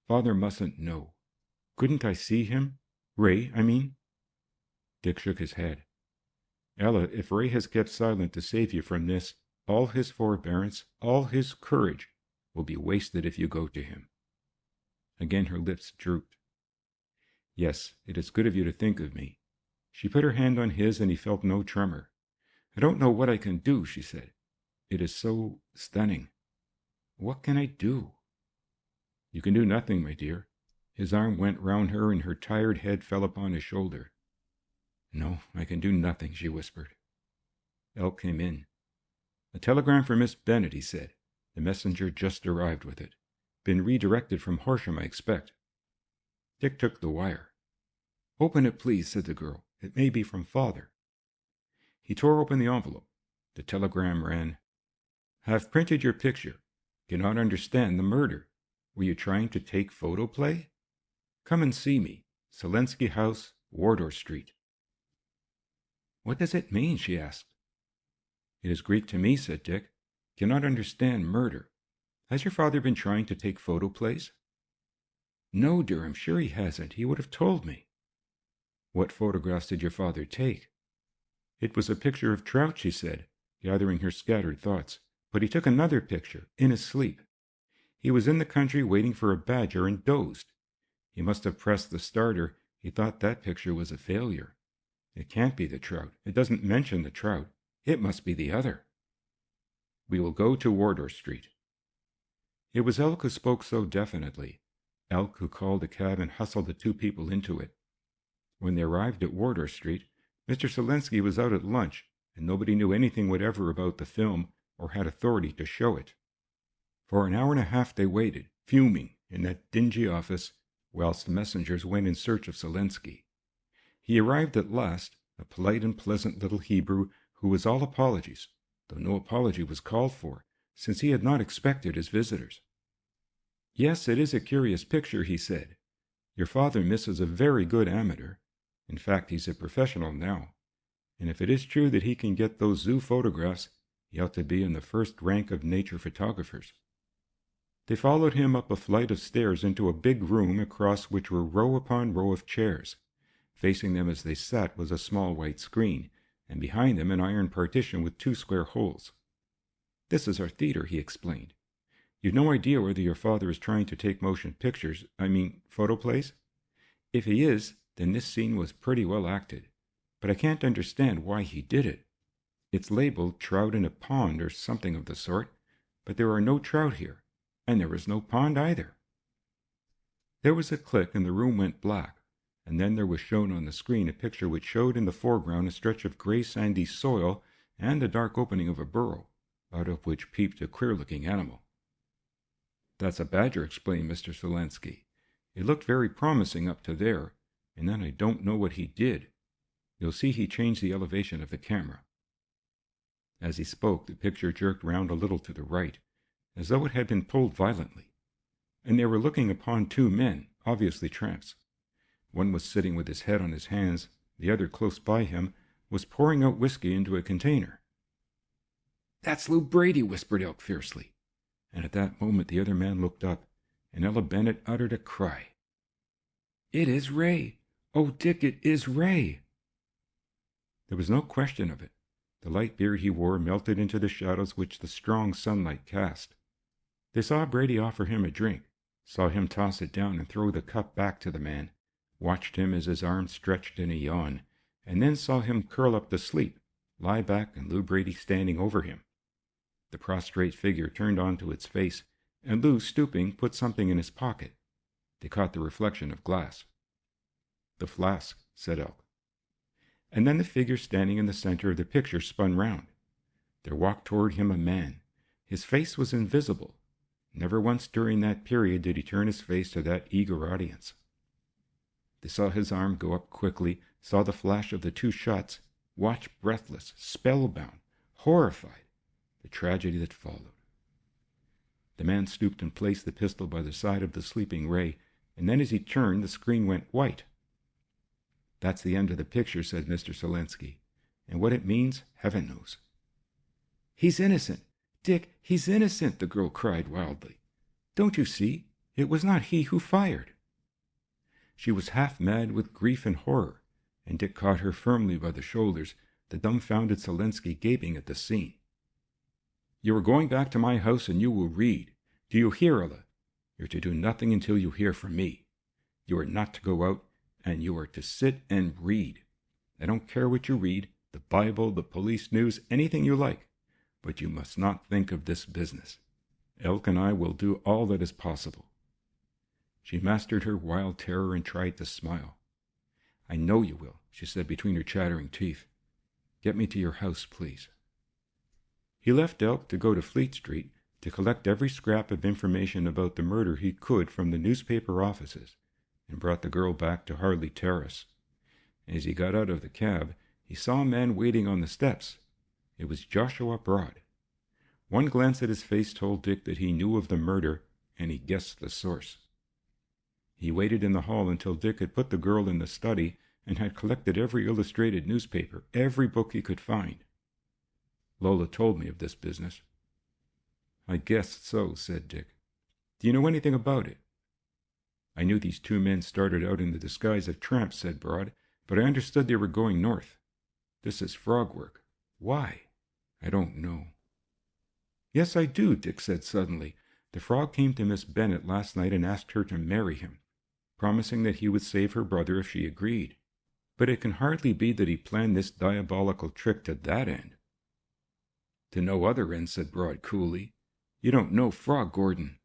Father mustn't know. Couldn't I see him? Ray, I mean? Dick shook his head. Ella, if Ray has kept silent to save you from this, all his forbearance, all his courage, will be wasted if you go to him. Again her lips drooped. Yes, it is good of you to think of me. She put her hand on his, and he felt no tremor. I don't know what I can do, she said. It is so stunning. What can I do? You can do nothing, my dear. His arm went round her, and her tired head fell upon his shoulder. No, I can do nothing, she whispered. Elk came in. A telegram for Miss Bennet, he said. The messenger just arrived with it. Been redirected from Horsham, I expect. Dick took the wire. Open it, please, said the girl. It may be from Father. He tore open the envelope. The telegram ran, Have printed your picture. Cannot understand the murder. Were you trying to take photo play? Come and see me. Selensky House, Wardour Street. What does it mean? She asked. It is Greek to me, said Dick. Cannot understand murder. Has your father been trying to take photo plays? No, dear, I'm sure he hasn't. He would have told me. What photographs did your father take? It was a picture of trout, she said, gathering her scattered thoughts. But he took another picture, in his sleep. He was in the country waiting for a badger and dozed. He must have pressed the starter. He thought that picture was a failure. It can't be the trout. It doesn't mention the trout. It must be the other. We will go to Wardour Street. It was Elk who spoke so definitely. Elk who called a cab and hustled the two people into it. When they arrived at Wardour Street, Mr. Selensky was out at lunch, and nobody knew anything whatever about the film or had authority to show it. For an hour and a half they waited, fuming, in that dingy office, whilst messengers went in search of Selensky. He arrived at last, a polite and pleasant little Hebrew who was all apologies, though no apology was called for, since he had not expected his visitors. Yes, it is a curious picture, he said. Your father misses a very good amateur. In fact, he's a professional now. And if it is true that he can get those zoo photographs, he ought to be in the first rank of nature photographers. They followed him up a flight of stairs into a big room across which were row upon row of chairs. Facing them as they sat was a small white screen, and behind them an iron partition with 2 square holes. This is our theater, he explained. You've no idea whether your father is trying to take motion pictures, photoplays? If he is, then this scene was pretty well acted. But I can't understand why he did it. It's labeled Trout in a Pond or something of the sort, but there are no trout here, and there is no pond either. There was a click and the room went black, and then there was shown on the screen a picture which showed in the foreground a stretch of gray sandy soil and the dark opening of a burrow, out of which peeped a queer-looking animal. That's a badger, explained Mr. Selensky. It looked very promising up to there, and then I don't know what he did. You'll see he changed the elevation of the camera. As he spoke, the picture jerked round a little to the right, as though it had been pulled violently, and they were looking upon 2 men, obviously tramps. One was sitting with his head on his hands, the other close by him was pouring out whiskey into a container. That's Lou Brady, whispered Elk fiercely, and at that moment the other man looked up, and Ella Bennet uttered a cry. It is Ray! Oh, Dick, it is Ray! There was no question of it. The light beard he wore melted into the shadows which the strong sunlight cast. They saw Brady offer him a drink, saw him toss it down and throw the cup back to the man, watched him as his arms stretched in a yawn, and then saw him curl up to sleep, lie back, and Lou Brady standing over him. The prostrate figure turned onto its face, and Lou, stooping, put something in his pocket. They caught the reflection of glass. The flask, said Elk. And then the figure standing in the center of the picture spun round. There walked toward him a man. His face was invisible. Never once during that period did he turn his face to that eager audience. They saw his arm go up quickly, saw the flash of the 2 shots, watched breathless, spellbound, horrified, the tragedy that followed. The man stooped and placed the pistol by the side of the sleeping Ray, and then as he turned, the screen went white. "That's the end of the picture," said Mr. Selensky. "And what it means, heaven knows." "He's innocent! Dick, he's innocent!" the girl cried wildly. "Don't you see? It was not he who fired." She was half mad with grief and horror, and Dick caught her firmly by the shoulders, the dumbfounded Selensky gaping at the scene. "You are going back to my house and you will read. Do you hear, Ella? You're to do nothing until you hear from me. You are not to go out, and you are to sit and read. I don't care what you read, the Bible, the police news, anything you like, but you must not think of this business. Elk and I will do all that is possible." She mastered her wild terror and tried to smile. "I know you will," she said between her chattering teeth. "Get me to your house, please." He left Elk to go to Fleet Street to collect every scrap of information about the murder he could from the newspaper offices, and brought the girl back to Harley Terrace. As he got out of the cab, he saw a man waiting on the steps. It was Joshua Broad. One glance at his face told Dick that he knew of the murder, and he guessed the source. He waited in the hall until Dick had put the girl in the study and had collected every illustrated newspaper, every book he could find. "Lola told me of this business." "I guessed so," said Dick. "Do you know anything about it?" "I knew these two men started out in the disguise of tramps," said Broad, "but I understood they were going north. This is frog work. Why? I don't know." "Yes, I do," Dick said suddenly. "The frog came to Miss Bennet last night and asked her to marry him, promising that he would save her brother if she agreed. But it can hardly be that he planned this diabolical trick to that end." "To no other end," said Broad coolly. "You don't know Frog, Gordon.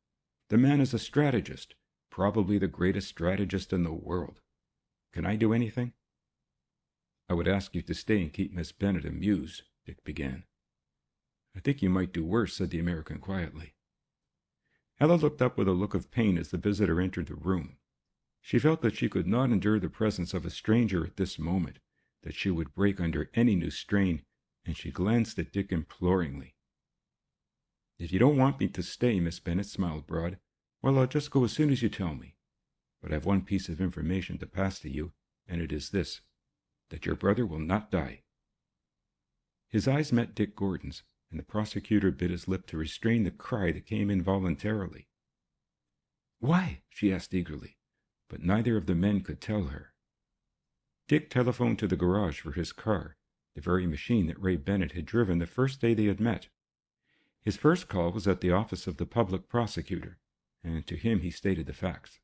The man is a strategist, probably the greatest strategist in the world. Can I do anything?" "I would ask you to stay and keep Miss Bennet amused," Dick began. "I think you might do worse," said the American quietly. Ella looked up with a look of pain as the visitor entered the room. She felt that she could not endure the presence of a stranger at this moment, that she would break under any new strain, and she glanced at Dick imploringly. "If you don't want me to stay," Miss Bennet smiled Broad, "well, I'll just go as soon as you tell me. But I have one piece of information to pass to you, and it is this, that your brother will not die." His eyes met Dick Gordon's, and the prosecutor bit his lip to restrain the cry that came involuntarily. "Why?" she asked eagerly, but neither of the men could tell her. Dick telephoned to the garage for his car, the very machine that Ray Bennett had driven the first day they had met. His first call was at the office of the public prosecutor, and to him he stated the facts.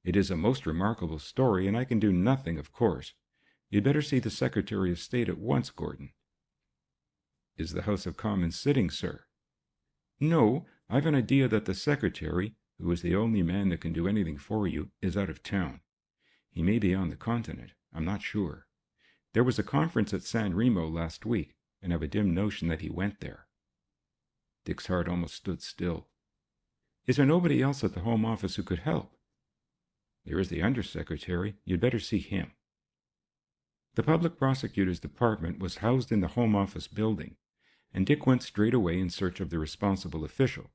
"It is a most remarkable story, and I can do nothing, of course. You'd better see the Secretary of State at once, Gordon." "Is the House of Commons sitting, sir?" "No, I've an idea that the Secretary, who is the only man that can do anything for you, is out of town. He may be on the continent. I'm not sure. There was a conference at San Remo last week, and I've a dim notion that he went there." Dick's heart almost stood still. "Is there nobody else at the Home Office who could help?" "There is the Undersecretary. You'd better see him." The public prosecutor's department was housed in the Home Office building, and Dick went straight away in search of the responsible official.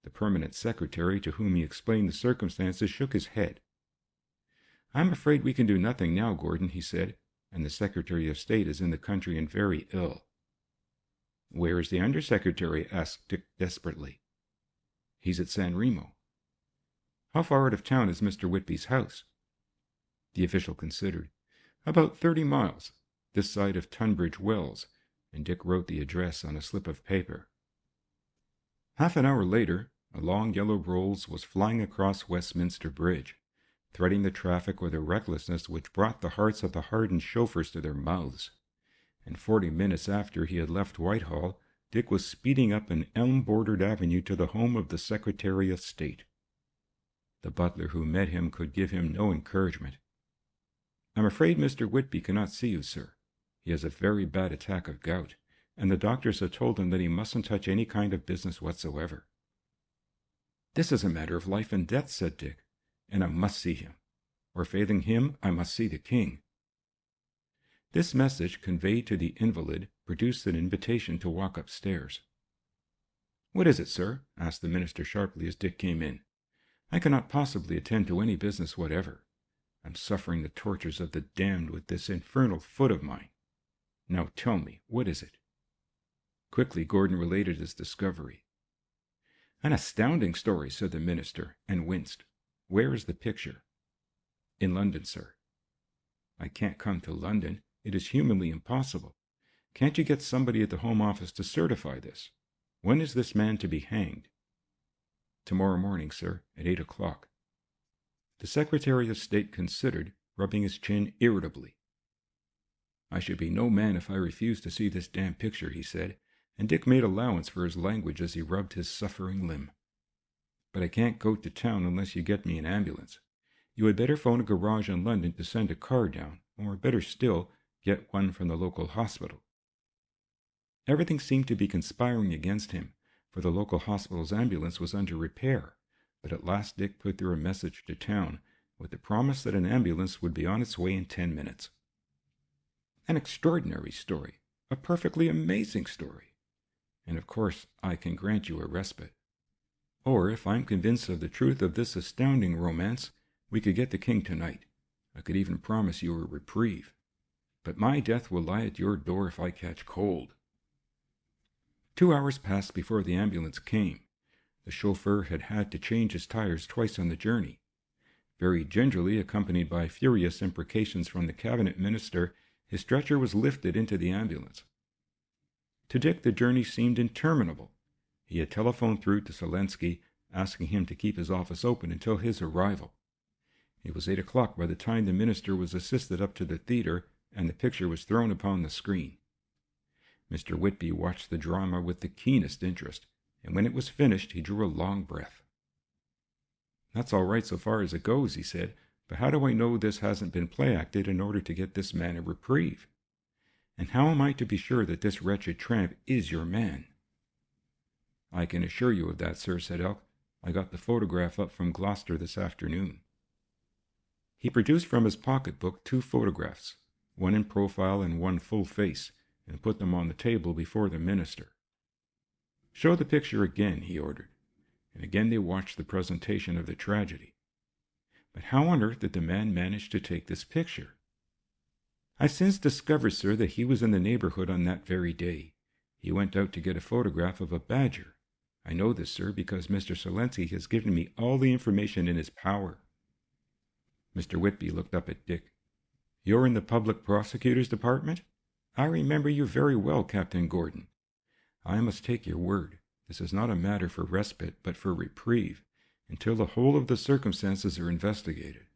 The permanent secretary, to whom he explained the circumstances, shook his head. "I'm afraid we can do nothing now, Gordon," he said, "and the Secretary of State is in the country and very ill." "Where is the Undersecretary?" asked Dick desperately. "He's at San Remo." "How far out of town is Mr. Whitby's house?" The official considered. "About 30 miles, this side of Tunbridge Wells," and Dick wrote the address on a slip of paper. Half an hour later, a long yellow Rolls was flying across Westminster Bridge, threading the traffic with a recklessness which brought the hearts of the hardened chauffeurs to their mouths. And 40 minutes after he had left Whitehall, Dick was speeding up an elm-bordered avenue to the home of the Secretary of State. The butler who met him could give him no encouragement. "I'm afraid Mr. Whitby cannot see you, sir. He has a very bad attack of gout, and the doctors have told him that he mustn't touch any kind of business whatsoever." "This is a matter of life and death," said Dick, "and I must see him. Or failing him, I must see the king." This message, conveyed to the invalid, produced an invitation to walk upstairs. "What is it, sir?" asked the minister sharply as Dick came in. "I cannot possibly attend to any business whatever. I'm suffering the tortures of the damned with this infernal foot of mine. Now tell me, what is it?" Quickly Gordon related his discovery. "An astounding story," said the minister, and winced. "Where is the picture?" "In London, sir." "I can't come to London. It is humanly impossible. Can't you get somebody at the Home Office to certify this? When is this man to be hanged?" "Tomorrow morning, sir, at 8 o'clock." The Secretary of State considered, rubbing his chin irritably. "I should be no man if I refused to see this damn picture," he said, and Dick made allowance for his language as he rubbed his suffering limb. "But I can't go to town unless you get me an ambulance. You had better phone a garage in London to send a car down, or better still, get one from the local hospital." Everything seemed to be conspiring against him, for the local hospital's ambulance was under repair, but at last Dick put through a message to town with the promise that an ambulance would be on its way in 10 minutes. An extraordinary story, a perfectly amazing story. And of course I can grant you a respite. Or, if I'm convinced of the truth of this astounding romance, we could get the king tonight. I could even promise you a reprieve. But my death will lie at your door if I catch cold. 2 hours passed before the ambulance came. The chauffeur had had to change his tires twice on the journey. Very gingerly, accompanied by furious imprecations from the cabinet minister, his stretcher was lifted into the ambulance. To Dick, the journey seemed interminable. He had telephoned through to Selensky, asking him to keep his office open until his arrival. It was 8 o'clock by the time the minister was assisted up to the theater and the picture was thrown upon the screen. Mr. Whitby watched the drama with the keenest interest, and when it was finished he drew a long breath. "That's all right so far as it goes," he said, "but how do I know this hasn't been play-acted in order to get this man a reprieve? And how am I to be sure that this wretched tramp is your man?" "I can assure you of that, sir," said Elk. "I got the photograph up from Gloucester this afternoon." He produced from his pocketbook 2 photographs, one in profile and one full face, and put them on the table before the minister. "Show the picture again," he ordered, and again they watched the presentation of the tragedy. "But how on earth did the man manage to take this picture?" "I've since discovered, sir, that he was in the neighborhood on that very day. He went out to get a photograph of a badger. I know this, sir, because Mr. Selensky has given me all the information in his power." Mr. Whitby looked up at Dick. "You're in the public prosecutor's department? I remember you very well, Captain Gordon. I must take your word. This is not a matter for respite, but for reprieve, until the whole of the circumstances are investigated."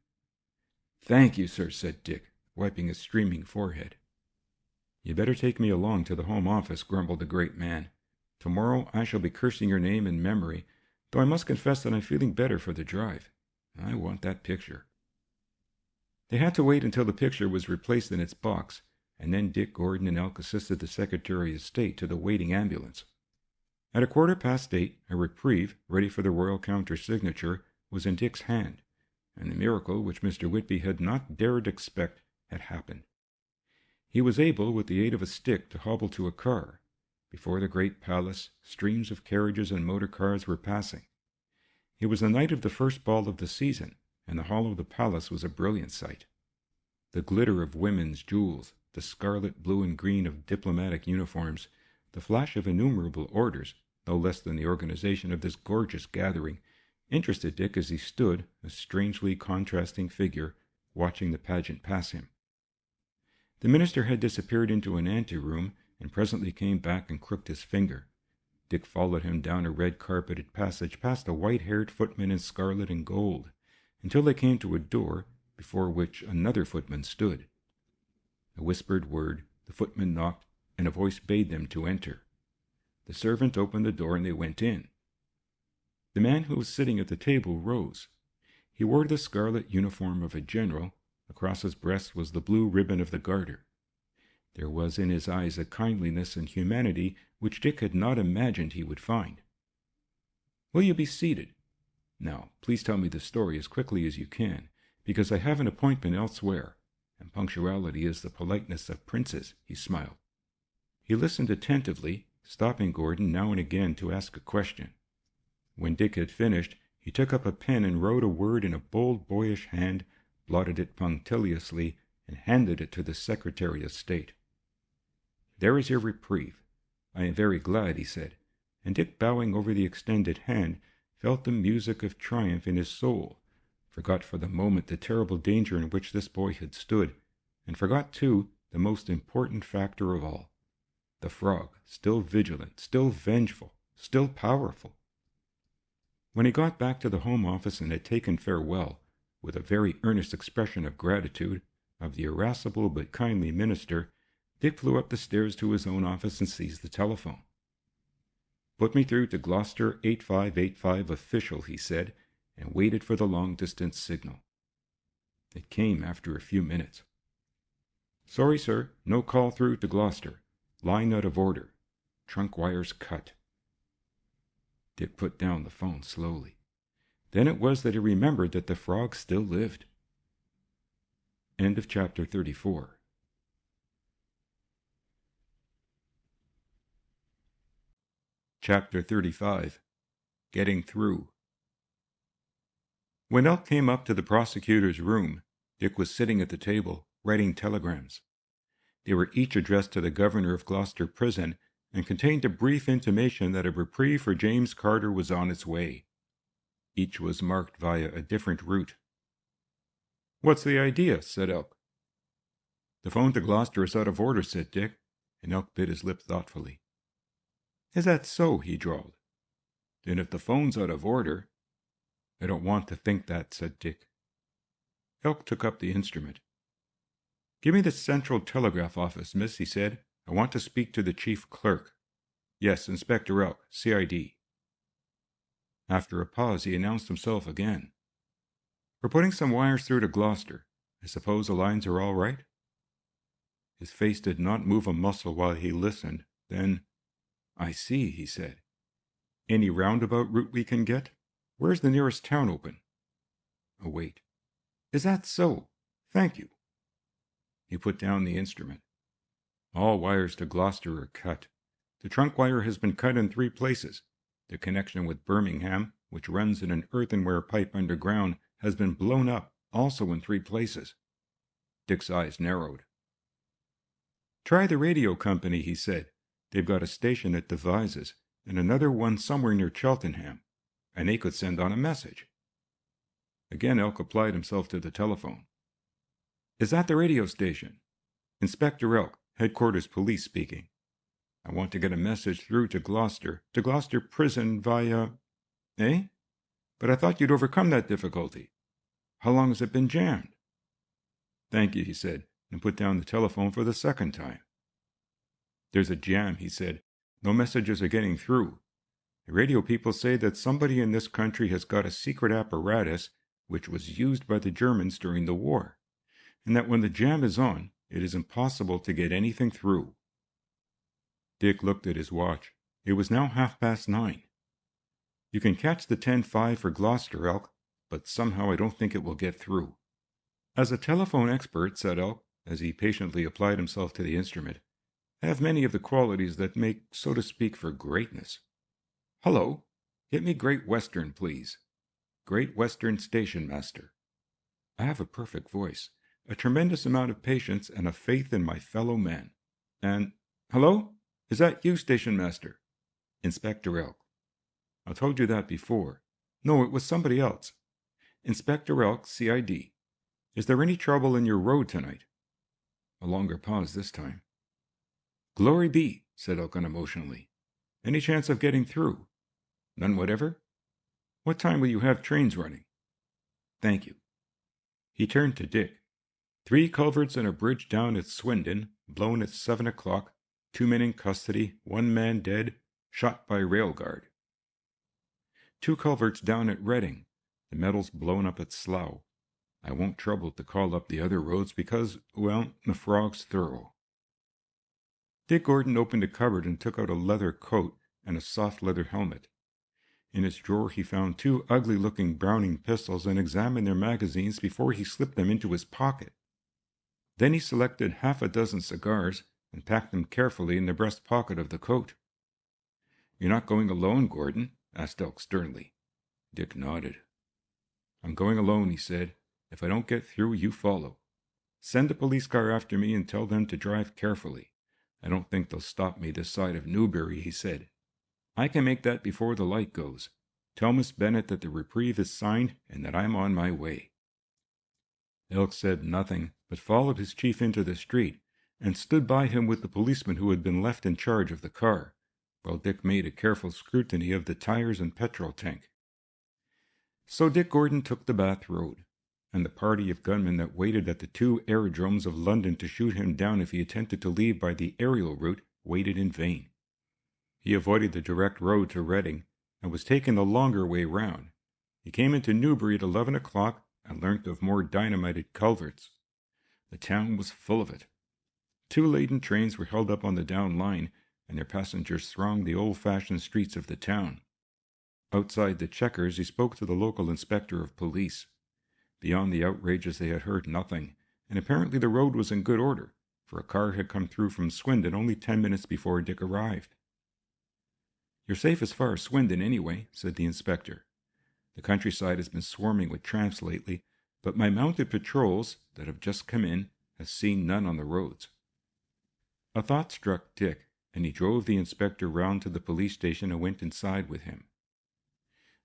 "Thank you, sir," said Dick, wiping his streaming forehead. "You'd better take me along to the Home Office," grumbled the great man. "Tomorrow I shall be cursing your name in memory, though I must confess that I'm feeling better for the drive. I want that picture." They had to wait until the picture was replaced in its box, and then Dick, Gordon, and Elk assisted the Secretary of State to the waiting ambulance. At 8:15, a reprieve, ready for the royal counter's signature, was in Dick's hand, and the miracle which Mr. Whitby had not dared expect had happened. He was able, with the aid of a stick, to hobble to a car. Before the great palace, streams of carriages and motor cars were passing. It was the night of the first ball of the season, and the hall of the palace was a brilliant sight. The glitter of women's jewels, the scarlet, blue, and green of diplomatic uniforms, the flash of innumerable orders, no less than the organization of this gorgeous gathering, interested Dick as he stood, a strangely contrasting figure, watching the pageant pass him. The minister had disappeared into an anteroom, and presently came back and crooked his finger. Dick followed him down a red-carpeted passage past a white-haired footman in scarlet and gold, until they came to a door before which another footman stood. A whispered word, the footman knocked, and a voice bade them to enter. The servant opened the door, and they went in. The man who was sitting at the table rose. He wore the scarlet uniform of a general. Across his breast was the blue ribbon of the Garter. There was in his eyes a kindliness and humanity which Dick had not imagined he would find. "Will you be seated? Now, please tell me the story as quickly as you can, because I have an appointment elsewhere, and punctuality is the politeness of princes," he smiled. He listened attentively, stopping Gordon now and again to ask a question. When Dick had finished, he took up a pen and wrote a word in a bold, boyish hand, blotted it punctiliously, and handed it to the Secretary of State. "There is your reprieve. I am very glad," he said, and Dick, bowing over the extended hand, felt the music of triumph in his soul, forgot for the moment the terrible danger in which this boy had stood, and forgot, too, the most important factor of all, the frog, still vigilant, still vengeful, still powerful. When he got back to the Home Office and had taken farewell, with a very earnest expression of gratitude, of the irascible but kindly minister, Dick flew up the stairs to his own office and seized the telephone. "Put me through to Gloucester 8585 official," he said, and waited for the long-distance signal. It came after a few minutes. "Sorry, sir, no call through to Gloucester. Line out of order. Trunk wires cut." Dick put down the phone slowly. Then it was that he remembered that the frog still lived. End of chapter 34. Chapter 35. Getting Through. When Elk came up to the prosecutor's room, Dick was sitting at the table, writing telegrams. They were each addressed to the governor of Gloucester Prison and contained a brief intimation that a reprieve for James Carter was on its way. Each was marked via a different route. "What's the idea?" said Elk. "The phone to Gloucester is out of order," said Dick, and Elk bit his lip thoughtfully. "Is that so?" he drawled. "Then if the phone's out of order—" "I don't want to think that," said Dick. Elk took up the instrument. "Give me the Central Telegraph Office, miss," he said. "I want to speak to the chief clerk." "Yes, Inspector Elk, CID. After a pause, he announced himself again. "We're putting some wires through to Gloucester. I suppose the lines are all right?" His face did not move a muscle while he listened. Then, "I see," he said. "Any roundabout route we can get? Where's the nearest town open?" A wait. "Is that so? Thank you." He put down the instrument. "All wires to Gloucester are cut. The trunk wire has been cut in 3 places. The connection with Birmingham, which runs in an earthenware pipe underground, has been blown up, also in 3 places. Dick's eyes narrowed. "Try the radio company," he said. "They've got a station at Devizes, and another one somewhere near Cheltenham, and they could send on a message." Again Elk applied himself to the telephone. "Is that the radio station? Inspector Elk, Headquarters Police speaking. I want to get a message through to Gloucester Prison via—" "Eh? But I thought you'd overcome that difficulty. How long has it been jammed?" "Thank you," he said, and put down the telephone for the second time. "There's a jam," he said. "No messages are getting through. The radio people say that somebody in this country has got a secret apparatus which was used by the Germans during the war, and that when the jam is on, it is impossible to get anything through." Dick looked at his watch. It was now 9:30. "You can catch the 10:05 for Gloucester, Elk, but somehow I don't think it will get through." "As a telephone expert," said Elk, as he patiently applied himself to the instrument, "I have many of the qualities that make, so to speak, for greatness. Hello, get me Great Western, please. Great Western Station Master. I have a perfect voice, a tremendous amount of patience, and a faith in my fellow men. And, hello? Is that you, Station Master?" "Inspector Elk." "I told you that before." "No, it was somebody else." "Inspector Elk, CID. Is there any trouble in your road tonight?" A longer pause this time. "Glory be," said Elk unemotionally. "Any chance of getting through?" "None whatever." "What time will you have trains running?" "Thank you." He turned to Dick. 3 culverts and a bridge down at Swindon, blown at 7 o'clock, 2 men in custody, 1 man dead, shot by railguard. 2 culverts down at Reading, the metals blown up at Slough. I won't trouble to call up the other roads because, well, the frog's thorough. Dick Gordon opened a cupboard and took out a leather coat and a soft leather helmet. In its drawer he found 2 ugly-looking Browning pistols and examined their magazines before he slipped them into his pocket. Then he selected 6 cigars and packed them carefully in the breast pocket of the coat. "You're not going alone, Gordon?" asked Elk sternly. Dick nodded. "I'm going alone," he said. "If I don't get through, you follow. Send a police car after me and tell them to drive carefully. I don't think they'll stop me this side of Newbury," he said. "I can make that before the light goes. Tell Miss Bennet that the reprieve is signed and that I'm on my way." Elk said nothing, but followed his chief into the street and stood by him with the policeman who had been left in charge of the car, while Dick made a careful scrutiny of the tires and petrol tank. So Dick Gordon took the Bath Road, and the party of gunmen that waited at the 2 aerodromes of London to shoot him down if he attempted to leave by the aerial route waited in vain. He avoided the direct road to Reading and was taking the longer way round. He came into Newbury at 11 o'clock and learnt of more dynamited culverts. The town was full of it. 2 laden trains were held up on the down line, and their passengers thronged the old-fashioned streets of the town. Outside the Chequers, he spoke to the local inspector of police. Beyond the outrages they had heard nothing, and apparently the road was in good order, for a car had come through from Swindon only 10 minutes before Dick arrived. "You're safe as far as Swindon, anyway," said the inspector. "The countryside has been swarming with tramps lately, but my mounted patrols that have just come in have seen none on the roads." A thought struck Dick, and he drove the inspector round to the police station and went inside with him.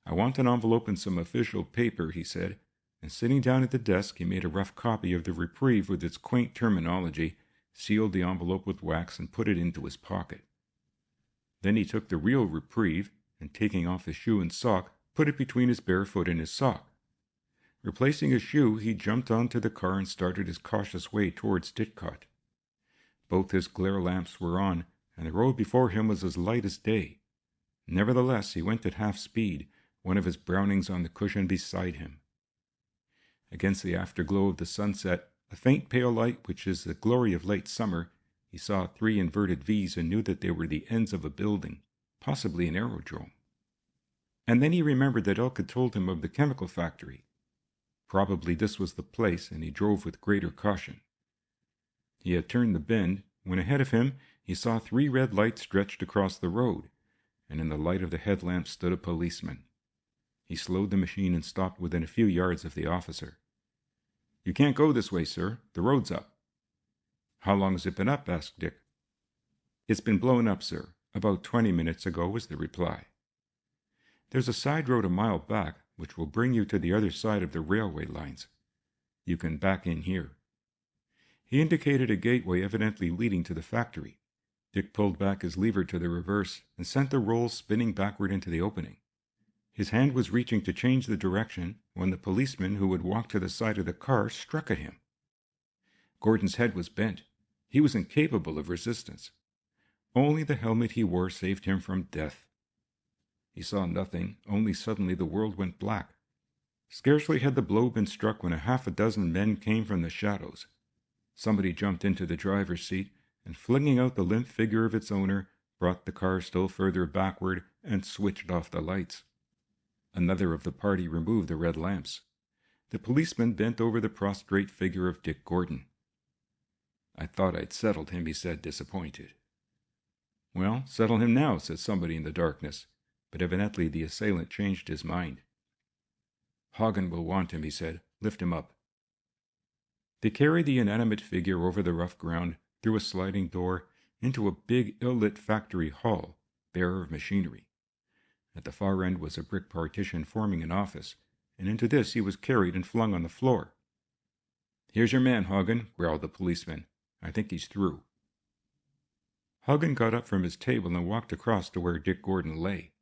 "I want an envelope and some official paper," he said, and sitting down at the desk he made a rough copy of the reprieve with its quaint terminology, sealed the envelope with wax, and put it into his pocket. Then he took the real reprieve, and taking off his shoe and sock, put it between his bare foot and his sock. Replacing his shoe, he jumped onto the car and started his cautious way towards Didcot. Both his glare lamps were on, and the road before him was as light as day. Nevertheless, he went at half speed, one of his Brownings on the cushion beside him. Against the afterglow of the sunset, a faint pale light which is the glory of late summer, he saw 3 inverted V's and knew that they were the ends of a building, possibly an aerodrome. And then he remembered that Elk had told him of the chemical factory. Probably this was the place, and he drove with greater caution. He had turned the bend, when ahead of him he saw 3 red lights stretched across the road, and in the light of the headlamp stood a policeman. He slowed the machine and stopped within a few yards of the officer. "You can't go this way, sir. The road's up." "How long has it been up?" asked Dick. "It's been blown up, sir. About 20 minutes ago," was the reply. "There's a side road a mile back, which will bring you to the other side of the railway lines. You can back in here." He indicated a gateway evidently leading to the factory. Dick pulled back his lever to the reverse and sent the roll spinning backward into the opening. His hand was reaching to change the direction when the policeman who had walked to the side of the car struck at him. Gordon's head was bent. He was incapable of resistance. Only the helmet he wore saved him from death. He saw nothing, only suddenly the world went black. Scarcely had the blow been struck when 6 men came from the shadows. Somebody jumped into the driver's seat, and flinging out the limp figure of its owner, brought the car still further backward and switched off the lights. Another of the party removed the red lamps. The policeman bent over the prostrate figure of Dick Gordon. "I thought I'd settled him," he said, disappointed. "Well, settle him now," said somebody in the darkness, but evidently the assailant changed his mind. "Hagn will want him," he said. "Lift him up." They carried the inanimate figure over the rough ground, through a sliding door, into a big ill-lit factory hall, bare of machinery. At the far end was a brick partition forming an office, and into this he was carried and flung on the floor. "Here's your man, Hagn," growled the policeman. "I think he's through." Hagn got up from his table and walked across to where Dick Gordon lay.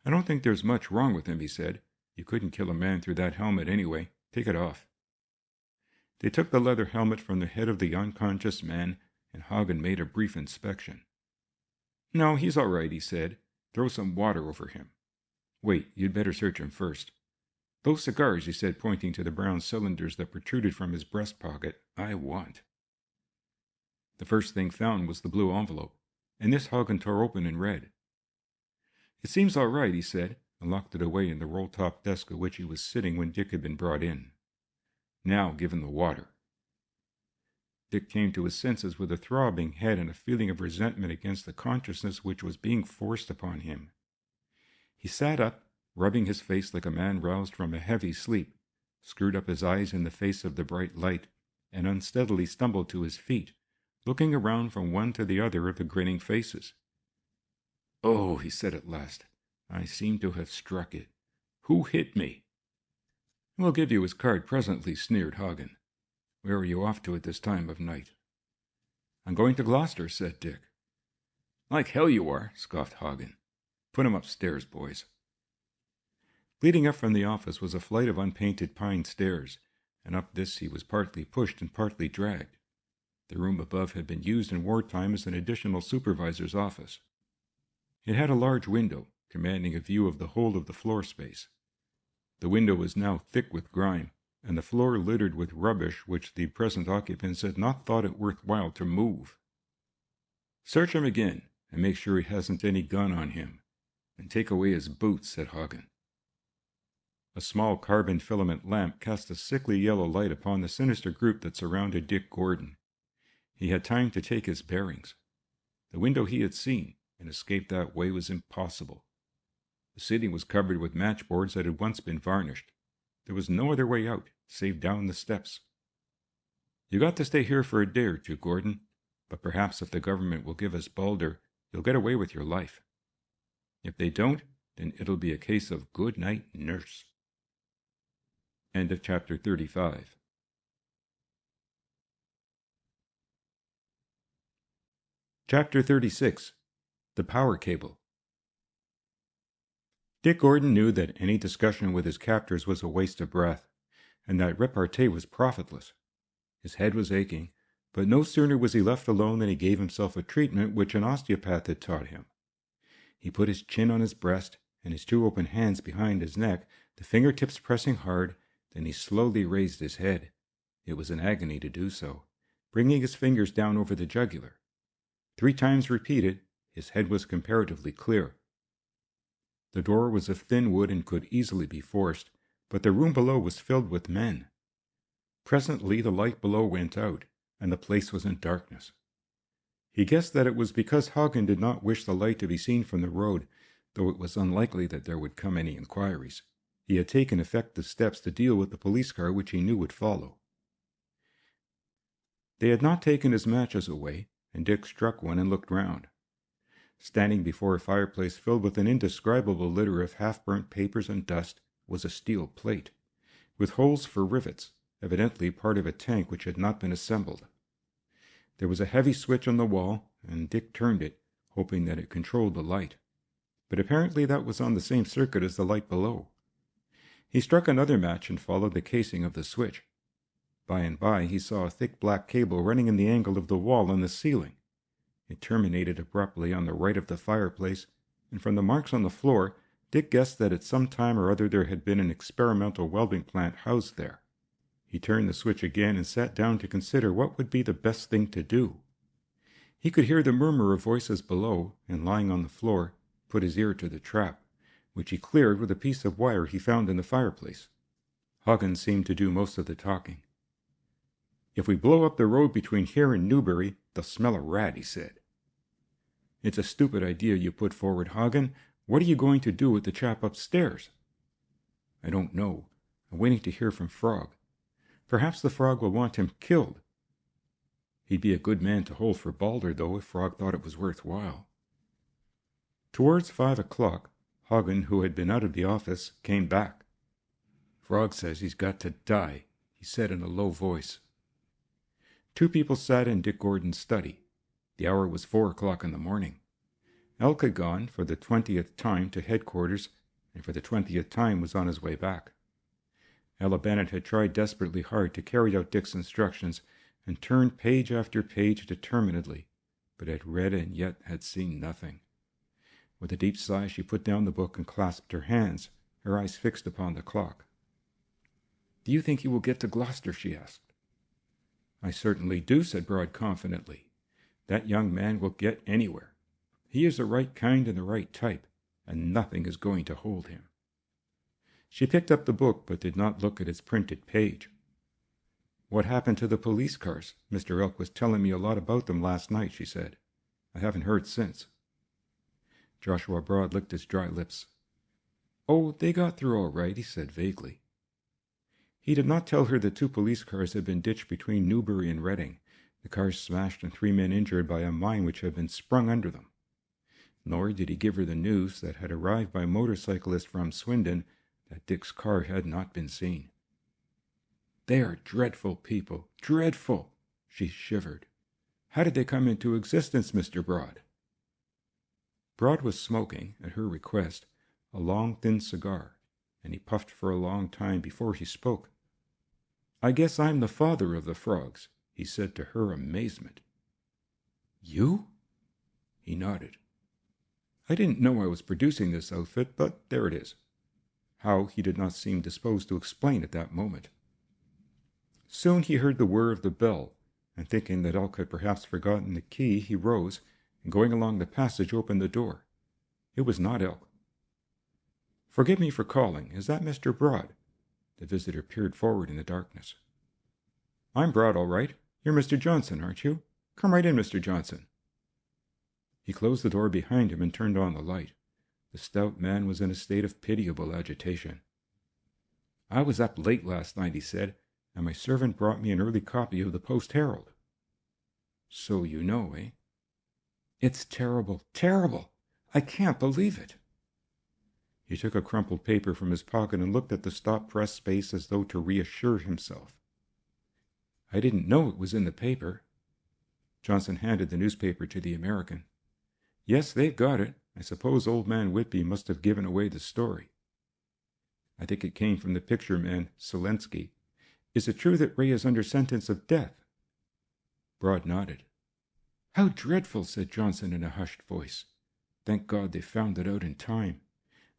"I don't think there's much wrong with him," he said. "You couldn't kill a man through that helmet anyway. Take it off." They took the leather helmet from the head of the unconscious man, and Hagn made a brief inspection. "No, he's all right," he said. "Throw some water over him. Wait, you'd better search him first. Those cigars," he said, pointing to the brown cylinders that protruded from his breast pocket, "I want." The first thing found was the blue envelope, and this Hagn tore open and read. "It seems all right," he said, and locked it away in the roll-top desk at which he was sitting when Dick had been brought in. "Now give him the water." Dick came to his senses with a throbbing head and a feeling of resentment against the consciousness which was being forced upon him. He sat up, rubbing his face like a man roused from a heavy sleep, screwed up his eyes in the face of the bright light, and unsteadily stumbled to his feet, looking around from one to the other of the grinning faces. "Oh," he said at last, "I seem to have struck it. Who hit me?" "We'll give you his card presently," sneered Hagn. "Where are you off to at this time of night?" "I'm going to Gloucester," said Dick. "Like hell you are," scoffed Hagn. "Put him upstairs, boys." Leading up from the office was a flight of unpainted pine stairs, and up this he was partly pushed and partly dragged. The room above had been used in wartime as an additional supervisor's office. It had a large window, commanding a view of the whole of the floor space. The window was now thick with grime, and the floor littered with rubbish which the present occupants had not thought it worth while to move. "Search him again, and make sure he hasn't any gun on him, and take away his boots," said Hagn. A small carbon filament lamp cast a sickly yellow light upon the sinister group that surrounded Dick Gordon. He had time to take his bearings. The window he had seen, and escape that way was impossible. The ceiling was covered with matchboards that had once been varnished. There was no other way out, save down the steps. "You got to stay here for a day or two, Gordon, but perhaps if the government will give us Balder, you'll get away with your life. If they don't, then it'll be a case of good night, nurse." End of chapter 35. Chapter 36. The Power Cable. Dick Gordon knew that any discussion with his captors was a waste of breath, and that repartee was profitless. His head was aching, but no sooner was he left alone than he gave himself a treatment which an osteopath had taught him. He put his chin on his breast and his two open hands behind his neck, the fingertips pressing hard. Then he slowly raised his head. It was an agony to do so, bringing his fingers down over the jugular. 3 times repeated, his head was comparatively clear. The door was of thin wood and could easily be forced, but the room below was filled with men. Presently the light below went out, and the place was in darkness. He guessed that it was because Hagn did not wish the light to be seen from the road, though it was unlikely that there would come any inquiries. He had taken effective steps to deal with the police car which he knew would follow. They had not taken his matches away, and Dick struck one and looked round. Standing before a fireplace filled with an indescribable litter of half-burnt papers and dust was a steel plate, with holes for rivets, evidently part of a tank which had not been assembled. There was a heavy switch on the wall, and Dick turned it, hoping that it controlled the light. But apparently that was on the same circuit as the light below. He struck another match and followed the casing of the switch. By and by he saw a thick black cable running in the angle of the wall and the ceiling. It terminated abruptly on the right of the fireplace, and from the marks on the floor, Dick guessed that at some time or other there had been an experimental welding plant housed there. He turned the switch again and sat down to consider what would be the best thing to do. He could hear the murmur of voices below, and lying on the floor, put his ear to the trap, which he cleared with a piece of wire he found in the fireplace. Hagn seemed to do most of the talking. "If we blow up the road between here and Newbury, they'll smell a rat," he said. "It's a stupid idea you put forward, Hagn. What are you going to do with the chap upstairs?" "I don't know. I'm waiting to hear from Frog. Perhaps the Frog will want him killed. He'd be a good man to hold for Balder, though, if Frog thought it was worthwhile." Towards 5 o'clock, Hagn, who had been out of the office, came back. "Frog says he's got to die," he said in a low voice. 2 people sat in Dick Gordon's study. The hour was 4 o'clock in the morning. Elk had gone, for the 20th time, to headquarters, and for the 20th time was on his way back. Ella Bennett had tried desperately hard to carry out Dick's instructions, and turned page after page determinedly, but had read and yet had seen nothing. With a deep sigh she put down the book and clasped her hands, her eyes fixed upon the clock. "Do you think he will get to Gloucester?" she asked. "I certainly do," said Broad confidently. "That young man will get anywhere. He is the right kind and the right type, and nothing is going to hold him." She picked up the book, but did not look at its printed page. What happened to the police cars? Mr. Elk was telling me a lot about them last night, she said. I haven't heard since. Joshua Broad licked his dry lips. Oh, they got through all right, he said vaguely. He did not tell her that 2 police cars had been ditched between Newbury and Reading, the cars smashed and 3 men injured by a mine which had been sprung under them. Nor did he give her the news that had arrived by motorcyclist from Swindon that Dick's car had not been seen. They are dreadful people, dreadful, she shivered. How did they come into existence, Mr. Broad? Broad was smoking, at her request, a long, thin cigar, and he puffed for a long time before he spoke. I guess I'm the father of the frogs, he said to her amazement. You? He nodded. I didn't know I was producing this outfit, but there it is. How, he did not seem disposed to explain at that moment. Soon he heard the whir of the bell, and thinking that Elk had perhaps forgotten the key, he rose, and going along the passage opened the door. It was not Elk. Forgive me for calling. Is that Mr. Broad? The visitor peered forward in the darkness. I'm Broad, all right. You're Mr. Johnson, aren't you? Come right in, Mr. Johnson. He closed the door behind him and turned on the light. The stout man was in a state of pitiable agitation. I was up late last night, he said, and my servant brought me an early copy of the Post-Herald. So you know, eh? It's terrible, terrible. I can't believe it. He took a crumpled paper from his pocket and looked at the stop-press space as though to reassure himself. I didn't know it was in the paper. Johnson handed the newspaper to the American. Yes, they've got it. I suppose old man Whitby must have given away the story. I think it came from the picture man, Selensky. Is it true that Ray is under sentence of death? Broad nodded. How dreadful, said Johnson in a hushed voice. Thank God they found it out in time.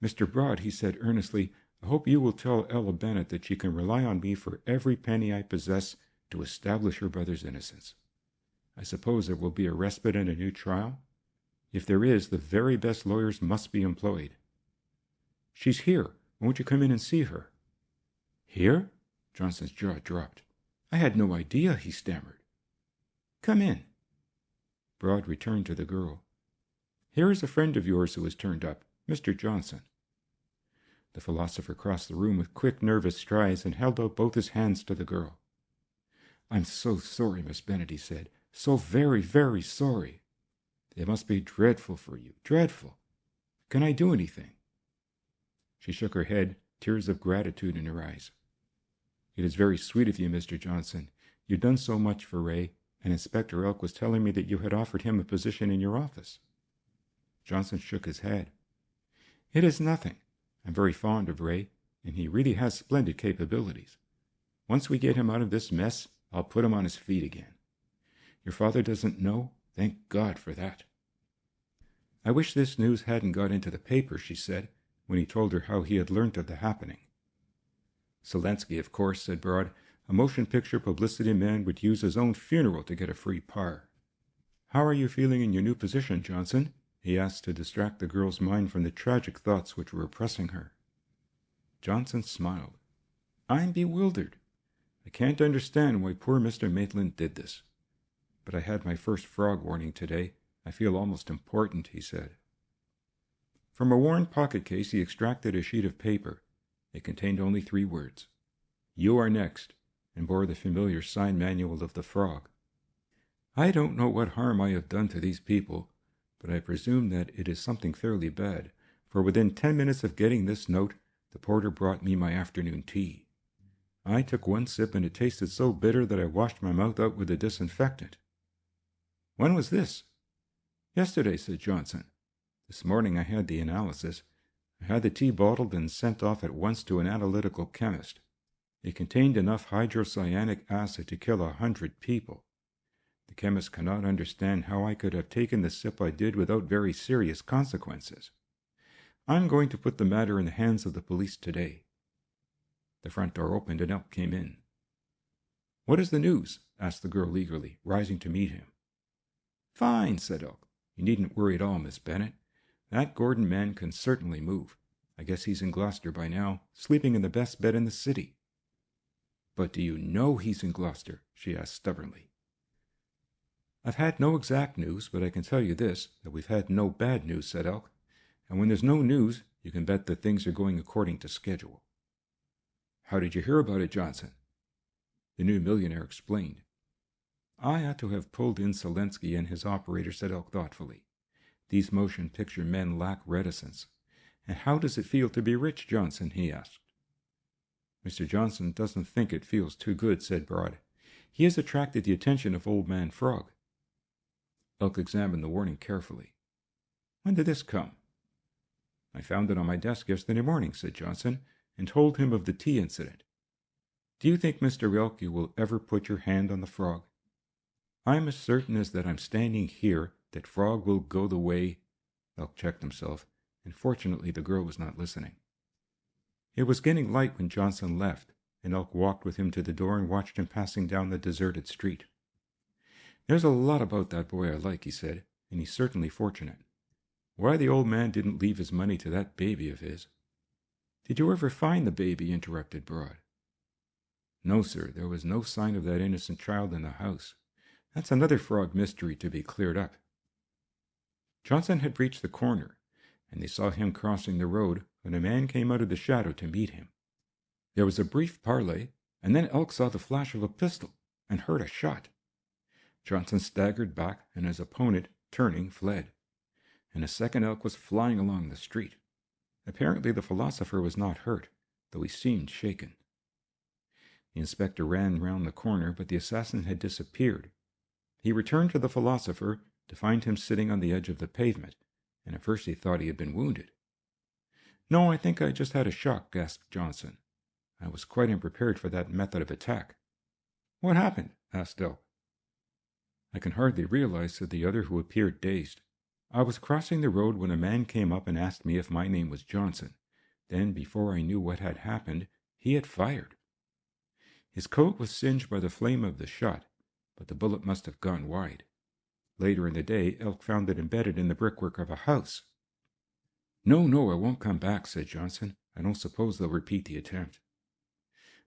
Mr. Broad, he said earnestly, I hope you will tell Ella Bennett that she can rely on me for every penny I possess to establish her brother's innocence. I suppose there will be a respite and a new trial? If there is, the very best lawyers must be employed. She's here. Won't you come in and see her? Here? Johnson's jaw dropped. I had no idea, he stammered. Come in. Broad returned to the girl. Here is a friend of yours who has turned up, Mr. Johnson. The philosopher crossed the room with quick, nervous strides and held out both his hands to the girl. I'm so sorry, Miss Bennet, he said. So very, very sorry. It must be dreadful for you, dreadful. Can I do anything? She shook her head, tears of gratitude in her eyes. It is very sweet of you, Mr. Johnson. You've done so much for Ray, and Inspector Elk was telling me that you had offered him a position in your office. Johnson shook his head. It is nothing. I'm very fond of Ray, and he really has splendid capabilities. Once we get him out of this mess, I'll put him on his feet again. Your father doesn't know? Thank God for that. I wish this news hadn't got into the paper, she said, when he told her how he had learnt of the happening. Selensky, of course, said Broad. A motion picture publicity man would use his own funeral to get a free par. How are you feeling in your new position, Johnson? He asked to distract the girl's mind from the tragic thoughts which were oppressing her. Johnson smiled. I'm bewildered. I can't understand why poor Mr. Maitland did this. But I had my first frog warning today. I feel almost important, he said. From a worn pocket case he extracted a sheet of paper. It contained only 3 words. You are next, and bore the familiar sign manual of the frog. I don't know what harm I have done to these people, but I presume that it is something fairly bad, for within 10 minutes of getting this note, the porter brought me my afternoon tea. I took 1 sip and it tasted so bitter that I washed my mouth out with a disinfectant. When was this? Yesterday, said Johnson. This morning I had the analysis. I had the tea bottled and sent off at once to an analytical chemist. It contained enough hydrocyanic acid to kill 100 people. The chemist cannot understand how I could have taken the sip I did without very serious consequences. I'm going to put the matter in the hands of the police today. The front door opened and Elk came in. What is the news? Asked the girl eagerly, rising to meet him. Fine, said Elk. You needn't worry at all, Miss Bennet. That Gordon man can certainly move. I guess he's in Gloucester by now, sleeping in the best bed in the city. "But do you know he's in Gloucester?" she asked stubbornly. "I've had no exact news, but I can tell you this, that we've had no bad news," said Elk. "And when there's no news, you can bet that things are going according to schedule." "How did you hear about it, Johnson?" The new millionaire explained. "I ought to have pulled in Selensky and his operator," said Elk thoughtfully. "These motion picture men lack reticence. And how does it feel to be rich, Johnson?" he asked. "Mr. Johnson doesn't think it feels too good," said Broad. "He has attracted the attention of Old Man Frog." Elk examined the warning carefully. "When did this come?" "I found it on my desk yesterday morning," said Johnson, and told him of the tea incident. "Do you think, Mr. Elk, you will ever put your hand on the frog?" "I'm as certain as that I'm standing here that Frog will go the way—" Elk checked himself, and fortunately the girl was not listening. It was getting light when Johnson left, and Elk walked with him to the door and watched him passing down the deserted street. "There's a lot about that boy I like," he said, "and he's certainly fortunate. Why the old man didn't leave his money to that baby of his—" "Did you ever find the baby?" interrupted Broad. "No, sir, there was no sign of that innocent child in the house. That's another Frog mystery to be cleared up." Johnson had reached the corner, and they saw him crossing the road when a man came out of the shadow to meet him. There was a brief parley, and then Elk saw the flash of a pistol and heard a shot. Johnson staggered back, and his opponent, turning, fled. In a second, Elk was flying along the street. Apparently the philosopher was not hurt, though he seemed shaken. The inspector ran round the corner, but the assassin had disappeared. He returned to the philosopher to find him sitting on the edge of the pavement, and at first he thought he had been wounded. "No, I think I just had a shock," gasped Johnson. "I was quite unprepared for that method of attack." "What happened?" asked Elk. "I can hardly realize," said the other, who appeared dazed. "I was crossing the road when a man came up and asked me if my name was Johnson. Then, before I knew what had happened, he had fired. His coat was singed by the flame of the shot, but the bullet must have gone wide. Later in the day, Elk found it embedded in the brickwork of a house." No, I won't come back," said Johnson. "I don't suppose they'll repeat the attempt."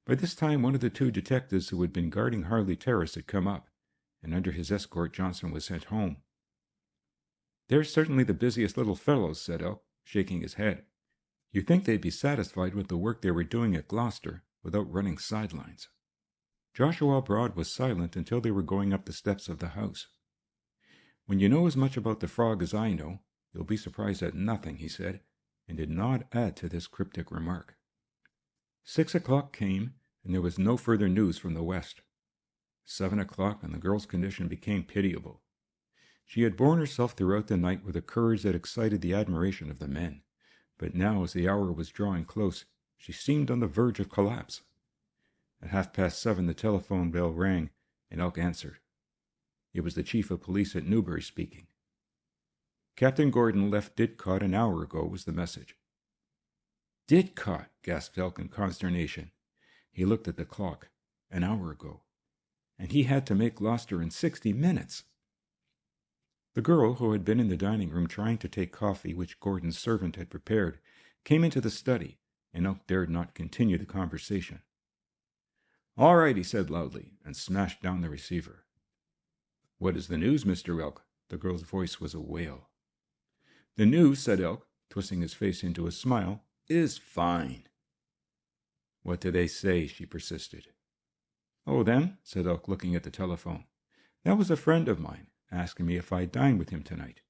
By this time, one of the two detectives who had been guarding Harley Terrace had come up, and under his escort Johnson was sent home. "They're certainly the busiest little fellows," said Elk, shaking his head. "You'd think they'd be satisfied with the work they were doing at Gloucester, without running sidelines." Joshua Broad was silent until they were going up the steps of the house. "When you know as much about the frog as I know, you'll be surprised at nothing," he said, and did not add to this cryptic remark. 6 o'clock came, and there was no further news from the west. 7 o'clock, and the girl's condition became pitiable. She had borne herself throughout the night with a courage that excited the admiration of the men, but now, as the hour was drawing close, she seemed on the verge of collapse. At 7:30 the telephone bell rang, and Elk answered. It was the chief of police at Newbury speaking. "Captain Gordon left Didcot an hour ago," was the message. "Didcot!" gasped Elk in consternation. He looked at the clock. An hour ago. And he had to make Gloucester in 60 minutes. The girl, who had been in the dining room trying to take coffee which Gordon's servant had prepared, came into the study, and Elk dared not continue the conversation. "All right," he said loudly, and smashed down the receiver. "What is the news, Mr. Elk?" The girl's voice was a wail. "The news," said Elk, twisting his face into a smile, "is fine." "What do they say?" she persisted. "Oh, them," said Elk, looking at the telephone. "That was a friend of mine, asking me if I'd dine with him tonight."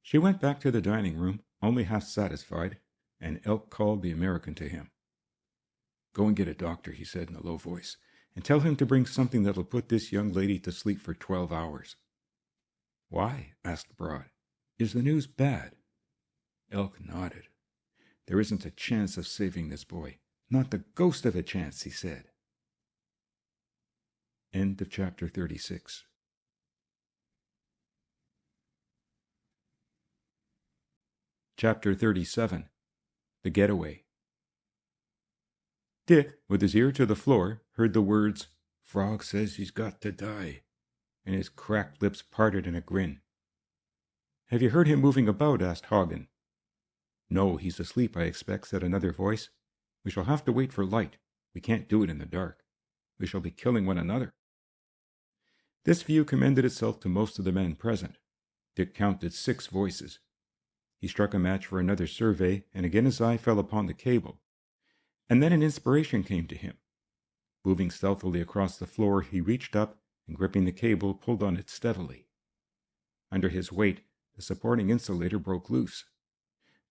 She went back to the dining room, only half satisfied, and Elk called the American to him. "Go and get a doctor," he said in a low voice, "and tell him to bring something that'll put this young lady to sleep for 12 hours. "Why?" asked Broad. "Is the news bad?" Elk nodded. "There isn't a chance of saving this boy. Not the ghost of a chance," he said. End of chapter 36. Chapter 37. The Getaway. Dick, with his ear to the floor, heard the words, "Frog says he's got to die," and his cracked lips parted in a grin. "Have you heard him moving about?" asked Hagn. "No, he's asleep, I expect," said another voice. "We shall have to wait for light. We can't do it in the dark." We shall be killing one another." This view commended itself to most of the men present. Dick counted 6 voices. He struck a match for another survey, and again his eye fell upon the cable. And then an inspiration came to him. Moving stealthily across the floor, he reached up and, gripping the cable, pulled on it steadily. Under his weight, the supporting insulator broke loose.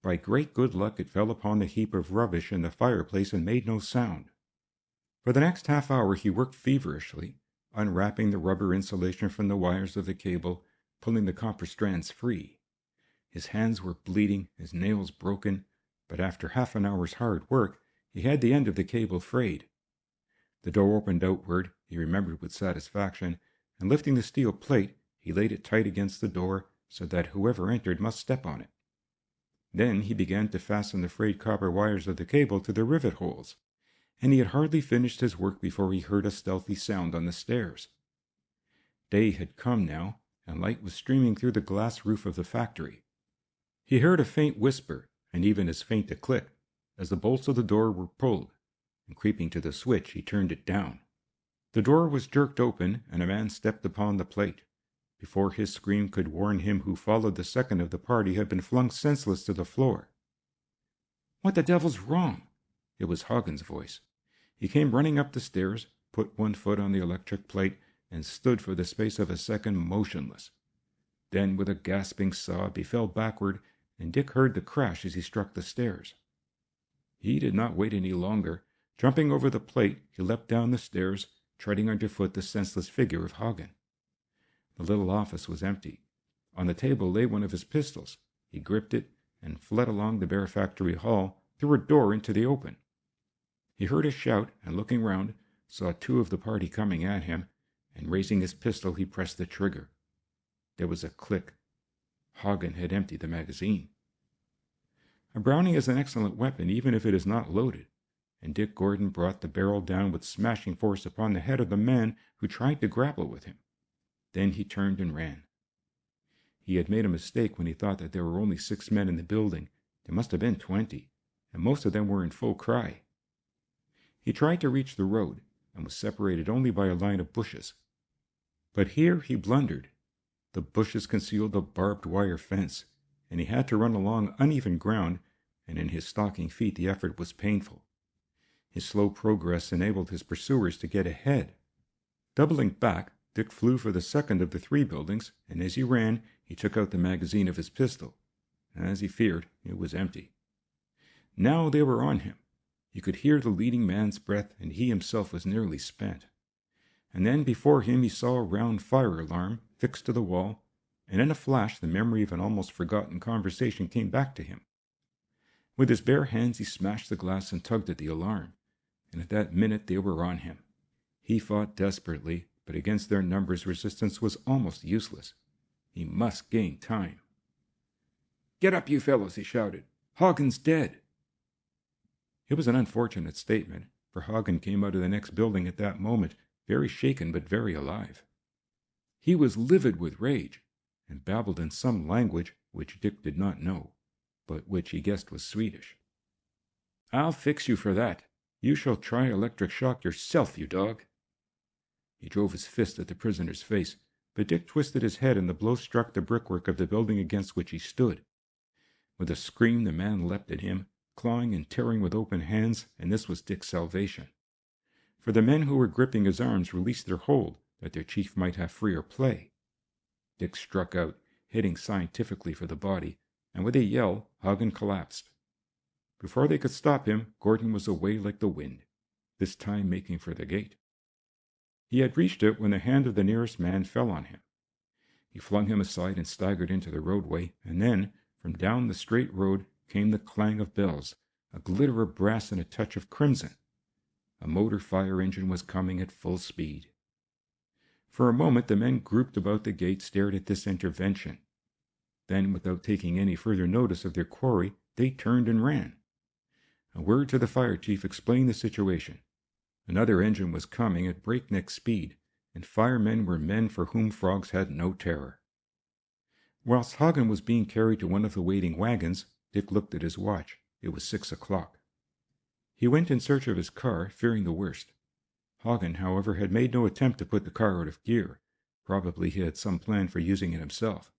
By great good luck, it fell upon the heap of rubbish in the fireplace and made no sound. For the next half hour he worked feverishly, unwrapping the rubber insulation from the wires of the cable, pulling the copper strands free. His hands were bleeding, his nails broken, but after half an hour's hard work, he had the end of the cable frayed. The door opened outward, he remembered with satisfaction, and lifting the steel plate, he laid it tight against the door so that whoever entered must step on it. Then he began to fasten the frayed copper wires of the cable to the rivet holes, and he had hardly finished his work before he heard a stealthy sound on the stairs. Day had come now, and light was streaming through the glass roof of the factory. He heard a faint whisper, and even as faint a click, as the bolts of the door were pulled, and creeping to the switch, he turned it down. The door was jerked open, and a man stepped upon the plate. Before his scream could warn him who followed, the second of the party had been flung senseless to the floor. "What the devil's wrong?" It was Hagen's voice. He came running up the stairs, put one foot on the electric plate, and stood for the space of a second motionless. Then, with a gasping sob, he fell backward, and Dick heard the crash as he struck the stairs. He did not wait any longer. Jumping over the plate, he leapt down the stairs, treading underfoot the senseless figure of Hagen. The little office was empty. On the table lay one of his pistols. He gripped it and fled along the bare factory hall, through a door into the open. He heard a shout, and looking round, saw 2 of the party coming at him, and raising his pistol, he pressed the trigger. There was a click. Hagen had emptied the magazine. A Browning is an excellent weapon, even if it is not loaded, and Dick Gordon brought the barrel down with smashing force upon the head of the man who tried to grapple with him. Then he turned and ran. He had made a mistake when he thought that there were only 6 men in the building. There must have been 20, and most of them were in full cry. He tried to reach the road, and was separated only by a line of bushes. But here he blundered. The bushes concealed a barbed wire fence, and he had to run along uneven ground, and in his stocking feet the effort was painful. His slow progress enabled his pursuers to get ahead. Doubling back, Dick flew for the second of the 3 buildings, and as he ran, he took out the magazine of his pistol. As he feared, it was empty. Now they were on him. He could hear the leading man's breath, and he himself was nearly spent. And then before him he saw a round fire alarm fixed to the wall, and in a flash the memory of an almost forgotten conversation came back to him. With his bare hands he smashed the glass and tugged at the alarm, and at that minute they were on him. He fought desperately, but against their numbers resistance was almost useless. He must gain time. "Get up, you fellows," he shouted. "Hagen's dead." It was an unfortunate statement, for Hagen came out of the next building at that moment, very shaken but very alive. He was livid with rage, and babbled in some language which Dick did not know, but which he guessed was Swedish. "I'll fix you for that. You shall try electric shock yourself, you dog." He drove his fist at the prisoner's face, but Dick twisted his head, and the blow struck the brickwork of the building against which he stood. With a scream, the man leapt at him, clawing and tearing with open hands, and this was Dick's salvation. For the men who were gripping his arms released their hold, that their chief might have freer play. Dick struck out, hitting scientifically for the body, and with a yell, Hagen collapsed. Before they could stop him, Gordon was away like the wind, this time making for the gate. He had reached it when the hand of the nearest man fell on him. He flung him aside and staggered into the roadway, and then, from down the straight road, came the clang of bells, a glitter of brass and a touch of crimson. A motor fire engine was coming at full speed. For a moment the men grouped about the gate stared at this intervention. Then, without taking any further notice of their quarry, they turned and ran. A word to the fire chief explained the situation. Another engine was coming at breakneck speed, and firemen were men for whom frogs had no terror. Whilst Hagen was being carried to one of the waiting wagons, Dick looked at his watch. It was 6 o'clock. He went in search of his car, fearing the worst. Hagn, however, had made no attempt to put the car out of gear. Probably he had some plan for using it himself.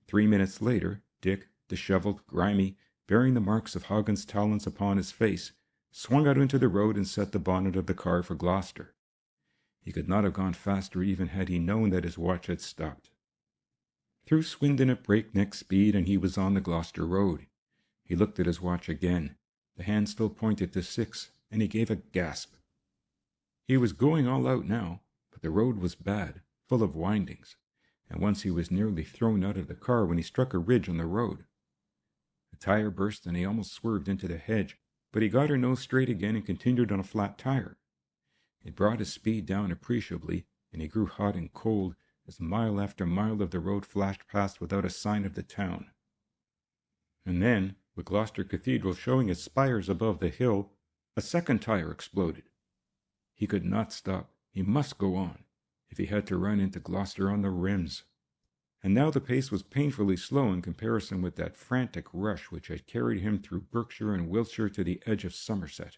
3 minutes later, Dick, disheveled, grimy, bearing the marks of Hagn's talons upon his face, swung out into the road and set the bonnet of the car for Gloucester. He could not have gone faster even had he known that his watch had stopped. Through Swindon at breakneck speed, and he was on the Gloucester road. He looked at his watch again. The hand still pointed to 6, and he gave a gasp. He was going all out now, but the road was bad, full of windings, and once he was nearly thrown out of the car when he struck a ridge on the road. The tire burst, and he almost swerved into the hedge, but he got her nose straight again and continued on a flat tire. It brought his speed down appreciably, and he grew hot and cold as mile after mile of the road flashed past without a sign of the town. And then, with Gloucester Cathedral showing its spires above the hill, a second tire exploded. He could not stop. He must go on, if he had to run into Gloucester on the rims. And now the pace was painfully slow in comparison with that frantic rush which had carried him through Berkshire and Wiltshire to the edge of Somerset.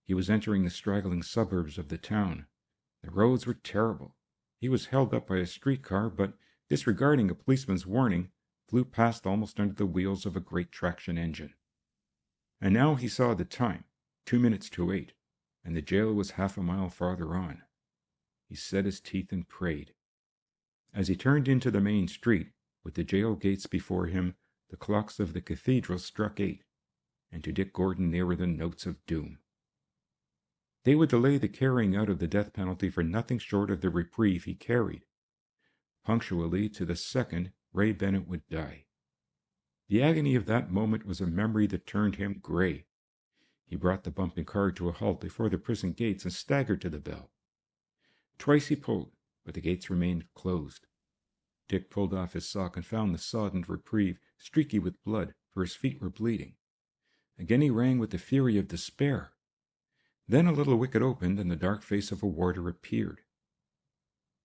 He was entering the straggling suburbs of the town. The roads were terrible. He was held up by a streetcar, but, disregarding a policeman's warning, flew past almost under the wheels of a great traction engine. And now he saw the time, 2 minutes to 8, and the jail was half a mile farther on. He set his teeth and prayed. As he turned into the main street, with the jail gates before him, the clocks of the cathedral struck 8, and to Dick Gordon they were the notes of doom. They would delay the carrying out of the death penalty for nothing short of the reprieve he carried. Punctually to the second, Ray Bennett would die. The agony of that moment was a memory that turned him gray. He brought the bumping car to a halt before the prison gates and staggered to the bell. Twice he pulled, but the gates remained closed. Dick pulled off his sock and found the soddened reprieve streaky with blood, for his feet were bleeding. Again he rang with the fury of despair. Then a little wicket opened, and the dark face of a warder appeared.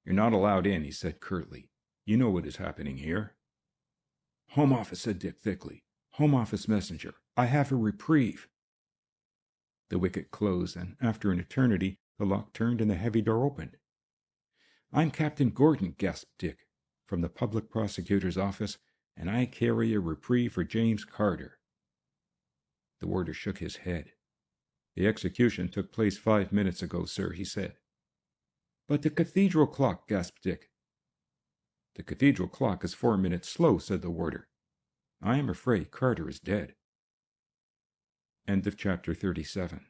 "You're not allowed in," he said curtly. "You know what is happening here." "Home Office," said Dick thickly. "Home Office messenger. I have a reprieve." The wicket closed, and after an eternity, the lock turned and the heavy door opened. "I'm Captain Gordon," gasped Dick, "from the public prosecutor's office, and I carry a reprieve for James Carter." The warder shook his head. "The execution took place 5 minutes ago, sir," he said. "But the cathedral clock," gasped Dick. "The cathedral clock is 4 minutes slow," said the warder. "I am afraid Carter is dead." End of chapter 37.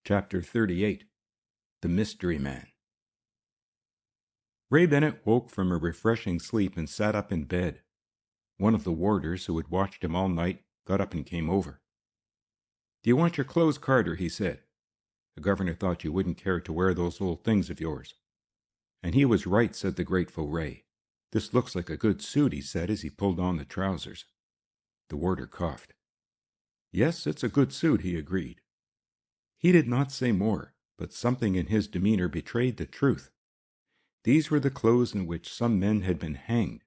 Chapter 38. The Mystery Man. Ray Bennett woke from a refreshing sleep and sat up in bed. One of the warders, who had watched him all night, got up and came over. "Do you want your clothes, Carter?" he said. "The governor thought you wouldn't care to wear those old things of yours." "And he was right," said the grateful Ray. "This looks like a good suit," he said as he pulled on the trousers. The warder coughed. "Yes, it's a good suit," he agreed. He did not say more, but something in his demeanor betrayed the truth. These were the clothes in which some men had been hanged,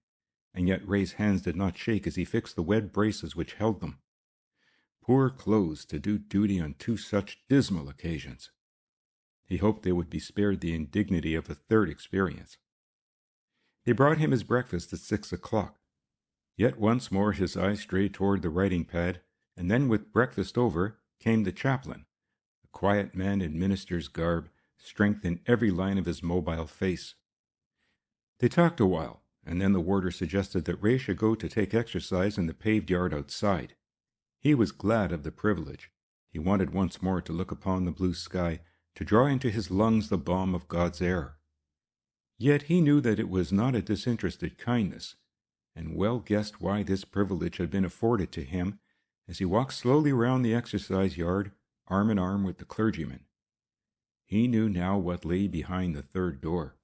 and yet Ray's hands did not shake as he fixed the web braces which held them. Poor clothes to do duty on 2 such dismal occasions. He hoped they would be spared the indignity of a third experience. They brought him his breakfast at 6 o'clock. Yet once more his eyes strayed toward the writing pad, and then with breakfast over came the chaplain, a quiet man in minister's garb, strength in every line of his mobile face. They talked a while, and then the warder suggested that Ray should go to take exercise in the paved yard outside. He was glad of the privilege. He wanted once more to look upon the blue sky, to draw into his lungs the balm of God's air. Yet he knew that it was not a disinterested kindness, and well guessed why this privilege had been afforded to him as he walked slowly round the exercise yard, arm in arm with the clergyman. He knew now what lay behind the third door.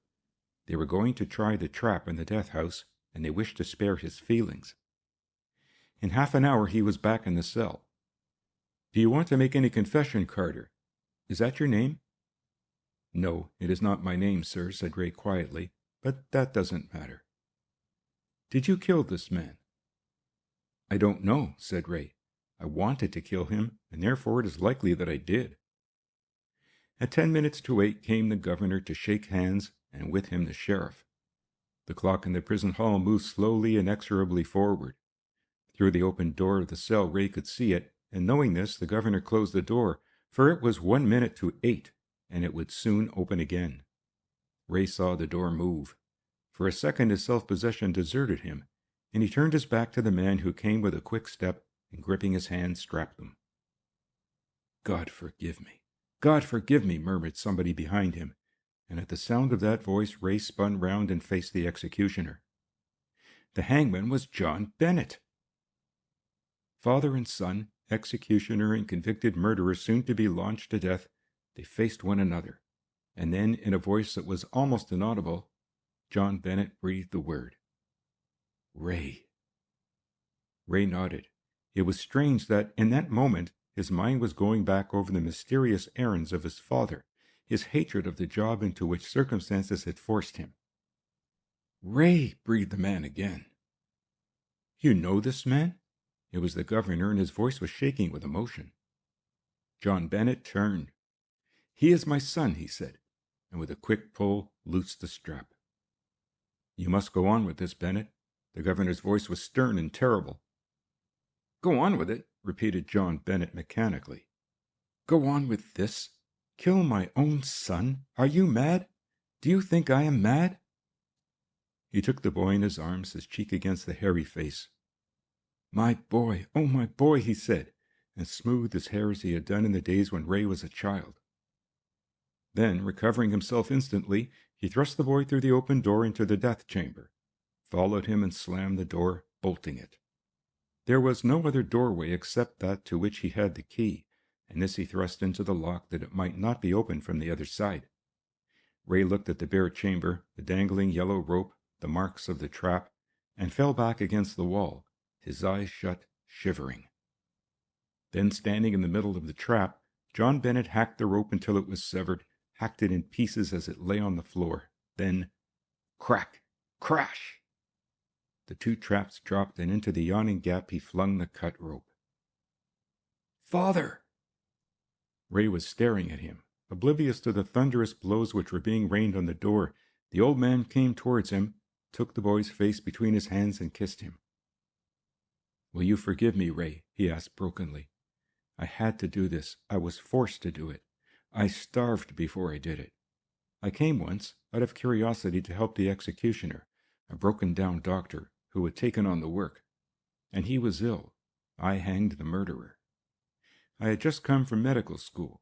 They were going to try the trap in the death house, and they wished to spare his feelings. In half an hour he was back in the cell. "Do you want to make any confession, Carter? Is that your name?" "No, it is not my name, sir," said Ray quietly, "but that doesn't matter." "Did you kill this man?" "I don't know," said Ray. I wanted to kill him, and therefore it is likely that I did." At 10 minutes to 8 came the governor to shake hands, and with him the sheriff. The clock in the prison hall moved slowly and inexorably forward. Through the open door of the cell Ray could see it, and knowing this, the governor closed the door, for it was 1 minute to 8, and it would soon open again. Ray saw the door move. For a second his self-possession deserted him, and he turned his back to the man who came with a quick step and, gripping his hand, strapped them. "God forgive me! God forgive me!" murmured somebody behind him, and at the sound of that voice Ray spun round and faced the executioner. The hangman was John Bennet! Father and son, executioner and convicted murderer soon to be launched to death, they faced one another, and then, in a voice that was almost inaudible, John Bennet breathed the word. "Ray." Ray nodded. It was strange that, in that moment, his mind was going back over the mysterious errands of his father, his hatred of the job into which circumstances had forced him. "Ray," breathed the man again. "You know this man?" It was the governor, and his voice was shaking with emotion. John Bennet turned. "He is my son," he said, and with a quick pull loosed the strap. "You must go on with this, Bennet." The governor's voice was stern and terrible. "Go on with it," repeated John Bennet mechanically. "Go on with this? Kill my own son? Are you mad? Do you think I am mad?" He took the boy in his arms, his cheek against the hairy face. "My boy, oh my boy," he said, and smoothed his hair as he had done in the days when Ray was a child. Then, recovering himself instantly, he thrust the boy through the open door into the death chamber, followed him and slammed the door, bolting it. There was no other doorway except that to which he had the key, and this he thrust into the lock that it might not be opened from the other side. Ray looked at the bare chamber, the dangling yellow rope, the marks of the trap, and fell back against the wall, his eyes shut, shivering. Then, standing in the middle of the trap, John Bennet hacked the rope until it was severed, hacked it in pieces as it lay on the floor. Then, crack, crash! The two traps dropped, and into the yawning gap he flung the cut rope. "Father!" Ray was staring at him, oblivious to the thunderous blows which were being rained on the door. The old man came towards him, took the boy's face between his hands, and kissed him. "Will you forgive me, Ray?" he asked brokenly. "I had to do this. I was forced to do it. I starved before I did it. I came once, out of curiosity, to help the executioner, a broken-down doctor who had taken on the work. And he was ill. I hanged the murderer. I had just come from medical school.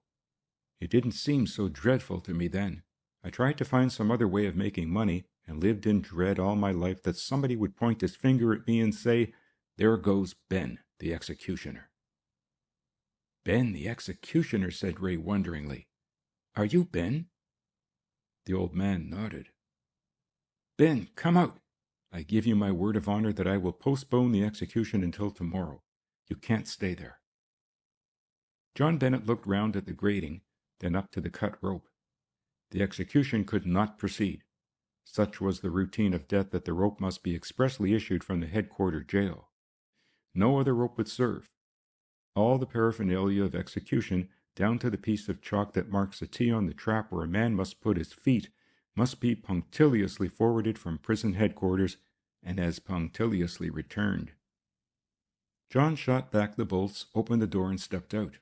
It didn't seem so dreadful to me then. I tried to find some other way of making money, and lived in dread all my life that somebody would point his finger at me and say, 'There goes Ben, the executioner.'" "Ben, the executioner," said Ray wonderingly. "Are you Ben?" The old man nodded. "Ben, come out. I give you my word of honor that I will postpone the execution until tomorrow. You can't stay there." John Bennet looked round at the grating, then up to the cut rope. The execution could not proceed. Such was the routine of death that the rope must be expressly issued from the headquarter jail. No other rope would serve. All the paraphernalia of execution, down to the piece of chalk that marks a T on the trap where a man must put his feet, must be punctiliously forwarded from prison headquarters, and as punctiliously returned. John shot back the bolts, opened the door, and stepped out.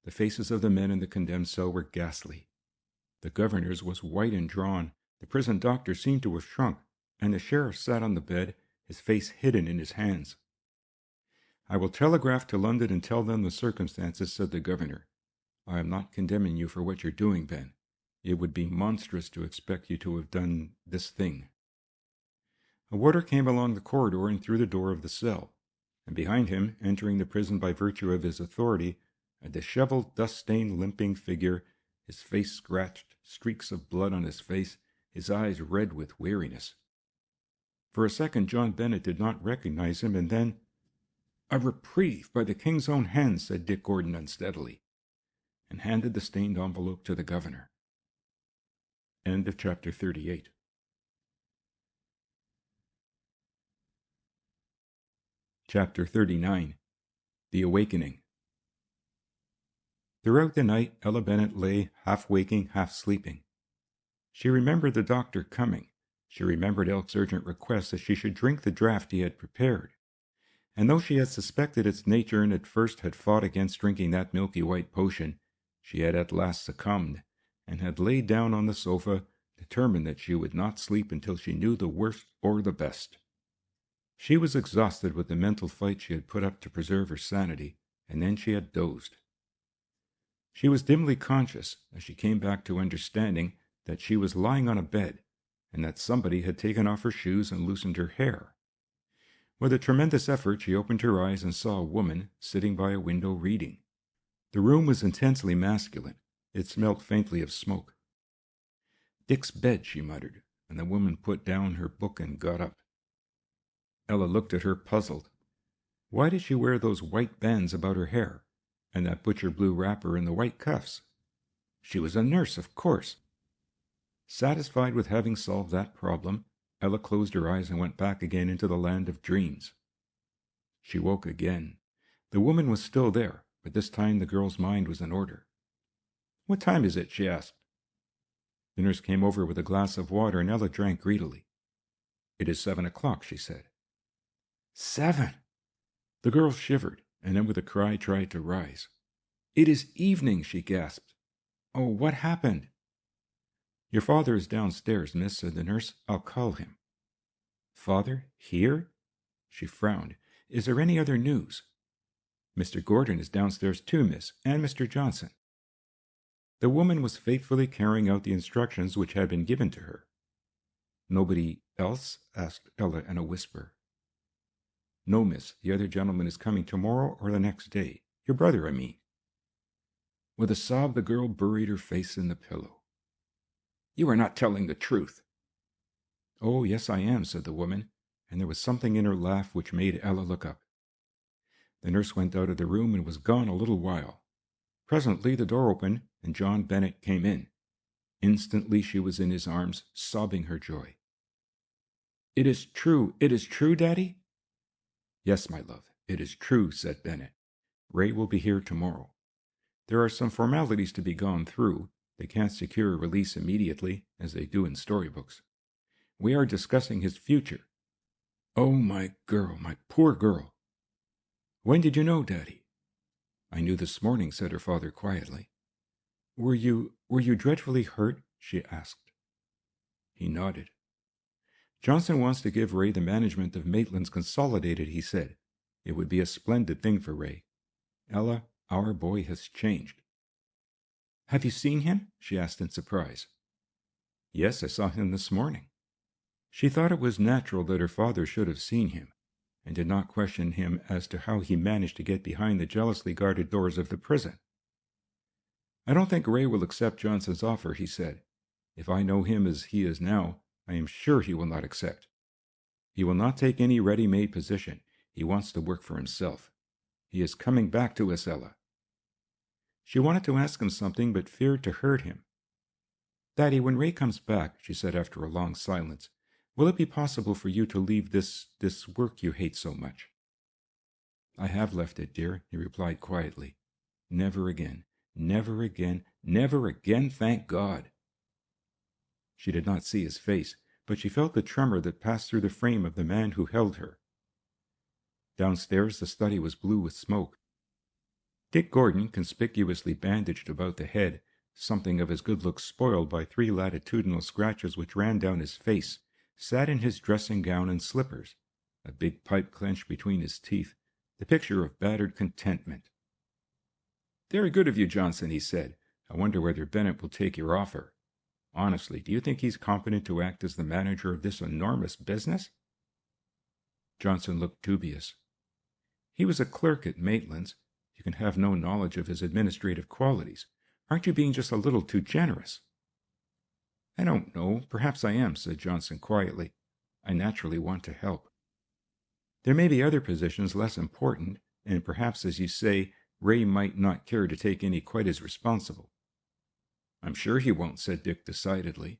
The faces of the men in the condemned cell were ghastly. The governor's was white and drawn, the prison doctor seemed to have shrunk, and the sheriff sat on the bed, his face hidden in his hands. "I will telegraph to London and tell them the circumstances," said the governor. "I am not condemning you for what you're doing, Ben. It would be monstrous to expect you to have done this thing." A warder came along the corridor and through the door of the cell, and behind him, entering the prison by virtue of his authority, a disheveled, dust-stained, limping figure, his face scratched, streaks of blood on his face, his eyes red with weariness. For a second John Bennet did not recognize him, and then, "A reprieve by the king's own hand," said Dick Gordon unsteadily, and handed the stained envelope to the governor. End of chapter 38. Chapter 39. The Awakening. Throughout the night, Ella Bennet lay half waking, half sleeping. She remembered the doctor coming. She remembered Elk's urgent request that she should drink the draught he had prepared. And though she had suspected its nature and at first had fought against drinking that milky white potion, she had at last succumbed, and had laid down on the sofa, determined that she would not sleep until she knew the worst or the best. She was exhausted with the mental fight she had put up to preserve her sanity, and then she had dozed. She was dimly conscious, as she came back to understanding, that she was lying on a bed, and that somebody had taken off her shoes and loosened her hair. With a tremendous effort, she opened her eyes and saw a woman sitting by a window reading. The room was intensely masculine. It smelled faintly of smoke. "Dick's bed," she muttered, and the woman put down her book and got up. Ella looked at her, puzzled. Why did she wear those white bands about her hair, and that butcher blue wrapper and the white cuffs? She was a nurse, of course. Satisfied with having solved that problem, Ella closed her eyes and went back again into the land of dreams. She woke again. The woman was still there, but this time the girl's mind was in order. "What time is it?" she asked. The nurse came over with a glass of water, and Ella drank greedily. "It is 7 o'clock," she said. 7! The girl shivered, and then with a cry tried to rise. "It is evening," she gasped. "Oh, what happened?" "Your father is downstairs, miss," said the nurse. "I'll call him." "Father? Here?" She frowned. "Is there any other news?" "Mr. Gordon is downstairs too, miss, and Mr. Johnson." The woman was faithfully carrying out the instructions which had been given to her. "Nobody else?" asked Ella in a whisper. "No, miss. The other gentleman is coming tomorrow or the next day. Your brother, I mean." With a sob, the girl buried her face in the pillow. "You are not telling the truth." "Oh, yes, I am," said the woman, and there was something in her laugh which made Ella look up. The nurse went out of the room and was gone a little while. Presently the door opened, and John Bennet came in. Instantly she was in his arms, sobbing her joy. It is true, Daddy?" "Yes, my love, it is true," said Bennet. "Ray will be here tomorrow. There are some formalities to be gone through. They can't secure a release immediately, as they do in storybooks. We are discussing his future." "Oh, my girl, my poor girl." "When did you know, Daddy?" "I knew this morning," said her father quietly. Were you dreadfully hurt?" she asked. He nodded. "Johnson wants to give Ray the management of Maitland's Consolidated," he said. "It would be a splendid thing for Ray. Ella, our boy has changed." "Have you seen him?" she asked in surprise. "Yes, I saw him this morning." She thought it was natural that her father should have seen him, and did not question him as to how he managed to get behind the jealously guarded doors of the prison. "I don't think Ray will accept Johnson's offer," he said. "If I know him as he is now, I am sure he will not accept. He will not take any ready-made position. He wants to work for himself. He is coming back to us, Ella." She wanted to ask him something, but feared to hurt him. "Daddy, when Ray comes back," she said after a long silence, "will it be possible for you to leave this work you hate so much?" "I have left it, dear," he replied quietly. "Never again. Never again. Never again, thank God." She did not see his face, but she felt the tremor that passed through the frame of the man who held her. Downstairs the study was blue with smoke. Dick Gordon, conspicuously bandaged about the head, something of his good looks spoiled by 3 latitudinal scratches which ran down his face, sat in his dressing gown and slippers, a big pipe clenched between his teeth, the picture of battered contentment. "Very good of you, Johnson," he said. "I wonder whether Bennet will take your offer. Honestly, do you think he's competent to act as the manager of this enormous business?" Johnson looked dubious. "He was a clerk at Maitland's. You can have no knowledge of his administrative qualities. Aren't you being just a little too generous?" "I don't know. Perhaps I am," said Johnson quietly. "I naturally want to help. There may be other positions less important, and perhaps, as you say, Ray might not care to take any quite as responsible." "I'm sure he won't," said Dick decidedly.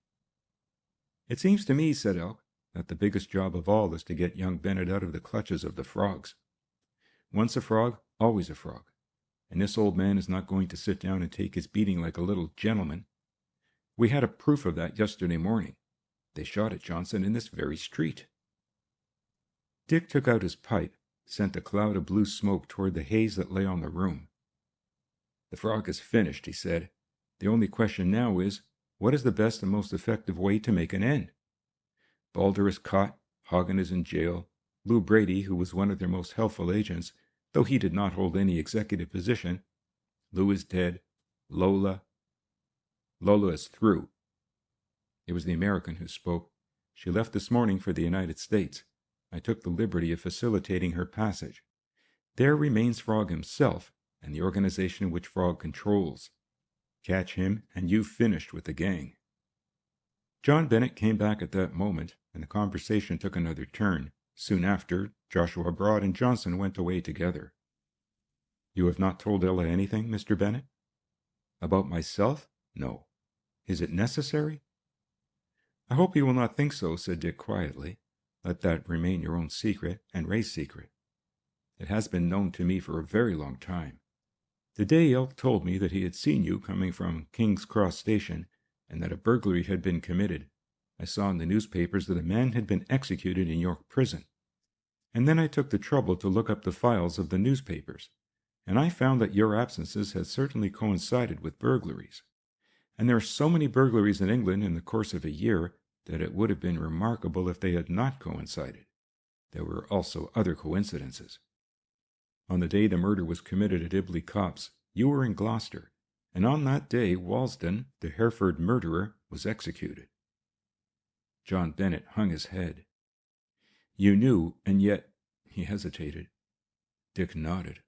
"It seems to me," said Elk, "that the biggest job of all is to get young Bennet out of the clutches of the frogs. Once a frog, Always a frog. And this old man is not going to sit down and take his beating like a little gentleman. We had a proof of that yesterday morning. They shot at Johnson in this very street." Dick took out his pipe, sent a cloud of blue smoke toward the haze that lay on the room. "The frog is finished," he said. "The only question now is, what is the best and most effective way to make an end? Balder is caught, Hagn is in jail, Lou Brady, who was one of their most helpful agents, though he did not hold any executive position, Lou is dead, Lola is through." It was the American who spoke. "She left this morning for the United States. I took the liberty of facilitating her passage. There remains Frog himself and the organization which Frog controls. Catch him, and you've finished with the gang." John Bennett came back at that moment, and the conversation took another turn. Soon after, Joshua Broad and Johnson went away together. "You have not told Ella anything, Mr. Bennett?" "About myself? No. Is it necessary?" "I hope you will not think so," said Dick quietly. "Let that remain your own secret and Ray's secret. It has been known to me for a very long time. The day Elk told me that he had seen you coming from King's Cross Station and that a burglary had been committed, I saw in the newspapers that a man had been executed in York Prison. And then I took the trouble to look up the files of the newspapers, and I found that your absences had certainly coincided with burglaries. And there are so many burglaries in England in the course of a year that it would have been remarkable if they had not coincided. There were also other coincidences. On the day the murder was committed at Ibley Copse, you were in Gloucester, and on that day Walsden, the Hereford murderer, was executed." John Bennett hung his head. "You knew, and yet—" he hesitated. Dick nodded.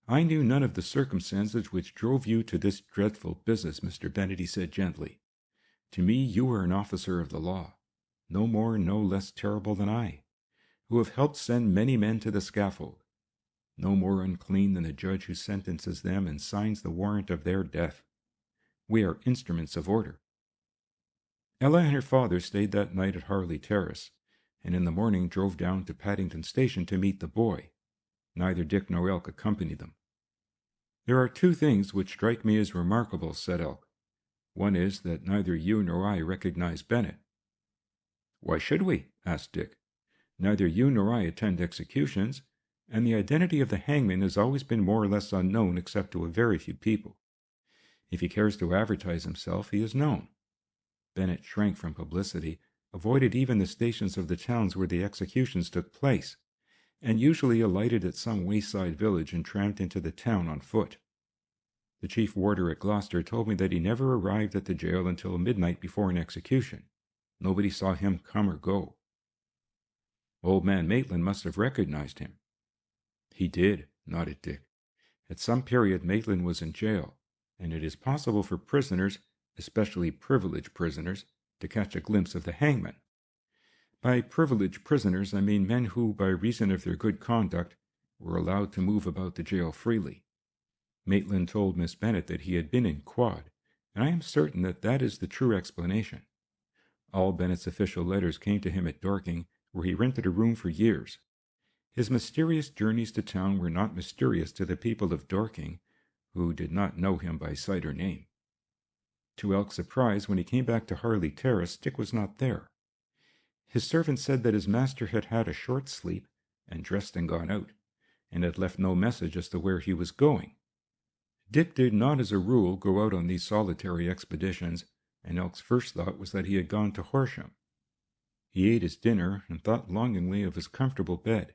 "I knew none of the circumstances which drove you to this dreadful business, Mr. Bennett," he said gently. "To me you were an officer of the law, no more, no less terrible than I, who have helped send many men to the scaffold, no more unclean than the judge who sentences them and signs the warrant of their death. We are instruments of order." Ella and her father stayed that night at Harley Terrace, and in the morning drove down to Paddington Station to meet the boy. Neither Dick nor Elk accompanied them. "There are two things which strike me as remarkable," said Elk. "One is that neither you nor I recognize Bennett." "Why should we?" asked Dick. "Neither you nor I attend executions, and the identity of the hangman has always been more or less unknown except to a very few people. If he cares to advertise himself, he is known. Bennett shrank from publicity, avoided even the stations of the towns where the executions took place, and usually alighted at some wayside village and tramped into the town on foot. The chief warder at Gloucester told me that he never arrived at the jail until midnight before an execution. Nobody saw him come or go." "Old man Maitland must have recognized him." "He did," nodded Dick. "At some period Maitland was in jail, and it is possible for prisoners, especially privileged prisoners, to catch a glimpse of the hangman. By privileged prisoners I mean men who, by reason of their good conduct, were allowed to move about the jail freely. Maitland told Miss Bennett that he had been in quod, and I am certain that that is the true explanation. All Bennett's official letters came to him at Dorking, where he rented a room for years. His mysterious journeys to town were not mysterious to the people of Dorking, who did not know him by sight or name. To Elk's surprise, when he came back to Harley Terrace, Dick was not there. His servant said that his master had had a short sleep, and dressed and gone out, and had left no message as to where he was going. Dick did not, as a rule, go out on these solitary expeditions, and Elk's first thought was that he had gone to Horsham. He ate his dinner, and thought longingly of his comfortable bed.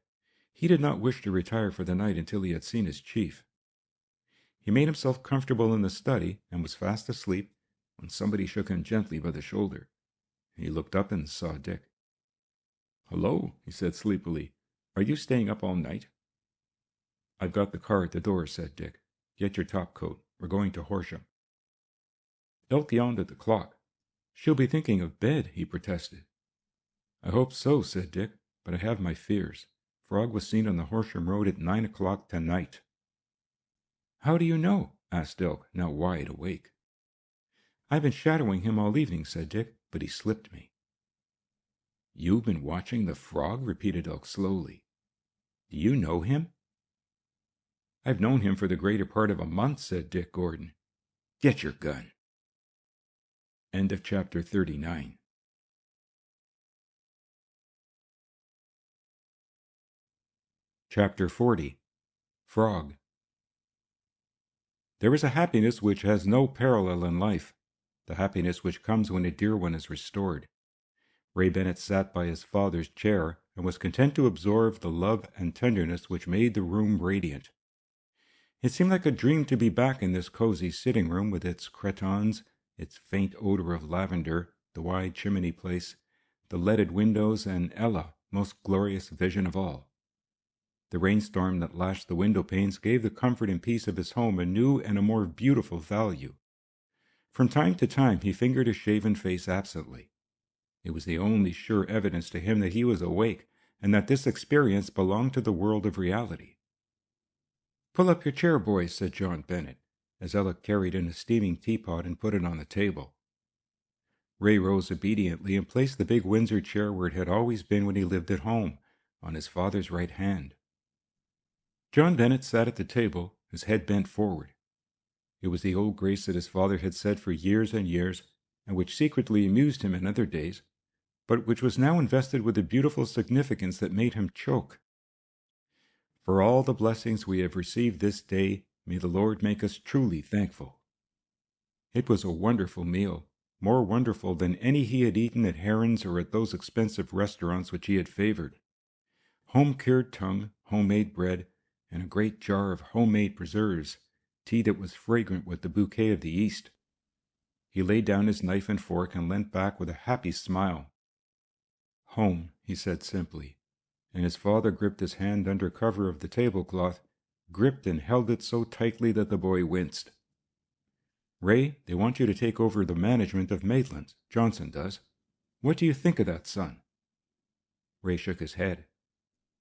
He did not wish to retire for the night until he had seen his chief. He made himself comfortable in the study, and was fast asleep, when somebody shook him gently by the shoulder. He looked up and saw Dick. "Hello," he said sleepily. "Are you staying up all night?" "I've got the car at the door," said Dick. "Get your topcoat. We're going to Horsham." Elk yawned at the clock. "She'll be thinking of bed," he protested. "I hope so," said Dick, "but I have my fears. Frog was seen on the Horsham Road at 9 o'clock tonight." "How do you know?" asked Elk, now wide awake. "I've been shadowing him all evening," said Dick, "but he slipped me." "You've been watching the Frog?" repeated Elk slowly. "Do you know him?" I've known him for the greater part of a month, said Dick Gordon. Get your gun. End of chapter 39. Chapter 40. Frog. There is a happiness which has no parallel in life, the happiness which comes when a dear one is restored. Ray Bennett sat by his father's chair and was content to absorb the love and tenderness which made the room radiant. It seemed like a dream to be back in this cozy sitting room with its cretons, its faint odor of lavender, the wide chimney place, the leaded windows, and Ella, most glorious vision of all. The rainstorm that lashed the window panes gave the comfort and peace of his home a new and a more beautiful value. From time to time he fingered his shaven face absently. It was the only sure evidence to him that he was awake, and that this experience belonged to the world of reality. "Pull up your chair, boys," said John Bennett, as Ella carried in a steaming teapot and put it on the table. Ray rose obediently and placed the big Windsor chair where it had always been when he lived at home, on his father's right hand. John Bennett sat at the table, his head bent forward. It was the old grace that his father had said for years and years, and which secretly amused him in other days, but which was now invested with a beautiful significance that made him choke. "For all the blessings we have received this day, may the Lord make us truly thankful." It was a wonderful meal, more wonderful than any he had eaten at Heron's or at those expensive restaurants which he had favored. Home-cured tongue, homemade bread, and a great jar of homemade preserves, tea that was fragrant with the bouquet of the East. He laid down his knife and fork and leant back with a happy smile. "Home," he said simply, and his father gripped his hand under cover of the tablecloth, gripped and held it so tightly that the boy winced. "Ray, they want you to take over the management of Maitland. Johnson does. What do you think of that, son?" Ray shook his head.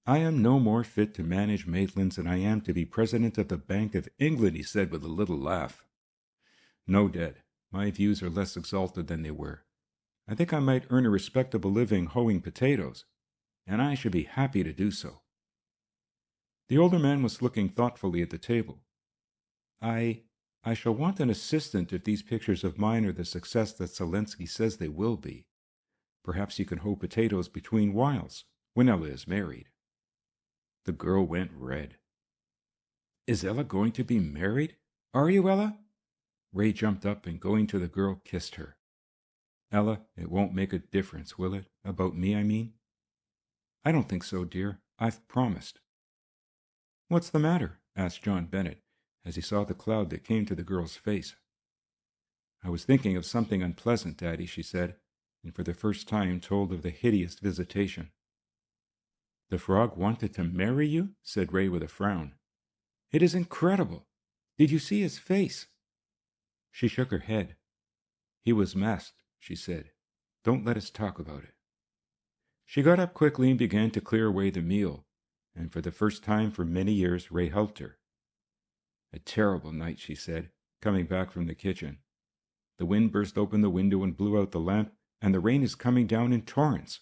"I am no more fit to manage Maitland's than I am to be president of the Bank of England," he said with a little laugh. "No, Dad, my views are less exalted than they were. I think I might earn a respectable living hoeing potatoes, and I should be happy to do so." The older man was looking thoughtfully at the table. I shall want an assistant if these pictures of mine are the success that Selensky says they will be. Perhaps you can hoe potatoes between whiles, when Ella is married." The girl went red. "Is Ella going to be married? Are you, Ella?" Ray jumped up and, going to the girl, kissed her. "Ella, it won't make a difference, will it? About me, I mean?" "I don't think so, dear. I've promised." "What's the matter?" asked John Bennett, as he saw the cloud that came to the girl's face. "I was thinking of something unpleasant, Daddy," she said, and for the first time told of the hideous visitation. "The frog wanted to marry you?" said Ray with a frown. "It is incredible. Did you see his face?" She shook her head. "He was masked," she said. "Don't let us talk about it." She got up quickly and began to clear away the meal, and for the first time for many years Ray helped her. "A terrible night," she said, coming back from the kitchen. "The wind burst open the window and blew out the lamp, and the rain is coming down in torrents."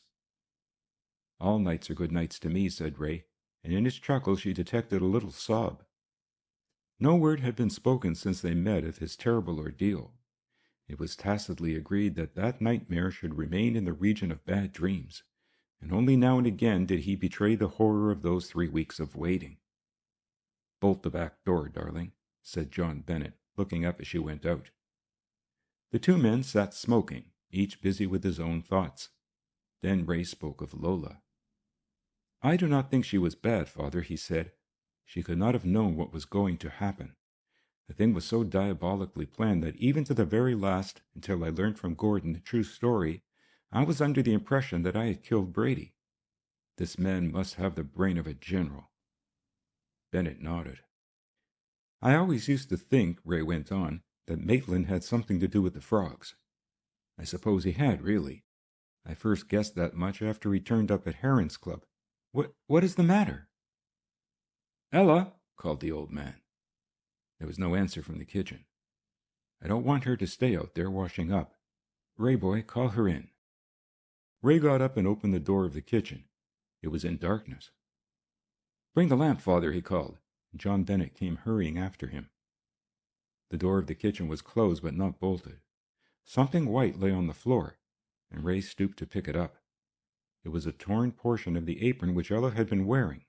"All nights are good nights to me," said Ray, and in his chuckle she detected a little sob. No word had been spoken since they met of his terrible ordeal. It was tacitly agreed that that nightmare should remain in the region of bad dreams, and only now and again did he betray the horror of those 3 weeks of waiting. "Bolt the back door, darling," said John Bennett, looking up as she went out. The two men sat smoking, each busy with his own thoughts. Then Ray spoke of Lola. "I do not think she was bad, Father," he said. "She could not have known what was going to happen. The thing was so diabolically planned that even to the very last, until I learned from Gordon the true story, I was under the impression that I had killed Brady. This man must have the brain of a general." Bennett nodded. "I always used to think," Ray went on, "that Maitland had something to do with the frogs. I suppose he had, really. I first guessed that much after he turned up at Heron's Club. What is the matter?" "Ella!" called the old man. There was no answer from the kitchen. "I don't want her to stay out there washing up. Ray, boy, call her in." Ray got up and opened the door of the kitchen. It was in darkness. "Bring the lamp, Father," he called. John Bennet came hurrying after him. The door of the kitchen was closed but not bolted. Something white lay on the floor, and Ray stooped to pick it up. It was a torn portion of the apron which Ella had been wearing.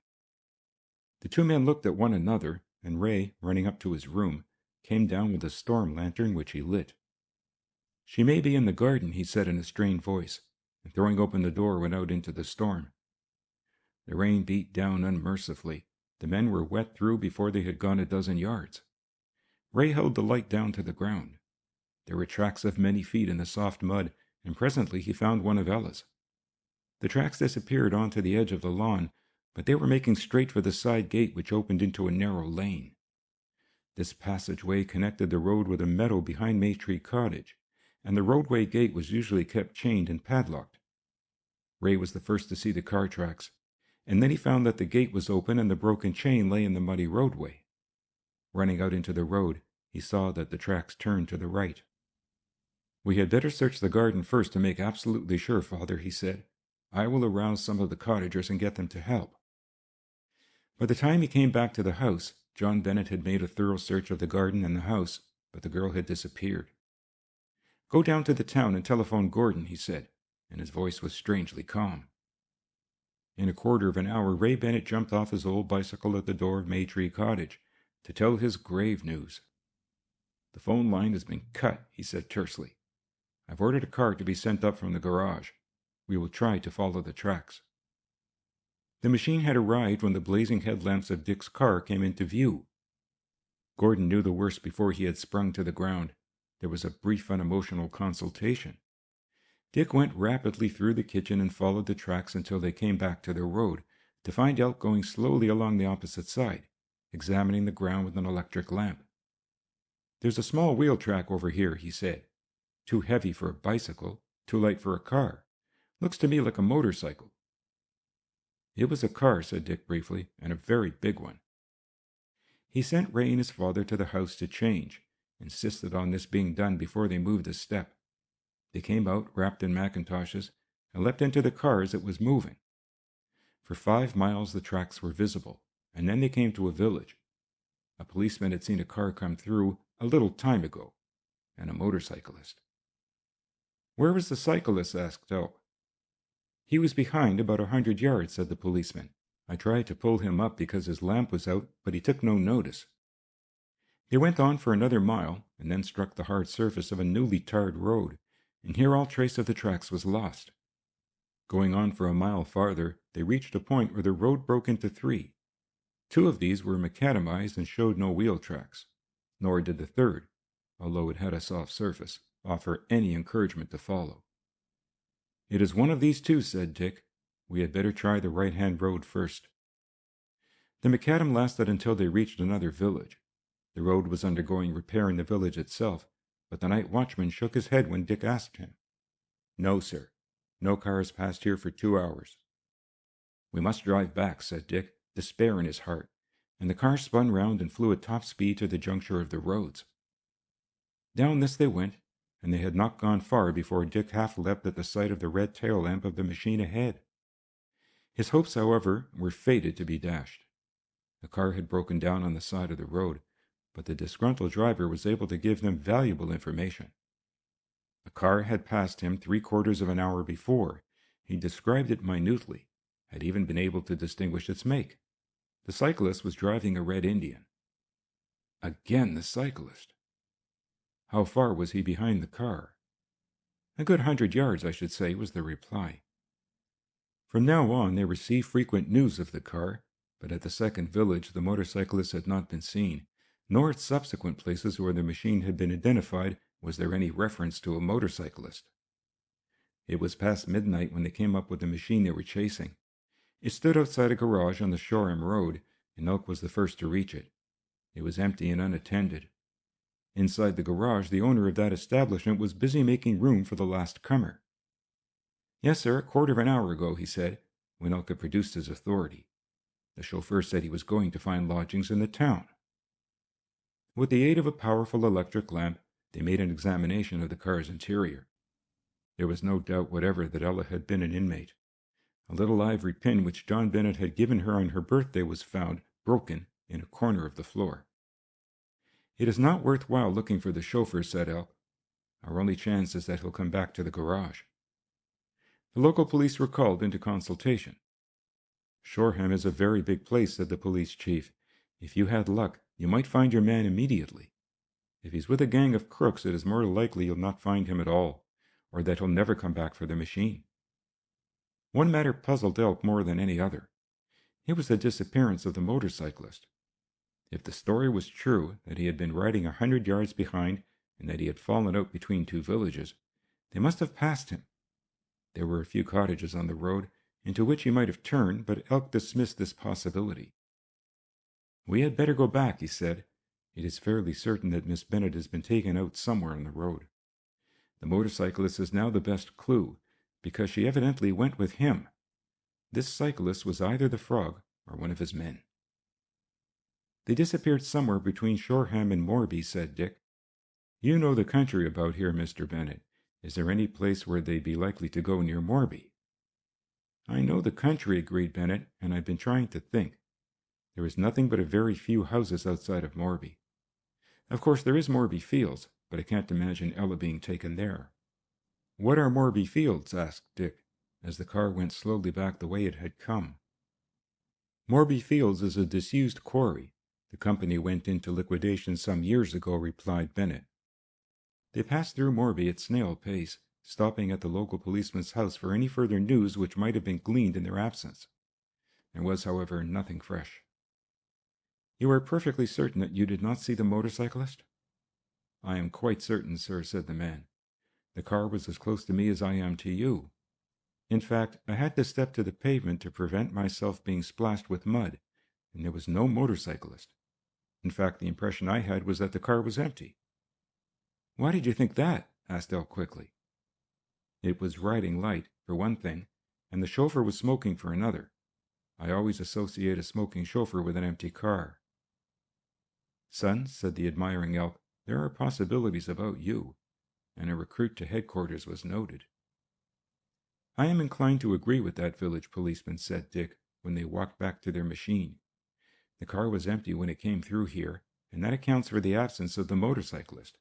The two men looked at one another, and Ray, running up to his room, came down with a storm lantern which he lit. "She may be in the garden," he said in a strained voice, and throwing open the door went out into the storm. The rain beat down unmercifully. The men were wet through before they had gone a dozen yards. Ray held the light down to the ground. There were tracks of many feet in the soft mud, and presently he found one of Ella's. The tracks disappeared onto the edge of the lawn, but they were making straight for the side gate which opened into a narrow lane. This passageway connected the road with a meadow behind Maytree Cottage, and the roadway gate was usually kept chained and padlocked. Ray was the first to see the car tracks, and then he found that the gate was open and the broken chain lay in the muddy roadway. Running out into the road, he saw that the tracks turned to the right. "We had better search the garden first to make absolutely sure, Father," he said. "I will arouse some of the cottagers and get them to help." By the time he came back to the house, John Bennet had made a thorough search of the garden and the house, but the girl had disappeared. "Go down to the town and telephone Gordon," he said, and his voice was strangely calm. In a quarter of an hour, Ray Bennet jumped off his old bicycle at the door of Maytree Cottage to tell his grave news. "The phone line has been cut," he said tersely. "I've ordered a car to be sent up from the garage. We will try to follow the tracks." The machine had arrived when the blazing headlamps of Dick's car came into view. Gordon knew the worst before he had sprung to the ground. There was a brief unemotional consultation. Dick went rapidly through the kitchen and followed the tracks until they came back to their road, to find Elk going slowly along the opposite side, examining the ground with an electric lamp. "There's a small wheel track over here," he said. "Too heavy for a bicycle, too light for a car. Looks to me like a motorcycle." "It was a car," said Dick briefly, "and a very big one." He sent Ray and his father to the house to change, insisted on this being done before they moved a step. They came out, wrapped in mackintoshes, and leapt into the car as it was moving. For 5 miles the tracks were visible, and then they came to a village. A policeman had seen a car come through a little time ago, and a motorcyclist. "Where was the cyclist?" asked Elk. "He was behind about 100 yards," said the policeman. "I tried to pull him up because his lamp was out, but he took no notice." They went on for another mile, and then struck the hard surface of a newly tarred road, and here all trace of the tracks was lost. Going on for a mile farther, they reached a point where the road broke into 3. 2 of these were macadamized and showed no wheel tracks, nor did the third, although it had a soft surface, offer any encouragement to follow. "It is one of these 2, said Dick. "We had better try the right-hand road first." The macadam lasted until they reached another village. The road was undergoing repair in the village itself, but the night watchman shook his head when Dick asked him. "No, sir. No car has passed here for 2 hours." "We must drive back," said Dick, despair in his heart, and the car spun round and flew at top speed to the juncture of the roads. Down this they went, and they had not gone far before Dick half leapt at the sight of the red tail lamp of the machine ahead. His hopes, however, were fated to be dashed. The car had broken down on the side of the road, but the disgruntled driver was able to give them valuable information. The car had passed him 3/4 of an hour before. He described it minutely, had even been able to distinguish its make. The cyclist was driving a red Indian. Again the cyclist. How far was he behind the car? "A good 100 yards, I should say," was the reply. From now on they received frequent news of the car, but at the second village the motorcyclist had not been seen, nor at subsequent places where the machine had been identified was there any reference to a motorcyclist. It was past midnight when they came up with the machine they were chasing. It stood outside a garage on the Shoreham Road, and Elk was the first to reach it. It was empty and unattended. Inside the garage, the owner of that establishment was busy making room for the last comer. "Yes, sir, a quarter of an hour ago," he said, when Elk had produced his authority. The chauffeur said he was going to find lodgings in the town. With the aid of a powerful electric lamp, they made an examination of the car's interior. There was no doubt whatever that Ella had been an inmate. A little ivory pin which John Bennet had given her on her birthday was found, broken, in a corner of the floor. "It is not worth while looking for the chauffeur," said Elk. "Our only chance is that he'll come back to the garage." The local police were called into consultation. "Shoreham is a very big place," said the police chief. "If you had luck, you might find your man immediately. If he's with a gang of crooks, it is more likely you'll not find him at all, or that he'll never come back for the machine." One matter puzzled Elk more than any other. It was the disappearance of the motorcyclist. If the story was true, that he had been riding 100 yards behind and that he had fallen out between two villages, they must have passed him. There were a few cottages on the road, into which he might have turned, but Elk dismissed this possibility. "We had better go back," he said. "It is fairly certain that Miss Bennet has been taken out somewhere on the road. The motorcyclist is now the best clue, because she evidently went with him. This cyclist was either the frog or one of his men." "They disappeared somewhere between Shoreham and Morby," said Dick. "You know the country about here, Mr. Bennet. Is there any place where they'd be likely to go near Morby?" "I know the country," agreed Bennet, "and I've been trying to think. There is nothing but a very few houses outside of Morby. Of course, there is Morby Fields, but I can't imagine Ella being taken there." "What are Morby Fields?" asked Dick, as the car went slowly back the way it had come. "Morby Fields is a disused quarry. The company went into liquidation some years ago," replied Bennet. They passed through Morby at snail pace, stopping at the local policeman's house for any further news which might have been gleaned in their absence. There was, however, nothing fresh. "You are perfectly certain that you did not see the motorcyclist?" "I am quite certain, sir," said the man. "The car was as close to me as I am to you. In fact, I had to step to the pavement to prevent myself being splashed with mud, and there was no motorcyclist. In fact, the impression I had was that the car was empty." "Why did you think that?" asked Elk quickly. "It was riding light, for one thing, and the chauffeur was smoking for another. I always associate a smoking chauffeur with an empty car." "Son," said the admiring Elk, "there are possibilities about you," and a recruit to headquarters was noted. "I am inclined to agree with that village policeman," said Dick, when they walked back to their machine. "The car was empty when it came through here, and that accounts for the absence of the motorcyclist.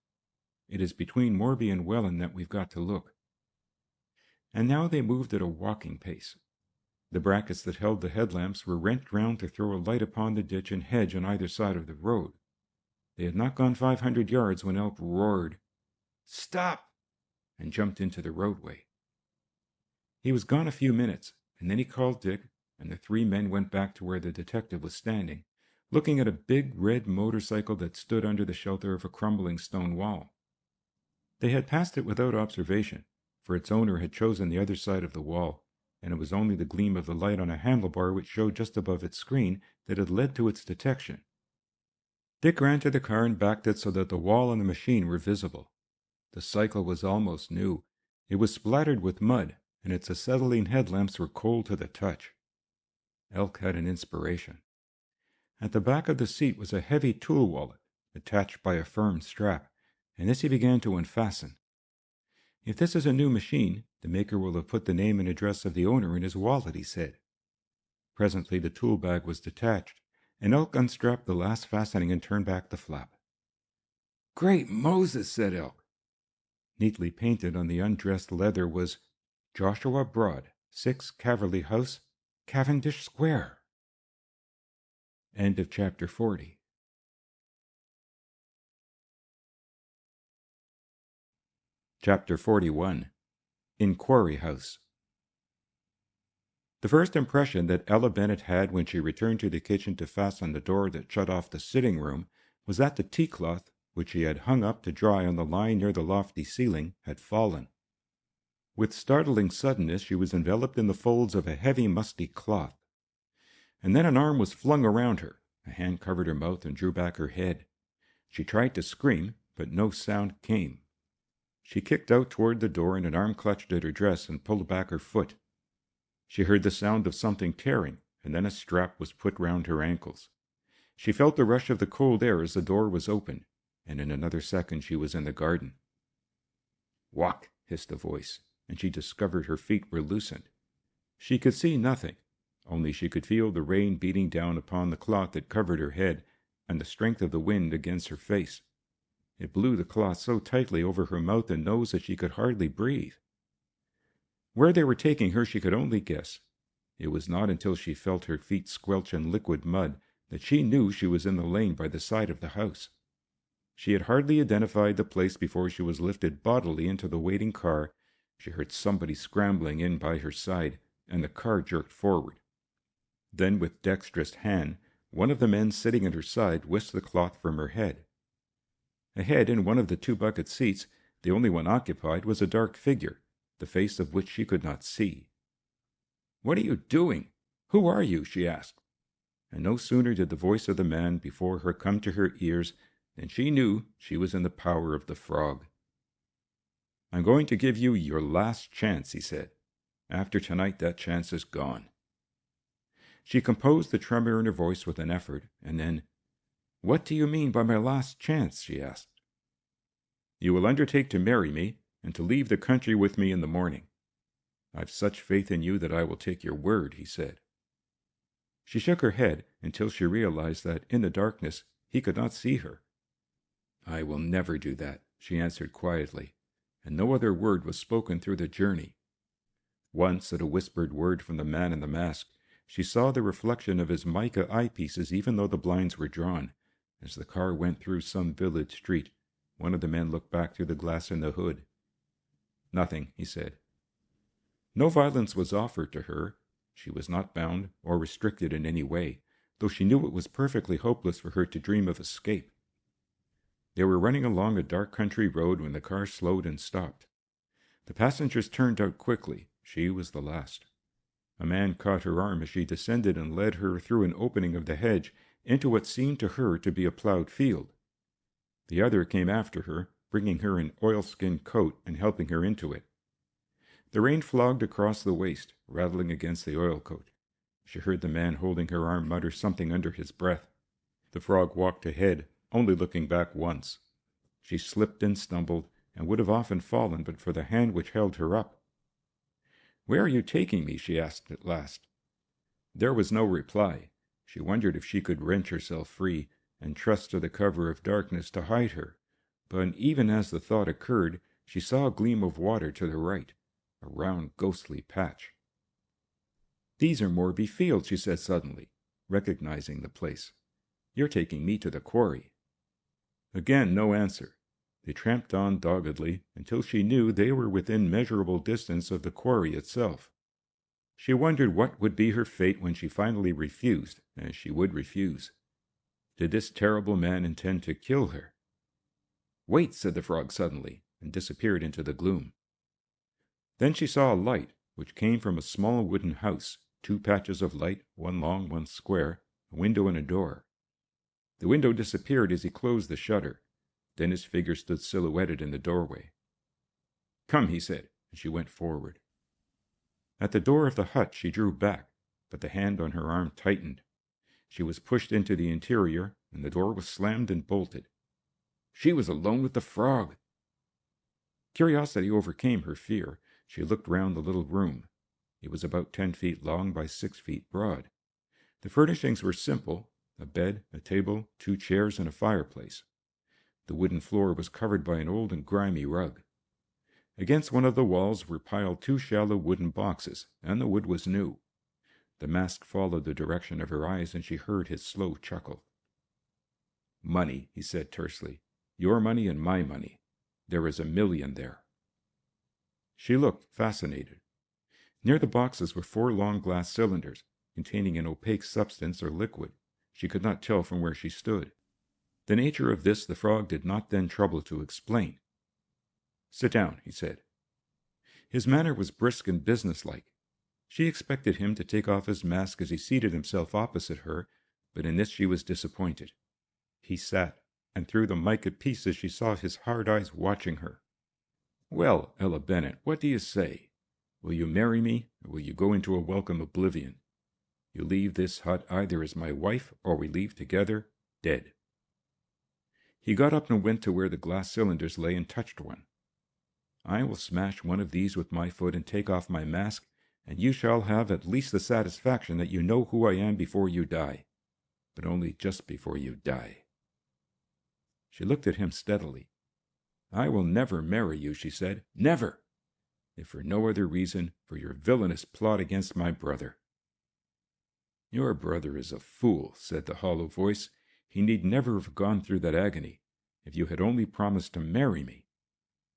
It is between Morby and Welland that we've got to look." And now they moved at a walking pace. The brackets that held the headlamps were wrenched round to throw a light upon the ditch and hedge on either side of the road. They had not gone 500 yards when Elk roared, "Stop!" and jumped into the roadway. He was gone a few minutes, and then he called Dick, and the three men went back to where the detective was standing, looking at a big red motorcycle that stood under the shelter of a crumbling stone wall. They had passed it without observation, for its owner had chosen the other side of the wall, and it was only the gleam of the light on a handlebar which showed just above its screen that had led to its detection. Dick ran to the car and backed it so that the wall and the machine were visible. The cycle was almost new. It was splattered with mud, and its acetylene headlamps were cold to the touch. Elk had an inspiration. At the back of the seat was a heavy tool wallet, attached by a firm strap, and this he began to unfasten. "If this is a new machine, the maker will have put the name and address of the owner in his wallet," he said. Presently the tool bag was detached, and Elk unstrapped the last fastening and turned back the flap. "Great Moses!" said Elk. Neatly painted on the undressed leather was "Joshua Broad, 6 Caverly House, Cavendish Square." End of chapter 40. Chapter 41. In Quarry House. The first impression that Ella Bennet had when she returned to the kitchen to fasten the door that shut off the sitting room was that the tea-cloth, which she had hung up to dry on the line near the lofty ceiling, had fallen. With startling suddenness she was enveloped in the folds of a heavy musty cloth. And then an arm was flung around her, a hand covered her mouth and drew back her head. She tried to scream, but no sound came. She kicked out toward the door, and an arm clutched at her dress and pulled back her foot. She heard the sound of something tearing, and then a strap was put round her ankles. She felt the rush of the cold air as the door was opened, and in another second she was in the garden. "Walk!" hissed a voice, and she discovered her feet were loosened. She could see nothing. only she could feel the rain beating down upon the cloth that covered her head, and the strength of the wind against her face. It blew the cloth so tightly over her mouth and nose that she could hardly breathe. Where they were taking her she could only guess. It was not until she felt her feet squelch in liquid mud that she knew she was in the lane by the side of the house. She had hardly identified the place before she was lifted bodily into the waiting car. She heard somebody scrambling in by her side, and the car jerked forward. Then, with dexterous hand, one of the men sitting at her side whisked the cloth from her head. Ahead, in one of the two bucket seats, the only one occupied, was a dark figure, the face of which she could not see. "What are you doing? Who are you?" she asked. And no sooner did the voice of the man before her come to her ears than she knew she was in the power of the frog. "I'm going to give you your last chance," he said. "After tonight, that chance is gone." She composed the tremor in her voice with an effort, and then, "What do you mean by my last chance?" she asked. "You will undertake to marry me, and to leave the country with me in the morning." "I've such faith in you that I will take your word," he said. She shook her head until she realized that, in the darkness, he could not see her. "I will never do that," she answered quietly, and no other word was spoken through the journey. Once, at a whispered word from the man in the mask, she saw the reflection of his mica eyepieces even though the blinds were drawn. As the car went through some village street, one of the men looked back through the glass in the hood. "Nothing," he said. No violence was offered to her. She was not bound or restricted in any way, though she knew it was perfectly hopeless for her to dream of escape. They were running along a dark country road when the car slowed and stopped. The passengers turned out quickly. She was the last. A man caught her arm as she descended and led her through an opening of the hedge into what seemed to her to be a plowed field. The other came after her, bringing her an oilskin coat and helping her into it. The rain flogged across the waist, rattling against the oilcoat. She heard the man holding her arm mutter something under his breath. The frog walked ahead, only looking back once. She slipped and stumbled, and would have often fallen but for the hand which held her up. "Where are you taking me?" she asked at last. There was no reply. She wondered if she could wrench herself free and trust to the cover of darkness to hide her, but even as the thought occurred, she saw a gleam of water to the right, a round ghostly patch. "These are Morby Fields," she said suddenly, recognizing the place. "You're taking me to the quarry." Again no answer. They tramped on doggedly until she knew they were within measurable distance of the quarry itself. She wondered what would be her fate when she finally refused, as she would refuse. Did this terrible man intend to kill her? "Wait," said the frog suddenly, and disappeared into the gloom. Then she saw a light, which came from a small wooden house, 2 patches of light, one long, one square, a window and a door. The window disappeared as he closed the shutter. Then his figure stood silhouetted in the doorway. "Come," he said, and she went forward. At the door of the hut she drew back, but the hand on her arm tightened. She was pushed into the interior, and the door was slammed and bolted. She was alone with the frog! Curiosity overcame her fear. She looked round the little room. It was about 10 feet long by 6 feet broad. The furnishings were simple: a bed, a table, 2 chairs, and a fireplace. The wooden floor was covered by an old and grimy rug. Against one of the walls were piled 2 shallow wooden boxes, and the wood was new. The mask followed the direction of her eyes, and she heard his slow chuckle. "Money," he said tersely. "Your money and my money. There is $1 million there." She looked, fascinated. Near the boxes were 4 long glass cylinders, containing an opaque substance or liquid. She could not tell from where she stood. The nature of this the frog did not then trouble to explain. "Sit down," he said. His manner was brisk and businesslike. She expected him to take off his mask as he seated himself opposite her, but in this she was disappointed. He sat, and through the mica pieces she saw his hard eyes watching her. "Well, Ella Bennet, what do you say? Will you marry me, or will you go into a welcome oblivion? You leave this hut either as my wife, or we leave together, dead." He got up and went to where the glass cylinders lay and touched one. "I will smash one of these with my foot and take off my mask, and you shall have at least the satisfaction that you know who I am before you die, but only just before you die." She looked at him steadily. "I will never marry you," she said. "Never! If for no other reason, for your villainous plot against my brother." "Your brother is a fool," said the hollow voice. "He need never have gone through that agony. If you had only promised to marry me.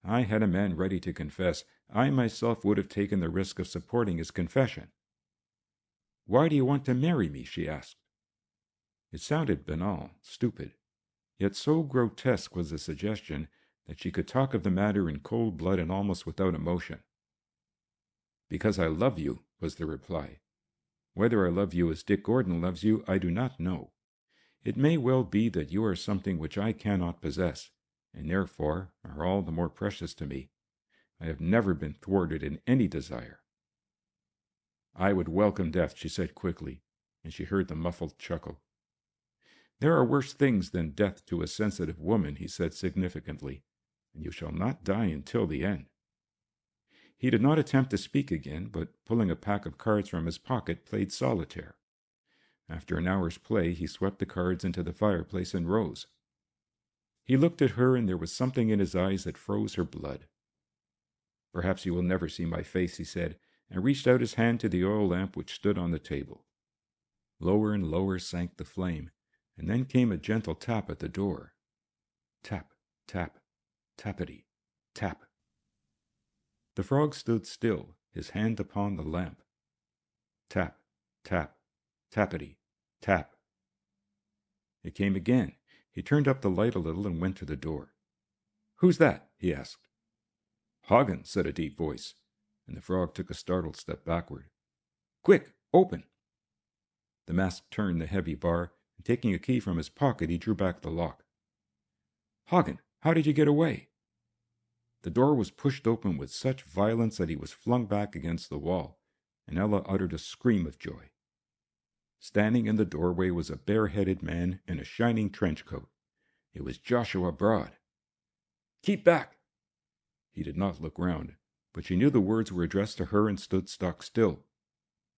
I had a man ready to confess. I myself would have taken the risk of supporting his confession." "Why do you want to marry me?" she asked. It sounded banal, stupid, yet so grotesque was the suggestion that she could talk of the matter in cold blood and almost without emotion. "Because I love you," was the reply. "Whether I love you as Dick Gordon loves you, I do not know. It may well be that you are something which I cannot possess, and therefore are all the more precious to me. I have never been thwarted in any desire." "I would welcome death," she said quickly, and she heard the muffled chuckle. "There are worse things than death to a sensitive woman," he said significantly, "and you shall not die until the end." He did not attempt to speak again, but pulling a pack of cards from his pocket, played solitaire. After an hour's play, he swept the cards into the fireplace and rose. He looked at her, and there was something in his eyes that froze her blood. "Perhaps you will never see my face," he said, and reached out his hand to the oil lamp which stood on the table. Lower and lower sank the flame, and then came a gentle tap at the door. Tap, tap, tappity, tap. The frog stood still, his hand upon the lamp. Tap, tap, tappity, tap. It came again. He turned up the light a little and went to the door. "Who's that?" he asked. "Hagn," said a deep voice, and the frog took a startled step backward. "Quick, open!" The mask turned the heavy bar, and taking a key from his pocket, he drew back the lock. "Hagn, how did you get away?" The door was pushed open with such violence that he was flung back against the wall, and Ella uttered a scream of joy. Standing in the doorway was a bare-headed man in a shining trench coat. It was Joshua Braud. "Keep back!" He did not look round, but she knew the words were addressed to her and stood stock still.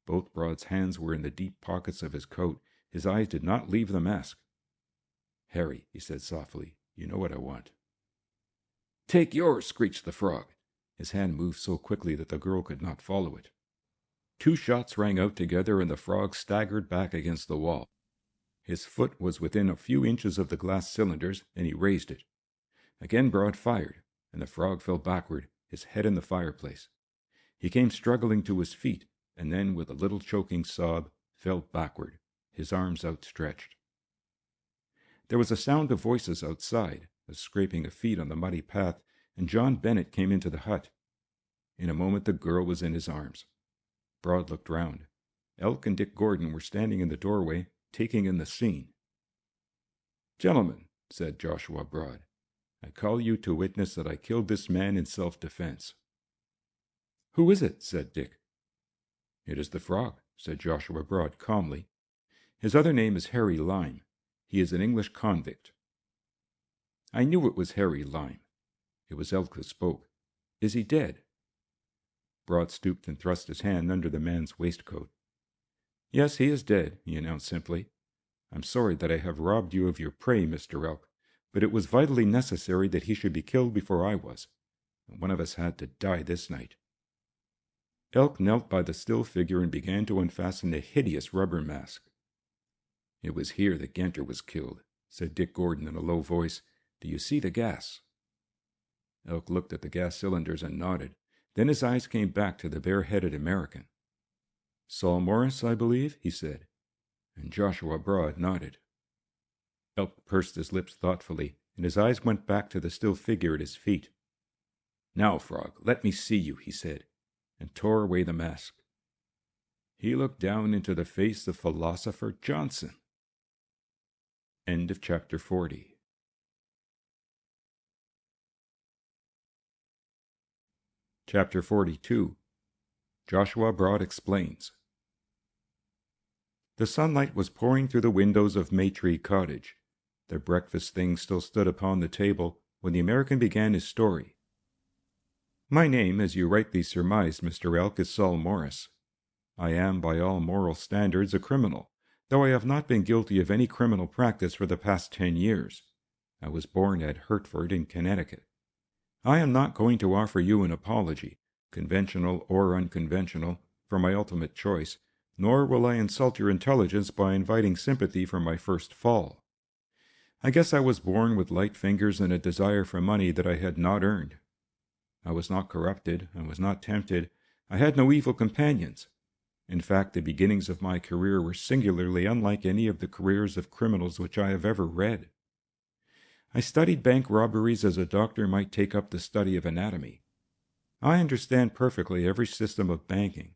Both Braud's hands were in the deep pockets of his coat. His eyes did not leave the mask. "Harry," he said softly, "you know what I want." "Take yours!" screeched the frog. His hand moved so quickly that the girl could not follow it. Two shots rang out together, and the frog staggered back against the wall. His foot was within a few inches of the glass cylinders, and he raised it. Again Braud fired, and the frog fell backward, his head in the fireplace. He came struggling to his feet, and then, with a little choking sob, fell backward, his arms outstretched. There was a sound of voices outside, a scraping of feet on the muddy path, and John Bennet came into the hut. In a moment the girl was in his arms. Braud looked round. Elk and Dick Gordon were standing in the doorway, taking in the scene. "Gentlemen," said Joshua Braud, "I call you to witness that I killed this man in self-defense." "Who is it?" said Dick. "It is the frog," said Joshua Braud calmly. "His other name is Harry Lime. He is an English convict." "I knew it was Harry Lime." It was Elk who spoke. "Is he dead?" Braud stooped and thrust his hand under the man's waistcoat. "Yes, he is dead," he announced simply. "I'm sorry that I have robbed you of your prey, Mr. Elk, but it was vitally necessary that he should be killed before I was, and one of us had to die this night." Elk knelt by the still figure and began to unfasten a hideous rubber mask. "It was here that Genter was killed," said Dick Gordon in a low voice. "Do you see the gas?" Elk looked at the gas cylinders and nodded. Then his eyes came back to the bare-headed American. "Saul Morris, I believe," he said, and Joshua Braud nodded. Elk pursed his lips thoughtfully, and his eyes went back to the still figure at his feet. "Now, frog, let me see you," he said, and tore away the mask. He looked down into the face of philosopher Johnson. End of chapter 40. Chapter 42. Joshua Braud Explains. The sunlight was pouring through the windows of Maytree Cottage. The breakfast things still stood upon the table when the American began his story. "My name, as you rightly surmised, Mr. Elk, is Saul Morris. I am, by all moral standards, a criminal, though I have not been guilty of any criminal practice for the past 10 years. I was born at Hertford in Connecticut. I am not going to offer you an apology, conventional or unconventional, for my ultimate choice, nor will I insult your intelligence by inviting sympathy for my first fall. I guess I was born with light fingers and a desire for money that I had not earned. I was not corrupted, I was not tempted, I had no evil companions. In fact, the beginnings of my career were singularly unlike any of the careers of criminals which I have ever read. I studied bank robberies as a doctor might take up the study of anatomy. I understand perfectly every system of banking,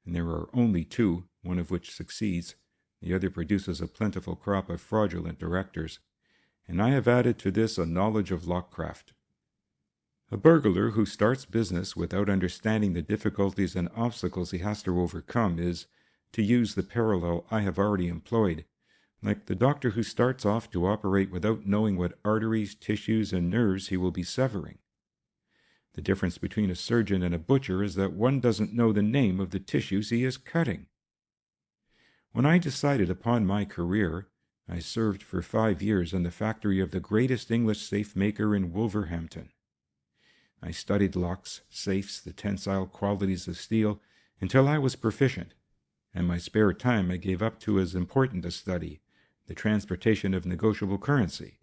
and there are only two, one of which succeeds, the other produces a plentiful crop of fraudulent directors, and I have added to this a knowledge of lockcraft. A burglar who starts business without understanding the difficulties and obstacles he has to overcome is, to use the parallel I have already employed, like the doctor who starts off to operate without knowing what arteries, tissues, and nerves he will be severing. The difference between a surgeon and a butcher is that one doesn't know the name of the tissues he is cutting. When I decided upon my career, I served for 5 years in the factory of the greatest English safe maker in Wolverhampton. I studied locks, safes, the tensile qualities of steel, until I was proficient, and my spare time I gave up to as important a study, the transportation of negotiable currency.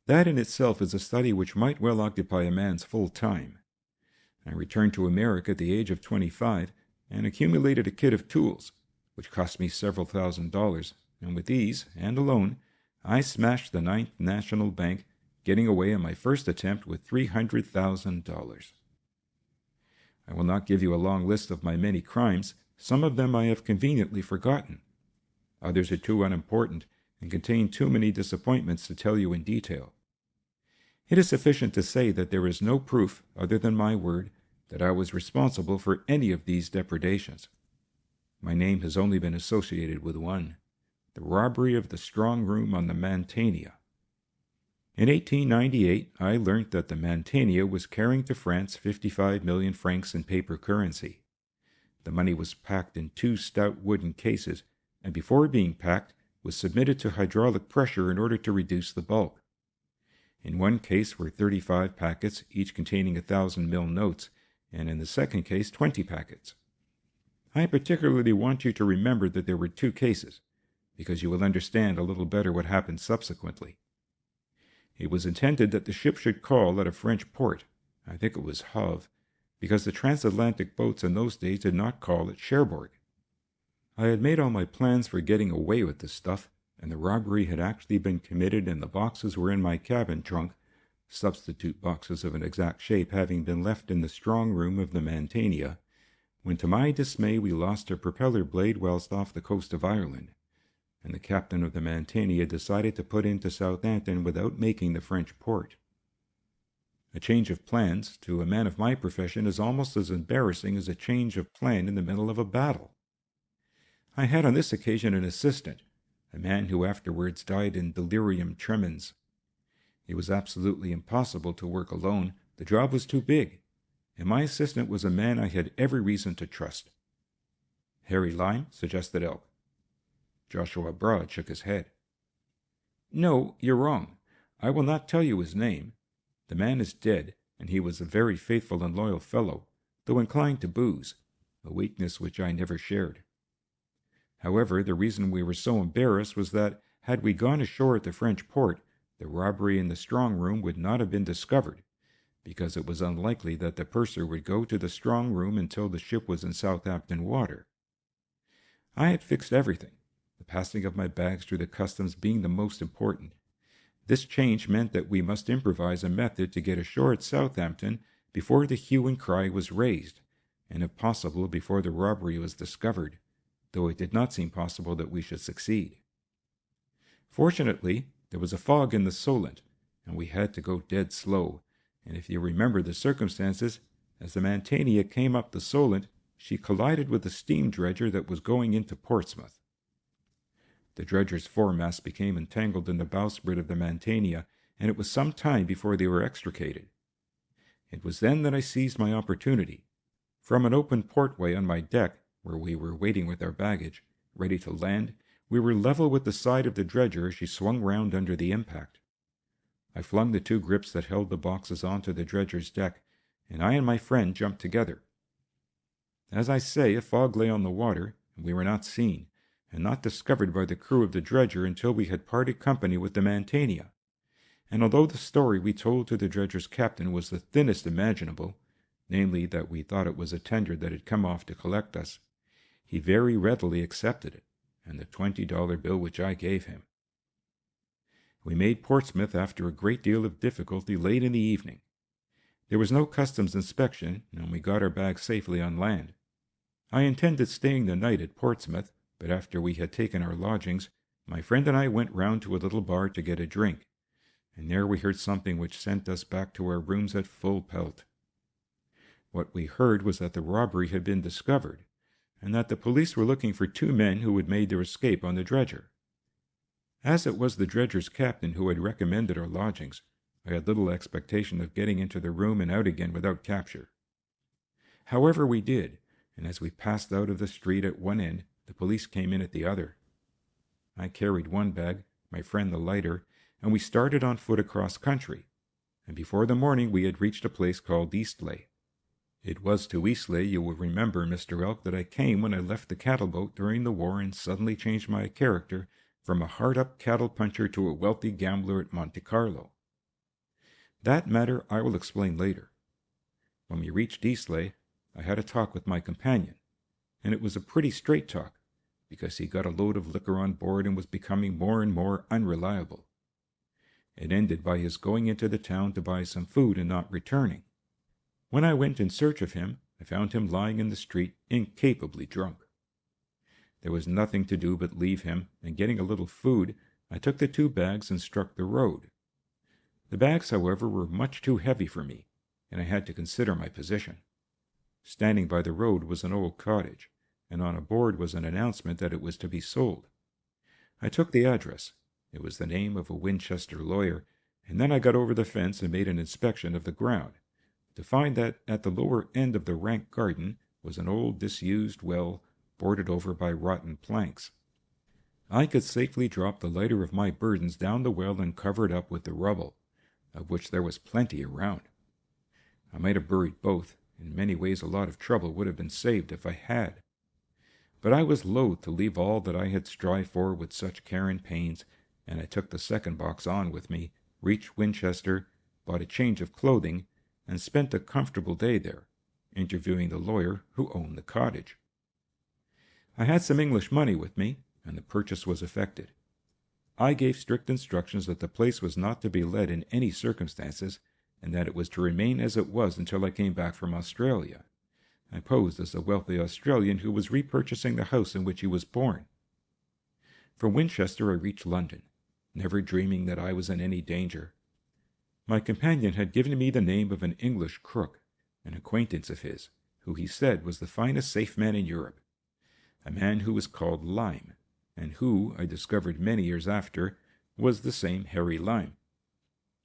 That in itself is a study which might well occupy a man's full time. I returned to America at the age of 25 and accumulated a kit of tools, which cost me several $1,000s, and with these, and alone, I smashed the 9th National Bank, getting away on my first attempt with $300,000. I will not give you a long list of my many crimes. Some of them I have conveniently forgotten. Others are too unimportant and contain too many disappointments to tell you in detail. It is sufficient to say that there is no proof, other than my word, that I was responsible for any of these depredations. My name has only been associated with one, the robbery of the strong room on the Mantegna. In 1898, I learnt that the Mantegna was carrying to France 55 million francs in paper currency. The money was packed in 2 stout wooden cases, and before being packed, was submitted to hydraulic pressure in order to reduce the bulk. In one case were 35 packets, each containing 1,000 mil notes, and in the second case 20 packets. I particularly want you to remember that there were 2 cases, because you will understand a little better what happened subsequently. It was intended that the ship should call at a French port, I think it was Havre, because the transatlantic boats in those days did not call at Cherbourg. I had made all my plans for getting away with this stuff, and the robbery had actually been committed and the boxes were in my cabin trunk, substitute boxes of an exact shape having been left in the strong room of the Mantegna, when to my dismay we lost a propeller blade whilst off the coast of Ireland, and the captain of the Mantegna decided to put into Southampton without making the French port. A change of plans, to a man of my profession, is almost as embarrassing as a change of plan in the middle of a battle. I had on this occasion an assistant, a man who afterwards died in delirium tremens. It was absolutely impossible to work alone. The job was too big, and my assistant was a man I had every reason to trust. Harry Lime, suggested Elk. Joshua Broad shook his head. No, you're wrong. I will not tell you his name. The man is dead, and he was a very faithful and loyal fellow, though inclined to booze, a weakness which I never shared. However, the reason we were so embarrassed was that, had we gone ashore at the French port, the robbery in the strong room would not have been discovered, because it was unlikely that the purser would go to the strong room until the ship was in Southampton water. I had fixed everything, the passing of my bags through the customs being the most important. This change meant that we must improvise a method to get ashore at Southampton before the hue and cry was raised, and if possible before the robbery was discovered, though it did not seem possible that we should succeed. Fortunately, there was a fog in the Solent, and we had to go dead slow, and if you remember the circumstances, as the Mantegna came up the Solent, she collided with the steam dredger that was going into Portsmouth. The dredger's foremast became entangled in the bowsprit of the Mantegna, and it was some time before they were extricated. It was then that I seized my opportunity. From an open portway on my deck, where we were waiting with our baggage, ready to land, we were level with the side of the dredger as she swung round under the impact. I flung the 2 grips that held the boxes onto the dredger's deck, and I and my friend jumped together. As I say, a fog lay on the water, and we were not seen, and not discovered by the crew of the dredger until we had parted company with the Mantegna. And although the story we told to the dredger's captain was the thinnest imaginable, namely that we thought it was a tender that had come off to collect us, he very readily accepted it, and the $20 bill which I gave him. We made Portsmouth after a great deal of difficulty late in the evening. There was no customs inspection, and we got our bags safely on land. I intended staying the night at Portsmouth, but after we had taken our lodgings, my friend and I went round to a little bar to get a drink, and there we heard something which sent us back to our rooms at full pelt. What we heard was that the robbery had been discovered, and that the police were looking for 2 men who had made their escape on the dredger. As it was the dredger's captain who had recommended our lodgings, I had little expectation of getting into the room and out again without capture. However, we did, and as we passed out of the street at one end, the police came in at the other. I carried 1 bag, my friend the lighter, and we started on foot across country, and before the morning we had reached a place called Eastleigh. It was to Eastleigh, you will remember, Mr. Elk, that I came when I left the cattle boat during the war and suddenly changed my character from a hard-up cattle puncher to a wealthy gambler at Monte Carlo. That matter I will explain later. When we reached Eastleigh, I had a talk with my companion, and it was a pretty straight talk, because he got a load of liquor on board and was becoming more and more unreliable. It ended by his going into the town to buy some food and not returning. When I went in search of him, I found him lying in the street, incapably drunk. There was nothing to do but leave him, and getting a little food, I took the 2 bags and struck the road. The bags, however, were much too heavy for me, and I had to consider my position. Standing by the road was an old cottage, and on a board was an announcement that it was to be sold. I took the address. It was the name of a Winchester lawyer, and then I got over the fence and made an inspection of the ground, to find that at the lower end of the rank garden was an old disused well, boarded over by rotten planks. I could safely drop the lighter of my burdens down the well and cover it up with the rubble, of which there was plenty around. I might have buried both. In many ways a lot of trouble would have been saved if I had. But I was loath to leave all that I had strived for with such care and pains, and I took the 2nd box on with me, reached Winchester, bought a change of clothing, and spent a comfortable day there, interviewing the lawyer who owned the cottage. I had some English money with me, and the purchase was effected. I gave strict instructions that the place was not to be let in any circumstances, and that it was to remain as it was until I came back from Australia. I posed as a wealthy Australian who was repurchasing the house in which he was born. From Winchester I reached London, never dreaming that I was in any danger. My companion had given me the name of an English crook, an acquaintance of his, who he said was the finest safe man in Europe, a man who was called Lime, and who, I discovered many years after, was the same Harry Lime.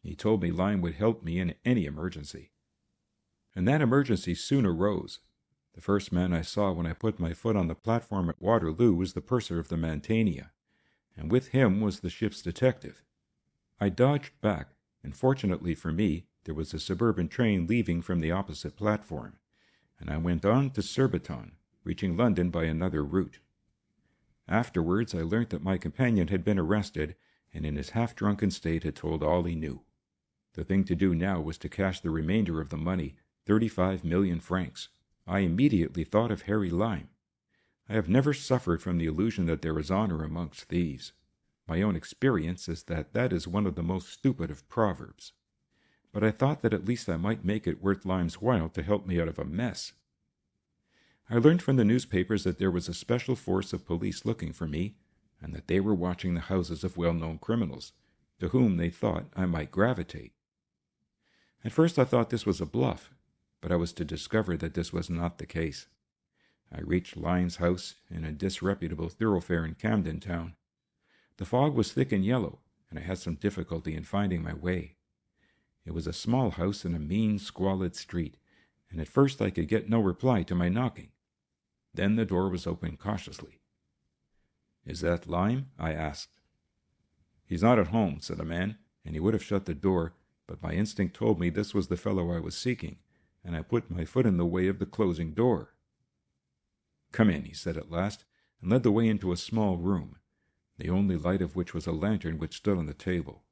He told me Lime would help me in any emergency. And that emergency soon arose. The first man I saw when I put my foot on the platform at Waterloo was the purser of the Mantegna, and with him was the ship's detective. I dodged back, and fortunately for me, there was a suburban train leaving from the opposite platform, and I went on to Surbiton, reaching London by another route. Afterwards I learnt that my companion had been arrested, and in his half-drunken state had told all he knew. The thing to do now was to cash the remainder of the money, 35 million francs. I immediately thought of Harry Lime. I have never suffered from the illusion that there is honor amongst thieves. My own experience is that that is one of the most stupid of proverbs. But I thought that at least I might make it worth Lime's while to help me out of a mess. I learned from the newspapers that there was a special force of police looking for me, and that they were watching the houses of well-known criminals, to whom they thought I might gravitate. At first I thought this was a bluff, but I was to discover that this was not the case. I reached Lime's house in a disreputable thoroughfare in Camden Town. The fog was thick and yellow, and I had some difficulty in finding my way. It was a small house in a mean, squalid street, and at first I could get no reply to my knocking. Then the door was opened cautiously. "Is that Lime?" I asked. "He's not at home," said a man, and he would have shut the door, but my instinct told me this was the fellow I was seeking, and I put my foot in the way of the closing door. "Come in," he said at last, and led the way into a small room, the only light of which was a lantern which stood on the table.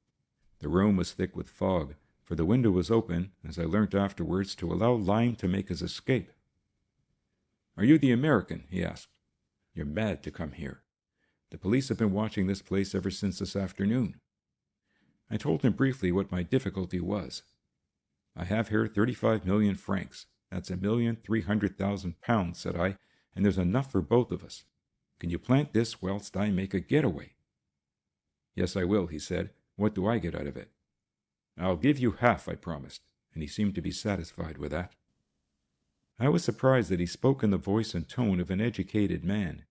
The room was thick with fog, for the window was open, as I learnt afterwards, to allow Lime to make his escape. "Are you the American?" he asked. "You're mad to come here. The police have been watching this place ever since this afternoon." I told him briefly what my difficulty was. "I have here 35 million francs. That's £1,300,000, said I, "and there's enough for both of us. Can you plant this whilst I make a getaway?" "Yes, I will," he said. "What do I get out of it?" "I'll give you half," I promised, and he seemed to be satisfied with that. I was surprised that he spoke in the voice and tone of an educated man,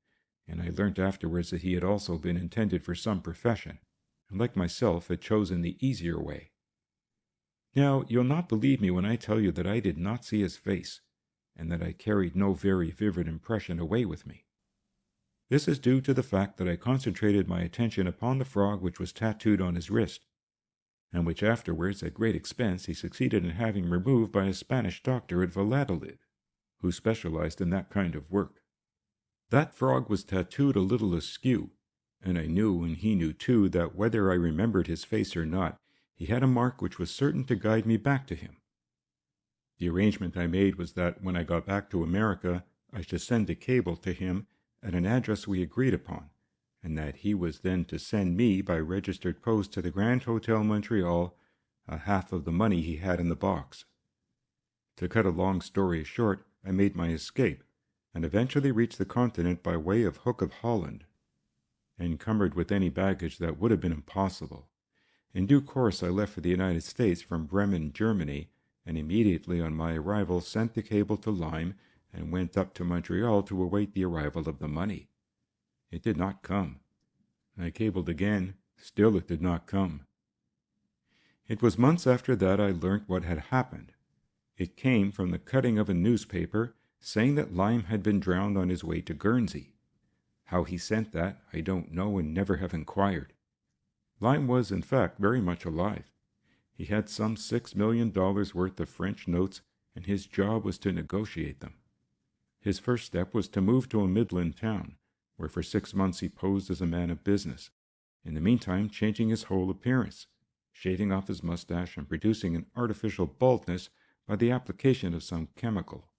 and I learnt afterwards that he had also been intended for some profession, and like myself had chosen the easier way. Now, you'll not believe me when I tell you that I did not see his face, and that I carried no very vivid impression away with me. This is due to the fact that I concentrated my attention upon the frog which was tattooed on his wrist, and which afterwards, at great expense, he succeeded in having removed by a Spanish doctor at Valladolid, who specialized in that kind of work. That frog was tattooed a little askew, and I knew, and he knew too, that whether I remembered his face or not, he had a mark which was certain to guide me back to him. The arrangement I made was that when I got back to America, I should send a cable to him at an address we agreed upon, and that he was then to send me by registered post to the Grand Hotel Montreal a half of the money he had in the box. To cut a long story short, I made my escape, and eventually reached the continent by way of Hook of Holland, encumbered with any baggage that would have been impossible. In due course I left for the United States from Bremen, Germany, and immediately on my arrival sent the cable to Lyme and went up to Montreal to await the arrival of the money. It did not come. I cabled again. Still it did not come. It was months after that I learnt what had happened. It came from the cutting of a newspaper saying that Lyme had been drowned on his way to Guernsey. How he sent that, I don't know and never have inquired. Lyme was, in fact, very much alive. He had some $6 million worth of French notes, and his job was to negotiate them. His first step was to move to a Midland town, where for 6 months he posed as a man of business, in the meantime changing his whole appearance, shaving off his mustache and producing an artificial baldness by the application of some chemical.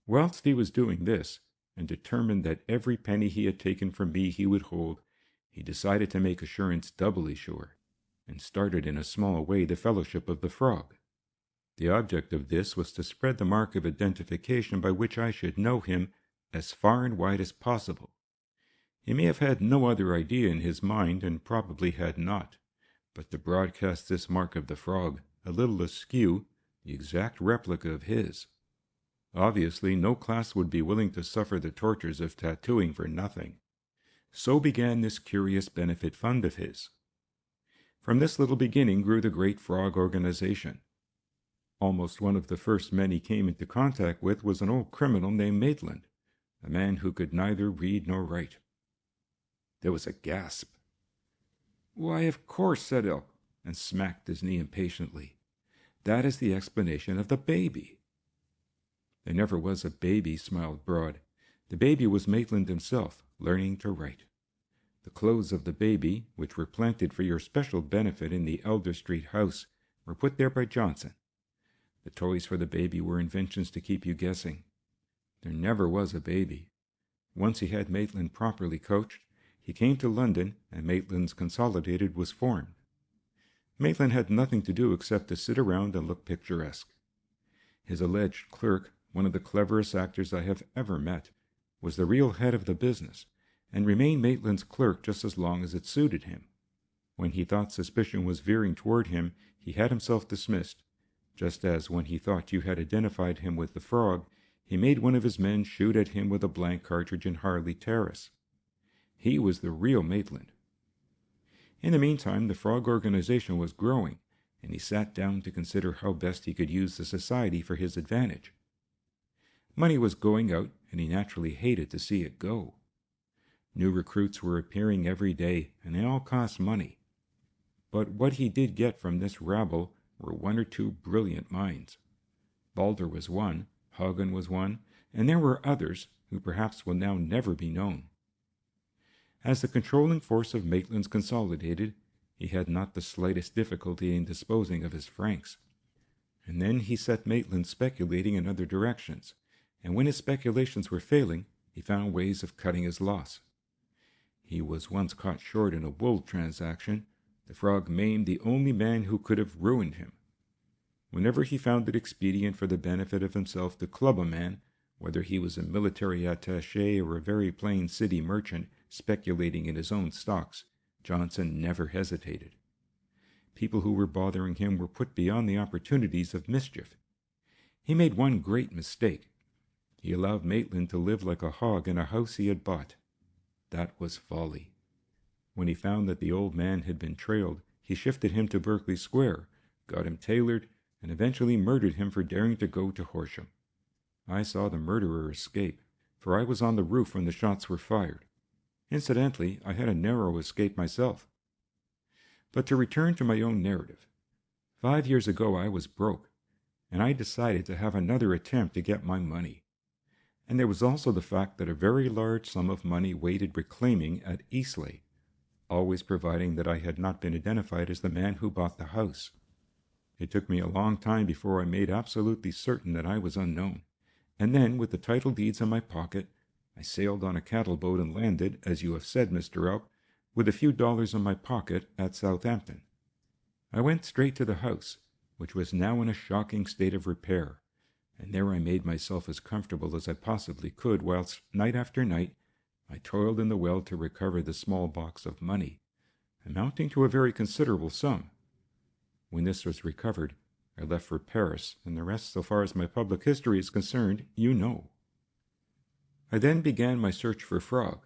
Whilst he was doing this, and determined that every penny he had taken from me he would hold, he decided to make assurance doubly sure, and started in a small way the Fellowship of the Frog. The object of this was to spread the mark of identification by which I should know him as far and wide as possible. He may have had no other idea in his mind, and probably had not, but to broadcast this mark of the frog, a little askew, the exact replica of his. Obviously, no class would be willing to suffer the tortures of tattooing for nothing. So began this curious benefit fund of his. From this little beginning grew the great frog organization. Almost one of the first men he came into contact with was an old criminal named Maitland, a man who could neither read nor write. There was a gasp. "Why, of course," said Elk, and smacked his knee impatiently. "That is the explanation of the baby." "There never was a baby," smiled Broad. "The baby was Maitland himself, learning to write. The clothes of the baby, which were planted for your special benefit in the Elder Street house, were put there by Johnson. The toys for the baby were inventions to keep you guessing. There never was a baby. Once he had Maitland properly coached, he came to London, and Maitland's Consolidated was formed. Maitland had nothing to do except to sit around and look picturesque. His alleged clerk, one of the cleverest actors I have ever met, was the real head of the business, and remained Maitland's clerk just as long as it suited him. When he thought suspicion was veering toward him, he had himself dismissed, just as when he thought you had identified him with the frog, he made one of his men shoot at him with a blank cartridge in Harley Terrace. He was the real Maitland. In the meantime, the frog organization was growing, and he sat down to consider how best he could use the society for his advantage. Money was going out, and he naturally hated to see it go. New recruits were appearing every day, and they all cost money. But what he did get from this rabble were one or two brilliant minds. Balder was one, Hagn was one, and there were others who perhaps will now never be known. As the controlling force of Maitland's consolidated, he had not the slightest difficulty in disposing of his francs. And then he set Maitland speculating in other directions, and when his speculations were failing, he found ways of cutting his loss. He was once caught short in a wool transaction. The frog maimed the only man who could have ruined him. Whenever he found it expedient for the benefit of himself to club a man, whether he was a military attaché or a very plain city merchant speculating in his own stocks, Johnson never hesitated. People who were bothering him were put beyond the opportunities of mischief. He made one great mistake. He allowed Maitland to live like a hog in a house he had bought. That was folly. When he found that the old man had been trailed, he shifted him to Berkeley Square, got him tailored, and eventually murdered him for daring to go to Horsham. I saw the murderer escape, for I was on the roof when the shots were fired. Incidentally, I had a narrow escape myself. But to return to my own narrative. 5 years ago I was broke, and I decided to have another attempt to get my money. And there was also the fact that a very large sum of money waited reclaiming at Eastleigh, always providing that I had not been identified as the man who bought the house. It took me a long time before I made absolutely certain that I was unknown, and then, with the title deeds in my pocket, I sailed on a cattle boat and landed, as you have said, Mr. Elk, with a few dollars in my pocket at Southampton. I went straight to the house, which was now in a shocking state of repair, and there I made myself as comfortable as I possibly could, whilst night after night I toiled in the well to recover the small box of money, amounting to a very considerable sum. When this was recovered, I left for Paris, and the rest, so far as my public history is concerned, you know. I then began my search for Frog,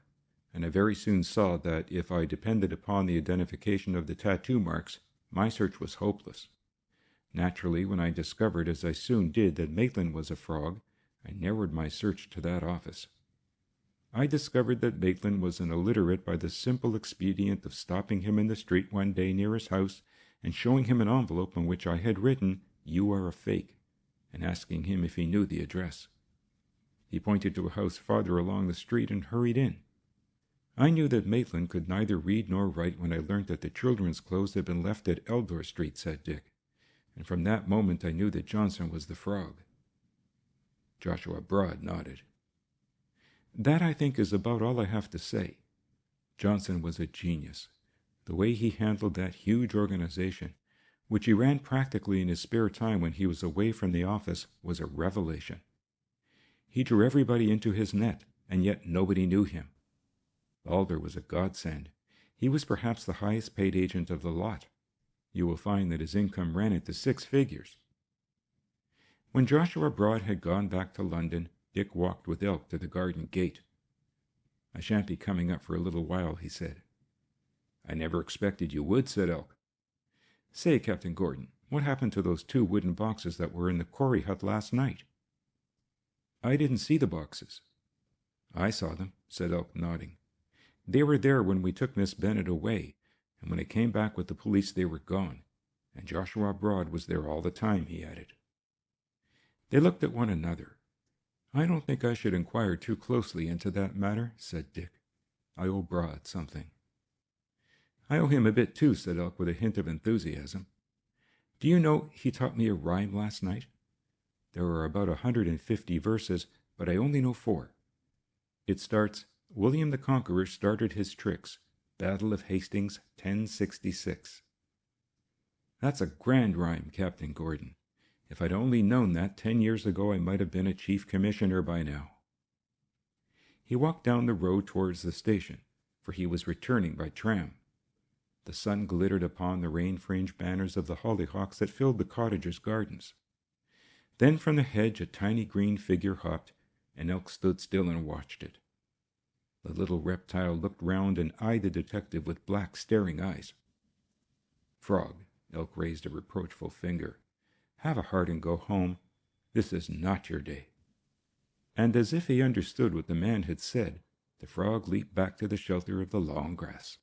and I very soon saw that if I depended upon the identification of the tattoo marks, my search was hopeless. Naturally, when I discovered, as I soon did, that Maitland was a frog, I narrowed my search to that office. I discovered that Maitland was an illiterate by the simple expedient of stopping him in the street one day near his house and showing him an envelope on which I had written, "You are a fake," and asking him if he knew the address. He pointed to a house farther along the street and hurried in. I knew that Maitland could neither read nor write when I learnt that the children's clothes had been left at Eldor Street, said Dick, and from that moment I knew that Johnson was the frog. Joshua Broad nodded. That, I think, is about all I have to say. Johnson was a genius. The way he handled that huge organization, which he ran practically in his spare time when he was away from the office, was a revelation. He drew everybody into his net, and yet nobody knew him. Balder was a godsend. He was perhaps the highest paid agent of the lot. You will find that his income ran into 6 figures. When Joshua Broad had gone back to London, Dick walked with Elk to the garden gate. "I shan't be coming up for a little while," he said. "I never expected you would," said Elk. "Say, Captain Gordon, what happened to those 2 wooden boxes that were in the quarry hut last night?" "I didn't see the boxes." "I saw them," said Elk, nodding. "They were there when we took Miss Bennet away, and when I came back with the police they were gone, and Joshua Broad was there all the time," he added. They looked at one another. "I don't think I should inquire too closely into that matter," said Dick. "I owe Broad something." "I owe him a bit too," said Elk with a hint of enthusiasm. "Do you know, he taught me a rhyme last night? There are about 150 verses, but I only know 4. It starts, "William the Conqueror started his tricks. Battle of Hastings, 1066. That's a grand rhyme, Captain Gordon. If I'd only known that 10 years ago, I might have been a chief commissioner by now. He walked down the road towards the station, for he was returning by tram. The sun glittered upon the rain-fringed banners of the hollyhocks that filled the cottagers' gardens. Then from the hedge a tiny green figure hopped, and Elk stood still and watched it. The little reptile looked round and eyed the detective with black, staring eyes. "Frog," Elk raised a reproachful finger, "have a heart and go home. This is not your day." and as if he understood what the man had said, the frog leaped back to the shelter of the long grass.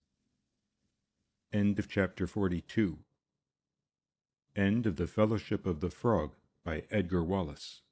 End of chapter 42. End of The Fellowship of the Frog by Edgar Wallace.